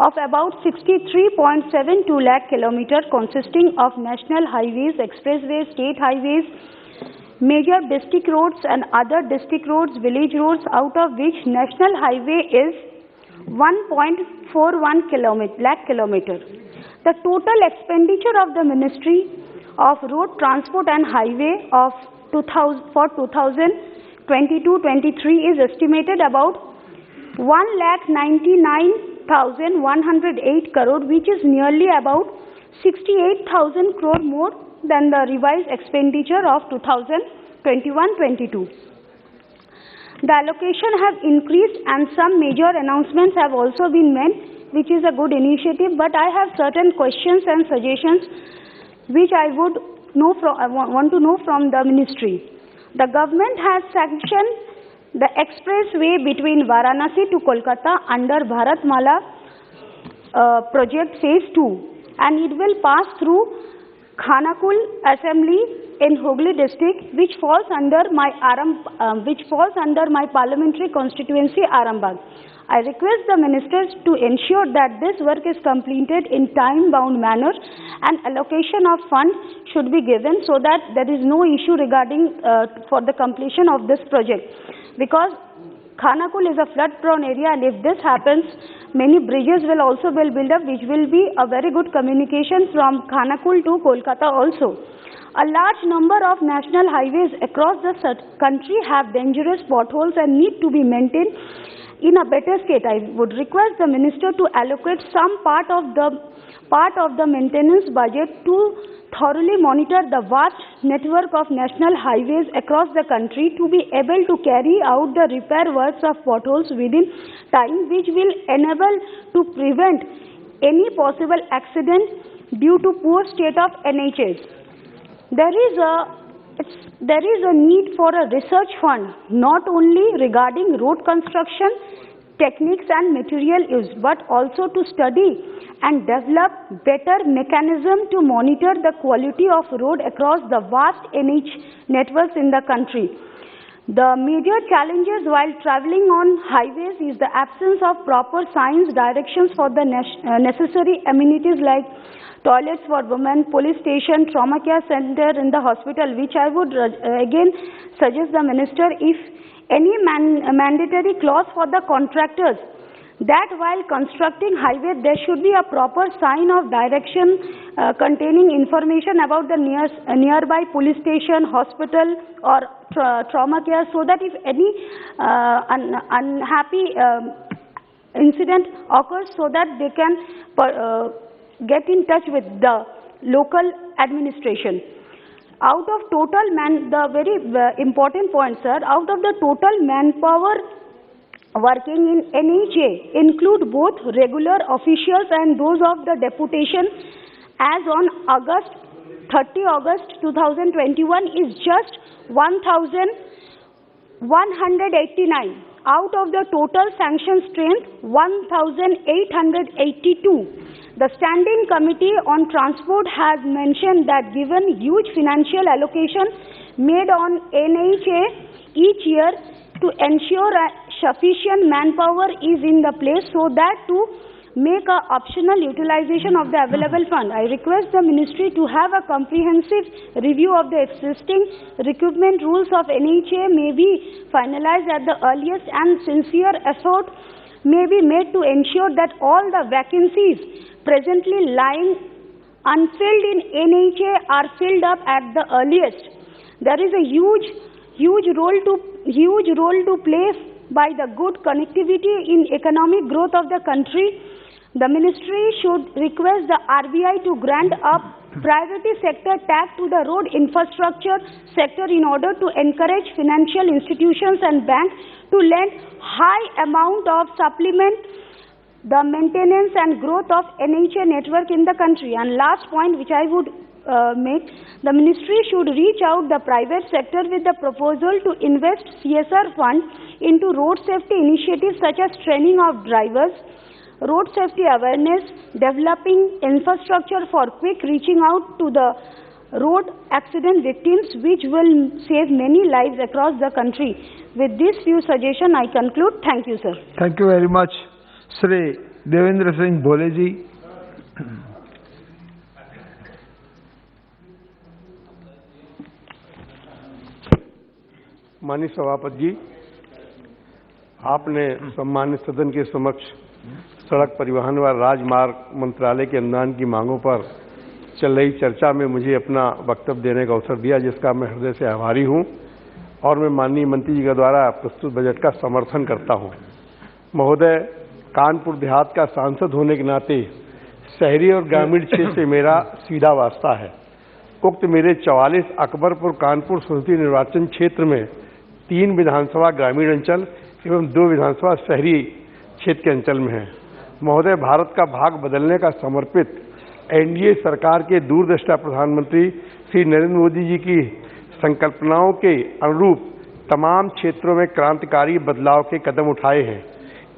[SPEAKER 19] of about 63.72 lakh kilometers, consisting of national highways, expressways, state highways, major district roads and other district roads, village roads, out of which national highway is 1.41 lakh kilometers. The total expenditure of the Ministry of Road Transport and Highway for 2022-23 is estimated about 1,99,108 crore, which is nearly about 68,000 crore more than the revised expenditure of 2021-22. The allocation have increased and some major announcements have also been made, which is a good initiative, but I have certain questions and suggestions which I would want to know from the ministry. The government has sanctioned the expressway between Varanasi to Kolkata under Bharatmala project phase 2, and it will pass through Khanakul assembly in Hooghly district, which falls under my parliamentary constituency Arambagh. I request the ministers to ensure that this work is completed in time-bound manner and allocation of funds should be given so that there is no issue regarding for the completion of this project. Because Khanakul is a flood-prone area, and if this happens, many bridges will also be built up, which will be a very good communication from Khanakul to Kolkata also. A large number of national highways across the country have dangerous potholes and need to be maintained in a better state. I would request the minister to allocate some part of the maintenance budget to thoroughly monitor the vast network of national highways across the country to be able to carry out the repair works of potholes within time, which will enable to prevent any possible accident due to poor state of NHS. There is a need for a research fund, not only regarding road construction, techniques and material use, but also to study and develop better mechanism to monitor the quality of road across the vast NH networks in the country. The major challenges while traveling on highways is the absence of proper signs, directions for the necessary amenities like toilets for women, police station, trauma care center in the hospital, which I would again suggest the minister, if any mandatory clause for the contractors, that while constructing highway there should be a proper sign of direction containing information about the nearby police station, hospital or trauma care, so that if any unhappy incident occurs, so that they can get in touch with the local administration. Out of total the very important point, sir, out of the total manpower working in NHA include both regular officials and those of the deputation, as on 30 August 2021 is just 1,189 out of the total sanction strength 1,882. The Standing Committee on Transport has mentioned that given huge financial allocation made on NHA each year to ensure sufficient manpower is in the place, so that to make a optional utilization of the available fund. I request the ministry to have a comprehensive review of the existing recruitment rules of NHA may be finalized at the earliest, and sincere effort may be made to ensure that all the vacancies presently lying unfilled in NHA are filled up at the earliest. There is a huge role to play by the good connectivity in economic growth of the country. The ministry should request the RBI to grant a priority sector tax to the road infrastructure sector in order to encourage financial institutions and banks to lend high amount of supplement the maintenance and growth of NHA network in the country. And last point which I would make, the ministry should reach out the private sector with the proposal to invest CSR fund into road safety initiatives such as training of drivers, road safety awareness, developing infrastructure for quick reaching out to the road accident victims, which will save many lives across the country. With this few suggestions, I conclude. Thank you, sir.
[SPEAKER 1] Thank you very much. Shri Devendra Singh Bhole ji.
[SPEAKER 21] माननीय सभापति जी, आपने सम्मानित सदन के समक्ष सड़क परिवहन व राजमार्ग मंत्रालय के अनुदान की मांगों पर चल रही चर्चा में मुझे अपना वक्तव्य देने का अवसर दिया, जिसका मैं हृदय से आभारी हूं और मैं माननीय मंत्री जी के द्वारा प्रस्तुत बजट का समर्थन करता हूं। महोदय, कानपुर देहात का सांसद होने के नाते शहरी और ग्रामीण क्षेत्र से मेरा सीधा वास्ता है। उक्त मेरे 44 अकबरपुर कानपुर संसदीय निर्वाचन क्षेत्र में 3 विधानसभा ग्रामीण अंचल एवं 2 विधानसभा शहरी क्षेत्र के अंचल में है। महोदय, भारत का भाग बदलने का समर्पित एनडीए सरकार के दूरदृष्टा प्रधानमंत्री श्री नरेंद्र मोदी जी की संकल्पनाओं के अनुरूप तमाम क्षेत्रों में क्रांतिकारी बदलाव के कदम उठाए हैं।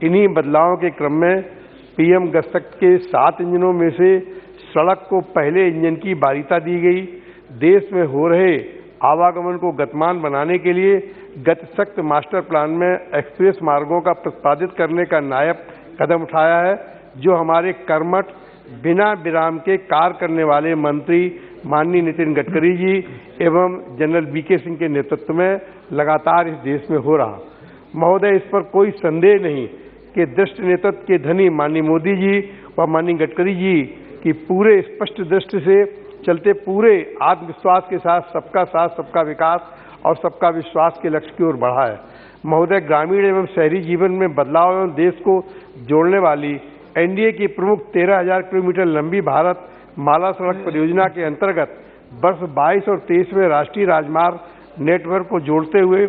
[SPEAKER 21] इन्हीं बदलावों के क्रम में पीएम गति के 7 इंजनों में से सड़क को पहले इंजन की बारीता दी गई। देश में हो रहे आवागमन को गतिमान बनाने के लिए गतिशक्त मास्टर प्लान में एक्सप्रेस मार्गों का प्रतिपादित करने का नायाब कदम उठाया है, जो हमारे कर्मठ बिना विराम के कार्य करने वाले मंत्री माननीय नितिन गडकरी जी एवं जनरल वीके सिंह के नेतृत्व में लगातार इस देश में हो रहा। महोदय, इस पर कोई संदेह नहीं कि दृष्ट नेतृत्व के धनी माननीय मोदी जी व माननीय गडकरी जी की पूरे स्पष्ट दृष्टि से चलते पूरे आत्मविश्वास के साथ सबका विकास और सबका विश्वास के लक्ष्य की ओर बढ़ा है। महोदय, ग्रामीण एवं शहरी जीवन में बदलाव एवं देश को जोड़ने वाली एनडीए की प्रमुख 13,000 किलोमीटर लंबी भारत माला सड़क परियोजना के अंतर्गत वर्ष 22 और 23 में राष्ट्रीय राजमार्ग नेटवर्क को जोड़ते हुए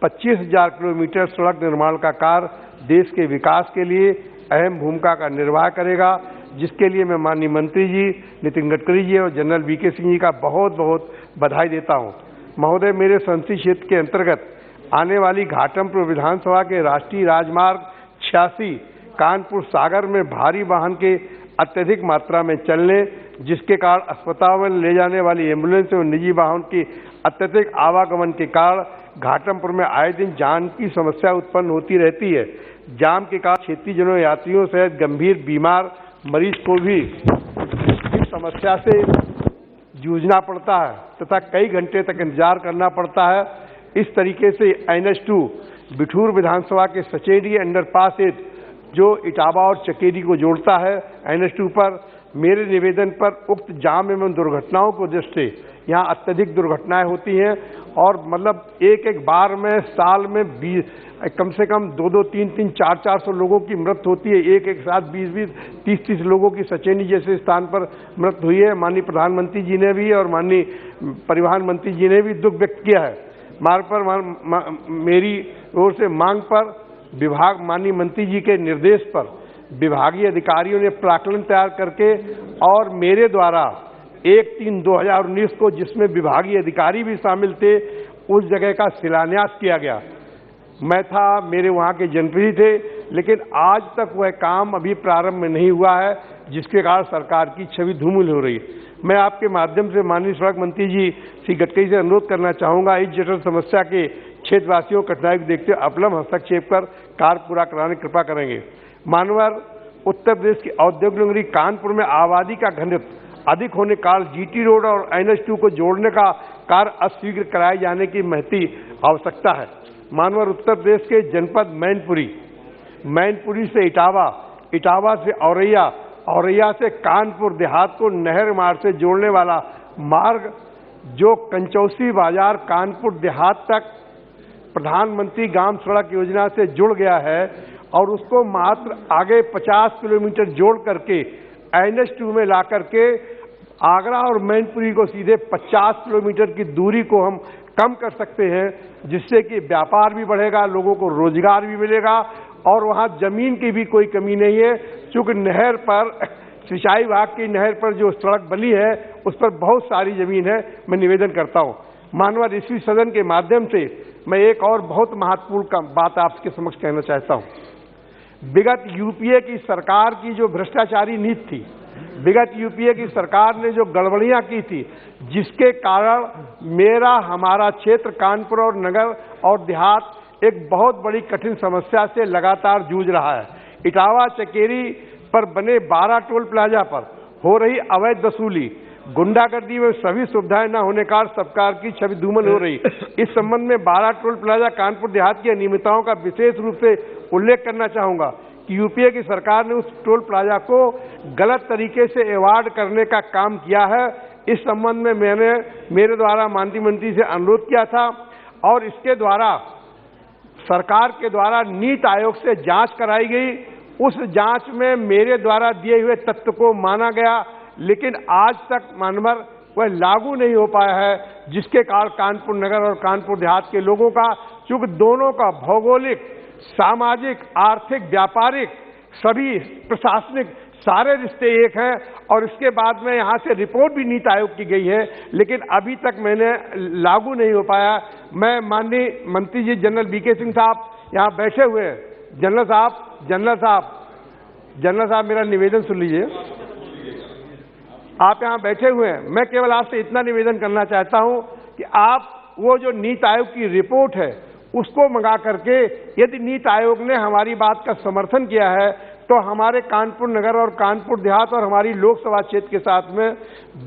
[SPEAKER 21] 25,000 किलोमीटर सड़क निर्माण का कार्य देश के विकास के लिए अहम भूमिका का निर्वाह करेगा। जिसके लिए मैं माननीय मंत्री जी नितिन गडकरी जी और जनरल वीके सिंह जी का बहुत बहुत बधाई देता हूं। महोदय, मेरे संसदीय क्षेत्र के अंतर्गत आने वाली घाटमपुर विधानसभा के राष्ट्रीय राजमार्ग 86 कानपुर सागर में भारी वाहन के अत्यधिक मात्रा में चलने, जिसके कारण अस्पताल में ले जाने वाली एम्बुलेंस और निजी वाहन की अत्यधिक आवागमन के कारण घाटमपुर में आए दिन जाम की समस्या उत्पन्न होती रहती है। जाम के कारण क्षेत्रीय जनों यात्रियों सहित गंभीर बीमार मरीज को भी इस समस्या से जूझना पड़ता है तथा कई घंटे तक इंतजार करना पड़ता है। इस तरीके से NH2 बिठूर विधानसभा के सचेडी अंडरपास स्थित जो इटावा और चकेरी को जोड़ता है NH2 पर, मेरे निवेदन पर उक्त जाम एवं दुर्घटनाओं को दृष्टि यहाँ अत्यधिक दुर्घटनाएं होती हैं और मतलब एक बार में साल में कम से कम 2-2, 3-3, 400 लोगों की मृत्यु होती है। एक साथ 20-20, 30-30 लोगों की सचेनी जैसे स्थान पर मृत्यु हुई है। माननीय प्रधानमंत्री जी ने भी और माननीय परिवहन मंत्री जी ने भी दुख व्यक्त किया है। मार्ग पर मेरी ओर से मांग पर विभाग माननीय मंत्री जी के निर्देश पर विभागीय अधिकारियों ने प्राक्कलन तैयार करके और मेरे द्वारा 1/3/2019 को, जिसमें विभागीय अधिकारी भी शामिल थे, उस जगह का शिलान्यास किया गया। मैं था, मेरे वहाँ के जनप्रतिनिधि थे, लेकिन आज तक वह काम अभी प्रारंभ में नहीं हुआ है, जिसके कारण सरकार की छवि धूमिल हो रही है। मैं आपके माध्यम से माननीय सड़क मंत्री जी श्री गडकरी से अनुरोध करना चाहूँगा, इस जटिल समस्या के क्षेत्रवासियों कठिनाई को देखते हुए अपलम हस्तक्षेप कर कार्य पूरा कराने की कृपा करेंगे। मानवर उत्तर प्रदेश की औद्योगिक नगरी कानपुर में आबादी का घनत्व अधिक होने के कारण GT रोड और NH2 को जोड़ने का कार्य अशीघ्र कराए जाने की महती आवश्यकता है। मानवर उत्तर प्रदेश के जनपद मैनपुरी से इटावा, इटावा से औरैया, औरैया से कानपुर देहात को नहर मार्ग से जोड़ने वाला मार्ग जो कंचौसी बाजार कानपुर देहात तक प्रधानमंत्री ग्राम सड़क योजना से जुड़ गया है और उसको मात्र आगे 50 किलोमीटर जोड़ करके NH2 में ला करके आगरा और मैनपुरी को सीधे 50 किलोमीटर की दूरी को हम कम कर सकते हैं, जिससे कि व्यापार भी बढ़ेगा, लोगों को रोजगार भी मिलेगा और वहाँ जमीन की भी कोई कमी नहीं है। चूँकि नहर पर, सिंचाई विभाग की नहर पर जो सड़क बनी है उस पर बहुत सारी जमीन है। मैं निवेदन करता हूँ मानवर इसी सदन के माध्यम से मैं एक और बहुत महत्वपूर्ण बात आपके समक्ष कहना चाहता हूँ। विगत यूपीए की सरकार की जो भ्रष्टाचारी नीति थी, विगत यूपीए की सरकार ने जो गड़बड़ियां की थी, जिसके कारण हमारा क्षेत्र कानपुर और नगर और देहात एक बहुत बड़ी कठिन समस्या से लगातार जूझ रहा है। इटावा चकेरी पर बने 12 टोल प्लाजा पर हो रही अवैध वसूली, गुंडागर्दी में सभी सुविधाएं न होने का सरकार की छवि धूमिल हो रही। इस संबंध में 12 टोल प्लाजा कानपुर देहात की अनियमितताओं का विशेष रूप से उल्लेख करना चाहूंगा कि यूपीए की सरकार ने उस टोल प्लाजा को गलत तरीके से अवार्ड करने का काम किया है। इस संबंध में मैंने मेरे द्वारा माननीय मंत्री से अनुरोध किया था और इसके द्वारा सरकार के द्वारा नीति आयोग से जांच कराई गई। उस जांच में मेरे द्वारा दिए हुए तथ्य को माना गया, लेकिन आज तक मानवर वह लागू नहीं हो पाया है, जिसके कारण कानपुर नगर और कानपुर देहात के लोगों का, चूंकि दोनों का भौगोलिक, सामाजिक, आर्थिक, व्यापारिक, सभी प्रशासनिक सारे रिश्ते एक हैं और इसके बाद में यहाँ से रिपोर्ट भी नीति आयोग की गई है, लेकिन अभी तक मैंने लागू नहीं हो पाया। मैं माननीय मंत्री जी जनरल वीके सिंह साहब यहाँ बैठे हुए हैं। जनरल साहब मेरा निवेदन सुन लीजिए। आप यहाँ बैठे हुए हैं, मैं केवल आपसे इतना निवेदन करना चाहता हूँ कि आप वो जो नीति आयोग की रिपोर्ट है उसको मंगा करके, यदि नीति आयोग ने हमारी बात का समर्थन किया है तो हमारे कानपुर नगर और कानपुर देहात और हमारी लोकसभा क्षेत्र के साथ में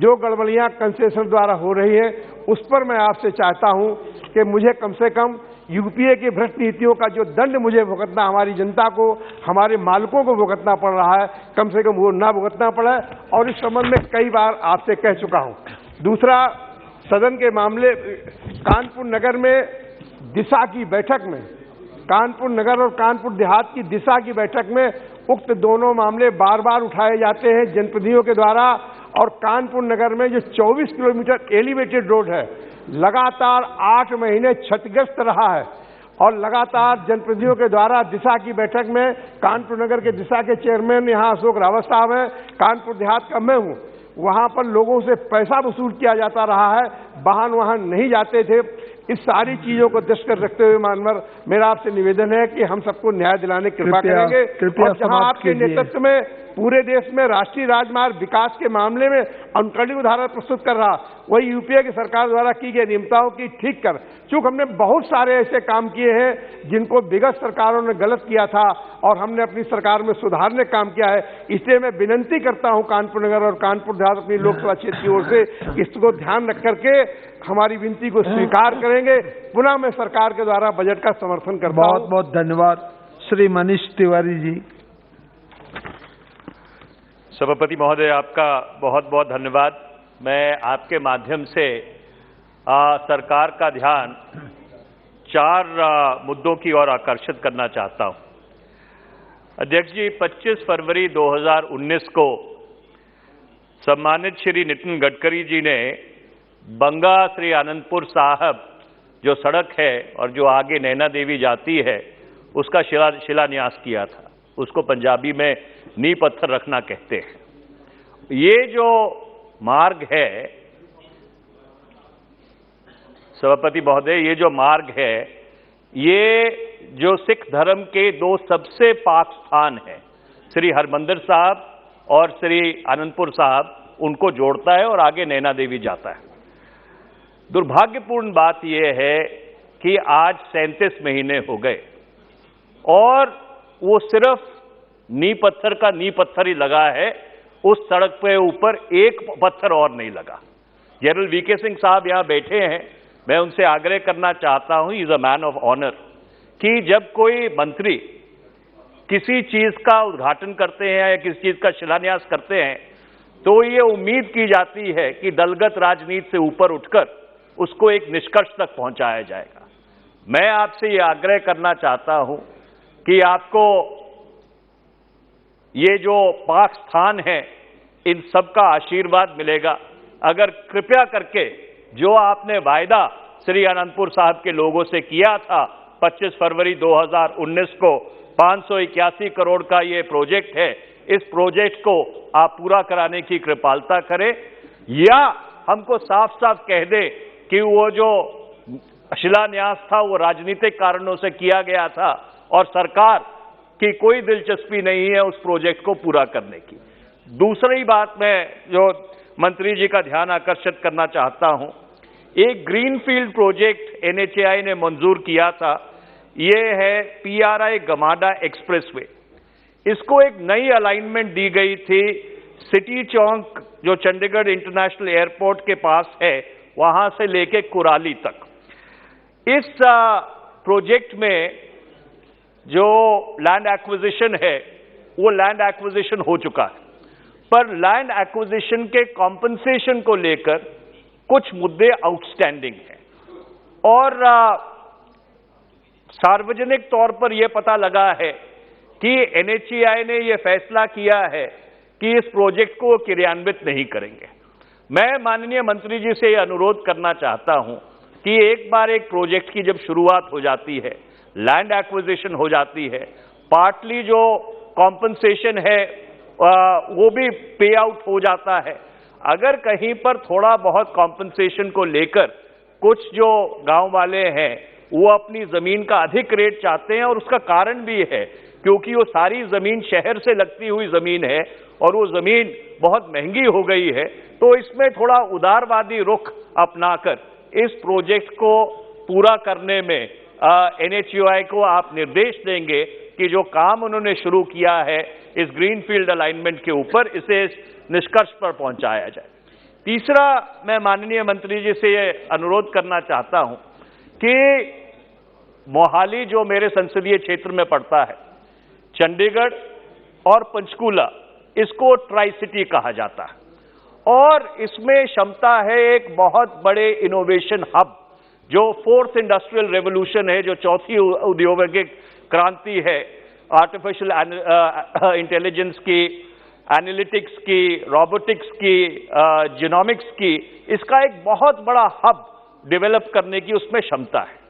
[SPEAKER 21] जो गड़बड़ियां कंसेशन द्वारा हो रही है उस पर मैं आपसे चाहता हूं कि मुझे कम से कम यूपीए की भ्रष्ट नीतियों का जो दंड मुझे भुगतना, हमारी जनता को, हमारे मालिकों को भुगतना पड़ रहा है, कम से कम वो ना भुगतना पड़े। और इस संबंध में कई बार आपसे कह चुका हूं। दूसरा, सदन के मामले कानपुर नगर में दिशा की बैठक में, कानपुर नगर और कानपुर देहात की दिशा की बैठक में उक्त दोनों मामले बार बार उठाए जाते हैं जनप्रतिनिधियों के द्वारा। और कानपुर नगर में जो 24 किलोमीटर एलिवेटेड रोड है, लगातार 8 महीने क्षतिग्रस्त रहा है और लगातार जनप्रतिनिधियों के द्वारा दिशा की बैठक में कानपुर नगर के दिशा के चेयरमैन यहाँ अशोक रावत साहब हैं, कानपुर देहात का मैं हूँ, वहाँ पर लोगों से पैसा वसूल किया जाता रहा है, वाहन वहाँ नहीं जाते थे। इस सारी चीजों को दृष्टिगत रखते हुए मानवर मेरा आपसे निवेदन है कि हम सबको न्याय दिलाने की कृपा करेंगे। और जहां आपके नेतृत्व में पूरे देश में राष्ट्रीय राजमार्ग विकास के मामले में अनुकरणीय उदाहरण प्रस्तुत कर रहा, वही यूपीए की सरकार द्वारा की गई नियमताओं की ठीक कर, चूंकि हमने बहुत सारे ऐसे काम किए हैं जिनको विगत सरकारों ने गलत किया था और हमने अपनी सरकार में सुधारने काम किया है। इसलिए मैं विनंती करता हूं कानपुर नगर और कानपुर देहात अपनी लोकसभा क्षेत्र की ओर से इसको ध्यान रख करके हमारी विनती को स्वीकार करेंगे। पुनः मैं सरकार के द्वारा बजट का समर्थन करता हूं।
[SPEAKER 1] बहुत बहुत धन्यवाद। श्री मनीष तिवारी जी।
[SPEAKER 13] सभापति महोदय, आपका बहुत बहुत धन्यवाद। मैं आपके माध्यम से सरकार का ध्यान 4 मुद्दों की ओर आकर्षित करना चाहता हूं। अध्यक्ष जी, 25 फरवरी 2019 को सम्मानित श्री नितिन गडकरी जी ने बंगा श्री आनंदपुर साहब जो सड़क है और जो आगे नैना देवी जाती है उसका शिलान्यास किया था। उसको पंजाबी में नींव पत्थर रखना कहते हैं। ये जो मार्ग है सभापति महोदय, ये जो मार्ग है, ये जो सिख धर्म के 2 सबसे पाक स्थान हैं, श्री हरमंदिर साहब और श्री आनंदपुर साहब, उनको जोड़ता है और आगे नैना देवी जाता है। दुर्भाग्यपूर्ण बात यह है कि आज 37 महीने हो गए और वो सिर्फ नींव पत्थर का नींव पत्थर ही लगा है, उस सड़क पे ऊपर एक पत्थर और नहीं लगा। जनरल वीके सिंह साहब यहां बैठे हैं, मैं उनसे आग्रह करना चाहता हूं, is a man of honour, कि जब कोई मंत्री किसी चीज का उद्घाटन करते हैं या किसी चीज का शिलान्यास करते हैं तो ये उम्मीद की जाती है कि दलगत राजनीति से ऊपर उठकर उसको एक निष्कर्ष तक पहुंचाया जाएगा। मैं आपसे ये आग्रह करना चाहता हूं कि आपको ये जो पाक स्थान है इन सब का आशीर्वाद मिलेगा अगर कृपया करके जो आपने वायदा श्री आनंदपुर साहब के लोगों से किया था 25 फरवरी 2019 को 581 करोड़ का ये प्रोजेक्ट है, इस प्रोजेक्ट को आप पूरा कराने की कृपालता करें, या हमको साफ साफ कह दे कि वो जो शिलान्यास था वो राजनीतिक कारणों से किया गया था और सरकार की कोई दिलचस्पी नहीं है उस प्रोजेक्ट को पूरा करने की। दूसरी बात मैं जो मंत्री जी का ध्यान आकर्षित करना चाहता हूं, एक ग्रीनफील्ड प्रोजेक्ट एनएचएआई ने मंजूर किया था, ये है पीआरआई गमाडा एक्सप्रेसवे। इसको एक नई अलाइनमेंट दी गई थी, सिटी चौक जो चंडीगढ़ इंटरनेशनल एयरपोर्ट के पास है वहां से लेके कुराली तक। इस प्रोजेक्ट में जो लैंड एक्विजिशन है वो लैंड एक्विजिशन हो चुका है, पर लैंड एक्विजिशन के कॉम्पनसेशन को लेकर कुछ मुद्दे आउटस्टैंडिंग हैं और सार्वजनिक तौर पर यह पता लगा है कि एनएचएआई ने यह फैसला किया है कि इस प्रोजेक्ट को क्रियान्वित नहीं करेंगे। मैं माननीय मंत्री जी से यह अनुरोध करना चाहता हूं कि एक बार एक प्रोजेक्ट की जब शुरुआत हो जाती है, लैंड एक्विजिशन हो जाती है, पार्टली जो कॉम्पनसेशन है वो भी पे आउट हो जाता है। अगर कहीं पर थोड़ा बहुत कॉम्पनसेशन को लेकर कुछ जो गांव वाले हैं वो अपनी जमीन का अधिक रेट चाहते हैं, और उसका कारण भी है क्योंकि वो सारी जमीन शहर से लगती हुई जमीन है और वो जमीन बहुत महंगी हो गई है, तो इसमें थोड़ा उदारवादी रुख अपनाकर इस प्रोजेक्ट को पूरा करने में एनएचएआई को आप निर्देश देंगे कि जो काम उन्होंने शुरू किया है इस ग्रीनफील्ड अलाइनमेंट के ऊपर, इसे निष्कर्ष पर पहुंचाया जाए। तीसरा, मैं माननीय मंत्री जी से यह अनुरोध करना चाहता हूं कि मोहाली जो मेरे संसदीय क्षेत्र में पड़ता है, चंडीगढ़ और पंचकूला, इसको ट्राई सिटी कहा जाता है और इसमें क्षमता है एक बहुत बड़े इनोवेशन हब, जो 4th इंडस्ट्रियल रेवोल्यूशन है, जो 4थी औद्योगिक क्रांति है, आर्टिफिशियल इंटेलिजेंस की, एनालिटिक्स की, रोबोटिक्स की, जिनोमिक्स की, इसका एक बहुत बड़ा हब डेवलप करने की उसमें क्षमता है।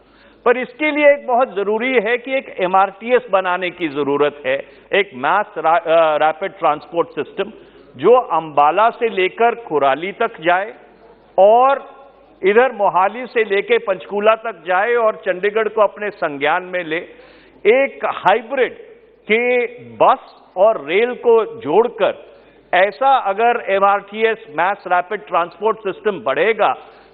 [SPEAKER 13] पर इसके लिए एक बहुत जरूरी है कि एक MRTS बनाने की जरूरत है, एक मैस रैपिड ट्रांसपोर्ट सिस्टम जो अंबाला से लेकर कुराली तक जाए और इधर मोहाली से लेकर पंचकूला तक जाए और चंडीगढ़ को अपने संज्ञान में ले। एक हाइब्रिड के बस और रेल को जोड़कर ऐसा अगर MRTS mass rapid transport system बढ़ेगा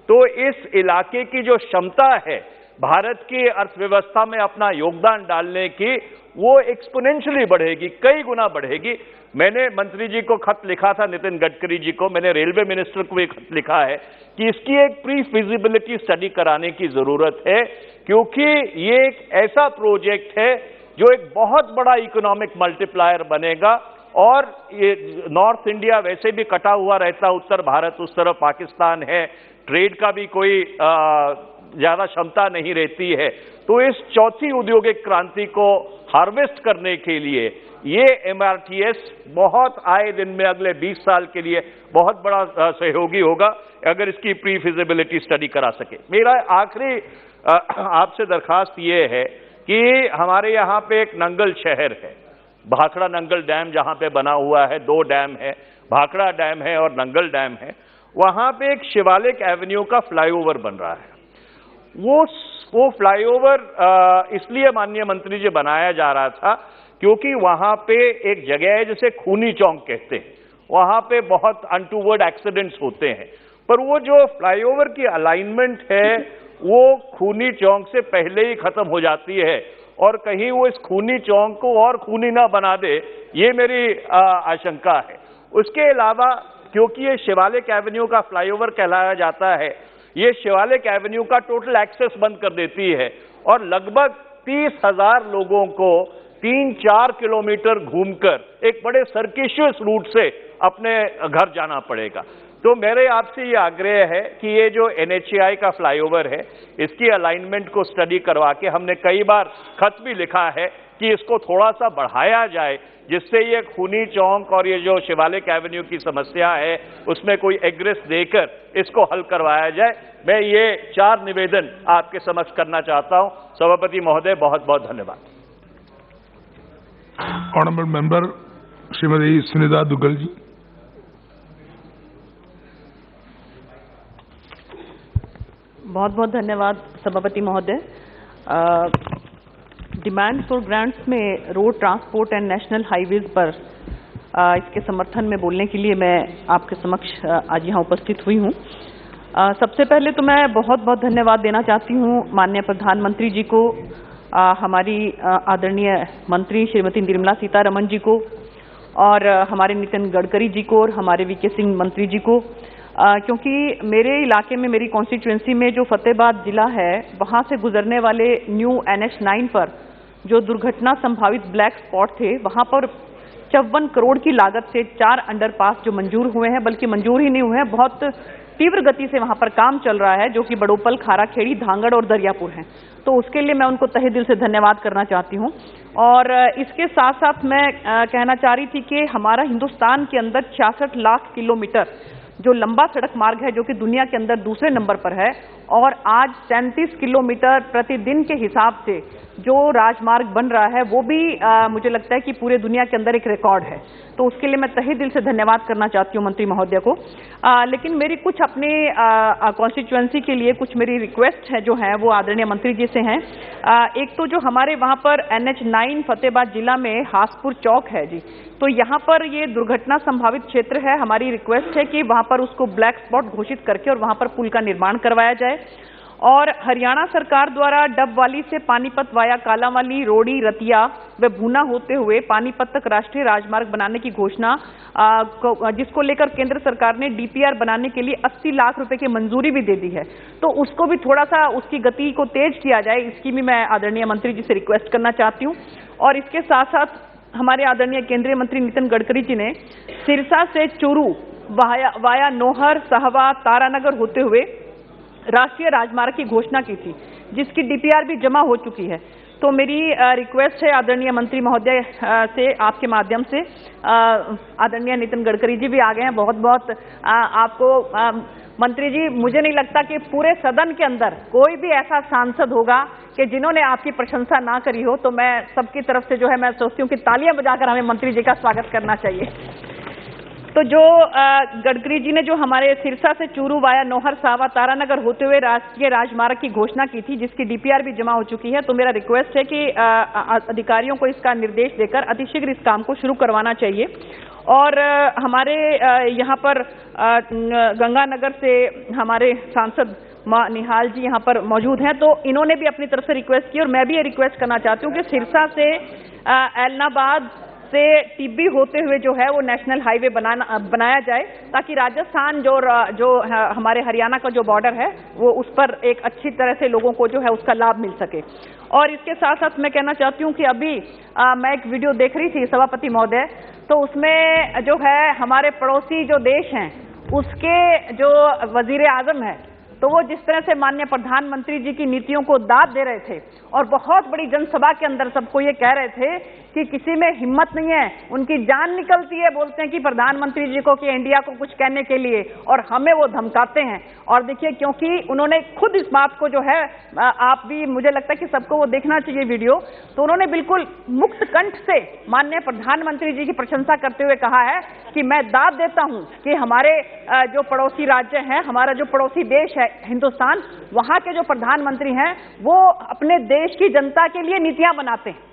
[SPEAKER 13] तो इस इलाके की जो क्षमता है भारत की अर्थव्यवस्था में अपना योगदान डालने की, वो एक्सपोनेंशियली बढ़ेगी, कई गुना बढ़ेगी। मैंने मंत्री जी को खत लिखा था, नितिन गडकरी जी को, मैंने रेलवे मिनिस्टर को भी खत लिखा है कि इसकी एक प्री फिजिबिलिटी स्टडी कराने की जरूरत है, क्योंकि ये एक ऐसा प्रोजेक्ट है जो एक बहुत बड़ा इकोनॉमिक मल्टीप्लायर बनेगा। और ये नॉर्थ इंडिया वैसे भी कटा हुआ रहता, उत्तर भारत, उस तरफ पाकिस्तान है, ट्रेड का भी कोई ज्यादा क्षमता नहीं रहती है। तो इस चौथी औद्योगिक क्रांति को हार्वेस्ट करने के लिए ये MRTS बहुत आए दिन में अगले 20 साल के लिए बहुत बड़ा सहयोगी होगा अगर इसकी प्री फिजिबिलिटी स्टडी करा सके। मेरा आखिरी आपसे दरखास्त ये है कि हमारे यहाँ पे एक नंगल शहर है, भाखड़ा नंगल डैम जहाँ पे बना हुआ है, 2 डैम है, भाखड़ा डैम है और नंगल डैम है। वहाँ पे एक शिवालिक एवेन्यू का फ्लाईओवर बन रहा है। वो फ्लाईओवर इसलिए माननीय मंत्री जी बनाया जा रहा था क्योंकि वहां पे एक जगह है जिसे खूनी चौक कहते हैं, वहां पे बहुत अनटूवर्ड एक्सीडेंट्स होते हैं, पर वो जो फ्लाईओवर की अलाइनमेंट है वो खूनी चौक से पहले ही खत्म हो जाती है और कहीं वो इस खूनी चौक को और खूनी ना बना दे, ये मेरी आशंका है। उसके अलावा क्योंकि ये शिवालिक एवेन्यू का फ्लाईओवर कहलाया जाता है, ये शिवालिक एवेन्यू का टोटल एक्सेस बंद कर देती है और लगभग 30,000 लोगों को 3-4 किलोमीटर घूमकर एक बड़े सर्किशियस रूट से अपने घर जाना पड़ेगा। तो मेरे आपसे ये आग्रह है कि ये जो NHAI का फ्लाईओवर है, इसकी अलाइनमेंट को स्टडी करवा के, हमने कई बार खत भी लिखा है कि इसको थोड़ा सा बढ़ाया जाए जिससे ये खूनी चौक और ये जो शिवालिक एवेन्यू की समस्या है उसमें कोई एग्रेस देकर इसको हल करवाया जाए। मैं ये 4 निवेदन आपके समक्ष करना चाहता हूं। सभापति महोदय, बहुत बहुत धन्यवाद।
[SPEAKER 14] ऑनरेबल मेंबर श्रीमती सुनीता दुग्गल जी।
[SPEAKER 20] बहुत बहुत धन्यवाद सभापति महोदय। डिमांड फॉर ग्रांट्स में road transport and national highways पर इसके समर्थन में बोलने के लिए मैं आपके समक्ष आज यहाँ उपस्थित हुई हूँ। सबसे पहले तो मैं बहुत बहुत धन्यवाद देना चाहती हूँ माननीय प्रधानमंत्री जी को, हमारी आदरणीय मंत्री श्रीमती निर्मला सीतारमण जी को और हमारे नितिन गडकरी जी को और हमारे VK सिंह मंत्री जी को, क्योंकि मेरे इलाके में, मेरी कॉन्स्टिट्यूएंसी में जो फतेहाबाद जिला है, वहाँ से गुजरने वाले न्यू NH9 पर जो दुर्घटना संभावित ब्लैक स्पॉट थे, वहाँ पर 54 करोड़ की लागत से 4 अंडरपास जो मंजूर हुए हैं, बल्कि मंजूर ही नहीं हुए हैं, बहुत तीव्र गति से वहाँ पर काम चल रहा है, जो कि बड़ोपल, खाराखेड़ी, धांगड़ और दरियापुर हैं। तो उसके लिए मैं उनको तहे दिल से धन्यवाद करना चाहती हूँ। और इसके साथ साथ मैं कहना चाह रही थी कि हमारा हिंदुस्तान के अंदर 66 लाख किलोमीटर जो लंबा सड़क मार्ग है, जो कि दुनिया के अंदर दूसरे नंबर पर है, और आज 37 किलोमीटर प्रतिदिन के हिसाब से जो राजमार्ग बन रहा है, वो भी मुझे लगता है कि पूरे दुनिया के अंदर एक रिकॉर्ड है। तो उसके लिए मैं तहे दिल से धन्यवाद करना चाहती हूँ मंत्री महोदय को। लेकिन मेरी कुछ अपने कॉन्स्टिट्यूएंसी के लिए कुछ मेरी रिक्वेस्ट है जो है वो आदरणीय मंत्री जी से हैं। एक तो जो हमारे वहाँ पर NH9 फतेहाबाद जिला में हासपुर चौक है जी, तो यहाँ पर ये दुर्घटना संभावित क्षेत्र है। हमारी रिक्वेस्ट है कि वहाँ पर उसको ब्लैक स्पॉट घोषित करके और वहाँ पर पुल का निर्माण करवाया जाए। और हरियाणा सरकार द्वारा डबवाली से पानीपत वाया कालांवाली, रोड़ी, रतिया व भूना होते हुए पानीपत तक राष्ट्रीय राजमार्ग बनाने की घोषणा, जिसको लेकर केंद्र सरकार ने DPR बनाने के लिए 80 लाख रुपए की मंजूरी भी दे दी है, तो उसको भी थोड़ा सा उसकी गति को तेज किया जाए, इसकी भी मैं आदरणीय मंत्री जी से रिक्वेस्ट करना चाहती हूँ। और इसके साथ साथ हमारे आदरणीय केंद्रीय मंत्री नितिन गडकरी जी ने सिरसा से चूरू वाया नोहर, सहवा, तारानगर होते हुए राष्ट्रीय राजमार्ग की घोषणा की थी, जिसकी DPR भी जमा हो चुकी है। तो मेरी रिक्वेस्ट है आदरणीय मंत्री महोदय से, आपके माध्यम से, आदरणीय नितिन गडकरी जी भी आ गए हैं, बहुत बहुत आपको मंत्री जी, मुझे नहीं लगता कि पूरे सदन के अंदर कोई भी ऐसा सांसद होगा कि जिन्होंने आपकी प्रशंसा ना करी हो। तो मैं सबकी तरफ से जो है मैं सोचती हूँ कि तालियां बजाकर हमें मंत्री जी का स्वागत करना चाहिए। तो जो गडकरी जी ने जो हमारे सिरसा से चूरू वाया नौहर सावा तारानगर होते हुए राष्ट्रीय राजमार्ग की घोषणा की थी, जिसकी डीपीआर भी जमा हो चुकी है, तो मेरा रिक्वेस्ट है कि अधिकारियों को इसका निर्देश देकर अतिशीघ्र इस काम को शुरू करवाना चाहिए। और हमारे यहाँ पर गंगानगर से हमारे सांसद निहाल जी यहाँ पर मौजूद हैं, तो इन्होंने भी अपनी तरफ से रिक्वेस्ट की, और मैं भी ये रिक्वेस्ट करना चाहती हूँ कि सिरसा से एलनाबाद से टिब्बी होते हुए जो है वो नेशनल हाईवे बनाया जाए, ताकि राजस्थान जो हमारे हरियाणा का जो बॉर्डर है वो उस पर एक अच्छी तरह से लोगों को जो है उसका लाभ मिल सके। और इसके साथ साथ मैं कहना चाहती हूँ कि अभी मैं एक वीडियो देख रही थी सभापति महोदय, तो उसमें जो है हमारे पड़ोसी जो देश हैं उसके जो वजीर आजम है, तो वो जिस तरह से माननीय प्रधानमंत्री जी की नीतियों को दाद दे रहे थे और बहुत बड़ी जनसभा के अंदर सबको ये कह रहे थे कि किसी में हिम्मत नहीं है, उनकी जान निकलती है, बोलते हैं कि प्रधानमंत्री जी को कि इंडिया को कुछ कहने के लिए, और हमें वो धमकाते हैं। और देखिए, क्योंकि उन्होंने खुद इस बात को जो है, आप भी, मुझे लगता है कि सबको वो देखना चाहिए वीडियो, तो उन्होंने बिल्कुल मुक्त कंठ से माननीय प्रधानमंत्री जी की प्रशंसा करते हुए कहा है कि मैं दाद देता हूं कि हमारे जो पड़ोसी राज्य हैं, हमारा जो पड़ोसी देश है हिंदुस्तान, वहां के जो प्रधानमंत्री हैं वो अपने देश की जनता के लिए नीतियां बनाते हैं।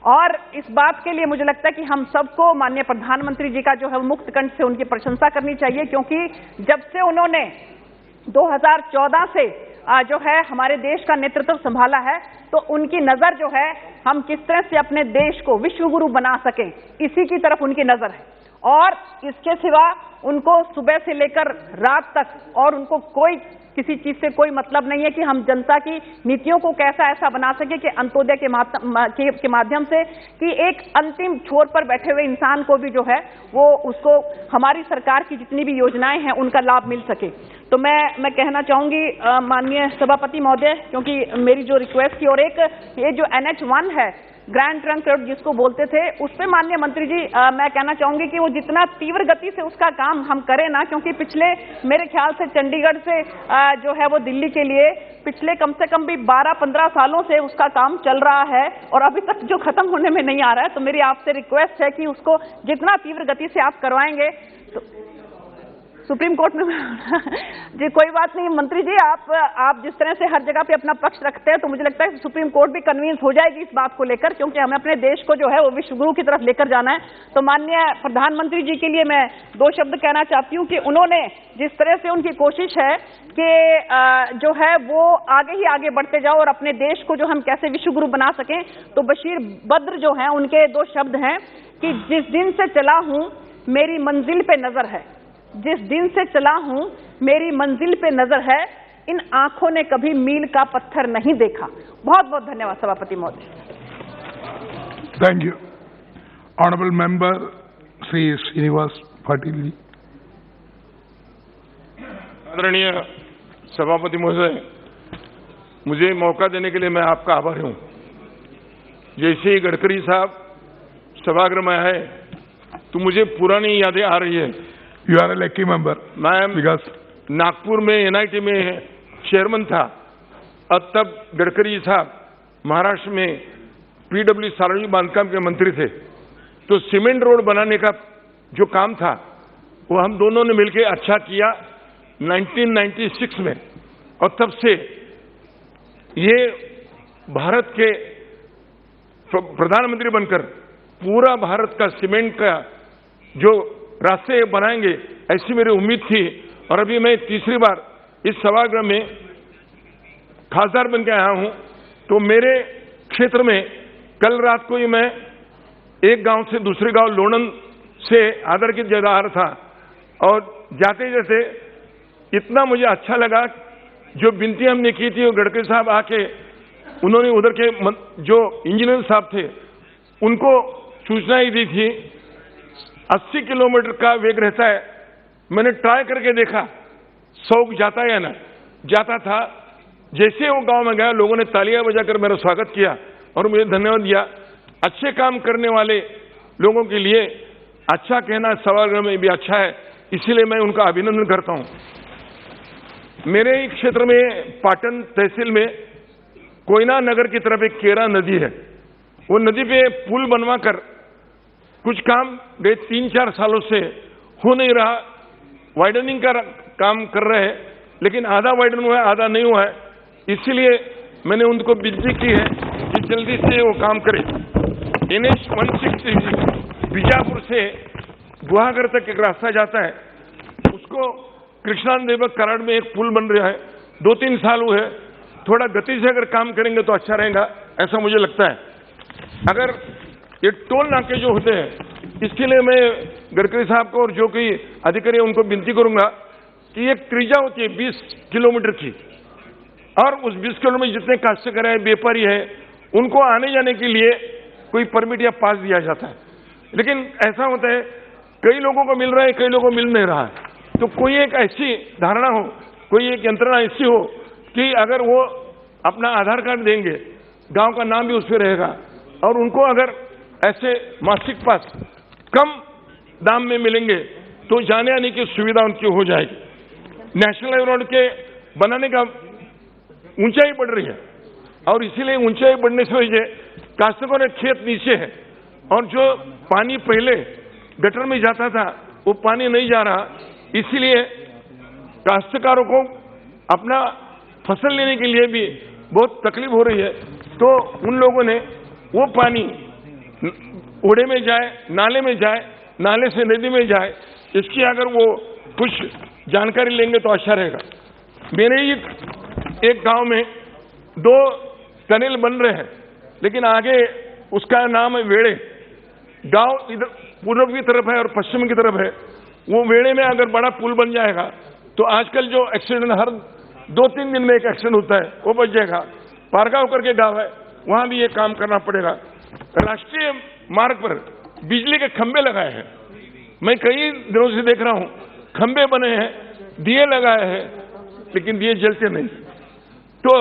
[SPEAKER 20] और इस बात के लिए मुझे लगता है कि हम सबको माननीय प्रधानमंत्री जी का जो है मुक्त कंठ से उनकी प्रशंसा करनी चाहिए, क्योंकि जब से उन्होंने 2014 से जो है हमारे देश का नेतृत्व संभाला है, तो उनकी नजर जो है हम किस तरह से अपने देश को विश्व गुरु बना सकें, इसी की तरफ उनकी नजर है। और इसके सिवा उनको सुबह से लेकर रात तक और उनको कोई किसी चीज से कोई मतलब नहीं है कि हम जनता की नीतियों को कैसा ऐसा बना सके कि अंत्योदय के माध्यम से कि एक अंतिम छोर पर बैठे हुए इंसान को भी जो है वो उसको हमारी सरकार की जितनी भी योजनाएं हैं उनका लाभ मिल सके। तो मैं कहना चाहूंगी माननीय सभापति महोदय, क्योंकि मेरी जो रिक्वेस्ट थी, और एक ये जो NH1 है, ग्रैंड ट्रंक रोड जिसको बोलते थे, उस पे माननीय मंत्री जी मैं कहना चाहूंगी कि वो जितना तीव्र गति से उसका काम हम करें ना, क्योंकि पिछले मेरे ख्याल से चंडीगढ़ से जो है वो दिल्ली के लिए पिछले कम से कम भी 12-15 सालों से उसका काम चल रहा है और अभी तक जो खत्म होने में नहीं आ रहा है। तो मेरी आपसे रिक्वेस्ट है कि उसको जितना तीव्र गति से आप करवाएंगे तो सुप्रीम कोर्ट में जी कोई बात नहीं मंत्री जी, आप जिस तरह से हर जगह पे अपना पक्ष रखते हैं, तो मुझे लगता है कि सुप्रीम कोर्ट भी कन्विंस हो जाएगी इस बात को लेकर, क्योंकि हमें अपने देश को जो है वो विश्व गुरु की तरफ लेकर जाना है। तो माननीय प्रधानमंत्री जी के लिए मैं 2 शब्द कहना चाहती हूँ कि उन्होंने जिस तरह से उनकी कोशिश है कि जो है वो आगे ही आगे बढ़ते जाओ और अपने देश को जो हम कैसे विश्व गुरु बना सकें, तो बशीर बद्र जो है उनके 2 शब्द हैं कि जिस दिन से चला हूं मेरी मंजिल पे नजर है, जिस दिन से चला हूं मेरी मंजिल पे नजर है, इन आंखों ने कभी मील का पत्थर नहीं देखा। बहुत बहुत धन्यवाद सभापति महोदय।
[SPEAKER 14] Thank you. Honourable member Shri Shrinivas Patil ji.
[SPEAKER 7] आदरणीय सभापति महोदय, मुझे मौका देने के लिए मैं आपका आभारी हूं। जैसे ही गडकरी साहब सभागृह में आए तो मुझे पुरानी यादें आ रही है।
[SPEAKER 14] You are a lucky member.
[SPEAKER 7] मैं
[SPEAKER 14] बिकॉज
[SPEAKER 7] नागपुर में NIT में चेयरमैन था, अब तब गडकरी साहब महाराष्ट्र में PW सार्वजनिक बांधकाम के मंत्री थे। तो सीमेंट रोड बनाने का जो काम था वो हम दोनों ने मिलकर अच्छा किया 1996 में, और तब से ये भारत के प्रधानमंत्री बनकर पूरा भारत का सीमेंट का जो रास्ते बनाएंगे ऐसी मेरी उम्मीद थी। और अभी मैं तीसरी बार इस सभागृह में खासदार बन के आया हूं, तो मेरे क्षेत्र में कल रात को ही मैं एक गांव से दूसरे गांव लोणन से आदर की जगह आ रहा था, और जाते जाते इतना मुझे अच्छा लगा, जो विनती हमने की थी वो गडकरी साहब आके उन्होंने उधर के जो इंजीनियर साहब थे उनको सूचना ही दी थी। 80 किलोमीटर का वेग रहता है, मैंने ट्राई करके देखा 100 जाता है या ना, जाता था। जैसे वो गांव में गया लोगों ने तालियां बजाकर मेरा स्वागत किया,
[SPEAKER 14] और मुझे धन्यवाद दिया। अच्छे काम करने वाले लोगों के लिए अच्छा कहना सभागृह में भी अच्छा है, इसीलिए मैं उनका अभिनंदन करता हूं। मेरे ही क्षेत्र में पाटन तहसील में कोयना नगर की तरफ एक केरा नदी है। वो नदी पे पुल बनवा कर कुछ काम गए 3-4 सालों से हो नहीं रहा। वाइडनिंग का काम कर रहे हैं, लेकिन आधा वाइडन हुआ है, आधा नहीं हुआ है। इसीलिए मैंने उनको विनती की है कि जल्दी से वो काम करें। NH 160 बीजापुर से गुहागर तक एक रास्ता जाता है, उसको कृष्णादेवक कराड़ में एक पुल बन रहा है। 2-3 साल हुए, थोड़ा गति से अगर काम करेंगे तो अच्छा रहेगा, ऐसा मुझे लगता है। अगर ये टोल नाके जो होते हैं, इसके लिए मैं गडकरी साहब को और जो कोई अधिकारी है उनको विनती करूंगा कि एक त्रिज्या होती है 20 किलोमीटर की, और उस 20 किलोमीटर में जितने काश्तकार है, व्यापारी है, उनको आने जाने के लिए कोई परमिट या पास दिया जाता है। लेकिन ऐसा होता है कई लोगों को मिल रहा है, कई लोगों को मिल नहीं रहा है। तो कोई एक ऐसी धारणा हो, कोई एक यंत्रणा ऐसी हो कि अगर वो अपना आधार कार्ड देंगे, गांव का नाम भी उस पर रहेगा, और उनको अगर ऐसे मासिक पास कम दाम में मिलेंगे तो जाने आने की सुविधा उनकी हो जाएगी। नेशनल हाईवे रोड के बनाने का ऊंचाई बढ़ रही है, और इसीलिए ऊंचाई बढ़ने से वजह काश्तकारों के खेत नीचे है, और जो पानी पहले गटर में जाता था वो पानी नहीं जा रहा। इसीलिए काश्तकारों को अपना फसल लेने के लिए भी बहुत तकलीफ हो रही है। तो उन लोगों ने वो पानी ओड़े में जाए, नाले में जाए, नाले से नदी में जाए, इसकी अगर वो कुछ जानकारी लेंगे तो अच्छा रहेगा। मेरे ही एक गांव में 2 टनल बन रहे हैं, लेकिन आगे उसका नाम है वेड़े। गांव इधर पूर्व की तरफ है और पश्चिम की तरफ है। वो वेड़े में अगर बड़ा पुल बन जाएगा तो आजकल जो एक्सीडेंट हर 2-3 दिन में एक एक्सीडेंट होता है वो बच जाएगा। पारगांव करके गांव है, वहां भी ये काम करना पड़ेगा। राष्ट्रीय मार्ग पर बिजली के खंभे लगाए हैं, मैं कई दिनों से देख रहा हूं, खंभे बने हैं, दिए लगाए हैं, लेकिन दिए जलते नहीं। तो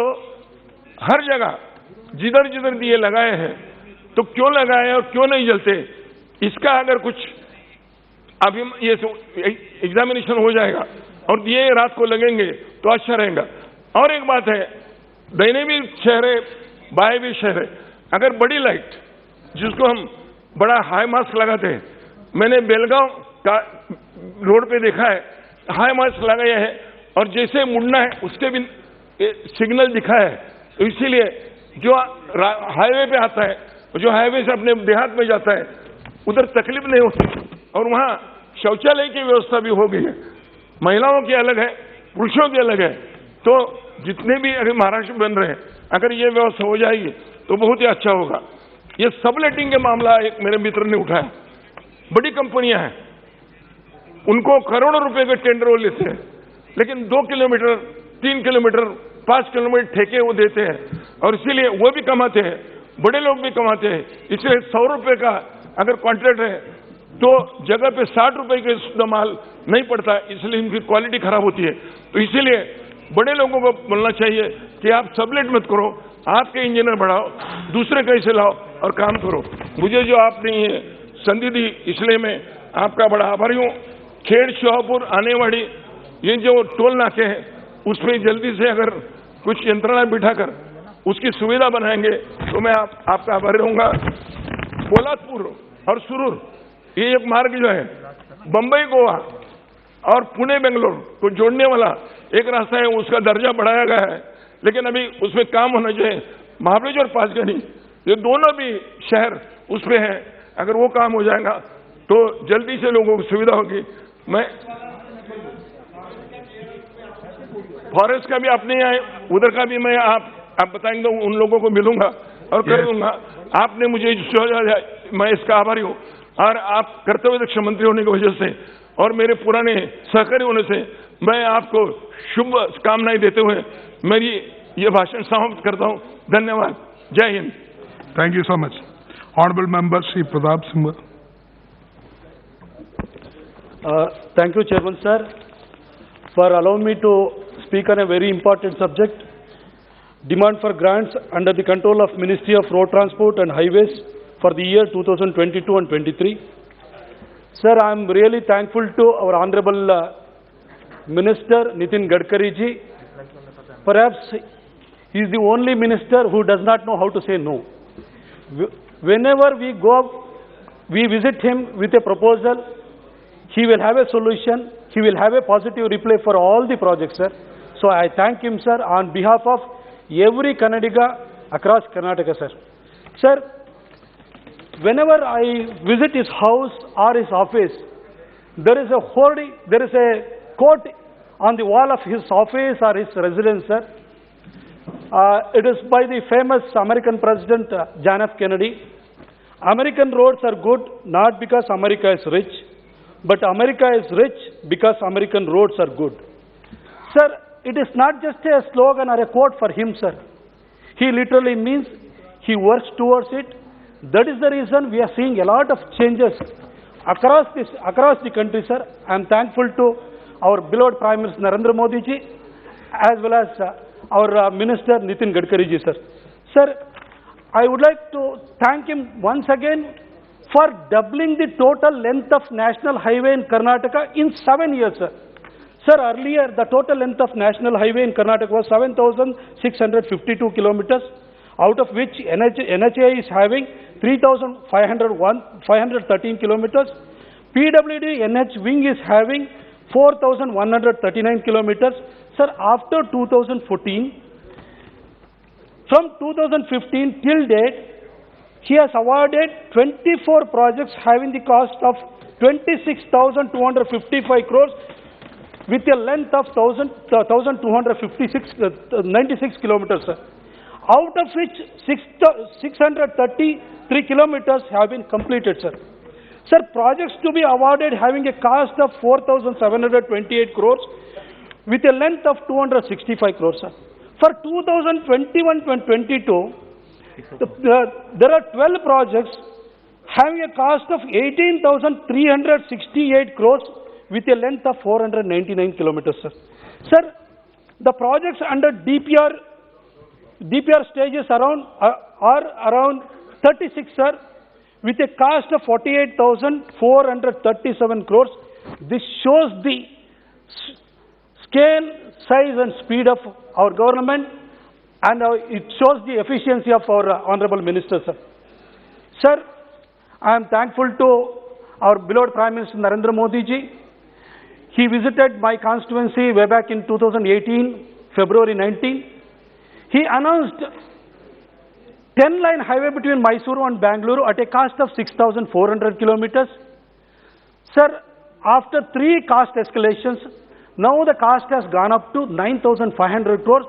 [SPEAKER 14] हर जगह जिधर जिधर दिए लगाए हैं तो क्यों लगाए और क्यों नहीं जलते, इसका अगर कुछ अभी ये एग्जामिनेशन हो जाएगा और दिए रात को लगेंगे तो अच्छा रहेगा। और एक बात है, दाहिने भी शहर है, बाएं भी शहर है, अगर बड़ी लाइट जिसको हम बड़ा हाई मास्क लगाते हैं, मैंने बेलगांव का रोड पे देखा है, हाई मास्क लगाया है और जैसे मुड़ना है उसके भी सिग्नल दिखा है। तो इसीलिए जो हाईवे पे आता है, जो हाईवे से अपने देहात में जाता है, उधर तकलीफ नहीं होती, और वहाँ शौचालय की व्यवस्था भी हो गई है। महिलाओं की अलग है, पुरुषों की अलग है। तो जितने भी अगर महाराष्ट्र बन रहे हैं, अगर ये व्यवस्था हो जाएगी तो बहुत ही अच्छा होगा। ये सबलेटिंग के मामला एक मेरे मित्र ने उठाया, बड़ी कंपनियां हैं, उनको करोड़ों रुपए के टेंडर वो लेते हैं, लेकिन 2 किलोमीटर 3 किलोमीटर 5 किलोमीटर ठेके वो देते हैं, और इसीलिए वो भी कमाते हैं, बड़े लोग भी कमाते हैं। इसलिए 100 रुपए का अगर कॉन्ट्रैक्ट है तो जगह पे 60 रुपए के शुद्ध माल नहीं पड़ता, इसलिए इनकी क्वालिटी खराब होती है। तो इसीलिए बड़े लोगों को बोलना चाहिए कि आप सबलेट मत करो, आपके इंजीनियर बढ़ाओ, दूसरे कैसे लाओ और काम करो। मुझे जो आपने ये संधि दी, इसलिए मैं आपका बड़ा आभारी हूँ। खेड़ शाहपुर आने वाली ये जो टोल नाके हैं, उस पर जल्दी से अगर कुछ यंत्रणा बिठाकर उसकी सुविधा बनाएंगे तो मैं आपका आभारी रहूंगा। पोलादपुर और सुरूर ये एक मार्ग जो है बंबई गोवा और पुणे बेंगलोर को जोड़ने वाला एक रास्ता है, उसका दर्जा बढ़ाया गया है, लेकिन अभी उसमें काम होना चाहिए। महाबलेश्वर और पासगनी ये दोनों भी शहर उस पर है, अगर वो काम हो जाएगा तो जल्दी से लोगों को सुविधा होगी। मैं फॉरेस्ट का भी अपने आए, उधर का भी मैं आप बताएंगे, उन लोगों को मिलूंगा और कर दूंगा। आपने मुझे मैं इसका आभारी हूँ, और आप कर्तव्यदक्ष मंत्री होने की वजह से और मेरे पुराने सहकारी होने से मैं आपको शुभ कामनाएं देते हुए मेरी ये भाषण समाप्त करता हूँ। धन्यवाद। जय Hind. Thank you so much. Honorable Member Shri Pratap Singh.
[SPEAKER 12] Thank you, Chairman sir, for allowing me to speak on a very important subject. demand for grants under the control of Ministry of Road Transport and Highways for the year 2022 and 23. Sir, I am really thankful to our Honorable Minister Nitin Gadkari ji. Perhaps he is the only minister who does not know how to say no. Whenever we go, we visit him with a proposal, he will have a solution, he will have a positive reply for all the projects, sir. So I thank him, sir, on behalf of every Kannadiga across Karnataka, sir. Sir, whenever I visit his house or his office, there is a quote on the wall of his office or his residence, sir. It is by the famous American President John F. Kennedy. American roads are good not because America is rich, but America is rich because American roads are good. Sir, it is not just a slogan or a quote for him, sir. He literally means he works towards it. That is the reason we are seeing a lot of changes across the country, sir. I am thankful to our beloved Prime Minister Narendra Modi ji as well as our Minister Nitin Gadkari ji, sir. Sir, I would like to thank him once again for doubling the total length of national highway in Karnataka in 7 years, sir. Sir, earlier the total length of national highway in Karnataka was 7,652 kilometers, out of which NHAI is having 3,513 kilometers. PWD NH wing is having 4,139 kilometers. Sir, after 2014, from 2015 till date, he has awarded 24 projects having the cost of 26,255 crores with a length of 1,296 kilometers, sir. Out of which 633 kilometers have been completed, sir. Sir, projects to be awarded having a cost of 4,728 crores with a length of 265 crores, sir. For 2021-22, there are 12 projects having a cost of 18,368 crores with a length of 499 kilometers, sir. Sir, the projects under DPR stages are around 36, sir, with a cost of 48,437 crores. This shows the scale, size and speed of our government, and it shows the efficiency of our Honorable Minister, sir. Sir, I am thankful to our beloved Prime Minister Narendra Modi ji. He visited my constituency way back in 2018, February 19. He announced 10-line highway between Mysuru and Bangalore at a cost of 6,400 kilometers. Sir, after 3 cost escalations, now the cost has gone up to 9,500 crores.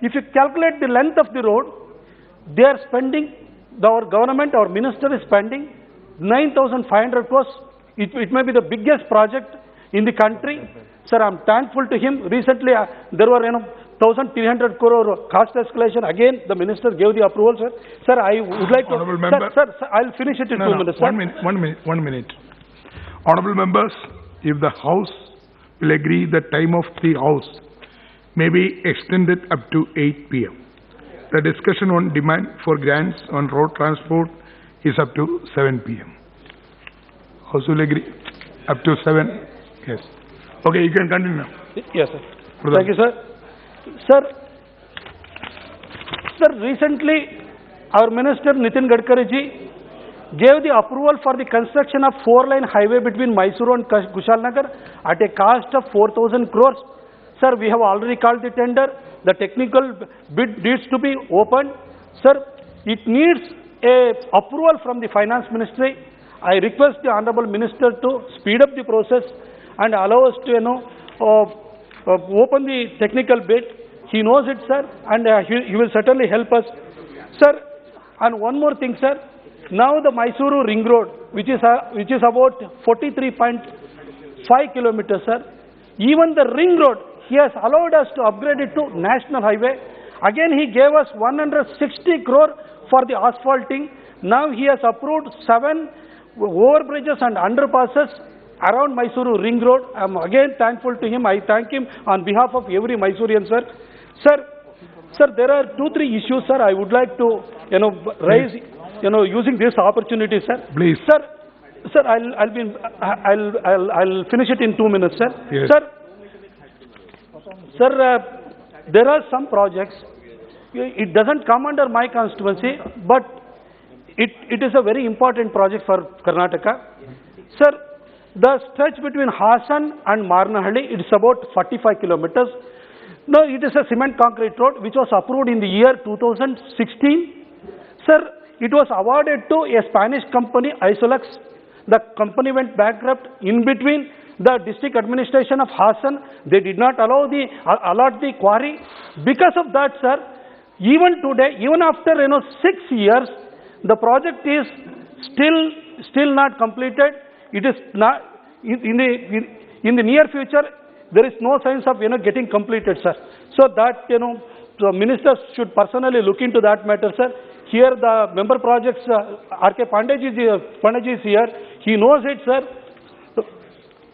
[SPEAKER 12] If you calculate the length of the road, they are spending, our government, our minister is spending 9,500 crores. It may be the biggest project in the country. Sir, I am thankful to him. Recently, there were 1,300 crore cost escalation. Again, the minister gave the approval, sir. Sir, I would like to...
[SPEAKER 14] Honourable member.
[SPEAKER 12] Sir, I'll finish it in 2 minutes, sir.
[SPEAKER 14] 1 minute. Honourable members, if the House will agree, the time of the House may be extended up to 8 p.m. The discussion on demand for grants on road transport is up to 7 p.m. House will agree? Up to 7? Yes. Okay, you can continue now.
[SPEAKER 12] Yes, sir. Thank you, sir. Sir, recently our Minister Nitin Gadkari ji gave the approval for the construction of 4-line highway between Mysuru and Kushalnagar at a cost of 4,000 crores. Sir, we have already called the tender. The technical bid needs to be opened. Sir, it needs a approval from the Finance Ministry. I request the Honorable Minister to speed up the process and allow us to, open the technical bid. He knows it, sir, and he will certainly help us. Sir, and one more thing, sir. Now the Mysuru Ring Road, which is about 43.5 kilometers, sir. Even the Ring Road, he has allowed us to upgrade it to National Highway. Again, he gave us 160 crore for the asphalting. Now he has approved 7 overbridges and underpasses around Mysuru Ring Road. I am again thankful to him. I thank him on behalf of every Mysorean, sir. Sir, Sir, there are 2-3 issues, sir. I would like to, raise, using this opportunity, sir.
[SPEAKER 8] Please.
[SPEAKER 12] Sir, I'll finish it in 2 minutes, sir.
[SPEAKER 8] Yes.
[SPEAKER 12] Sir, there are some projects. It doesn't come under my constituency, but it is a very important project for Karnataka. Sir, the stretch between Hassan and Marnahalli, it's about 45 kilometers. Now, it is a cement concrete road which was approved in the year 2016. Sir, it was awarded to a Spanish company, Isolux. The company went bankrupt. In between, the district administration of Hassan, they did not allot the quarry. Because of that, sir, even today, even after 6 years, the project is still not completed. It is not in the near future. There is no signs of getting completed, sir. So that the ministers should personally look into that matter, sir. Here the member projects, R.K. Pandaji is here. He knows it, sir.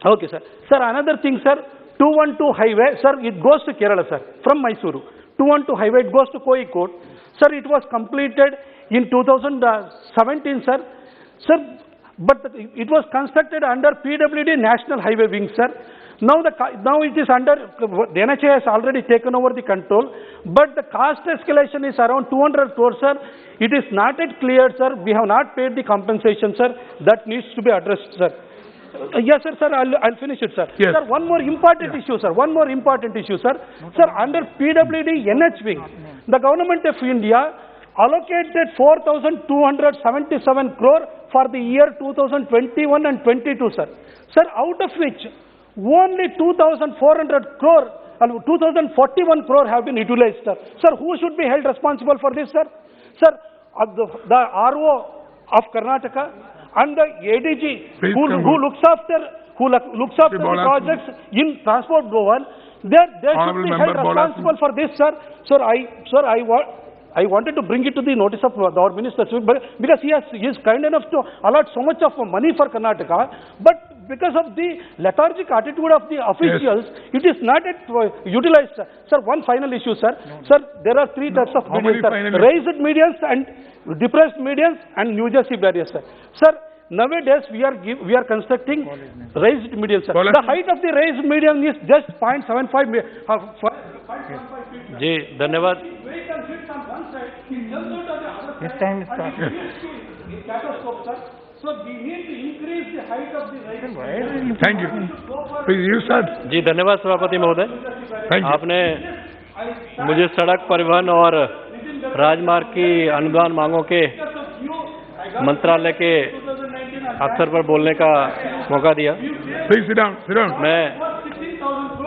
[SPEAKER 12] Okay, sir. Sir, another thing, sir. 212 highway, sir. It goes to Kerala, sir, from Mysuru. 212 highway, it goes to Kozhikode. Sir, it was completed in 2017, sir. Sir, but it was constructed under PWD National Highway Wing, sir. Now it is under, the NHA has already taken over the control, but the cost escalation is around 200 crores, sir. It is not yet cleared, sir. We have not paid the compensation, sir. That needs to be addressed, sir. Yes, sir, I'll finish it, sir.
[SPEAKER 8] Yes.
[SPEAKER 12] Sir, one more important issue, sir. Sir, under PWD NH Wing, the government of India allocated 4,277 crore for the year 2021 and 22, sir. Sir, out of which only 2,400 crore, 2,041 crore have been utilized, sir. Sir, who should be held responsible for this, sir? Sir, the RO of Karnataka and the ADG who looks after the projects in transport government, they should be held responsible for this, sir. Sir, I wanted to bring it to the notice of our minister, because he is kind enough to allot so much of money for Karnataka, but because of the lethargic attitude of the officials, it is not yet utilized, sir. Sir, one final issue, sir. Sir, there are 3 types of medians, sir. Raised medians and depressed medians and New Jersey barriers, sir. Sir, nowadays we are constructing raised medians, sir. The height of the raised median is just 0.75 meters.
[SPEAKER 17] जी धन्यवाद.
[SPEAKER 12] This time is started. So we need to increase the height of the raised.
[SPEAKER 8] Thank you. Please, you start.
[SPEAKER 17] जी धन्यवाद सभापति महोदय. आपने मुझे सड़क परिवहन और राजमार्ग की अनुदान मांगों के मंत्रालय के अवसर पर बोलने का मौका दिया.
[SPEAKER 8] Please sit down.
[SPEAKER 17] मैं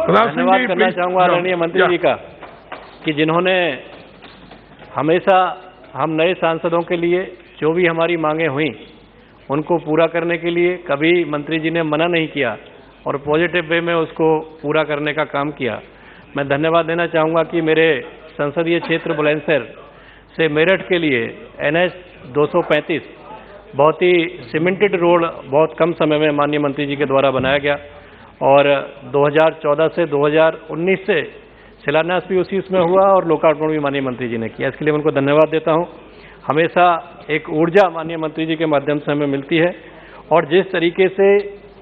[SPEAKER 17] धन्यवाद करना चाहूँगा आदरणीय मंत्री जी का कि जिन्होंने हमेशा हम नए सांसदों के लिए जो भी हमारी मांगे हुई उनको पूरा करने के लिए कभी मंत्री जी ने मना नहीं किया और पॉजिटिव वे में उसको पूरा करने का काम किया. मैं धन्यवाद देना चाहूँगा कि मेरे संसदीय क्षेत्र बुलंदशहर से मेरठ के लिए NH 235 बहुत ही सीमेंटेड रोड बहुत कम समय में माननीय मंत्री जी के द्वारा बनाया गया और 2014 से 2019 से शिलान्यास भी उसी उसमें हुआ और लोकार्पण भी माननीय मंत्री जी ने किया. इसके लिए उनको धन्यवाद देता हूं. हमेशा एक ऊर्जा माननीय मंत्री जी के माध्यम से हमें मिलती है और जिस तरीके से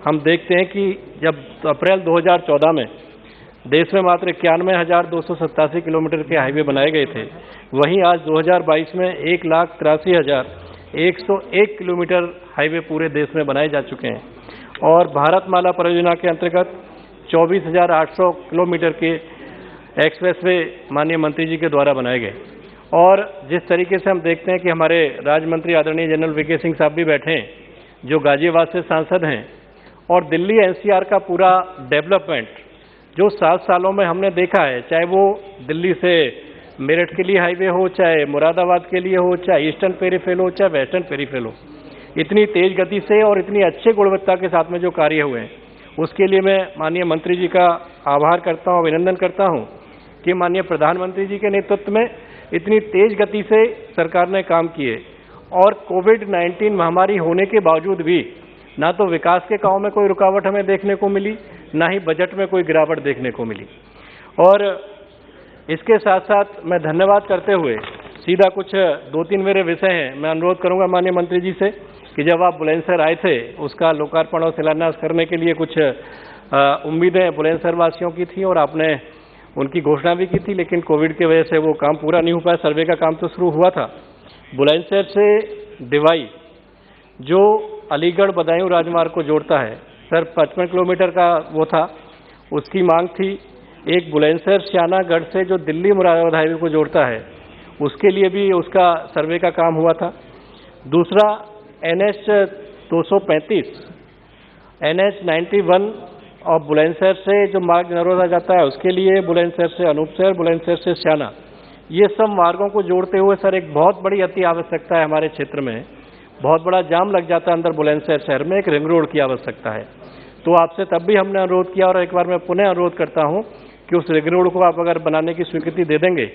[SPEAKER 17] हम देखते हैं कि जब अप्रैल 2014 में देश में मात्र 91,287 किलोमीटर के हाईवे बनाए गए थे, वहीं आज 2022 में 1,83,101 किलोमीटर हाईवे पूरे देश में बनाए जा चुके हैं और भारतमाला परियोजना के अंतर्गत 24,800 किलोमीटर के एक्सप्रेसवे माननीय मंत्री जी के द्वारा बनाए गए. और जिस तरीके से हम देखते हैं कि हमारे राज्य मंत्री आदरणीय जनरल वीके सिंह साहब भी बैठे हैं जो गाजियाबाद से सांसद हैं और दिल्ली NCR का पूरा डेवलपमेंट जो 7 सालों में हमने देखा है, चाहे वो दिल्ली से मेरठ के लिए हाईवे हो, चाहे मुरादाबाद के लिए हो, चाहे ईस्टर्न पेरीफेल हो, चाहे वेस्टर्न पेरीफेल हो, इतनी तेज गति से और इतनी अच्छे गुणवत्ता के साथ में जो कार्य हुए हैं उसके लिए मैं माननीय मंत्री जी का आभार करता हूँ, अभिनंदन करता हूँ कि माननीय प्रधानमंत्री जी के नेतृत्व में इतनी तेज गति से सरकार ने काम किए और कोविड-19 महामारी होने के बावजूद भी ना तो विकास के कामों में कोई रुकावट हमें देखने को मिली, ना ही बजट में कोई गिरावट देखने को मिली. और इसके साथ साथ मैं धन्यवाद करते हुए सीधा कुछ 2-3 मेरे विषय हैं। मैं अनुरोध करूंगा माननीय मंत्री जी से कि जब आप बुलंदशहर आए थे उसका लोकार्पण और शिलान्यास करने के लिए कुछ उम्मीदें बुलंदशहर वासियों की थी और आपने उनकी घोषणा भी की थी, लेकिन कोविड की वजह से वो काम पूरा नहीं हो पाया। सर्वे का काम तो शुरू हुआ था। बुलंदशहर से डिवाई जो अलीगढ़ बदायूं राजमार्ग को जोड़ता है सर, 55 किलोमीटर का वो था, उसकी मांग थी। एक बुलंदशहर श्यानागढ़ से जो दिल्ली मुरादाबाद हाईवे को जोड़ता है उसके लिए भी उसका सर्वे का काम हुआ था। दूसरा NH 235 NH 91 और बुलंदशहर से जो मार्ग नरोदा जाता है उसके लिए बुलंदशहर से अनूपशहर, बुलंदशहर से श्याना, ये सब मार्गों को जोड़ते हुए सर एक बहुत बड़ी अति आवश्यकता है हमारे क्षेत्र में। बहुत बड़ा जाम लग जाता है अंदर बुलंदशहर शहर में, एक रिंग रोड की आवश्यकता है। तो आपसे तब भी हमने अनुरोध किया और एक बार मैं पुनः अनुरोध करता हूं कि उस रिंग रोड को आप अगर बनाने की स्वीकृति दे देंगे,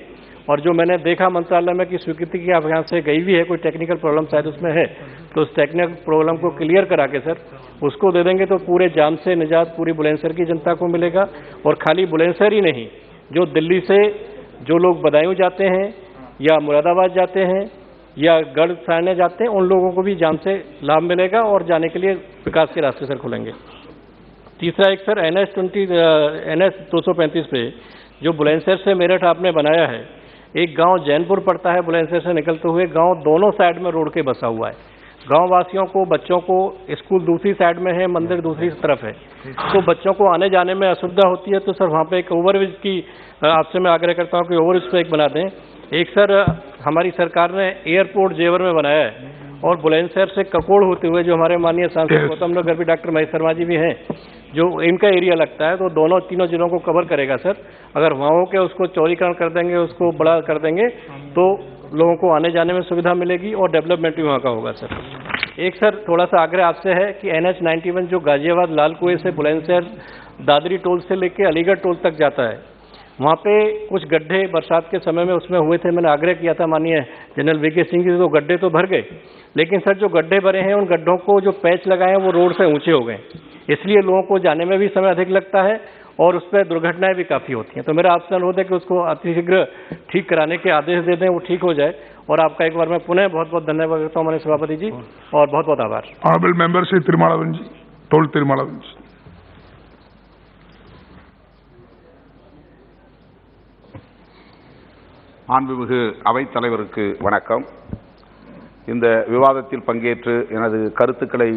[SPEAKER 17] और जो मैंने देखा मंत्रालय में कि स्वीकृति की आप यहाँ से गई भी है, कोई टेक्निकल प्रॉब्लम शायद उसमें है, तो उस टेक्निकल प्रॉब्लम को क्लियर करा के सर उसको दे देंगे तो पूरे जाम से निजात पूरी बुलंदशहर की जनता को मिलेगा। और खाली बुलंदशहर ही नहीं, जो दिल्ली से जो लोग बदायूं जाते हैं या मुरादाबाद जाते हैं या गढ़ सारने जाते हैं, उन लोगों को भी जाम से लाभ मिलेगा और जाने के लिए विकास के रास्ते सर खुलेंगे। तीसरा एक सर NH 235 पे जो बुलंदशहर से मेरठ आपने बनाया है, एक गांव जैनपुर पड़ता है बुलंदशहर से निकलते हुए, गांव दोनों साइड में रोड के बसा हुआ है। गांव वासियों को, बच्चों को स्कूल दूसरी साइड में है, मंदिर दूसरी तरफ है, तो बच्चों को आने जाने में असुविधा होती है। तो सर वहाँ पे एक ओवरब्रिज की आपसे मैं आग्रह करता हूँ कि ओवरब्रिज पे एक बना दें। एक सर हमारी सरकार ने एयरपोर्ट जेवर में बनाया है और बुलंदशहर से ककोड़ होते हुए जो हमारे माननीय सांसद गौतम नगर भी डॉक्टर महेश शर्मा जी भी हैं, जो इनका एरिया लगता है, तो दोनों तीनों जिलों को कवर करेगा सर। अगर वहाँ हो के उसको चौड़ीकरण कर देंगे, उसको बड़ा कर देंगे तो लोगों को आने जाने में सुविधा मिलेगी और डेवलपमेंट भी वहाँ का होगा सर। एक सर थोड़ा सा आग्रह आपसे है कि NH 91 जो गाजियाबाद लाल कुएं से बुलंदशहर दादरी टोल से लेके अलीगढ़ टोल तक जाता है, वहाँ पे कुछ गड्ढे बरसात के समय में उसमें हुए थे। मैंने आग्रह किया था माननीय जनरल VK सिंह जी, तो गड्ढे तो भर गए, लेकिन सर जो गड्ढे भरे हैं उन गड्ढों को जो पैच लगाए हैं वो रोड से ऊंचे हो गए, इसलिए लोगों को जाने में भी समय अधिक लगता है और उस पर दुर्घटनाएं भी काफ़ी होती हैं। तो मेरा आपसे अनुरोध है कि उसको अतिशीघ्र ठीक कराने के आदेश दे दें, वो ठीक हो जाए। और आपका एक बार मैं पुनः बहुत बहुत धन्यवाद करता हूँ माननीय सभापति जी, और बहुत बहुत आभार।
[SPEAKER 14] ऑनरेबल मेंबर श्री तिरुमालावन जी, टोल तिरुमालावन जी।
[SPEAKER 3] மாண்புமிகு அவைத் தலைவருக்கு வணக்கம். இந்த விவாதத்தில் பங்கேற்று எனது கருத்துக்களை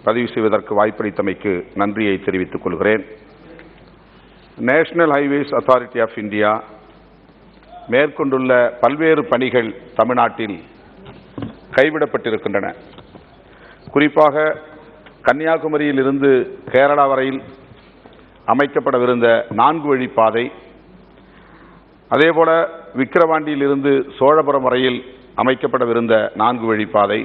[SPEAKER 3] பதிவு செய்வதற்கு வாய்ப்பளித்தமைக்கு நன்றியை தெரிவித்துக் கொள்கிறேன். National highways authority of India மேற்கொண்டுள்ள பல்வேறு பணிகள் தமிழ்நாட்டில் கைவிடப்பட்டிருக்கின்றன. குறிப்பாக கன்னியாகுமரியில் இருந்து கேரளா வரையில் அமைக்கப்படவிருந்த 4 வழிப்பாதை, அதேபோல விக்கிரவாண்டியில் இருந்து சோழபுரம் வரையில் அமைக்கப்படவிருந்த 4 வழிப்பாதை,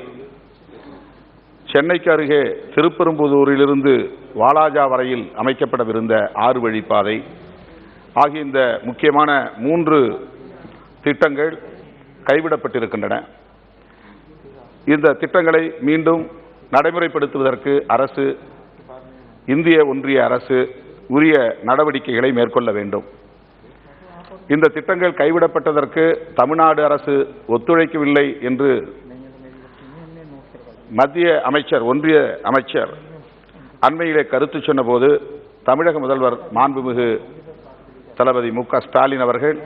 [SPEAKER 3] சென்னைக்கு அருகே திருப்பெரும்புதூரிலிருந்து வாலாஜா வரையில் அமைக்கப்படவிருந்த 6 வழிப்பாதை ஆகிய இந்த முக்கியமான 3 திட்டங்கள் கைவிடப்பட்டிருக்கின்றன. இந்த திட்டங்களை மீண்டும் நடைமுறைப்படுத்துவதற்கு அரசு, இந்திய ஒன்றிய அரசு உரிய நடவடிக்கைகளை மேற்கொள்ள வேண்டும். இந்த திட்டங்கள் கைவிடப்பட்டதற்கு தமிழ்நாடு அரசு ஒத்துழைக்கவில்லை என்று மத்திய அமைச்சர், ஒன்றிய அமைச்சர் அண்மையிலே கருத்து சொன்னபோது தமிழக முதல்வர் மாண்புமிகு தளபதி MK ஸ்டாலின் அவர்கள்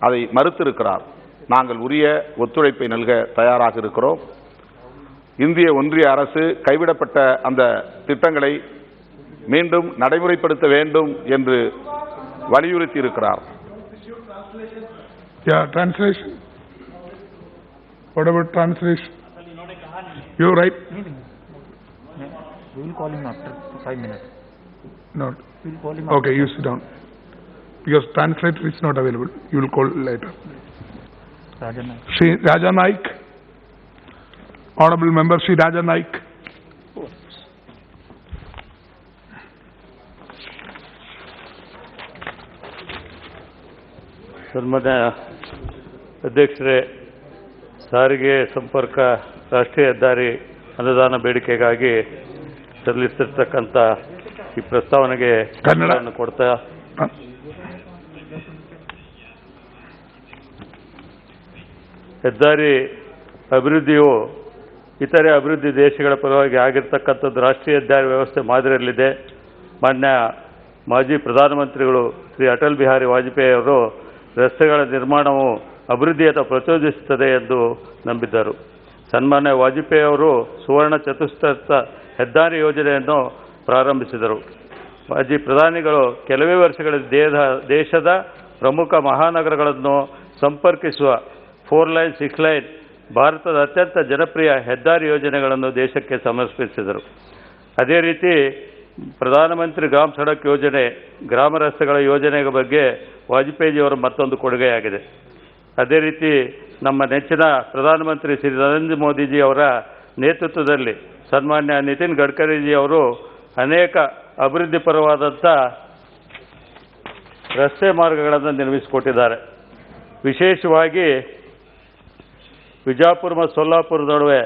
[SPEAKER 3] அதை மறுத்திருக்கிறார். நாங்கள் உரிய ஒத்துழைப்பை நல்க தயாராக இருக்கிறோம். இந்திய ஒன்றிய அரசு கைவிடப்பட்ட அந்த திட்டங்களை மீண்டும் நடைமுறைப்படுத்த வேண்டும் என்று வலியுறுத்தி இருக்கிறார்.
[SPEAKER 14] Yeah, translation. What about translation? You right?
[SPEAKER 22] We will call him after 5 minutes.
[SPEAKER 14] No.
[SPEAKER 22] We will call him.
[SPEAKER 14] Okay, you sit down. Because translator is not available. You will call later.
[SPEAKER 22] Raja Naik.
[SPEAKER 14] Shri Raja Naik. Honorable member Shri Raja Naik.
[SPEAKER 23] ಸನ್ಮಾನ್ಯ ಅಧ್ಯಕ್ಷರೇ, ಸಾರಿಗೆ ಸಂಪರ್ಕ ರಾಷ್ಟ್ರೀಯ ಹೆದ್ದಾರಿ ಅನುದಾನ ಬೇಡಿಕೆಗಾಗಿ ಸಲ್ಲಿಸಿರ್ತಕ್ಕಂಥ ಈ ಪ್ರಸ್ತಾವನೆಗೆ ಕೊಡ್ತಾ ಹೆದ್ದಾರಿ ಅಭಿವೃದ್ಧಿಯು ಇತರೆ ಅಭಿವೃದ್ಧಿ ದೇಶಗಳ ಪರವಾಗಿ ಆಗಿರ್ತಕ್ಕಂಥದ್ದು ರಾಷ್ಟ್ರೀಯ ಹೆದ್ದಾರಿ ವ್ಯವಸ್ಥೆ ಮಾದರಿಯಲ್ಲಿದೆ. ಮಾನ್ಯ ಮಾಜಿ ಪ್ರಧಾನಮಂತ್ರಿಗಳು ಶ್ರೀ ಅಟಲ್ ಬಿಹಾರಿ ವಾಜಪೇಯಿ ಅವರು ರಸ್ತೆಗಳ ನಿರ್ಮಾಣವು ಅಭಿವೃದ್ಧಿಯನ್ನು ಪ್ರಚೋದಿಸುತ್ತದೆ ಎಂದು ನಂಬಿದ್ದರು. ಸನ್ಮಾನ್ಯ ವಾಜಪೇಯಿ ಅವರು ಸುವರ್ಣ ಚತುಷ್ಪಥ ಹೆದ್ದಾರಿ ಯೋಜನೆಯನ್ನು ಪ್ರಾರಂಭಿಸಿದರು. ಮಾಜಿ ಪ್ರಧಾನಿಗಳು ಕೆಲವೇ ವರ್ಷಗಳಲ್ಲಿ ದೇಶದ ಪ್ರಮುಖ ಮಹಾನಗರಗಳನ್ನು ಸಂಪರ್ಕಿಸುವ 4 ಲೈನ್ 6 ಲೈನ್ ಭಾರತದ ಅತ್ಯಂತ ಜನಪ್ರಿಯ ಹೆದ್ದಾರಿ ಯೋಜನೆಗಳನ್ನು ದೇಶಕ್ಕೆ ಸಮರ್ಪಿಸಿದರು. ಅದೇ ರೀತಿ ಪ್ರಧಾನಮಂತ್ರಿ ಗ್ರಾಮ ಸಡಕ್ ಯೋಜನೆ, ಗ್ರಾಮ ರಸ್ತೆಗಳ ಯೋಜನೆಯ ಬಗ್ಗೆ ವಾಜಪೇಯಿಯವರ ಮತ್ತೊಂದು ಕೊಡುಗೆಯಾಗಿದೆ. ಅದೇ ರೀತಿ ನಮ್ಮ ನೆಚ್ಚಿನ ಪ್ರಧಾನಮಂತ್ರಿ ಶ್ರೀ ನರೇಂದ್ರ ಮೋದಿಜಿ ಅವರ ನೇತೃತ್ವದಲ್ಲಿ ಸನ್ಮಾನ್ಯ ನಿತಿನ್ ಗಡ್ಕರಿಜಿ ಅವರು ಅನೇಕ ಅಭಿವೃದ್ಧಿ ಪರವಾದಂಥ ರಸ್ತೆ ಮಾರ್ಗಗಳನ್ನು ನಿರ್ಮಿಸಿಕೊಟ್ಟಿದ್ದಾರೆ. ವಿಶೇಷವಾಗಿ ವಿಜಾಪುರ ಮತ್ತು ಸೊಲ್ಲಾಪುರ ನಡುವೆ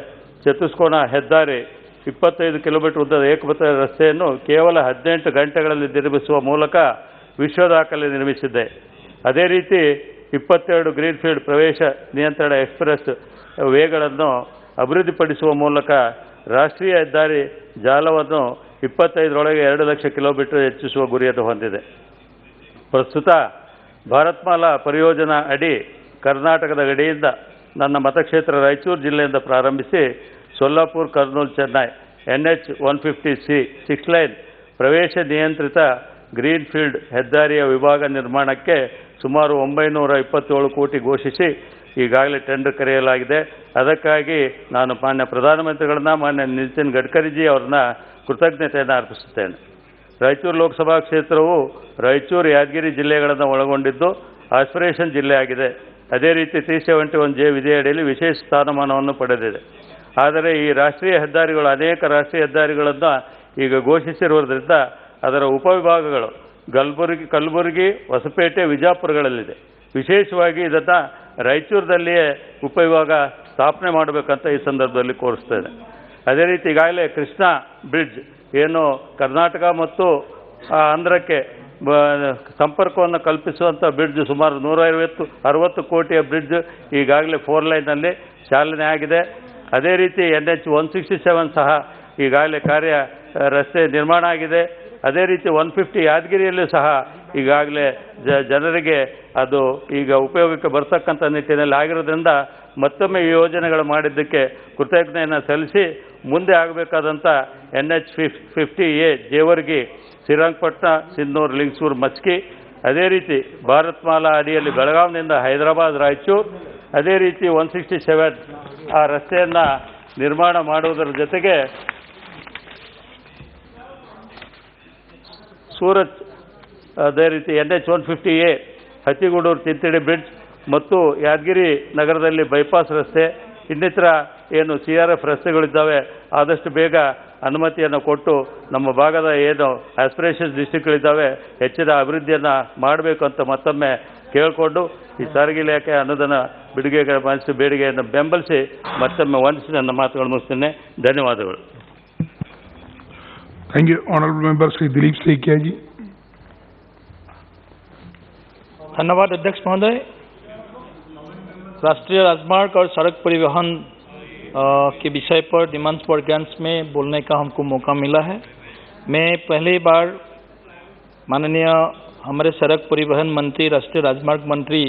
[SPEAKER 23] ಚತುಷ್ಕೋನ ಹೆದ್ದಾರಿ 25 ಕಿಲೋಮೀಟರ್ ಉದ್ದದ ಏಕಪಥ ರಸ್ತೆಯನ್ನು ಕೇವಲ 18 ಗಂಟೆಗಳಲ್ಲಿ ನಿರ್ಮಿಸುವ ಮೂಲಕ ವಿಶ್ವ ದಾಖಲೆ ನಿರ್ಮಿಸಿದೆ. ಅದೇ ರೀತಿ 22 ಗ್ರೀನ್ಫೀಲ್ಡ್ ಪ್ರವೇಶ ನಿಯಂತ್ರಣ ಎಕ್ಸ್ಪ್ರೆಸ್ ವೇಗಳನ್ನು ಅಭಿವೃದ್ಧಿಪಡಿಸುವ ಮೂಲಕ ರಾಷ್ಟ್ರೀಯ ಹೆದ್ದಾರಿ ಜಾಲವನ್ನು 25ರೊಳಗೆ 2 ಲಕ್ಷ ಕಿಲೋಮೀಟರ್ ಹೆಚ್ಚಿಸುವ ಗುರಿಯನ್ನು ಹೊಂದಿದೆ. ಪ್ರಸ್ತುತ ಭಾರತ್ಮಾಲಾ ಪರಿಯೋಜನಾ ಅಡಿ ಕರ್ನಾಟಕದ ಗಡಿಯಿಂದ ನನ್ನ ಮತಕ್ಷೇತ್ರ ರಾಯಚೂರು ಜಿಲ್ಲೆಯಿಂದ ಪ್ರಾರಂಭಿಸಿ Solapur, Kurnool, Chennai NH 150C 6 line ಪ್ರವೇಶ ನಿಯಂತ್ರಿತ ಗ್ರೀನ್ಫೀಲ್ಡ್ ಹೆದ್ದಾರಿಯ ವಿಭಾಗ ನಿರ್ಮಾಣಕ್ಕೆ ಸುಮಾರು 927 ಕೋಟಿ ಘೋಷಿಸಿ ಈಗಾಗಲೇ ಟೆಂಡರ್ ಕರೆಯಲಾಗಿದೆ. ಅದಕ್ಕಾಗಿ ನಾನು ಮಾನ್ಯ ಪ್ರಧಾನಮಂತ್ರಿಗಳನ್ನ, ಮಾನ್ಯ ನಿತಿನ್ ಗಡ್ಕರಿಜಿ ಅವರನ್ನ ಕೃತಜ್ಞತೆಯನ್ನು ಅರ್ಪಿಸುತ್ತೇನೆ. ರಾಯಚೂರು ಲೋಕಸಭಾ ಕ್ಷೇತ್ರವು ರಾಯಚೂರು, ಯಾದಗಿರಿ ಜಿಲ್ಲೆಗಳನ್ನು ಒಳಗೊಂಡಿದ್ದು ಆಸ್ಪಿರೇಷನ್ ಜಿಲ್ಲೆಯಾಗಿದೆ. ಅದೇ ರೀತಿ 371J ವಿಧಿಯಡಿಯಲ್ಲಿ ವಿಶೇಷ ಸ್ಥಾನಮಾನವನ್ನು ಪಡೆದಿದೆ. ಆದರೆ ಈ ರಾಷ್ಟ್ರೀಯ ಹೆದ್ದಾರಿಗಳು ಅನೇಕ ರಾಷ್ಟ್ರೀಯ ಹೆದ್ದಾರಿಗಳನ್ನು ಈಗ ಘೋಷಿಸಿರುವುದರಿಂದ ಅದರ ಉಪವಿಭಾಗಗಳು ಕಲಬುರಗಿ, ಹೊಸಪೇಟೆ, ವಿಜಾಪುರಗಳಲ್ಲಿದೆ. ವಿಶೇಷವಾಗಿ ಇದನ್ನು ರಾಯಚೂರಿನಲ್ಲಿಯೇ ಉಪವಿಭಾಗ ಸ್ಥಾಪನೆ ಮಾಡಬೇಕಂತ ಈ ಸಂದರ್ಭದಲ್ಲಿ ಕೋರಿಸ್ತೇನೆ. ಅದೇ ರೀತಿ ಈಗಾಗಲೇ ಕೃಷ್ಣಾ ಬ್ರಿಡ್ಜ್ ಏನು ಕರ್ನಾಟಕ ಮತ್ತು ಆಂಧ್ರಕ್ಕೆ ಸಂಪರ್ಕವನ್ನು ಕಲ್ಪಿಸುವಂಥ ಬ್ರಿಡ್ಜ್, ಸುಮಾರು 160 ಕೋಟಿಯ ಬ್ರಿಡ್ಜ್ ಈಗಾಗಲೇ 4 ಲೈನ್ನಲ್ಲಿ ಚಾಲನೆ ಆಗಿದೆ. ಅದೇ ರೀತಿ NH 167 ಸಹ ಈಗಾಗಲೇ ರಸ್ತೆ ನಿರ್ಮಾಣ ಆಗಿದೆ. ಅದೇ ರೀತಿ 150 ಯಾದಗಿರಿಯಲ್ಲೂ ಸಹ ಈಗಾಗಲೇ ಜನರಿಗೆ ಅದು ಈಗ ಉಪಯೋಗಕ್ಕೆ ಬರ್ತಕ್ಕಂಥ ನಿಟ್ಟಿನಲ್ಲಿ ಆಗಿರೋದ್ರಿಂದ ಮತ್ತೊಮ್ಮೆ ಈ ಯೋಜನೆಗಳು ಮಾಡಿದ್ದಕ್ಕೆ ಕೃತಜ್ಞತೆಯನ್ನು ಸಲ್ಲಿಸಿ ಮುಂದೆ ಆಗಬೇಕಾದಂಥ NH 50A ಜೇವರ್ಗಿ, ಶ್ರೀರಂಗಪಟ್ಟಣ, ಸಿನ್ನೂರು, ಲಿಂಗಸೂರು, ಮಸ್ಕಿ, ಅದೇ ರೀತಿ ಭಾರತ್ಮಾಲಾ ಅಡಿಯಲ್ಲಿ ಬೆಳಗಾವಿನಿಂದ ಹೈದರಾಬಾದ್, ರಾಯಚೂರು, ಅದೇ ರೀತಿ 167 ಆ ರಸ್ತೆಯನ್ನು ನಿರ್ಮಾಣ ಮಾಡುವುದರ ಜೊತೆಗೆ ಸೂರತ್, ಅದೇ ರೀತಿ NH 150A ಹತ್ತಿಗೂಡೂರು ತಿಂತಿಡಿ ಬ್ರಿಡ್ಜ್ ಮತ್ತು ಯಾದಗಿರಿ ನಗರದಲ್ಲಿ ಬೈಪಾಸ್ ರಸ್ತೆ, ಇನ್ನಿತರ ಏನು CRF ರಸ್ತೆಗಳಿದ್ದಾವೆ ಆದಷ್ಟು ಬೇಗ ಅನುಮತಿಯನ್ನು ಕೊಟ್ಟು ನಮ್ಮ ಭಾಗದ ಏನು ಆಸ್ಪಿರೇಷನ್ ಡಿಸ್ಟ್ರಿಕ್ಟ್ಗಳಿದ್ದಾವೆ ಹೆಚ್ಚಿನ ಅಭಿವೃದ್ಧಿಯನ್ನು ಮಾಡಬೇಕು ಅಂತ ಮತ್ತೊಮ್ಮೆ ಕೇಳಿಕೊಂಡು ಈ ಸಾರಿಗೆ ಇಲಾಖೆ ಅನುದಾನ ಬಿಡುಗಡೆಗೆ ಮನಸ್ಸು ಬೇಡಿಕೆಯನ್ನು ಬೆಂಬಲಿಸಿ ಮತ್ತೊಮ್ಮೆ ವಂದಿಸಿ ನನ್ನ ಮಾತುಗಳು ಮುಗಿಸ್ತೇನೆ. ಧನ್ಯವಾದಗಳು.
[SPEAKER 2] Thank you. Honorable Member Sri Dilip Saikia ji.
[SPEAKER 22] धन्यवाद अध्यक्ष महोदय। राष्ट्रीय राजमार्ग और सड़क परिवहन के विषय पर डिमांड्स फॉर ज्ञान्स में बोलने का हमको मौका मिला है। मैं पहली बार माननीय हमारे सड़क परिवहन मंत्री, राष्ट्रीय राजमार्ग मंत्री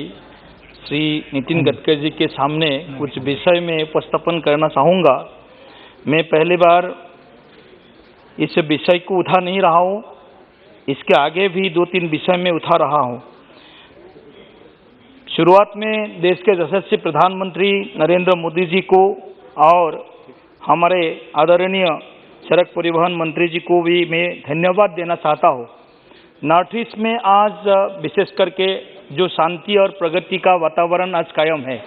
[SPEAKER 22] श्री नितिन गडकरी जी के सामने कुछ विषय में उपस्थापन करना चाहूँगा। मैं पहली बार इस विषय को उठा नहीं रहा हूँ, इसके आगे भी 2-3 विषय में उठा रहा हूँ। शुरुआत में देश के यशस्वी प्रधानमंत्री नरेंद्र मोदी जी को और हमारे आदरणीय सड़क परिवहन मंत्री जी को भी मैं धन्यवाद देना चाहता हूँ। नॉर्थ ईस्ट में आज विशेष करके जो शांति और प्रगति का वातावरण आज कायम है,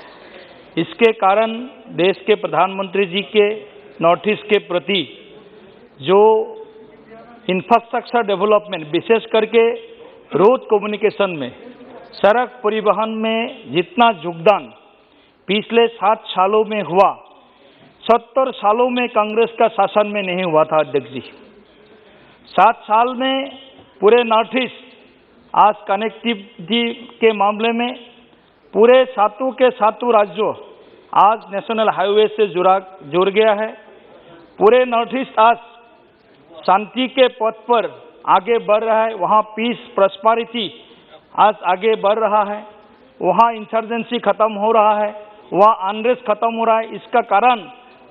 [SPEAKER 22] इसके कारण देश के प्रधानमंत्री जी के नॉर्थ ईस्ट के प्रति जो इंफ्रास्ट्रक्चर डेवलपमेंट, विशेष करके रोड कम्युनिकेशन में, सड़क परिवहन में जितना योगदान पिछले 7 सालों में हुआ, 70 सालों में कांग्रेस का शासन में नहीं हुआ था अध्यक्ष जी। 7 साल में पूरे नॉर्थ ईस्ट आज कनेक्टिविटी के मामले में पूरे 7 के 7 राज्यों
[SPEAKER 9] आज नेशनल हाईवे से जुड़ गया है। पूरे नॉर्थ ईस्ट आज शांति के पथ पर आगे बढ़ रहा है। वहाँ पीस प्रॉस्पेरिटी आज आगे बढ़ रहा है। वहाँ इंसर्जेंसी खत्म हो रहा है, वहाँ अनरेस्ट खत्म हो रहा है। इसका कारण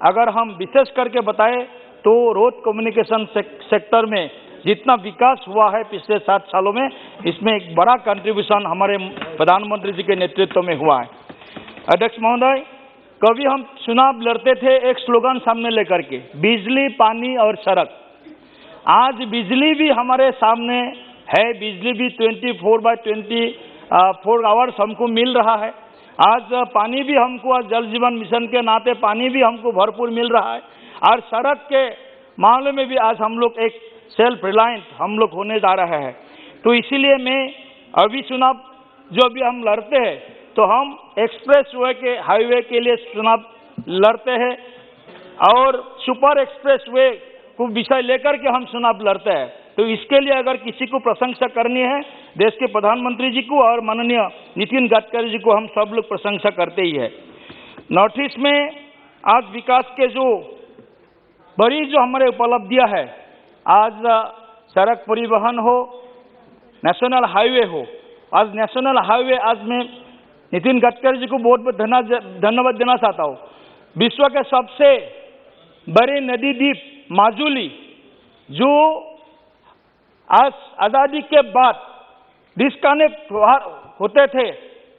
[SPEAKER 9] अगर हम विशेष करके बताएं तो रोड कम्युनिकेशन सेक्टर में जितना विकास हुआ है पिछले 7 सालों में, इसमें एक बड़ा कंट्रीब्यूशन हमारे प्रधानमंत्री जी के नेतृत्व में हुआ है। अध्यक्ष महोदय, कभी हम चुनाव लड़ते थे एक स्लोगन सामने लेकर के, बिजली, पानी और सड़क। आज बिजली भी हमारे सामने है, बिजली भी 24/24 आवर्स हमको मिल रहा है। आज पानी भी हमको, आज जल जीवन मिशन के नाते पानी भी हमको भरपूर मिल रहा है। और सड़क के मामले में भी आज हम लोग एक सेल्फ रिलायंट हम लोग होने जा रहे हैं। तो इसीलिए मैं अभी चुनाव जो भी हम लड़ते हैं तो हम एक्सप्रेस वे के हाईवे के लिए चुनाव लड़ते हैं और सुपर एक्सप्रेस वे को विषय लेकर के हम चुनाव लड़ते हैं। तो इसके लिए अगर किसी को प्रशंसा करनी है, देश के प्रधानमंत्री जी को और माननीय नितिन गडकरी जी को हम सब लोग प्रशंसा करते ही है। नॉर्थ ईस्ट में आज विकास के जो बड़ी जो हमारे उपलब्धियां है, आज सड़क परिवहन हो, नेशनल हाईवे हो। आज नेशनल हाईवे, आज मैं नितिन गडकरी जी को बहुत बहुत धन्यवाद देना चाहता हूँ। विश्व के सबसे बड़े नदी द्वीप माजुली, जो आज आज़ादी के बाद डिस्कनेक्ट होते थे,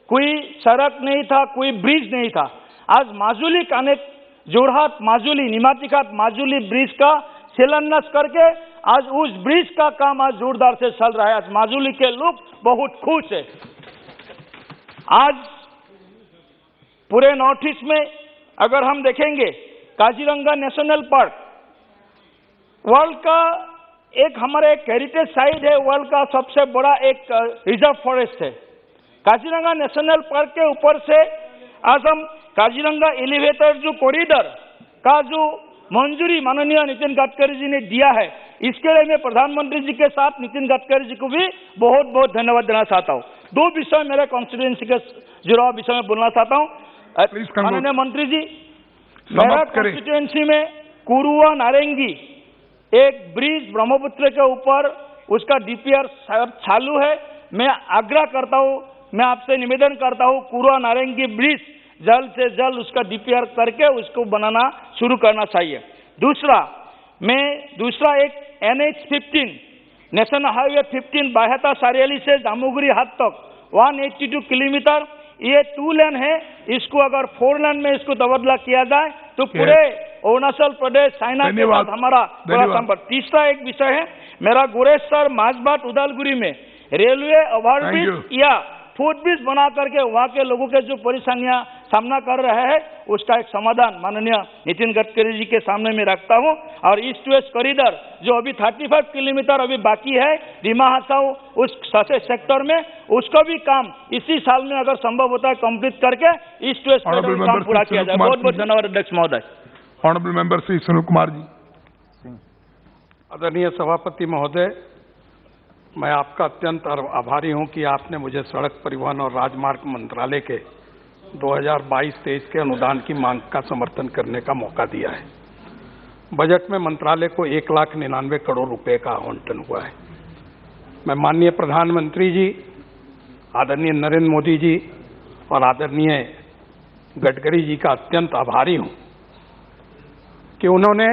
[SPEAKER 9] कोई सड़क नहीं था, कोई ब्रिज नहीं था। आज माजुली कनेक्ट, जोरहाट माजुली, निमातीघाट माजुली ब्रिज का शिलान्यास करके आज उस ब्रिज का काम आज जोरदार से चल रहा है। आज माजुली के लोग बहुत खुश है। आज पूरे नॉर्थ ईस्ट में अगर हम देखेंगे, काजीरंगा नेशनल पार्क वर्ल्ड का एक हमारे एक हेरिटेज साइट है, वर्ल्ड का सबसे बड़ा एक रिजर्व फॉरेस्ट है। काजीरंगा नेशनल पार्क के ऊपर से आज हम काजीरंगा एलिवेटेड जो कॉरिडोर का जो मंजूरी माननीय नितिन गडकरी जी ने दिया है, इसके लिए मैं प्रधानमंत्री जी के साथ नितिन गडकरी जी को भी बहुत बहुत धन्यवाद देना चाहता हूँ। 2 विषय मेरे कॉन्स्टिट्यूएंसी के जुड़ाव विषय में बोलना चाहता हूँ। माननीय मंत्री जी, मेरा कॉन्स्टिट्यूएंसी में कुरुआ नारंगी एक ब्रिज ब्रह्मपुत्र के ऊपर उसका डीपीआर चालू है। मैं आग्रह करता हूँ, मैं आपसे निवेदन करता हूँ, कुरुआ नारंगी ब्रिज जल्द से जल्द उसका डीपीआर करके उसको बनाना शुरू करना चाहिए। दूसरा एक NH-15 नेशनल हाईवे 15 बाहेता सारियाली से जामुगुरी हाट तक 182 किलोमीटर, ये 2 लेन है। इसको अगर 4 लेन में इसको तबादला किया जाए तो पूरे अरुणाचल प्रदेश, चाइना के साथ हमारा बड़ा संपर्क। तीसरा एक विषय है मेरा, गोरेश्वर माझबाट उदालगुरी में रेलवे ओवरब्रिज या फुटब्रिज बना करके वहाँ के लोगों के जो परेशानियां सामना कर रहे हैं उसका एक समाधान माननीय नितिन गडकरी जी के सामने में रखता हूँ। और ईस्ट वेस्ट कॉरिडोर जो अभी 35 किलोमीटर अभी बाकी है रीमा हासाऊ उस सेक्टर में, उसका भी काम इसी साल में अगर संभव होता है कंप्लीट करके ईस्ट वेस्ट कॉरिडोर काम पूरा किया जाए। बहुत बहुत धन्यवाद अध्यक्ष महोदय।
[SPEAKER 2] Honourable member Shri Sunil Kumar ji.
[SPEAKER 21] आदरणीय सभापति महोदय, मैं आपका अत्यंत आभारी हूं कि आपने मुझे सड़क परिवहन और राजमार्ग मंत्रालय के 2022-23 के अनुदान की मांग का समर्थन करने का मौका दिया है। बजट में मंत्रालय को 1,99 करोड़ रुपए का आवंटन हुआ है। मैं माननीय प्रधानमंत्री जी, आदरणीय नरेंद्र मोदी जी और आदरणीय गडकरी जी का अत्यंत आभारी हूं कि उन्होंने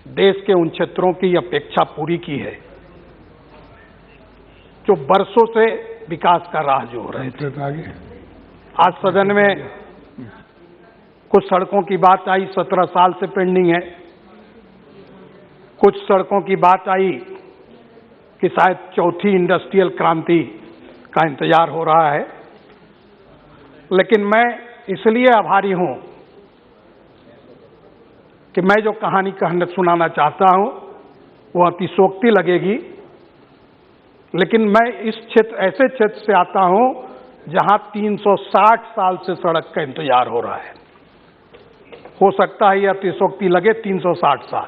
[SPEAKER 21] देश के उन क्षेत्रों की अपेक्षा पूरी की है जो बरसों से विकास का राह जो रहे थे। आज सदन में कुछ सड़कों की बात आई, 17 साल से पेंडिंग है। कुछ सड़कों की बात आई कि शायद चौथी इंडस्ट्रियल क्रांति का इंतजार हो रहा है। लेकिन मैं इसलिए आभारी हूं कि मैं जो कहानी सुनाना चाहता हूं वो अतिशोक्ति लगेगी, लेकिन मैं इस क्षेत्र, ऐसे क्षेत्र से आता हूं जहां 360 साल से सड़क का इंतजार हो रहा है। हो सकता है ये अतिशोक्ति लगे 360 साल,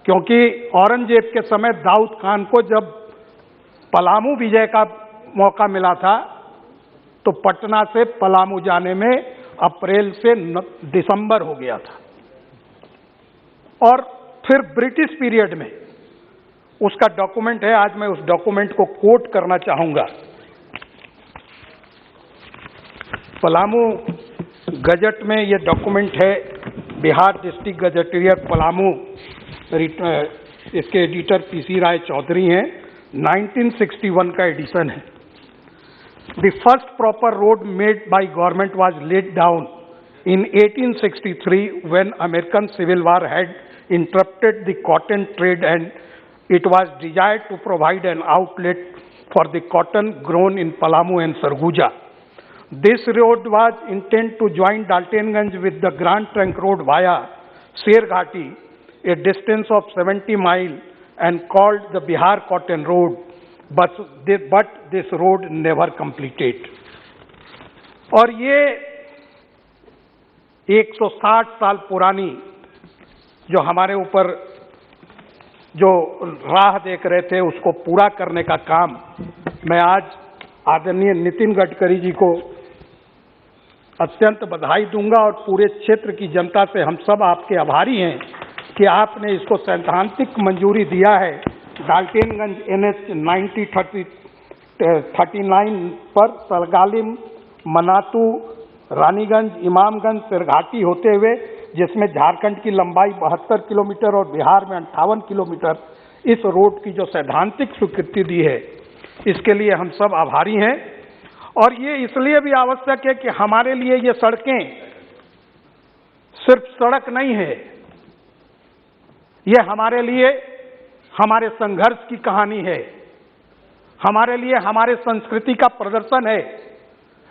[SPEAKER 21] क्योंकि औरंगजेब के समय दाऊद खान को जब पलामू विजय का मौका मिला था
[SPEAKER 9] तो पटना से पलामू जाने में अप्रैल से दिसंबर हो गया था। और फिर ब्रिटिश पीरियड में उसका डॉक्यूमेंट है, आज मैं उस डॉक्यूमेंट को कोट करना चाहूंगा। पलामू गजट में ये डॉक्यूमेंट है, बिहार डिस्ट्रिक्ट गजटियर पलामू, इसके एडिटर पीसी राय चौधरी हैं, 1961 का एडिशन है। The first proper road made by government was laid down in 1863 when American Civil War had interrupted the cotton trade and it was desired to provide an outlet for the cotton grown in Palamu and Sarguja. This road was intended to join Daltonganj with the Grand Trunk Road via Sherghati, a distance of 70 miles, and called the Bihar Cotton Road, but this road never completed. और ये 160 साल पुरानी जो हमारे ऊपर जो राह देख रहे थे उसको पूरा करने का काम मैं आज आदरणीय नितिन गडकरी जी को अत्यंत बधाई दूंगा और पूरे क्षेत्र की जनता से हम सब आपके आभारी हैं कि आपने इसको सैद्धांतिक मंजूरी दिया है। डाल्टनगंज NH 9039 पर सरगालिम, मनातू, रानीगंज, इमामगंज, सिरघाटी होते हुए, जिसमें झारखंड की लंबाई 72 किलोमीटर और बिहार में 58 किलोमीटर, इस रोड की जो सैद्धांतिक स्वीकृति दी है इसके लिए हम सब आभारी हैं। और ये इसलिए भी आवश्यक है कि हमारे लिए ये सड़कें सिर्फ सड़क नहीं है, ये हमारे लिए हमारे संघर्ष की कहानी है, हमारे लिए हमारे संस्कृति का प्रदर्शन है।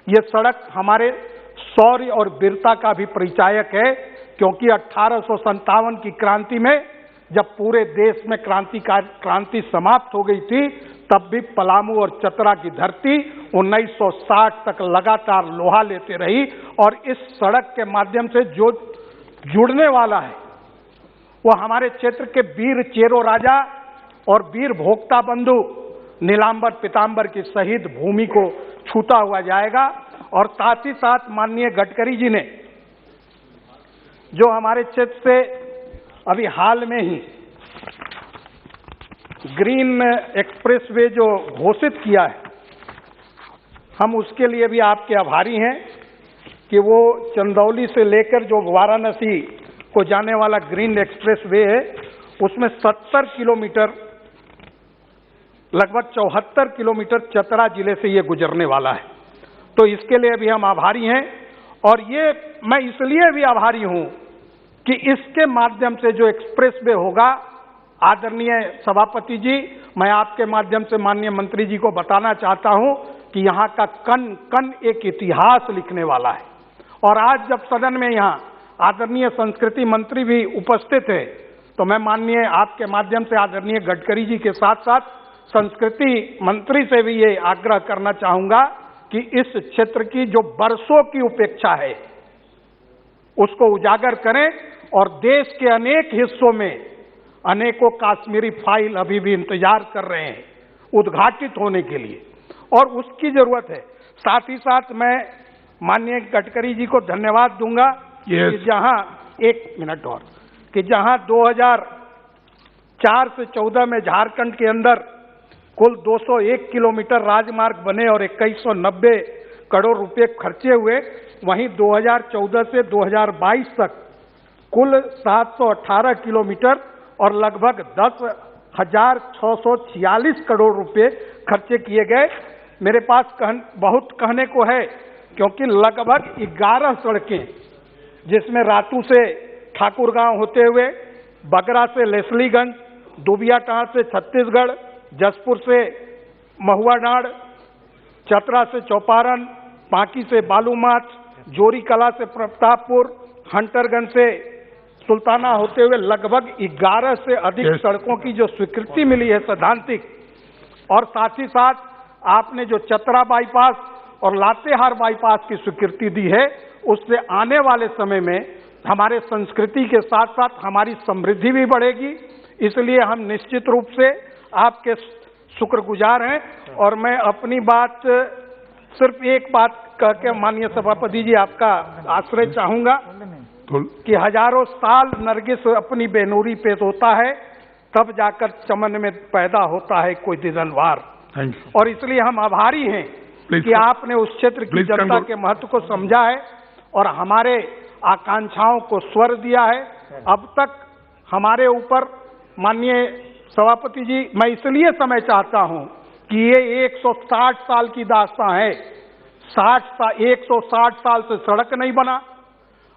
[SPEAKER 9] ये सड़क हमारे शौर्य और वीरता का भी परिचायक है, क्योंकि 1857 की क्रांति में जब पूरे देश में क्रांति समाप्त हो गई थी, तब भी पलामू और चतरा की धरती 1960 तक लगातार लोहा लेते रही। और इस सड़क के माध्यम से जो जुड़ने वाला है वो हमारे क्षेत्र के वीर चेरो राजा और वीर भोक्ता बंधु नीलांबर पीतांबर की शहीद भूमि को छूता हुआ जाएगा। और साथ ही साथ माननीय गडकरी जी ने जो हमारे क्षेत्र से अभी हाल में ही ग्रीन एक्सप्रेसवे जो घोषित किया है, हम उसके लिए भी आपके आभारी हैं कि वो चंदौली से लेकर जो वाराणसी को जाने वाला ग्रीन एक्सप्रेसवे है, उसमें 70 किलोमीटर, लगभग 74 किलोमीटर चतरा जिले से ये गुजरने वाला है। तो इसके लिए भी हम आभारी हैं। और ये मैं इसलिए भी आभारी हूं कि इसके माध्यम से जो एक्सप्रेसवे होगा, आदरणीय सभापति जी, मैं आपके माध्यम से माननीय मंत्री जी को बताना चाहता हूं कि यहाँ का कण कण एक इतिहास लिखने वाला है। और आज जब सदन में यहाँ आदरणीय संस्कृति मंत्री भी उपस्थित है, तो मैं माननीय आपके माध्यम से आदरणीय गडकरी जी के साथ साथ संस्कृति मंत्री से भी ये आग्रह करना चाहूंगा कि इस क्षेत्र की जो बरसों की उपेक्षा है उसको उजागर करें। और देश के अनेक हिस्सों में अनेकों कश्मीरी फाइल अभी भी इंतजार कर रहे हैं उद्घाटित होने के लिए, और उसकी जरूरत है। साथ ही साथ मैं माननीय गडकरी जी को धन्यवाद दूंगा कि जहां, एक मिनट और, कि जहां 2004 से 14 में झारखंड के अंदर कुल 201 किलोमीटर राजमार्ग बने और 2190 करोड़ रुपए खर्चे हुए, वहीं 2014 से 2022 तक कुल 718 किलोमीटर और लगभग 10,646 करोड़ रुपए खर्चे किए गए। मेरे पास बहुत कहने को है, क्योंकि लगभग 11 सड़कें, जिसमें रातू से ठाकुरगांव होते हुए, बगरा से लेसलीगंज, दुबियाटांड़ से छत्तीसगढ़, जसपुर से महुआडांड़, चतरा से चौपारण, पांकी से बालूमाथ, जोरी कला से प्रतापपुर, हंटरगंज से सुल्ताना होते हुए लगभग 11 से अधिक सड़कों की जो स्वीकृति मिली है सैद्धांतिक। और साथ ही साथ आपने जो चतरा बाईपास और लातेहार बाईपास की स्वीकृति दी है, उससे आने वाले समय में हमारे संस्कृति के साथ साथ हमारी समृद्धि भी बढ़ेगी। इसलिए हम निश्चित रूप से आपके शुक्रगुजार हैं। और मैं अपनी बात, सिर्फ एक बात कह के माननीय सभापति जी आपका आश्रय चाहूंगा कि हजारों साल नरगिस अपनी बेनूरी पे होता है, तब जाकर चमन में पैदा होता है कोई दिलनवार। और इसलिए हम आभारी हैं कि आपने उस क्षेत्र की जनता के महत्व को समझा है और हमारे आकांक्षाओं को स्वर दिया है। अब तक हमारे ऊपर माननीय सभापति जी, मैं इसलिए समय चाहता हूं कि ये 160 साल की दास्तां है। 160 साल से सड़क नहीं बना,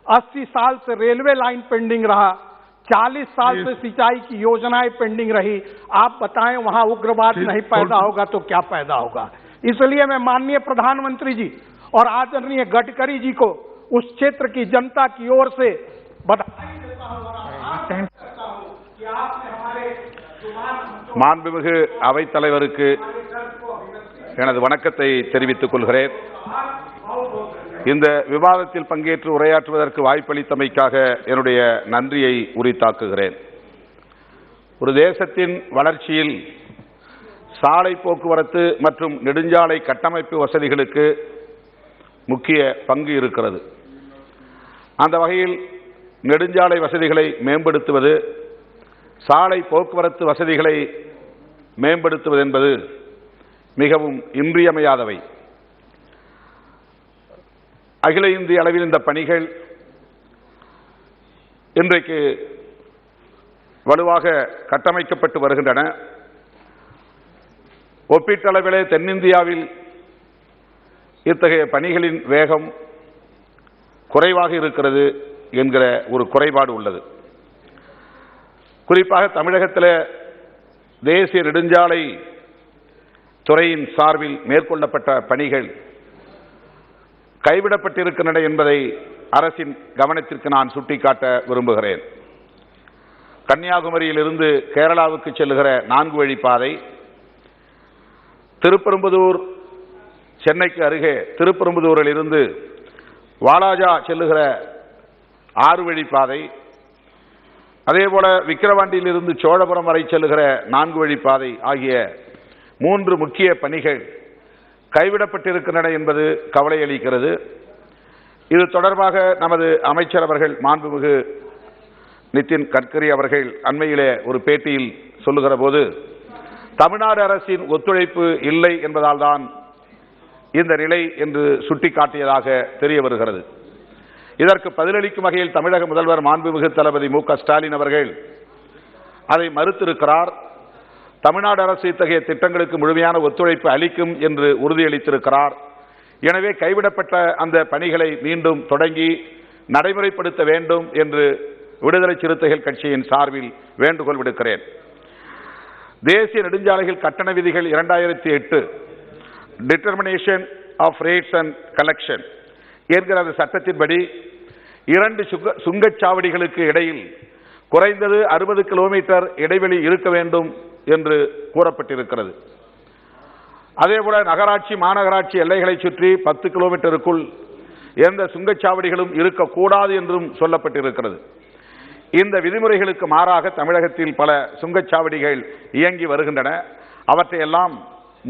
[SPEAKER 9] 80 साल से रेलवे लाइन पेंडिंग रहा, 40 साल से सिंचाई की योजनाएं पेंडिंग रही। आप बताएं, वहां उग्रवाद नहीं पैदा होगा तो क्या पैदा होगा? इसलिए मैं माननीय प्रधानमंत्री जी और आदरणीय गडकरी जी को उस क्षेत्र की जनता की ओर से बधाई देता हूं और आभार करता हूं कि आपने हमारे
[SPEAKER 3] மாண்புமிகு அவைத்தலைவருக்கு எனது வணக்கத்தை தெரிவித்துக் கொள்கிறேன். இந்த விவாதத்தில் பங்கேற்று உரையாற்றுவதற்கு வாய்ப்பளித்தமைக்காக என்னுடைய நன்றியை உரித்தாக்குகிறேன். ஒரு தேசத்தின் வளர்ச்சியில் சாலை போக்குவரத்து மற்றும் நெடுஞ்சாலை கட்டமைப்பு வசதிகளுக்கு முக்கிய பங்கு இருக்கிறது. அந்த வகையில் நெடுஞ்சாலை வசதிகளை மேம்படுத்துவது, சாலை போக்குவரத்து வசதிகளை மேம்படுத்துவது என்பது மிகவும் இன்றியமையாதவை. அகில இந்திய அளவில் இந்த பணிகள் இன்றைக்கு வலுவாக கட்டமைக்கப்பட்டு வருகின்றன. ஒப்பீட்டளவிலே தென்னிந்தியாவில் இத்தகைய பணிகளின் வேகம் குறைவாக இருக்கிறது என்கிற ஒரு குறைபாடு உள்ளது. குறிப்பாக தமிழகத்தில் தேசிய நெடுஞ்சாலை துறையின் சார்பில் மேற்கொள்ளப்பட்ட பணிகள் கைவிடப்பட்டிருக்கின்றன என்பதை அரசின் கவனத்திற்கு நான் சுட்டிக்காட்ட விரும்புகிறேன். கன்னியாகுமரியிலிருந்து கேரளாவுக்கு செல்லுகிற 4 வழிப்பாதை, திருப்பெரும்புதூர் சென்னைக்கு அருகே திருப்பெரும்புதூரில் இருந்து வாலாஜா செல்லுகிற 6 வழிப்பாதை, அதேபோல விக்கிரவாண்டியிலிருந்து சோழபுரம் வரை செல்லுகிற 4 வழிப்பாதை ஆகிய 3 முக்கிய பணிகள் கைவிடப்பட்டிருக்கின்றன என்பது கவலை அளிக்கிறது. இது தொடர்பாக நமது அமைச்சர் அவர்கள், மாண்புமிகு நிதின் கட்கரி அவர்கள் அண்மையிலே ஒரு பேட்டியில் சொல்லுகிற போது, தமிழ்நாடு அரசின் ஒத்துழைப்பு இல்லை என்பதால் தான் இந்த நிலை என்று சுட்டிக்காட்டியதாக தெரிய வருகிறது. இதற்கு பதிலளிக்கும் வகையில் தமிழக முதல்வர் மாண்புமிகு தளபதி மு.க. ஸ்டாலின் அவர்கள் அதை மறுத்திருக்கிறார். தமிழ்நாடு அரசு இத்தகைய திட்டங்களுக்கு முழுமையான ஒத்துழைப்பு அளிக்கும் என்று உறுதியளித்திருக்கிறார். எனவே கைவிடப்பட்ட அந்த பணிகளை மீண்டும் தொடங்கி நடைமுறைப்படுத்த வேண்டும் என்று விடுதலை சிறுத்தைகள் கட்சியின் சார்பில் வேண்டுகோள் விடுக்கிறேன். தேசிய நெடுஞ்சாலைகள் கட்டண விதிகள் 2008 determination of rates and collection என்கிற அந்த சட்டத்தின்படி 2 சுங்கச்சாவடிகளுக்கு இடையில் குறைந்தது 60 கிலோமீட்டர் இடைவெளி இருக்க வேண்டும் என்று கூறப்பட்டிருக்கிறது. அதேபோல நகராட்சி மாநகராட்சி எல்லைகளை சுற்றி 10 கிலோமீட்டருக்குள் எந்த சுங்கச்சாவடிகளும் இருக்கக்கூடாது என்றும் சொல்லப்பட்டிருக்கிறது. இந்த விதிமுறைகளுக்கு மாறாக தமிழகத்தில் பல சுங்கச்சாவடிகள் இயங்கி வருகின்றன. அவற்றையெல்லாம்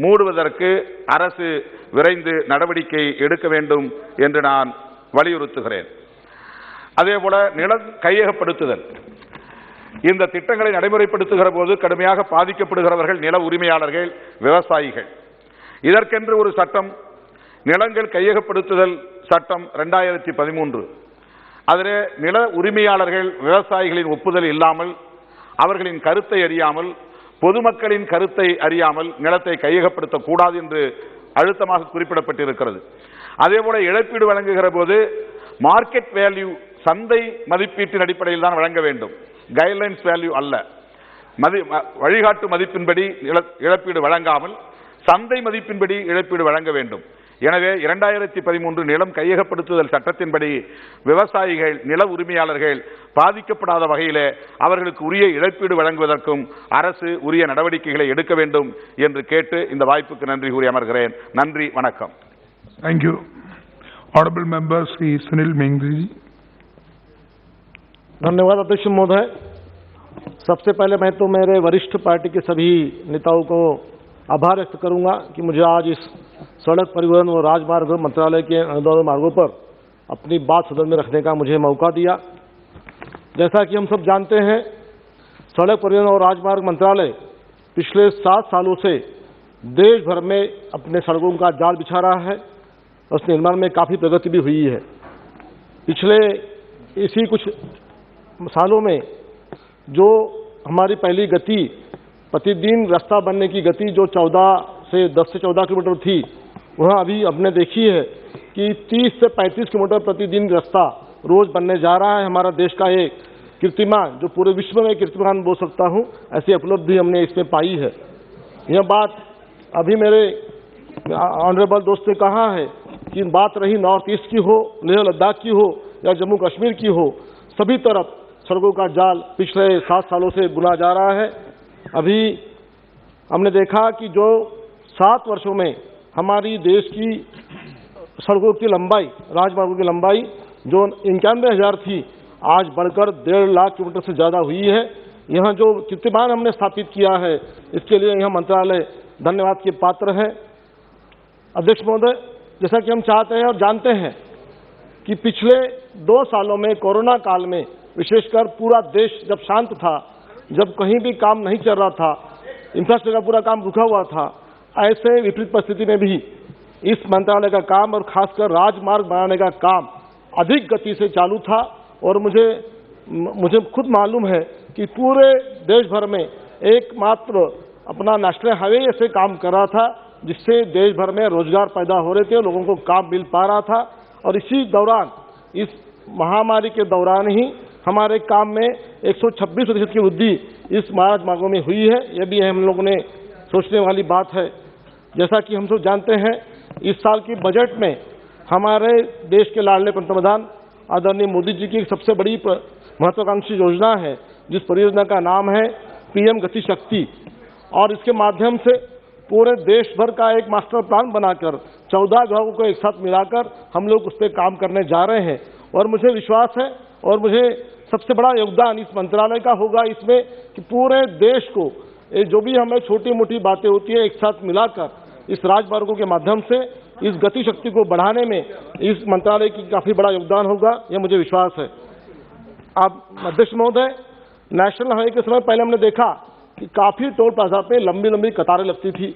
[SPEAKER 3] மூடுவதற்கு அரசு விரைந்து நடவடிக்கை எடுக்க வேண்டும் என்று நான் வலியுறுத்துகிறேன். அதேபோல நிலம் கையகப்படுத்துதல், இந்த திட்டங்களை நடைமுறைப்படுத்துகிற போது கடுமையாக பாதிக்கப்படுகிறவர்கள் நில உரிமையாளர்கள், விவசாயிகள். இதற்கென்று ஒரு சட்டம், நிலங்கள் கையகப்படுத்துதல் சட்டம் 2013. அதிலே நில உரிமையாளர்கள் விவசாயிகளின் ஒப்புதல் இல்லாமல், அவர்களின் கருத்தை அறியாமல், பொதுமக்களின் கருத்தை அறியாமல் நிலத்தை கையகப்படுத்தக்கூடாது என்று அழுத்தமாக குறிப்பிடப்பட்டிருக்கிறது. அதேபோல இழப்பீடு வழங்குகிற போது மார்க்கெட் வேல்யூ, சந்தை மதிப்பீட்டின் அடிப்படையில் தான் வழங்க வேண்டும், கைட்லைன்ஸ் வேல்யூ அல்ல. வழிகாட்டு மதிப்பின்படி இழப்பீடு வழங்காமல் சந்தை மதிப்பின்படி இழப்பீடு வழங்க வேண்டும். எனவே 2013 நிலம் கையகப்படுத்துதல் சட்டத்தின்படி விவசாயிகள், நில உரிமையாளர்கள் பாதிக்கப்படாத வகையில் அவர்களுக்கு உரிய இழப்பீடு வழங்குவதற்கும் அரசு உரிய நடவடிக்கைகளை எடுக்க வேண்டும் என்று கேட்டு இந்த வாய்ப்புக்கு நன்றி கூறி அமர்கிறேன். நன்றி, வணக்கம்.
[SPEAKER 2] Thank you. Honorable member Sri Sunil Mengri.
[SPEAKER 12] धन्यवाद अध्यक्ष महोदय। सबसे पहले मैं तो मेरे वरिष्ठ पार्टी के सभी नेताओं को आभार व्यक्त करूंगा कि मुझे आज इस
[SPEAKER 21] सड़क परिवहन और राजमार्ग मंत्रालय के अनुदान मार्गों पर अपनी बात सदन में रखने का मुझे मौका दिया। जैसा कि हम सब जानते हैं, सड़क परिवहन और राजमार्ग मंत्रालय पिछले 7 सालों से देश भर में अपने सड़कों का जाल बिछा रहा है। उस निर्माण में काफ़ी प्रगति भी हुई है। पिछले इसी कुछ सालों में जो हमारी पहली गति, प्रतिदिन रास्ता बनने की गति जो 10 से 14 किलोमीटर थी, वह अभी हमने देखी है कि 30 से 35 किलोमीटर प्रतिदिन रास्ता रोज बनने जा रहा है। हमारा देश का एक कीर्तिमान, जो पूरे विश्व में कीर्तिमान बोल सकता हूँ, ऐसी उपलब्धि हमने इसमें पाई है। यह बात अभी मेरे ऑनरेबल दोस्त ने कहा है कि बात रही नॉर्थ ईस्ट की हो, लेह लद्दाख की हो या जम्मू कश्मीर की हो, सभी तरफ सड़कों का जाल पिछले 7 सालों से बुना जा रहा है। अभी हमने देखा कि जो 7 वर्षों में हमारी देश की सड़कों की लंबाई, राजमार्गों की लंबाई जो 91,000 थी, आज बढ़कर 1.5 लाख किलोमीटर से ज़्यादा हुई है। यहाँ जो कीर्तिमान हमने स्थापित किया है, इसके लिए यह मंत्रालय धन्यवाद के पात्र है। अध्यक्ष महोदय, जैसा कि हम चाहते हैं और जानते हैं कि पिछले 2 सालों में कोरोना काल में विशेषकर पूरा देश जब शांत था, जब कहीं भी काम नहीं चल रहा था, इंफ्रास्ट्रक्चर का पूरा काम रुका हुआ था, ऐसे विपरीत परिस्थिति में भी इस मंत्रालय का काम और खासकर राजमार्ग बनाने का काम अधिक गति से चालू था। और मुझे खुद मालूम है कि पूरे देश भर में एकमात्र अपना नेशनल हाईवे ऐसे काम कर रहा था जिससे देश भर में रोजगार पैदा हो रहे थे, लोगों को काम मिल पा रहा था। और इसी दौरान, इस महामारी के दौरान ही हमारे काम में 126% की वृद्धि इस राजमार्गों में हुई है। यह भी हम लोगों ने सोचने वाली बात है। जैसा कि हम सब जानते हैं, इस साल की बजट में हमारे देश के लाडले पंतप्रधान आदरणीय मोदी जी की एक सबसे बड़ी महत्वाकांक्षी योजना है, जिस परियोजना का नाम है पीएम गति शक्ति। और इसके माध्यम से पूरे देश भर का एक मास्टर प्लान बनाकर 14 विभागों को एक साथ मिलाकर हम लोग उस पर काम करने जा रहे हैं। और मुझे विश्वास है और मुझे सबसे बड़ा योगदान इस मंत्रालय का होगा इसमें कि पूरे देश को जो भी हमें छोटी मोटी बातें होती है, एक साथ मिलाकर इस राजमार्गों के माध्यम से इस गति शक्ति को बढ़ाने में इस मंत्रालय की काफ़ी बड़ा योगदान होगा, यह मुझे विश्वास है। अब अध्यक्ष महोदय, नेशनल हाईवे के समय पहले हमने देखा कि काफ़ी टोल प्लाजा पे लंबी लंबी कतारें लगती थी,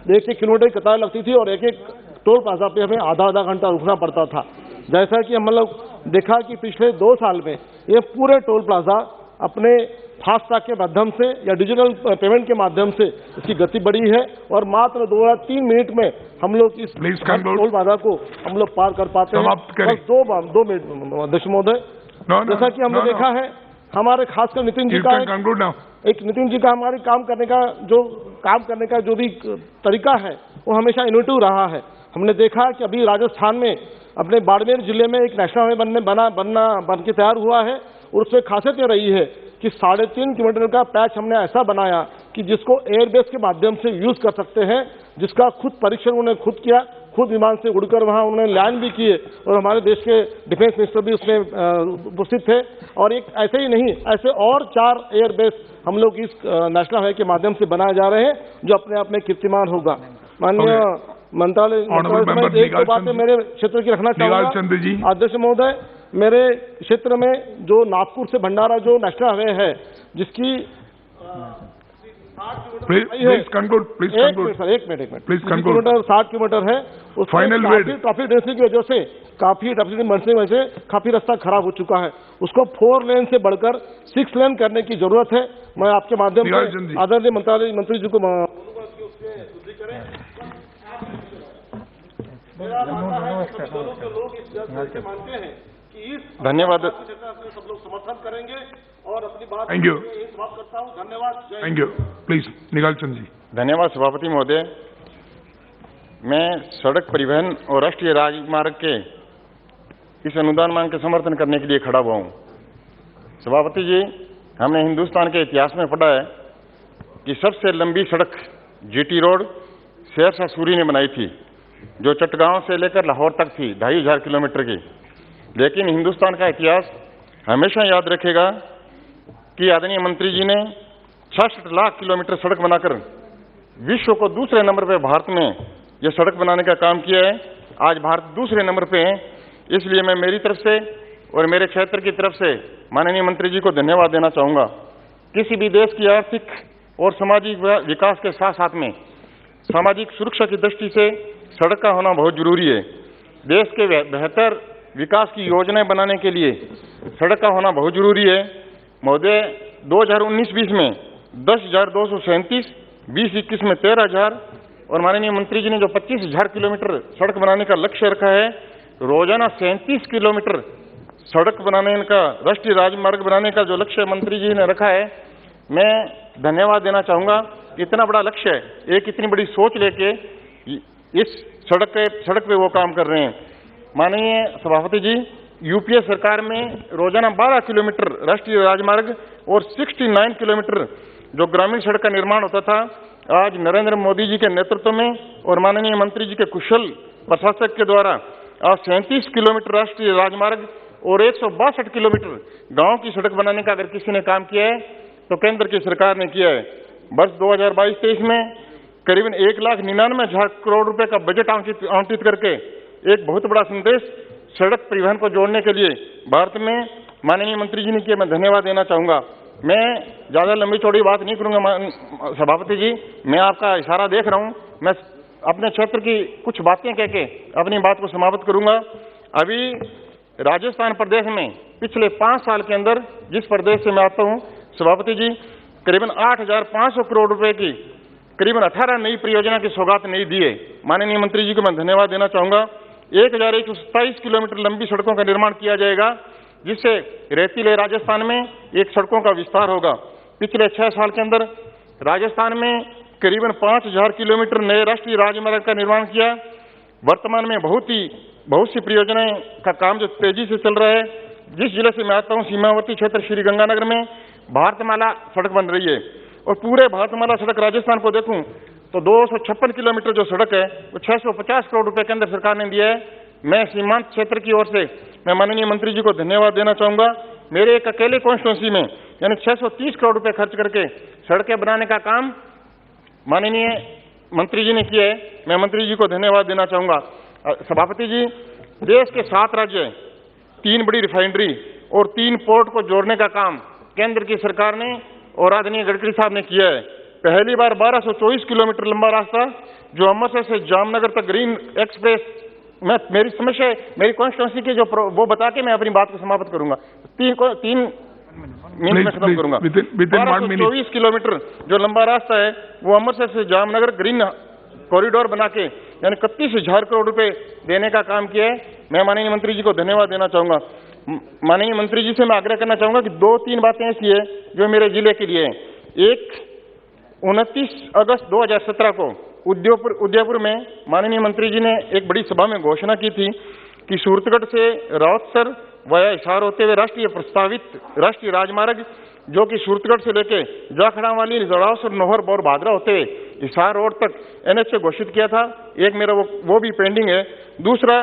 [SPEAKER 21] 1-1 किलोमीटर की कतारें लगती थी और एक टोल प्लाजा पे हमें आधा घंटा रुकना पड़ता था। जैसा कि हम लोग देखा कि पिछले 2 साल में ये पूरे टोल प्लाजा अपने फास्टैग के माध्यम से या डिजिटल पेमेंट के माध्यम से इसकी गति बढ़ी है और मात्र 2 या 3 मिनट में हम लोग इस टोल प्लाजा को हम लोग पार कर पाते हैं। बस 2 मिनट अध्यक्ष महोदय, जैसा कि हमने देखा है, हमारे खासकर नितिन जी का हमारे काम करने का जो भी तरीका है वो हमेशा इनोवेटिव रहा है। हमने देखा कि अभी राजस्थान में अपने बाड़मेर जिले में एक नेशनल हाईवे बन के तैयार हुआ है और उसमें खासियत ये रही है कि 3.5 किलोमीटर का पैच हमने ऐसा बनाया कि जिसको एयरबेस के माध्यम से यूज कर सकते हैं, जिसका खुद परीक्षण उन्होंने खुद किया, खुद विमान से उड़कर वहां उन्होंने लैंड भी किए और हमारे देश के डिफेंस मिनिस्टर भी उसमें उपस्थित थे। और एक ऐसे ही नहीं, ऐसे और 4 एयरबेस हम लोग इस नेशनल हाईवे के माध्यम से बनाए जा रहे हैं, जो अपने आप में कीर्तिमान होगा। माननीय मंत्रालय एक दो बातें मेरे क्षेत्र की रखना चाहूंगा अध्यक्ष महोदय। मेरे क्षेत्र में जो नागपुर से भंडारा जो नेशनल हाईवे है, जिसकी किलोमीटर 60 किलोमीटर है, ट्रैफिक डेंसिटी की वजह से काफी रास्ता खराब हो चुका है। उसको 4 लेन से बढ़कर 6 लेन करने की जरूरत है। मैं आपके माध्यम से आदरणीय मंत्री जी को
[SPEAKER 14] धन्यवाद।
[SPEAKER 21] सब लोग समर्थन करेंगे और अपनी बात समाप्त करता हूँ। धन्यवाद।
[SPEAKER 2] Thank you. Please निगाल Chand ji.
[SPEAKER 14] धन्यवाद सभापति महोदय। मैं सड़क परिवहन और राष्ट्रीय राजमार्ग के इस अनुदान मांग के समर्थन करने के लिए खड़ा हुआ हूँ। सभापति जी, हमने हिंदुस्तान के इतिहास में पढ़ा है कि सबसे लंबी सड़क जीटी रोड शेरशाह सूरी ने बनाई थी, जो चटगांव से लेकर लाहौर तक थी, 2500 किलोमीटर की। लेकिन हिंदुस्तान का इतिहास हमेशा याद रखेगा कि आदरणीय मंत्री जी ने 66 लाख किलोमीटर सड़क बनाकर विश्व को दूसरे नंबर पर भारत में
[SPEAKER 5] ये सड़क बनाने का काम किया है। आज भारत दूसरे नंबर पे है। इसलिए मैं मेरी तरफ से और मेरे क्षेत्र की तरफ से माननीय मंत्री जी को धन्यवाद देना चाहूँगा। किसी भी देश की आर्थिक और सामाजिक विकास के साथ साथ में सामाजिक सुरक्षा की दृष्टि से सड़क का होना बहुत जरूरी है। देश के बेहतर विकास की योजनाएं बनाने के लिए सड़क का होना बहुत जरूरी है। महोदय 2019-20 में 10,237, 20-21 में 13,000 और माननीय मंत्री जी ने जो 25,000 किलोमीटर सड़क बनाने का लक्ष्य रखा है, रोजाना 37 किलोमीटर सड़क बनाने का, राष्ट्रीय राजमार्ग बनाने का जो लक्ष्य मंत्री जी ने रखा है, मैं धन्यवाद देना चाहूँगा। इतना बड़ा लक्ष्य है, एक इतनी बड़ी सोच लेके इस सड़क पे वो काम कर रहे हैं। माननीय सभापति जी, यूपीए सरकार में रोजाना 12 किलोमीटर राष्ट्रीय राजमार्ग और 69 किलोमीटर जो ग्रामीण सड़क का निर्माण होता था, आज नरेंद्र मोदी जी के नेतृत्व में और माननीय मंत्री जी के कुशल प्रशासक के द्वारा आज 37 किलोमीटर राष्ट्रीय राजमार्ग और 162 किलोमीटर गांव की सड़क बनाने का अगर किसी ने काम किया है तो केंद्र की सरकार ने किया है। वर्ष 2022-23 में करीबन 1,99,000 करोड़ रुपए का बजट आवंटित करके एक बहुत बड़ा संदेश सड़क परिवहन को जोड़ने के लिए भारत में माननीय मंत्री जी ने किया। मैं धन्यवाद देना चाहूँगा। मैं ज़्यादा लंबी चौड़ी बात नहीं करूँगा सभापति जी, मैं आपका इशारा देख रहा हूँ। मैं अपने क्षेत्र की कुछ बातें कह के अपनी बात को समाप्त करूँगा। अभी राजस्थान प्रदेश में पिछले 5 साल के अंदर, जिस प्रदेश से मैं आता हूँ सभापति जी, करीबन 8,500 करोड़ रुपए की करीबन 18 नई परियोजना की सौगात नहीं दी है। माननीय मंत्री जी को मैं धन्यवाद देना चाहूँगा। 1,127 किलोमीटर लंबी सड़कों का निर्माण किया जाएगा, जिससे रेतीले राजस्थान में एक सड़कों का विस्तार होगा। पिछले 6 साल के अंदर राजस्थान में करीबन 5,000 किलोमीटर नए राष्ट्रीय राजमार्ग का निर्माण किया। वर्तमान में बहुत सी परियोजनाएं का काम जो तेजी से चल रहा है। जिस जिले से मैं आता हूँ, सीमावर्ती क्षेत्र श्री गंगानगर में भारतमाला सड़क बन रही है और पूरे भारतमाला सड़क राजस्थान को देखूं तो 256 किलोमीटर जो सड़क है वो 650 करोड़ रुपए के अंदर सरकार ने दिया है। मैं सीमांत क्षेत्र की ओर से मैं माननीय मंत्री जी को धन्यवाद देना चाहूँगा। मेरे एक अकेले कॉन्स्टिट्यूंसी में यानी 630 करोड़ रुपए खर्च करके सड़कें बनाने का काम माननीय मंत्री जी ने किया है। मैं मंत्री जी को धन्यवाद देना चाहूँगा। सभापति जी, देश के 7 राज्य, 3 बड़ी रिफाइनरी और 3 पोर्ट को जोड़ने का काम केंद्र की सरकार ने और आदरणीय गडकरी साहब ने किया है। पहली बार 1224 किलोमीटर लंबा रास्ता जो अमृतसर से जामनगर तक ग्रीन एक्सप्रेस, मैं मेरी समस्या मेरी कॉन्स्टिट्यूंसी के जो वो बता के मैं अपनी बात को समाप्त करूंगा। 3 मिनट में खत्म करूंगा। 1224 किलोमीटर जो लंबा रास्ता है वो अमृतसर से जामनगर ग्रीन कॉरिडोर बना के यानी 31,000 करोड़ रुपए देने का काम किया है। मैं माननीय मंत्री जी को धन्यवाद देना चाहूंगा। माननीय मंत्री जी से मैं आग्रह करना चाहूंगा कि 2-3 बातें ऐसी है जो मेरे जिले के लिए है। एक, 29 अगस्त 2017 को उदयपुर में माननीय मंत्री जी ने एक बड़ी सभा में घोषणा की थी कि सूरतगढ़ से रावतसर वाया हिसार होते हुए प्रस्तावित राष्ट्रीय राजमार्ग जो कि सूरतगढ़ से लेके जाखड़ा वाली जड़ावसर नोहर बौर भादरा होते हुए हिसार रोड तक NH से घोषित किया था। एक मेरा वो भी पेंडिंग है। दूसरा,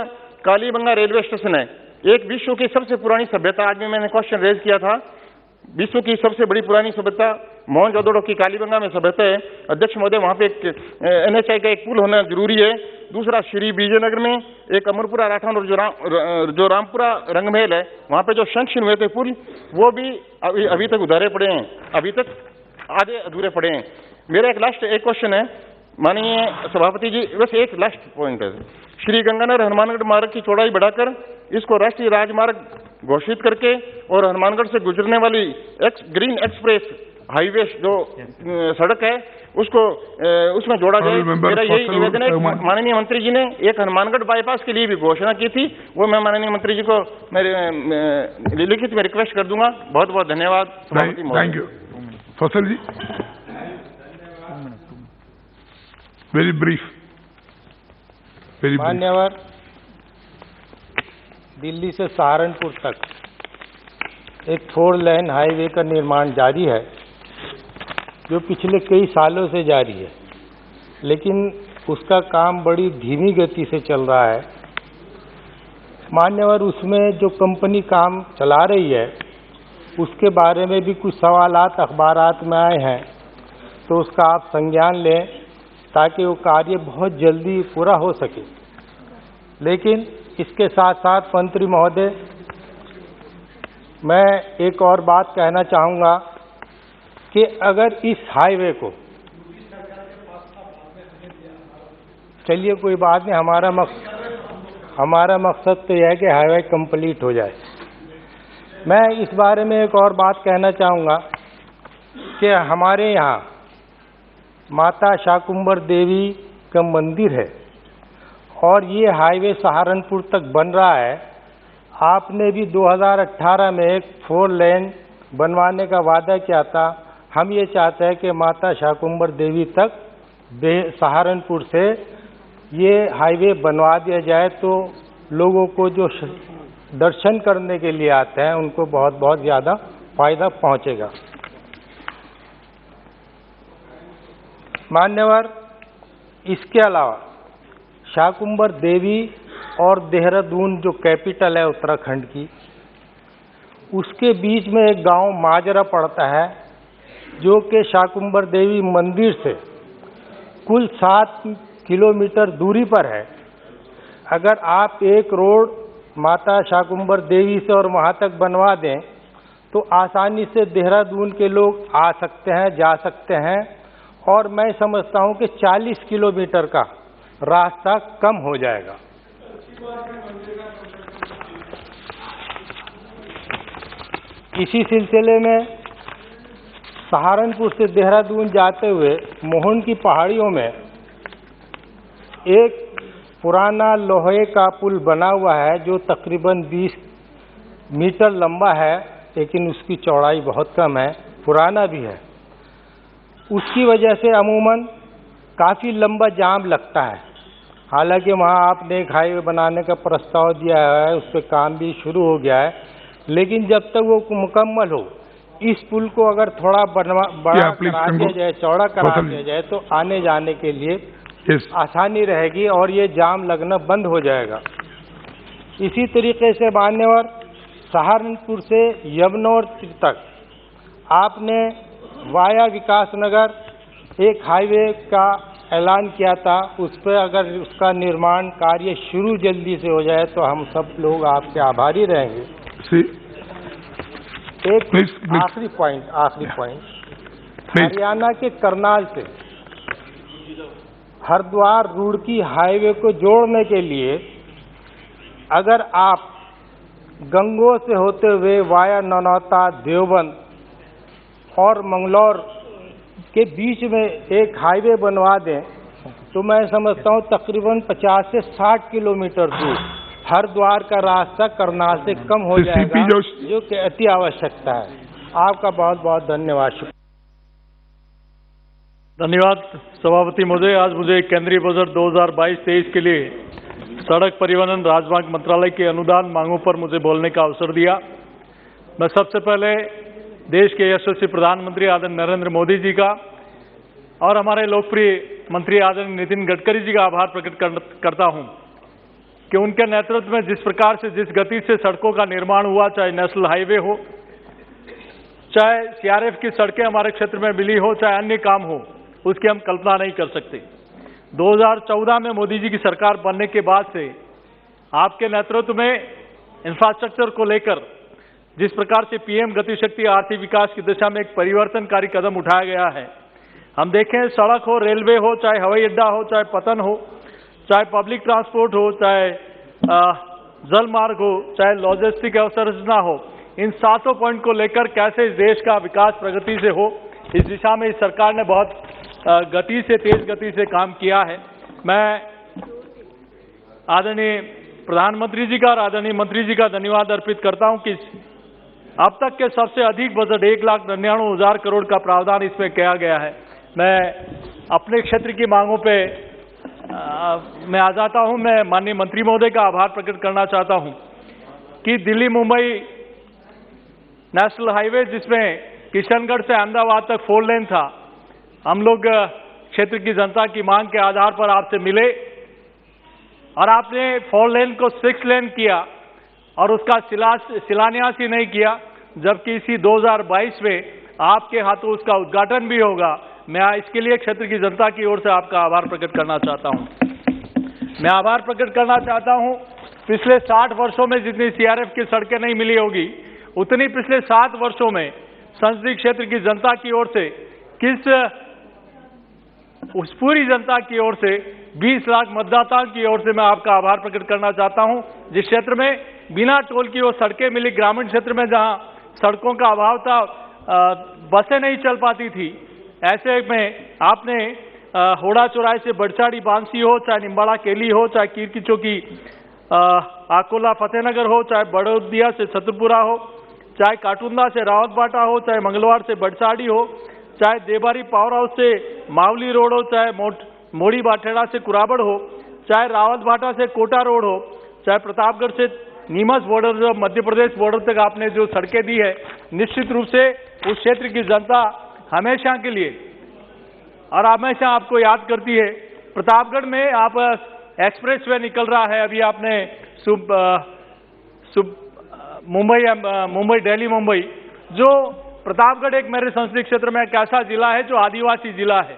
[SPEAKER 5] कालीबंगा रेलवे स्टेशन है, एक विश्व की सबसे पुरानी सभ्यता। आज भी मैंने क्वेश्चन रेज किया था, विश्व की सबसे बड़ी पुरानी सभ्यता मोहनजोदड़ो की कालीबंगा में सभ्यता है। अध्यक्ष महोदय, वहाँ पे एक NHI का एक पुल होना जरूरी है। दूसरा, श्री विजयनगर में एक अमरपुरा राठौर और जो रामपुरा रंगमहल है, वहाँ पे जो सैंक्शन हुए थे पुल, वो भी अभी तक उधारे पड़े हैं, अभी तक आधे अधूरे पड़े हैं। मेरा एक क्वेश्चन है माननीय सभापति जी, वैसे एक लास्ट पॉइंट है, श्री गंगानगर हनुमानगढ़ मार्ग की चौड़ाई बढ़ाकर इसको राष्ट्रीय राजमार्ग घोषित करके और हनुमानगढ़ से गुजरने वाली ग्रीन एक्सप्रेस हाईवे जो सड़क है उसमें जोड़ा जाए। मेरा यही निवेदन है। माननीय मंत्री जी ने एक हनुमानगढ़ बाईपास के लिए भी घोषणा की थी, वो मैं माननीय मंत्री जी को मेरे लिखित में रिक्वेस्ट कर दूंगा। बहुत बहुत धन्यवाद।
[SPEAKER 2] Thank you. फसल जी, वेरी ब्रीफ।
[SPEAKER 15] मान्यवर, दिल्ली से सहारनपुर तक एक 4 लेन हाईवे का निर्माण जारी है जो पिछले कई सालों से जारी है, लेकिन उसका काम बड़ी धीमी गति से चल रहा है। मान्यवर, उसमें जो कंपनी काम चला रही है उसके बारे में भी कुछ सवालात अखबारात में आए हैं, तो उसका आप संज्ञान लें ताकि वो कार्य बहुत जल्दी पूरा हो सके। लेकिन इसके साथ साथ मंत्री महोदय, मैं एक और बात कहना चाहूँगा कि अगर इस हाईवे को, चलिए कोई बात नहीं, हमारा मकसद तो यह है कि हाईवे कंप्लीट हो जाए। मैं इस बारे में एक और बात कहना चाहूँगा कि हमारे यहाँ माता शाकुंभर देवी का मंदिर है और ये हाईवे सहारनपुर तक बन रहा है। आपने भी 2018 में एक 4 लेन बनवाने का वादा किया था। हम ये चाहते हैं कि माता शाकुंभर देवी तक सहारनपुर से ये हाईवे बनवा दिया जाए, तो लोगों को जो दर्शन करने के लिए आते हैं उनको बहुत बहुत ज़्यादा फायदा पहुंचेगा। मान्यवर, इसके अलावा शाकुंभर देवी और देहरादून जो कैपिटल है उत्तराखंड की, उसके बीच में एक गांव माजरा पड़ता है जो कि शाकुंभर देवी मंदिर से कुल 7 किलोमीटर दूरी पर है। अगर आप एक रोड माता शाकुंभर देवी से और वहाँ तक बनवा दें तो आसानी से देहरादून के लोग आ सकते हैं, जा सकते हैं, और मैं समझता हूँ कि 40 किलोमीटर का रास्ता कम हो जाएगा। इसी सिलसिले में सहारनपुर से देहरादून जाते हुए मोहन की पहाड़ियों में एक पुराना लोहे का पुल बना हुआ है जो तकरीबन 20 मीटर लंबा है, लेकिन उसकी चौड़ाई बहुत कम है, पुराना भी है। उसकी वजह से अमूमन काफ़ी लंबा जाम लगता है। हालांकि वहाँ आपने एक हाईवे बनाने का प्रस्ताव दिया है, उस पर काम भी शुरू हो गया है, लेकिन जब तक वो मुकम्मल हो, इस पुल को अगर थोड़ा बड़ा करा दिया जाए, चौड़ा करा दिया जाए, तो आने जाने के लिए आसानी रहेगी और ये जाम लगना बंद हो जाएगा। इसी तरीके से मान्यवर, सहारनपुर से यमुनौर तक आपने वाया विकास नगर एक हाईवे का ऐलान किया था। उस पर अगर उसका निर्माण कार्य शुरू जल्दी से हो जाए तो हम सब लोग आपके आभारी रहेंगे। एक आखिरी पॉइंट, हरियाणा के करनाल से हरिद्वार रुड़की हाईवे को जोड़ने के लिए अगर आप गंगोह से होते हुए वाया नौनौता, देवबंद और मंगलौर के बीच में एक हाईवे बनवा दें तो मैं समझता हूँ तकरीबन 50 से 60 किलोमीटर दूर हरिद्वार का रास्ता करनाल से कम हो जाएगा, जो कि अति आवश्यकता है। आपका बहुत बहुत धन्यवाद।
[SPEAKER 17] धन्यवाद सभापति महोदय। आज मुझे केंद्रीय बजट 2022-23 के लिए सड़क परिवहन राजमार्ग मंत्रालय के अनुदान मांगों पर मुझे बोलने का अवसर दिया। मैं सबसे पहले देश के यशस्वी प्रधानमंत्री आदरणीय नरेंद्र मोदी जी का और हमारे लोकप्रिय मंत्री आदरणीय नितिन गडकरी जी का आभार प्रकट करता हूं कि उनके नेतृत्व में जिस प्रकार से, जिस गति से सड़कों का निर्माण हुआ, चाहे नेशनल हाईवे हो, चाहे सीआरएफ की सड़कें हमारे क्षेत्र में मिली हो, चाहे अन्य काम हो, उसकी हम कल्पना नहीं कर सकते। 2014 में मोदी जी की सरकार बनने के बाद से आपके नेतृत्व में इंफ्रास्ट्रक्चर को लेकर जिस प्रकार से पीएम गति शक्ति आर्थिक विकास की दिशा में एक परिवर्तनकारी कदम उठाया गया है, हम देखें सड़क हो, रेलवे हो, चाहे हवाई अड्डा हो, चाहे पतन हो, चाहे पब्लिक ट्रांसपोर्ट हो, चाहे जल मार्ग हो, चाहे लॉजिस्टिक अवसंरचना हो, इन 7 पॉइंट को लेकर कैसे इस देश का विकास प्रगति से हो, इस दिशा में इस सरकार ने बहुत गति से, तेज गति से काम किया है। मैं आदरणीय प्रधानमंत्री जी का और आदरणीय मंत्री जी का धन्यवाद अर्पित करता हूं कि अब तक के सबसे अधिक बजट 1,99,000 करोड़ का प्रावधान इसमें किया गया है। मैं अपने क्षेत्र की मांगों पे मैं आ जाता हूं। मैं माननीय मंत्री महोदय का आभार प्रकट करना चाहता हूं कि दिल्ली मुंबई नेशनल हाईवे, जिसमें किशनगढ़ से अहमदाबाद तक 4 लेन था, हम लोग क्षेत्र की जनता की मांग के आधार पर आपसे मिले और आपने 4 लेन को 6 लेन किया और उसका शिलान्यास ही नहीं किया, जबकि इसी 2022 में आपके हाथों उसका उद्घाटन भी होगा।
[SPEAKER 22] मैं इसके लिए क्षेत्र की जनता की ओर से आपका आभार प्रकट करना चाहता हूं। मैं आभार प्रकट करना चाहता हूं, पिछले 60 वर्षों में जितनी सीआरएफ की सड़कें नहीं मिली होगी, उतनी पिछले 7 वर्षों में संसदीय क्षेत्र की जनता की ओर से उस पूरी जनता की ओर से 20 लाख मतदाताओं की ओर से मैं आपका आभार प्रकट करना चाहता हूं। जिस क्षेत्र में बिना टोल की वो सड़कें मिली, ग्रामीण क्षेत्र में जहां सड़कों का अभाव था, बसें नहीं चल पाती थी, ऐसे में आपने होड़ा चौराहे से बड़चाड़ी बांसी हो, चाहे निम्बाड़ा केली हो, चाहे कीर की चौकी आकोला फतेहनगर हो, चाहे बड़ौदिया से छतरपुरा हो, चाहे काटुंदा से रावतबाटा हो, चाहे मंगलवार से बड़साड़ी हो, चाहे देबारी पावर हाउस से मावली रोड हो, चाहे मोड़ी बाठेड़ा से कुराबड़ हो, चाहे रावतबाटा से कोटा रोड हो, चाहे प्रतापगढ़ से नीमच बॉर्डर, जो मध्य प्रदेश बॉर्डर तक आपने जो सड़कें दी है, निश्चित रूप से उस क्षेत्र की जनता हमेशा के लिए और हमेशा आपको याद करती है। प्रतापगढ़ में आप एक्सप्रेस वे निकल रहा है, अभी आपने मुंबई दिल्ली मुंबई, जो प्रतापगढ़ एक मेरे संसदीय क्षेत्र में एक ऐसा जिला है जो आदिवासी जिला है।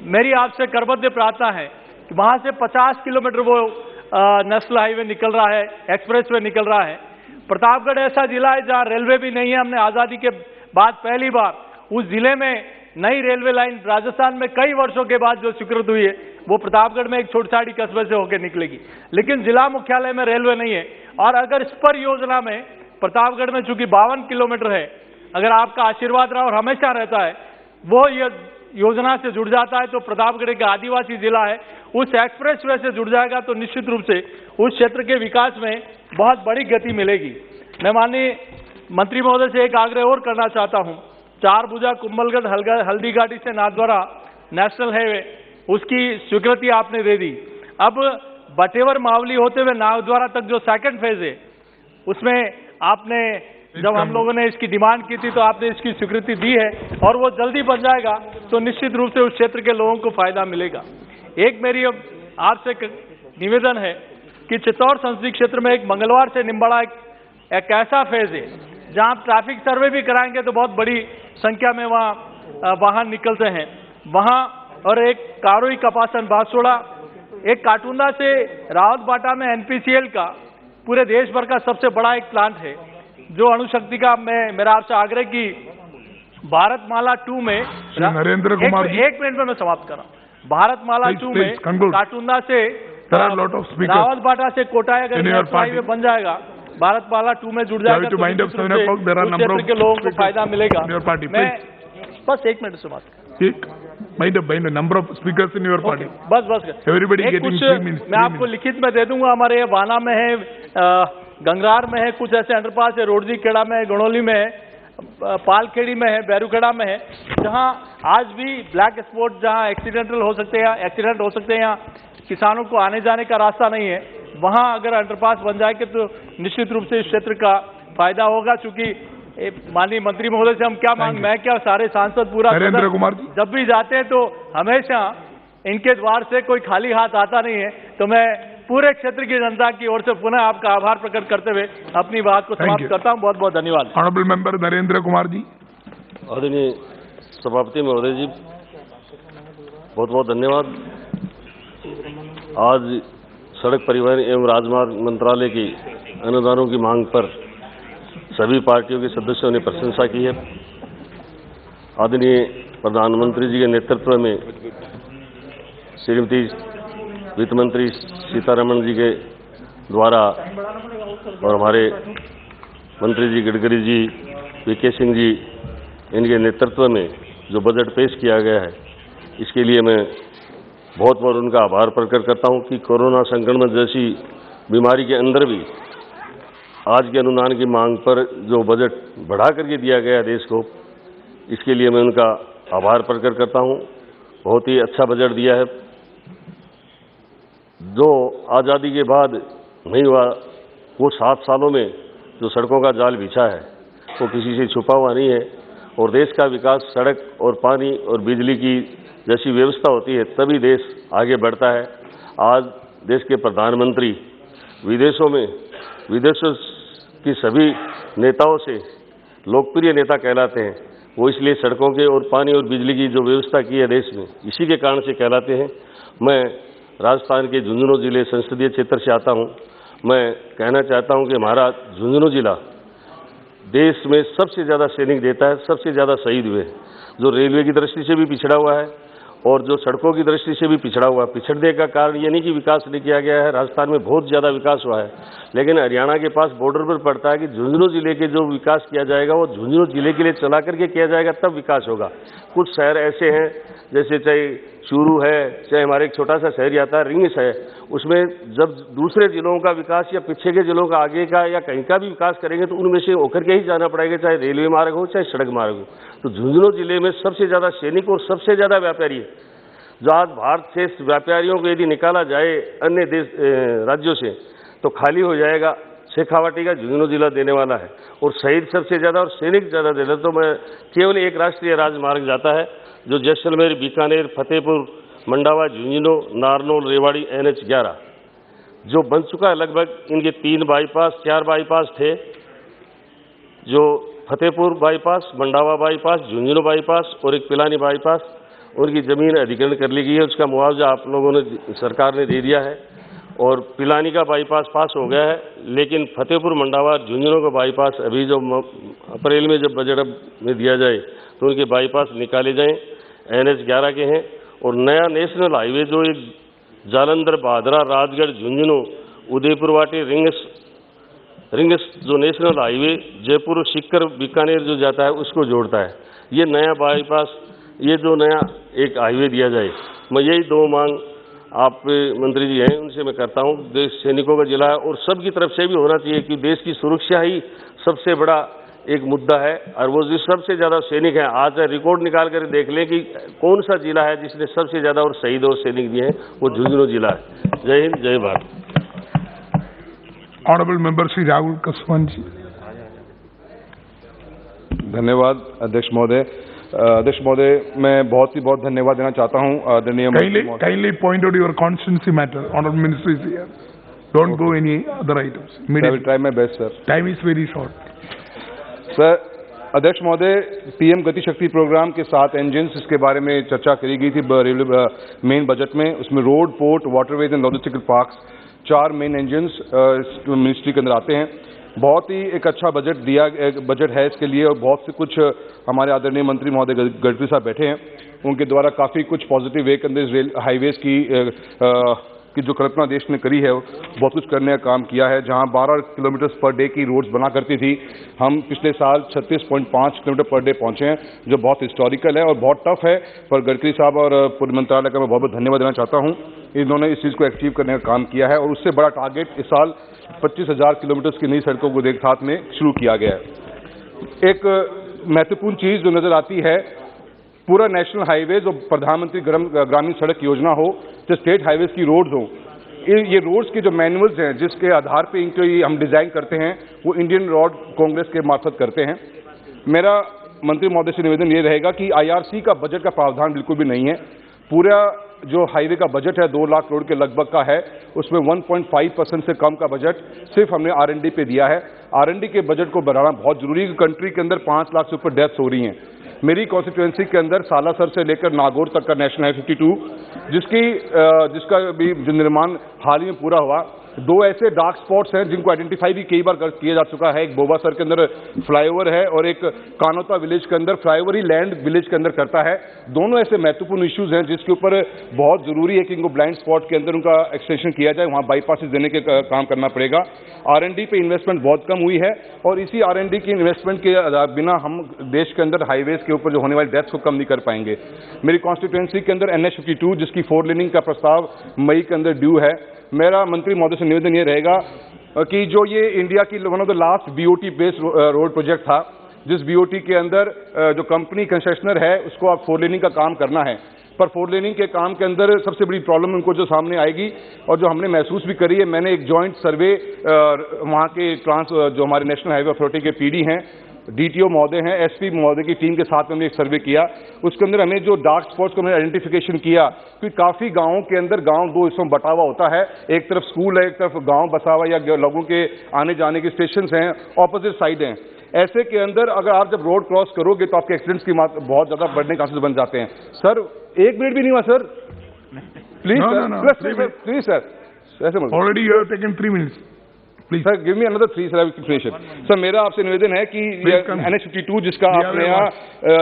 [SPEAKER 22] मेरी आपसे करबद्ध प्रार्थना है कि वहां से 50 किलोमीटर वो नेशनल हाईवे निकल रहा है, एक्सप्रेस वे निकल रहा है। प्रतापगढ़ ऐसा जिला है जहां रेलवे भी नहीं है। हमने आजादी के बाद पहली बार उस जिले में नई रेलवे लाइन राजस्थान में कई वर्षों के बाद जो स्वीकृत हुई है, वो प्रतापगढ़ में एक छोटी कस्बे से होकर निकलेगी, लेकिन जिला मुख्यालय में रेलवे नहीं है। और अगर इस पर योजना में प्रतापगढ़ में चूंकि 52 किलोमीटर है, अगर आपका आशीर्वाद रहा और हमेशा रहता है, वो ये योजना से जुड़ जाता है, तो प्रतापगढ़ एक आदिवासी जिला है, उस एक्सप्रेस वे से जुड़ जाएगा, तो निश्चित रूप से उस क्षेत्र के विकास में बहुत बड़ी गति मिलेगी। मैं माननीय मंत्री महोदय से एक आग्रह और करना चाहता हूं, 4 भुजा कुंभलगढ़ हल्दीघाटी से नाथद्वारा नेशनल हाईवे, उसकी स्वीकृति आपने दे दी। अब बटेवर मावली होते हुए नाथद्वारा तक जो सेकंड फेज है, उसमें आपने जब हम लोगों ने इसकी डिमांड की थी तो आपने इसकी स्वीकृति दी है और वो जल्दी बन जाएगा, तो निश्चित रूप से उस क्षेत्र के लोगों को फायदा मिलेगा। एक मेरी अब आपसे निवेदन है कि चित्तौड़ संसदीय क्षेत्र में एक मंगलवार से निम्बाड़ा एक ऐसा फेज है जहां ट्रैफिक सर्वे भी कराएंगे तो बहुत बड़ी संख्या में वहां वाहन निकलते हैं वहां, और एक कारोई कपासन बांसवाड़ा, एक काटुंदा से रावतबाटा में एनपीसीएल का पूरे देश भर का सबसे बड़ा एक प्लांट है जो अणुशक्ति का। मेरा आपसे आग्रह की भारतमाला 2 में
[SPEAKER 2] नरेंद्र कुमार जी,
[SPEAKER 22] एक मिनट में मैं समाप्त कर रहा हूं। भारतमाला 2 में काटुंदा से रावतबाटा से कोटा अगर हाईवे बन जाएगा, भारतमाला 2 में जुड़ जाएगा, तो क्षेत्र के लोगों को फायदा मिलेगा। मैं बस एक मिनट समाप्त
[SPEAKER 2] number of speakers in your party.
[SPEAKER 22] बस
[SPEAKER 2] Everybody getting 3 minutes.
[SPEAKER 22] मैं आपको लिखित में दे दूंगा। हमारे वाना में है, गंगरार में है, कुछ ऐसे अंडरपास है, रोडजी खेड़ा में है, गणोली में है, पालखेड़ी में है, बैरूखेड़ा में है, जहां आज भी ब्लैक स्पॉट, जहां एक्सीडेंट हो सकते हैं, या किसानों को आने जाने का रास्ता नहीं है, वहां अगर अंडरपास बन जाएगा तो निश्चित रूप से इस क्षेत्र का फायदा होगा। चूंकि माननीय मंत्री महोदय से हम क्या मैं क्या सारे सांसद पूरा
[SPEAKER 2] नरेंद्र कुमार जी,
[SPEAKER 22] जब भी जाते हैं तो हमेशा इनके द्वार से कोई खाली हाथ आता नहीं है, तो मैं पूरे क्षेत्र की जनता की ओर से पुनः आपका आभार प्रकट करते हुए अपनी बात को समाप्त करता हूं। बहुत बहुत धन्यवाद।
[SPEAKER 2] Honourable member Narendra Kumar ji.
[SPEAKER 4] आदरणीय सभापति महोदय जी, बहुत बहुत धन्यवाद। आज सड़क परिवहन एवं राजमार्ग मंत्रालय की अनुदानों की मांग पर सभी पार्टियों के सदस्यों ने प्रशंसा की है। आदरणीय प्रधानमंत्री जी के नेतृत्व में श्रीमती वित्त मंत्री सीतारमण जी के द्वारा और हमारे मंत्री जी गडकरी जी, वीके सिंह जी, इनके नेतृत्व में जो बजट पेश किया गया है, इसके लिए मैं बहुत बहुत उनका आभार प्रकट करता हूं कि कोरोना संक्रमण जैसी बीमारी के अंदर भी आज के अनुदान की मांग पर जो बजट बढ़ा करके दिया गया देश को, इसके लिए मैं उनका आभार प्रकट करता हूं। बहुत ही अच्छा बजट दिया है। जो आज़ादी के बाद नहीं हुआ, वो 7 सालों में जो सड़कों का जाल बिछा है वो किसी से छुपा हुआ नहीं है, और देश का विकास सड़क और पानी और बिजली की जैसी व्यवस्था होती है तभी देश आगे बढ़ता है। आज देश के प्रधानमंत्री विदेशों की सभी नेताओं से लोकप्रिय नेता कहलाते हैं, वो इसलिए सड़कों के और पानी और बिजली की जो व्यवस्था की है देश में, इसी के कारण से कहलाते हैं। मैं राजस्थान के झुंझुनू जिले संसदीय क्षेत्र से आता हूँ। मैं कहना चाहता हूँ कि हमारा झुंझुनू जिला देश में सबसे ज़्यादा सैनिक देता है, सबसे ज़्यादा शहीद हुए, जो रेलवे की दृष्टि से भी पिछड़ा हुआ है और जो सड़कों की दृष्टि से भी पिछड़ा हुआ है। पिछड़ने का कारण ये नहीं कि विकास नहीं किया गया है, राजस्थान में बहुत ज़्यादा विकास हुआ है, लेकिन हरियाणा के पास बॉर्डर पर पड़ता है कि झुंझुनू जिले के जो विकास किया जाएगा वो झुंझुनू जिले के लिए चला करके किया जाएगा, तब विकास होगा। कुछ शहर ऐसे हैं, जैसे चाहे चूरू है, चाहे हमारे एक छोटा सा शहर आता है रिंग्स है, उसमें जब दूसरे जिलों का विकास या पीछे के जिलों का आगे का या कहीं का भी विकास करेंगे तो उनमें से होकर के ही जाना पड़ेगा, चाहे रेलवे मार्ग हो चाहे सड़क मार्ग हो। तो झुंझुनू जिले में सबसे ज़्यादा सैनिक और सबसे ज़्यादा व्यापारी है। जो आज भारत से व्यापारियों को यदि निकाला जाए अन्य देश राज्यों से तो खाली हो जाएगा। शेखावाटी का झुंझुनू जिला देने वाला है और शहीद सबसे ज़्यादा और सैनिक ज़्यादा देना। तो मैं केवल एक राष्ट्रीय राजमार्ग जाता है जो जैसलमेर, बीकानेर, फतेहपुर, मंडावा, झुंझुनू, नारनौल, रेवाड़ी NH 11 जो बन चुका है। लगभग इनके 3 बाईपास 4 बाईपास थे, जो Fatehpur bypass, Mandawa bypass, Jhunjhunu bypass और एक पिलानी बाईपास, उनकी ज़मीन अधिग्रहण कर ली गई है। उसका मुआवजा आप लोगों ने, सरकार ने दे दिया है और पिलानी का बाईपास पास हो गया है, लेकिन फतेहपुर, मंडावा, झुंझुनू का बाईपास अभी जो अप्रैल में जब बजट में दिया जाए तो उनके बाईपास निकाले जाएं। NH 11 के हैं और नया नेशनल हाईवे जो एक जालंधर, भादरा, राजगढ़, झुंझुनू, उदयपुर वाटी, रिंग्स जो नेशनल हाईवे जयपुर, सीकर, बीकानेर जो जाता है उसको जोड़ता है। ये नया बाईपास, ये जो नया एक हाईवे दिया जाए। मैं यही 2 मांग आप मंत्री जी हैं उनसे मैं करता हूँ। देश सैनिकों का जिला है और सबकी तरफ से भी होना चाहिए कि देश की सुरक्षा ही सबसे बड़ा एक मुद्दा है और वो जो सबसे ज़्यादा सैनिक हैं, आज रिकॉर्ड निकाल कर देख लें कि कौन सा जिला है जिसने सबसे ज़्यादा और शहीद और सैनिक दिए हैं, वो झुंझुनू जिला है। जय हिंद, जय भारत।
[SPEAKER 2] ऑनरेबल मेंबर श्री राहुल कसवान जी।
[SPEAKER 6] धन्यवाद अध्यक्ष महोदय। अध्यक्ष महोदय, मैं बहुत धन्यवाद देना चाहता हूँ आदरणीय
[SPEAKER 2] Kindly point out your constituency matter. Honorable Minister is here. Don't go any other items.
[SPEAKER 6] I will try my best, sir.
[SPEAKER 2] Time is very short.
[SPEAKER 6] Sir, अध्यक्ष महोदय, PM गति शक्ति प्रोग्राम के 7 इंजन्स, इसके बारे में चर्चा करी गई थी रेलवे मेन बजट में। उसमें road, port, waterways and logistical parks 4 main engines ministry के अंदर आते हैं। बहुत ही एक अच्छा बजट है इसके लिए और बहुत से कुछ हमारे आदरणीय मंत्री महोदय गडकरी साहब बैठे हैं, उनके द्वारा काफ़ी कुछ पॉजिटिव वे के अंदर रेल हाईवेज की जो कल्पना देश ने करी है बहुत कुछ करने का काम किया है। जहां 12 किलोमीटर पर डे की रोड्स बना करती थी, हम पिछले साल 36.5 किलोमीटर पर डे पहुंचे हैं, जो बहुत हिस्टोरिकल है और बहुत टफ है। पर गडकरी साहब और पूर्व मंत्रालय का मैं बहुत बहुत धन्यवाद देना चाहता हूं। इन्होंने इस चीज़ को अचीव करने का काम किया है और उससे बड़ा टारगेट इस साल 25,000 किलोमीटर की नई सड़कों को एक साथ में शुरू किया गया है। एक महत्वपूर्ण चीज़ जो नज़र आती है, पूरा नेशनल हाईवे जो प्रधानमंत्री ग्रामीण सड़क योजना हो, जो स्टेट हाईवेज की रोड्स हो, ये रोड्स के जो मैनुअल्स हैं जिसके आधार पे इनको हम डिज़ाइन करते हैं, वो इंडियन रोड कांग्रेस के मार्फत करते हैं। मेरा मंत्री महोदय से निवेदन ये रहेगा कि IRC का बजट का प्रावधान बिल्कुल भी नहीं है। पूरा जो हाईवे का बजट है 2 लाख करोड़ के लगभग का है, उसमें 1.5% से कम का बजट सिर्फ हमने R&D पे दिया है। R&D के बजट को बढ़ाना बहुत जरूरी है। कंट्री के अंदर 5 लाख से ऊपर डेथ्स हो रही हैं। मेरी कॉन्स्टिट्यूएंसी के अंदर सालासर से लेकर नागौर तक का नेशनल हाईवे 52 जिसका भी जो निर्माण हाल ही में पूरा हुआ, 2 ऐसे डार्क स्पॉट्स हैं जिनको आइडेंटिफाई भी कई बार किया जा चुका है। एक बोबासर के अंदर फ्लाईओवर है और एक कानोता विलेज के अंदर फ्लाईओवर ही लैंड विलेज के अंदर करता है। दोनों ऐसे महत्वपूर्ण इश्यूज हैं जिसके ऊपर बहुत जरूरी है कि इनको ब्लाइंड स्पॉट के अंदर उनका एक्सटेंशन किया जाए, वहाँ बाईपासेस देने के काम करना पड़ेगा। R&D पे इन्वेस्टमेंट बहुत कम हुई है और इसी R&D की इन्वेस्टमेंट के बिना हम देश के अंदर हाईवेज के ऊपर जो होने वाली डेथ्स को कम नहीं कर पाएंगे। मेरी कॉन्स्टिट्यूएंसी के अंदर NH 52 जिसकी 4 लेनिंग का प्रस्ताव मई के अंदर ड्यू है। मेरा मंत्री महोदय से निवेदन ये रहेगा कि जो ये इंडिया की one of the last BOT based road project था, जिस BOT के अंदर जो कंपनी कंसेशनर है उसको अब 4 लेनिंग का काम करना है, पर 4 लेनिंग के काम के अंदर सबसे बड़ी प्रॉब्लम उनको जो सामने आएगी और जो हमने महसूस भी करी है, मैंने एक जॉइंट सर्वे वहाँ के जो हमारे नेशनल हाईवे अथॉरिटी के PD हैं, DTO महोदय हैं, SP महोदय की टीम के साथ में हमने एक सर्वे किया। उसके अंदर हमें जो डार्क स्पॉट्स को हमने आइडेंटिफिकेशन किया कि काफ़ी गाँवों के अंदर गाँव 2 हिस्सों में बटा हुआ होता है। एक तरफ स्कूल है, एक तरफ गाँव बसा हुआ या लोगों के आने जाने के स्टेशन हैं, ऑपोजिट साइड हैं। ऐसे के अंदर अगर आप जब रोड क्रॉस करोगे तो आपके एक्सीडेंट्स की बहुत ज्यादा बढ़ने के चांसेस बन जाते हैं। सर 1 मिनट भी नहीं हुआ sir, please sir, please sir, ऐसे मत।
[SPEAKER 2] Already you have taken 3 minutes. Please.
[SPEAKER 6] Sir give me another 3 sir, I will finish. Sir मेरा आपसे निवेदन है कि NH52 जिसका आप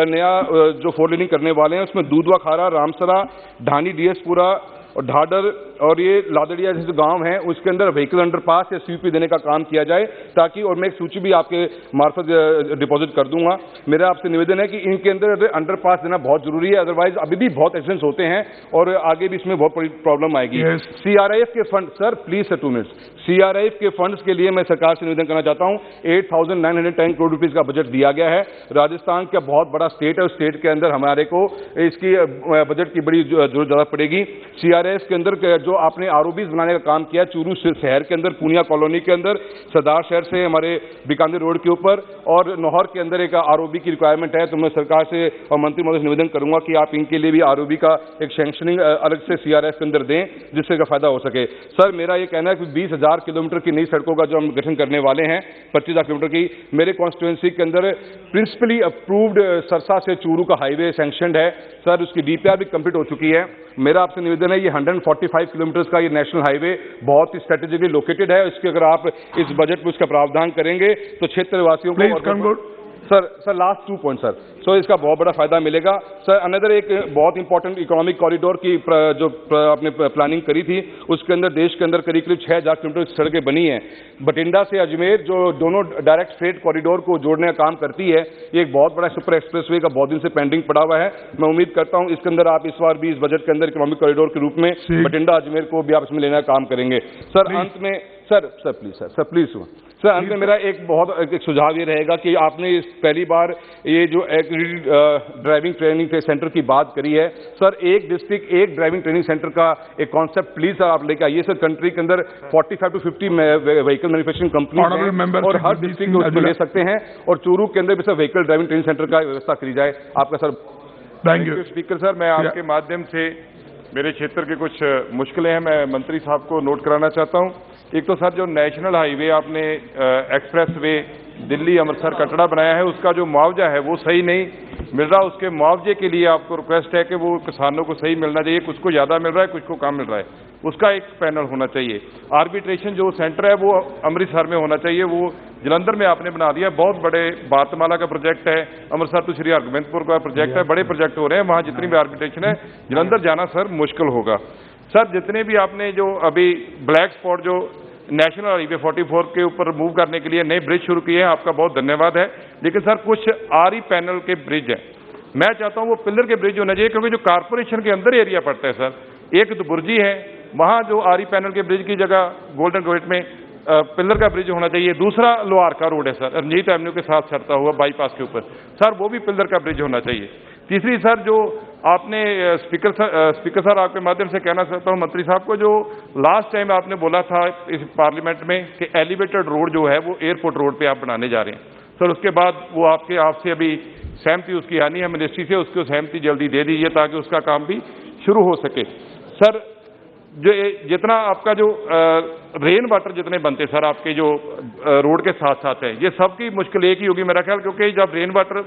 [SPEAKER 6] नया जो 4 लेनिंग करने वाले हैं उसमें दूधवा खारा, रामसरा, ढानी, डीएसपुरा और ढाडर और ये लादड़िया जैसे गांव हैं उसके अंदर व्हीकल अंडरपास या सीपी देने का काम किया जाए ताकि, और मैं एक सूची भी आपके मार्फत डिपॉजिट कर दूंगा। मेरा आपसे निवेदन है कि इनके अंदर अंडरपास देना बहुत जरूरी है, अदरवाइज अभी भी बहुत एक्सीडेंट्स होते हैं और आगे भी इसमें बहुत बड़ी प्रॉब्लम आएगी। CRIF के fund, sir please sir 2 minutes, CRIF के फंड्स के लिए मैं सरकार से निवेदन करना चाहता हूँ। 8,910 करोड़ रुपीज का बजट दिया गया है। राजस्थान का बहुत बड़ा स्टेट है, उस स्टेट के अंदर हमारे को इसकी बजट की बड़ी जरूरत ज़्यादा पड़ेगी। CRIF के अंदर जो आपने ROBs बनाने का काम किया चूरू शहर के अंदर, पूनिया कॉलोनी के अंदर, सरदार शहर से हमारे बीकानेर रोड के ऊपर और लाहौर के अंदर एक ROB की रिक्वायरमेंट है, तो मैं सरकार से और मंत्री महोदय से निवेदन करूंगा कि आप इनके लिए भी ROB का एक सैंक्शनिंग अलग से CRIF के अंदर दें जिससे का फायदा हो सके। सर मेरा ये कहना है कि 20,000 किलोमीटर की नई सड़कों का जो हम गठन करने वाले हैं, 25,000 किलोमीटर की, मेरे कॉन्स्टिट्यूंसी के अंदर प्रिंसिपली अप्रूव्ड सरसा से चूरू का हाईवे सैंक्शनड है सर, उसकी DPR भी कंप्लीट हो चुकी है। मेरा आपसे निवेदन है ये 145 किलोमीटर का ये नेशनल हाईवे बहुत ही स्ट्रेटेजिकली लोकेटेड है, इसके अगर आप इस बजट में उसका प्रावधान करेंगे तो क्षेत्रवासियों को सर लास्ट 2 पॉइंट सर, सो इसका बहुत बड़ा फायदा मिलेगा। सर अनदर एक बहुत इंपॉर्टेंट इकोनॉमिक कॉरिडोर की जो आपने प्लानिंग करी थी उसके अंदर देश के अंदर करीब 6,000 किलोमीटर सड़कें बनी हैं। बठिंडा से अजमेर जो दोनों डायरेक्ट फ्रेट कॉरिडोर को जोड़ने का काम करती है, ये एक बहुत बड़ा सुपर एक्सप्रेसवे का बहुत दिन से पेंडिंग पड़ा हुआ है। मैं उम्मीद करता हूं इसके अंदर आप इस बार भी इस बजट के अंदर इकोनॉमिक कॉरिडोर के रूप में बठिंडा अजमेर को भी आप इसमें लेने का काम करेंगे। सर अंत में sir please sir please sir अंत में मेरा एक सुझाव ये रहेगा कि आपने पहली बार ये जो ड्राइविंग ट्रेनिंग सेंटर की बात करी है, सर एक डिस्ट्रिक्ट एक ड्राइविंग ट्रेनिंग सेंटर का एक कॉन्सेप्ट प्लीज सर आप लेकर आइए। सर कंट्री के अंदर 45 to 50 व्हीकल मैन्युफैक्चरिंग कंपनी और हर डिस्ट्रिक्ट में उसको ले सकते हैं और चूरू के अंदर भी sir vehicle driving training centre का व्यवस्था करी जाए। आपका sir
[SPEAKER 14] thank you speaker sir, मैं आपके माध्यम से मेरे क्षेत्र के कुछ मुश्किलें हैं मैं मंत्री साहब को नोट कराना चाहता हूं। एक तो सर जो नेशनल हाईवे आपने एक्सप्रेस वे दिल्ली अमृतसर कटड़ा बनाया है उसका जो मुआवजा है वो सही नहीं मिल रहा, उसके मुआवजे के लिए आपको रिक्वेस्ट है कि वो किसानों को सही मिलना चाहिए, कुछ को ज़्यादा मिल रहा है कुछ को कम मिल रहा है, उसका एक पैनल होना चाहिए। आर्बिट्रेशन जो सेंटर है वो अमृतसर में होना चाहिए, वो जलंधर में आपने बना दिया, बहुत बड़े भारतमाला का प्रोजेक्ट है, अमृतसर टू श्री हरगोबिंदपुर का प्रोजेक्ट है, बड़े प्रोजेक्ट हो रहे हैं, वहाँ जितनी भी आर्बिट्रेशन है जलंधर जाना सर मुश्किल होगा। सर जितने भी आपने जो अभी ब्लैक स्पॉट जो नेशनल हाईवे 44 के ऊपर मूव करने के लिए नए ब्रिज शुरू किए हैं, आपका बहुत धन्यवाद है, लेकिन सर कुछ RE पैनल के ब्रिज हैं, मैं चाहता हूं वो पिलर के ब्रिज होना चाहिए क्योंकि जो कारपोरेशन के अंदर एरिया पड़ता है सर, एक तो बुर्जी है वहां जो RE पैनल के ब्रिज की जगह गोल्डन गेट में पिलर का ब्रिज होना चाहिए। दूसरा लोहार का रोड है सर रंजीत एवेन्यू के साथ चढ़ता हुआ बाईपास के ऊपर, सर वो भी पिलर का ब्रिज होना चाहिए। तीसरी सर जो आपने स्पीकर सर आपके माध्यम से कहना चाहता हूं मंत्री साहब को, जो लास्ट टाइम आपने बोला था इस पार्लियामेंट में कि एलिवेटेड रोड जो है वो एयरपोर्ट रोड पे आप बनाने जा रहे हैं सर, उसके बाद वो आपसे अभी सहमति उसकी आनी है मिनिस्ट्री से, उसको सहमति जल्दी दे दीजिए ताकि उसका काम भी शुरू हो सके। सर जो जितना आपका जो रेन वाटर जितने बनते सर आपके जो रोड के साथ साथ है, ये सबकी मुश्किल एक ही होगी मेरा ख्याल, क्योंकि जब रेन वाटर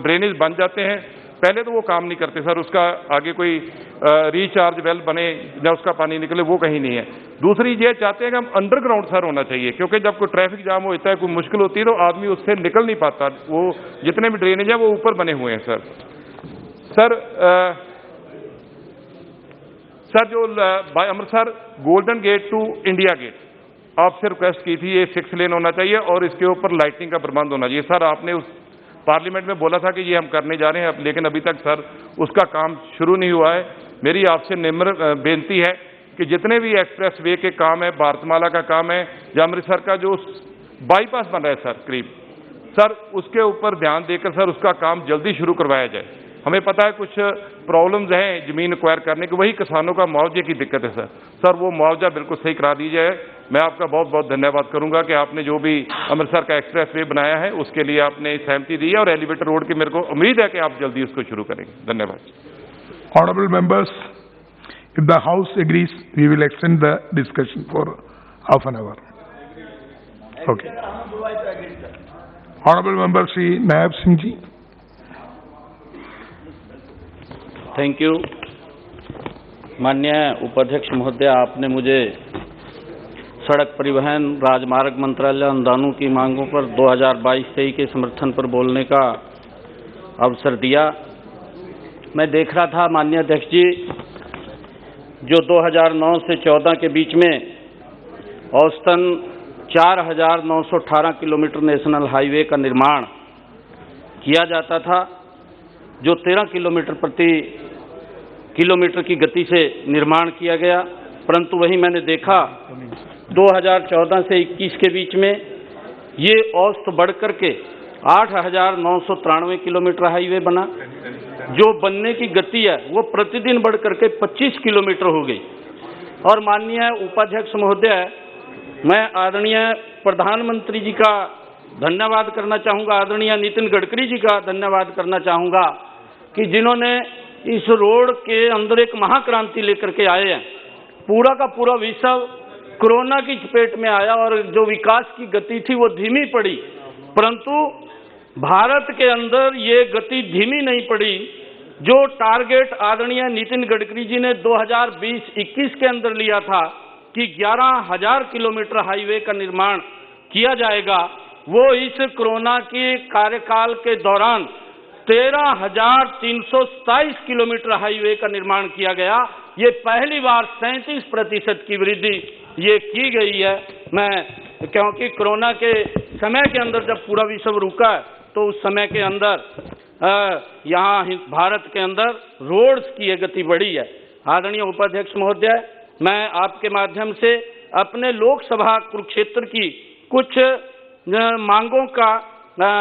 [SPEAKER 14] ड्रेनेज बन जाते हैं पहले तो वो काम नहीं करते सर, उसका आगे कोई रिचार्ज वेल बने या उसका पानी निकले वो कहीं नहीं है। दूसरी ये चाहते हैं कि हम अंडरग्राउंड सर होना चाहिए, क्योंकि जब कोई ट्रैफिक जाम होता है कोई मुश्किल होती है तो आदमी उससे निकल नहीं पाता, वो जितने भी ड्रेनेज है वो ऊपर बने हुए हैं सर। सर जो Amritsar golden gate to India gate आपसे रिक्वेस्ट की थी, ये 6 लेन होना चाहिए और इसके ऊपर लाइटिंग का प्रबंध होना चाहिए। सर आपने उस पार्लियामेंट में बोला था कि ये हम करने जा रहे हैं, लेकिन अभी तक सर उसका काम शुरू नहीं हुआ है। मेरी आपसे निम्र बेनती है कि जितने भी एक्सप्रेस वे के काम है, भारतमाला का काम है या अमृतसर का जो बाईपास बन रहा है सर करीब, सर उसके ऊपर ध्यान देकर सर उसका काम जल्दी शुरू करवाया जाए। हमें पता है कुछ प्रॉब्लम्स हैं जमीन एक्वायर करने की, वही किसानों का मुआवजे की दिक्कत है सर वो मुआवजा बिल्कुल सही करा दीजिए। मैं आपका बहुत बहुत धन्यवाद करूंगा कि आपने जो भी अमृतसर का एक्सप्रेस वे बनाया है उसके लिए आपने सहमति दी है और एलिवेटर रोड की मेरे को उम्मीद है कि आप जल्दी उसको शुरू करेंगे। धन्यवाद।
[SPEAKER 2] Honorable members, if the House agrees, we will extend the discussion for half an hour. Okay. Honorable Member Shri Naib Singh Ji.
[SPEAKER 22] Thank you. माननीय उपाध्यक्ष महोदय, आपने मुझे सड़क परिवहन राजमार्ग मंत्रालय अनुदानों की मांगों पर 2022-23 के समर्थन पर बोलने का अवसर दिया। मैं देख रहा था माननीय अध्यक्ष जी, जो 2009 से 14 के बीच में औसतन 4,918 किलोमीटर नेशनल हाईवे का निर्माण किया जाता था, जो 13 किलोमीटर प्रति किलोमीटर की गति से निर्माण किया गया। परंतु वही मैंने देखा 2014 से 21 के बीच में ये औसत बढ़कर के 8,993 किलोमीटर हाईवे बना। जो बनने की गति है वो प्रतिदिन बढ़कर के 25 किलोमीटर हो गई। और माननीय उपाध्यक्ष महोदय, मैं आदरणीय प्रधानमंत्री जी का धन्यवाद करना चाहूँगा, आदरणीय नितिन गडकरी जी का धन्यवाद करना चाहूँगा कि जिन्होंने इस रोड के अंदर एक महाक्रांति लेकर के आए हैं। पूरा का पूरा विश्व कोरोना की चपेट में आया और जो विकास की गति थी वो धीमी पड़ी, परंतु भारत के अंदर ये गति धीमी नहीं पड़ी। जो टारगेट आदरणीय नितिन गडकरी जी ने 2020-21 के अंदर लिया था कि 11,000 किलोमीटर हाईवे का निर्माण किया जाएगा, वो इस कोरोना के कार्यकाल के दौरान 13,327 किलोमीटर हाईवे का निर्माण किया गया। ये पहली बार 37% की वृद्धि ये की गई है। मैं क्योंकि कोरोना के समय के अंदर जब पूरा विश्व रुका तो उस समय के अंदर यहाँ भारत के अंदर रोड्स की ये गति बढ़ी है। आदरणीय उपाध्यक्ष महोदय, मैं आपके माध्यम से अपने लोकसभा कुरुक्षेत्र की कुछ मांगों का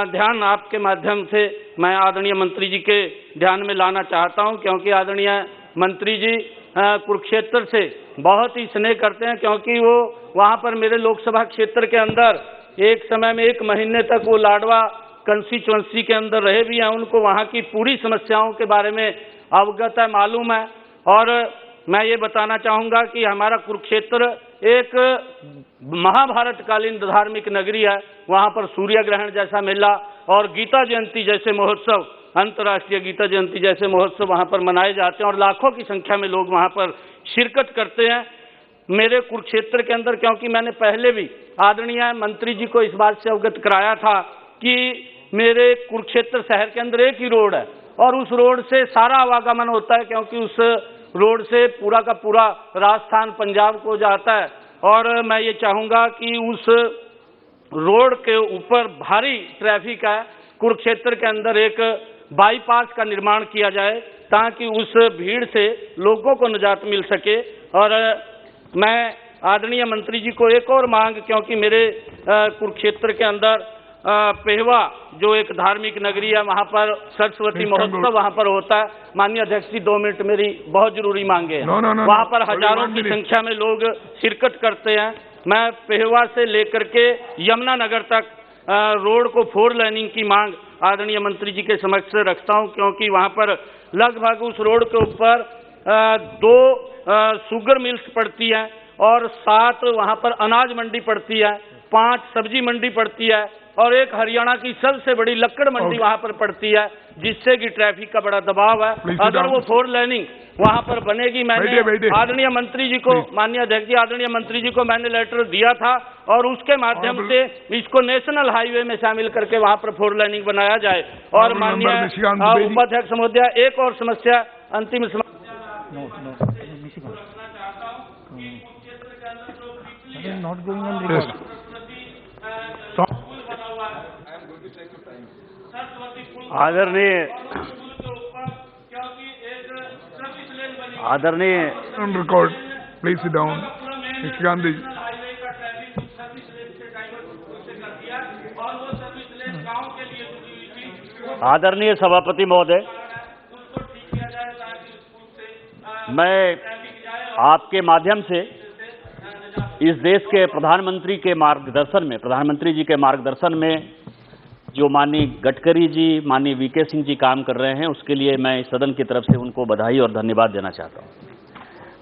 [SPEAKER 22] ध्यान आपके माध्यम से मैं आदरणीय मंत्री जी के ध्यान में लाना चाहता हूं, क्योंकि आदरणीय मंत्री जी कुरुक्षेत्र से बहुत ही स्नेह करते हैं, क्योंकि वो वहां पर मेरे लोकसभा क्षेत्र के अंदर एक समय में 1 महीने तक वो लाडवा कंस्टिट्यूएंसी के अंदर रहे भी हैं। उनको वहां की पूरी समस्याओं के बारे में अवगत है, मालूम है। और मैं ये बताना चाहूँगा कि हमारा कुरुक्षेत्र एक महाभारतकालीन धार्मिक नगरी है। वहाँ पर सूर्य ग्रहण जैसा मेला और गीता जयंती जैसे महोत्सव, अंतर्राष्ट्रीय गीता जयंती जैसे महोत्सव वहाँ पर मनाए जाते हैं और लाखों की संख्या में लोग वहाँ पर शिरकत करते हैं। मेरे कुरुक्षेत्र के अंदर, क्योंकि मैंने पहले भी आदरणीय मंत्री जी को इस बात से अवगत कराया था कि मेरे कुरुक्षेत्र शहर के अंदर एक ही रोड है और उस रोड से सारा आवागमन होता है, क्योंकि उस रोड से पूरा का पूरा राजस्थान पंजाब को जाता है। और मैं ये चाहूँगा कि उस रोड के ऊपर भारी ट्रैफिक है, कुरुक्षेत्र के अंदर एक बाईपास का निर्माण किया जाए ताकि उस भीड़ से लोगों को निजात मिल सके। और मैं आदरणीय मंत्री जी को एक और मांग, क्योंकि मेरे कुरुक्षेत्र के अंदर पेहवा जो एक धार्मिक नगरी है, वहाँ पर सरस्वती महोत्सव वहाँ पर होता है। माननीय अध्यक्ष जी 2 मिनट मेरी बहुत जरूरी मांगे हैं। वहाँ पर हजारों की संख्या में लोग शिरकत करते हैं। मैं पेहवा से लेकर के यमुनानगर तक रोड को 4 लेनिंग की मांग आदरणीय मंत्री जी के समक्ष रखता हूँ, क्योंकि वहाँ पर लगभग उस रोड के ऊपर 2 शुगर मिल्स पड़ती हैं और 7 वहाँ पर अनाज मंडी पड़ती है, 5 सब्जी मंडी पड़ती है और एक हरियाणा की सबसे बड़ी लक्कड़ मंडी वहाँ पर पड़ती है, जिससे कि ट्रैफिक का बड़ा दबाव है। अगर वो 4 लेनिंग वहाँ पर बनेगी, मैंने आदरणीय मंत्री जी को, माननीय अध्यक्ष जी, आदरणीय मंत्री जी को मैंने लेटर दिया था और उसके माध्यम से इसको नेशनल हाईवे में शामिल करके वहाँ पर 4 लेनिंग बनाया जाए। और माननीय उपाध्यक्ष महोदय, एक और समस्या, अंतिम
[SPEAKER 2] आदरणीय record please sit down mister Gandhi.
[SPEAKER 23] आदरणीय सभापति महोदय, मैं आपके माध्यम से इस देश के प्रधानमंत्री के मार्गदर्शन में, प्रधानमंत्री जी के मार्गदर्शन में जो माननीय गडकरी जी, माननीय वीके सिंह जी काम कर रहे हैं, उसके लिए मैं इस सदन की तरफ से उनको बधाई और धन्यवाद देना चाहता हूं।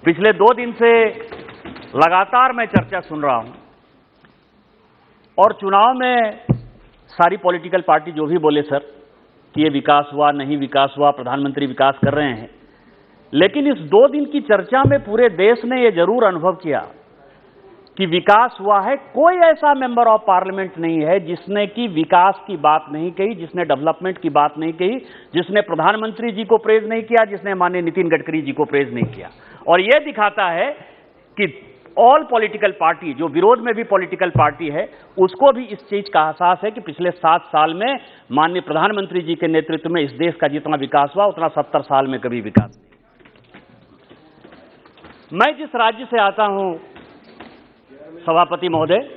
[SPEAKER 23] पिछले 2 दिन से लगातार मैं चर्चा सुन रहा हूं और चुनाव में
[SPEAKER 10] सारी पॉलिटिकल पार्टी जो भी बोले सर कि ये विकास हुआ नहीं विकास हुआ, प्रधानमंत्री विकास कर रहे हैं, लेकिन इस 2 दिन की चर्चा में पूरे देश ने ये जरूर अनुभव किया कि विकास हुआ है। कोई ऐसा मेंबर ऑफ पार्लियामेंट नहीं है जिसने कि विकास की बात नहीं कही, जिसने डेवलपमेंट की बात नहीं कही, जिसने प्रधानमंत्री जी को प्रेज नहीं किया, जिसने माननीय नितिन गडकरी जी को प्रेज नहीं किया। और यह दिखाता है कि ऑल पॉलिटिकल पार्टी, जो विरोध में भी पॉलिटिकल पार्टी है, उसको भी इस चीज का एहसास है कि पिछले 7 साल में माननीय प्रधानमंत्री जी के नेतृत्व में इस देश का जितना विकास हुआ उतना 70 साल में कभी विकास नहीं। मैं जिस राज्य से आता हूं सभापति महोदय,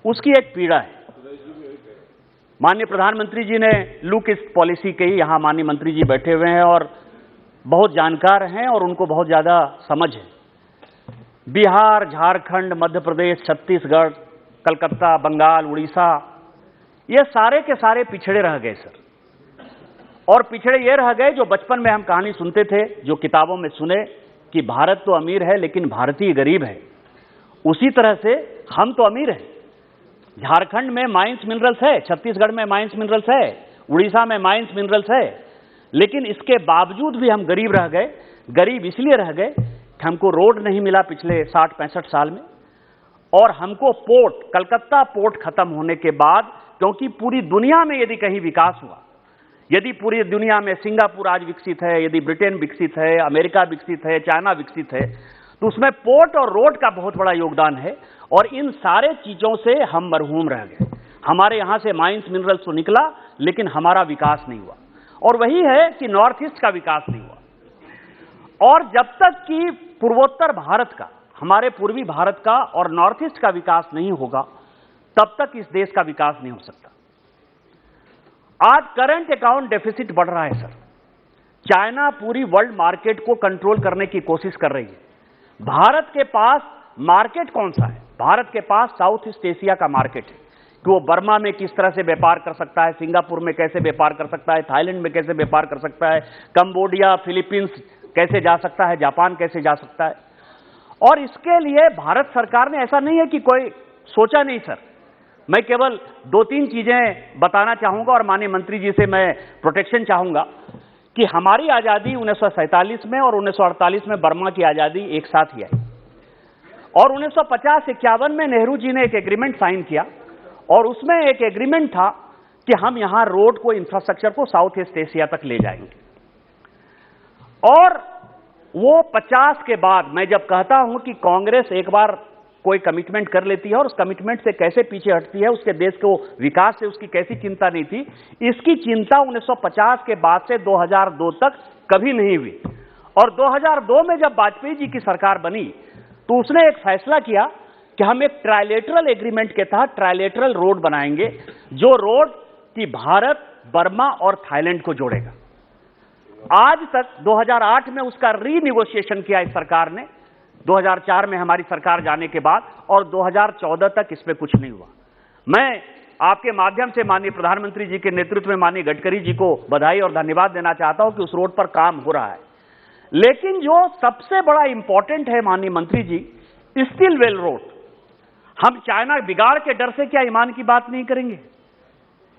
[SPEAKER 10] उसकी एक पीड़ा है। माननीय प्रधानमंत्री जी ने लुक इस पॉलिसी कही, यहां माननीय मंत्री जी बैठे हुए हैं और बहुत जानकार हैं और उनको बहुत ज्यादा समझ है। बिहार, झारखंड, मध्य प्रदेश, छत्तीसगढ़, कलकत्ता, बंगाल, उड़ीसा, ये सारे के सारे पिछड़े रह गए सर। और पिछड़े ये रह गए जो बचपन में हम कहानी सुनते थे, जो किताबों में सुने कि भारत तो अमीर है लेकिन भारतीय गरीब है। उसी तरह से हम तो अमीर हैं। झारखंड में माइंस मिनरल्स है, छत्तीसगढ़ में माइंस मिनरल्स है, उड़ीसा में माइंस मिनरल्स है, लेकिन इसके बावजूद भी हम गरीब रह गए। गरीब इसलिए रह गए कि हमको रोड नहीं मिला पिछले 60-65 साल में, और हमको पोर्ट, कलकत्ता पोर्ट खत्म होने के बाद, क्योंकि पूरी दुनिया में यदि कहीं विकास हुआ, यदि पूरी दुनिया में सिंगापुर आज विकसित है, यदि ब्रिटेन विकसित है, अमेरिका विकसित है, चाइना विकसित है, तो उसमें पोर्ट और रोड का बहुत बड़ा योगदान है। और इन सारे चीजों से हम मरहूम रह गए। हमारे यहां से माइंस मिनरल्स तो निकला लेकिन हमारा विकास नहीं हुआ। और वही है कि नॉर्थ ईस्ट का विकास नहीं हुआ। और जब तक कि पूर्वोत्तर भारत का, हमारे पूर्वी भारत का और नॉर्थ ईस्ट का विकास नहीं होगा, तब तक इस देश का विकास नहीं हो सकता। आज करंट अकाउंट डेफिसिट बढ़ रहा है सर। चाइना पूरी वर्ल्ड मार्केट को कंट्रोल करने की कोशिश कर रही है। भारत के पास मार्केट कौन सा है? भारत के पास साउथ ईस्ट एशिया का मार्केट है कि वो बर्मा में किस तरह से व्यापार कर सकता है, सिंगापुर में कैसे व्यापार कर सकता है, थाईलैंड में कैसे व्यापार कर सकता है, कंबोडिया, फिलीपींस कैसे जा सकता है, जापान कैसे जा सकता है। और इसके लिए भारत सरकार ने, ऐसा नहीं है कि कोई सोचा नहीं सर, मैं केवल 2-3 चीजें बताना चाहूंगा और माननीय मंत्री जी से मैं प्रोटेक्शन चाहूंगा कि हमारी आजादी 1947 में और 1948 में बर्मा की आजादी एक साथ ही आई, और 1950-51 में नेहरू जी ने एक एग्रीमेंट साइन किया, और उसमें एक एग्रीमेंट था कि हम यहां रोड को, इंफ्रास्ट्रक्चर को साउथ ईस्ट एशिया तक ले जाएंगे। और वो 50 के बाद, मैं जब कहता हूं कि कांग्रेस एक बार कोई कमिटमेंट कर लेती है और उस कमिटमेंट से कैसे पीछे हटती है, उसके देश को विकास से उसकी कैसी चिंता नहीं थी, इसकी चिंता 1950 के बाद से 2002 तक कभी नहीं हुई। और 2002 में जब वाजपेयी जी की सरकार बनी तो उसने एक फैसला किया कि हम एक ट्राइलेटरल एग्रीमेंट के तहत ट्राइलेटरल रोड बनाएंगे, जो रोड की भारत, बर्मा और थाईलैंड को जोड़ेगा। आज तक 2008 में उसका रीनिगोशिएशन किया इस सरकार ने, 2004 में हमारी सरकार जाने के बाद, और 2014 तक इस पे कुछ नहीं हुआ। मैं आपके माध्यम से माननीय प्रधानमंत्री जी के नेतृत्व में माननीय गडकरी जी को बधाई और धन्यवाद देना चाहता हूं कि उस रोड पर काम हो रहा है। लेकिन जो सबसे बड़ा इंपॉर्टेंट है माननीय मंत्री जी, स्टील वेल रोड, हम चाइना बिगाड़ के डर से क्या ईमान की बात नहीं करेंगे?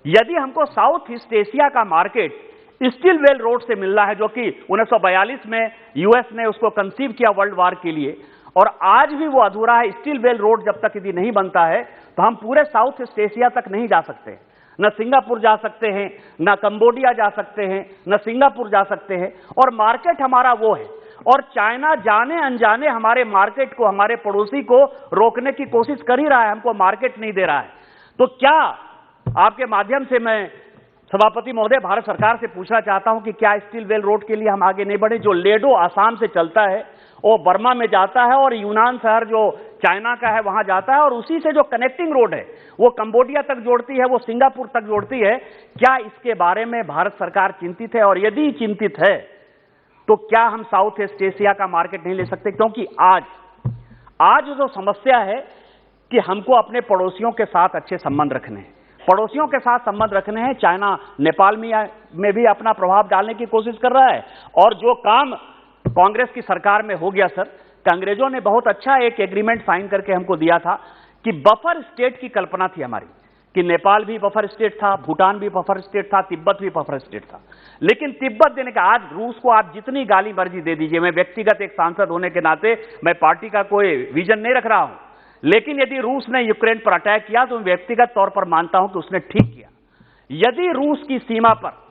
[SPEAKER 10] यदि हमको साउथ ईस्ट एशिया का मार्केट स्टील वेल रोड से मिलना है, जो कि 1942 में यूएस ने उसको कंसीव किया वर्ल्ड वार के लिए, और आज भी वो अधूरा है। स्टील वेल रोड जब तक यदि नहीं बनता है तो हम पूरे साउथ ईस्ट एशिया तक नहीं जा सकते। न सिंगापुर जा सकते हैं, न कंबोडिया जा सकते हैं, न सिंगापुर जा सकते हैं, और मार्केट हमारा वो है। और चाइना जाने अनजाने हमारे मार्केट को, हमारे पड़ोसी को रोकने की कोशिश कर ही रहा है, हमको मार्केट नहीं दे रहा है। तो क्या आपके माध्यम से मैं सभापति महोदय भारत सरकार से पूछना चाहता हूं कि क्या स्टील वेल रोड के लिए हम आगे नहीं बढ़े? जो लेडो आसाम से चलता है, वो बर्मा में जाता है, और यूनान शहर जो चाइना का है वहां जाता है, और उसी से जो कनेक्टिंग रोड है वो कंबोडिया तक जोड़ती है, वो सिंगापुर तक जोड़ती है। क्या इसके बारे में भारत सरकार चिंतित है? और यदि चिंतित है तो क्या हम साउथ ईस्ट एशिया का मार्केट नहीं ले सकते? क्योंकि आज जो समस्या है कि हमको अपने पड़ोसियों के साथ अच्छे संबंध रखने हैं, पड़ोसियों के साथ संबंध रखने हैं। चाइना नेपाल में भी अपना प्रभाव डालने की कोशिश कर रहा है, और जो काम कांग्रेस की सरकार में हो गया सर, कि अंग्रेजों ने बहुत अच्छा एक एग्रीमेंट साइन करके हमको दिया था कि बफर स्टेट की कल्पना थी हमारी, कि नेपाल भी बफर स्टेट था, भूटान भी बफर स्टेट था, तिब्बत भी बफर स्टेट था। लेकिन तिब्बत देने का, आज रूस को आप जितनी गाली मर्जी दे दीजिए, मैं व्यक्तिगत एक सांसद होने के नाते मैं पार्टी का कोई विजन नहीं रख रहा हूं, लेकिन यदि रूस ने यूक्रेन पर अटैक किया तो मैं व्यक्तिगत तौर पर मानता हूं कि उसने ठीक किया। यदि रूस की सीमा पर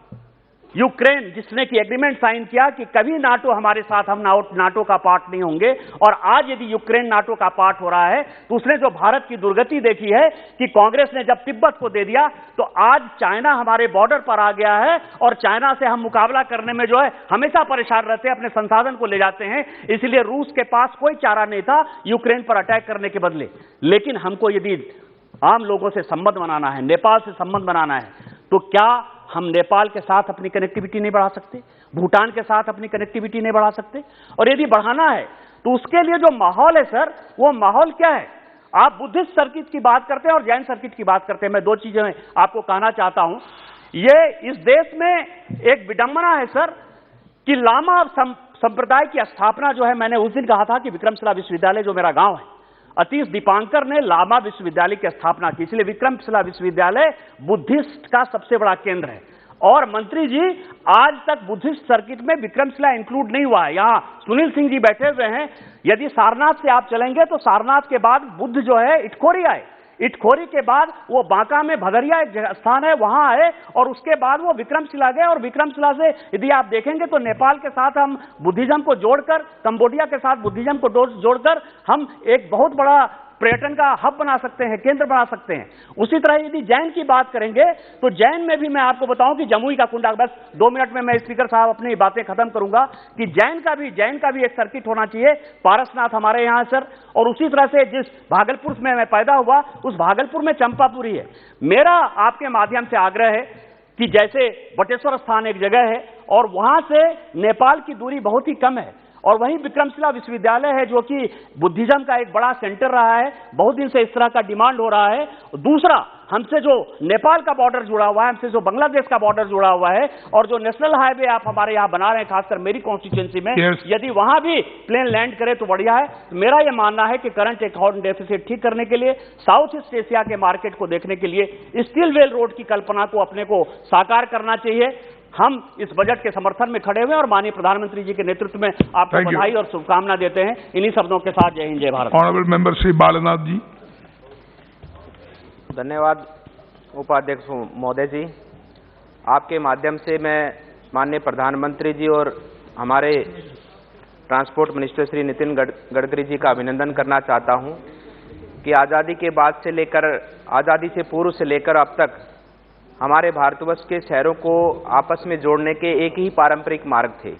[SPEAKER 10] यूक्रेन, जिसने की एग्रीमेंट साइन किया कि कभी नाटो हमारे साथ, हम नाटो का पार्ट नहीं होंगे, और आज यदि यूक्रेन नाटो का पार्ट हो रहा है, तो उसने जो भारत की दुर्गति देखी है कि कांग्रेस ने जब तिब्बत को दे दिया, तो आज चाइना हमारे बॉर्डर पर आ गया है और चाइना से हम मुकाबला करने में जो है हमेशा परेशान रहते हैं, अपने संसाधन को ले जाते हैं। इसलिए रूस के पास कोई चारा नहीं था यूक्रेन पर अटैक करने के बदले। लेकिन हमको यदि आम लोगों से संबंध बनाना है, नेपाल से संबंध बनाना है, तो क्या हम नेपाल के साथ अपनी कनेक्टिविटी नहीं बढ़ा सकते? भूटान के साथ अपनी कनेक्टिविटी नहीं बढ़ा सकते? और यदि बढ़ाना है तो उसके लिए जो माहौल है सर, वो माहौल क्या है? आप बुद्धिस्ट सर्किट की बात करते हैं और जैन सर्किट की बात करते हैं। मैं दो चीजें आपको कहना चाहता हूं। ये इस देश में एक विडंबना है सर कि लामा संप्रदाय की स्थापना जो है, मैंने उस दिन कहा था कि विक्रमशिला विश्वविद्यालय जो मेरा गांव है, अतीश दीपांकर ने लामा विश्वविद्यालय की स्थापना की, इसलिए विक्रमशिला विश्वविद्यालय बुद्धिस्ट का सबसे बड़ा केंद्र है। और मंत्री जी, आज तक बुद्धिस्ट सर्किट में विक्रमशिला इंक्लूड नहीं हुआ है। यहां सुनील सिंह जी बैठे हुए हैं, यदि सारनाथ से आप चलेंगे तो सारनाथ के बाद बुद्ध जो है इटखोरी आए, इटखोरी के बाद वो बांका में भदरिया एक स्थान है, वहां आए, और उसके बाद वो विक्रमशिला गए। और विक्रमशिला से यदि आप देखेंगे तो नेपाल के साथ हम बुद्धिज्म को जोड़कर, कंबोडिया के साथ बुद्धिज्म को जोड़कर हम एक बहुत बड़ा पर्यटन का हब बना सकते हैं, केंद्र बना सकते हैं। उसी तरह यदि जैन की बात करेंगे तो जैन में भी मैं आपको बताऊं कि जमुई का कुंडा, बस 2 मिनट में मैं स्पीकर साहब अपनी बातें खत्म करूंगा, कि जैन का भी एक सर्किट होना चाहिए। पारसनाथ हमारे यहां सर, और उसी तरह से जिस भागलपुर में मैं पैदा हुआ, उस भागलपुर में चंपापुरी है। मेरा आपके माध्यम से आग्रह है कि जैसे बटेश्वर स्थान एक जगह है और वहां से नेपाल की दूरी बहुत ही कम है, और वहीं विक्रमशिला विश्वविद्यालय है जो कि बुद्धिज्म का एक बड़ा सेंटर रहा है, बहुत दिन से इस तरह का डिमांड हो रहा है। दूसरा, हमसे जो नेपाल का बॉर्डर जुड़ा हुआ है, हमसे जो बांग्लादेश का बॉर्डर जुड़ा हुआ है, और जो नेशनल हाईवे आप हमारे यहाँ बना रहे हैं, खासकर मेरी कॉन्स्टिट्यूएंसी में, यदि वहां भी प्लेन लैंड करे तो बढ़िया है। तो मेरा यह मानना है कि करंट अकाउंट डेफिसिट ठीक करने के लिए, साउथ ईस्ट एशिया के मार्केट को देखने के लिए स्टील वेल रोड की कल्पना को अपने को साकार करना चाहिए। हम इस बजट के समर्थन में खड़े हुए हैं और माननीय प्रधानमंत्री जी के नेतृत्व में आपको बधाई और शुभकामना देते हैं। इन्हीं शब्दों के साथ जय हिंद, जय भारत।
[SPEAKER 2] ऑनरेबल मेंबर श्री बालनाथ जी।
[SPEAKER 11] धन्यवाद उपाध्यक्ष महोदय जी। आपके माध्यम से मैं माननीय प्रधानमंत्री जी और हमारे ट्रांसपोर्ट मिनिस्टर श्री नितिन गडकरी जी का अभिनंदन करना चाहता हूं कि आज़ादी के बाद से लेकर, आज़ादी से पूर्व से लेकर अब तक हमारे भारतवर्ष के शहरों को आपस में जोड़ने के एक ही पारंपरिक मार्ग थे।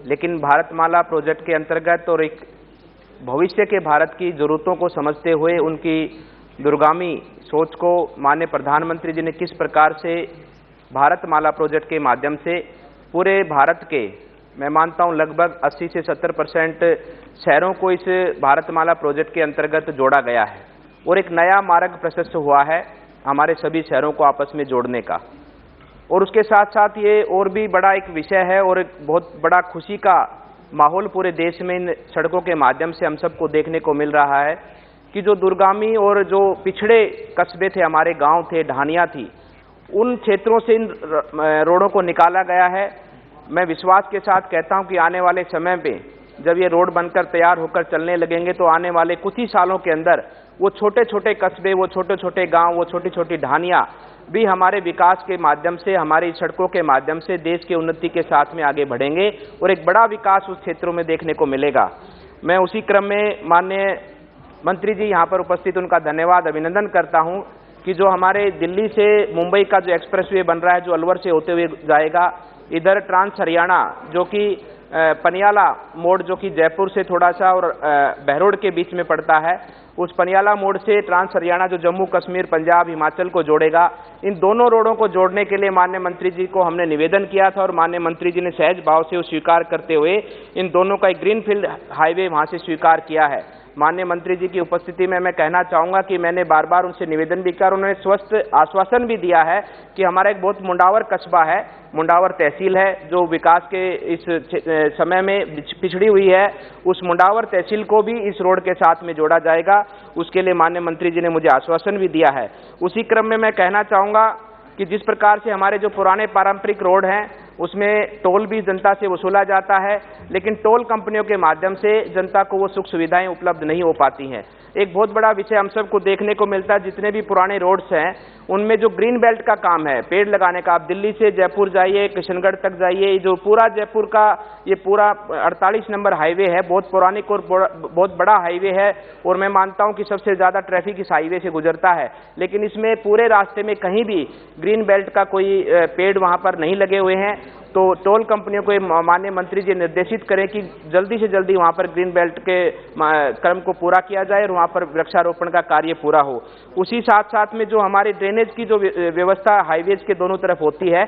[SPEAKER 11] लेकिन भारतमाला प्रोजेक्ट के अंतर्गत और एक भविष्य के भारत की जरूरतों को समझते हुए उनकी दूरगामी सोच को माननीय प्रधानमंत्री जी ने किस प्रकार से भारतमाला प्रोजेक्ट के माध्यम से पूरे भारत के, मैं मानता हूं लगभग 80 से 70% शहरों को इस भारतमाला प्रोजेक्ट के अंतर्गत जोड़ा गया है, और एक नया मार्ग प्रशस्त हुआ है हमारे सभी शहरों को आपस में जोड़ने का। और उसके साथ साथ ये और भी बड़ा एक विषय है और एक बहुत बड़ा खुशी का माहौल पूरे देश में इन सड़कों के माध्यम से हम सबको देखने को मिल रहा है कि जो दूरगामी और जो पिछड़े कस्बे थे, हमारे गांव थे, ढानियाँ थी, उन क्षेत्रों से इन रोडों को निकाला गया है। मैं विश्वास के साथ कहता हूं कि आने वाले समय में जब ये रोड बनकर तैयार होकर चलने लगेंगे तो आने वाले कुछ ही सालों के अंदर वो छोटे छोटे कस्बे, वो छोटे छोटे गांव, वो छोटी छोटी ढानियाँ भी हमारे विकास के माध्यम से, हमारी सड़कों के माध्यम से देश की उन्नति के साथ में आगे बढ़ेंगे और एक बड़ा विकास उस क्षेत्रों में देखने को मिलेगा। मैं उसी क्रम में माननीय मंत्री जी यहाँ पर उपस्थित, उनका धन्यवाद अभिनंदन करता हूँ कि जो हमारे दिल्ली से मुंबई का जो एक्सप्रेसवे बन रहा है, जो अलवर से होते हुए जाएगा, इधर ट्रांस हरियाणा जो कि पनियाला मोड़ जो कि जयपुर से थोड़ा सा और बहरोड के बीच में पड़ता है, उस पनियाला मोड़ से ट्रांस हरियाणा जो जम्मू कश्मीर, पंजाब, हिमाचल को जोड़ेगा, इन दोनों रोडों को जोड़ने के लिए माननीय मंत्री जी को हमने निवेदन किया था और माननीय मंत्री जी ने सहज भाव से वो स्वीकार करते हुए इन दोनों का एक ग्रीनफील्ड हाईवे वहां से स्वीकार किया है। माननीय मंत्री जी की उपस्थिति में मैं कहना चाहूँगा कि मैंने बार बार उनसे निवेदन भी किया और उन्होंने स्वस्थ आश्वासन भी दिया है कि हमारा एक बहुत मुंडावर कस्बा है, मुंडावर तहसील है, जो विकास के इस समय में पिछड़ी हुई है, उस मुंडावर तहसील को भी इस रोड के साथ में जोड़ा जाएगा। उसके लिए माननीय मंत्री जी ने मुझे आश्वासन भी दिया है। उसी क्रम में मैं कहना चाहूँगा कि जिस प्रकार से हमारे जो पुराने पारंपरिक रोड हैं उसमें टोल भी जनता से वसूला जाता है, लेकिन टोल कंपनियों के माध्यम से जनता को वो सुख सुविधाएं उपलब्ध नहीं हो पाती हैं। एक बहुत बड़ा विषय हम सबको देखने को मिलता है, जितने भी पुराने रोड्स हैं उनमें जो ग्रीन बेल्ट का काम है, पेड़ लगाने का, आप दिल्ली से जयपुर जाइए, किशनगढ़ तक जाइए, जो पूरा जयपुर का ये पूरा 48 नंबर हाईवे है, बहुत पौराणिक और बहुत बड़ा हाईवे है और मैं मानता हूं कि सबसे ज़्यादा ट्रैफिक इस हाईवे से गुजरता है, लेकिन इसमें पूरे रास्ते में कहीं भी ग्रीन बेल्ट का कोई पेड़ वहाँ पर नहीं लगे हुए हैं। तो टोल कंपनियों को माननीय मंत्री जी निर्देशित करें कि जल्दी से जल्दी वहाँ पर ग्रीन बेल्ट के क्रम को पूरा किया जाए और वहाँ पर वृक्षारोपण का कार्य पूरा हो। उसी साथ साथ में जो हमारे ड्रेनेज की जो व्यवस्था हाईवेज के दोनों तरफ होती है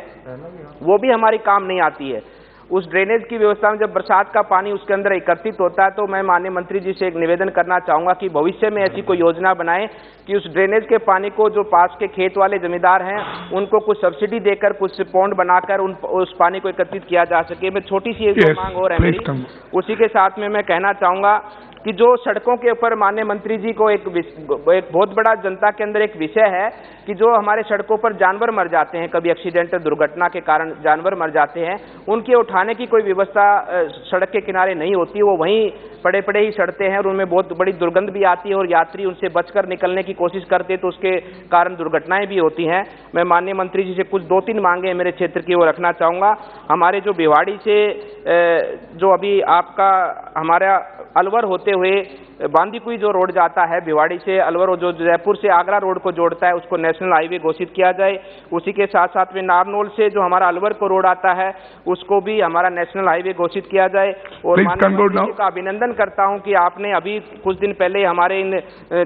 [SPEAKER 11] वो भी हमारी काम नहीं आती है। उस ड्रेनेज की व्यवस्था में जब बरसात का पानी उसके अंदर एकत्रित होता है तो मैं माननीय मंत्री जी से एक निवेदन करना चाहूँगा कि भविष्य में ऐसी कोई योजना बनाएं कि उस ड्रेनेज के पानी को जो पास के खेत वाले जमींदार हैं उनको कुछ सब्सिडी देकर कुछ पौंड बनाकर उस पानी को एकत्रित किया जा सके। मैं छोटी सी एक मांग और है मेरी, उसी के साथ में मैं कहना चाहूँगा कि जो सड़कों के ऊपर माननीय मंत्री जी को एक बहुत बड़ा जनता के अंदर एक विषय है कि जो हमारे सड़कों पर जानवर मर जाते हैं, कभी एक्सीडेंटल दुर्घटना के कारण जानवर मर जाते हैं, उनके उठाने की कोई व्यवस्था सड़क के किनारे नहीं होती, वो वहीं पड़े पड़े ही सड़ते हैं और उनमें बहुत बड़ी दुर्गंध भी आती है और यात्री उनसे बचकर निकलने की कोशिश करते हैं तो उसके कारण दुर्घटनाएं भी होती हैं। मैं माननीय मंत्री जी से कुछ 2-3 मांगे मेरे क्षेत्र की वो रखना चाहूँगा। हमारे जो भिवाड़ी से जो अभी आपका हमारा अलवर होते हुए बांदीकुई जो रोड जाता है भिवाड़ी से अलवर, जो जयपुर से आगरा रोड को जोड़ता है, उसको नेशनल हाईवे घोषित किया जाए। उसी के साथ साथ में नारनौल से जो हमारा अलवर को रोड आता है उसको भी हमारा नेशनल हाईवे घोषित किया जाए। और माननीय मंत्री जी का अभिनंदन करता हूं कि आपने अभी कुछ दिन पहले हमारे इन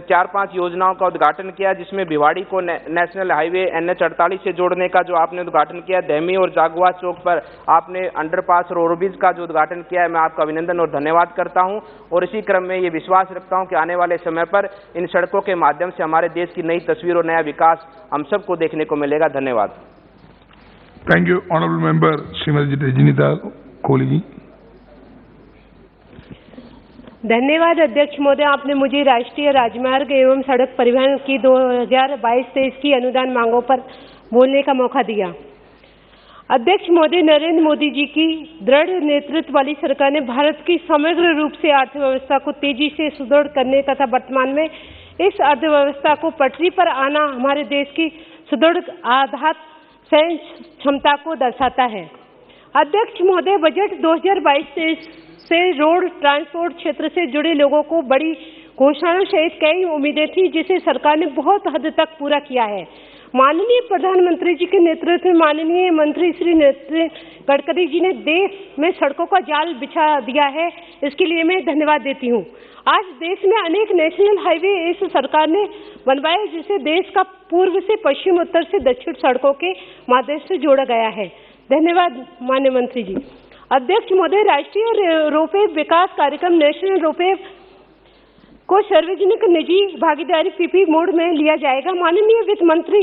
[SPEAKER 11] 4-5 योजनाओं का उद्घाटन किया, जिसमें भिवाड़ी को नेशनल हाईवे NH 48 से जोड़ने का जो आपने उद्घाटन किया, दहमी और जागुआ चौक पर आपने अंडरपास और ओवरब्रिज का जो उद्घाटन किया है, मैं आपका अभिनंदन और धन्यवाद करता हूं। और इसी क्रम में ये विश्वास रखता हूं कि आने वाले समय पर इन सड़कों के माध्यम से हमारे देश की नई तस्वीर और नया विकास हम सबको देखने को मिलेगा। धन्यवाद।
[SPEAKER 2] Thank you honourable member Shrimati Ranjeeta Koli ji.
[SPEAKER 16] धन्यवाद अध्यक्ष महोदय, आपने मुझे राष्ट्रीय राजमार्ग एवं सड़क परिवहन की 2022-23 की अनुदान मांगों पर बोलने का मौका दिया। अध्यक्ष महोदय, नरेंद्र मोदी जी की दृढ़ नेतृत्व वाली सरकार ने भारत की समग्र रूप से अर्थव्यवस्था को तेजी से सुदृढ़ करने तथा वर्तमान में इस अर्थव्यवस्था को पटरी पर आना हमारे देश की सुदृढ़ आघात सहन क्षमता को दर्शाता है। अध्यक्ष महोदय, बजट 2022-23 से रोड ट्रांसपोर्ट क्षेत्र से जुड़े लोगों को बड़ी घोषणाओं सहित कई उम्मीदें थी, जिसे सरकार ने बहुत हद तक पूरा किया है। माननीय प्रधानमंत्री जी के नेतृत्व में माननीय मंत्री श्री नितिन गडकरी जी ने देश में सड़कों का जाल बिछा दिया है, इसके लिए मैं धन्यवाद देती हूँ। आज देश में अनेक नेशनल हाईवे इस सरकार ने बनवाए, जिसे देश का पूर्व से पश्चिम, उत्तर से दक्षिण सड़कों के माध्यम से जोड़ा गया है। धन्यवाद माननीय मंत्री जी। अध्यक्ष महोदय, राष्ट्रीय रोपवे विकास कार्यक्रम नेशनल रोपवे को सार्वजनिक निजी भागीदारी PP मोड में लिया जाएगा। माननीय वित्त मंत्री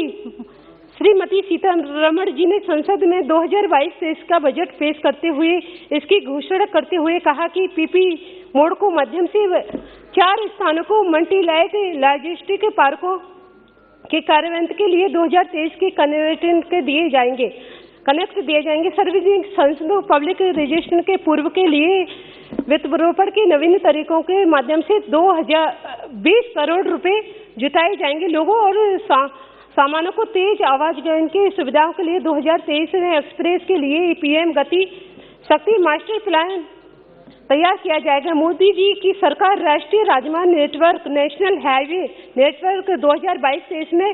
[SPEAKER 16] श्रीमती सीतारमण जी ने संसद में 2022-23 का बजट पेश करते हुए इसकी घोषणा करते हुए कहा कि PP मोड को माध्यम से 4 स्थानों को मल्टी लाइट लॉजिस्टिक पार्कों के कार्यान्वयन के लिए 2023 के कनेक्ट दिए जाएंगे। सार्वजनिक संस्थानों पब्लिक रजिस्ट्रेशन के पूर्व के लिए वित्तपोषण के नवीन तरीकों के माध्यम से 20 करोड़ रुपए जुटाए जाएंगे। लोगों और सामानों को तेज आवागमन की सुविधाओं के लिए 2023 में एक्सप्रेस के लिए PM गति शक्ति मास्टर प्लान तैयार किया जाएगा। मोदी जी की सरकार राष्ट्रीय राजमार्ग नेटवर्क नेशनल हाईवे नेटवर्क 2022-23 में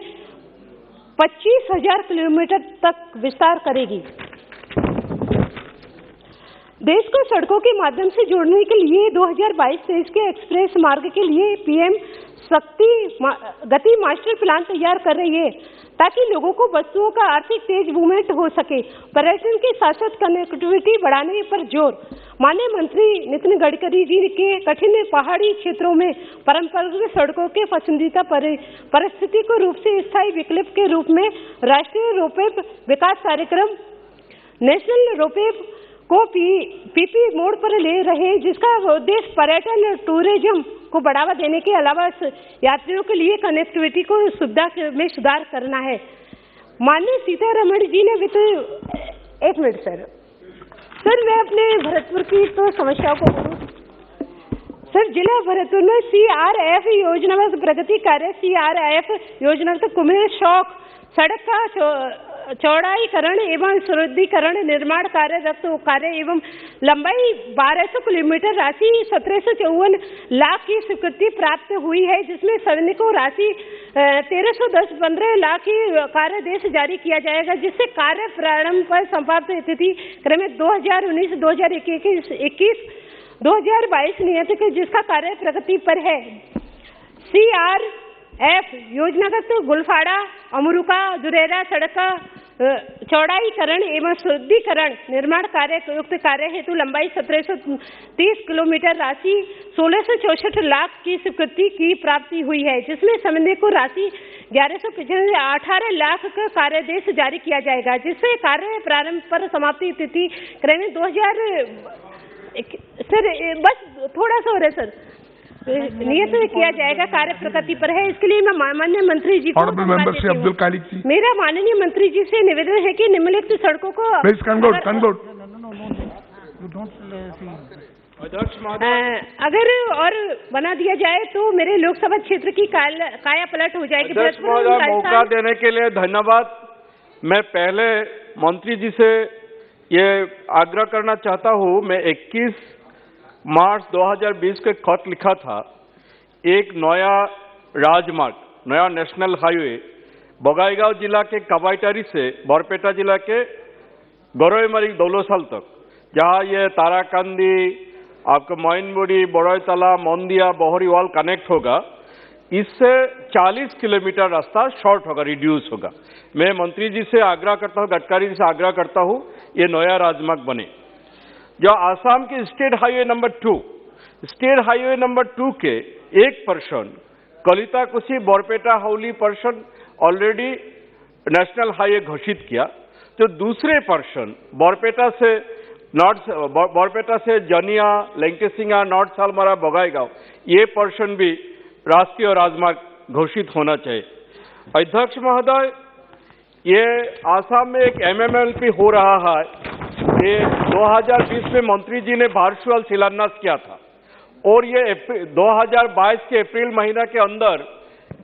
[SPEAKER 16] 25,000 किलोमीटर तक विस्तार करेगी। देश को सड़कों के माध्यम से जोड़ने के लिए 2022-23 के एक्सप्रेस मार्ग के लिए PM गति मास्टर प्लान तैयार कर रही है ताकि लोगों को वस्तुओं का आर्थिक तेज मूवमेंट हो सके। पर्यटन के साथ साथ कनेक्टिविटी बढ़ाने पर जोर। माननीय मंत्री नितिन गडकरी जी के कठिन पहाड़ी क्षेत्रों में परंपरागत सड़कों के पसंदीदा परिस्थिति को रूप से स्थायी विकल्प के रूप में राष्ट्रीय रोपवे विकास कार्यक्रम नेशनल रोपवे को पीपी मोड पर ले रहे, जिसका उद्देश्य पर्यटन टूरिज्म को बढ़ावा देने के अलावा यात्रियों के लिए कनेक्टिविटी को सुविधा में सुधार करना है। माननीय सीतारमण जी ने एक मिनट सर मैं अपने भरतपुर की तो समस्याओं को बोलूं। सर, जिला भरतपुर में CRF योजनाबद्ध प्रगति कार्य CRF योजना तो कुमेर शौक सड़क का चौड़ाईकरण एवं सुदृढ़ीकरण निर्माण कार्य रक्त कार्य एवं लंबाई 1200 किलोमीटर राशि 1754 लाख की स्वीकृति प्राप्त हुई है, जिसमें सैनिक को राशि 1310-15 लाख की कार्यादेश जारी किया जाएगा, जिससे कार्य प्रारंभ पर संपादित तिथि क्रम 2019-2022 नियत जिसका कार्य प्रगति पर है। CRF योजनागत गुलफाड़ा अमरुका दुरेरा सड़क का चौड़ाईकरण एवं सुदृढ़ीकरण निर्माण कार्य युक्त कार्य हेतु लंबाई 1730 किलोमीटर राशि 1664 लाख की स्वीकृति की प्राप्ति हुई है, जिसमें समन्वय को राशि 18 लाख का कार्यादेश जारी किया जाएगा, जिससे कार्य प्रारंभ पर समाप्ति तिथि क्रम 2000 सर बस थोड़ा सा हो रहा है सर नियत किया जाएगा, कार्य प्रगति पर है। इसके लिए मैं माननीय मंत्री जी को
[SPEAKER 2] अब्दुल कालिक जी,
[SPEAKER 16] मेरा माननीय मंत्री जी से निवेदन है कि निम्नलिखित सड़कों को अगर और बना दिया जाए तो मेरे लोकसभा क्षेत्र की काया पलट हो जाएगी।
[SPEAKER 1] मौका देने के लिए धन्यवाद। मैं पहले मंत्री जी से ये आग्रह करना चाहता हूँ, मैं 21 मार्च 2020 के खत लिखा था, एक नया राजमार्ग, नया नेशनल हाईवे बगाईगांव जिला के कबाईटारी से बरपेटा जिला के गौरवमरी दौलसाल तक, जहाँ ये ताराकांदी, आपका मोइनबुड़ी, बड़ौतला, मोंदिया, बहरीवाल कनेक्ट होगा, इससे 40 किलोमीटर रास्ता शॉर्ट होगा, रिड्यूस होगा। मैं मंत्री जी से आग्रह करता हूँ, गडकरी जी से आग्रह करता हूँ, ये नया राजमार्ग बने। जो आसाम के स्टेट हाईवे नंबर 2 के 1% Kalitakuchi Barpeta Howly person already national highway घोषित किया, तो दूसरे पर्सन बरपेटा से जनिया, लंकेसिंगा, नॉर्थ सालमारा, बगाईगांव, ये पर्सन भी राष्ट्रीय राजमार्ग घोषित होना चाहिए। अध्यक्ष महोदय, ये आसाम में एक MMLP हो रहा है, ये 2020 में मंत्री जी ने वर्चुअल शिलान्यास किया था और ये 2022 के अप्रैल महीना के अंदर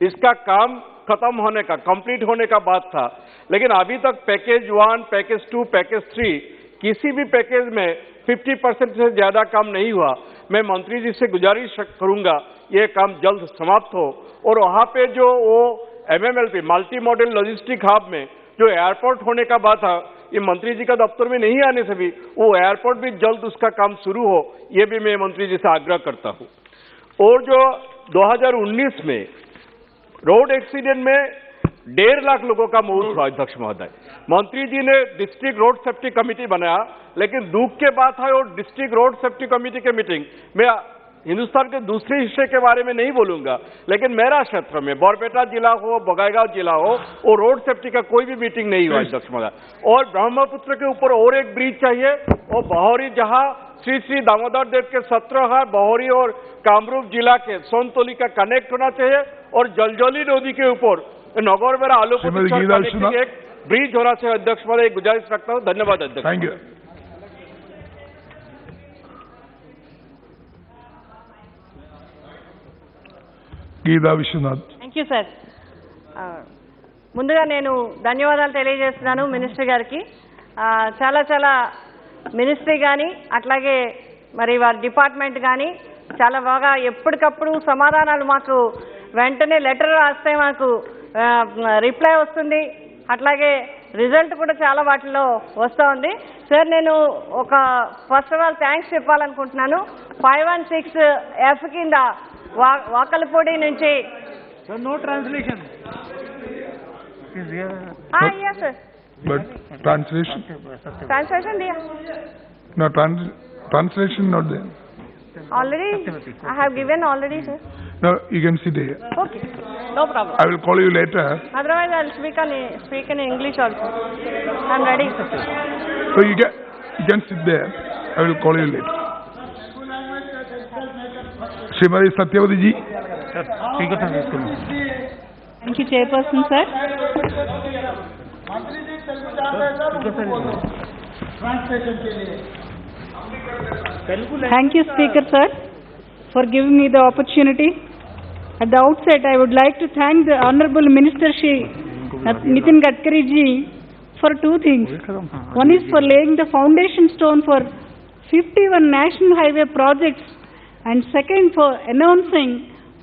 [SPEAKER 1] इसका काम खत्म होने का, कंप्लीट होने का बात था, लेकिन अभी तक पैकेज 1, पैकेज 2, पैकेज 3 किसी भी पैकेज में 50% से ज्यादा काम नहीं हुआ। मैं मंत्री जी से गुजारिश करूंगा ये काम जल्द समाप्त हो और वहां पे जो वो MMLP multi modal logistic hub में जो एयरपोर्ट होने का बात था, ये मंत्री जी का दफ्तर में नहीं आने से भी वो एयरपोर्ट भी जल्द उसका काम शुरू हो, ये भी मैं मंत्री जी से आग्रह करता हूं। और जो 2019 में रोड एक्सीडेंट में 1.5 लाख लोगों का मौत हुआ, अध्यक्ष महोदय, मंत्री जी ने डिस्ट्रिक्ट रोड सेफ्टी कमेटी बनाया, लेकिन दुख के बात है और डिस्ट्रिक्ट रोड सेफ्टी कमेटी के मीटिंग में हिंदुस्तान के दूसरे हिस्से के बारे में नहीं बोलूंगा, लेकिन मेरा क्षेत्र में बरपेटा जिला हो, बगाईगांव जिला हो, वो रोड सेफ्टी का कोई भी मीटिंग नहीं हुआ अध्यक्ष महोदय। और ब्रह्मपुत्र के ऊपर और एक ब्रिज चाहिए, और बहौरी जहां श्री श्री दामोदर देव के 17 है, बहौरी और कामरूप जिला के सोनतोली का कनेक्ट होना चाहिए, और जलजौली नदी के ऊपर नगौरवेरा आलूपुर एक ब्रिज होना चाहिए। अध्यक्ष महोदय, एक गुजारिश रखता हूँ। धन्यवाद अध्यक्ष।
[SPEAKER 2] Thank you. Geetha Vishwanath.
[SPEAKER 18] Thank you sir. ముందుగా నేను ధన్యవాదాలు తెలియజేస్తున్నాను మినిస్టర్ గారికి. చాలా మినిస్ట్రీ కానీ అట్లాగే మరి వారి డిపార్ట్మెంట్ కానీ చాలా బాగా ఎప్పటికప్పుడు సమాధానాలు మాకు వెంటనే లెటర్ రాస్తే మాకు రిప్లై వస్తుంది, అట్లాగే రిజల్ట్ కూడా చాలా వాటిలో వస్తూ ఉంది. సార్, నేను ఒక ఫస్ట్ ఆఫ్ ఆల్ థ్యాంక్స్ చెప్పాలనుకుంటున్నాను. 516F కింద వాకలపూడి నుంచి
[SPEAKER 9] No translation.
[SPEAKER 18] yes sir,
[SPEAKER 2] But translation?
[SPEAKER 18] translation diya
[SPEAKER 2] No, translation not there.
[SPEAKER 18] already, I have given already sir.
[SPEAKER 2] No, you can sit here.
[SPEAKER 18] Okay, no problem.
[SPEAKER 2] I will call you later.
[SPEAKER 18] Otherwise I'll speak in English also. I'm ready.
[SPEAKER 2] So you can sit there. I will call you later. Srimati Satyavati ji.
[SPEAKER 13] Thank you, Chairperson, sir. Thank you, Speaker, sir, for giving me the opportunity. At the outset, I would like to thank the Honorable Minister Shri Nitin Gadkari ji for two things. One is for laying the foundation stone for 51 national highway projects, and second for announcing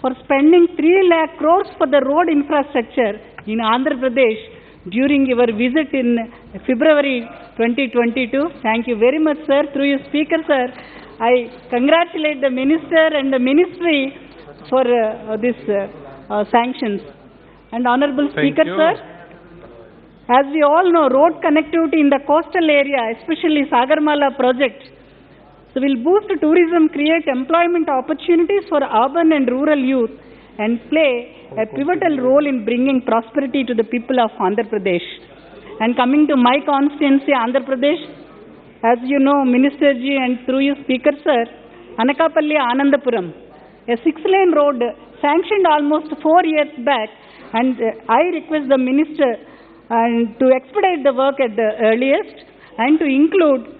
[SPEAKER 13] for spending 3 lakh crores for the road infrastructure in Andhra Pradesh during your visit in February 2022. Thank you very much, sir. Through you, Speaker, sir, I congratulate the Minister and the Ministry for this sanctions. And Honorable Speaker, sir, as we all know, road connectivity in the coastal area, especially Sagarmala project, so will boost tourism, create employment opportunities for urban and rural youth, and play a pivotal role in bringing prosperity to the people of Andhra Pradesh. And coming to my constituency, Andhra Pradesh, as you know, Minister ji, and through you, Speaker, sir, Anakapalli Anandapuram, a 6-lane road sanctioned almost 4 years back, and I request the Minister to expedite the work at the earliest and to include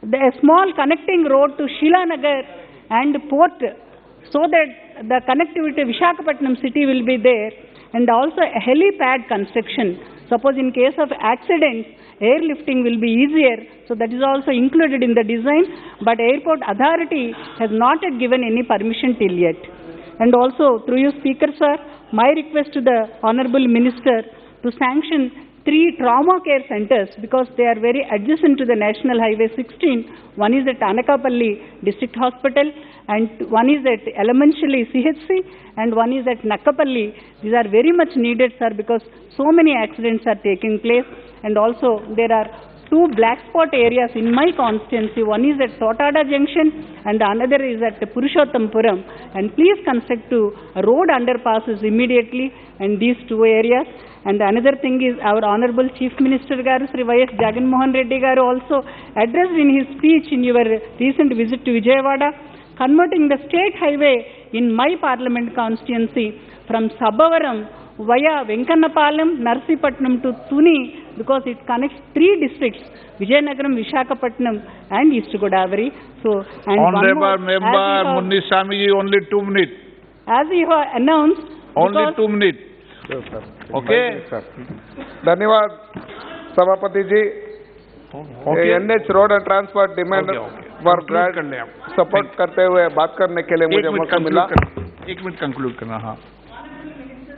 [SPEAKER 13] a small connecting road to Shilanagar and port, so that the connectivity Visakhapatnam city will be there, and also a helipad construction. Suppose in case of accidents, airlifting will be easier, so that is also included in the design, but airport authority has not yet given any permission till yet. And also, through you, Speaker, sir, my request to the Honorable Minister to sanction 3 trauma care centers, because they are very adjacent to the National Highway 16. One is at Anakapalli District Hospital, and one is at Elementally CHC, and one is at Nakkapalli. These are very much needed, sir, because so many accidents are taking place. And also there are 2 black spot areas in my constituency. One is at Totada Junction and the another is at Purushottampuram. And please construct 2 road underpasses immediately in these 2 areas. And another thing is, our Honorable Chief Minister Garu Sri Y.S. Jagan Mohan Reddy Garu also addressed in his speech in your recent visit to Vijayawada, converting the state highway in my parliament constituency from Sabavaram via Venkannapalam, Narsipatnam to Tuni, because it connects 3 districts, Vijayanagaram, Visakhapatnam and East Godavari. So, and
[SPEAKER 3] Honorable Member Munniswamy, only 2 minutes.
[SPEAKER 13] As you have announced,
[SPEAKER 3] Only 2 minutes.
[SPEAKER 19] Okay. धन्यवाद सभापति जी. NH road and transport demand पर grant support करते हुए बात करने के लिए मुझे मौका मिला.
[SPEAKER 3] 1 मिनट कंक्लूड करना. हाँ.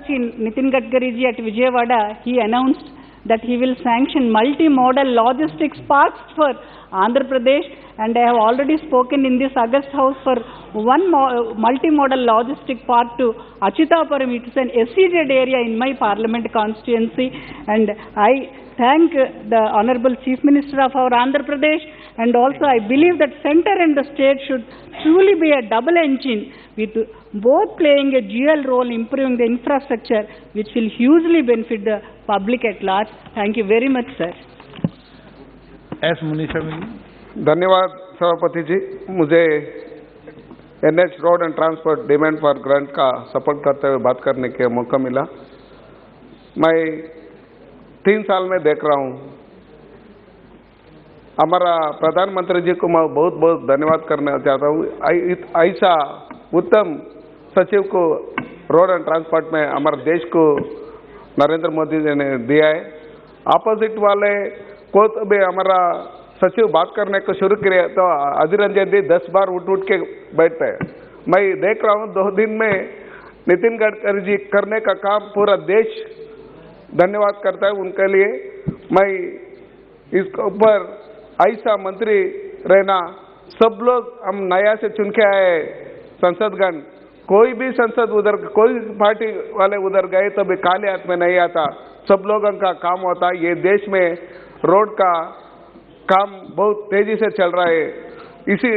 [SPEAKER 13] Nitin Gadkari ji at Vijayawada, he announced that he will sanction multimodal logistics parks for Andhra Pradesh, and I have already spoken in this August House for one multimodal logistic park to Achitapuram. It is an SEZ area in my parliament constituency, and I thank the Honorable Chief Minister of our Andhra Pradesh, and also I believe that center and the state should truly be a double engine, with both playing a dual role improving the infrastructure, which will hugely benefit the public at large. Thank you very much, sir.
[SPEAKER 3] S. Munniswamy.
[SPEAKER 19] धन्यवाद सभापति जी. मुझे NH road and transport demand for grant का support करते हुए बात करने का मौका मिला. मैं 3 साल में देख रहा हूँ, हमारा प्रधानमंत्री जी को मैं बहुत बहुत धन्यवाद करना चाहता हूँ. ऐसा उत्तम सचिव को रोड एंड ट्रांसपोर्ट में हमारे देश को नरेंद्र मोदी जी ने दिया है. अपोजिट वाले को तो भी हमारा सचिव बात करने को शुरू किया तो अधीर रंजन जी 10 बार उठ के बैठते हैं. मैं देख रहा हूँ 2 दिन में नितिन गडकरी जी करने का काम पूरा देश धन्यवाद करता है उनके लिए. मैं इसके ऊपर ऐसा मंत्री रहना, सब लोग हम नया से चुन के आए संसदगण कोई भी संसद उधर कोई पार्टी वाले उधर गए तो भी खाली हाथ में नहीं आता, सब लोगों का काम होता है। ये देश में रोड का काम बहुत तेजी से चल रहा है। इसी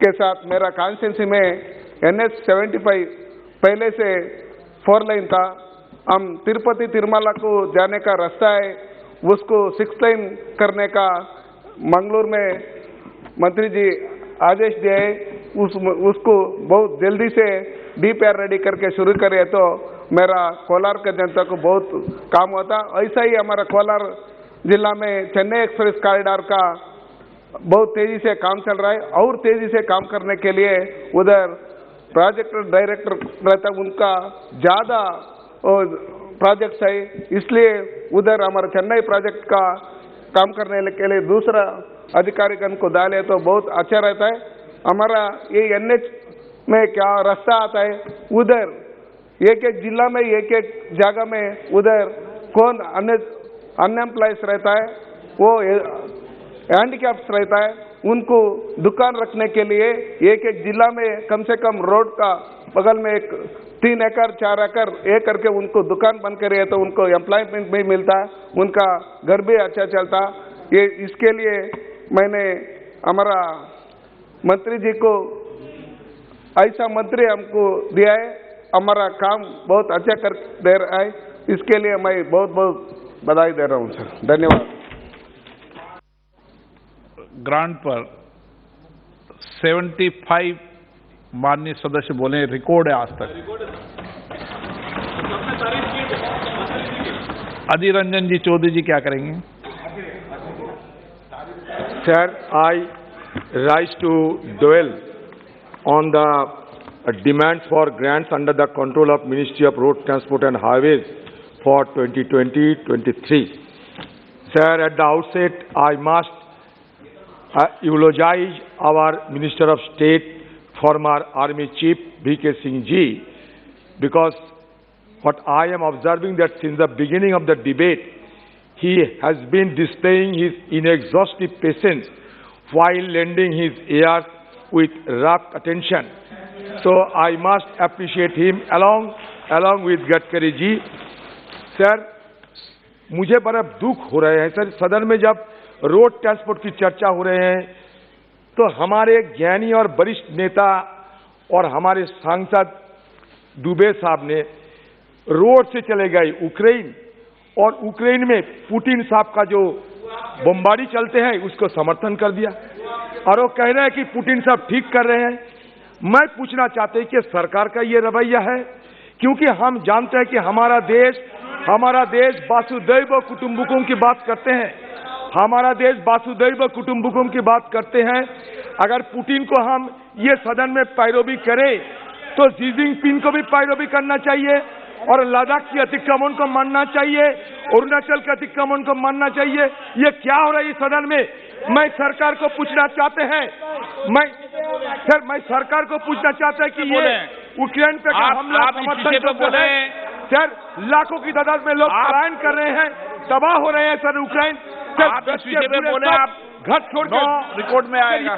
[SPEAKER 19] के साथ मेरा कॉन्स्टिट्यूंसी में NH 75 पहले से 4 लाइन था, हम तिरुपति तिरुमला को जाने का रास्ता है, उसको 6 लाइन करने का मंगलूर में मंत्री जी आदेश दिए, उसको बहुत जल्दी से DPR रेडी करके शुरू करे तो मेरा कोलार का जनता को बहुत काम होता। ऐसा ही हमारा कोलार जिला में चेन्नई एक्सप्रेस कॉरिडोर का बहुत तेजी से काम चल रहा है और तेजी से काम करने के लिए उधर प्रोजेक्ट डायरेक्टर रहता, उनका ज़्यादा प्रोजेक्ट्स है, इसलिए उधर हमारा चेन्नई प्रोजेक्ट का काम करने के लिए दूसरा अधिकारीगण को डाले तो बहुत अच्छा रहता है। हमारा ये NH में क्या रास्ता आता है, उधर एक एक जिला में एक एक जगह में उधर कौन अनएम्प्लॉयज रहता है, वो हैंडीकैप्स रहता है, उनको दुकान रखने के लिए एक एक जिला में कम से कम रोड का बगल में एक 3 एकड़ 4 एकड़ एक करके उनको दुकान बन कर तो उनको एम्प्लॉयमेंट भी मिलता, उनका घर भी अच्छा चलता। ये इसके लिए मैंने हमारा मंत्री जी को ऐसा मंत्री हमको दिया है, हमारा काम बहुत अच्छा कर दे रहा है, इसके लिए मैं बहुत बहुत बधाई दे रहा हूँ सर, धन्यवाद।
[SPEAKER 9] ग्रांट पर 75 माननीय सदस्य बोले, रिकॉर्ड है आज तक। अधीर रंजन जी चौधरी जी क्या करेंगे?
[SPEAKER 7] Sir, I rise to dwell on the demands for grants under the control of Ministry of Road Transport and Highways for 2020-23. Sir, at the outset, I must eulogize our Minister of State, former Army Chief V.K. Singh Ji, because what I am observing that since the beginning of the debate, he has been displaying his inexhaustive patience while lending his ears with rapt attention. So I must appreciate him along with Gadkari ji. Sir, मुझे बड़ा दुख हो रहे हैं sir, सदन में जब road transport की चर्चा हो रहे हैं तो हमारे ज्ञानी और वरिष्ठ नेता और हमारे सांसद दुबे साहब ने रोड से चले गए यूक्रेन, और यूक्रेन में पुतिन साहब का जो बमबारी चलते हैं उसको समर्थन कर दिया, और वो कह रहे हैं कि पुतिन साहब ठीक कर रहे हैं। मैं पूछना चाहते हैं कि सरकार का ये रवैया है, क्योंकि हम जानते हैं कि हमारा देश वासुदैव कुटुंबकम की बात करते हैं, हमारा देश वासुदैव कुटुंबकम की बात करते हैं। अगर पुतिन को हम ये सदन में पैरवी करें तो शी जिनपिंग को भी पैरवी करना चाहिए, और लद्दाख की अतिक्रमण को मानना चाहिए, अरुणाचल के अतिक्रमण को मानना चाहिए। ये क्या हो रहा है इस सदन में? मैं सरकार को पूछना चाहते हैं, मैं सरकार को पूछना चाहता है कि ये यूक्रेन पे का हमला समर्थन करते हैं सर, लाखों की तादाद में लोग पलायन कर रहे हैं, तबाह हो रहे हैं सर यूक्रेन।
[SPEAKER 9] आप इस विषय पे बोले, आप
[SPEAKER 7] घर छोड़ के
[SPEAKER 9] रिकॉर्ड में आएगा।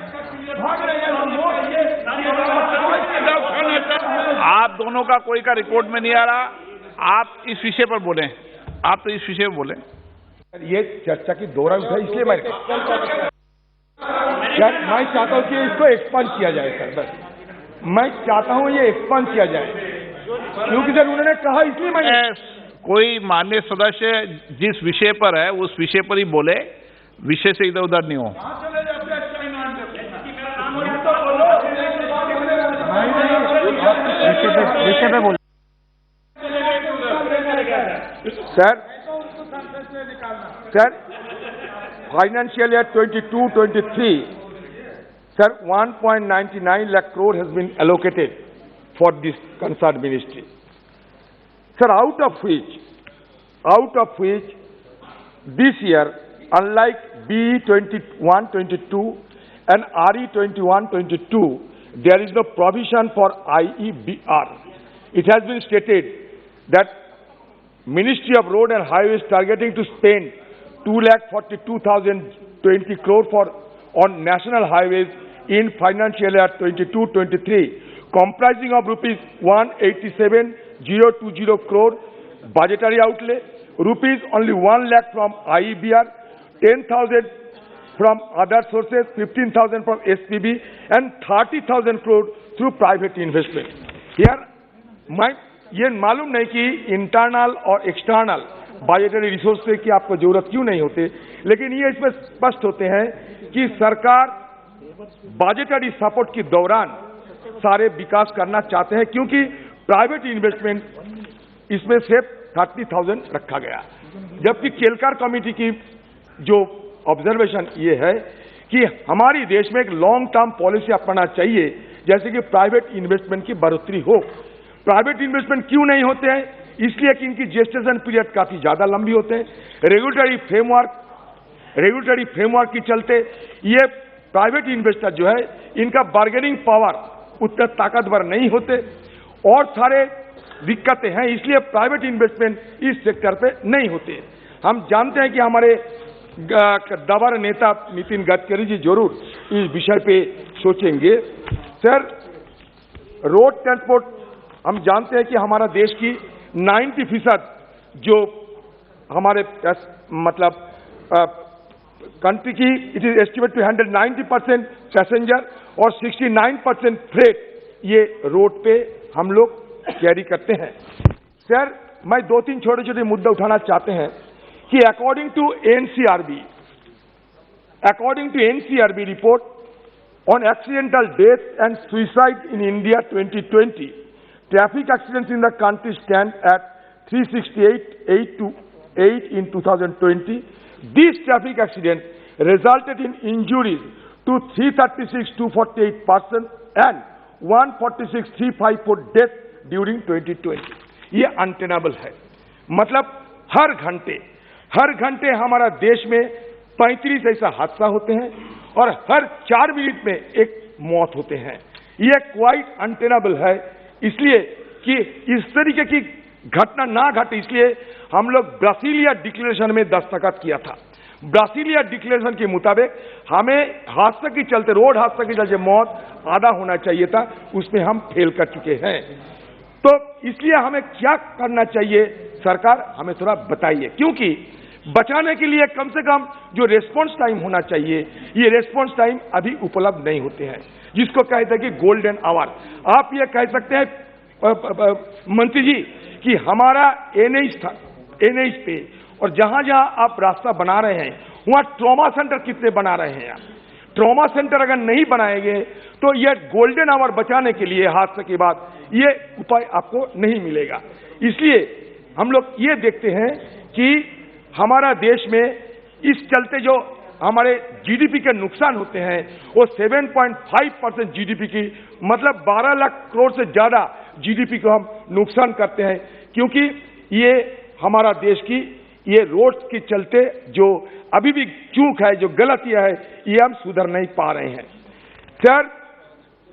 [SPEAKER 9] आप दोनों का कोई का रिकॉर्ड में नहीं आ रहा, आप इस विषय पर बोले, आप तो इस विषय पर बोले।
[SPEAKER 7] ये चर्चा की दौरान था, इसलिए मैं चाहता हूँ कि इसको एक्सपांड किया जाए सर, बस मैं चाहता हूँ ये एक्सपांड किया जाए, क्योंकि सर उन्होंने कहा, इसलिए मैंने
[SPEAKER 9] कोई माननीय सदस्य जिस विषय पर है उस विषय पर ही बोले, विषय से इधर उधर नहीं हो।
[SPEAKER 7] विषय पे बोल sir, financial year 22-23, sir, 1.99 lakh crore has been allocated for this concerned ministry. Sir, out of which this year, unlike BE 21-22 and RE 21-22, there is no provision for IEBR. It has been stated that Ministry of Road and Highways targeting to spend 2,42,020 crore on national highways in financial year 22-23, comprising of rupees 187,020 crore budgetary outlay, rupees only 1 lakh from IEBR, 10,000 from other sources, 15,000 from SPB, and 30,000 crore through private investment. Here, ये मालूम नहीं कि internal और external budgetary resource की आपको जरूरत क्यों नहीं होते, लेकिन ये इसमें स्पष्ट होते हैं कि सरकार बजटरी सपोर्ट के दौरान सारे विकास करना चाहते हैं, क्योंकि प्राइवेट इन्वेस्टमेंट इसमें सिर्फ 30,000 रखा गया। जबकि केलकर कमेटी की जो ऑब्जर्वेशन ये है कि हमारी देश में एक लॉन्ग टर्म पॉलिसी अपनाना चाहिए, जैसे कि प्राइवेट इन्वेस्टमेंट की बढ़ोतरी हो। प्राइवेट इन्वेस्टमेंट क्यों नहीं होते हैं? इसलिए कि इनकी जेस्टेशन पीरियड काफी ज्यादा लंबी होते हैं। रेगुलेटरी फ्रेमवर्क के चलते ये प्राइवेट इन्वेस्टर जो है इनका बार्गेनिंग पावर उतना ताकतवर नहीं होते और सारे दिक्कतें हैं, इसलिए प्राइवेट इन्वेस्टमेंट इस सेक्टर पे नहीं होते। हम जानते हैं कि हमारे दबर नेता नितिन गडकरी जी जरूर इस विषय पे सोचेंगे। सर, रोड ट्रांसपोर्ट हम जानते हैं कि हमारा देश की 90% जो हमारे मतलब कंट्री की it is estimate to handle 90% passenger और 69% फ्रेट ये रोड पे हम लोग कैरी करते हैं। सर, मैं 2-3 छोटे-छोटे मुद्दे उठाना चाहते हैं कि according to NCRB report on accidental death and suicide in India 2020, traffic accidents in the country stand at 368,828 in 2020. These traffic accidents resulted in injuries to 336,248 persons and 146,354 deaths during 2020. ये untenable है। मतलब हर घंटे हमारा देश में 35 ऐसा हादसा होते हैं और हर 4 मिनट में एक मौत होते हैं। ये क्वाइट अनटेनेबल है, इसलिए कि इस तरीके की घटना ना घटे, इसलिए हम लोग ब्रासीलिया डिक्लेरेशन में दस्तखत किया था। ब्रासीलिया डिक्लेरेशन के मुताबिक हमें हादसा के चलते, रोड हादसा के चलते मौत आधा होना चाहिए था, उसमें हम फेल कर चुके हैं। तो इसलिए हमें क्या करना चाहिए, सरकार हमें थोड़ा बताइए, क्योंकि बचाने के लिए कम से कम जो रेस्पॉन्स टाइम होना चाहिए, ये रेस्पॉन्स टाइम अभी उपलब्ध नहीं होते हैं, जिसको कहते हैं कि गोल्डन आवर। आप ये कह सकते हैं मंत्री जी कि हमारा एनएच पे और जहां जहां आप रास्ता बना रहे हैं वहां ट्रॉमा सेंटर कितने बना रहे हैं आप? ट्रॉमा सेंटर अगर नहीं बनाएंगे तो ये गोल्डन आवर बचाने के लिए हादसे के बाद ये उपाय आपको नहीं मिलेगा। इसलिए हम लोग ये देखते हैं कि हमारा देश में इस चलते जो हमारे जीडीपी के नुकसान होते हैं वो 7.5% जीडीपी की, मतलब 12 लाख करोड़ से ज्यादा जीडीपी को हम नुकसान करते हैं, क्योंकि ये हमारा देश की ये रोड्स के चलते जो अभी भी चूक है, जो गलतियां है, ये हम सुधर नहीं पा रहे हैं। सर,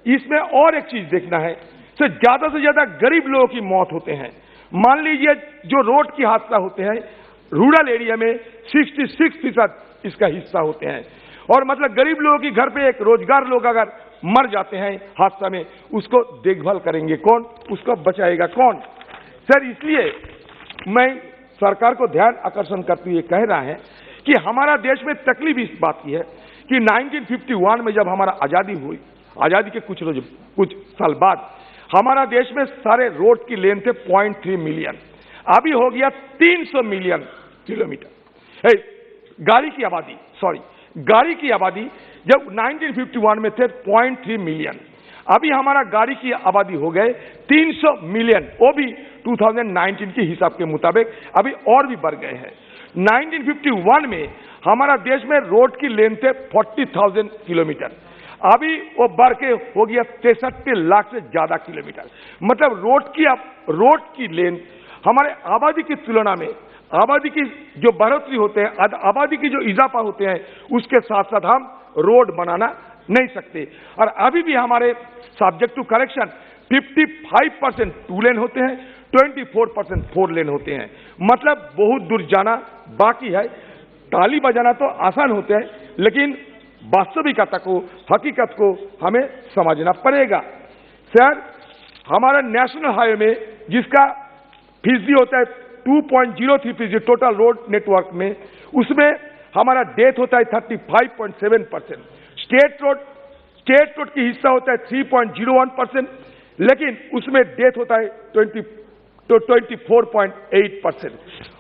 [SPEAKER 7] इसमें और एक चीज देखना है, सर ज्यादा से ज्यादा गरीब लोगों की मौत होते हैं। मान लीजिए जो रोड की हादसा होते हैं रूरल एरिया में 66% इसका हिस्सा होते हैं, और मतलब गरीब लोगों की घर पे एक रोजगार लोग अगर मर जाते हैं हादसा में, उसको देखभाल करेंगे कौन, उसको बचाएगा कौन? सर, इसलिए मैं सरकार को ध्यान आकर्षण करते हुए कह रहा है कि हमारा देश में तकलीफ इस बात की है कि 1951 में जब हमारा आजादी हुई, आजादी के कुछ साल बाद हमारा देश में सारे रोड की लेंथ थे 0.3 मिलियन, अभी हो गया 300 मिलियन किलोमीटर। गाड़ी की आबादी जब 1951 में थे 0.3 मिलियन, अभी हमारा गाड़ी की आबादी हो गए 300 मिलियन, वो भी 2019 के हिसाब के मुताबिक अभी और भी बढ़ गए हैं। 1951 में हमारा देश में रोड की लेंथ थे 40,000 किलोमीटर, अभी वो बढ़ के हो गया 63 लाख से ज्यादा किलोमीटर। मतलब रोड की लेंथ हमारे आबादी की तुलना में, आबादी की जो बढ़ोतरी होते हैं, आबादी की जो इजाफा होते हैं, उसके साथ साथ हम रोड बनाना नहीं सकते। और अभी भी हमारे सब्जेक्ट टू करेक्शन 55% 2 लेन होते हैं, 24% 4 लेन होते हैं। मतलब बहुत दूर जाना बाकी है। ताली बजाना तो आसान होता है, लेकिन वास्तविकता को, हकीकत को हमें समझना पड़ेगा। सर हमारा नेशनल हाईवे में जिसका फीसदी होता है 2.03% टोटल रोड नेटवर्क में, उसमें हमारा डेथ होता है 35.7%। स्टेट रोड की हिस्सा होता है 3.01%, लेकिन उसमें डेथ होता है 24.8%।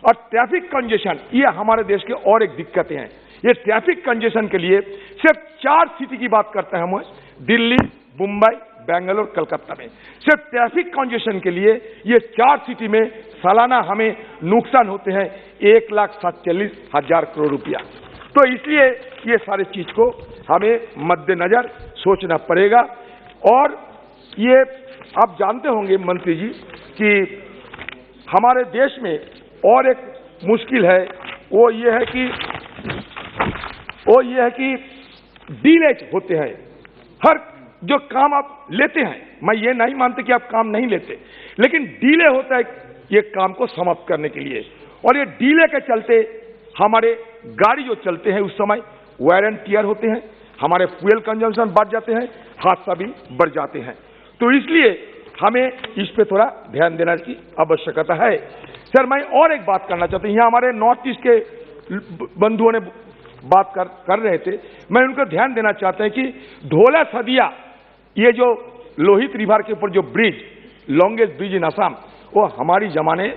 [SPEAKER 7] और ट्रैफिक कंजेशन, ये हमारे देश के और एक दिक्कतें हैं। ये ट्रैफिक कंजेशन के लिए सिर्फ 4 सिटी की बात करते हैं हम, दिल्ली, मुंबई, बेंगलोर, कलकत्ता में। सिर्फ ट्रैफिक कंजेशन के लिए ये 4 सिटी में सालाना हमें नुकसान होते हैं 1,47,000 करोड़ रुपया। तो इसलिए ये सारी चीज को हमें मद्देनजर सोचना पड़ेगा। और ये आप जानते होंगे मंत्री जी कि हमारे देश में और एक मुश्किल है, वो ये है कि डीलेज होते हैं। हर जो काम आप लेते हैं, मैं ये नहीं मानते कि आप काम नहीं लेते, लेकिन डीले होता है ये काम को समाप्त करने के लिए। और ये डीले के चलते हमारे गाड़ी जो चलते हैं उस समय वायर एंड टियर होते हैं, हमारे फ्यूल कंजम्पशन बढ़ जाते हैं, हादसा भी बढ़ जाते हैं। तो इसलिए हमें इस पे थोड़ा ध्यान देने की आवश्यकता है। सर मैं और एक बात करना चाहता हूं, यहाँ हमारे नॉर्थ ईस्ट के बंधुओं ने बात कर रहे थे, मैं उनको ध्यान देना चाहता हूं कि ढोला सदिया, ये जो लोहित रिवर के ऊपर जो ब्रिज, लॉन्गेस्ट ब्रिज इन असम, वो हमारी जमाने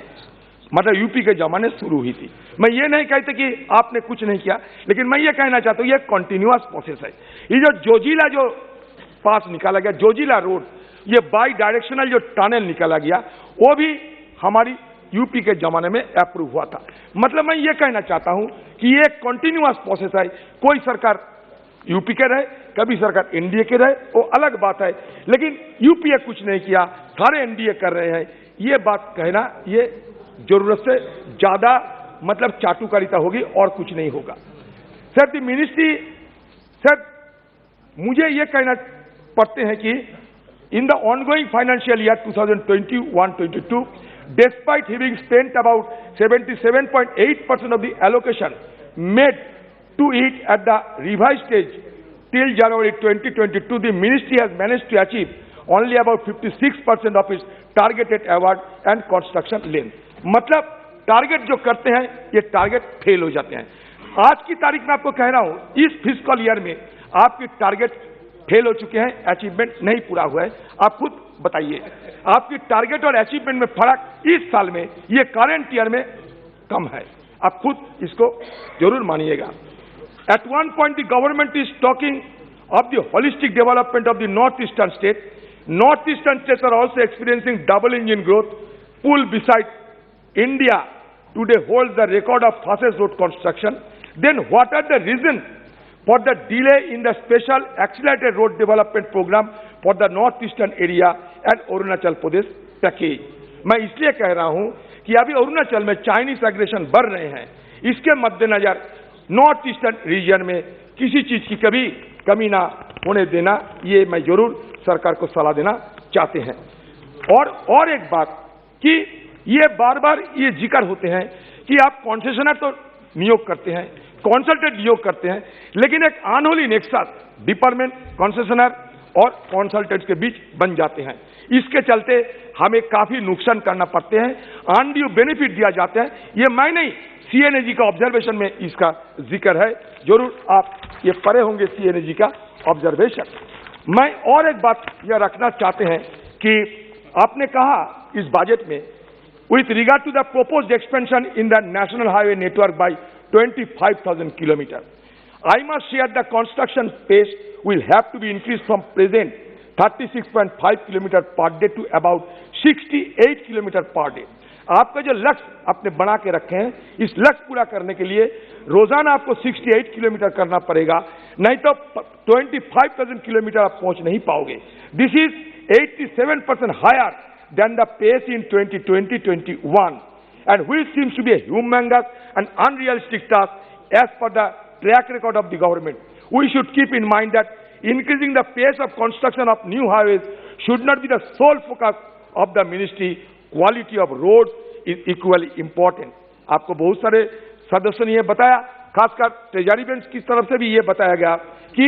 [SPEAKER 7] मतलब यूपी के जमाने शुरू हुई थी। मैं ये नहीं कहता कि आपने कुछ नहीं किया, लेकिन मैं ये कहना चाहता हूं ये कंटिन्यूअस प्रोसेस है। ये जो जोजिला जो पास निकाला गया, जोजिला रोड, ये बाई डायरेक्शनल जो टनल निकाला गया, वो भी हमारी यूपी के जमाने में अप्रूव हुआ था। मतलब मैं ये कहना चाहता हूं कि ये कंटिन्यूअस प्रोसेस है। कोई सरकार यूपी के रहे, कभी सरकार एनडीए के रहे, वो अलग बात है, लेकिन यूपीए कुछ नहीं किया, सारे एनडीए कर रहे हैं। ये बात कहना ये जरूरत से ज्यादा मतलब चाटुकारिता होगी और कुछ नहीं होगा। सर दी मिनिस्ट्री, सर मुझे ये कहना पड़ते हैं कि in the ongoing financial year 2021-22, despite having spent about 77.8% of the allocation made to it at the revised stage till January 2022, the ministry has managed to achieve only about 56% of its targeted award and construction length. मतलब target जो करते हैं ये target fail हो जाते हैं। आज की तारीख में आपको कह रहा हूं, इस फिस्कल ईयर में आपके टारगेट फेल हो चुके हैं, अचीवमेंट नहीं पूरा हुआ है। आप खुद बताइए, आपकी टारगेट और अचीवमेंट में फर्क इस साल में, ये करंट ईयर में कम है। आप खुद इसको जरूर मानिएगा। At one point, the government is talking of the holistic development of the northeastern state. Northeastern states are also experiencing double engine growth. Pull beside India today holds the record of fastest road construction. Then what are the reasons for the delay in the special accelerated road development program for the northeastern area and Arunachal Pradesh package? मैं इसलिए कह रहा हूं कि अभी अरुणाचल में Chinese aggression बढ़ रहे हैं, इसके मद्देनजर नॉर्थ ईस्टर्न रीजन में किसी चीज की कभी कमी ना होने देना, ये मैं जरूर सरकार को सलाह देना चाहते हैं। और एक बात कि ये बार बार ये जिक्र होते हैं कि आप कॉन्सेशनर तो नियोग करते हैं, कंसल्टेंट नियोग करते हैं, लेकिन एक अनहोली नेक्सस डिपार्टमेंट कंसेशनर और कंसल्टेंट के बीच बन जाते हैं। इसके चलते हमें काफी नुकसान करना पड़ते हैं, अनड्यू बेनिफिट दिया जाता है। ये मैं नहीं, सीएनएजी का ऑब्जर्वेशन में इसका जिक्र है, जरूर आप ये पढ़े होंगे सीएनएजी का ऑब्जर्वेशन। मैं और एक बात यह रखना चाहते हैं कि आपने कहा इस बजट में with regard to the proposed expansion in the national highway network by 25,000 kilometers. I must share the construction pace will have to be increased from present 36.5 kilometers per day to about 68 kilometers per day. आपका जो लक्ष्य आपने बना के रखे हैं, इस लक्ष्य पूरा करने के लिए रोजाना आपको 68 किलोमीटर करना पड़ेगा, नहीं तो 25,000 किलोमीटर आप पहुंच नहीं पाओगे। This is 87% higher than the pace in 2020-21, and which seems to be a humongous and unrealistic task as per the track record of the government. We should keep in mind that increasing the pace of construction of new highways should not be the sole focus of the ministry. Quality of roads is equally important. आपको बहुत सारे सदस्यों ने ये बताया, खासकर treasury bench की तरफ से भी ये बताया गया कि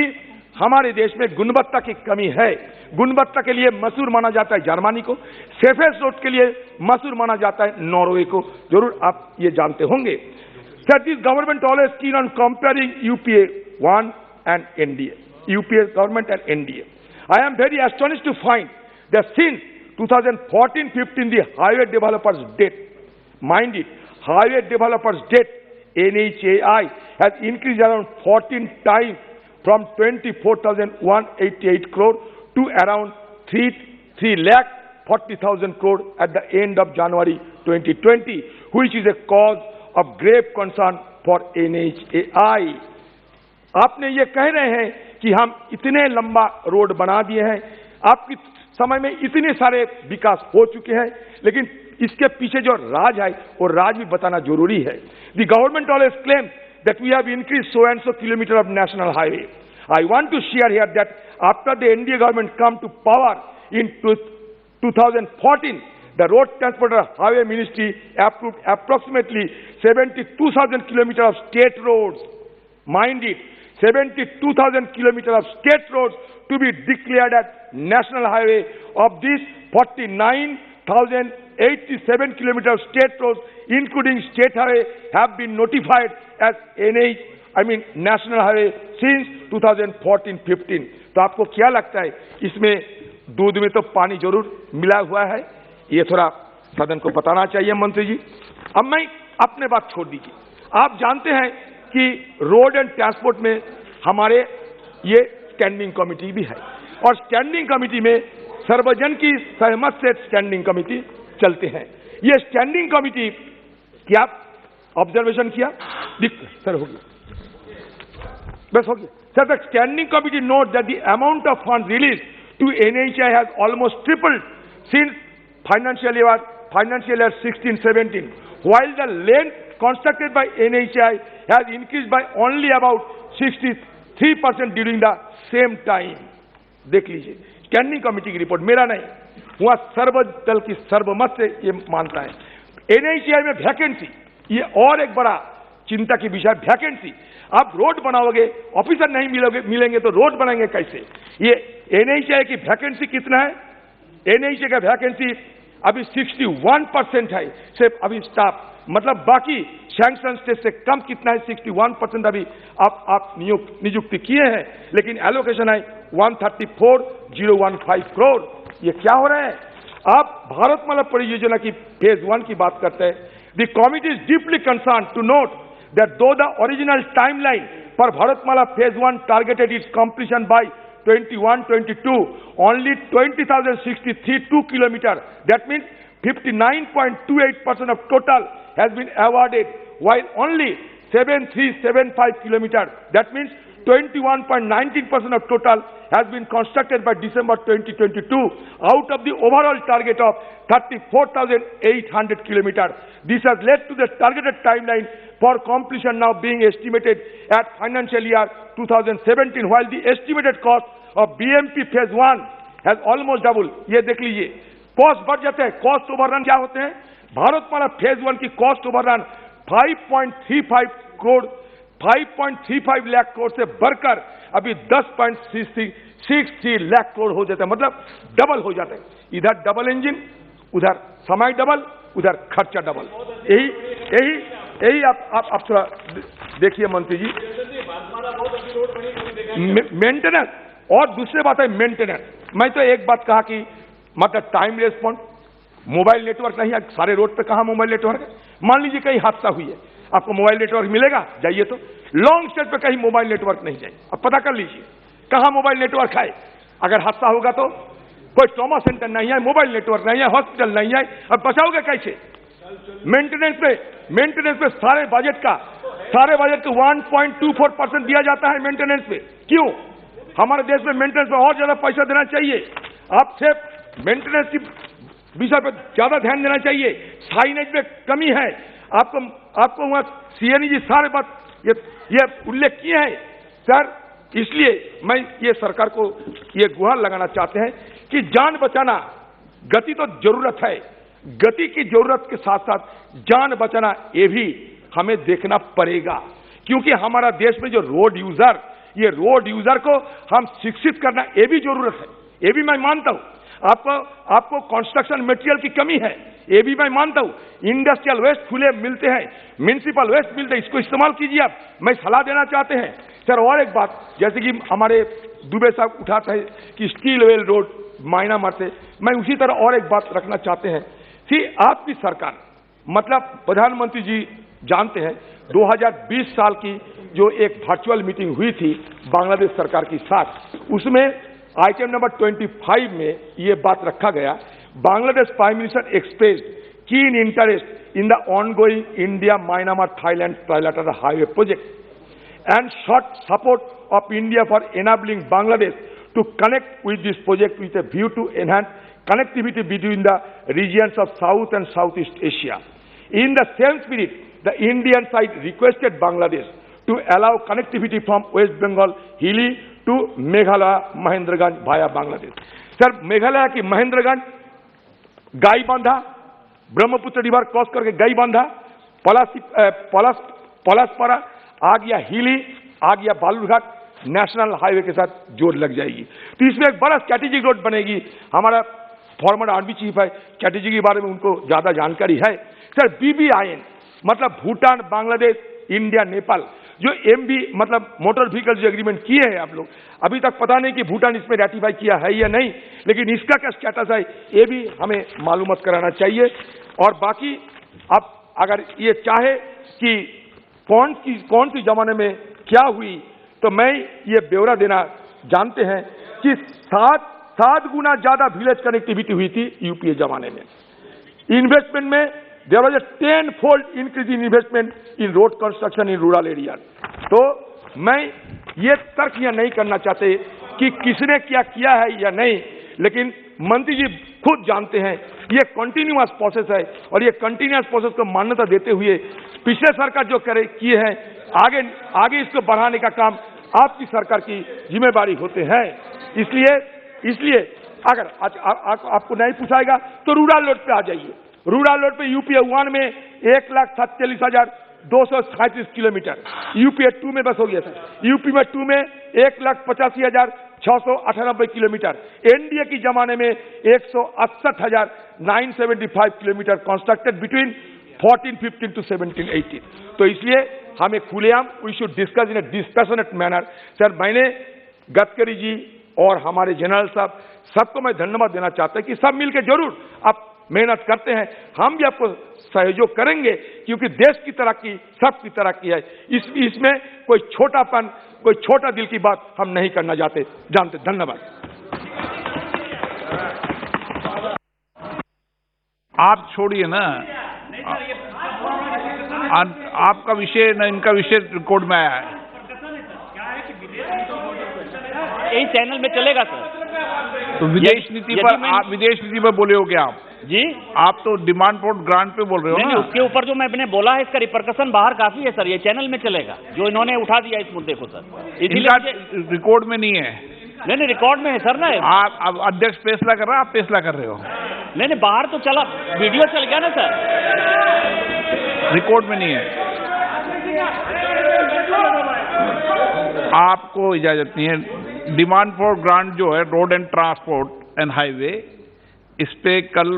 [SPEAKER 7] हमारे देश में गुणवत्ता की कमी है। गुणवत्ता के लिए मशहूर माना जाता है जर्मनी को, सेफेस्ट रोड के लिए मशहूर माना जाता है नॉर्वे को। जरूर आप ये जानते होंगे। That this government always keen on comparing UPA 1 and NDA, UPA government and NDA. I am very astonished to find that since 2014-15 the highway developers debt, mind it, highway developers debt NHAI has increased around 14 times from 24,188 crore to around 3,40,000 crore at the end of January 2020, which is a cause of grave concern for NHAI. आपने ये कह रहे हैं कि हम इतने लंबा road बना दिए हैं, आपके समय में इतने सारे विकास हो चुके हैं, लेकिन इसके पीछे जो राज है वो राज भी बताना जरूरी है। The government always claims that we have increased so and so kilometer of national highway. I want to share here that after the NDA government come to power in 2014, the Road Transport and Highway Ministry approved approximately 72,000 kilometers of state roads. Mind it, 72,000 kilometers of state roads to be declared as national highway. Of this, 49,087 kilometers of state roads, including state highway, have been notified as national highway since 2014-15. तो आपको क्या लगता है, इसमें दूध में तो पानी जरूर मिला हुआ है? ये थोड़ा सदन को बताना चाहिए मंत्री जी। अब मैं अपने बात छोड़ दीजिए। आप जानते हैं कि रोड एंड ट्रांसपोर्ट में हमारे ये स्टैंडिंग कमेटी भी है, और स्टैंडिंग कमेटी में सर्वजन की सहमत से स्टैंडिंग कमेटी चलते हैं। ये स्टैंडिंग कमेटी क्या ऑब्जर्वेशन किया? सर हो गया, बस हो गया sir. The standing committee note that the amount of fund release to NHAI has almost tripled since financial year 16-17, while the lane constructed by NHAI has increased by only about 63% during the same time. देख लीजिए standing committee की report, मेरा नहीं, वहां सर्वदल की सर्वमत से ये मानता है। NHAI में वैकेंसी, ये और एक बड़ा चिंता की विषय, वैकेंसी। आप रोड बनाओगे, ऑफिसर नहीं मिलेंगे तो रोड बनाएंगे कैसे? ये NHAI की वैकेंसी कितना है? NHAI का वैकेंसी अभी 61% है सिर्फ अभी स्टाफ, मतलब बाकी सैंक्शन स्टेज से कम कितना है? 61% अभी आप नियुक्ति किए हैं, लेकिन एलोकेशन है 134,015 करोड़। ये क्या हो रहा है? आप भारतमाला परियोजना की फेज 1 की बात करते हैं। The committee is deeply concern to note that though the original timeline for Bharatmala phase 1 targeted its completion by 21-22, only 20,062 kilometers, that means 59.28% of total has been awarded, while only 7,375 kilometers, that means 21.19% of total has been constructed by December 2022 out of the overall target of 34,800 kilometers. This has led to the targeted timeline for completion now being estimated at financial year 2017, while the estimated cost of BMP phase 1 has almost doubled. ये देख लीजिए, cost बढ़ जाते हैं। Cost overrun क्या होते हैं? Bharatmala phase 1 की कॉस्ट ओवररन 5.35 लाख करोड़ से बढ़कर अभी 10.63 लाख करोड़ हो जाता है, मतलब डबल हो जाता है। इधर डबल इंजन, उधर समय डबल, उधर खर्चा डबल। यही आप थोड़ा देखिए मंत्री जी, मेंटेनेंस। और दूसरी बात है मेंटेनेंस। मैं तो एक बात कहा कि मतलब टाइम रेस्पॉन्स, मोबाइल नेटवर्क नहीं है सारे रोड पे। कहाँ मोबाइल नेटवर्क है? मान लीजिए कहीं हादसा हुई है, आपको मोबाइल नेटवर्क मिलेगा? जाइए तो लॉन्ग स्टेज पे कहीं मोबाइल नेटवर्क नहीं जाए, अब पता कर लीजिए कहाँ मोबाइल नेटवर्क है। अगर हादसा होगा तो कोई ट्रॉमा सेंटर नहीं है, मोबाइल नेटवर्क नहीं है, हॉस्पिटल नहीं है, अब बचाओगे कैसे? मेंटेनेंस पे सारे बजट का 1.24% दिया जाता है मेंटेनेंस पे। क्यों? हमारे देश में मेंटेनेंस पे और ज्यादा पैसा देना चाहिए। आप सिर्फ मेंटेनेंस की विषय पे ज्यादा ध्यान देना चाहिए। साइनेज में कमी है, आपको वहां सीएनई जी सारे बात ये उल्लेख किए हैं सर। इसलिए मैं ये सरकार को ये गुहार लगाना चाहते हैं कि जान बचाना, गति तो जरूरत है, गति की जरूरत के साथ साथ जान बचाना ये भी हमें देखना पड़ेगा, क्योंकि हमारा देश में जो रोड यूजर ये रोड यूजर को हम शिक्षित करना, ये भी जरूरत है, ये भी मैं मानता हूं। आपको कंस्ट्रक्शन मटेरियल की कमी है, ये भी मैं मानता हूं। इंडस्ट्रियल वेस्ट खुले मिलते हैं, म्युनिसिपल वेस्ट मिलते हैं, इसको इस्तेमाल कीजिए आप, मैं सलाह देना चाहते हैं सर। और एक बात, जैसे कि हमारे दुबे साहब उठाते हैं कि स्टील वेल रोड मायना मारते, मैं उसी तरह और एक बात रखना चाहते हैं कि आपकी सरकार, मतलब प्रधानमंत्री जी जानते हैं 2020 साल की जो एक वर्चुअल मीटिंग हुई थी बांग्लादेश सरकार के साथ, उसमें आइटम नंबर 25 में ये बात रखा गया, Bangladesh prime minister expressed keen interest in the ongoing India Myanmar Thailand trilateral highway project and sought support of India for enabling Bangladesh to connect with this project with a view to enhance connectivity between the regions of South and Southeast Asia. In the same spirit, the Indian side requested Bangladesh to allow connectivity from West Bengal Hilly to Meghalaya Mahendraganj via Bangladesh. Sir, Meghalaya की Mahendraganj गाईबांधा Brahmaputra river cross करके गाईबांधा पलासपारा आ गया, हिली आ गया, Balurghat national highway के साथ जोड़ लग जाएगी। तो इसमें एक बड़ा स्ट्रैटेजिक रोड बनेगी। हमारा फॉर्मर आर्मी चीफ है, स्ट्रैटेजी के बारे में उनको ज्यादा जानकारी है। सर, BBIN मतलब भूटान, बांग्लादेश, इंडिया, नेपाल, जो MB मतलब मोटर व्हीकल जो एग्रीमेंट किए हैं आप लोग, अभी तक पता नहीं कि भूटान इसमें रेटिफाई किया है या नहीं, लेकिन इसका क्या स्टेटस है ये भी हमें मालूमात कराना चाहिए। और बाकी अब अगर ये चाहे कि कौन सी जमाने में क्या हुई, तो मैं ये ब्यौरा देना जानते हैं कि 7 गुना ज्यादा विलेज कनेक्टिविटी हुई थी यूपीए जमाने में। इन्वेस्टमेंट में there was a 10-fold increase in investment in road construction in rural area. तो मैं ये तर्क यह नहीं करना चाहते कि किसने क्या किया है या नहीं, लेकिन मंत्री जी खुद जानते हैं ये कंटिन्यूअस प्रोसेस है और ये कंटिन्यूअस प्रोसेस को मान्यता देते हुए पिछले सरकार जो किए हैं आगे इसको बढ़ाने का काम आपकी सरकार की जिम्मेदारी होते हैं। इसलिए अगर आपको नहीं पूछाएगा तो रूरल रोड पे आ जाइए। रूरल रोड पे यूपीए 1 में 1,47,237 किलोमीटर, यूपीए 2 में बस हो गया सर, यूपी में 2 में 1,85,698 किलोमीटर, एनडीए की जमाने में 168,975 किलोमीटर कंस्ट्रक्टेड बिटवीन 1415 to 1718। तो इसलिए हमें खुलेआम we should discuss in a dispassionate manner. Sir, मैंने गडकरी जी और हमारे जनरल साहब सबको मैं धन्यवाद देना चाहता हूं कि सब मिलकर जरूर आप मेहनत करते हैं, हम भी आपको सहयोग करेंगे क्योंकि देश की तरक्की सबकी तरक्की है। इसमें कोई छोटापन, कोई छोटा दिल की बात हम नहीं करना जानते। धन्यवाद।
[SPEAKER 8] आप छोड़िए ना, आपका विषय ना इनका विषय रिकॉर्ड में आया है,
[SPEAKER 10] यही चैनल में चलेगा सर।
[SPEAKER 8] तो विदेश नीति पर आप विदेश नीति पर बोले हो क्या आप
[SPEAKER 10] जी?
[SPEAKER 8] आप तो डिमांड फॉर ग्रांट पे बोल रहे हो ना?
[SPEAKER 10] उसके ऊपर जो मैंने बोला है इसका रिपरकशन बाहर काफी है सर, ये चैनल में चलेगा जो इन्होंने उठा दिया इस मुद्दे को सर।
[SPEAKER 8] इनका रिकॉर्ड में नहीं है।
[SPEAKER 10] नहीं रिकॉर्ड में है सर ना।
[SPEAKER 8] आप अध्यक्ष फैसला कर रहे हैं, आप फैसला कर रहे हो।
[SPEAKER 10] नहीं बाहर तो चला, वीडियो चल गया ना सर,
[SPEAKER 8] रिकॉर्ड में नहीं है। आपको इजाजत नहीं है। डिमांड फॉर ग्रांट जो है road and transport and highway, इस पे कल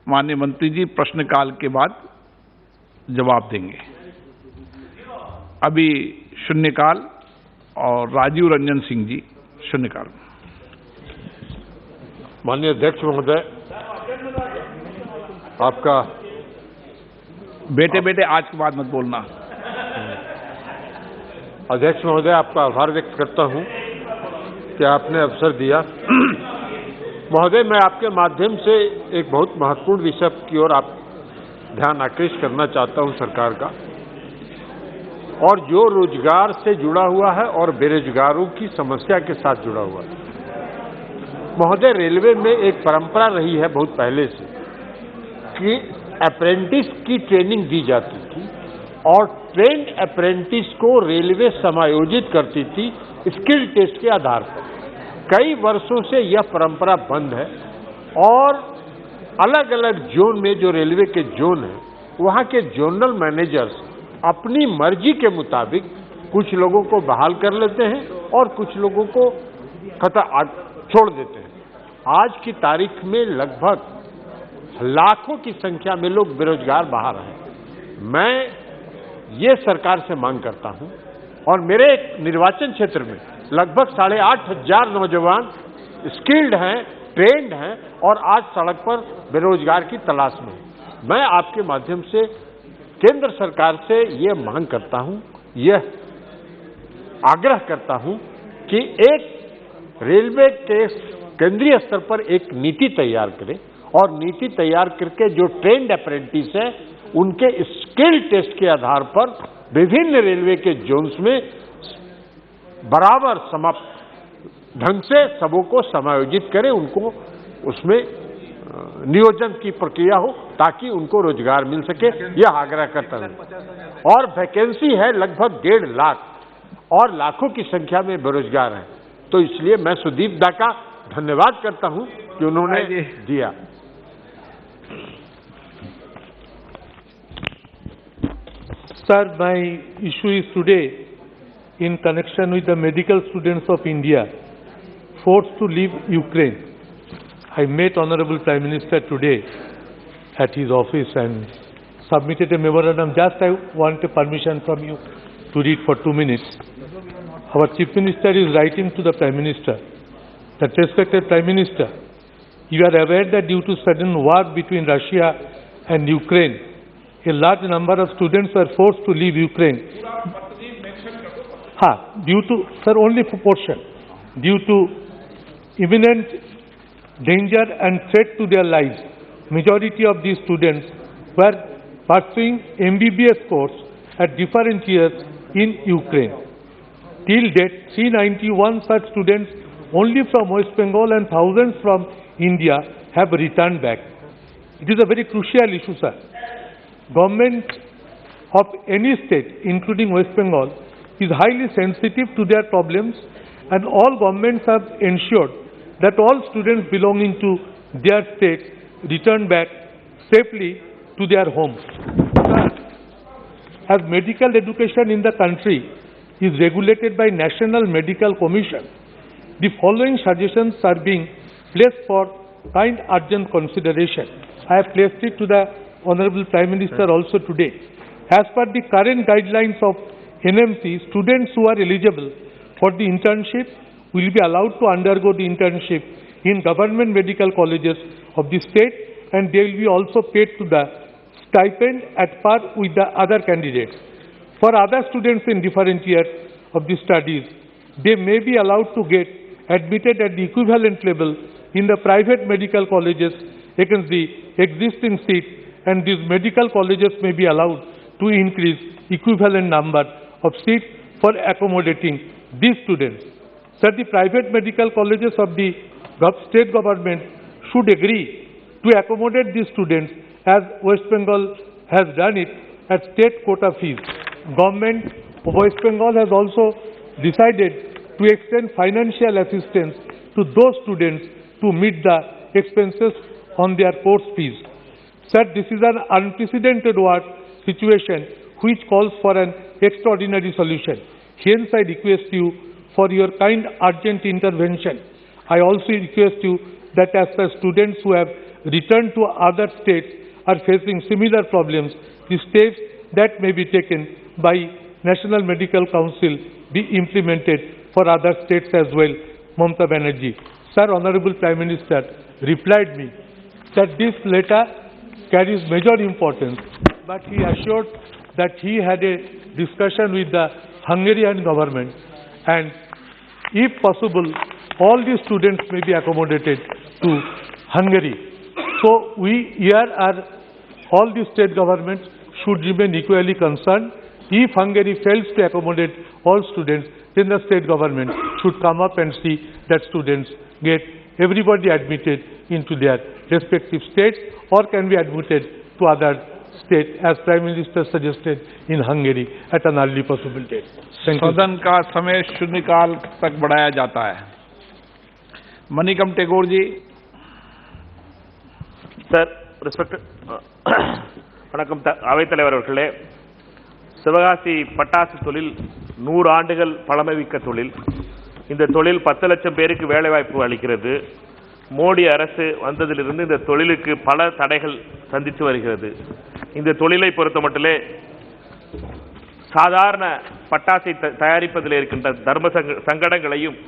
[SPEAKER 8] माननीय मंत्री जी प्रश्नकाल के बाद जवाब देंगे। अभी शून्यकाल और राजीव रंजन सिंह जी शून्यकाल।
[SPEAKER 12] माननीय अध्यक्ष महोदय, आपका
[SPEAKER 8] बेटे आज के बाद मत बोलना।
[SPEAKER 12] अध्यक्ष महोदय, आपका आभार व्यक्त करता हूं कि आपने अवसर दिया। महोदय, मैं आपके माध्यम से एक बहुत महत्वपूर्ण विषय की ओर आप ध्यान आकृष्ट करना चाहता हूं सरकार का, और जो रोजगार से जुड़ा हुआ है और बेरोजगारों की समस्या के साथ जुड़ा हुआ है। महोदय, रेलवे में एक परंपरा रही है बहुत पहले से कि अप्रेंटिस की ट्रेनिंग दी जाती थी और ट्रेंड अप्रेंटिस को रेलवे समायोजित करती थी स्किल टेस्ट के आधार पर। कई वर्षों से यह परंपरा बंद है और अलग अलग जोन में जो रेलवे के जोन हैं, वहाँ के जोनल मैनेजर्स अपनी मर्जी के मुताबिक कुछ लोगों को बहाल कर लेते हैं और कुछ लोगों को छोड़ देते हैं। आज की तारीख में लगभग लाखों की संख्या में लोग बेरोजगार बाहर हैं। मैं ये सरकार से मांग करता हूं और मेरे निर्वाचन क्षेत्र में लगभग 8,500 नौजवान स्किल्ड हैं, ट्रेंड हैं और आज सड़क पर बेरोजगार की तलाश में। मैं आपके माध्यम से केंद्र सरकार से ये मांग करता हूं, यह आग्रह करता हूं कि एक रेलवे के केंद्रीय स्तर पर एक नीति तैयार करें और नीति तैयार करके जो ट्रेंड अप्रेंटिस है उनके स्किल टेस्ट के आधार पर विभिन्न रेलवे के जोन्स में बराबर ढंग से सबों को समायोजित करें, उनको उसमें नियोजन की प्रक्रिया हो ताकि उनको रोजगार मिल सके, यह आग्रह करता हूं। और वैकेंसी है लगभग 1.5 लाख और लाखों की संख्या में बेरोजगार हैं, तो इसलिए मैं सुदीप दा का धन्यवाद करता हूं कि उन्होंने दिया।
[SPEAKER 5] Sir, my issue is today in connection with the medical students of India forced to leave Ukraine. I met Honorable Prime Minister today at his office and submitted a memorandum. Just I want a permission from you to read for 2 minutes. Our Chief Minister is writing to the Prime Minister that, respected Prime Minister, you are aware that due to sudden war between Russia and Ukraine, a large number of students were forced to leave Ukraine. Due to, sir, only proportion, due to imminent danger and threat to their lives, majority of these students were pursuing MBBS course at different years in Ukraine. Till date, 391 such students only from West Bengal and thousands from India have returned back. It is a very crucial issue, sir. Government of any state, including West Bengal, is highly sensitive to their problems, and all governments have ensured that all students belonging to their state return back safely to their homes. As medical education in the country is regulated by National Medical Commission, the following suggestions are being placed for kind urgent consideration. I have placed it to the Honorable Prime Minister also today. As per the current guidelines of NMC, students who are eligible for the internship will be allowed to undergo the internship in government medical colleges of the state, and they will be also paid to the stipend at par with the other candidates. For other students in different years of the studies, they may be allowed to get admitted at the equivalent level in the private medical colleges against the existing seats, and these medical colleges may be allowed to increase equivalent number of seats for accommodating these students. Sir, the private medical colleges of the state government should agree to accommodate these students as West Bengal has done it at state quota fees. Government of West Bengal has also decided to extend financial assistance to those students to meet the expenses on their course fees. Sir, this is an unprecedented war situation which calls for an extraordinary solution. Hence, I request you for your kind urgent intervention. I also request you that as the students who have returned to other states are facing similar problems, the steps that may be taken by National Medical Council be implemented for other states as well. Mamata Banerjee. Sir, Honorable Prime Minister replied me that this letter carries major importance, but he assured that he had a discussion with the Hungarian government, and if possible, all these students may be accommodated to Hungary. So we here are, all the state governments should remain equally concerned. If Hungary fails to accommodate all students, then the state government should come up and see that students get everybody admitted into their respective states or can be admitted to other states as Prime Minister suggested in Hungary at an early possible date. Thank you.
[SPEAKER 8] सदन का समय शून्यकाल तक बढ़ाया जाता है। मणिकम टेगोर जी।
[SPEAKER 23] Sir, respected வணக்கம் அவைத்தலைவர் அவர்களே,
[SPEAKER 15] சிவகாசி பட்டாசு தொழில் 100 ஆண்டுகள் பழமைமிக்க தொழில். இந்த தொழில் 10 லட்சம் பேருக்கு வேலைவாய்ப்பு அளிக்கிறது. மோடி அரசு வந்ததிலிருந்து இந்த தொழிலுக்கு பல தடைகள் சந்தித்து வருகிறது. இந்த தொழிலை பொறுத்தமட்டிலே சாதாரண பட்டாசை தயாரிப்பதில் இருக்கின்ற தர்ம சங்கடங்களையும்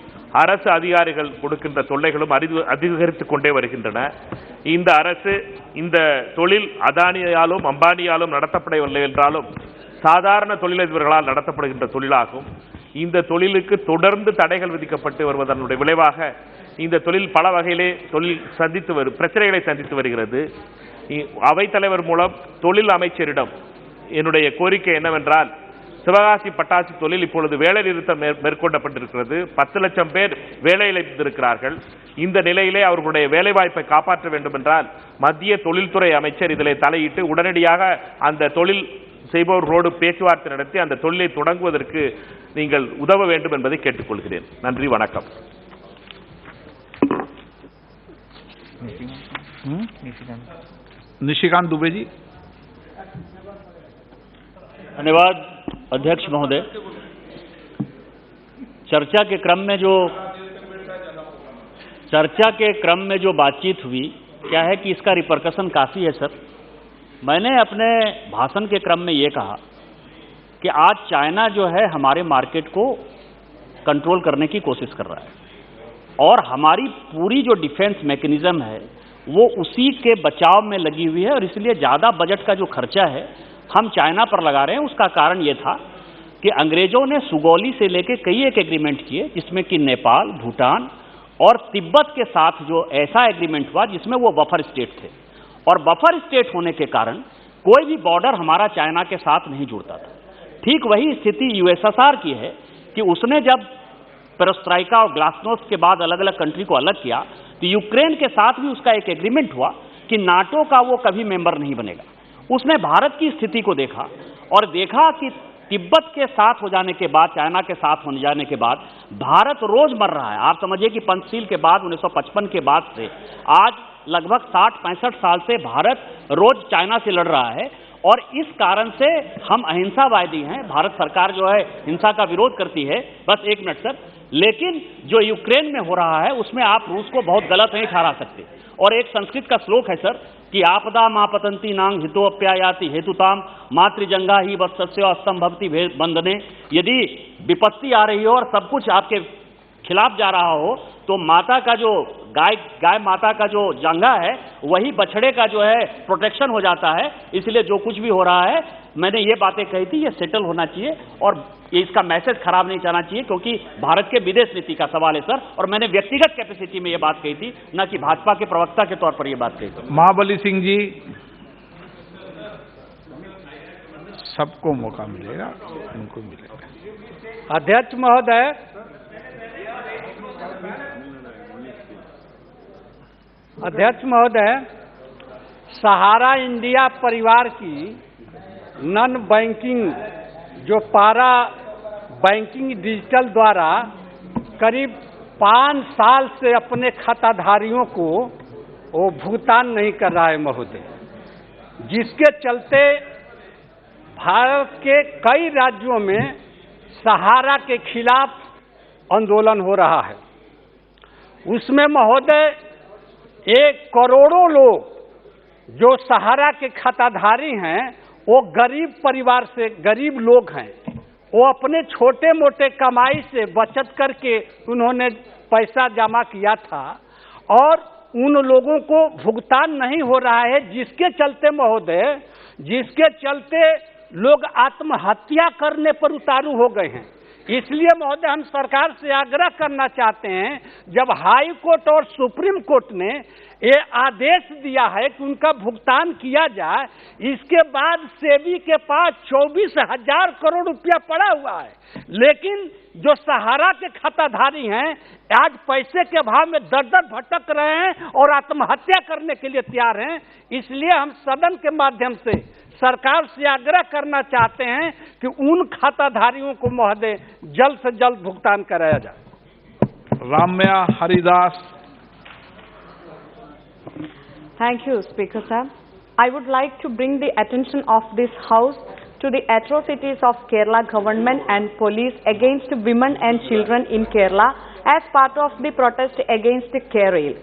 [SPEAKER 15] அரசு அதிகாரிகள் கொடுக்கின்ற தொல்லைகளும் அதிகரித்துக் கொண்டே வருகின்றன. இந்த அரசு இந்த தொழில் அதானியாலும் அம்பானியாலும் நடத்தப்படவில்லை என்றாலும் சாதாரண தொழிலதிபர்களால் நடத்தப்படுகின்ற தொழிலாகும். இந்த தொழிலுக்கு தொடர்ந்து தடைகள் விதிக்கப்பட்டு வருவதனுடைய விளைவாக இந்த தொழில் பல வகையிலே பிரச்சனைகளை சந்தித்து வருகிறது. அவைத்தலைவர் மூலம் தொழில் அமைச்சரிடம் என்னுடைய கோரிக்கை என்னவென்றால், சிவகாசி பட்டாசு தொழில் இப்பொழுது வேலை நிறுத்தம் மேற்கொள்ளப்பட்டிருக்கிறது. 10 லட்சம் பேர் வேலையில் இருக்கிறார்கள். இந்த நிலையிலே அவர்களுடைய வேலைவாய்ப்பை காப்பாற்ற வேண்டும் என்றால் மத்திய தொழில்துறை அமைச்சர் இதிலே தலையிட்டு உடனடியாக அந்த தொழில் செய்பவர்களோடு பேச்சுவார்த்தை நடத்தி அந்த தொழிலை தொடங்குவதற்கு நீங்கள் உதவ வேண்டும் என்பதை கேட்டுக்கொள்கிறேன். நன்றி, வணக்கம்.
[SPEAKER 8] निशिकांत दुबे जी।
[SPEAKER 10] धन्यवाद अध्यक्ष महोदय। चर्चा के क्रम में जो बातचीत हुई, क्या है कि इसका रिपरकशन काफ़ी है सर। मैंने अपने भाषण के क्रम में ये कहा कि आज चाइना जो है हमारे मार्केट को कंट्रोल करने की कोशिश कर रहा है और हमारी पूरी जो डिफेंस मैकेनिज्म है वो उसी के बचाव में लगी हुई है और इसलिए ज़्यादा बजट का जो खर्चा है हम चाइना पर लगा रहे हैं। उसका कारण ये था कि अंग्रेजों ने सुगौली से लेके कई एक एग्रीमेंट किए, जिसमें कि नेपाल, भूटान और तिब्बत के साथ जो ऐसा एग्रीमेंट हुआ जिसमें वो बफर स्टेट थे और बफर स्टेट होने के कारण कोई भी बॉर्डर हमारा चाइना के साथ नहीं जुड़ता था। ठीक वही स्थिति यूएसएसआर की है कि उसने जब पेरेस्ट्राइका और ग्लासनोस्ट के बाद अलग अलग कंट्री को अलग किया तो यूक्रेन के साथ भी उसका एक एग्रीमेंट हुआ कि नाटो का वो कभी मेंबर नहीं बनेगा। उसने भारत की स्थिति को देखा और देखा कि तिब्बत के साथ हो जाने के बाद, चाइना के साथ हो जाने के बाद भारत रोज मर रहा है। आप समझिए कि पंचशील के बाद 1955 के बाद से आज लगभग 60-65 साल से भारत रोज चाइना से लड़ रहा है और इस कारण से हम अहिंसावादी हैं। भारत सरकार जो है हिंसा का विरोध करती है। बस एक मिनट सर, लेकिन जो यूक्रेन में हो रहा है उसमें आप रूस को बहुत गलत नहीं ठहरा सकते। और एक संस्कृत का श्लोक है सर कि आपदा मापतंती नांग हितोप्यायाति हेतुताम मातृजंगा ही वत्सस्य अस्तम भवति बंधने। यदि विपत्ति आ रही हो और सब कुछ आपके खिलाफ जा रहा हो तो माता का जो गाय माता का जो जंगा है वही बछड़े का जो है प्रोटेक्शन हो जाता है। इसलिए जो कुछ भी हो रहा है, मैंने ये बातें कही थी, ये सेटल होना चाहिए और इसका मैसेज खराब नहीं जाना चाहिए, क्योंकि भारत के विदेश नीति का सवाल है सर। और मैंने व्यक्तिगत कैपेसिटी में ये बात कही थी, न कि भाजपा के प्रवक्ता के तौर पर ये बात कही थी।
[SPEAKER 8] महाबली सिंह जी, सबको मौका मिलेगा, उनको मिलेगा।
[SPEAKER 9] अध्यक्ष महोदय, सहारा इंडिया परिवार की नॉन बैंकिंग जो पारा बैंकिंग डिजिटल द्वारा करीब 5 साल से अपने खाताधारियों को वो भुगतान नहीं कर रहा है महोदय, जिसके चलते भारत के कई राज्यों में सहारा के खिलाफ आंदोलन हो रहा है। उसमें महोदय 1 करोड़ों लोग जो सहारा के खाताधारी हैं वो गरीब परिवार से गरीब लोग हैं। वो अपने छोटे मोटे कमाई से बचत करके उन्होंने पैसा जमा किया था और उन लोगों को भुगतान नहीं हो रहा है, जिसके चलते महोदय, लोग आत्महत्या करने पर उतारू हो गए हैं। इसलिए महोदय हम सरकार से आग्रह करना चाहते हैं, जब हाई कोर्ट और सुप्रीम कोर्ट ने ये आदेश दिया है कि उनका भुगतान किया जाए, इसके बाद सेबी के पास 24,000 करोड़ रुपया पड़ा हुआ है, लेकिन जो सहारा के खाताधारी हैं आज पैसे के अभाव में दर-दर भटक रहे हैं और आत्महत्या करने के लिए तैयार हैं। इसलिए हम सदन के माध्यम से सरकार से आग्रह करना चाहते हैं कि उन खाताधारियों को महोदय जल्द से जल्द भुगतान कराया जाए।
[SPEAKER 8] Ramya Haridas.
[SPEAKER 20] Thank you, Speaker sir. I would like to bring the attention of this House
[SPEAKER 17] to the atrocities of Kerala government and police against women and children in Kerala as part of the protest against Kerala.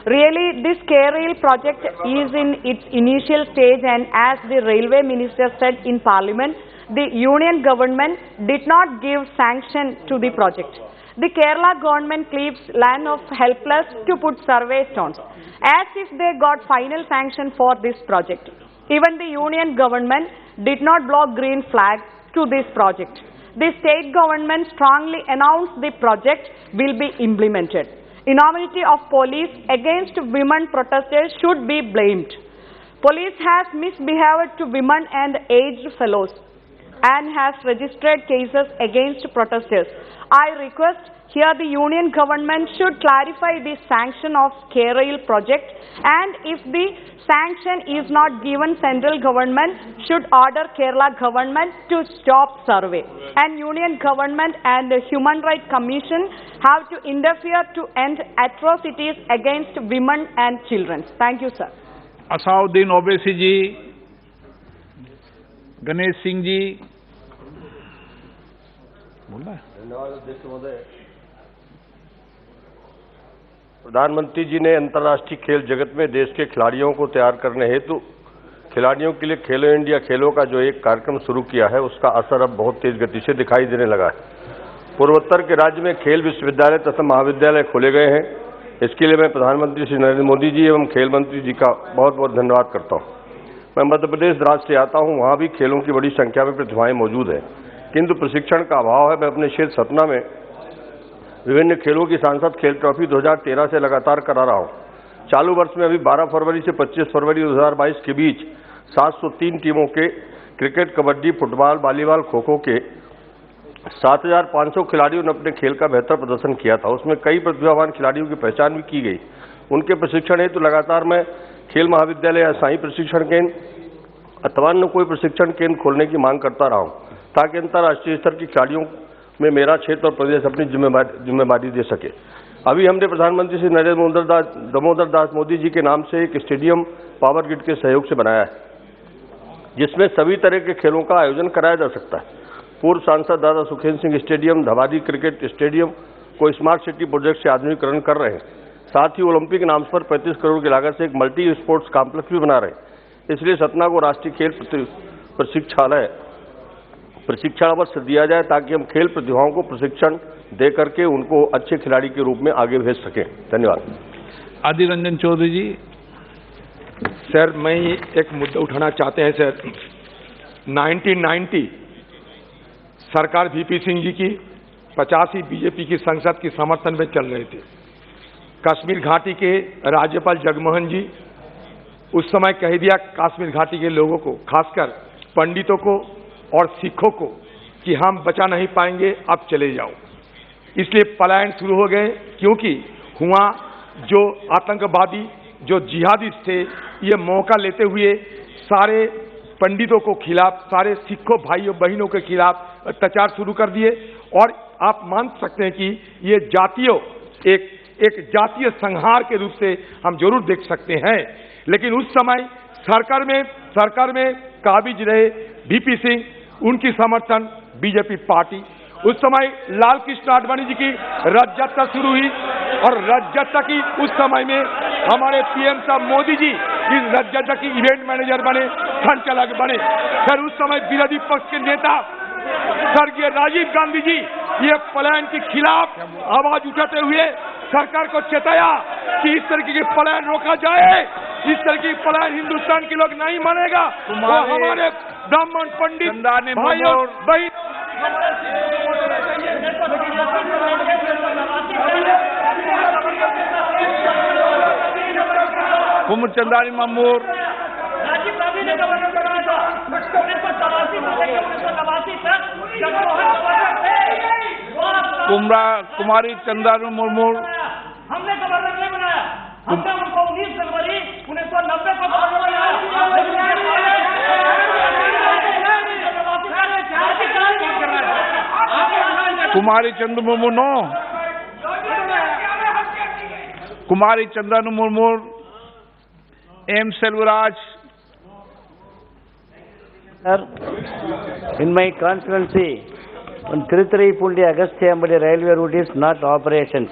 [SPEAKER 17] Really, this Kerala project is in its initial stage, and as the railway minister said in parliament, the union government did not give sanction to the project. The Kerala government claims land of helpless to put survey stones, as if they got final sanction for this project. Even the union government did not blow green flag to this project. The state government strongly announced the project will be implemented. Enormity of police against women protesters should be blamed. Police has misbehaved to women and aged fellows and has registered cases against protesters. I request here the union government should clarify the sanction of Kerala project, and if the sanction is not given, central government should order Kerala government to stop survey, and union government and the Human Rights Commission have to interfere to end atrocities against women and children. Thank you, sir.
[SPEAKER 8] Asaduddin Owaisi जी, गणेश सिंह जी,
[SPEAKER 4] धन्यवाद अध्यक्ष महोदय। प्रधानमंत्री जी ने अंतर्राष्ट्रीय खेल जगत में देश के खिलाड़ियों को तैयार करने हेतु खिलाड़ियों के लिए खेलो इंडिया खेलों का जो एक कार्यक्रम शुरू किया है, उसका असर अब बहुत तेज गति से दिखाई देने लगा है। पूर्वोत्तर के राज्य में खेल विश्वविद्यालय तथा महाविद्यालय खोले गए हैं। इसके लिए मैं प्रधानमंत्री श्री नरेंद्र मोदी जी एवं खेल मंत्री जी का बहुत बहुत धन्यवाद करता हूँ। मैं मध्य प्रदेश राज्य से आता हूँ, वहाँ भी खेलों की बड़ी संख्या में प्रतिभाएं मौजूद हैं, किंतु प्रशिक्षण का अभाव है। मैं अपने क्षेत्र सतना में विभिन्न खेलों की सांसद खेल ट्रॉफी 2013 से लगातार करा रहा हूँ। चालू वर्ष में अभी 12 फरवरी से 25 फरवरी 2022 के बीच 703 टीमों के cricket, kabaddi, football, volleyball, kho kho के 7,500 खिलाड़ियों ने अपने खेल का बेहतर प्रदर्शन किया था। उसमें कई प्रतिभावान खिलाड़ियों की पहचान भी की गई। उनके प्रशिक्षण हेतु लगातार मैं खेल महाविद्यालय या साई प्रशिक्षण केंद्र अथवा अन्य कोई प्रशिक्षण केंद्र खोलने की मांग करता रहा हूँ, ताकि अंतर्राष्ट्रीय स्तर के खिलाड़ियों में मेरा क्षेत्र और प्रदेश अपनी जिम्मेदारी दे सके। अभी हमने प्रधानमंत्री श्री नरेंद्र दामोदर दास मोदी जी के नाम से एक स्टेडियम पावर ग्रिड के सहयोग से बनाया है, जिसमें सभी तरह के खेलों का आयोजन कराया जा सकता है। पूर्व सांसद Dada Sukhendra Singh stadium, Dhawari cricket stadium को स्मार्ट सिटी प्रोजेक्ट से आधुनिकीकरण कर रहे हैं। साथ ही ओलंपिक नाम पर 35 करोड़ की लागत से एक मल्टी स्पोर्ट्स कॉम्प्लेक्स भी बना रहे हैं। इसलिए सतना को राष्ट्रीय खेल प्रशिक्षण अवश्य दिया जाए, ताकि हम खेल प्रतिभाओं को प्रशिक्षण दे करके उनको अच्छे खिलाड़ी के रूप में आगे भेज सकें। धन्यवाद।
[SPEAKER 8] आदिर रंजन चौधरी जी।
[SPEAKER 7] सर, मैं एक मुद्दा उठाना चाहते हैं सर। 1990 सरकार वीपी सिंह जी की 85 बीजेपी की संसद की समर्थन में चल रहे थे। कश्मीर घाटी के राज्यपाल जगमोहन जी उस समय कह दिया कश्मीर घाटी के लोगों को, खासकर पंडितों को और सिखों को, कि हम बचा नहीं पाएंगे, अब चले जाओ। इसलिए पलायन शुरू हो गए, क्योंकि हुआ जो आतंकवादी, जो जिहादिस्ट थे, ये मौका लेते हुए सारे पंडितों को खिलाफ, सारे सिखों भाइयों बहनों के खिलाफ अत्याचार शुरू कर दिए। और आप मान सकते हैं कि ये एक जातीय संहार के रूप से हम जरूर देख सकते हैं। लेकिन उस समय सरकार में काबिज रहे वीपी सिंह, उनकी समर्थन बीजेपी पार्टी। उस समय लाल कृष्ण आडवाणी जी की रथ यात्रा शुरू हुई, और रथ यात्रा की उस समय में हमारे पीएम साहब मोदी जी इस रथ यात्रा की इवेंट मैनेजर बने, संचालक बने। फिर उस समय विरोधी पक्ष के नेता स्वर्गीय राजीव गांधी जी ये पलायन के खिलाफ आवाज उठाते हुए सरकार को चेताया कि इस तरीके के पलायन रोका जाए। इस तरह की पलायन हिंदुस्तान के लोग नहीं मानेगा। वो हमारे ब्राह्मण पंडित भाइयों बहन
[SPEAKER 8] कुमर चंदानी ममूर, कुमारी चंदानी मुर्मू,
[SPEAKER 20] हमने गवर्नर नहीं बनाया, हमने उनको 19 जनवरी 1990 को बनाया।
[SPEAKER 8] Kumari Chandra Murmu no, Kumari Chandan Murmu, M Selvaraj,
[SPEAKER 6] Sir, in my constituency, on Tirupati Agasthyambadi railway route is not operations.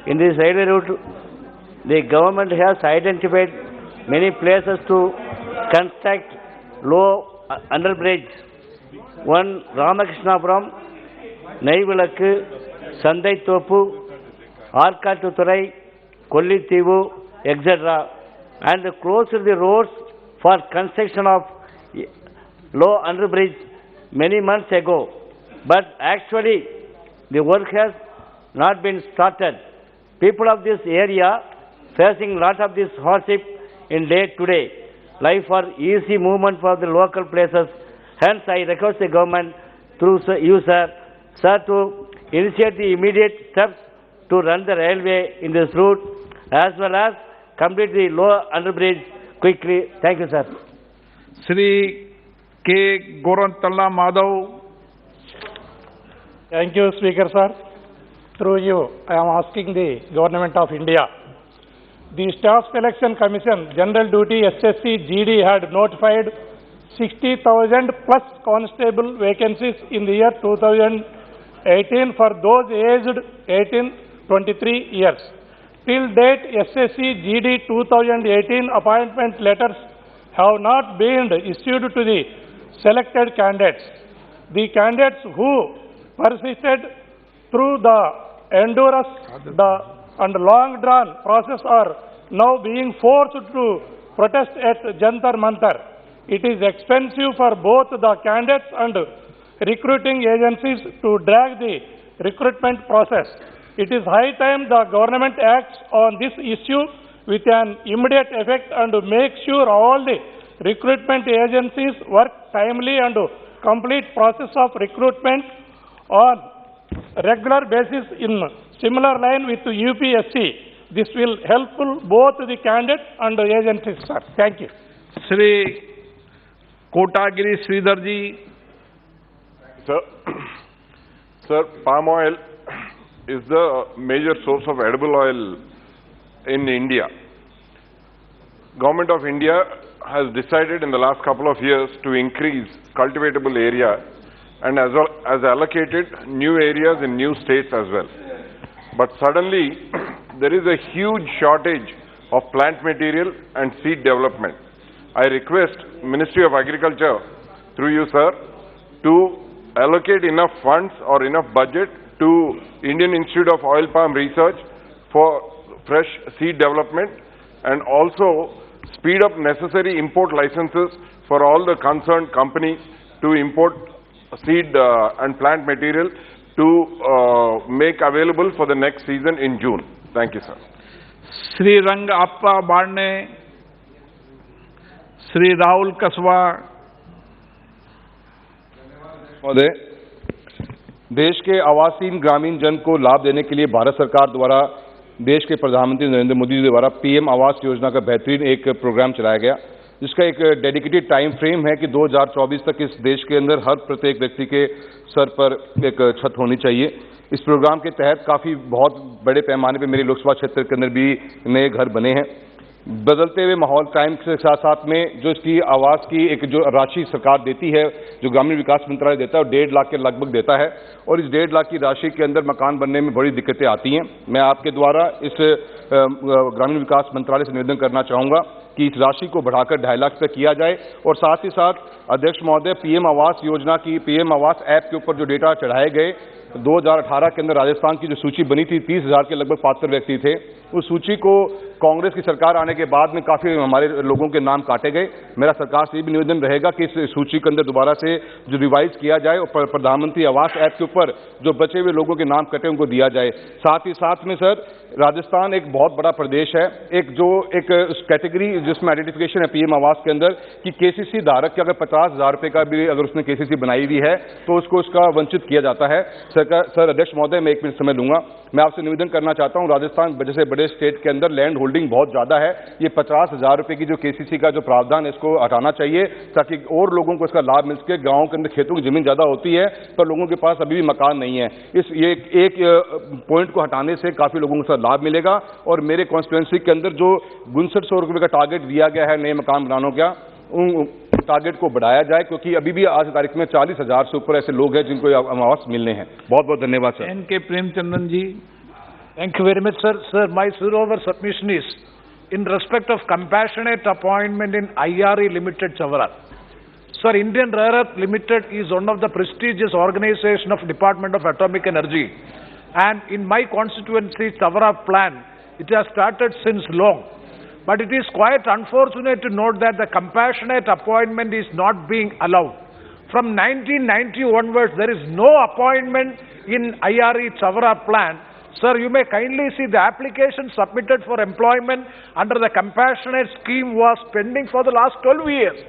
[SPEAKER 6] In this railway route, the government has identified many places to construct low underbridge. One Ramakrishnapuram, Naivilakku, Sandai Topu, Arkatuturai, Kollithivu, etc. and closed the roads for construction of low underbridge many months ago. But actually, the work has not been started. People of this area facing lot of this hardship in day-to-day life for easy movement for the local places. Hence, I request the government through you, sir, to initiate the immediate steps to run the railway in this route as well as complete the low underbridge quickly. Thank you, sir.
[SPEAKER 8] Shri K. Gorantalla Madhav.
[SPEAKER 14] Thank you, Speaker, sir. Through you, I am asking the Government of India. The Staff Selection Commission, General Duty SSC GD had notified 60,000 plus constable vacancies in the year 2018 for those aged 18-23 years. Till date, SSC GD 2018 appointment letters have not been issued to the selected candidates. The candidates who persisted through the endurance and long-drawn process are now being forced to protest at Jantar Mantar. It is expensive for both the candidates and recruiting agencies to drag the recruitment process. It is high time the government acts on this issue with an immediate effect and make sure all the recruitment agencies work timely and complete process of recruitment on regular basis in similar line with UPSC. This will help both the candidates and the agencies, sir. Thank you.
[SPEAKER 8] Shri Kotagiri Sridharji.
[SPEAKER 21] Sir, palm oil is the major source of edible oil in India. Government of India has decided in the last couple of years to increase cultivatable area and as well as allocated new areas in new states as well. But suddenly there is a huge shortage of plant material and seed development. I request Ministry of Agriculture through you, sir, to allocate enough funds or enough budget to Indian Institute of Oil Palm Research for fresh seed development and also speed up necessary import licenses for all the concerned companies to import seed and plant material to make available for the next season in June. Thank you, sir.
[SPEAKER 8] Shri Rang Appa Barne, Shri Rahul Kaswa.
[SPEAKER 24] महोदय, देश के आवासीन ग्रामीण जन को लाभ देने के लिए भारत सरकार द्वारा देश के प्रधानमंत्री नरेंद्र मोदी जी द्वारा पीएम आवास योजना का बेहतरीन एक प्रोग्राम चलाया गया, जिसका एक डेडिकेटेड टाइम फ्रेम है कि 2024 तक इस देश के अंदर हर प्रत्येक व्यक्ति के सर पर एक छत होनी चाहिए। इस प्रोग्राम के तहत काफ़ी बहुत बड़े पैमाने पे मेरे लोकसभा क्षेत्र के अंदर भी नए घर बने हैं। बदलते हुए माहौल टाइम के साथ साथ में जो इसकी आवास की एक जो राशि सरकार देती है, जो ग्रामीण विकास मंत्रालय देता है, वो 1.5 लाख के लगभग देता है और इस 1.5 लाख की राशि के अंदर मकान बनने में बड़ी दिक्कतें आती हैं। मैं आपके द्वारा इस ग्रामीण विकास मंत्रालय से निवेदन करना चाहूँगा कि इस राशि को बढ़ाकर 2.5 लाख तक किया जाए और साथ ही साथ अध्यक्ष महोदय, पीएम आवास योजना की पीएम आवास ऐप के ऊपर जो डेटा चढ़ाए गए 2018 के अंदर राजस्थान की जो सूची बनी थी 30,000 के लगभग पात्र व्यक्ति थे, उस सूची को कांग्रेस की सरकार आने के बाद में काफ़ी हमारे लोगों के नाम काटे गए। मेरा सरकार से भी निवेदन रहेगा कि इस सूची के अंदर दोबारा से जो रिवाइज किया जाए और प्रधानमंत्री आवास ऐप के ऊपर जो बचे हुए लोगों के नाम कटे उनको दिया जाए। साथ ही साथ में सर, राजस्थान एक बहुत बड़ा प्रदेश है, एक कैटेगरी जिसमें आइडेंटिफिकेशन है पीएम आवास के अंदर कि केसीसी धारक के अगर 50,000 रुपये का भी अगर उसने केसीसी बनाई हुई है तो उसको उसका वंचित किया जाता है। सर अध्यक्ष महोदय, मैं 1 मिनट समय लूंगा। मैं आपसे निवेदन करना चाहता हूं, राजस्थान जैसे बड़े स्टेट के अंदर लैंड होल्डिंग बहुत ज़्यादा है, ये 50,000 रुपये की जो केसीसी का जो प्रावधान है इसको हटाना चाहिए ताकि और लोगों को इसका लाभ मिल सके। गाँव के अंदर खेतों की जमीन ज़्यादा होती है पर लोगों के पास अभी भी मकान नहीं है। ये एक पॉइंट को हटाने से काफ़ी लोगों को इसका लाभ मिलेगा और मेरे कॉन्स्टिट्यूंसी के अंदर जो 6200 रुपये का टारगेट दिया गया है नए मकान बनाने का, टारगेट को बढ़ाया जाए, क्योंकि अभी भी आज की तारीख में 40,000 से ऊपर ऐसे लोग हैं जिनको ये आवास मिलने हैं। बहुत बहुत धन्यवाद सर।
[SPEAKER 8] एन के प्रेमचंद्रन जी।
[SPEAKER 9] Thank you very much, sir. Sir, my silver submission is in respect of compassionate appointment in IRE Limited, Chavara. Sir, Indian Rare Earth Limited is one of the prestigious organization of Department of Atomic Energy. And in my constituency, Chavara plan, it has started since long. But it is quite unfortunate to note that the compassionate appointment is not being allowed. From 1990 onwards, there is no appointment in IRE Chavara plan. Sir, you may kindly see the application submitted for employment under the compassionate scheme was pending for the last 12 years.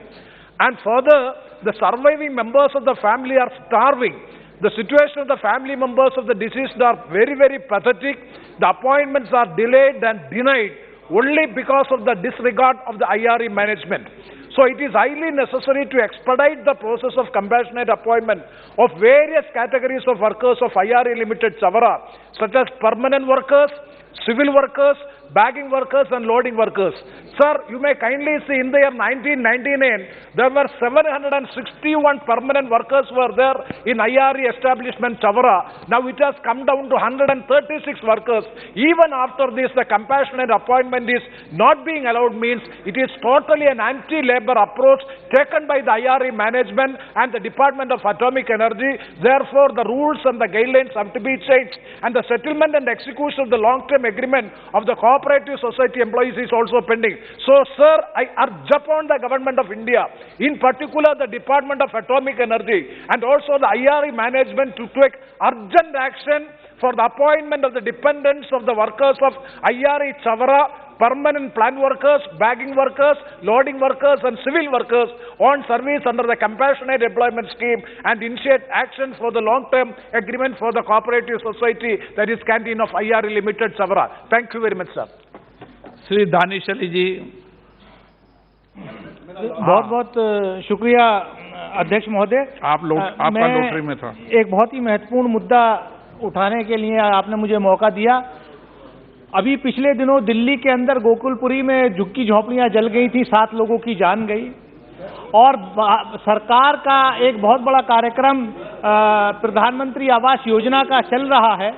[SPEAKER 9] And further, the surviving members of the family are starving. The situation of the family members of the deceased are very, very pathetic. The appointments are delayed and denied only because of the disregard of the IRE management. So it is highly necessary to expedite the process of compassionate appointment of various categories of workers of IRE Limited Chavara, such as permanent workers, civil workers, bagging workers and loading workers. Sir, you may kindly see in the year 1999, there were 761 permanent workers were there in IRE establishment Chavara. Now it has come down to 136 workers. Even after this, the compassionate appointment is not being allowed, means it is totally an anti-labor approach taken by the IRE management and the Department of Atomic Energy. Therefore, the rules and the guidelines have to be changed, and the settlement and execution of the long-term agreement of the cooperative society employees is also pending. So, sir, I urge upon the government of India, in particular the Department of Atomic Energy and also the IRE management, to take urgent action for the appointment of the dependents of the workers of IRE Chavara, permanent plant workers, bagging workers, loading workers and civil workers on service under the compassionate employment scheme, and initiate action for the long-term agreement for the cooperative society, that is canteen of IRE Limited Chavara. Thank you very much, sir.
[SPEAKER 8] Shri Danish Ali जी।
[SPEAKER 1] बहुत बहुत शुक्रिया अध्यक्ष महोदय।
[SPEAKER 8] आपका lottery में था।
[SPEAKER 1] एक बहुत ही महत्वपूर्ण मुद्दा उठाने के लिए आपने मुझे मौका दिया। अभी पिछले दिनों दिल्ली के अंदर गोकुलपुरी में झुग्गी झोपड़ियां जल गई थी, 7 लोगों की जान गई, और सरकार का एक बहुत बड़ा कार्यक्रम प्रधानमंत्री आवास योजना का चल रहा है।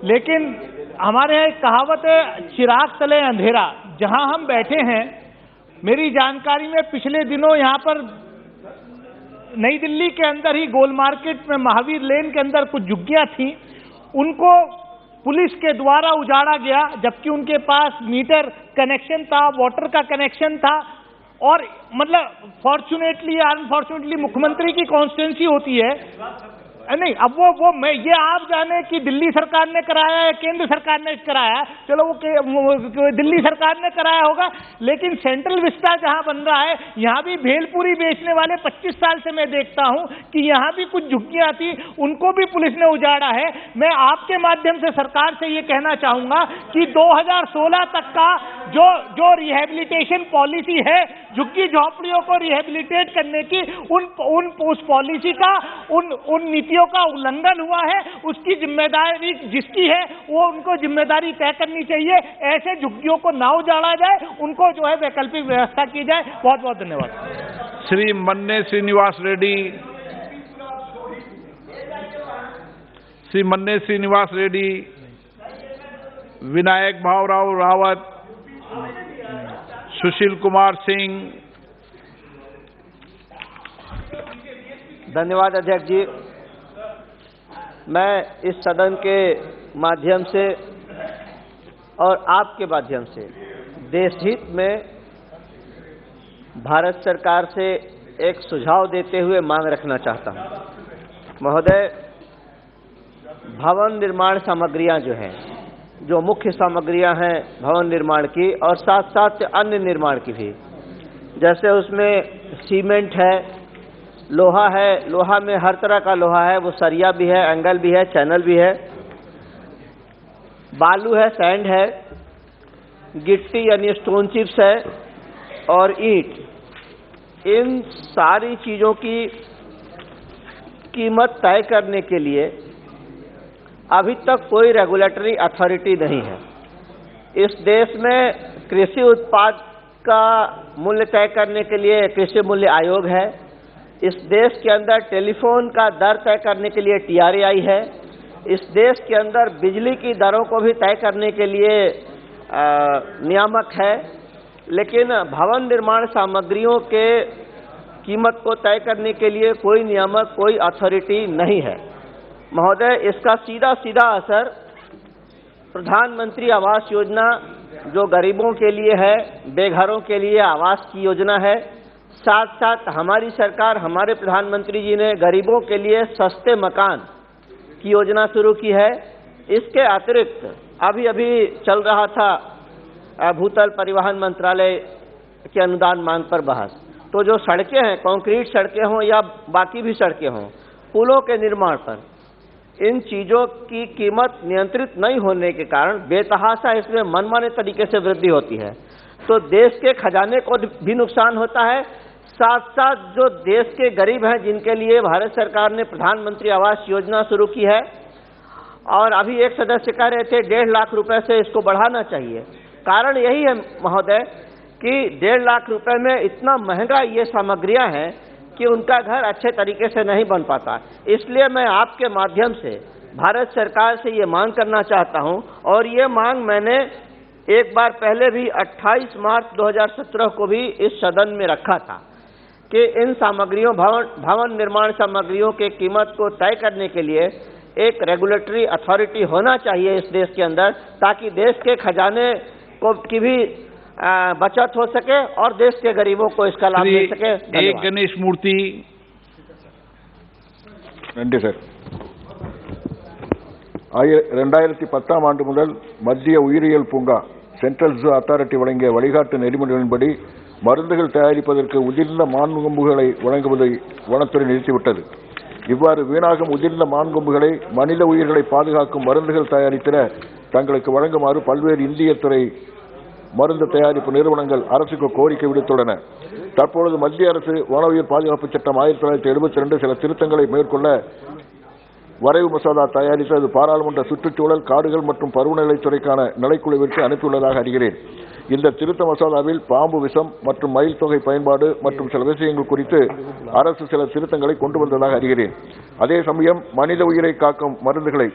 [SPEAKER 1] लेकिन हमारे यहाँ एक कहावत है, चिराग तले अंधेरा। जहां हम बैठे हैं, मेरी जानकारी में पिछले दिनों यहाँ पर नई दिल्ली के अंदर ही गोल मार्केट में महावीर लेन के अंदर कुछ झुग्गियां थी, उनको पुलिस के द्वारा उजाड़ा गया, जबकि उनके पास मीटर कनेक्शन था, वाटर का कनेक्शन था। और मतलब फॉर्चुनेटली या अनफॉर्चुनेटली मुख्यमंत्री की कॉन्स्टिट्यूंसी होती है, नहीं, अब वो मैं ये आप जाने कि दिल्ली सरकार ने कराया है, केंद्र सरकार ने कराया, चलो वो दिल्ली सरकार ने कराया होगा, लेकिन सेंट्रल विस्टा जहां बन रहा है, यहां भी भेलपुरी बेचने वाले 25 साल से मैं देखता हूं कि यहां भी कुछ झुग्गियां थी, उनको भी पुलिस ने उजाड़ा है। मैं आपके माध्यम से सरकार से ये कहना चाहूंगा कि 2016 तक का जो रिहेबिलिटेशन पॉलिसी है, झुग्गी झोपड़ियों को रिहेबिलिटेट करने की, उस पॉलिसी का, उन नीतियों का उल्लंघन हुआ है। उसकी जिम्मेदारी जिसकी है वो उनको जिम्मेदारी तय करनी चाहिए। ऐसे झुग्गियों को ना उजाड़ा जाए, उनको जो है वैकल्पिक व्यवस्था की जाए। बहुत बहुत धन्यवाद।
[SPEAKER 8] श्री मन्ने श्रीनिवास रेड्डी। श्री मन्ने श्रीनिवास रेड्डी, विनायक भावराव रावत, सुशील कुमार सिंह।
[SPEAKER 11] धन्यवाद अध्यक्ष जी। मैं इस सदन के माध्यम से और आपके माध्यम से देश हित में भारत सरकार से एक सुझाव देते हुए मांग रखना चाहता हूं। महोदय, भवन निर्माण सामग्रियां जो हैं, जो मुख्य सामग्रियां हैं भवन निर्माण की, और साथ साथ अन्य निर्माण की भी, जैसे उसमें सीमेंट है, लोहा है, लोहा में हर तरह का लोहा है, वो सरिया भी है, एंगल भी है, चैनल भी है, बालू है, सैंड है, गिट्टी यानी स्टोन चिप्स है, और ईंट। इन सारी चीज़ों की कीमत तय करने के लिए अभी तक कोई रेगुलेटरी अथॉरिटी नहीं है। इस देश में कृषि उत्पाद का मूल्य तय करने के लिए कृषि मूल्य आयोग है। इस देश के अंदर टेलीफोन का दर तय करने के लिए TRAI है। इस देश के अंदर बिजली की दरों को भी तय करने के लिए नियामक है, लेकिन भवन निर्माण सामग्रियों के कीमत को तय करने के लिए कोई नियामक, कोई अथॉरिटी नहीं है। महोदय, इसका सीधा सीधा असर प्रधानमंत्री आवास योजना जो गरीबों के लिए है, बेघरों के लिए आवास की योजना है, साथ साथ हमारी सरकार, हमारे प्रधानमंत्री जी ने गरीबों के लिए सस्ते मकान की योजना शुरू की है। इसके अतिरिक्त अभी अभी चल रहा था भूतल परिवहन मंत्रालय के अनुदान मांग पर बहस। तो जो सड़कें हैं, कंक्रीट सड़कें हों या बाकी भी सड़कें हों, पुलों के निर्माण पर इन चीज़ों की कीमत नियंत्रित नहीं होने के कारण बेतहाशा इसमें मनमाने तरीके से वृद्धि होती है, तो देश के खजाने को भी नुकसान होता है। साथ साथ जो देश के गरीब हैं, जिनके लिए भारत सरकार ने प्रधानमंत्री आवास योजना शुरू की है, और अभी एक सदस्य कह रहे थे 1.5 लाख रुपए से इसको बढ़ाना चाहिए। कारण यही है महोदय कि 1.5 लाख रुपए में इतना महंगा ये सामग्रियां हैं कि उनका घर अच्छे तरीके से नहीं बन पाता। इसलिए मैं आपके माध्यम से भारत सरकार से ये मांग करना चाहता हूं, और ये मांग मैंने एक बार पहले भी 28 मार्च 2017 को भी इस सदन में रखा था कि इन सामग्रियों, भवन निर्माण सामग्रियों के कीमत को तय करने के लिए एक रेगुलेटरी अथॉरिटी होना चाहिए इस देश के अंदर, ताकि देश के खजाने को की भी बचत हो सके और देश के गरीबों को इसका लाभ मिल सके।
[SPEAKER 8] एक गणेश मूर्ति।
[SPEAKER 3] நன்றி சார். 2010ஆம் ஆண்டு முதல் மத்திய உயிரியல் பூங்கா சென்ட்ரல் ஜூ அத்தாரிட்டி வழங்கிய வழிகாட்டு நெறிமுறைகளின்படி மருந்துகள் தயாரிப்பதற்கு உதிர்ந்த மான்கொம்புகளை வழங்குவதை வனத்துறை நிறுத்திவிட்டது. இவ்வாறு வீணாகும் உதிர்ந்த மான்கொம்புகளை மனித உயிர்களை பாதுகாக்கும் மருந்துகள் தயாரித்திட தங்களுக்கு வழங்குமாறு பல்வேறு இந்திய துறை மருந்து தயாரிப்பு நிறுவனங்கள் அரசுக்கு கோரிக்கை விடுத்துள்ளன. தற்பொழுது மத்திய அரசு வன உயிர் பாதுகாப்பு சட்டம் 1972 சில திருத்தங்களை மேற்கொள்ள வரைவு மசோதா தயாரித்து அது பாராளுமன்ற சுற்றுச்சூழல், காடுகள் மற்றும் பருவநிலைத்துறைக்கான நிலைக்குழுவிற்கு அனுப்பியுள்ளதாக அறிகிறேன். இந்த திருத்த மசோதாவில் பாம்பு விஷம் மற்றும் மயில் தொகை பயன்பாடு மற்றும் சில விஷயங்கள் குறித்து அரசு சில திருத்தங்களை கொண்டு வந்ததாக அறிகிறேன். அதே சமயம் மனித உயிரை காக்கும் மருந்துகளை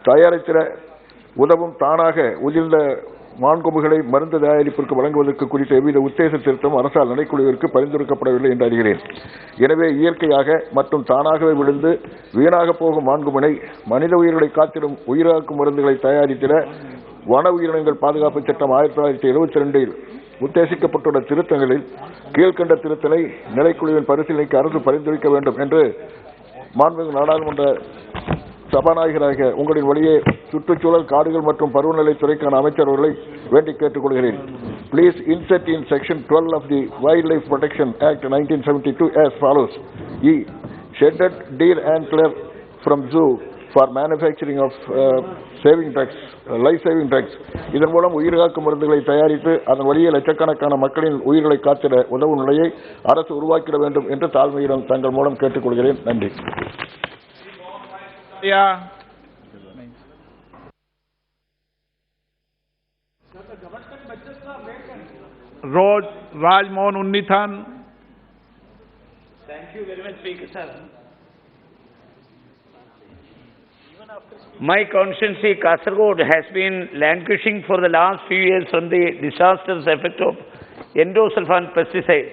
[SPEAKER 3] தயாரித்திட உதவும் தானாக உதிர்ந்த மான்கொம்புகளை மருந்து தயாரிப்பிற்கு வழங்குவதற்கு குறித்த எவ்வித உத்தேச திருத்தம் அரசால் நிலைக்குழுவிற்கு பரிந்துரைக்கப்படவில்லை என்று அறிகிறேன். எனவே இயற்கையாக மற்றும் தானாகவே விழுந்து வீணாக போகும் மான்கொம்பினை மனித உயிர்களை காத்திடும் உயிராக்கும் மருந்துகளை தயாரித்திட வன உயிரினங்கள் பாதுகாப்பு சட்டம் 1972 உத்தேசிக்கப்பட்டுள்ள திருத்தங்களில் கீழ்கண்ட திருத்தலை நிலைக்குழுவின் பரிசீலனைக்கு அரசு பரிந்துரைக்க வேண்டும் என்று மாண்புமிகு நாடாளுமன்ற சபாநாயகராக உங்களின் வழியே சுற்றுச்சூழல், காடுகள் மற்றும் பருவநிலை துறைக்கான அமைச்சர் அவர்களை வேண்டி கேட்டுக்கொள்கிறேன். Please insert in section 12 of the Wildlife Protection Act 1972 as follows: E. Shedded deer antler from zoo for manufacturing of saving drugs, life saving drugs. இதன் மூலம் உயிர்காக்கும் மருந்துகளை தயாரித்து அதன் வழியே லட்சக்கணக்கான மக்களின் உயிர்களை காத்திட உதவும் நிலையை அரசு உருவாக்கிட வேண்டும் என்று தாழ்மையுடன் தங்கள் மூலம் கேட்டுக்கொள்கிறேன். நன்றி.
[SPEAKER 8] रोज Rajmohan Unnithan.
[SPEAKER 6] Thank you very much, Speaker sir. My constituency Kasaragod has been languishing for the last few years from the disastrous effect of endosulfan pesticides.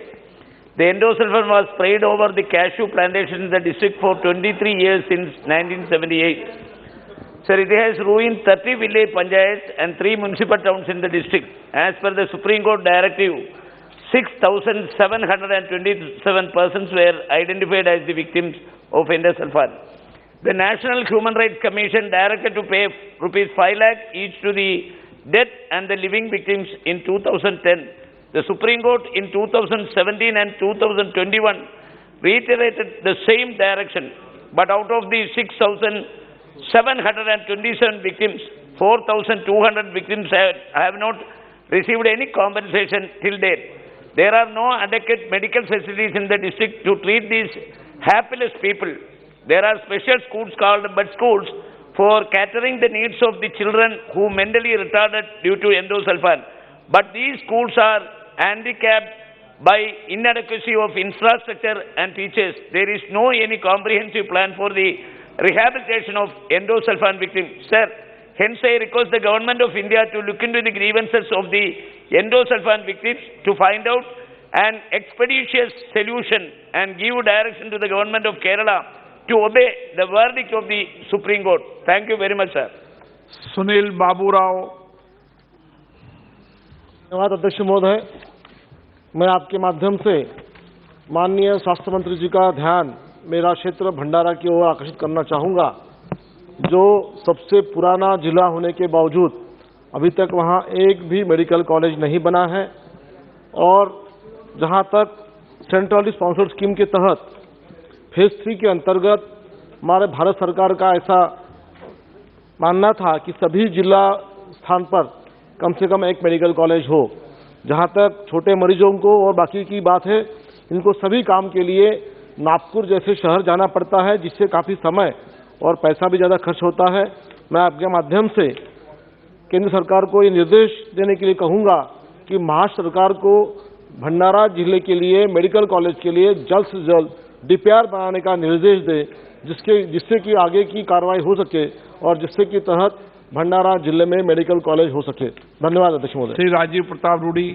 [SPEAKER 6] The endosulfan was sprayed over the cashew plantation in the district for 23 years since 1978. Sir, it has ruined 30 village panchayats and 3 municipal towns in the district. As per the Supreme Court directive, 6,727 persons were identified as the victims of endosulfan. The National Human Rights Commission directed to pay rupees 5 lakh each to the dead and the living victims in 2010. The Supreme Court in 2017 and 2021 reiterated the same direction, but out of the 6,727 victims, 4,200 victims have not received any compensation till date. There are no adequate medical facilities in the district to treat these hapless people. There are special schools called bud schools for catering the needs of the children who mentally retarded due to endosulfan.
[SPEAKER 2] but these schools are handicapped by inadequacy of infrastructure and teachers. There is no any comprehensive plan for the rehabilitation of endosulfan victims. Sir, hence I request the government of India to look into the grievances of the endosulfan victims to find out an expeditious solution and give direction to the government of Kerala to obey the verdict of the Supreme Court. Thank you very much, sir.
[SPEAKER 8] Sunil Babu Rao.
[SPEAKER 16] धन्यवाद अध्यक्ष महोदय। मैं आपके माध्यम से माननीय स्वास्थ्य मंत्री जी का ध्यान मेरा क्षेत्र भंडारा की ओर आकर्षित करना चाहूँगा, जो सबसे पुराना जिला होने के बावजूद अभी तक वहाँ एक भी मेडिकल कॉलेज नहीं बना है, और जहाँ तक सेंट्रली स्पॉन्सर्ड स्कीम के तहत फेज 3 के अंतर्गत हमारे भारत सरकार का ऐसा मानना था कि सभी जिला स्थान पर कम से कम एक मेडिकल कॉलेज हो। जहाँ तक छोटे मरीजों को और बाकी की बात है, इनको सभी काम के लिए नागपुर जैसे शहर जाना पड़ता है, जिससे काफ़ी समय और पैसा भी ज़्यादा खर्च होता है। मैं आपके माध्यम से केंद्र सरकार को ये निर्देश देने के लिए कहूँगा कि महाराष्ट्र सरकार को भंडारा जिले के लिए मेडिकल कॉलेज के लिए जल्द से जल्द डीपीआर बनाने का निर्देश दे, जिससे कि आगे की कार्रवाई हो सके और जिससे कि तहत भंडारा जिले में मेडिकल कॉलेज हो सके। धन्यवाद अध्यक्ष महोदय।
[SPEAKER 8] श्री राजीव प्रताप रूडी।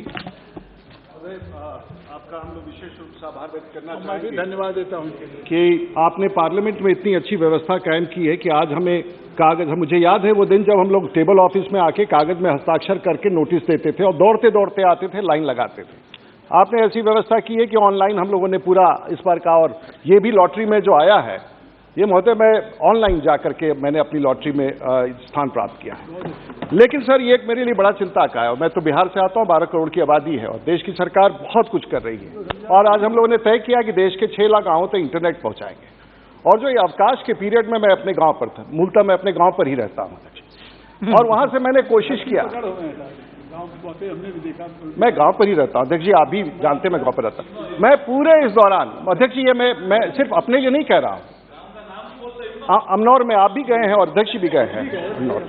[SPEAKER 18] आपका हम लोग विशेष रूप से आभार व्यक्त करना चाहेंगे। धन्यवाद देता हूं कि आपने पार्लियामेंट में इतनी अच्छी व्यवस्था कायम की है कि आज हमें कागज, मुझे याद है वो दिन जब हम लोग टेबल ऑफिस में आके कागज में हस्ताक्षर करके नोटिस देते थे और दौड़ते दौड़ते आते थे, लाइन लगाते थे। आपने ऐसी व्यवस्था की है कि ऑनलाइन हम लोगों ने पूरा इस बार का, और ये भी लॉटरी में जो आया है, ये महोदय मैं ऑनलाइन जाकर के मैंने अपनी लॉटरी में स्थान प्राप्त किया है। लेकिन सर ये एक मेरे लिए बड़ा चिंता का है, और मैं तो बिहार से आता हूँ, 12 करोड़ की आबादी है और देश की सरकार बहुत कुछ कर रही है, और आज हम लोगों ने तय किया कि देश के 6 लाख गाँवों तक इंटरनेट पहुँचाएंगे। और जो ये अवकाश के पीरियड में मैं अपने गाँव पर था, मूलतः मैं अपने गाँव पर ही रहता हूँ, और वहाँ से मैंने कोशिश किया, मैं गांव पर ही रहता हूं अध्यक्ष जी, आप भी जानते हैं मैं गांव पर रहता हूं। मैं पूरे इस दौरान अध्यक्ष जी, ये मैं सिर्फ अपने लिए नहीं कह रहा हूं, अमनौर में आप भी गए हैं और अध्यक्ष भी गए हैं अमनौर,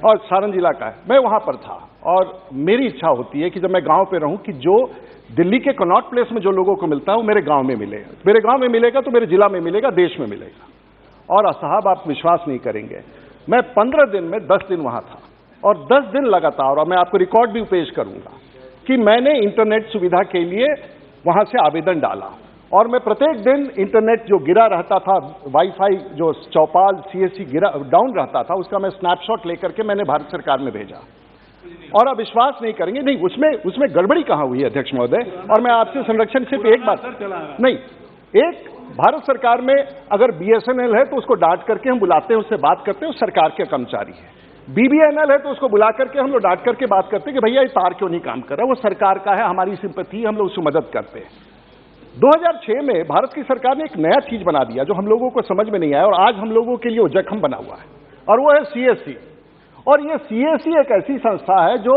[SPEAKER 18] और सारण जिला का है, मैं वहां पर था। और मेरी इच्छा होती है कि जब मैं गांव पे रहूं कि जो दिल्ली के कनॉट प्लेस में जो लोगों को मिलता है वो मेरे गांव में मिलेगा, मेरे गांव में मिलेगा तो मेरे जिला में मिलेगा, देश में मिलेगा। और साहब आप विश्वास नहीं करेंगे, मैं 15 दिन में 10 दिन वहां था, और 10 दिन लगातार, और मैं आपको रिकॉर्ड भी पेश करूंगा कि मैंने इंटरनेट सुविधा के लिए वहां से आवेदन डाला, और मैं प्रत्येक दिन इंटरनेट जो गिरा रहता था, वाईफाई जो चौपाल सीएससी गिरा डाउन रहता था, उसका मैं स्नैपशॉट लेकर के मैंने भारत सरकार में भेजा। और आप विश्वास नहीं करेंगे, नहीं उसमें गड़बड़ी कहाँ हुई है अध्यक्ष महोदय, और मैं आपसे संरक्षण सिर्फ एक बात नहीं, एक भारत सरकार में अगर बीएसएनएल है तो उसको डांट करके हम बुलाते हैं, उससे बात करते हैं, उस सरकार के कर्मचारी है। बीबीएनएल है तो उसको बुला करके हम लोग डांट करके बात करते हैं कि भैया ये तार क्यों नहीं काम कर रहा, वो सरकार का है, हमारी सिंपैथी, हम लोग उसको मदद करते हैं। 2006 में भारत की सरकार ने एक नया चीज बना दिया जो हम लोगों को समझ में नहीं आया, और आज हम लोगों के लिए वो जख्म बना हुआ है, और वो है सीएससी। और ये सीएससी एक ऐसी संस्था है जो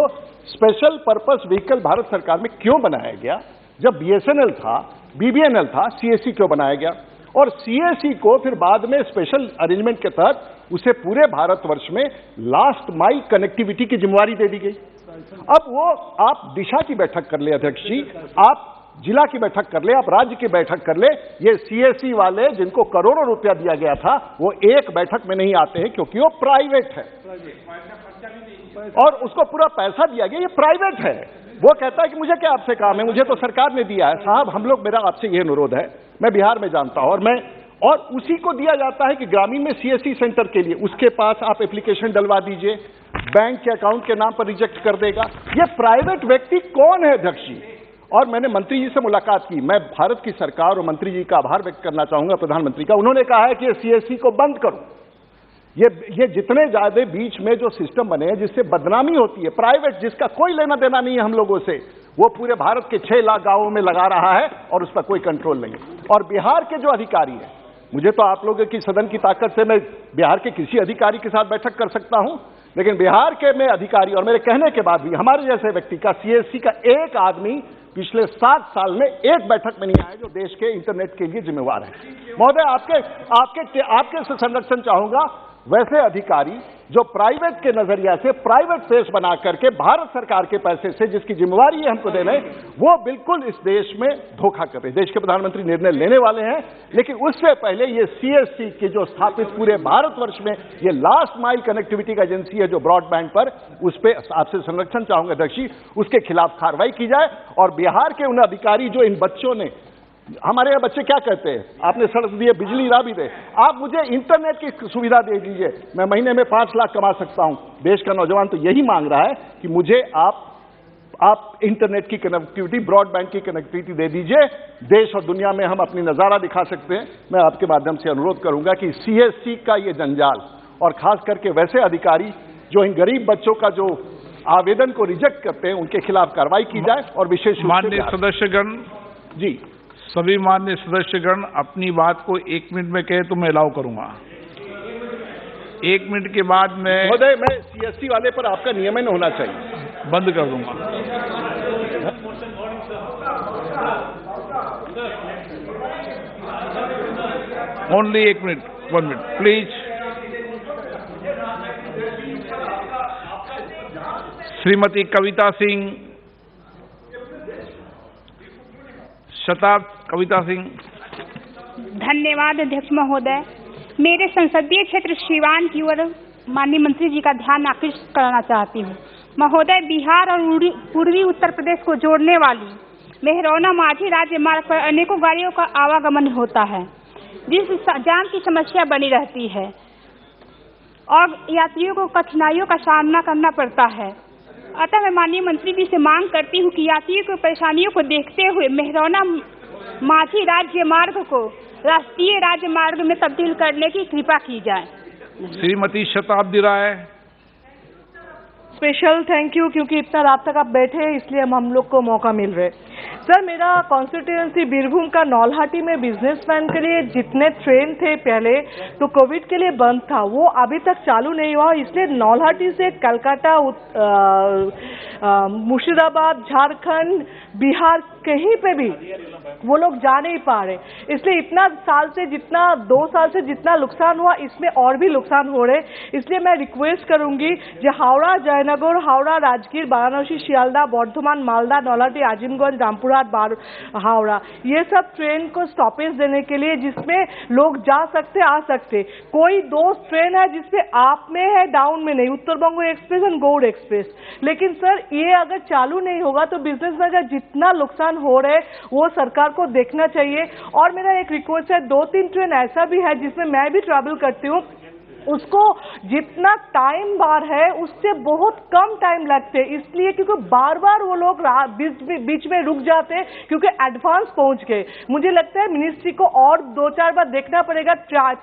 [SPEAKER 18] स्पेशल पर्पस व्हीकल भारत सरकार में क्यों बनाया गया, जब बीएसएनएल था, बीबीएनएल था, सीएससी क्यों बनाया गया, और सीएससी को फिर बाद में स्पेशल अरेंजमेंट के तहत उसे पूरे भारतवर्ष में लास्ट माइल कनेक्टिविटी की जिम्मेवारी दे दी गई। अब वो आप दिशा की बैठक कर ले अध्यक्ष जी, आप जिला की बैठक कर ले, आप राज्य की बैठक कर ले, ये सीएससी वाले जिनको करोड़ों रुपया दिया गया था वो एक बैठक में नहीं आते हैं क्योंकि वो प्राइवेट है, और उसको पूरा पैसा दिया गया, ये प्राइवेट है। वो कहता है कि मुझे क्या आपसे काम है, मुझे तो सरकार ने दिया है। साहब हम लोग, मेरा आपसे यह अनुरोध है, मैं बिहार में जानता हूं, और उसी को दिया जाता है कि ग्रामीण में सीएससी सेंटर के लिए उसके पास आप एप्लीकेशन डलवा दीजिए, बैंक के अकाउंट के नाम पर रिजेक्ट कर देगा। ये प्राइवेट व्यक्ति कौन है अध्यक्ष जी? और मैंने मंत्री जी से मुलाकात की, मैं भारत की सरकार और मंत्री जी का आभार व्यक्त करना चाहूंगा, प्रधानमंत्री का। उन्होंने कहा है कि ये सीएससी को बंद करो। ये जितने ज्यादा बीच में जो सिस्टम बने हैं जिससे बदनामी होती है, प्राइवेट जिसका कोई लेना देना नहीं है हम लोगों से, वो पूरे भारत के 6 लाख गांवों में लगा रहा है और उस पर कोई कंट्रोल नहीं। और बिहार के जो अधिकारी हैं, मुझे तो आप लोगों की सदन की ताकत से मैं बिहार के किसी अधिकारी के साथ बैठक कर सकता हूं, लेकिन बिहार के में अधिकारी और मेरे कहने के बाद भी हमारे जैसे व्यक्ति का, सीएससी का एक आदमी पिछले 7 साल में एक बैठक में नहीं आया जो देश के इंटरनेट के लिए जिम्मेवार है। महोदय आपके से संरक्षण चाहूंगा, वैसे अधिकारी जो प्राइवेट के नजरिया से प्राइवेट सेल्स बना करके भारत सरकार के पैसे से जिसकी जिम्मेवारी है हमको देने, वो बिल्कुल इस देश में धोखा कर रहे हैं। देश के प्रधानमंत्री निर्णय लेने वाले हैं, लेकिन उससे पहले ये सीएससी की जो स्थापित पूरे भारतवर्ष में ये लास्ट माइल कनेक्टिविटी का एजेंसी है जो ब्रॉडबैंड पर, उस पर आपसे संरक्षण चाहूंगा अध्यक्ष जी, उसके खिलाफ कार्रवाई की जाए। और बिहार के उन अधिकारी जो इन बच्चों ने, हमारे यहाँ बच्चे क्या कहते हैं, आपने सड़क दिए, बिजली ला भी दे, आप मुझे इंटरनेट की सुविधा दे दीजिए, मैं महीने में 5 लाख कमा सकता हूं। देश का नौजवान तो यही मांग रहा है कि मुझे आप इंटरनेट की कनेक्टिविटी, ब्रॉडबैंड की कनेक्टिविटी दे दीजिए। देश और दुनिया में हम अपनी नजारा दिखा सकते हैं। मैं आपके माध्यम से अनुरोध करूंगा कि सीएससी का ये जंजाल, और खास करके वैसे अधिकारी जो इन गरीब बच्चों का जो आवेदन को रिजेक्ट करते हैं, उनके खिलाफ कार्रवाई की जाए। और विशेष रूप से
[SPEAKER 8] माननीय सदस्यगण,
[SPEAKER 18] जी
[SPEAKER 8] सभी माननीय सदस्यगण अपनी बात को 1 मिनट में कहे तो मैं अलाउ करूंगा। 1 मिनट के बाद मैं
[SPEAKER 18] महोदय, मैं सीएससी वाले पर आपका नियमन होना चाहिए,
[SPEAKER 8] बंद कर दूंगा। Only 1 minute, 1 minute please. Shrimati Kavita Singh, Shatabdi Kavita Singh.
[SPEAKER 12] धन्यवाद अध्यक्ष महोदय। मेरे संसदीय क्षेत्र सिवान की ओर माननीय मंत्री जी का ध्यान आकृष्ट कराना चाहती हूँ। महोदय, बिहार और पूर्वी उत्तर प्रदेश को जोड़ने वाली मेहरौना माझी राज्य मार्ग पर अनेकों गाड़ियों का आवागमन होता है, जिस जाम की समस्या बनी रहती है और यात्रियों को कठिनाइयों का सामना करना पड़ता है। अतः मैं माननीय मंत्री जी से मांग करती हूँ कि यात्रियों की परेशानियों को देखते हुए मेहरौना माझी राज्य मार्ग को राष्ट्रीय राजमार्ग में तब्दील करने की कृपा की जाए।
[SPEAKER 8] श्रीमती शताब्दी राय।
[SPEAKER 13] स्पेशल थैंक यू, क्योंकि इतना रात तक आप बैठे हैं इसलिए हम लोग को मौका मिल रहा है। सर, मेरा कॉन्स्टिट्यूएंसी बीरभूम का नौलहाटी में बिजनेसमैन के लिए जितने ट्रेन थे पहले तो कोविड के लिए बंद था, वो अभी तक चालू नहीं हुआ। इसलिए नौलहाटी से कलकत्ता, मुर्शिदाबाद, झारखंड, बिहार, कहीं पे भी वो लोग जा नहीं पा रहे। इसलिए इतना साल से जितना 2 साल से जितना नुकसान हुआ, इसमें और भी नुकसान हो रहे। इसलिए मैं रिक्वेस्ट करूंगी जो हावड़ा जयनगर, हावड़ा राजगीर, वाराणसी, शियालदह, बर्धमान, मालदा, नौलहाटी, आजिमगंज, रामपुरहाट, हावड़ा, ये सब ट्रेन को स्टॉपेज देने के लिए जिसमें लोग जा सकते आ सकते। कोई 2 ट्रेन है जिसमें आप में है, डाउन में नहीं, उत्तर बंगो एक्सप्रेस और गौड़ एक्सप्रेस। लेकिन सर, ये अगर चालू नहीं होगा तो बिजनेस में का जितना नुकसान हो रहे वो सरकार को देखना चाहिए। और मेरा एक रिक्वेस्ट है, 2-3 ट्रेन ऐसा भी है जिसमें मैं भी ट्रैवल करती हूँ, उसको जितना टाइम बार है उससे बहुत कम टाइम लगते, इसलिए क्योंकि बार बार वो लोग बीच में रुक जाते हैं क्योंकि एडवांस पहुंच गए। मुझे लगता है मिनिस्ट्री को और 2-4 बार देखना पड़ेगा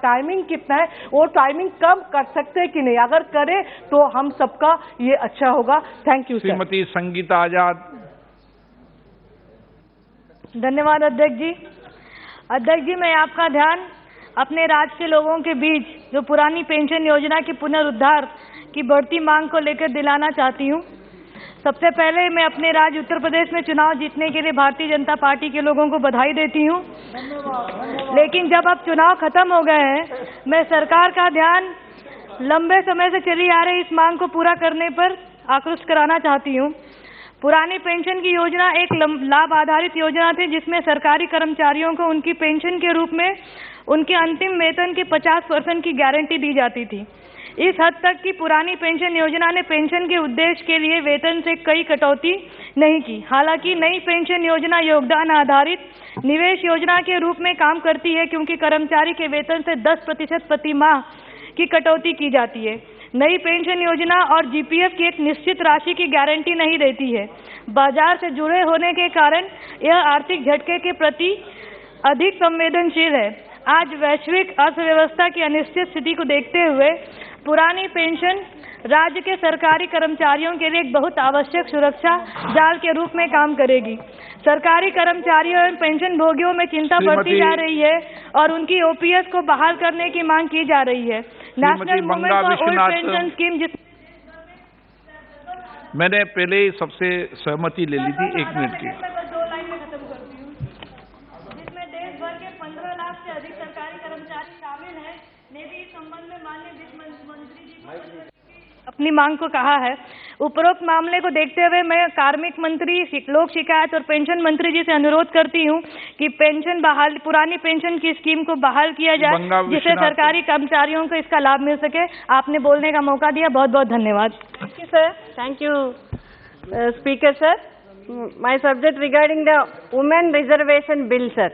[SPEAKER 13] टाइमिंग कितना है, वो टाइमिंग कम कर सकते हैं कि नहीं। अगर करें तो हम सबका ये अच्छा होगा। Thank you.
[SPEAKER 8] श्रीमती संगीता आजाद।
[SPEAKER 19] धन्यवाद अध्यक्ष जी। अध्यक्ष जी, मैं आपका ध्यान अपने राज्य के लोगों के बीच जो पुरानी पेंशन योजना के पुनरुद्धार की बढ़ती मांग को लेकर दिलाना चाहती हूं। सबसे पहले मैं अपने राज्य उत्तर प्रदेश में चुनाव जीतने के लिए भारतीय जनता पार्टी के लोगों को बधाई देती हूं। लेकिन जब अब चुनाव खत्म हो गए हैं, मैं सरकार का ध्यान लंबे समय से चली आ रही इस मांग को पूरा करने पर आकृष्ट कराना चाहती हूं। पुरानी पेंशन की योजना एक लाभ आधारित योजना थी जिसमें सरकारी कर्मचारियों को उनकी पेंशन के रूप में उनके अंतिम वेतन की 50% की गारंटी दी जाती थी। इस हद तक कि पुरानी पेंशन योजना ने पेंशन के उद्देश्य के लिए वेतन से कई कटौती नहीं की। हालांकि नई पेंशन योजना योगदान आधारित निवेश योजना के रूप में काम करती है, क्योंकि कर्मचारी के वेतन से 10% प्रति माह की कटौती की जाती है। नई पेंशन योजना और जीपीएफ की एक निश्चित राशि की गारंटी नहीं देती है। बाजार से जुड़े होने के कारण यह आर्थिक झटके के प्रति अधिक संवेदनशील है। आज वैश्विक अर्थव्यवस्था की अनिश्चित स्थिति को देखते हुए पुरानी पेंशन राज्य के सरकारी कर्मचारियों के लिए एक बहुत आवश्यक सुरक्षा जाल के रूप में काम करेगी। सरकारी कर्मचारियों एवं पेंशन भोगियों में चिंता बढ़ती जा रही है और उनकी ओपीएस को बहाल करने की मांग की जा रही है। National movement for old pension scheme
[SPEAKER 8] मैंने पहले ही सबसे सहमति ले ली थी 1 मिनट की।
[SPEAKER 19] जिसमें देश भर के 15 लाख से अधिक सरकारी कर्मचारी शामिल हैं। मैं भी इस संबंध में माननीय वित्त मंत्री अपनी मांग को कहा है। उपरोक्त मामले को देखते हुए मैं कार्मिक मंत्री, लोक शिकायत और पेंशन मंत्री जी से अनुरोध करती हूं कि पेंशन बहाल, पुरानी पेंशन की स्कीम को बहाल किया जाए, जिससे सरकारी कर्मचारियों को इसका लाभ मिल सके। आपने बोलने का मौका दिया, बहुत बहुत धन्यवाद।
[SPEAKER 17] Thank you, sir. Thank you, Speaker, sir. My subject regarding the Women Reservation Bill, sir.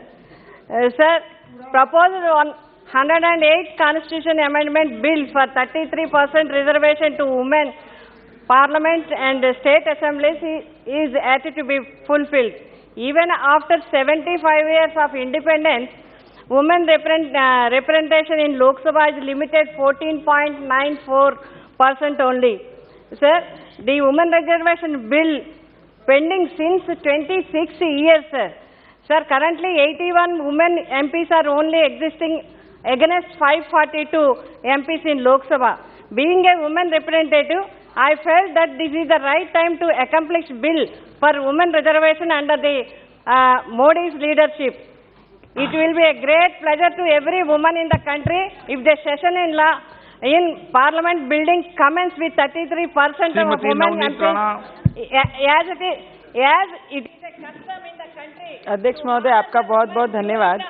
[SPEAKER 17] Sir, proposed 108 Constitution Amendment Bill for 33% reservation to women, Parliament and State Assemblies is yet to be fulfilled. Even after 75 years of independence, women representation in Loksabha is limited 14.94% only. Sir, the Women Reservation Bill pending since 26 years, sir. Sir, currently 81 women MPs are only existing against 542 MPs in Lok Sabha. Being a woman representative, I felt that this is the right time to accomplish bill for women reservation under the Modi's leadership. It will be a great pleasure to every woman in the country if the session in Parliament building commence with 33% of women MPs. As it is a custom in the country.
[SPEAKER 5] अध्यक्ष महोदय, आपका बहुत बहुत धन्यवाद।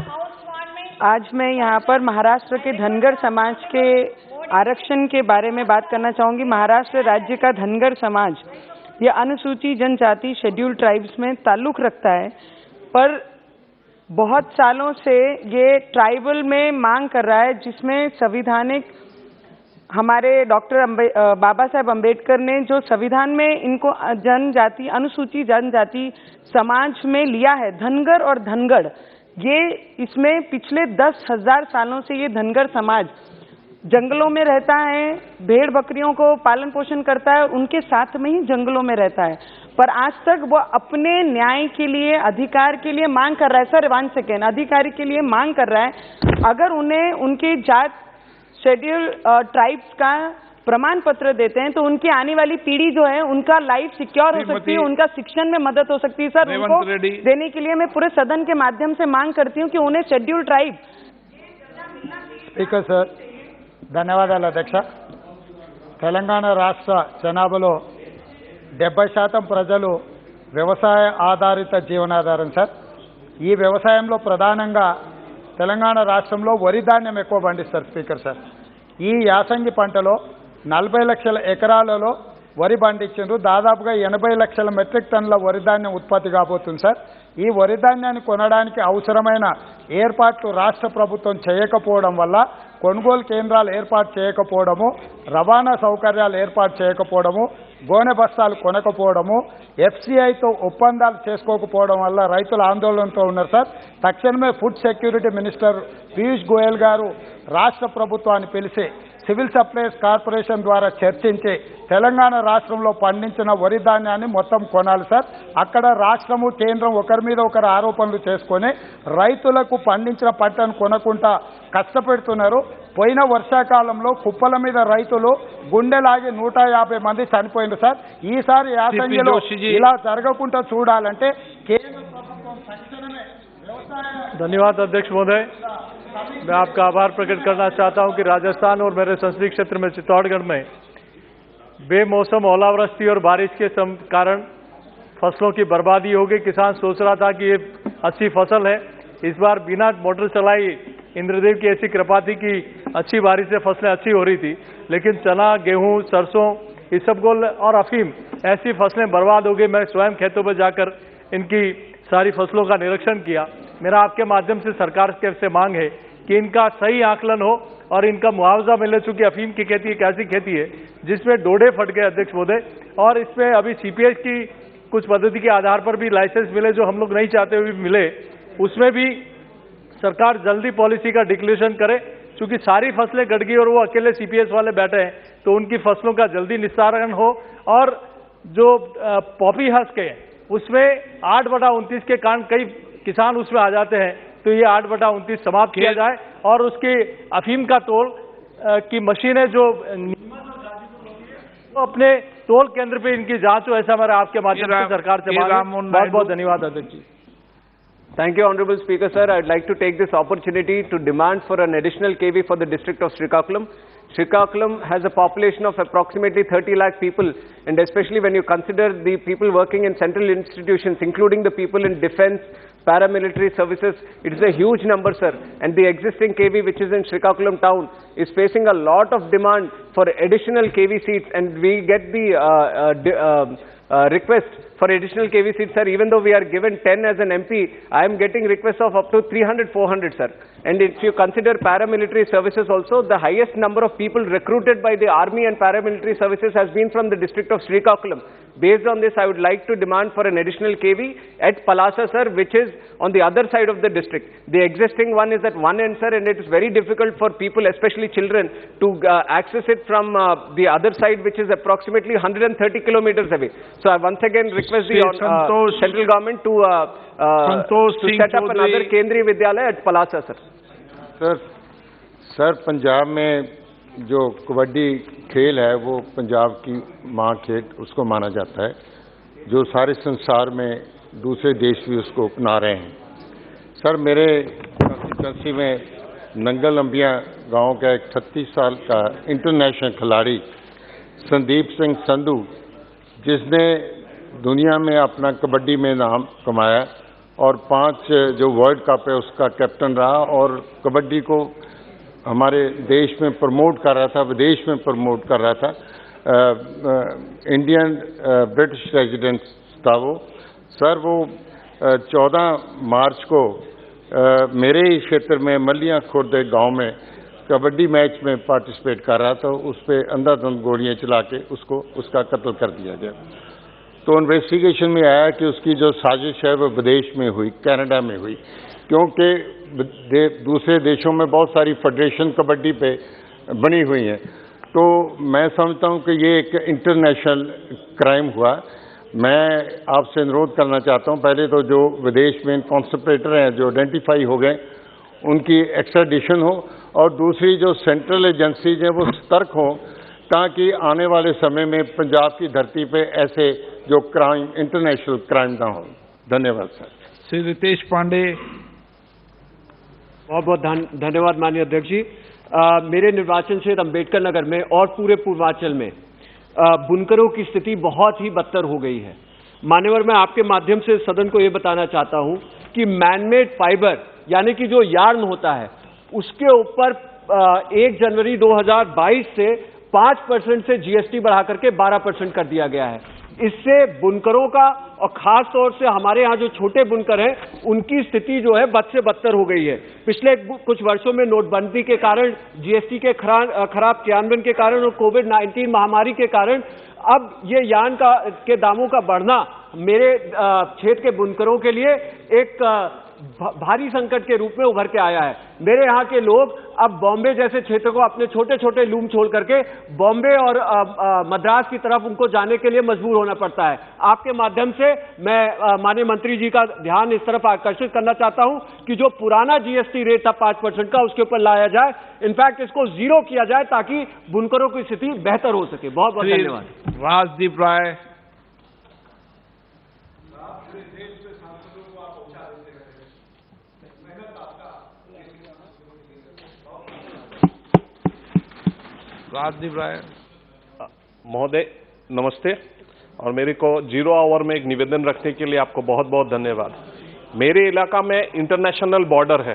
[SPEAKER 5] आज मैं यहाँ पर महाराष्ट्र के धनगर समाज के आरक्षण के बारे में बात करना चाहूँगी। महाराष्ट्र राज्य का धनगर समाज यह अनुसूचित जनजाति शेड्यूल ट्राइब्स में ताल्लुक रखता है, पर बहुत सालों से ये ट्राइबल में मांग कर रहा है, जिसमें संविधानिक हमारे डॉक्टर बाबा साहेब अम्बेडकर ने जो संविधान में इनको जनजाति, अनुसूचित जनजाति समाज में लिया है, धनगर और धनगढ़, ये इसमें पिछले 10,000 सालों से ये धनगर समाज जंगलों में रहता है, भेड़ बकरियों को पालन पोषण करता है और उनके साथ में ही जंगलों में रहता है, पर आज तक वो अपने न्याय के लिए, अधिकार के लिए मांग कर रहा है। सर, 1 सेकेंड, अधिकारी के लिए मांग कर रहा है। अगर उन्हें उनके जात शेड्यूल ट्राइब्स का प्रमाण पत्र देते हैं तो उनकी आने वाली पीढ़ी जो है उनका लाइफ सिक्योर हो सकती है, उनका शिक्षण में मदद हो सकती है। सर, उनको देने के लिए मैं पूरे सदन के माध्यम से मांग करती हूँ कि उन्हें शेड्यूल ट्राइब।
[SPEAKER 14] స్పీకర్ సార్, ధన్యవాదాలు అధ్యక్ష. తెలంగాణ రాష్ట్ర జనాభాలో 70% ప్రజలు వ్యవసాయ ఆధారిత జీవనాధారం సార్. ఈ వ్యవసాయంలో ప్రధానంగా తెలంగాణ రాష్ట్రంలో వరి ధాన్యం ఎక్కువ పండిస్తారు స్పీకర్ సార్. ఈ యాసంగి పంటలో 40 లక్షల ఎకరాలలో వరి పండించారు. దాదాపుగా 80 లక్షల మెట్రిక్ టన్నుల వరి ధాన్యం ఉత్పత్తి కాబోతుంది సార్. ఈ వరి ధాన్యాన్ని కొనడానికి అవసరమైన ఏర్పాట్లు రాష్ట్ర ప్రభుత్వం చేయకపోవడం వల్ల, కొనుగోలు కేంద్రాలు ఏర్పాటు చేయకపోవడము, రవాణా సౌకర్యాలు ఏర్పాటు చేయకపోవడము, గోనె బస్తాలు కొనకపోవడము, ఎఫ్సిఐతో ఒప్పందాలు చేసుకోకపోవడం వల్ల రైతులు ఆందోళనతో ఉన్నారు సార్. తక్షణమే food security minister Piyush Goyal గారు రాష్ట్ర ప్రభుత్వాన్ని పిలిచి సివిల్ సప్లైస్ కార్పొరేషన్ ద్వారా చర్చించి తెలంగాణ రాష్ట్రంలో పండించిన వరి ధాన్యాన్ని మొత్తం కొనాలి సార్. అక్కడ రాష్ట్రము కేంద్రం ఒకరి మీద ఒకరు ఆరోపణలు చేసుకొని రైతులకు పండించిన పంటను కొనకుండా కష్టపెడుతున్నారు. పోయిన వర్షాకాలంలో కుప్పల మీద రైతులు గుండెలాగి 150 మంది చనిపోయింది సార్. ఈసారి యాసంగిలో ఇలా జరగకుండా చూడాలంటే కేంద్ర ప్రభుత్వం తక్షణమే
[SPEAKER 15] धन्यवाद अध्यक्ष महोदय, मैं आपका आभार प्रकट करना चाहता हूं कि राजस्थान और मेरे संसदीय क्षेत्र में चित्तौड़गढ़ में बेमौसम ओलावृष्टि और बारिश के कारण फसलों की बर्बादी हो गई। किसान सोच रहा था कि ये अच्छी फसल है, इस बार बिना मोटर चलाई इंद्रदेव की ऐसी कृपा थी कि अच्छी बारिश से फसलें अच्छी हो रही थी, लेकिन चना, गेहूं, सरसों, इसबगोल और अफीम ऐसी फसलें बर्बाद हो गई। मैं स्वयं खेतों पर जाकर इनकी सारी फसलों का निरीक्षण किया। मेरा आपके माध्यम से सरकार से मांग है कि इनका सही आकलन हो और इनका मुआवजा मिले, चूंकि अफीम की खेती एक ऐसी खेती है जिसमें डोडे फट गए अध्यक्ष महोदय, और इसमें अभी सीपीएस की कुछ पद्धति के आधार पर भी लाइसेंस मिले जो हम लोग नहीं चाहते हुए मिले, उसमें भी सरकार जल्दी पॉलिसी का डिक्लेरेशन करे, चूंकि सारी फसलें गड़ गई और वो अकेले सीपीएस वाले बैठे हैं, तो उनकी फसलों का जल्दी निस्तारण हो। और जो पॉपी हस्क है उसमें 8/29 के कारण कई किसान उसमें आ जाते हैं, तो ये 8/29 समाप्त किया जाए और उसकी अफीम का तोल की मशीनें जो तो अपने तोल केंद्र पे इनकी जांच हो, ऐसा मेरा आपके माध्यम से सरकार से मांग है। बहुत बहुत धन्यवाद अध्यक्ष जी।
[SPEAKER 22] Thank you, Honorable Speaker, sir. I'd like to take this opportunity to demand for an additional KV for the district of Srikakulam. Srikakulam has a population of approximately 30 lakh people, and especially when you consider the people working in central institutions, including the people in defense, paramilitary services, it is a huge number, sir. And the existing KV, which is in Srikakulam town, is facing a lot of demand for additional KV seats, and we get the request for additional KV seats, sir. Even though we are given 10 as an MP, I am getting requests of up to 300, 400, sir. And if you consider paramilitary services also, the highest number of people recruited by the army and paramilitary services has been from the district of Srikakulam. Based on this, I would like to demand for an additional KV at Palasa, sir, which is on the other side of the district. The existing one is at one end, sir, and it is very difficult for people, especially children, to access it from the other side, which is approximately 130 kilometers away. So I once again request the central government to set up another Kendriya Vidyalaya at Palasa, sir.
[SPEAKER 4] Sir Punjab में जो कबड्डी खेल है वो पंजाब की माँ खेल उसको माना जाता है, जो सारे संसार में दूसरे देश भी उसको अपना रहे हैं। सर मेरे कंस्टिट्यूंसी में नंगल अंबिया गांव का एक 36 साल का इंटरनेशनल खिलाड़ी संदीप सिंह संधू, जिसने दुनिया में अपना कबड्डी में नाम कमाया और 5 जो वर्ल्ड कप है उसका कैप्टन रहा और कबड्डी को हमारे देश में प्रमोट कर रहा था, विदेश में प्रमोट कर रहा था। इंडियन ब्रिटिश रेजिडेंट था वो। सर वो 14 मार्च को मेरे ही क्षेत्र में मलियां खुर्द गांव में कबड्डी मैच में पार्टिसिपेट कर रहा था, उस पर अंधाधुंध गोलियां चला के उसका कत्ल कर दिया गया। तो इन्वेस्टिगेशन में आया कि उसकी जो साजिश है वो विदेश में हुई, कनाडा में हुई, क्योंकि दूसरे देशों में बहुत सारी फेडरेशन कबड्डी पे बनी हुई हैं। तो मैं समझता हूं कि ये एक इंटरनेशनल क्राइम हुआ। मैं आपसे अनुरोध करना चाहता हूं, पहले तो जो विदेश में कॉन्सेप्ट्रेटर हैं जो आइडेंटिफाई हो गए उनकी एक्स्ट्राडिशन हो, और दूसरी जो सेंट्रल एजेंसीज हैं वो सतर्क हों ताकि आने वाले समय में पंजाब की धरती पे ऐसे जो क्राइम इंटरनेशनल क्राइम ना हो। धन्यवाद सर।
[SPEAKER 8] श्री रितेश पांडे।
[SPEAKER 22] बहुत बहुत धन्यवाद माननीय अध्यक्ष जी। मेरे निर्वाचन क्षेत्र अम्बेडकर नगर में और पूरे पूर्वांचल में बुनकरों की स्थिति बहुत ही बदतर हो गई है। मान्यवर, मैं आपके माध्यम से सदन को ये बताना चाहता हूं कि मैनमेड फाइबर यानी कि जो यार्न होता है उसके ऊपर 1 जनवरी 2022 से 5% से जीएसटी बढ़ा करके 12% कर दिया गया है। इससे बुनकरों का और खास तौर से हमारे यहाँ जो छोटे बुनकर हैं उनकी स्थिति जो है बद से बदतर हो गई है। पिछले कुछ वर्षों में नोटबंदी के कारण, जीएसटी के खराब क्रियान्वयन के कारण और कोविड-19 महामारी के कारण अब ये यार्न के दामों का बढ़ना मेरे क्षेत्र के बुनकरों के लिए एक भारी संकट के रूप में उभर के आया है। मेरे यहाँ के लोग अब बॉम्बे जैसे क्षेत्र को अपने छोटे छोटे लूम छोड़ करके बॉम्बे और मद्रास की तरफ उनको जाने के लिए मजबूर होना पड़ता है। आपके माध्यम से मैं माननीय मंत्री जी का ध्यान इस तरफ आकर्षित करना चाहता हूं कि जो पुराना जीएसटी रेट था 5% का उसके ऊपर लाया जाए, इनफैक्ट इसको 0 किया जाए ताकि बुनकरों की स्थिति बेहतर हो सके। बहुत बहुत धन्यवाद।
[SPEAKER 8] राजदीप राय। राजदीप राय
[SPEAKER 7] महोदय नमस्ते, और मेरे को 0 आवर में एक निवेदन रखने के लिए आपको बहुत बहुत धन्यवाद। मेरे इलाका में इंटरनेशनल बॉर्डर है,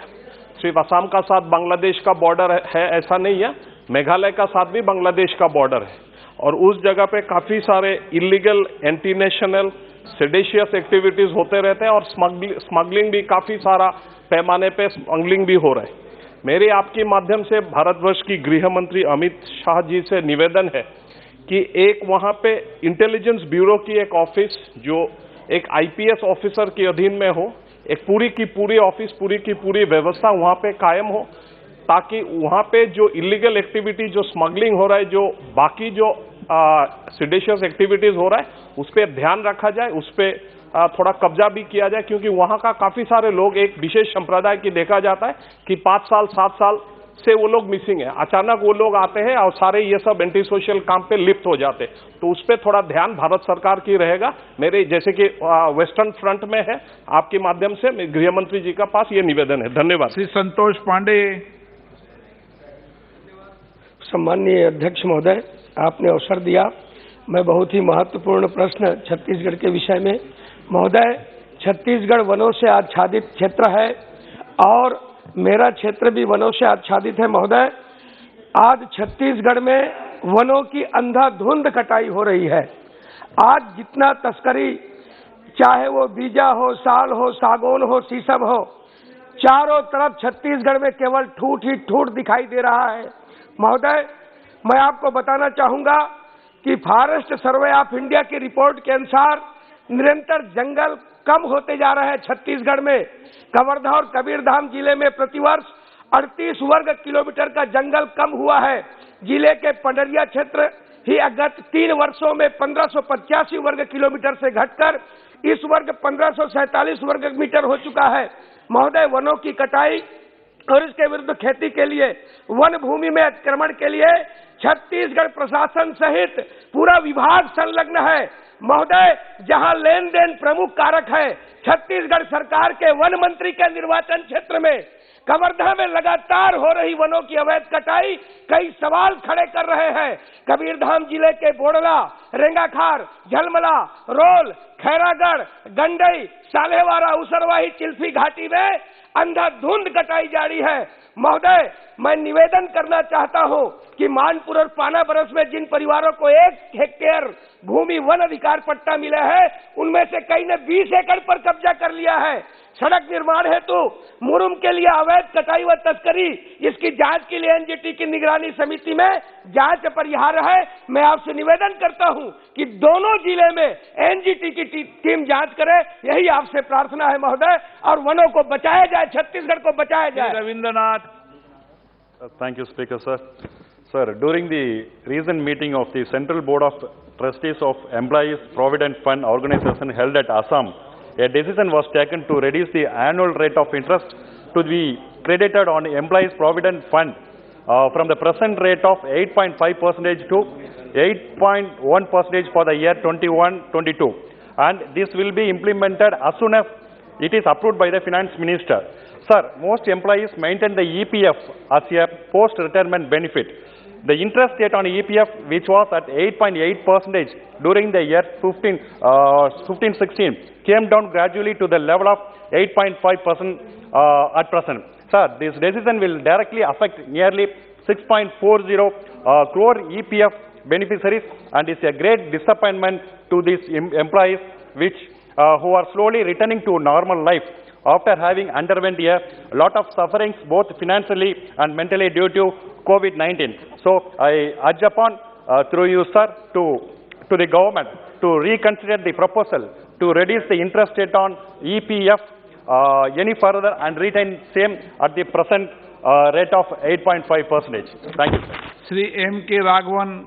[SPEAKER 7] सिर्फ असम का साथ बांग्लादेश का बॉर्डर है ऐसा नहीं है, मेघालय का साथ भी बांग्लादेश का बॉर्डर है, और उस जगह पे काफी सारे इलीगल एंटी नेशनल सेडेशियस एक्टिविटीज होते रहते हैं और स्मगलिंग भी काफी सारा पैमाने पे स्मगलिंग भी हो रहा है। मेरे आपके माध्यम से भारतवर्ष की गृह मंत्री अमित शाह जी से निवेदन है कि एक वहां पे इंटेलिजेंस ब्यूरो की एक ऑफिस जो एक आईपीएस ऑफिसर के अधीन में हो, एक पूरी की पूरी ऑफिस, पूरी की पूरी व्यवस्था वहां पे कायम हो, ताकि वहां पे जो इलीगल एक्टिविटी, जो स्मगलिंग हो रहा है, जो बाकी जो सेडेशियस एक्टिविटीज हो रहा है, उस पर ध्यान रखा जाए, उस पर थोड़ा कब्जा भी किया जाए, क्योंकि वहां का काफी सारे लोग, एक विशेष संप्रदाय की देखा जाता है कि 5 साल 7 साल से वो लोग मिसिंग है। अचानक वो लोग आते हैं और सारे ये सब एंटी सोशल काम पे लिप्त हो जाते, तो उस पर थोड़ा ध्यान भारत सरकार की रहेगा। मेरे जैसे कि वेस्टर्न फ्रंट में है, आपके माध्यम से गृह मंत्री जी का पास ये निवेदन है। धन्यवाद।
[SPEAKER 8] श्री संतोष पांडे।
[SPEAKER 10] सम्माननीय अध्यक्ष महोदय, आपने अवसर दिया। मैं बहुत ही महत्वपूर्ण प्रश्न छत्तीसगढ़ के विषय में, महोदय, छत्तीसगढ़ वनों से आच्छादित क्षेत्र है और मेरा क्षेत्र भी वनों से आच्छादित है। महोदय, आज छत्तीसगढ़ में वनों की अंधाधुंध कटाई हो रही है। आज जितना तस्करी, चाहे वो बीजा हो, साल हो, सागौन हो, शीशम हो, चारों तरफ छत्तीसगढ़ में केवल ठूठ ही ठूठ दिखाई दे रहा है। महोदय, मैं आपको बताना चाहूंगा कि फॉरेस्ट सर्वे ऑफ इंडिया की रिपोर्ट के अनुसार निरंतर जंगल कम होते जा रहे हैं छत्तीसगढ़ में। कवर्धा और कबीरधाम जिले में प्रतिवर्ष 38 वर्ग किलोमीटर का जंगल कम हुआ है। जिले के पंडरिया क्षेत्र ही गत 3 वर्षों में 1585 वर्ग किलोमीटर से घटकर इस वर्ग 1547 वर्ग मीटर हो चुका है। महोदय, वनों की कटाई और इसके विरुद्ध खेती के लिए, वन भूमि में अतिक्रमण के लिए छत्तीसगढ़ प्रशासन सहित पूरा विभाग संलग्न है। महोदय, जहां लेन देन प्रमुख कारक है, छत्तीसगढ़ सरकार के वन मंत्री के निर्वाचन क्षेत्र में कवर्धा में लगातार हो रही वनों की अवैध कटाई कई सवाल खड़े कर रहे हैं। कबीरधाम जिले के बोड़ला, रेंगाखार, झलमला, रोल, खैरागढ़, गंडई, सालेवारा, उसरवाही, चिल्फी घाटी में अंधाधुंध कटाई जारी है। महोदय, मैं निवेदन करना चाहता हूं कि मानपुर और पाना बरस में जिन परिवारों को 1 हेक्टेयर भूमि वन अधिकार पट्टा मिला है, उनमें से कई ने 20 एकड़ पर कब्जा कर लिया है। सड़क निर्माण हेतु मुरुम के लिए अवैध कटाई व तस्करी, इसकी जांच के लिए एनजीटी की निगरानी समिति में जांच अपरिहार्य है। मैं आपसे निवेदन करता हूं कि दोनों जिले में एनजीटी की टीम जांच करे, यही आपसे प्रार्थना है महोदय, और वनों को बचाया जाए, छत्तीसगढ़ को बचाया जाए।
[SPEAKER 20] Rabindranath. Thank you, Speaker, sir. Sir, during the recent meeting of the Central Board of Trustees of Employees Provident Fund Organization held at Assam, a decision was taken to reduce the annual rate of interest to be credited on Employees Provident Fund from the present rate of 8.5% to 8.1% for the year 21-22. And this will be implemented as soon as it is approved by the Finance Minister. Sir, most employees maintain the EPF as a post-retirement benefit. The interest rate on EPF, which was at 8.8% during the year 15-16, came down gradually to the level of 8.5% at present. Sir, this decision will directly affect nearly 6.40 crore EPF beneficiaries and is a great disappointment to these employees who are slowly returning to normal life after having underwent a lot of sufferings both financially and mentally due to COVID-19. So I urge upon through you, sir, to the government to reconsider the proposal to reduce the interest rate on EPF any further and retain same at the present rate of 8.5%. Thank you, sir.
[SPEAKER 8] Shri M.K. Raghavan.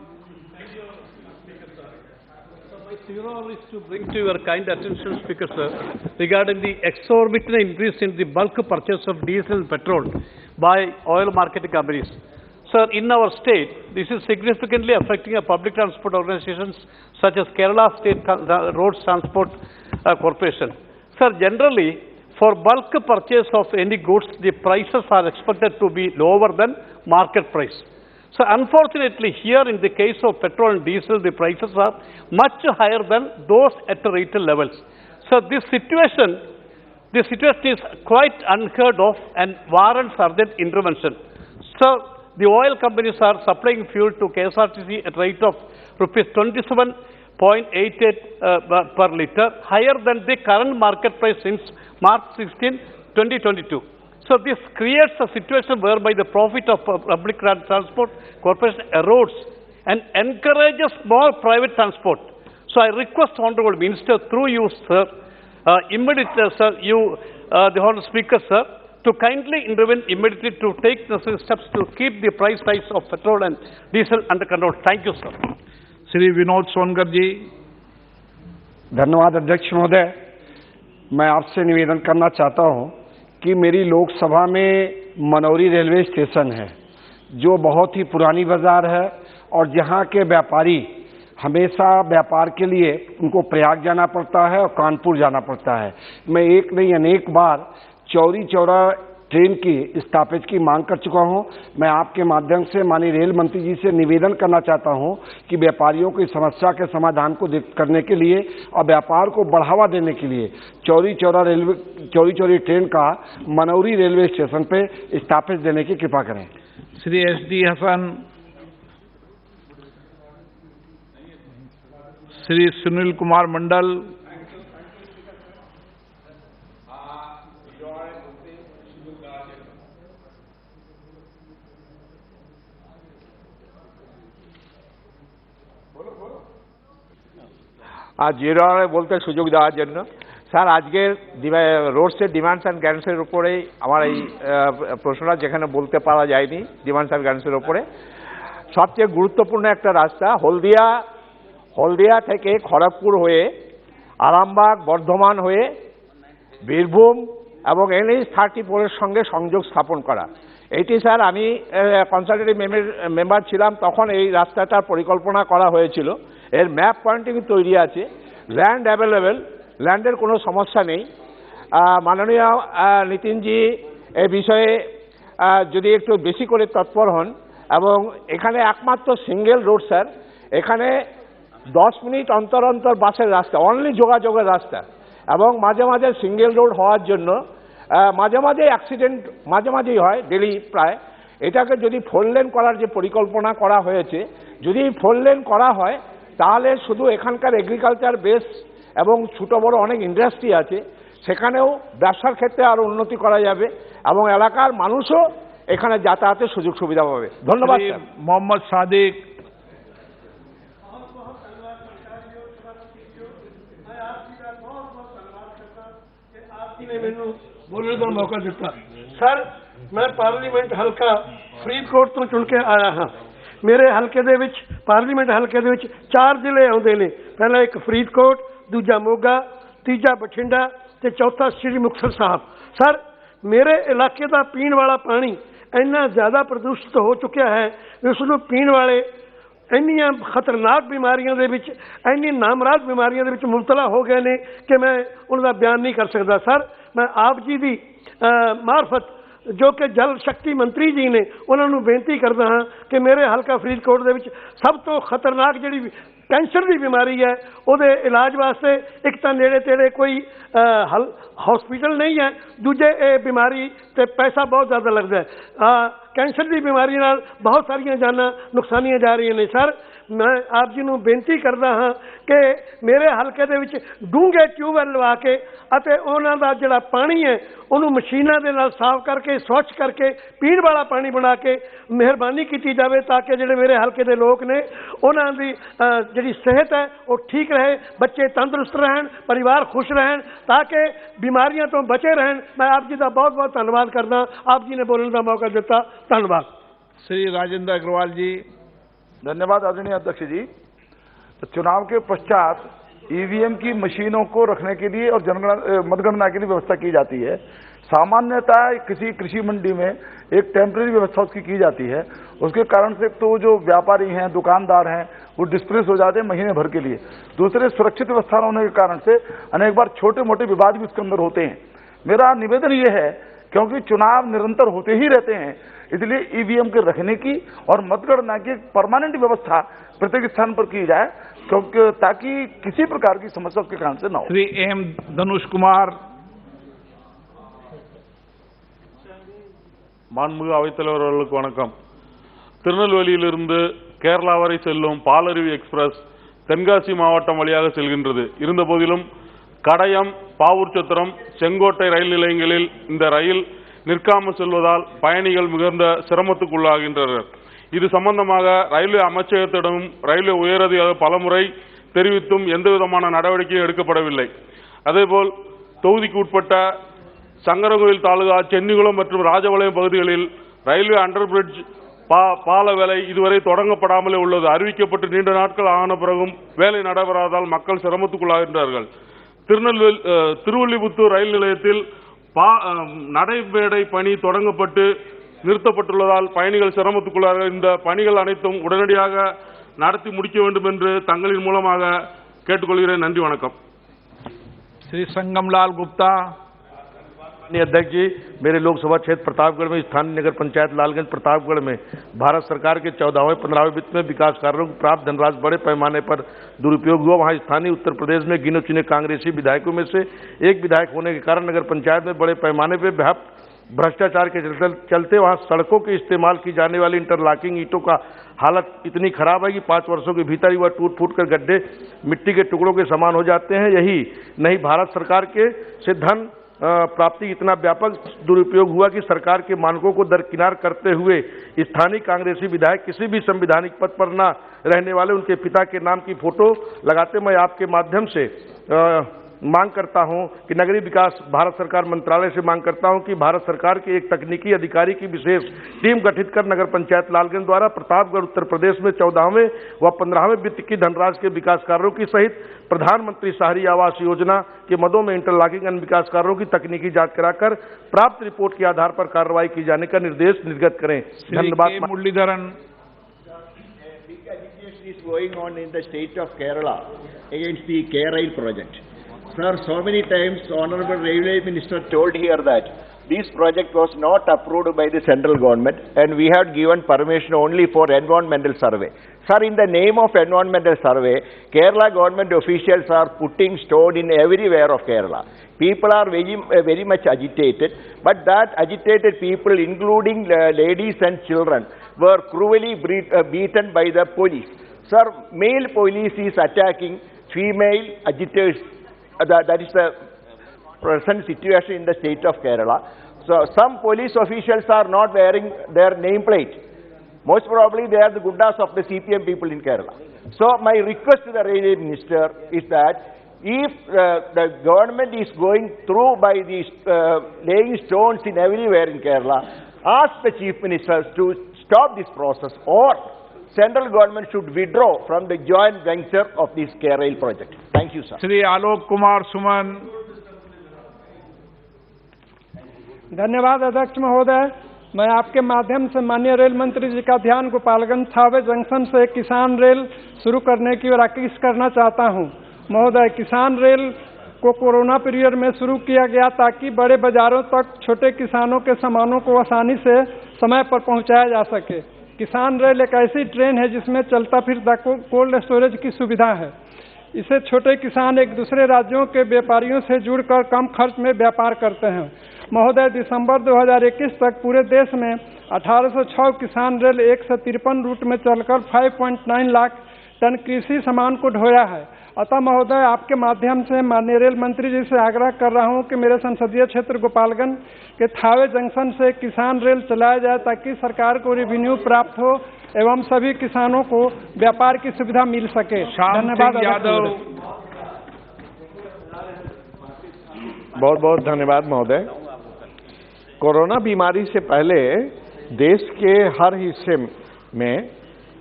[SPEAKER 21] My is to bring to your kind attention, Speaker, sir, regarding the exorbitant increase in the bulk purchase of diesel and petrol by oil marketing companies. Sir, in our state, this is significantly affecting public transport organizations such as Kerala State Road Transport Corporation. Sir, generally, for bulk purchase of any goods, the prices are expected to be lower than market price. So unfortunately, here in the case of petrol and diesel, the prices are much higher than those at the retail levels. So this situation is quite unheard of and warrants urgent intervention. So the oil companies are supplying fuel to KSRTC at rate of rupees 27.88 per litre, higher than the current market price since March 16, 2022. So this creates a situation whereby the profit of public transport corporation erodes and encourages more private transport. So I request Honorable Minister through you, sir, immediately, sir, the Honorable Speaker, sir, to kindly intervene immediately to take necessary steps to keep the price rise of petrol and diesel under control. Thank you, sir.
[SPEAKER 8] Shri Vinod Sonkar ji.
[SPEAKER 23] धन्यवाद अध्यक्ष महोदय। मैं आपसे निवेदन करना चाहता हूं कि मेरी लोकसभा में मनौरी रेलवे स्टेशन है, जो बहुत ही पुरानी बाजार है और जहां के व्यापारी हमेशा व्यापार के लिए उनको प्रयाग जाना पड़ता है और कानपुर जाना पड़ता है। मैं एक नहीं अनेक बार चौरी चौरा ट्रेन की स्टॉपेज की मांग कर चुका हूं। मैं आपके माध्यम से माननीय रेल मंत्री जी से निवेदन करना चाहता हूं कि व्यापारियों की समस्या के समाधान को करने के लिए और व्यापार को बढ़ावा देने के लिए चौरी चौरी ट्रेन का मनौरी रेलवे स्टेशन पे स्टॉपेज देने की कृपा करें।
[SPEAKER 8] श्री SD हसन, श्री सुनील कुमार मंडल,
[SPEAKER 1] আর জিরো আওয়ারে বলতে সুযোগ দেওয়ার জন্য। স্যার, আজকের রোডসের ডিমান্ডস অ্যান্ড গ্যারান্টসের উপরেই আমার এই প্রশ্নটা, যেখানে বলতে পারা যায়নি ডিমান্ডস অ্যান্ড গ্যারান্টসের উপরে। সবচেয়ে গুরুত্বপূর্ণ একটা রাস্তা হলদিয়া থেকে খড়গপুর হয়ে আরামবাগ, বর্ধমান হয়ে বীরভূম এবং NH-34-এর সঙ্গে সংযোগ স্থাপন করা। এইটি স্যার আমি কনসালটেটিভ মেম্বার ছিলাম, তখন এই রাস্তাটার পরিকল্পনা করা হয়েছিল। এর ম্যাপ পয়েন্টিং তৈরি আছে, ল্যান্ড অ্যাভেলেবেল, ল্যান্ডের কোনো সমস্যা নেই। মাননীয় নীতিনজি এ বিষয়ে যদি একটু বেশি করে তৎপর হন, এবং এখানে একমাত্র সিঙ্গেল রোড স্যার, এখানে 10 মিনিট অন্তর অন্তর বাসের রাস্তা, অনলি যোগাযোগের রাস্তা, এবং মাঝে মাঝে সিঙ্গেল রোড হওয়ার জন্য মাঝে মাঝে অ্যাক্সিডেন্ট মাঝেই হয়, ডেলি প্রায়। এটাকে যদি 4 লেন করার যে পরিকল্পনা করা হয়েছে, যদি 4 লেন করা হয়, তাহলে শুধু এখানকার এগ্রিকালচার বেস এবং ছোট বড় অনেক ইন্ডাস্ট্রি আছে, সেখানেও ব্যবসার ক্ষেত্রে আরও উন্নতি করা যাবে এবং এলাকার মানুষও এখানে যাতায়াতের সুযোগ সুবিধা পাবে। ধন্যবাদ।
[SPEAKER 8] मोहम्मद सादिक,
[SPEAKER 10] बोलने का मौका दिता। सर, मैं पार्लीमेंट हल्का फरीदकोट तो चुन के आया हाँ। मेरे हल्के दे विच पार्लीमेंट हल्के दे विच 4 जिले आउंदे ने। पहला एक फरीदकोट, दूजा मोगा, तीजा बठिंडा ते चौथा श्री मुक्तसर साहब। सर, मेरे इलाके का पीण वाला पानी इन्ना ज़्यादा प्रदूषित हो चुका है, उसनूं पीण वाले ਇੰਨੀਆਂ ਖਤਰਨਾਕ ਬਿਮਾਰੀਆਂ ਦੇ ਵਿੱਚ, ਇੰਨੀ ਨਾਮਰਾਦ ਬਿਮਾਰੀਆਂ ਦੇ ਵਿੱਚ ਮੁਬਤਲਾ ਹੋ ਗਏ ਨੇ ਕਿ ਮੈਂ ਉਹਨਾਂ ਦਾ ਬਿਆਨ ਨਹੀਂ ਕਰ ਸਕਦਾ। ਸਰ, ਮੈਂ ਆਪ ਜੀ ਦੀ ਮਾਰਫਤ ਜੋ ਕਿ ਜਲ ਸ਼ਕਤੀ ਮੰਤਰੀ ਜੀ ਨੇ, ਉਹਨਾਂ ਨੂੰ ਬੇਨਤੀ ਕਰਦਾ ਹਾਂ ਕਿ ਮੇਰੇ ਹਲਕਾ ਫਰੀਦਕੋਟ ਦੇ ਵਿੱਚ ਸਭ ਤੋਂ ਖਤਰਨਾਕ ਜਿਹੜੀ ਕੈਂਸਰ ਦੀ ਬਿਮਾਰੀ ਹੈ, ਉਹਦੇ ਇਲਾਜ ਵਾਸਤੇ ਇੱਕ ਤਾਂ ਨੇੜੇ ਤੇੜੇ ਕੋਈ ਹਸਪੀਟਲ ਨਹੀਂ ਹੈ, ਦੂਜੇ ਇਹ ਬਿਮਾਰੀ ਤੇ ਪੈਸਾ ਬਹੁਤ ਜ਼ਿਆਦਾ ਲੱਗਦਾ ਹੈ। ਕੈਂਸਰ ਦੀ ਬਿਮਾਰੀ ਨਾਲ ਬਹੁਤ ਸਾਰੀਆਂ ਜਾਨਾਂ ਨੁਕਸਾਨੀਆਂ ਜਾ ਰਹੀਆਂ ਨੇ। ਸਰ, ਮੈਂ ਆਪ ਜੀ ਨੂੰ ਬੇਨਤੀ ਕਰਦਾ ਹਾਂ ਕਿ ਮੇਰੇ ਹਲਕੇ ਦੇ ਵਿੱਚ ਡੂੰਘੇ ਟਿਊਬਵੈੱਲ ਲਵਾ ਕੇ ਅਤੇ ਉਹਨਾਂ ਦਾ ਜਿਹੜਾ ਪਾਣੀ ਹੈ ਉਹਨੂੰ ਮਸ਼ੀਨਾਂ ਦੇ ਨਾਲ ਸਾਫ਼ ਕਰਕੇ, ਸਵੱਛ ਕਰਕੇ ਪੀਣ ਵਾਲਾ ਪਾਣੀ ਬਣਾ ਕੇ ਮਿਹਰਬਾਨੀ ਕੀਤੀ ਜਾਵੇ, ਤਾਂ ਕਿ ਜਿਹੜੇ ਮੇਰੇ ਹਲਕੇ ਦੇ ਲੋਕ ਨੇ ਉਹਨਾਂ ਦੀ ਜਿਹੜੀ ਸਿਹਤ ਹੈ ਉਹ ਠੀਕ ਰਹੇ, ਬੱਚੇ ਤੰਦਰੁਸਤ ਰਹਿਣ, ਪਰਿਵਾਰ ਖੁਸ਼ ਰਹਿਣ, ਤਾਂ ਕਿ ਬਿਮਾਰੀਆਂ ਤੋਂ ਬਚੇ ਰਹਿਣ। मैं आप जी का बहुत बहुत धन्यवाद करदा, आप जी ने बोलने का मौका दिता। धन्यवाद।
[SPEAKER 8] श्री राजेंद्र अग्रवाल जी।
[SPEAKER 3] धन्यवाद आदरणीय अध्यक्ष जी। तो चुनाव के पश्चात ईवीएम की मशीनों को रखने के लिए और मतगणना के लिए व्यवस्था की जाती है। सामान्यतः किसी कृषि मंडी में एक टेम्परेरी व्यवस्था उसकी की जाती है। उसके कारण से तो जो व्यापारी हैं, दुकानदार हैं, वो डिस्प्लेस हो जाते हैं महीने भर के लिए। दूसरे, सुरक्षित व्यवस्था होने के कारण से अनेक बार छोटे मोटे विवाद भी उसके अंदर होते हैं। मेरा निवेदन ये है, क्योंकि चुनाव निरंतर होते ही रहते हैं, इसलिए ईवीएम के रखने की और मतगणना की परमानेंट व्यवस्था प्रत्येक स्थान पर की जाए, क्योंकि ताकि किसी प्रकार की समस्या उसके कारण से न हो।
[SPEAKER 8] श्री M. धनुष कुमार।
[SPEAKER 9] மாண்புமிகு அவைத்தலைவர் அவர்களுக்கு வணக்கம். திருநெல்வேலியிலிருந்து கேரளா வரை செல்லும் பாலருவி எக்ஸ்பிரஸ் தென்காசி மாவட்டம் வழியாக செல்கின்றது. இருந்தபோதிலும் கடையம், பாவூர்சத்திரம், செங்கோட்டை ரயில் நிலையங்களில் இந்த ரயில் நிற்காமல் செல்வதால் பயணிகள் மிகுந்த சிரமத்துக்குள்ளாகின்றனர். இது சம்பந்தமாக ரயில்வே அமைச்சகத்திடமும் ரயில்வே உயரதிகாரிகள் பலமுறை தெரிவித்தும் எந்தவிதமான நடவடிக்கையும் எடுக்கப்படவில்லை. அதேபோல் தொகுதிக்கு உட்பட்ட சங்கரங்கோயில் தாலுகா, சென்னிகுளம் மற்றும் ராஜபாளையம் பகுதிகளில் ரயில்வே அண்டர் பிரிட்ஜ் பால வேலை இதுவரை தொடங்கப்படாமலே உள்ளது. அறிவிக்கப்பட்டு நீண்ட நாட்கள் ஆன பிறகும் வேலை நடைபெறாததால் மக்கள் சிரமத்துக்குள்ளாகின்றார்கள். திருவள்ளிபுத்தூர் ரயில் நிலையத்தில் நடைமேடை பணி தொடங்கப்பட்டு நிறுத்தப்பட்டுள்ளதால் பயணிகள் சிரமத்துக்குள்ளார்கள். இந்த பணிகள் அனைத்தும் உடனடியாக நடத்தி முடிக்க வேண்டும் என்று தங்களின் மூலமாக கேட்டுக்கொள்கிறேன். நன்றி, வணக்கம்.
[SPEAKER 8] श्री संगमलाल गुप्ता।
[SPEAKER 3] माननीय अध्यक्ष जी, मेरे लोकसभा क्षेत्र प्रतापगढ़ में स्थानीय नगर पंचायत लालगंज प्रतापगढ़ में भारत सरकार के 14वें 15वें वित्त में विकास कार्यों को प्राप्त धनराशि बड़े पैमाने पर दुरुपयोग हुआ। वहां स्थानीय उत्तर प्रदेश में गिने चुने कांग्रेसी विधायकों में से एक विधायक होने के कारण नगर पंचायत में बड़े पैमाने पर व्याप्त भ्रष्टाचार के चलते वहां सड़कों के इस्तेमाल की जाने वाली इंटरलॉकिंग ईंटों का हालत इतनी खराब है कि 5 वर्षों के भीतर ही वह टूट फूट कर गड्ढे मिट्टी के टुकड़ों के समान हो जाते हैं। यही नहीं, भारत सरकार के से धन प्राप्ति इतना व्यापक दुरुपयोग हुआ कि सरकार के मानकों को दरकिनार करते हुए स्थानीय कांग्रेसी विधायक किसी भी संवैधानिक पद पर न रहने वाले उनके पिता के नाम की फोटो लगाते। मैं आपके माध्यम से मांग करता हूं कि नगरीय विकास भारत सरकार मंत्रालय से मांग करता हूं कि भारत सरकार के एक तकनीकी अधिकारी की विशेष टीम गठित कर नगर पंचायत लालगंज द्वारा प्रतापगढ़ उत्तर प्रदेश में 14वें व 15वें वित्त की धनराशि के विकास कार्यों की सहित प्रधानमंत्री शहरी आवास योजना के मदों में इंटरलॉकिंग अन्य विकास कार्यों की तकनीकी जांच कराकर प्राप्त रिपोर्ट के आधार पर कार्रवाई की जाने का निर्देश निर्गत करें। धन्यवाद।
[SPEAKER 8] Muraleedharan.
[SPEAKER 2] Is going on in the state of Kerala against the K-Rail project. Sir, so many times Honorable Railway Minister told here that this project was not approved by the central government and we had given permission only for environmental survey. Sir, in the name of environmental survey, Kerala government officials are putting stone in everywhere of Kerala. People are very much agitated, but that agitated people, including ladies and children, were cruelly beaten by the police. Sir, male police is attacking female agitators. That is the present situation in the state of Kerala. So some police officials are not wearing their nameplate. Most probably they are the gundas of the CPM people in Kerala. So my request to the railway minister is that if the government is going through by these laying stones in everywhere in Kerala, ask the chief minister to stop this process, or central government should withdraw from the joint venture of this K-Rail project. Thank you, sir.
[SPEAKER 8] Shri Alok Kumar Suman.
[SPEAKER 14] धन्यवाद अध्यक्ष महोदय। मैं आपके माध्यम से माननीय rail मंत्री जी का ध्यान गोपालगंज थावे जंक्शन से किसान रेल शुरू करने की ओर आकृष्ट करना चाहता हूं। महोदय, किसान रेल को कोरोना पीरियड में शुरू किया गया ताकि बड़े बाजारों तक छोटे किसानों के सामानों को आसानी से समय पर पहुंचाया जा सके। किसान रेल एक ऐसी ट्रेन है जिसमें चलता फिरता कोल्ड स्टोरेज की सुविधा है। इसे छोटे किसान एक दूसरे राज्यों के व्यापारियों से जुड़कर कम खर्च में व्यापार करते हैं। महोदय, दिसंबर 2021 तक पूरे देश में 1806 किसान रेल 153 रूट में चलकर 5.9 लाख टन कृषि सामान को ढोया है। अतः महोदय, आपके माध्यम से माननीय रेल मंत्री जी से आग्रह कर रहा हूं कि मेरे संसदीय क्षेत्र गोपालगंज के थावे जंक्शन से किसान रेल चलाया जाए ताकि सरकार को रेवेन्यू प्राप्त हो एवं सभी किसानों को व्यापार की सुविधा मिल सके। धन्यवाद यादव।
[SPEAKER 1] बहुत बहुत धन्यवाद महोदय। कोरोना बीमारी से पहले देश के हर हिस्से में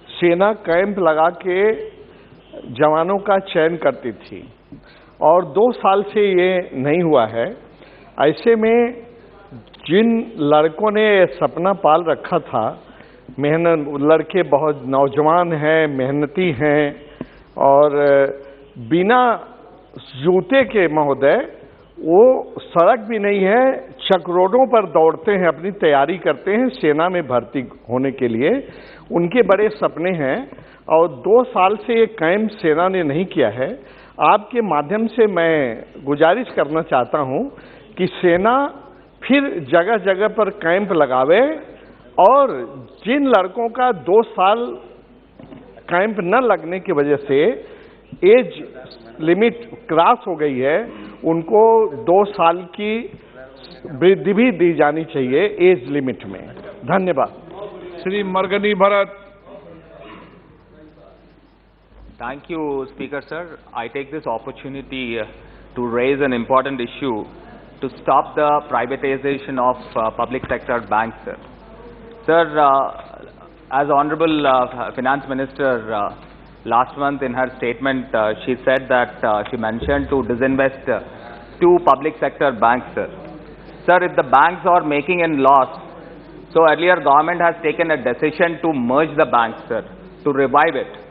[SPEAKER 1] सेना कैंप लगा के जवानों का चयन करती थी और 2 साल से ये नहीं हुआ है। ऐसे में जिन लड़कों ने सपना पाल रखा था, लड़के बहुत नौजवान हैं, मेहनती हैं और बिना जूते के महोदय वो सड़क भी नहीं है, चक रोडों पर दौड़ते हैं, अपनी तैयारी करते हैं सेना में भर्ती होने के लिए। उनके बड़े सपने हैं और 2 साल से ये कैंप सेना ने नहीं किया है। आपके माध्यम से मैं गुजारिश करना चाहता हूं कि सेना फिर जगह जगह पर कैंप लगावे और जिन लड़कों का 2 साल कैंप न लगने की वजह से एज लिमिट क्रॉस हो गई है, उनको 2 साल की वृद्धि भी दी जानी चाहिए एज लिमिट में। धन्यवाद।
[SPEAKER 8] Shri मरगनी Bharat.
[SPEAKER 6] Thank you, Speaker sir. I take this opportunity to raise an important issue to stop the privatization of public sector banks, sir. Sir, as Honorable Finance Minister last month in her statement, she said that she mentioned to disinvest 2 public sector banks, sir. Sir, if the banks are making a loss, so earlier government has taken a decision to merge the banks, sir, to revive it.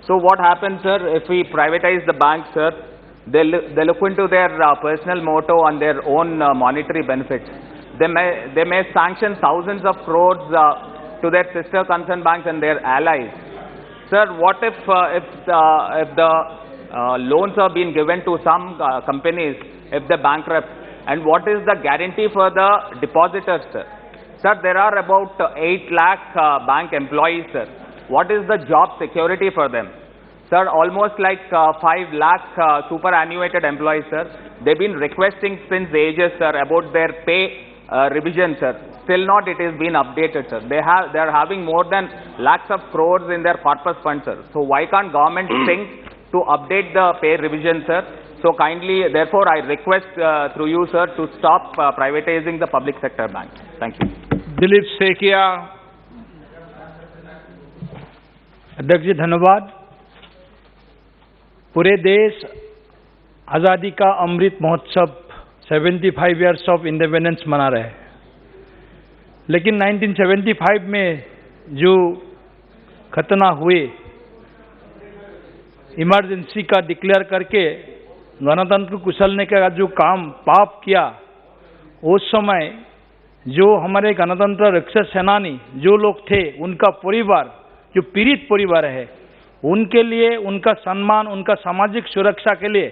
[SPEAKER 6] So what happens, sir, if we privatize the banks, sir? They look into their personal motto and their own monetary benefits. They may sanction thousands of crores to their sister concerned banks and their allies. Sir, what if the loans are being given to some companies if they bankrupt, and what is the guarantee for the depositors, sir? Sir, there are about 8 lakh bank employees, sir. What is the job security for them? Sir, almost like 5 lakh superannuated employees, sir. They've been requesting since ages, sir, about their pay revision, sir. Still not it is been updated, sir. They are having more than lakhs of crores in their corpus fund, sir. So why can't government think to update the pay revision, sir? So kindly, therefore, I request through you, sir, to stop privatizing the public sector banks. Thank you.
[SPEAKER 11] Dilip Saikia.
[SPEAKER 16] अध्यक्ष जी धन्यवाद। पूरे देश आज़ादी का Amrit Mahotsav 75 years of independence मना रहे हैं, लेकिन 1975 में जो घटना हुए, इमरजेंसी का डिक्लेयर करके गणतंत्र को कुचलने का जो काम पाप किया, उस समय जो हमारे गणतंत्र रक्षक सेनानी जो लोग थे, उनका परिवार जो पीड़ित परिवार है, उनके लिए उनका सम्मान, उनका सामाजिक सुरक्षा के लिए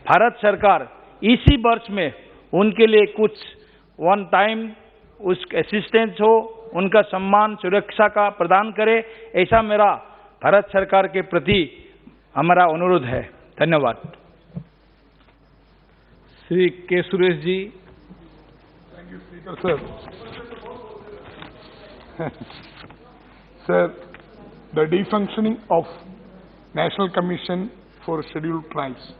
[SPEAKER 16] भारत सरकार इसी वर्ष में उनके लिए कुछ वन टाइम उस असिस्टेंस हो, उनका सम्मान सुरक्षा का प्रदान करे, ऐसा मेरा भारत सरकार के प्रति हमारा अनुरोध है। धन्यवाद।
[SPEAKER 11] श्री के सुरेश जी।
[SPEAKER 18] Thank you, Speaker, sir. Sir, the defunctioning of National Commission for Scheduled Tribes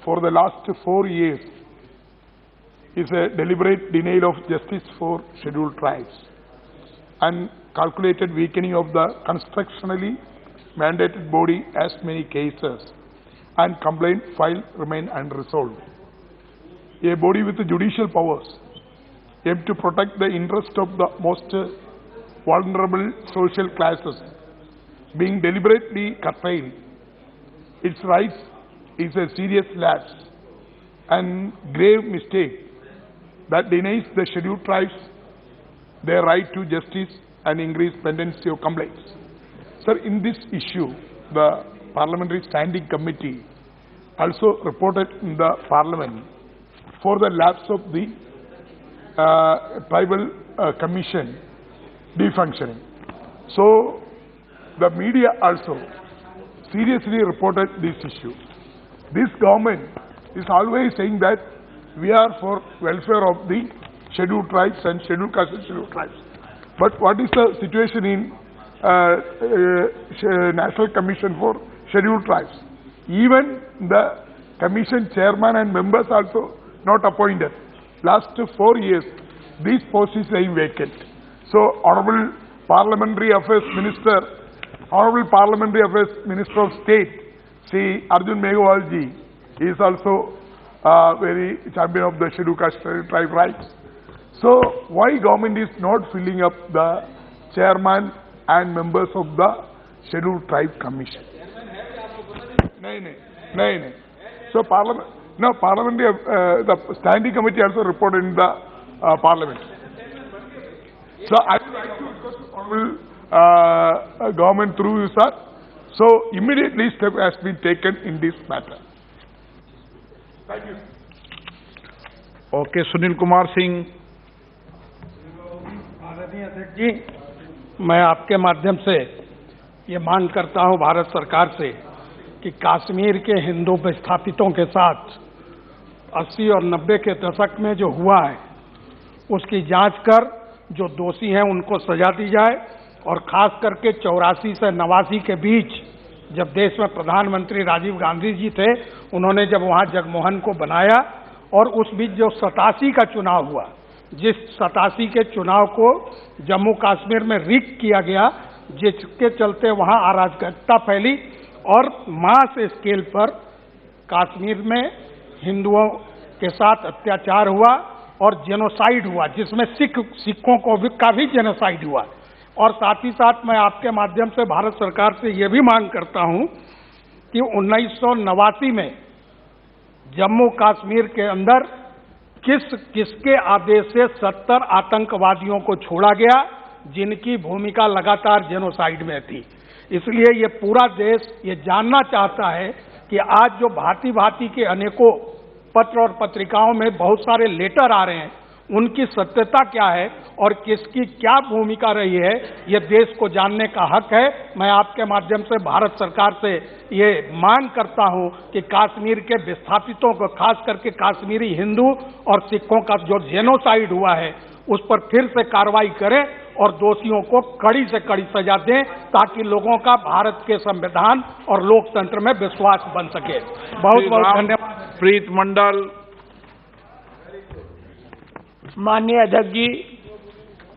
[SPEAKER 18] for the last 4 years is a deliberate denial of justice for scheduled tribes and calculated weakening of the constitutionally mandated body as many cases and complaint file remain unresolved. A body with judicial powers aim to protect the interest of the most vulnerable social classes being deliberately curtailed. Its rights is a serious lapse and grave mistake that denies the scheduled tribes their right to justice and increased pendency of complaints. Sir, in this issue, the Parliamentary Standing Committee also reported in the Parliament for the lapse of the Tribal Commission defunctioning. So, the media also seriously reported this issue. This government is always saying that we are for welfare of the scheduled tribes and scheduled castes and scheduled tribes. But what is the situation in National Commission for Scheduled Tribes? Even the commission chairman and members also not appointed. Last 4 years, these posts is lying vacant. So, Honorable Parliamentary Affairs Minister of State, Sri Arjun Meghwal ji, is also very champion of the scheduled caste scheduled tribe rights. So, why government is not filling up the chairman and members of the scheduled tribe commission? No. So, parliamentary, the standing committee also reported in the parliament. So, I would like to request honorable government through you, sir. So, immediately step has been taken in this matter. Thank you.
[SPEAKER 11] Okay, Sunil Kumar Singh.
[SPEAKER 10] माननीय अध्यक्ष जी, मैं आपके माध्यम से ये मांग करता हूं भारत सरकार से कि कश्मीर के हिंदू विस्थापितों के साथ 80 और 90 के दशक में जो हुआ है, उसकी जांच कर जो दोषी हैं उनको सजा दी जाए, और खास करके 84 से 89 के बीच जब देश में प्रधानमंत्री राजीव गांधी जी थे, उन्होंने जब वहाँ जगमोहन को बनाया, और उस बीच जो 87 का चुनाव हुआ, जिस 87 के चुनाव को जम्मू कश्मीर में रिग किया गया, जिसके चलते वहाँ अराजकता फैली और मास स्केल पर कश्मीर में हिंदुओं के साथ अत्याचार हुआ और जेनोसाइड हुआ, जिसमें सिखों का भी जेनोसाइड हुआ। और साथ ही साथ मैं आपके माध्यम से भारत सरकार से ये भी मांग करता हूं कि 1989 में
[SPEAKER 14] जम्मू कश्मीर के अंदर किसके आदेश से 70 आतंकवादियों को छोड़ा गया, जिनकी भूमिका लगातार जेनोसाइड में थी। इसलिए ये पूरा देश ये जानना चाहता है कि आज जो भांति भांति के अनेकों पत्र और पत्रिकाओं में बहुत सारे लेटर आ रहे हैं, उनकी सत्यता क्या है और किसकी क्या भूमिका रही है, ये देश को जानने का हक है। मैं आपके माध्यम से भारत सरकार से ये मांग करता हूं कि कश्मीर के विस्थापितों को, खास करके कश्मीरी हिंदू और सिखों का जो जेनोसाइड हुआ है, उस पर फिर से कार्रवाई करें और दोषियों को कड़ी से कड़ी सजा दें, ताकि लोगों का भारत के संविधान और लोकतंत्र में विश्वास बन सके। बहुत बहुत धन्यवाद।
[SPEAKER 11] प्रीत मंडल।
[SPEAKER 12] माननीय अध्यक्ष जी,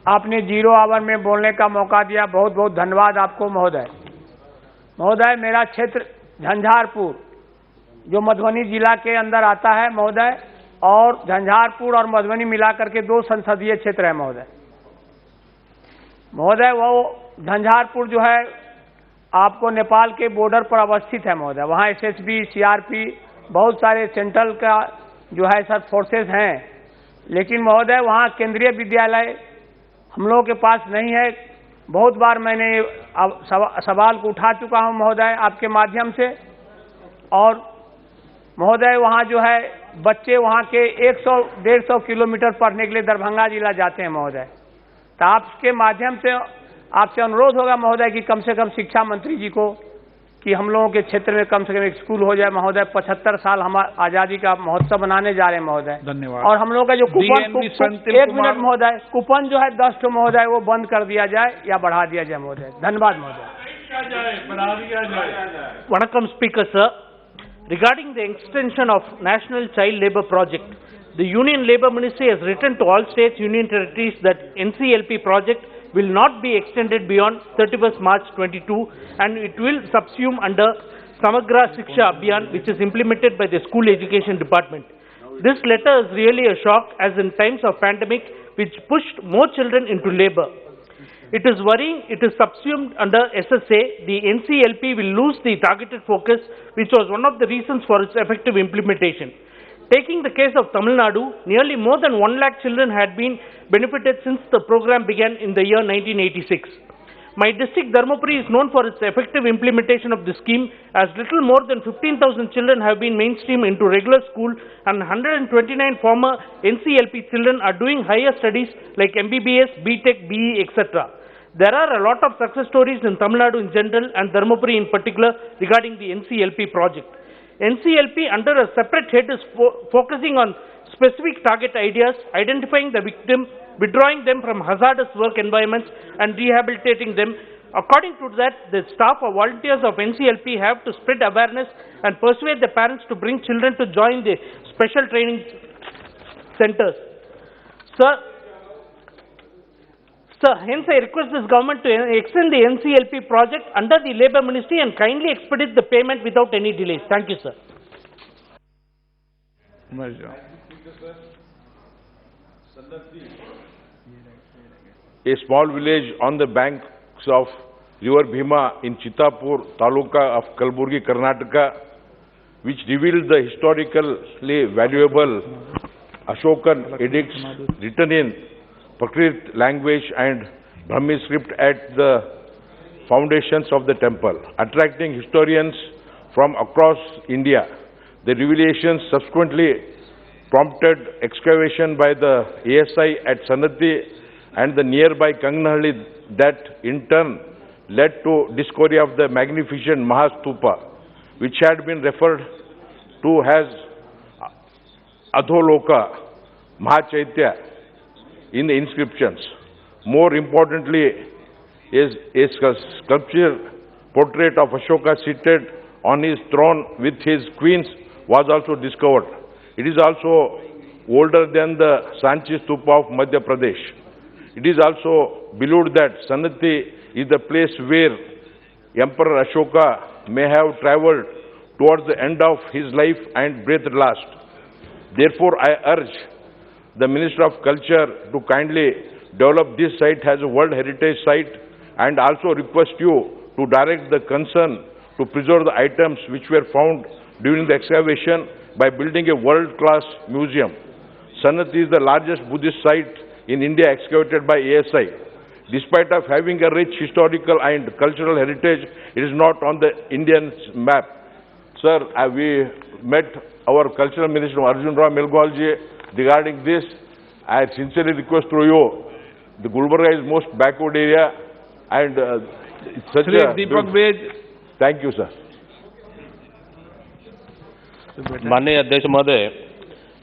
[SPEAKER 12] आपने 0 आवर में बोलने का मौका दिया, बहुत बहुत धन्यवाद आपको महोदय। महोदय, मेरा क्षेत्र झंझारपुर जो मधुबनी जिला के अंदर आता है महोदय, और झंझारपुर और मधुबनी मिलाकर के 2 संसदीय क्षेत्र है महोदय। महोदय, वो झंझारपुर जो है आपको नेपाल के बॉर्डर पर अवस्थित है महोदय। वहाँ एसएसबी, सीआरपी, बहुत सारे सेंट्रल का जो है सर फोर्सेस हैं, लेकिन महोदय वहाँ केंद्रीय विद्यालय हम लोगों के पास नहीं है। बहुत बार मैंने सवाल को उठा चुका हूँ महोदय आपके माध्यम से, और महोदय वहाँ जो है बच्चे वहाँ के 100-150 किलोमीटर पढ़ने के लिए दरभंगा जिला जाते हैं महोदय। तो आपके माध्यम से आपसे अनुरोध होगा महोदय कि कम से कम शिक्षा मंत्री जी को कि हम लोगों के क्षेत्र में कम से कम एक स्कूल हो जाए महोदय। 75 साल हम आज़ादी का महोत्सव मनाने जा रहे हैं महोदय।
[SPEAKER 11] धन्यवाद।
[SPEAKER 12] और हम लोग का जो कूपन, 1 मिनट महोदय, कूपन जो है 10 ठो महोदय, वो बंद कर दिया जाए या बढ़ा दिया जाए महोदय। धन्यवाद महोदय।
[SPEAKER 21] Vanakkam Speaker sir, regarding the extension of National Child Labour Project, the Union Labour Ministry has written to all states, union territories that NCLP project will not be extended beyond 31st March 22, and it will subsume under Samagra Shiksha Abhiyan, which is implemented by the School Education Department. This letter is really a shock, as in times of pandemic which pushed more children into labor. It is worrying it is subsumed under SSA. The NCLP will lose the targeted focus, which was one of the reasons for its effective implementation. Taking the case of Tamil Nadu, nearly more than 1 lakh children had been benefited since the program began in the year 1986. My district Dharmapuri is known for its effective implementation of the scheme, as little more than 15,000 children have been mainstreamed into regular school, and 129 former NCLP children are doing higher studies like MBBS, BTech, BE, etc. There are a lot of success stories in Tamil Nadu in general and Dharmapuri in particular regarding the NCLP project. NCLP under a separate head is focusing on specific target ideas, identifying the victim, withdrawing them from hazardous work environments and rehabilitating them. According to that, the staff or volunteers of NCLP have to spread awareness and persuade the parents to bring children to join the special training centers. Sir, hence I request this government to extend the NCLP project under the Labour Ministry and kindly expedite the payment without any delays. Thank you, sir.
[SPEAKER 3] A small village on the banks of River Bhima in Chittapur, Taluka of Kalburgi, Karnataka, which revealed the historically valuable Ashokan edicts written in Prakrit language and Brahmi script at the foundations of the temple, attracting historians from across India. The revelations subsequently prompted excavation by the ASI at Sanati and the nearby Kangnahalli, that in turn led to discovery of the magnificent Mahastupa, which had been referred to as Adholoka Mahachaitya in the inscriptions. More importantly, is a sculpture portrait of Ashoka seated on his throne with his queens was also discovered. It is also older than the Sanchi Stupa of Madhya Pradesh. It is also believed that Sanati is the place where Emperor Ashoka may have travelled towards the end of his life and breathed last. Therefore, I urge the Minister of Culture to kindly develop this site as a World Heritage Site, and also request you to direct the concern to preserve the items which were found during the excavation by building a world-class museum. Sanat is the largest Buddhist site in India excavated by ASI. Despite of having a rich historical and cultural heritage, it is not on the Indian map. Sir, we met our cultural minister Arjun Ram Melgwalji regarding this. I sincerely request through you, the Gulbarga is most backward area and it's such
[SPEAKER 11] Shri
[SPEAKER 3] a...
[SPEAKER 11] Deepak Ved.
[SPEAKER 3] Thank you, sir.
[SPEAKER 13] माननीय अध्यक्ष महोदय,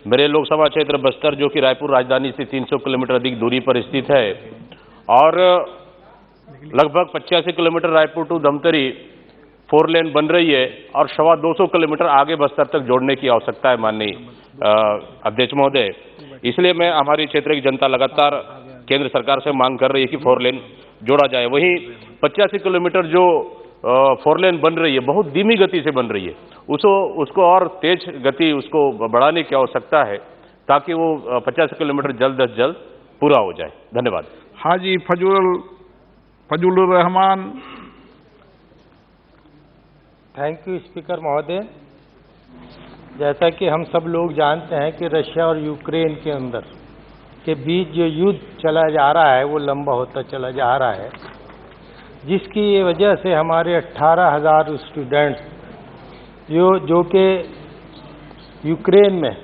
[SPEAKER 13] मेरे लोकसभा क्षेत्र बस्तर जो कि रायपुर राजधानी से 300 kilometre अधिक दूरी पर स्थित है और लगभग 85 किलोमीटर रायपुर टू धमतरी 4 लेन बन रही है और 250 किलोमीटर आगे बस्तर तक जोड़ने की आवश्यकता है माननीय अध्यक्ष महोदय। इसलिए मैं हमारी क्षेत्र की जनता लगातार केंद्र सरकार से मांग कर रही है कि 4 लेन जोड़ा जाए। वहीं 85 किलोमीटर जो 4 लेन बन रही है बहुत धीमी गति से बन रही है, उसको और तेज गति उसको बढ़ाने की आवश्यकता है ताकि वो 50 किलोमीटर जल्द अज जल्द पूरा हो जाए। धन्यवाद।
[SPEAKER 11] Haji Fazlur Rahman.
[SPEAKER 17] Thank you speaker महोदय। जैसा कि हम सब लोग जानते हैं कि रशिया और यूक्रेन के अंदर के बीच जो युद्ध चला जा रहा है वो लंबा होता चला जा रहा है, जिसकी वजह से हमारे 18,000 स्टूडेंट्स जो कि यूक्रेन में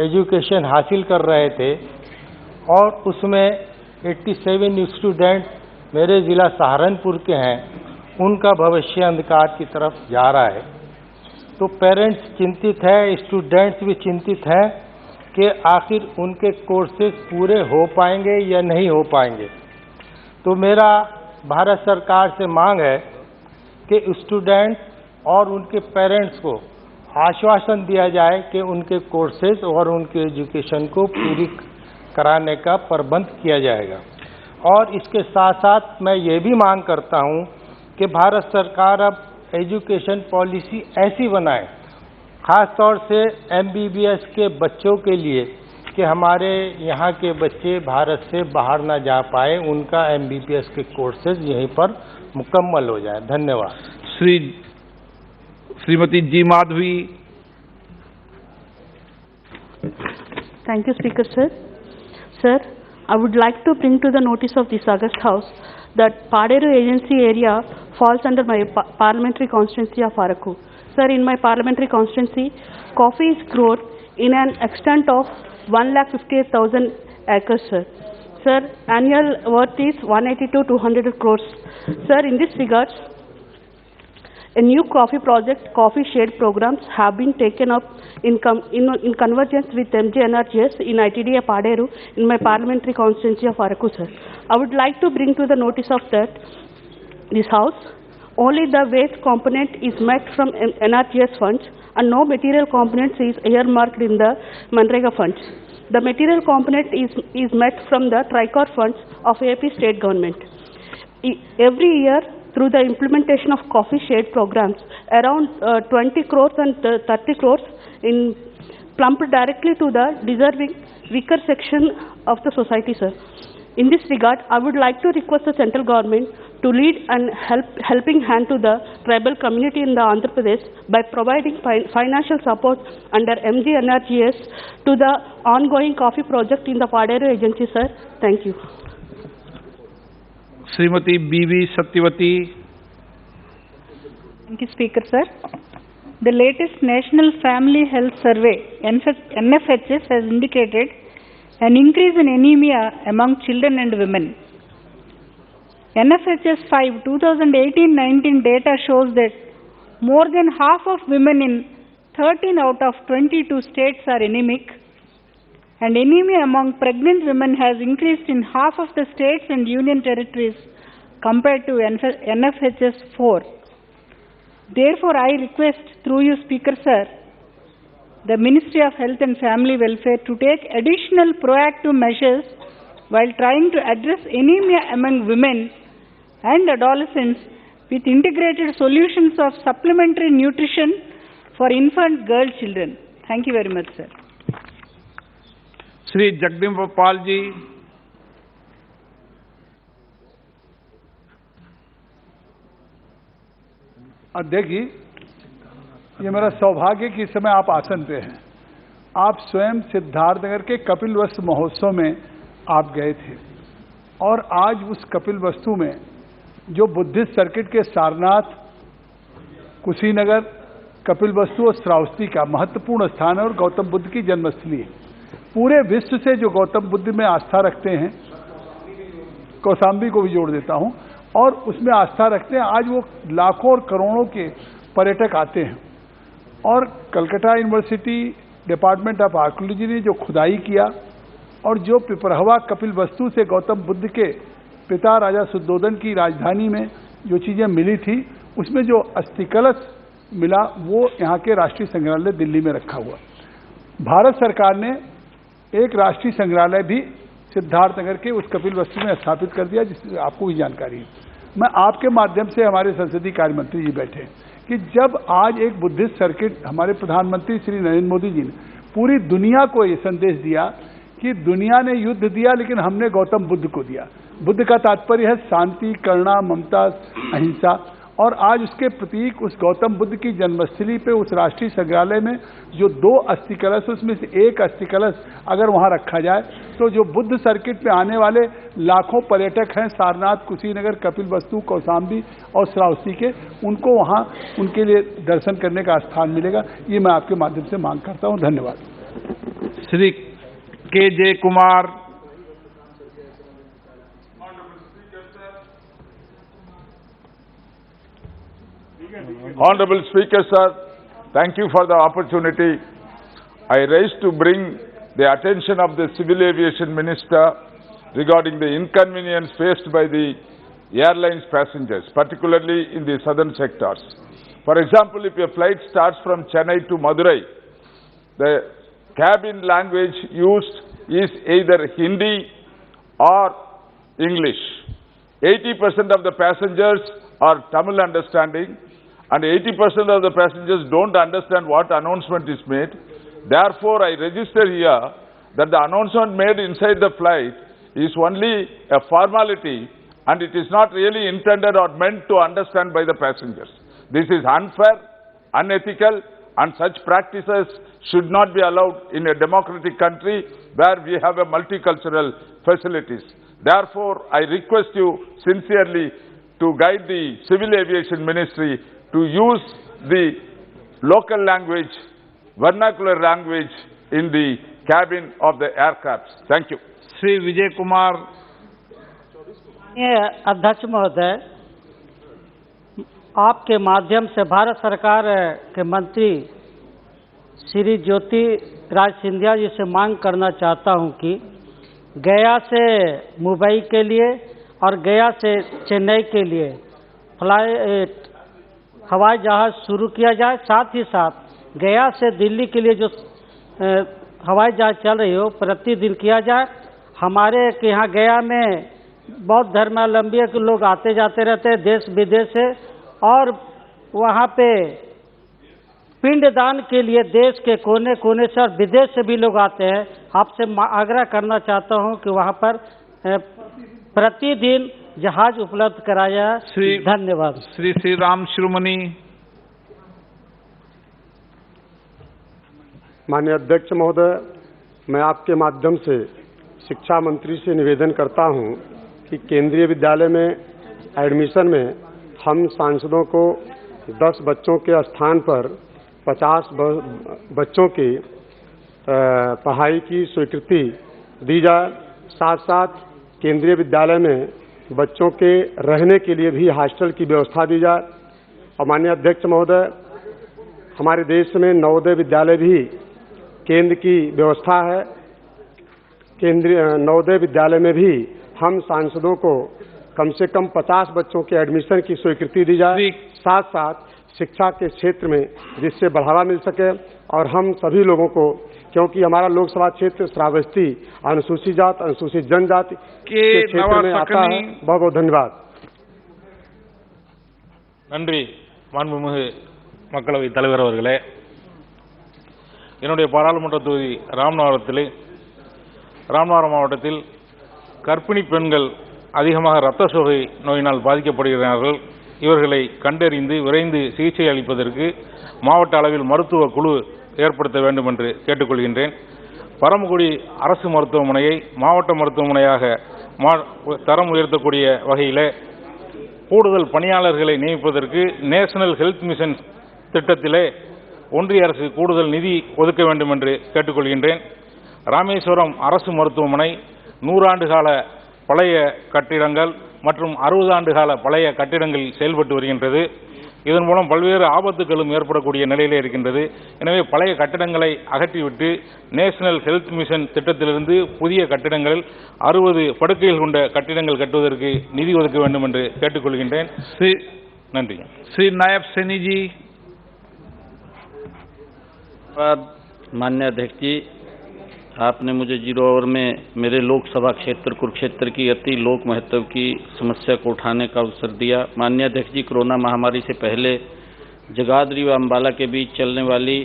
[SPEAKER 17] एजुकेशन हासिल कर रहे थे और उसमें 87 स्टूडेंट मेरे ज़िला सहारनपुर के हैं, उनका भविष्य अंधकार की तरफ जा रहा है। तो पेरेंट्स चिंतित है, स्टूडेंट्स भी चिंतित हैं कि आखिर उनके कोर्सेज पूरे हो पाएंगे या नहीं हो पाएंगे। तो मेरा भारत सरकार से मांग है कि स्टूडेंट और उनके पेरेंट्स को आश्वासन दिया जाए कि उनके कोर्सेज और उनके एजुकेशन को पूरी कराने का प्रबंध किया जाएगा। और इसके साथ साथ मैं ये भी मांग करता हूँ कि भारत सरकार अब एजुकेशन पॉलिसी ऐसी बनाए, ख़ास तौर से MBBS के बच्चों के लिए, कि हमारे यहाँ के बच्चे भारत से बाहर ना जा पाए, उनका MBBS के कोर्सेज यहीं पर मुकम्मल हो जाए। धन्यवाद।
[SPEAKER 11] श्रीमती जी Madhavi.
[SPEAKER 19] Thank you, Speaker, sir. Sir, I would like to bring to the notice of this August House that Paderu agency area falls under my parliamentary constituency of Araku. Sir, in my parliamentary constituency, coffee is grown in an extent of 1,58,000 acres, sir. Sir, annual worth is 180 to 200 crores. Sir, in this regards, a new coffee project, coffee shade programs have been taken up in convergence with MGNRGS in ITDA Paderu in my parliamentary constituency of Araku, sir. I would like to bring to the notice of this house, only the waste component is met from NRGS funds and no material component is earmarked in the Manrega funds. The material component is met from the Tricor funds of AP state government. Every year, through the implementation of coffee shade programs, around 20 crores and 30 crores in plumped directly to the deserving weaker section of the society, sir. In this regard, I would like to request the central government to lead and helping hand to the tribal community in the Andhra Pradesh by providing financial support under MGNRGS to the ongoing coffee project in the Paderu agency, sir. Thank you.
[SPEAKER 11] Shrimati BV Satyavati.
[SPEAKER 24] Thank you, Speaker, sir. The latest National Family Health Survey, NFHS, has indicated an increase in anemia among children and women. NFHS 5 2018-19 data shows that more than half of women in 13 out of 22 states are anemic, and anemia among pregnant women has increased in half of the states and union territories compared to NFHS 4. Therefore, I request through you, Speaker, sir, the Ministry of Health and Family Welfare to take additional proactive measures while trying to address anemia among women and adolescents with integrated solutions of supplementary nutrition for infant girl children. Thank you very much, sir.
[SPEAKER 11] Shri Jagdeep Pal ji.
[SPEAKER 25] अध्यक्ष जी, ये मेरा सौभाग्य कि इस समय आप आसन पे हैं।
[SPEAKER 4] आप स्वयं सिद्धार्थनगर के कपिल वस्तु महोत्सव में आप गए थे और आज उस कपिल वस्तु में जो बुद्धिस्ट सर्किट के सारनाथ, कुशीनगर, कपिल वस्तु और श्रावस्ती का महत्वपूर्ण स्थान है और गौतम बुद्ध की जन्मस्थली है। पूरे विश्व से जो गौतम बुद्ध में आस्था रखते हैं, कौशाम्बी को भी जोड़ देता हूं, और उसमें आस्था रखते हैं, आज वो लाखों और करोड़ों के पर्यटक आते हैं। और Calcutta university department of archaeology ने जो खुदाई किया और जो पिपरहवा कपिल वस्तु से गौतम बुद्ध के पिता राजा शुद्धोधन की राजधानी में जो चीज़ें मिली थी, उसमें जो अस्थि कलश मिला वो यहाँ के राष्ट्रीय संग्रहालय दिल्ली में रखा हुआ। भारत सरकार ने एक राष्ट्रीय संग्रहालय भी सिद्धार्थनगर के उस कपिल वस्तु में स्थापित कर दिया, जिससे आपको भी जानकारी है। मैं आपके माध्यम से, हमारे संसदीय कार्य मंत्री जी बैठे हैं, कि जब आज एक बुद्धिस्ट सर्किट, हमारे प्रधानमंत्री श्री नरेंद्र मोदी जी ने पूरी दुनिया को ये संदेश दिया कि दुनिया ने युद्ध दिया लेकिन हमने गौतम बुद्ध को दिया। बुद्ध का तात्पर्य है शांति, करुणा, ममता, अहिंसा, और आज उसके प्रतीक उस गौतम बुद्ध की जन्मस्थली पे उस राष्ट्रीय संग्रहालय में जो 2 अस्थि कलश, उसमें से एक अस्थि कलश अगर वहाँ रखा जाए तो जो बुद्ध सर्किट पे आने वाले लाखों पर्यटक हैं, सारनाथ, कुशीनगर, कपिल वस्तु, कौशाम्बी और श्रावस्ती के, उनको वहाँ उनके लिए दर्शन करने का स्थान मिलेगा। ये मैं आपके माध्यम से मांग करता हूँ। धन्यवाद।
[SPEAKER 11] श्री के Kumar.
[SPEAKER 5] Honorable Speaker, sir, thank you for the opportunity. I raise to bring the attention of the Civil Aviation Minister regarding the inconvenience faced by the airlines passengers, particularly in the southern sectors. For example, if a flight starts from Chennai to Madurai, the cabin language used is either Hindi or English. 80% of the passengers are Tamil understanding, and 80% of the passengers don't understand what announcement is made. Therefore, I register here that the announcement made inside the flight is only a formality and it is not really intended or meant to understand by the passengers. This is unfair, unethical, and such practices should not be allowed in a democratic country where we have a multicultural facilities. Therefore, I request you sincerely to guide the Civil Aviation Ministry to use the local language, vernacular language in the cabin of the aircrafts. Thank you.
[SPEAKER 11] Shri Vijay Kumar.
[SPEAKER 15] अध्यक्ष महोदय, आपके माध्यम से भारत सरकार के मंत्री श्री ज्योति राज सिंधिया जी से मांग करना चाहता हूं कि गया से मुंबई के लिए और गया से चेन्नई के लिए हवाई जहाज शुरू किया जाए। साथ ही साथ गया से दिल्ली के लिए जो हवाई जहाज चल रही हो प्रतिदिन किया जाए। हमारे यहाँ गया में बौद्ध धर्मावलंबी के लोग आते जाते रहते हैं देश विदेश से, और वहाँ पे पिंडदान के लिए देश के कोने कोने से और विदेश से भी लोग आते हैं। आपसे आग्रह करना चाहता हूँ कि वहाँ पर प्रतिदिन जहाज उपलब्ध कराया। धन्यवाद।
[SPEAKER 11] श्री राम शिरोमणि।
[SPEAKER 22] माननीय अध्यक्ष महोदय, मैं आपके माध्यम से शिक्षा मंत्री से निवेदन करता हूं कि केंद्रीय विद्यालय में एडमिशन में हम सांसदों को 10 बच्चों के स्थान पर 50 बच्चों की पढ़ाई की स्वीकृति दी जाए। साथ साथ केंद्रीय विद्यालय में बच्चों के रहने के लिए भी हॉस्टल की व्यवस्था दी जाए। और माननीय अध्यक्ष महोदय, हमारे देश में नवोदय विद्यालय भी केंद्र की व्यवस्था है। केंद्रीय नवोदय विद्यालय में भी हम सांसदों को कम से कम 50 बच्चों के एडमिशन की स्वीकृति दी जाए। साथ साथ शिक्षा के क्षेत्र में जिससे बढ़ावा मिल सके, और हम सभी लोगों को, क्योंकि हमारा लोकसभा क्षेत्र श्रावस्ती अनुसूचित जात अनुसूचित जनजाति के क्षेत्र में आता है। बहुत बहुत धन्यवाद।
[SPEAKER 9] நன்றி மாண்புமிகு மக்களவை தலைவர் அவர்களே, என்னுடைய பாராளுமன்ற தொகுதி ராமநாதபுரம் மாவட்டத்தில் கர்ப்பிணி பெண்கள் அதிகமாக இரத்த சோகை நோயினால் பாதிக்கப்படுகிறார்கள். இவர்களை கண்டறிந்து விரைந்து சிகிச்சை அளிப்பதற்கு மாவட்ட அளவில் மருத்துவ குழு
[SPEAKER 2] ஏற்படுத்த வேண்டும் என்று கேட்டுக்கொள்கின்றேன். பரமக்குடி அரசு மருத்துவமனையை மாவட்ட மருத்துவமனையாக தரம் உயர்த்தக்கூடிய வகையில் கூடுதல் பணியாளர்களை நியமிப்பதற்கு நேஷனல் ஹெல்த் மிஷன் திட்டத்திலே ஒன்றிய அரசு கூடுதல் நிதி ஒதுக்க வேண்டும் என்று கேட்டுக்கொள்கின்றேன். ராமேஸ்வரம் அரசு மருத்துவமனை 100 ஆண்டு கால பழைய கட்டிடங்கள் மற்றும் 60 ஆண்டு கால பழைய கட்டிடங்கள் செயல்பட்டு வருகின்றது. இதன் மூலம் பல்வேறு ஆபத்துகளும் ஏற்படக்கூடிய நிலையிலே இருக்கின்றது. எனவே பழைய கட்டிடங்களை அகற்றிவிட்டு நேஷனல் ஹெல்த் மிஷன் திட்டத்திலிருந்து புதிய கட்டிடங்களில் 60 படுக்கைகள் கொண்ட கட்டிடங்கள் கட்டுவதற்கு நிதி ஒதுக்க வேண்டும் என்று கேட்டுக்கொள்கின்றேன். நன்றி.
[SPEAKER 11] श्री नायब सैनी जी।
[SPEAKER 7] माननीय अध्यक्ष जी, आपने मुझे 0 ओवर में मेरे लोकसभा क्षेत्र कुरुक्षेत्र की अति लोक महत्व की समस्या को उठाने का अवसर दिया। माननीय अध्यक्ष जी, कोरोना महामारी से पहले जगाधरी व अम्बाला के बीच चलने वाली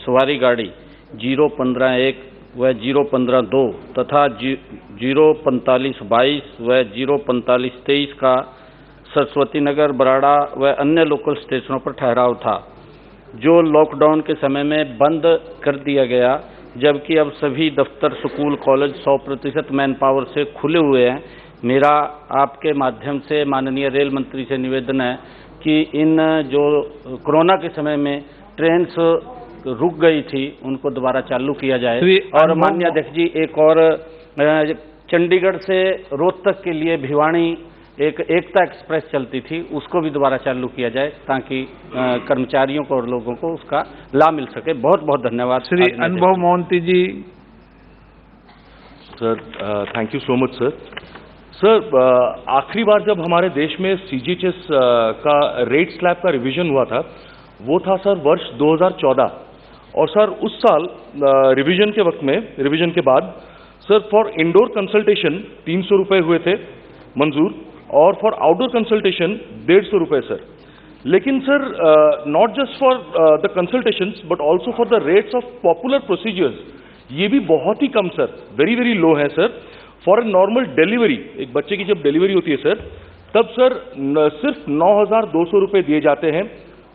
[SPEAKER 7] सवारी गाड़ी 015-1 व 015-2 तथा 045-22 व 045-23 का सरस्वती नगर, बराड़ा व अन्य लोकल स्टेशनों पर ठहराव था, जो लॉकडाउन के समय में बंद कर दिया गया, जबकि अब सभी दफ्तर, स्कूल, कॉलेज 100% मैन पावर से खुले हुए हैं। मेरा आपके माध्यम से माननीय रेल मंत्री से निवेदन है कि इन जो कोरोना के समय में ट्रेन रुक गई थी उनको दोबारा चालू किया जाए। और माननीय अध्यक्ष जी, एक और चंडीगढ़ से रोहतक के लिए भिवानी एक एकता एक्सप्रेस चलती थी, उसको भी दोबारा चालू किया जाए ताकि कर्मचारियों को और लोगों को उसका लाभ मिल सके। बहुत बहुत धन्यवाद।
[SPEAKER 11] Shri Anubhav Mohanty ji.
[SPEAKER 20] Sir, thank you so much sir. Sir, आखिरी बार जब हमारे देश में सीजीएचएस का रेट स्लैब का रिवीजन हुआ था, वो था सर वर्ष 2014। और सर उस साल रिवीजन के वक्त में, रिवीजन के बाद सर फॉर इंडोर कंसल्टेशन 300 रुपये हुए थे मंजूर, और फॉर आउटडोर कंसल्टेशन 150 रुपये सर। लेकिन sir not just for the consultations but also for the rates of popular procedures, ये भी बहुत ही कम सर, वेरी वेरी लो है sir. For a normal delivery, एक बच्चे की जब डिलीवरी होती है सर, तब सर सिर्फ 9,200 रुपये दिए जाते हैं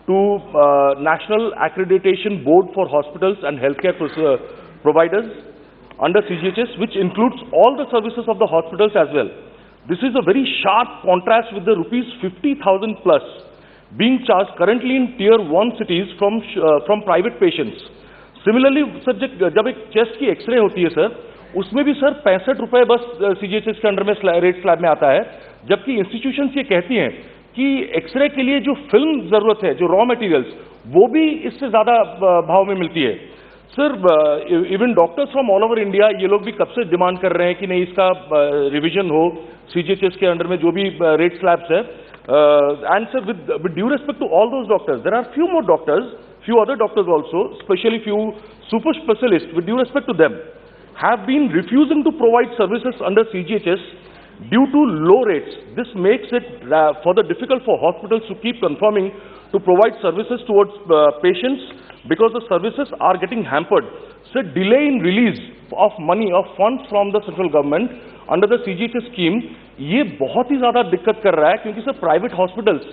[SPEAKER 20] to national accreditation board for hospitals and health care providers under CGHS, which includes all the services of the hospitals as well. This is a very sharp contrast with the ₹50,000 plus being charged currently in tier 1 cities from private patients. Similarly, sir जब एक chest की x ray होती है sir, उसमें भी sir 65 रुपये बस CGHS के अंडर में रेट स्लैब में आता है, जबकि इंस्टीट्यूशंस ये कहती हैं कि एक्सरे के लिए जो फिल्म जरूरत है, जो रॉ मटेरियल्स, वो भी इससे ज्यादा भाव में मिलती है। Sir even doctors from all over India ये लोग भी कब से डिमांड कर रहे हैं कि नहीं इसका रिवीजन हो CGHS के अंडर में जो भी रेट स्लैब्स है। And sir with due respect to all those doctors, there are few more doctors, few other doctors also, especially few super specialists, with due respect to them, have been refusing to provide services under CGHS due to low rates. This makes it further difficult for hospitals to keep confirming to provide services towards patients because the services are getting hampered. So delay in release of money, of funds from the central government under the CGHS scheme, ये बहुत ही ज़्यादा दिक्कत कर रहा है, क्योंकि sir private hospitals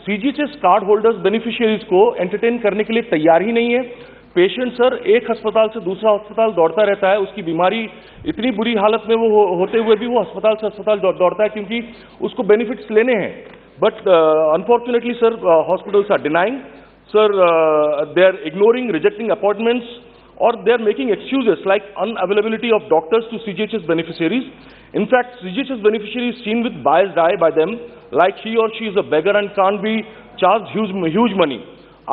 [SPEAKER 20] CGHS card holders beneficiaries को entertain करने के लिए तैयार ही नहीं है। पेशेंट सर एक अस्पताल से दूसरा अस्पताल दौड़ता रहता है, उसकी बीमारी इतनी बुरी हालत में वो होते हुए भी वो अस्पताल से अस्पताल दौड़ता है क्योंकि उसको बेनिफिट्स लेने हैं। But unfortunately sir hospitals are denying, sir they are ignoring, rejecting appointments, or they are making excuses like unavailability of doctors to CGHS beneficiaries. In fact, CGHS beneficiary is seen with biased eye by them, like he or she is a beggar and can't be charged huge money.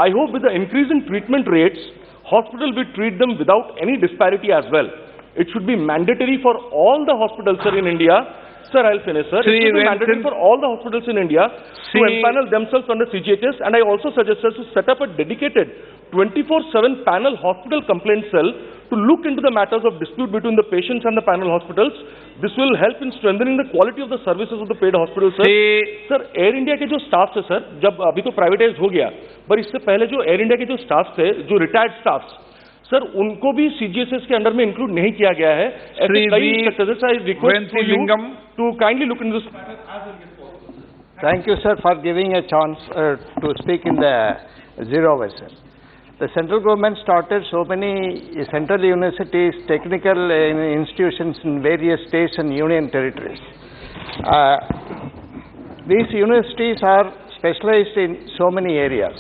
[SPEAKER 20] I hope with the increase in treatment rates, hospital will treat them without any disparity as well. It should be mandatory for all the hospitals, sir, in India. Sir, I'll finish, sir. It should be mandatory for all the hospitals in India to empanel themselves under CGHS, and I also suggest us to set up a dedicated 24/7 panel hospital complaint cell to look into the matters of dispute between the patients and the panel hospitals. This will help in strengthening the quality of the services of the paid hospitals, sir. Sir, air India के जो staff है sir, जब अभी तो privatise हो गया, पर इससे पहले जो एयर इंडिया के जो स्टाफ थे, जो रिटायर्ड स्टाफ, सर उनको भी CGHS के अंडर में इंक्लूड नहीं किया गया है। ऐसे कई instructors, I request you to kindly look in this matter as early as possible.
[SPEAKER 23] Thank you, sir, for giving a chance to speak in the 0 hour, sir.
[SPEAKER 1] The central government started so many central universities, technical institutions in various states and union territories. These universities are specialized in so many areas.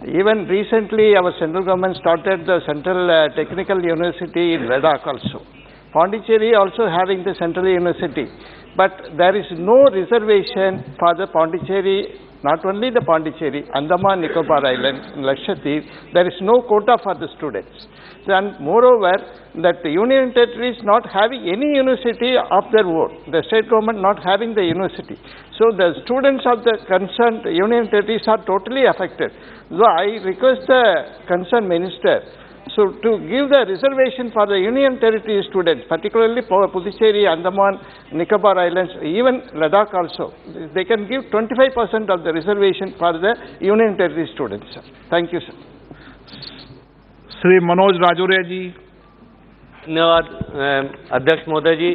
[SPEAKER 1] Even recently, our central government started the Central Technical University in Ladakh also. Pondicherry also having the Central University. But there is no reservation for the Pondicherry, not only the Pondicherry, Andaman Nicobar Islands, Lakshadweep, there is no quota for the students. And moreover, that the union territories not having any university of their own, the state government not having the university. So the students of the concerned union territories are totally affected. So I request the concerned minister so to give the reservation for the union territory students, particularly for Puducherry, Andaman, Nicobar Islands, even Ladakh also, they can give 25% of the reservation for the union territory students. Sir. Thank you, sir.
[SPEAKER 11] Shri Manoj Rajoria ji.
[SPEAKER 6] धन्यवाद अध्यक्ष महोदय जी।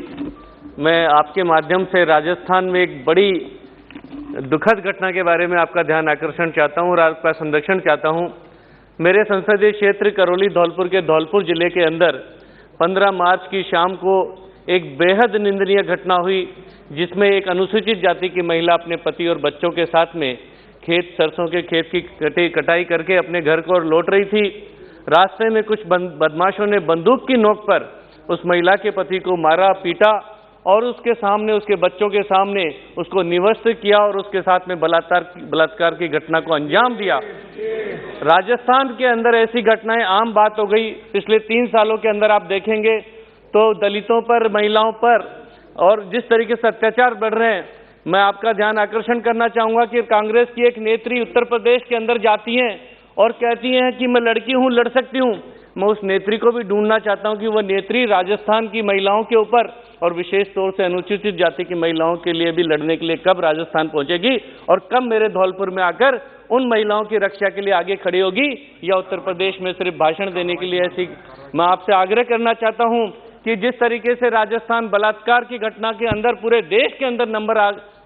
[SPEAKER 6] मैं आपके माध्यम से राजस्थान में एक बड़ी दुखद घटना के बारे में आपका ध्यान आकर्षण चाहता हूं और आपका संरक्षण चाहता हूं। मेरे संसदीय क्षेत्र करौली धौलपुर के धौलपुर जिले के अंदर 15 मार्च की शाम को एक बेहद निंदनीय घटना हुई, जिसमें एक अनुसूचित जाति की महिला अपने पति और बच्चों के साथ में खेत सरसों के खेत की कटाई करके अपने घर को लौट रही थी। रास्ते में कुछ बदमाशों ने बंदूक की नोक पर उस महिला के पति को मारा, पीटा और उसके सामने, उसके बच्चों के सामने उसको निवस्त्र किया और उसके साथ में बलात्कार की घटना को अंजाम दिया। राजस्थान के अंदर ऐसी घटनाएं आम बात हो गई। पिछले 3 सालों के अंदर आप देखेंगे तो दलितों पर, महिलाओं पर और जिस तरीके से अत्याचार बढ़ रहे हैं, मैं आपका ध्यान आकर्षण करना चाहूंगा कि कांग्रेस की एक नेत्री उत्तर प्रदेश के अंदर जाती हैं और कहती हैं कि मैं लड़की हूं, लड़ सकती हूं। मैं उस नेत्री को भी ढूंढना चाहता हूं कि वह नेत्री राजस्थान की महिलाओं के ऊपर और विशेष तौर से अनुसूचित जाति की महिलाओं के लिए भी लड़ने के लिए कब राजस्थान पहुंचेगी और कब मेरे धौलपुर में आकर उन महिलाओं की रक्षा के लिए आगे खड़ी होगी, या उत्तर प्रदेश में सिर्फ भाषण देने के लिए ऐसी। मैं आपसे आग्रह करना चाहता हूं कि जिस तरीके से राजस्थान बलात्कार की घटना के अंदर पूरे देश के अंदर नंबर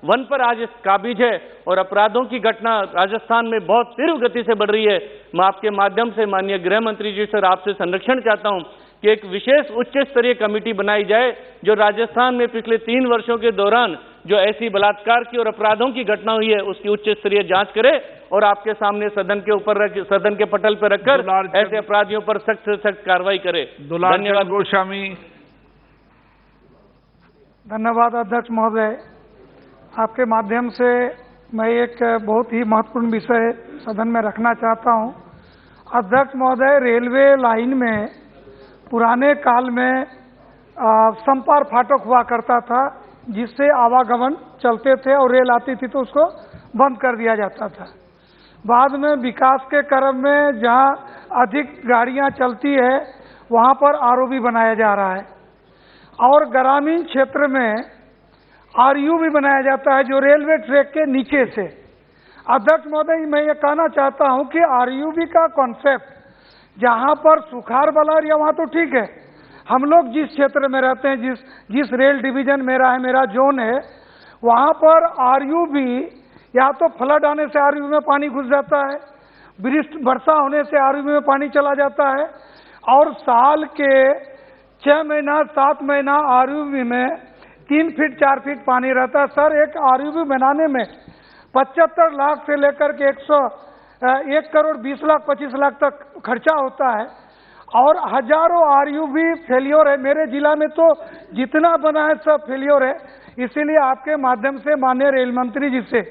[SPEAKER 6] 1 पर आज काबिज है और अपराधों की घटना राजस्थान में बहुत तीव्र गति से बढ़ रही है, मैं आपके माध्यम से माननीय गृह मंत्री जी से आपसे संरक्षण चाहता हूं कि एक विशेष उच्च स्तरीय कमेटी बनाई जाए जो राजस्थान में पिछले 3 वर्षों के दौरान जो ऐसी बलात्कार की और अपराधों की घटना हुई है उसकी उच्च स्तरीय जांच करे और आपके सामने सदन के पटल पर रखकर ऐसे अपराधियों पर सख्त से सख्त कार्रवाई करे। धन्यवाद।
[SPEAKER 11] गोस्वामी।
[SPEAKER 14] धन्यवाद अध्यक्ष महोदय। आपके माध्यम से मैं एक बहुत ही महत्वपूर्ण विषय सदन में रखना चाहता हूं। अध्यक्ष महोदय, रेलवे लाइन में पुराने काल में संपार फाटक हुआ करता था जिससे आवागमन चलते थे और रेल आती थी तो उसको बंद कर दिया जाता था। बाद में विकास के क्रम में जहां अधिक गाड़ियां चलती है वहां पर आरओबी बनाया जा रहा है और ग्रामीण क्षेत्र में आरयू भी बनाया जाता है जो रेलवे ट्रैक के नीचे से। अध्यक्ष महोदय, मैं ये कहना चाहता हूं कि आरयूबी का कॉन्सेप्ट जहां पर सुखार वाला एरिया वहां तो ठीक है, हम लोग जिस क्षेत्र में रहते हैं, जिस रेल डिवीजन मेरा है, मेरा जोन है, वहां पर आरयूबी या तो फ्लड आने से आरयूबी में पानी घुस जाता है, वर्षा होने से आरयूबी में पानी चला जाता है और साल के 6 महीना 7 महीना आरयूबी में 3 फीट 4 फीट पानी रहता है। सर, एक आरयूबी बनाने में 75 लाख से लेकर के 1 करोड़ 20 लाख 25 लाख तक खर्चा होता है और हजारों आरयूबी फेलियर है। मेरे जिला में तो जितना बना है सब फेलियर है। इसीलिए आपके माध्यम से माननीय रेल मंत्री जी से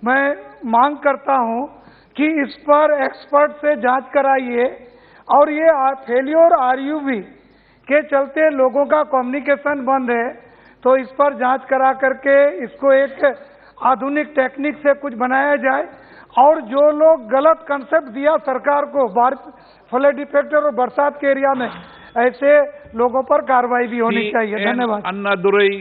[SPEAKER 14] मैं मांग करता हूं कि इस पर एक्सपर्ट से जांच कराइए और ये फेलियर आरयूबी के चलते लोगों का कम्युनिकेशन बंद है तो इस पर जांच करा करके इसको एक आधुनिक टेक्निक से कुछ बनाया जाए और जो लोग गलत कंसेप्ट दिया सरकार को फ्लड इफेक्टर और बरसात के एरिया में, ऐसे लोगों पर कार्रवाई भी होनी चाहिए। धन्यवाद।
[SPEAKER 11] Annadurai.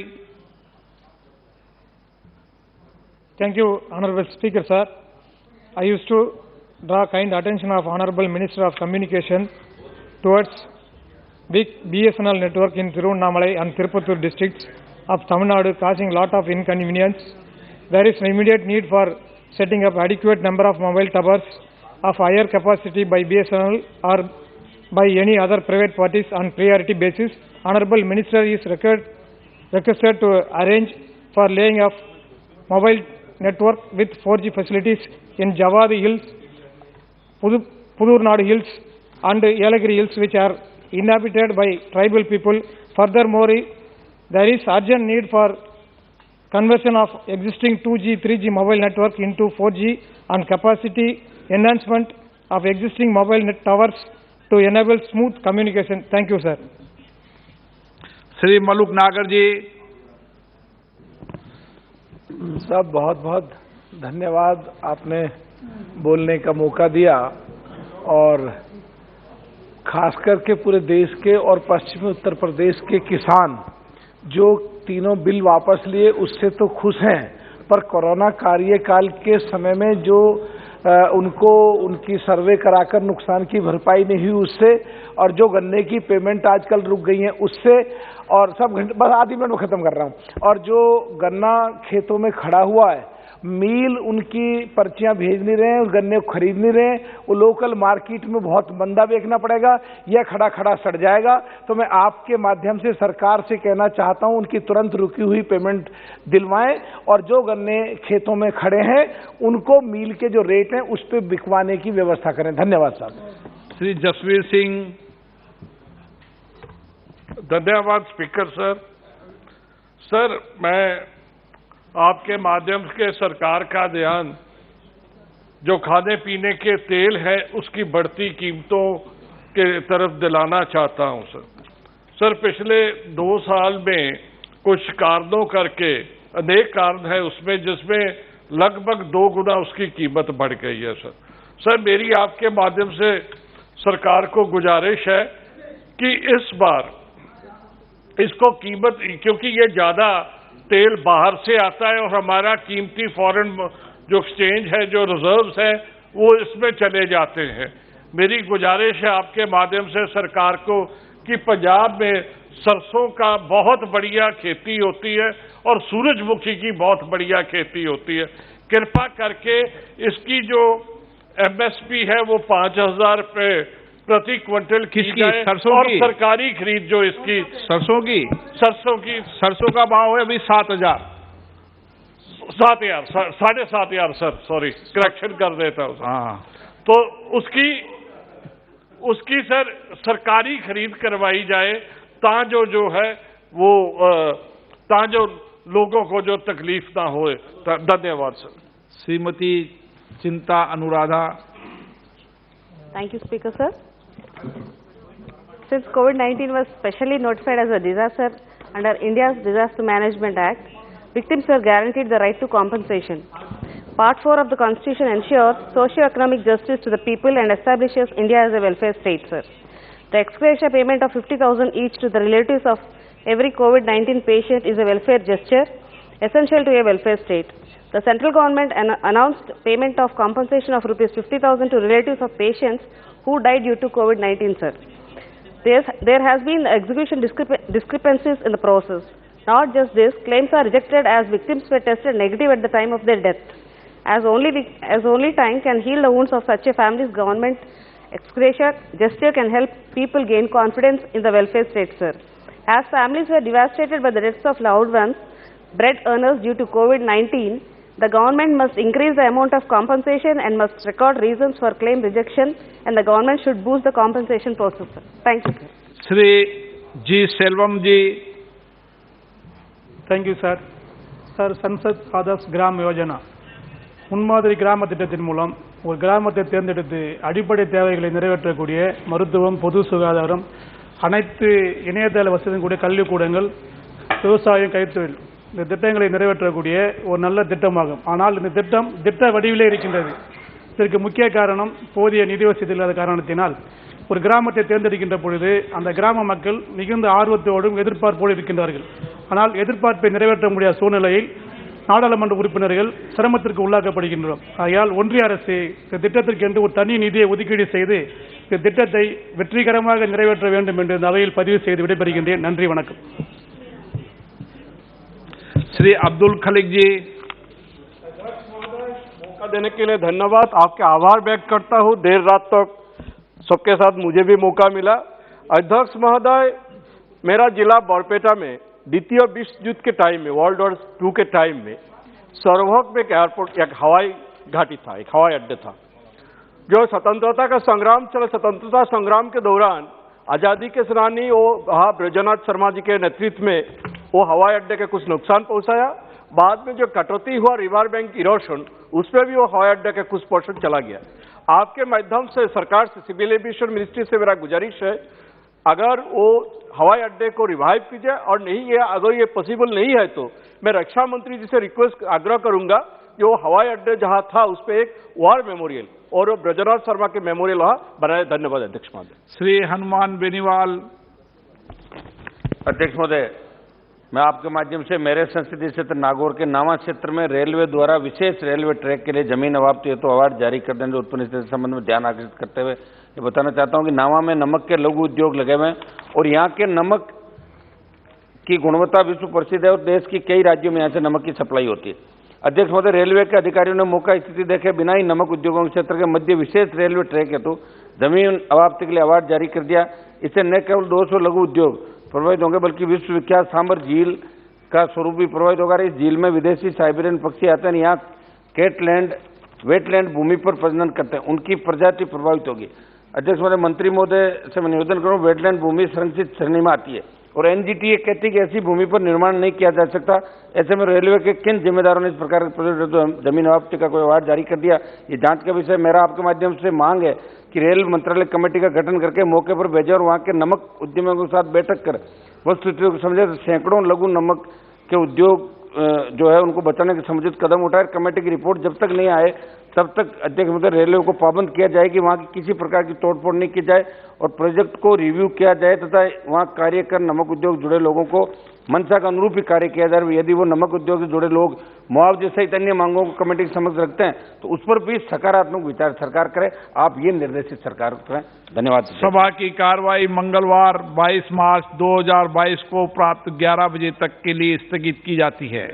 [SPEAKER 14] Thank you, Honorable Speaker, sir. I used to draw kind attention of Honorable Minister of Communication towards weak BSNL network in Tiruvannamalai and Tirupattur districts of Tamil Nadu causing lot of inconvenience. There is an immediate need for setting up adequate number of mobile towers of higher capacity by BSNL or by any other private parties on priority basis, Honorable Minister is requested to arrange for laying of mobile network with 4G facilities in Javadi Hills, Pudurnadu Hills and Yelagiri Hills, which are inhabited by tribal people. Furthermore, there is urgent need for conversion of existing 2G, 3G mobile network into 4G and capacity enhancement of existing mobile net towers to enable smooth communication. Thank you, sir.
[SPEAKER 11] Shri Maluk नागर जी।
[SPEAKER 8] सब बहुत बहुत धन्यवाद, आपने बोलने का मौका दिया और खास करके पूरे देश के और पश्चिमी उत्तर प्रदेश के किसान जो तीनों बिल वापस लिए उससे तो खुश हैं, पर कोरोना कार्यकाल के समय में जो उनको उनकी सर्वे कराकर नुकसान की भरपाई नहीं हुई उससे, और जो गन्ने की पेमेंट आजकल रुक गई है उससे, और सब बस आधी मिनट में खत्म कर रहा हूँ, और जो गन्ना खेतों में खड़ा हुआ है, मील उनकी पर्चियां भेज नहीं रहे हैं, उस गन्ने को खरीद नहीं रहे हैं, वो लोकल मार्केट में बहुत मंदा बेचना पड़ेगा, यह खड़ा खड़ा सड़ जाएगा। तो मैं आपके माध्यम से सरकार से कहना चाहता हूं उनकी तुरंत रुकी हुई पेमेंट दिलवाएं और जो गन्ने खेतों में खड़े हैं उनको मील के जो रेट हैं उस पर बिकवाने की व्यवस्था करें। धन्यवाद साहब।
[SPEAKER 11] श्री जसवीर सिंह।
[SPEAKER 16] धन्यवाद स्पीकर सर। सर, मैं आपके माध्यम से सरकार का ध्यान जो खाने पीने के तेल है उसकी बढ़ती कीमतों के तरफ दिलाना चाहता हूं सर। सर, पिछले 2 साल में कुछ कारणों करके अनेक कारण है उसमें, जिसमें लगभग 2 गुना उसकी कीमत बढ़ गई है सर। सर, मेरी आपके माध्यम से सरकार को गुजारिश है कि इस बार इसको कीमत, क्योंकि ये ज्यादा तेल बाहर से आता है और हमारा कीमती फॉरेन जो एक्सचेंज है, जो रिजर्व्स है, वो इसमें चले जाते हैं। मेरी गुजारिश है आपके माध्यम से सरकार को कि पंजाब में सरसों का बहुत बढ़िया खेती होती है और सूरजमुखी की बहुत बढ़िया खेती होती है। कृपा करके इसकी जो MSP है वो 5,000 रुपये प्रति क्विंटल की जाए,
[SPEAKER 11] सरसों
[SPEAKER 16] और
[SPEAKER 11] की?
[SPEAKER 16] सरकारी खरीद जो इसकी
[SPEAKER 11] सरसों का भाव है अभी 7,000
[SPEAKER 16] 7,500 सर, सॉरी करेक्शन कर देता हूँ। तो उसकी सर सरकारी खरीद करवाई जाए ताजो जो है वो ताजो लोगों को जो तकलीफ ना होए। धन्यवाद सर।
[SPEAKER 11] श्रीमती चिंता Anuradha.
[SPEAKER 18] Thank you, Speaker, sir. Since COVID-19 was specially notified as a disaster under India's Disaster Management Act, victims were guaranteed the right to compensation. Part 4 of the Constitution ensures socio-economic justice to the people and establishes India as a welfare state, sir. The ex gratia payment of 50,000 each to the relatives of every COVID-19 patient is a welfare gesture essential to a welfare state. The central government announced payment of compensation of rupees 50,000 to relatives of patients who died due to COVID-19, sir. There has been execution discrepancies in the process. Not just this, claims are rejected as victims were tested negative at the time of their death. As only time can heal the wounds of such a family's government ex gratia gesture can help people gain confidence in the welfare state, sir. As families were devastated by the deaths of loved ones, bread earners due to COVID-19, the government must increase the amount of compensation and must record reasons for claim rejection, and the government should boost the compensation process, sir. Thank you, sir.
[SPEAKER 11] Shri G. Selvam ji.
[SPEAKER 14] Thank you, sir. Sir, Sansad Adas Gram Yojana. முன்மாதிரி கிராம திட்டத்தின் மூலம் ஒரு கிராமத்தை தேர்ந்தெடுத்து அடிப்படை தேவைகளை நிறைவேற்றக்கூடிய மருத்துவம், பொது சுகாதாரம், அனைத்து இணையதள வசதியும் கூடிய கல்விக்கூடங்கள், விவசாயம், கைத்தொழில், இந்த திட்டங்களை நிறைவேற்றக்கூடிய ஒரு நல்ல திட்டமாகும். ஆனால் இந்த திட்ட வடிவிலே இருக்கின்றது. இதற்கு முக்கிய காரணம் போதிய நிதி வசதி இல்லாத காரணத்தினால் ஒரு கிராமத்தை தேர்ந்தெடுக்கின்ற பொழுது அந்த கிராம மக்கள் மிகுந்த ஆர்வத்தோடும் எதிர்பார்ப்போடு இருக்கின்றார்கள். ஆனால் எதிர்பார்ப்பை நிறைவேற்ற முடியாத சூழ்நிலையில் நாடாளுமன்ற உறுப்பினர்கள் சிரமத்திற்கு உள்ளாக்கப்படுகின்றோம். ஆகையால் ஒன்றிய அரசு இந்த திட்டத்திற்கென்று ஒரு தனி நிதியை ஒதுக்கீடு செய்து இந்த திட்டத்தை வெற்றிகரமாக நிறைவேற்ற வேண்டும் என்று இந்த அவையில் பதிவு செய்து விடைபெறுகின்றேன். நன்றி, வணக்கம்.
[SPEAKER 11] श्री अब्दुल खलीक जी।
[SPEAKER 10] देने के लिए धन्यवाद। आपके आभार व्यक्त करता हूँ। देर रात तक सबके साथ मुझे भी मौका मिला। अध्यक्ष महोदय, मेरा जिला बरपेटा में द्वितीय विश्व युद्ध के टाइम में, वर्ल्ड वॉर 2 के टाइम में सरवहक में एक एयरपोर्ट, एक हवाई घाटी था, एक हवाई अड्डे था। जो स्वतंत्रता का संग्राम चला, स्वतंत्रता संग्राम के दौरान आजादी के सेनानी वो ब्रजनाथ शर्मा जी के नेतृत्व में वो हवाई अड्डे के कुछ नुकसान पहुंचाया। बाद में जो कटौती हुआ रिवर बैंक इरोशन, उसमें भी वो हवाई अड्डे का कुछ पोर्शन चला गया। आपके माध्यम से सरकार से, सिविल एविएशन मिनिस्ट्री से मेरा गुजारिश है, अगर वो हवाई अड्डे को रिवाइव कीजिए, और नहीं है अगर ये पॉसिबल नहीं है तो मैं रक्षा मंत्री जी से रिक्वेस्ट आग्रह करूंगा कि वो हवाई अड्डे जहां था उस पर एक वॉर मेमोरियल और वो ब्रजनाथ शर्मा के मेमोरियल वहां बनाए। धन्यवाद अध्यक्ष महोदय।
[SPEAKER 11] श्री हनुमान बेनीवाल।
[SPEAKER 12] अध्यक्ष महोदय, मैं आपके माध्यम से मेरे संसदीय क्षेत्र नागौर के नावा क्षेत्र में रेलवे द्वारा विशेष रेलवे ट्रैक के लिए जमीन अवाप्ति हेतु अवार्ड जारी करने से उत्पन्न स्थिति संबंध में ध्यान आकर्षित करते हुए ये बताना चाहता हूं कि नावा में नमक के लघु उद्योग लगे हुए हैं और यहाँ के नमक की गुणवत्ता विश्व प्रसिद्ध है और देश की कई राज्यों में यहाँ से नमक की सप्लाई होती है। अध्यक्ष महोदय, रेलवे के अधिकारियों ने मौका स्थिति देखे बिना ही नमक उद्योगों के क्षेत्र के मध्य विशेष रेलवे ट्रैक हेतु जमीन अवाप्ति के लिए अवार्ड जारी कर दिया। इससे न केवल 200 लघु उद्योग प्रभावित होंगे बल्कि विश्व विख्यात सांबर झील का स्वरूप भी प्रभावित होगा। इस झील में विदेशी साइबेरियन पक्षी आते हैं, यहाँ कैटलैंड वेटलैंड भूमि पर प्रजनन करते हैं, उनकी प्रजाति प्रभावित होगी। अध्यक्ष महोदय, मंत्री महोदय से मैं निवेदन करूँ, वेटलैंड भूमि संरक्षित श्रेणी में आती है और एनजीटी कहती है कि ऐसी भूमि पर निर्माण नहीं किया जा सकता। ऐसे में रेलवे के किन जिम्मेदारों ने इस प्रकार के जमीन अवाप्ति का कोई अवार्ड जारी कर दिया, ये जांच का विषय। मेरा आपके माध्यम से मांग है कि रेल मंत्रालय कमेटी का गठन करके मौके पर भेजे और वहाँ के नमक उद्यमियों के साथ बैठक कर वस्तुस्थिति को समझे। सैकड़ों लघु नमक के उद्योग जो है उनको बचाने के समुचित कदम उठाए। कमेटी की रिपोर्ट जब तक नहीं आए तब तक अध्यक्ष महोदय रेलवे को पाबंद किया जाए कि वहाँ की किसी प्रकार की तोड़फोड़ नहीं की जाए और प्रोजेक्ट को रिव्यू किया जाए तथा वहाँ कार्य कर नमक उद्योग जुड़े लोगों को मंशा का अनुरूप ही कार्य किया जाए। यदि वो नमक उद्योग से जुड़े लोग मुआवजे सहित अन्य मांगों को कमेटी के समक्ष रखते हैं तो उस पर भी सकारात्मक विचार सरकार करे। आप ये निर्देशित सरकार को करें। धन्यवाद।
[SPEAKER 11] सभा की कार्रवाई मंगलवार 22 मार्च 2022 को प्रातः 11 बजे तक के लिए स्थगित की जाती है।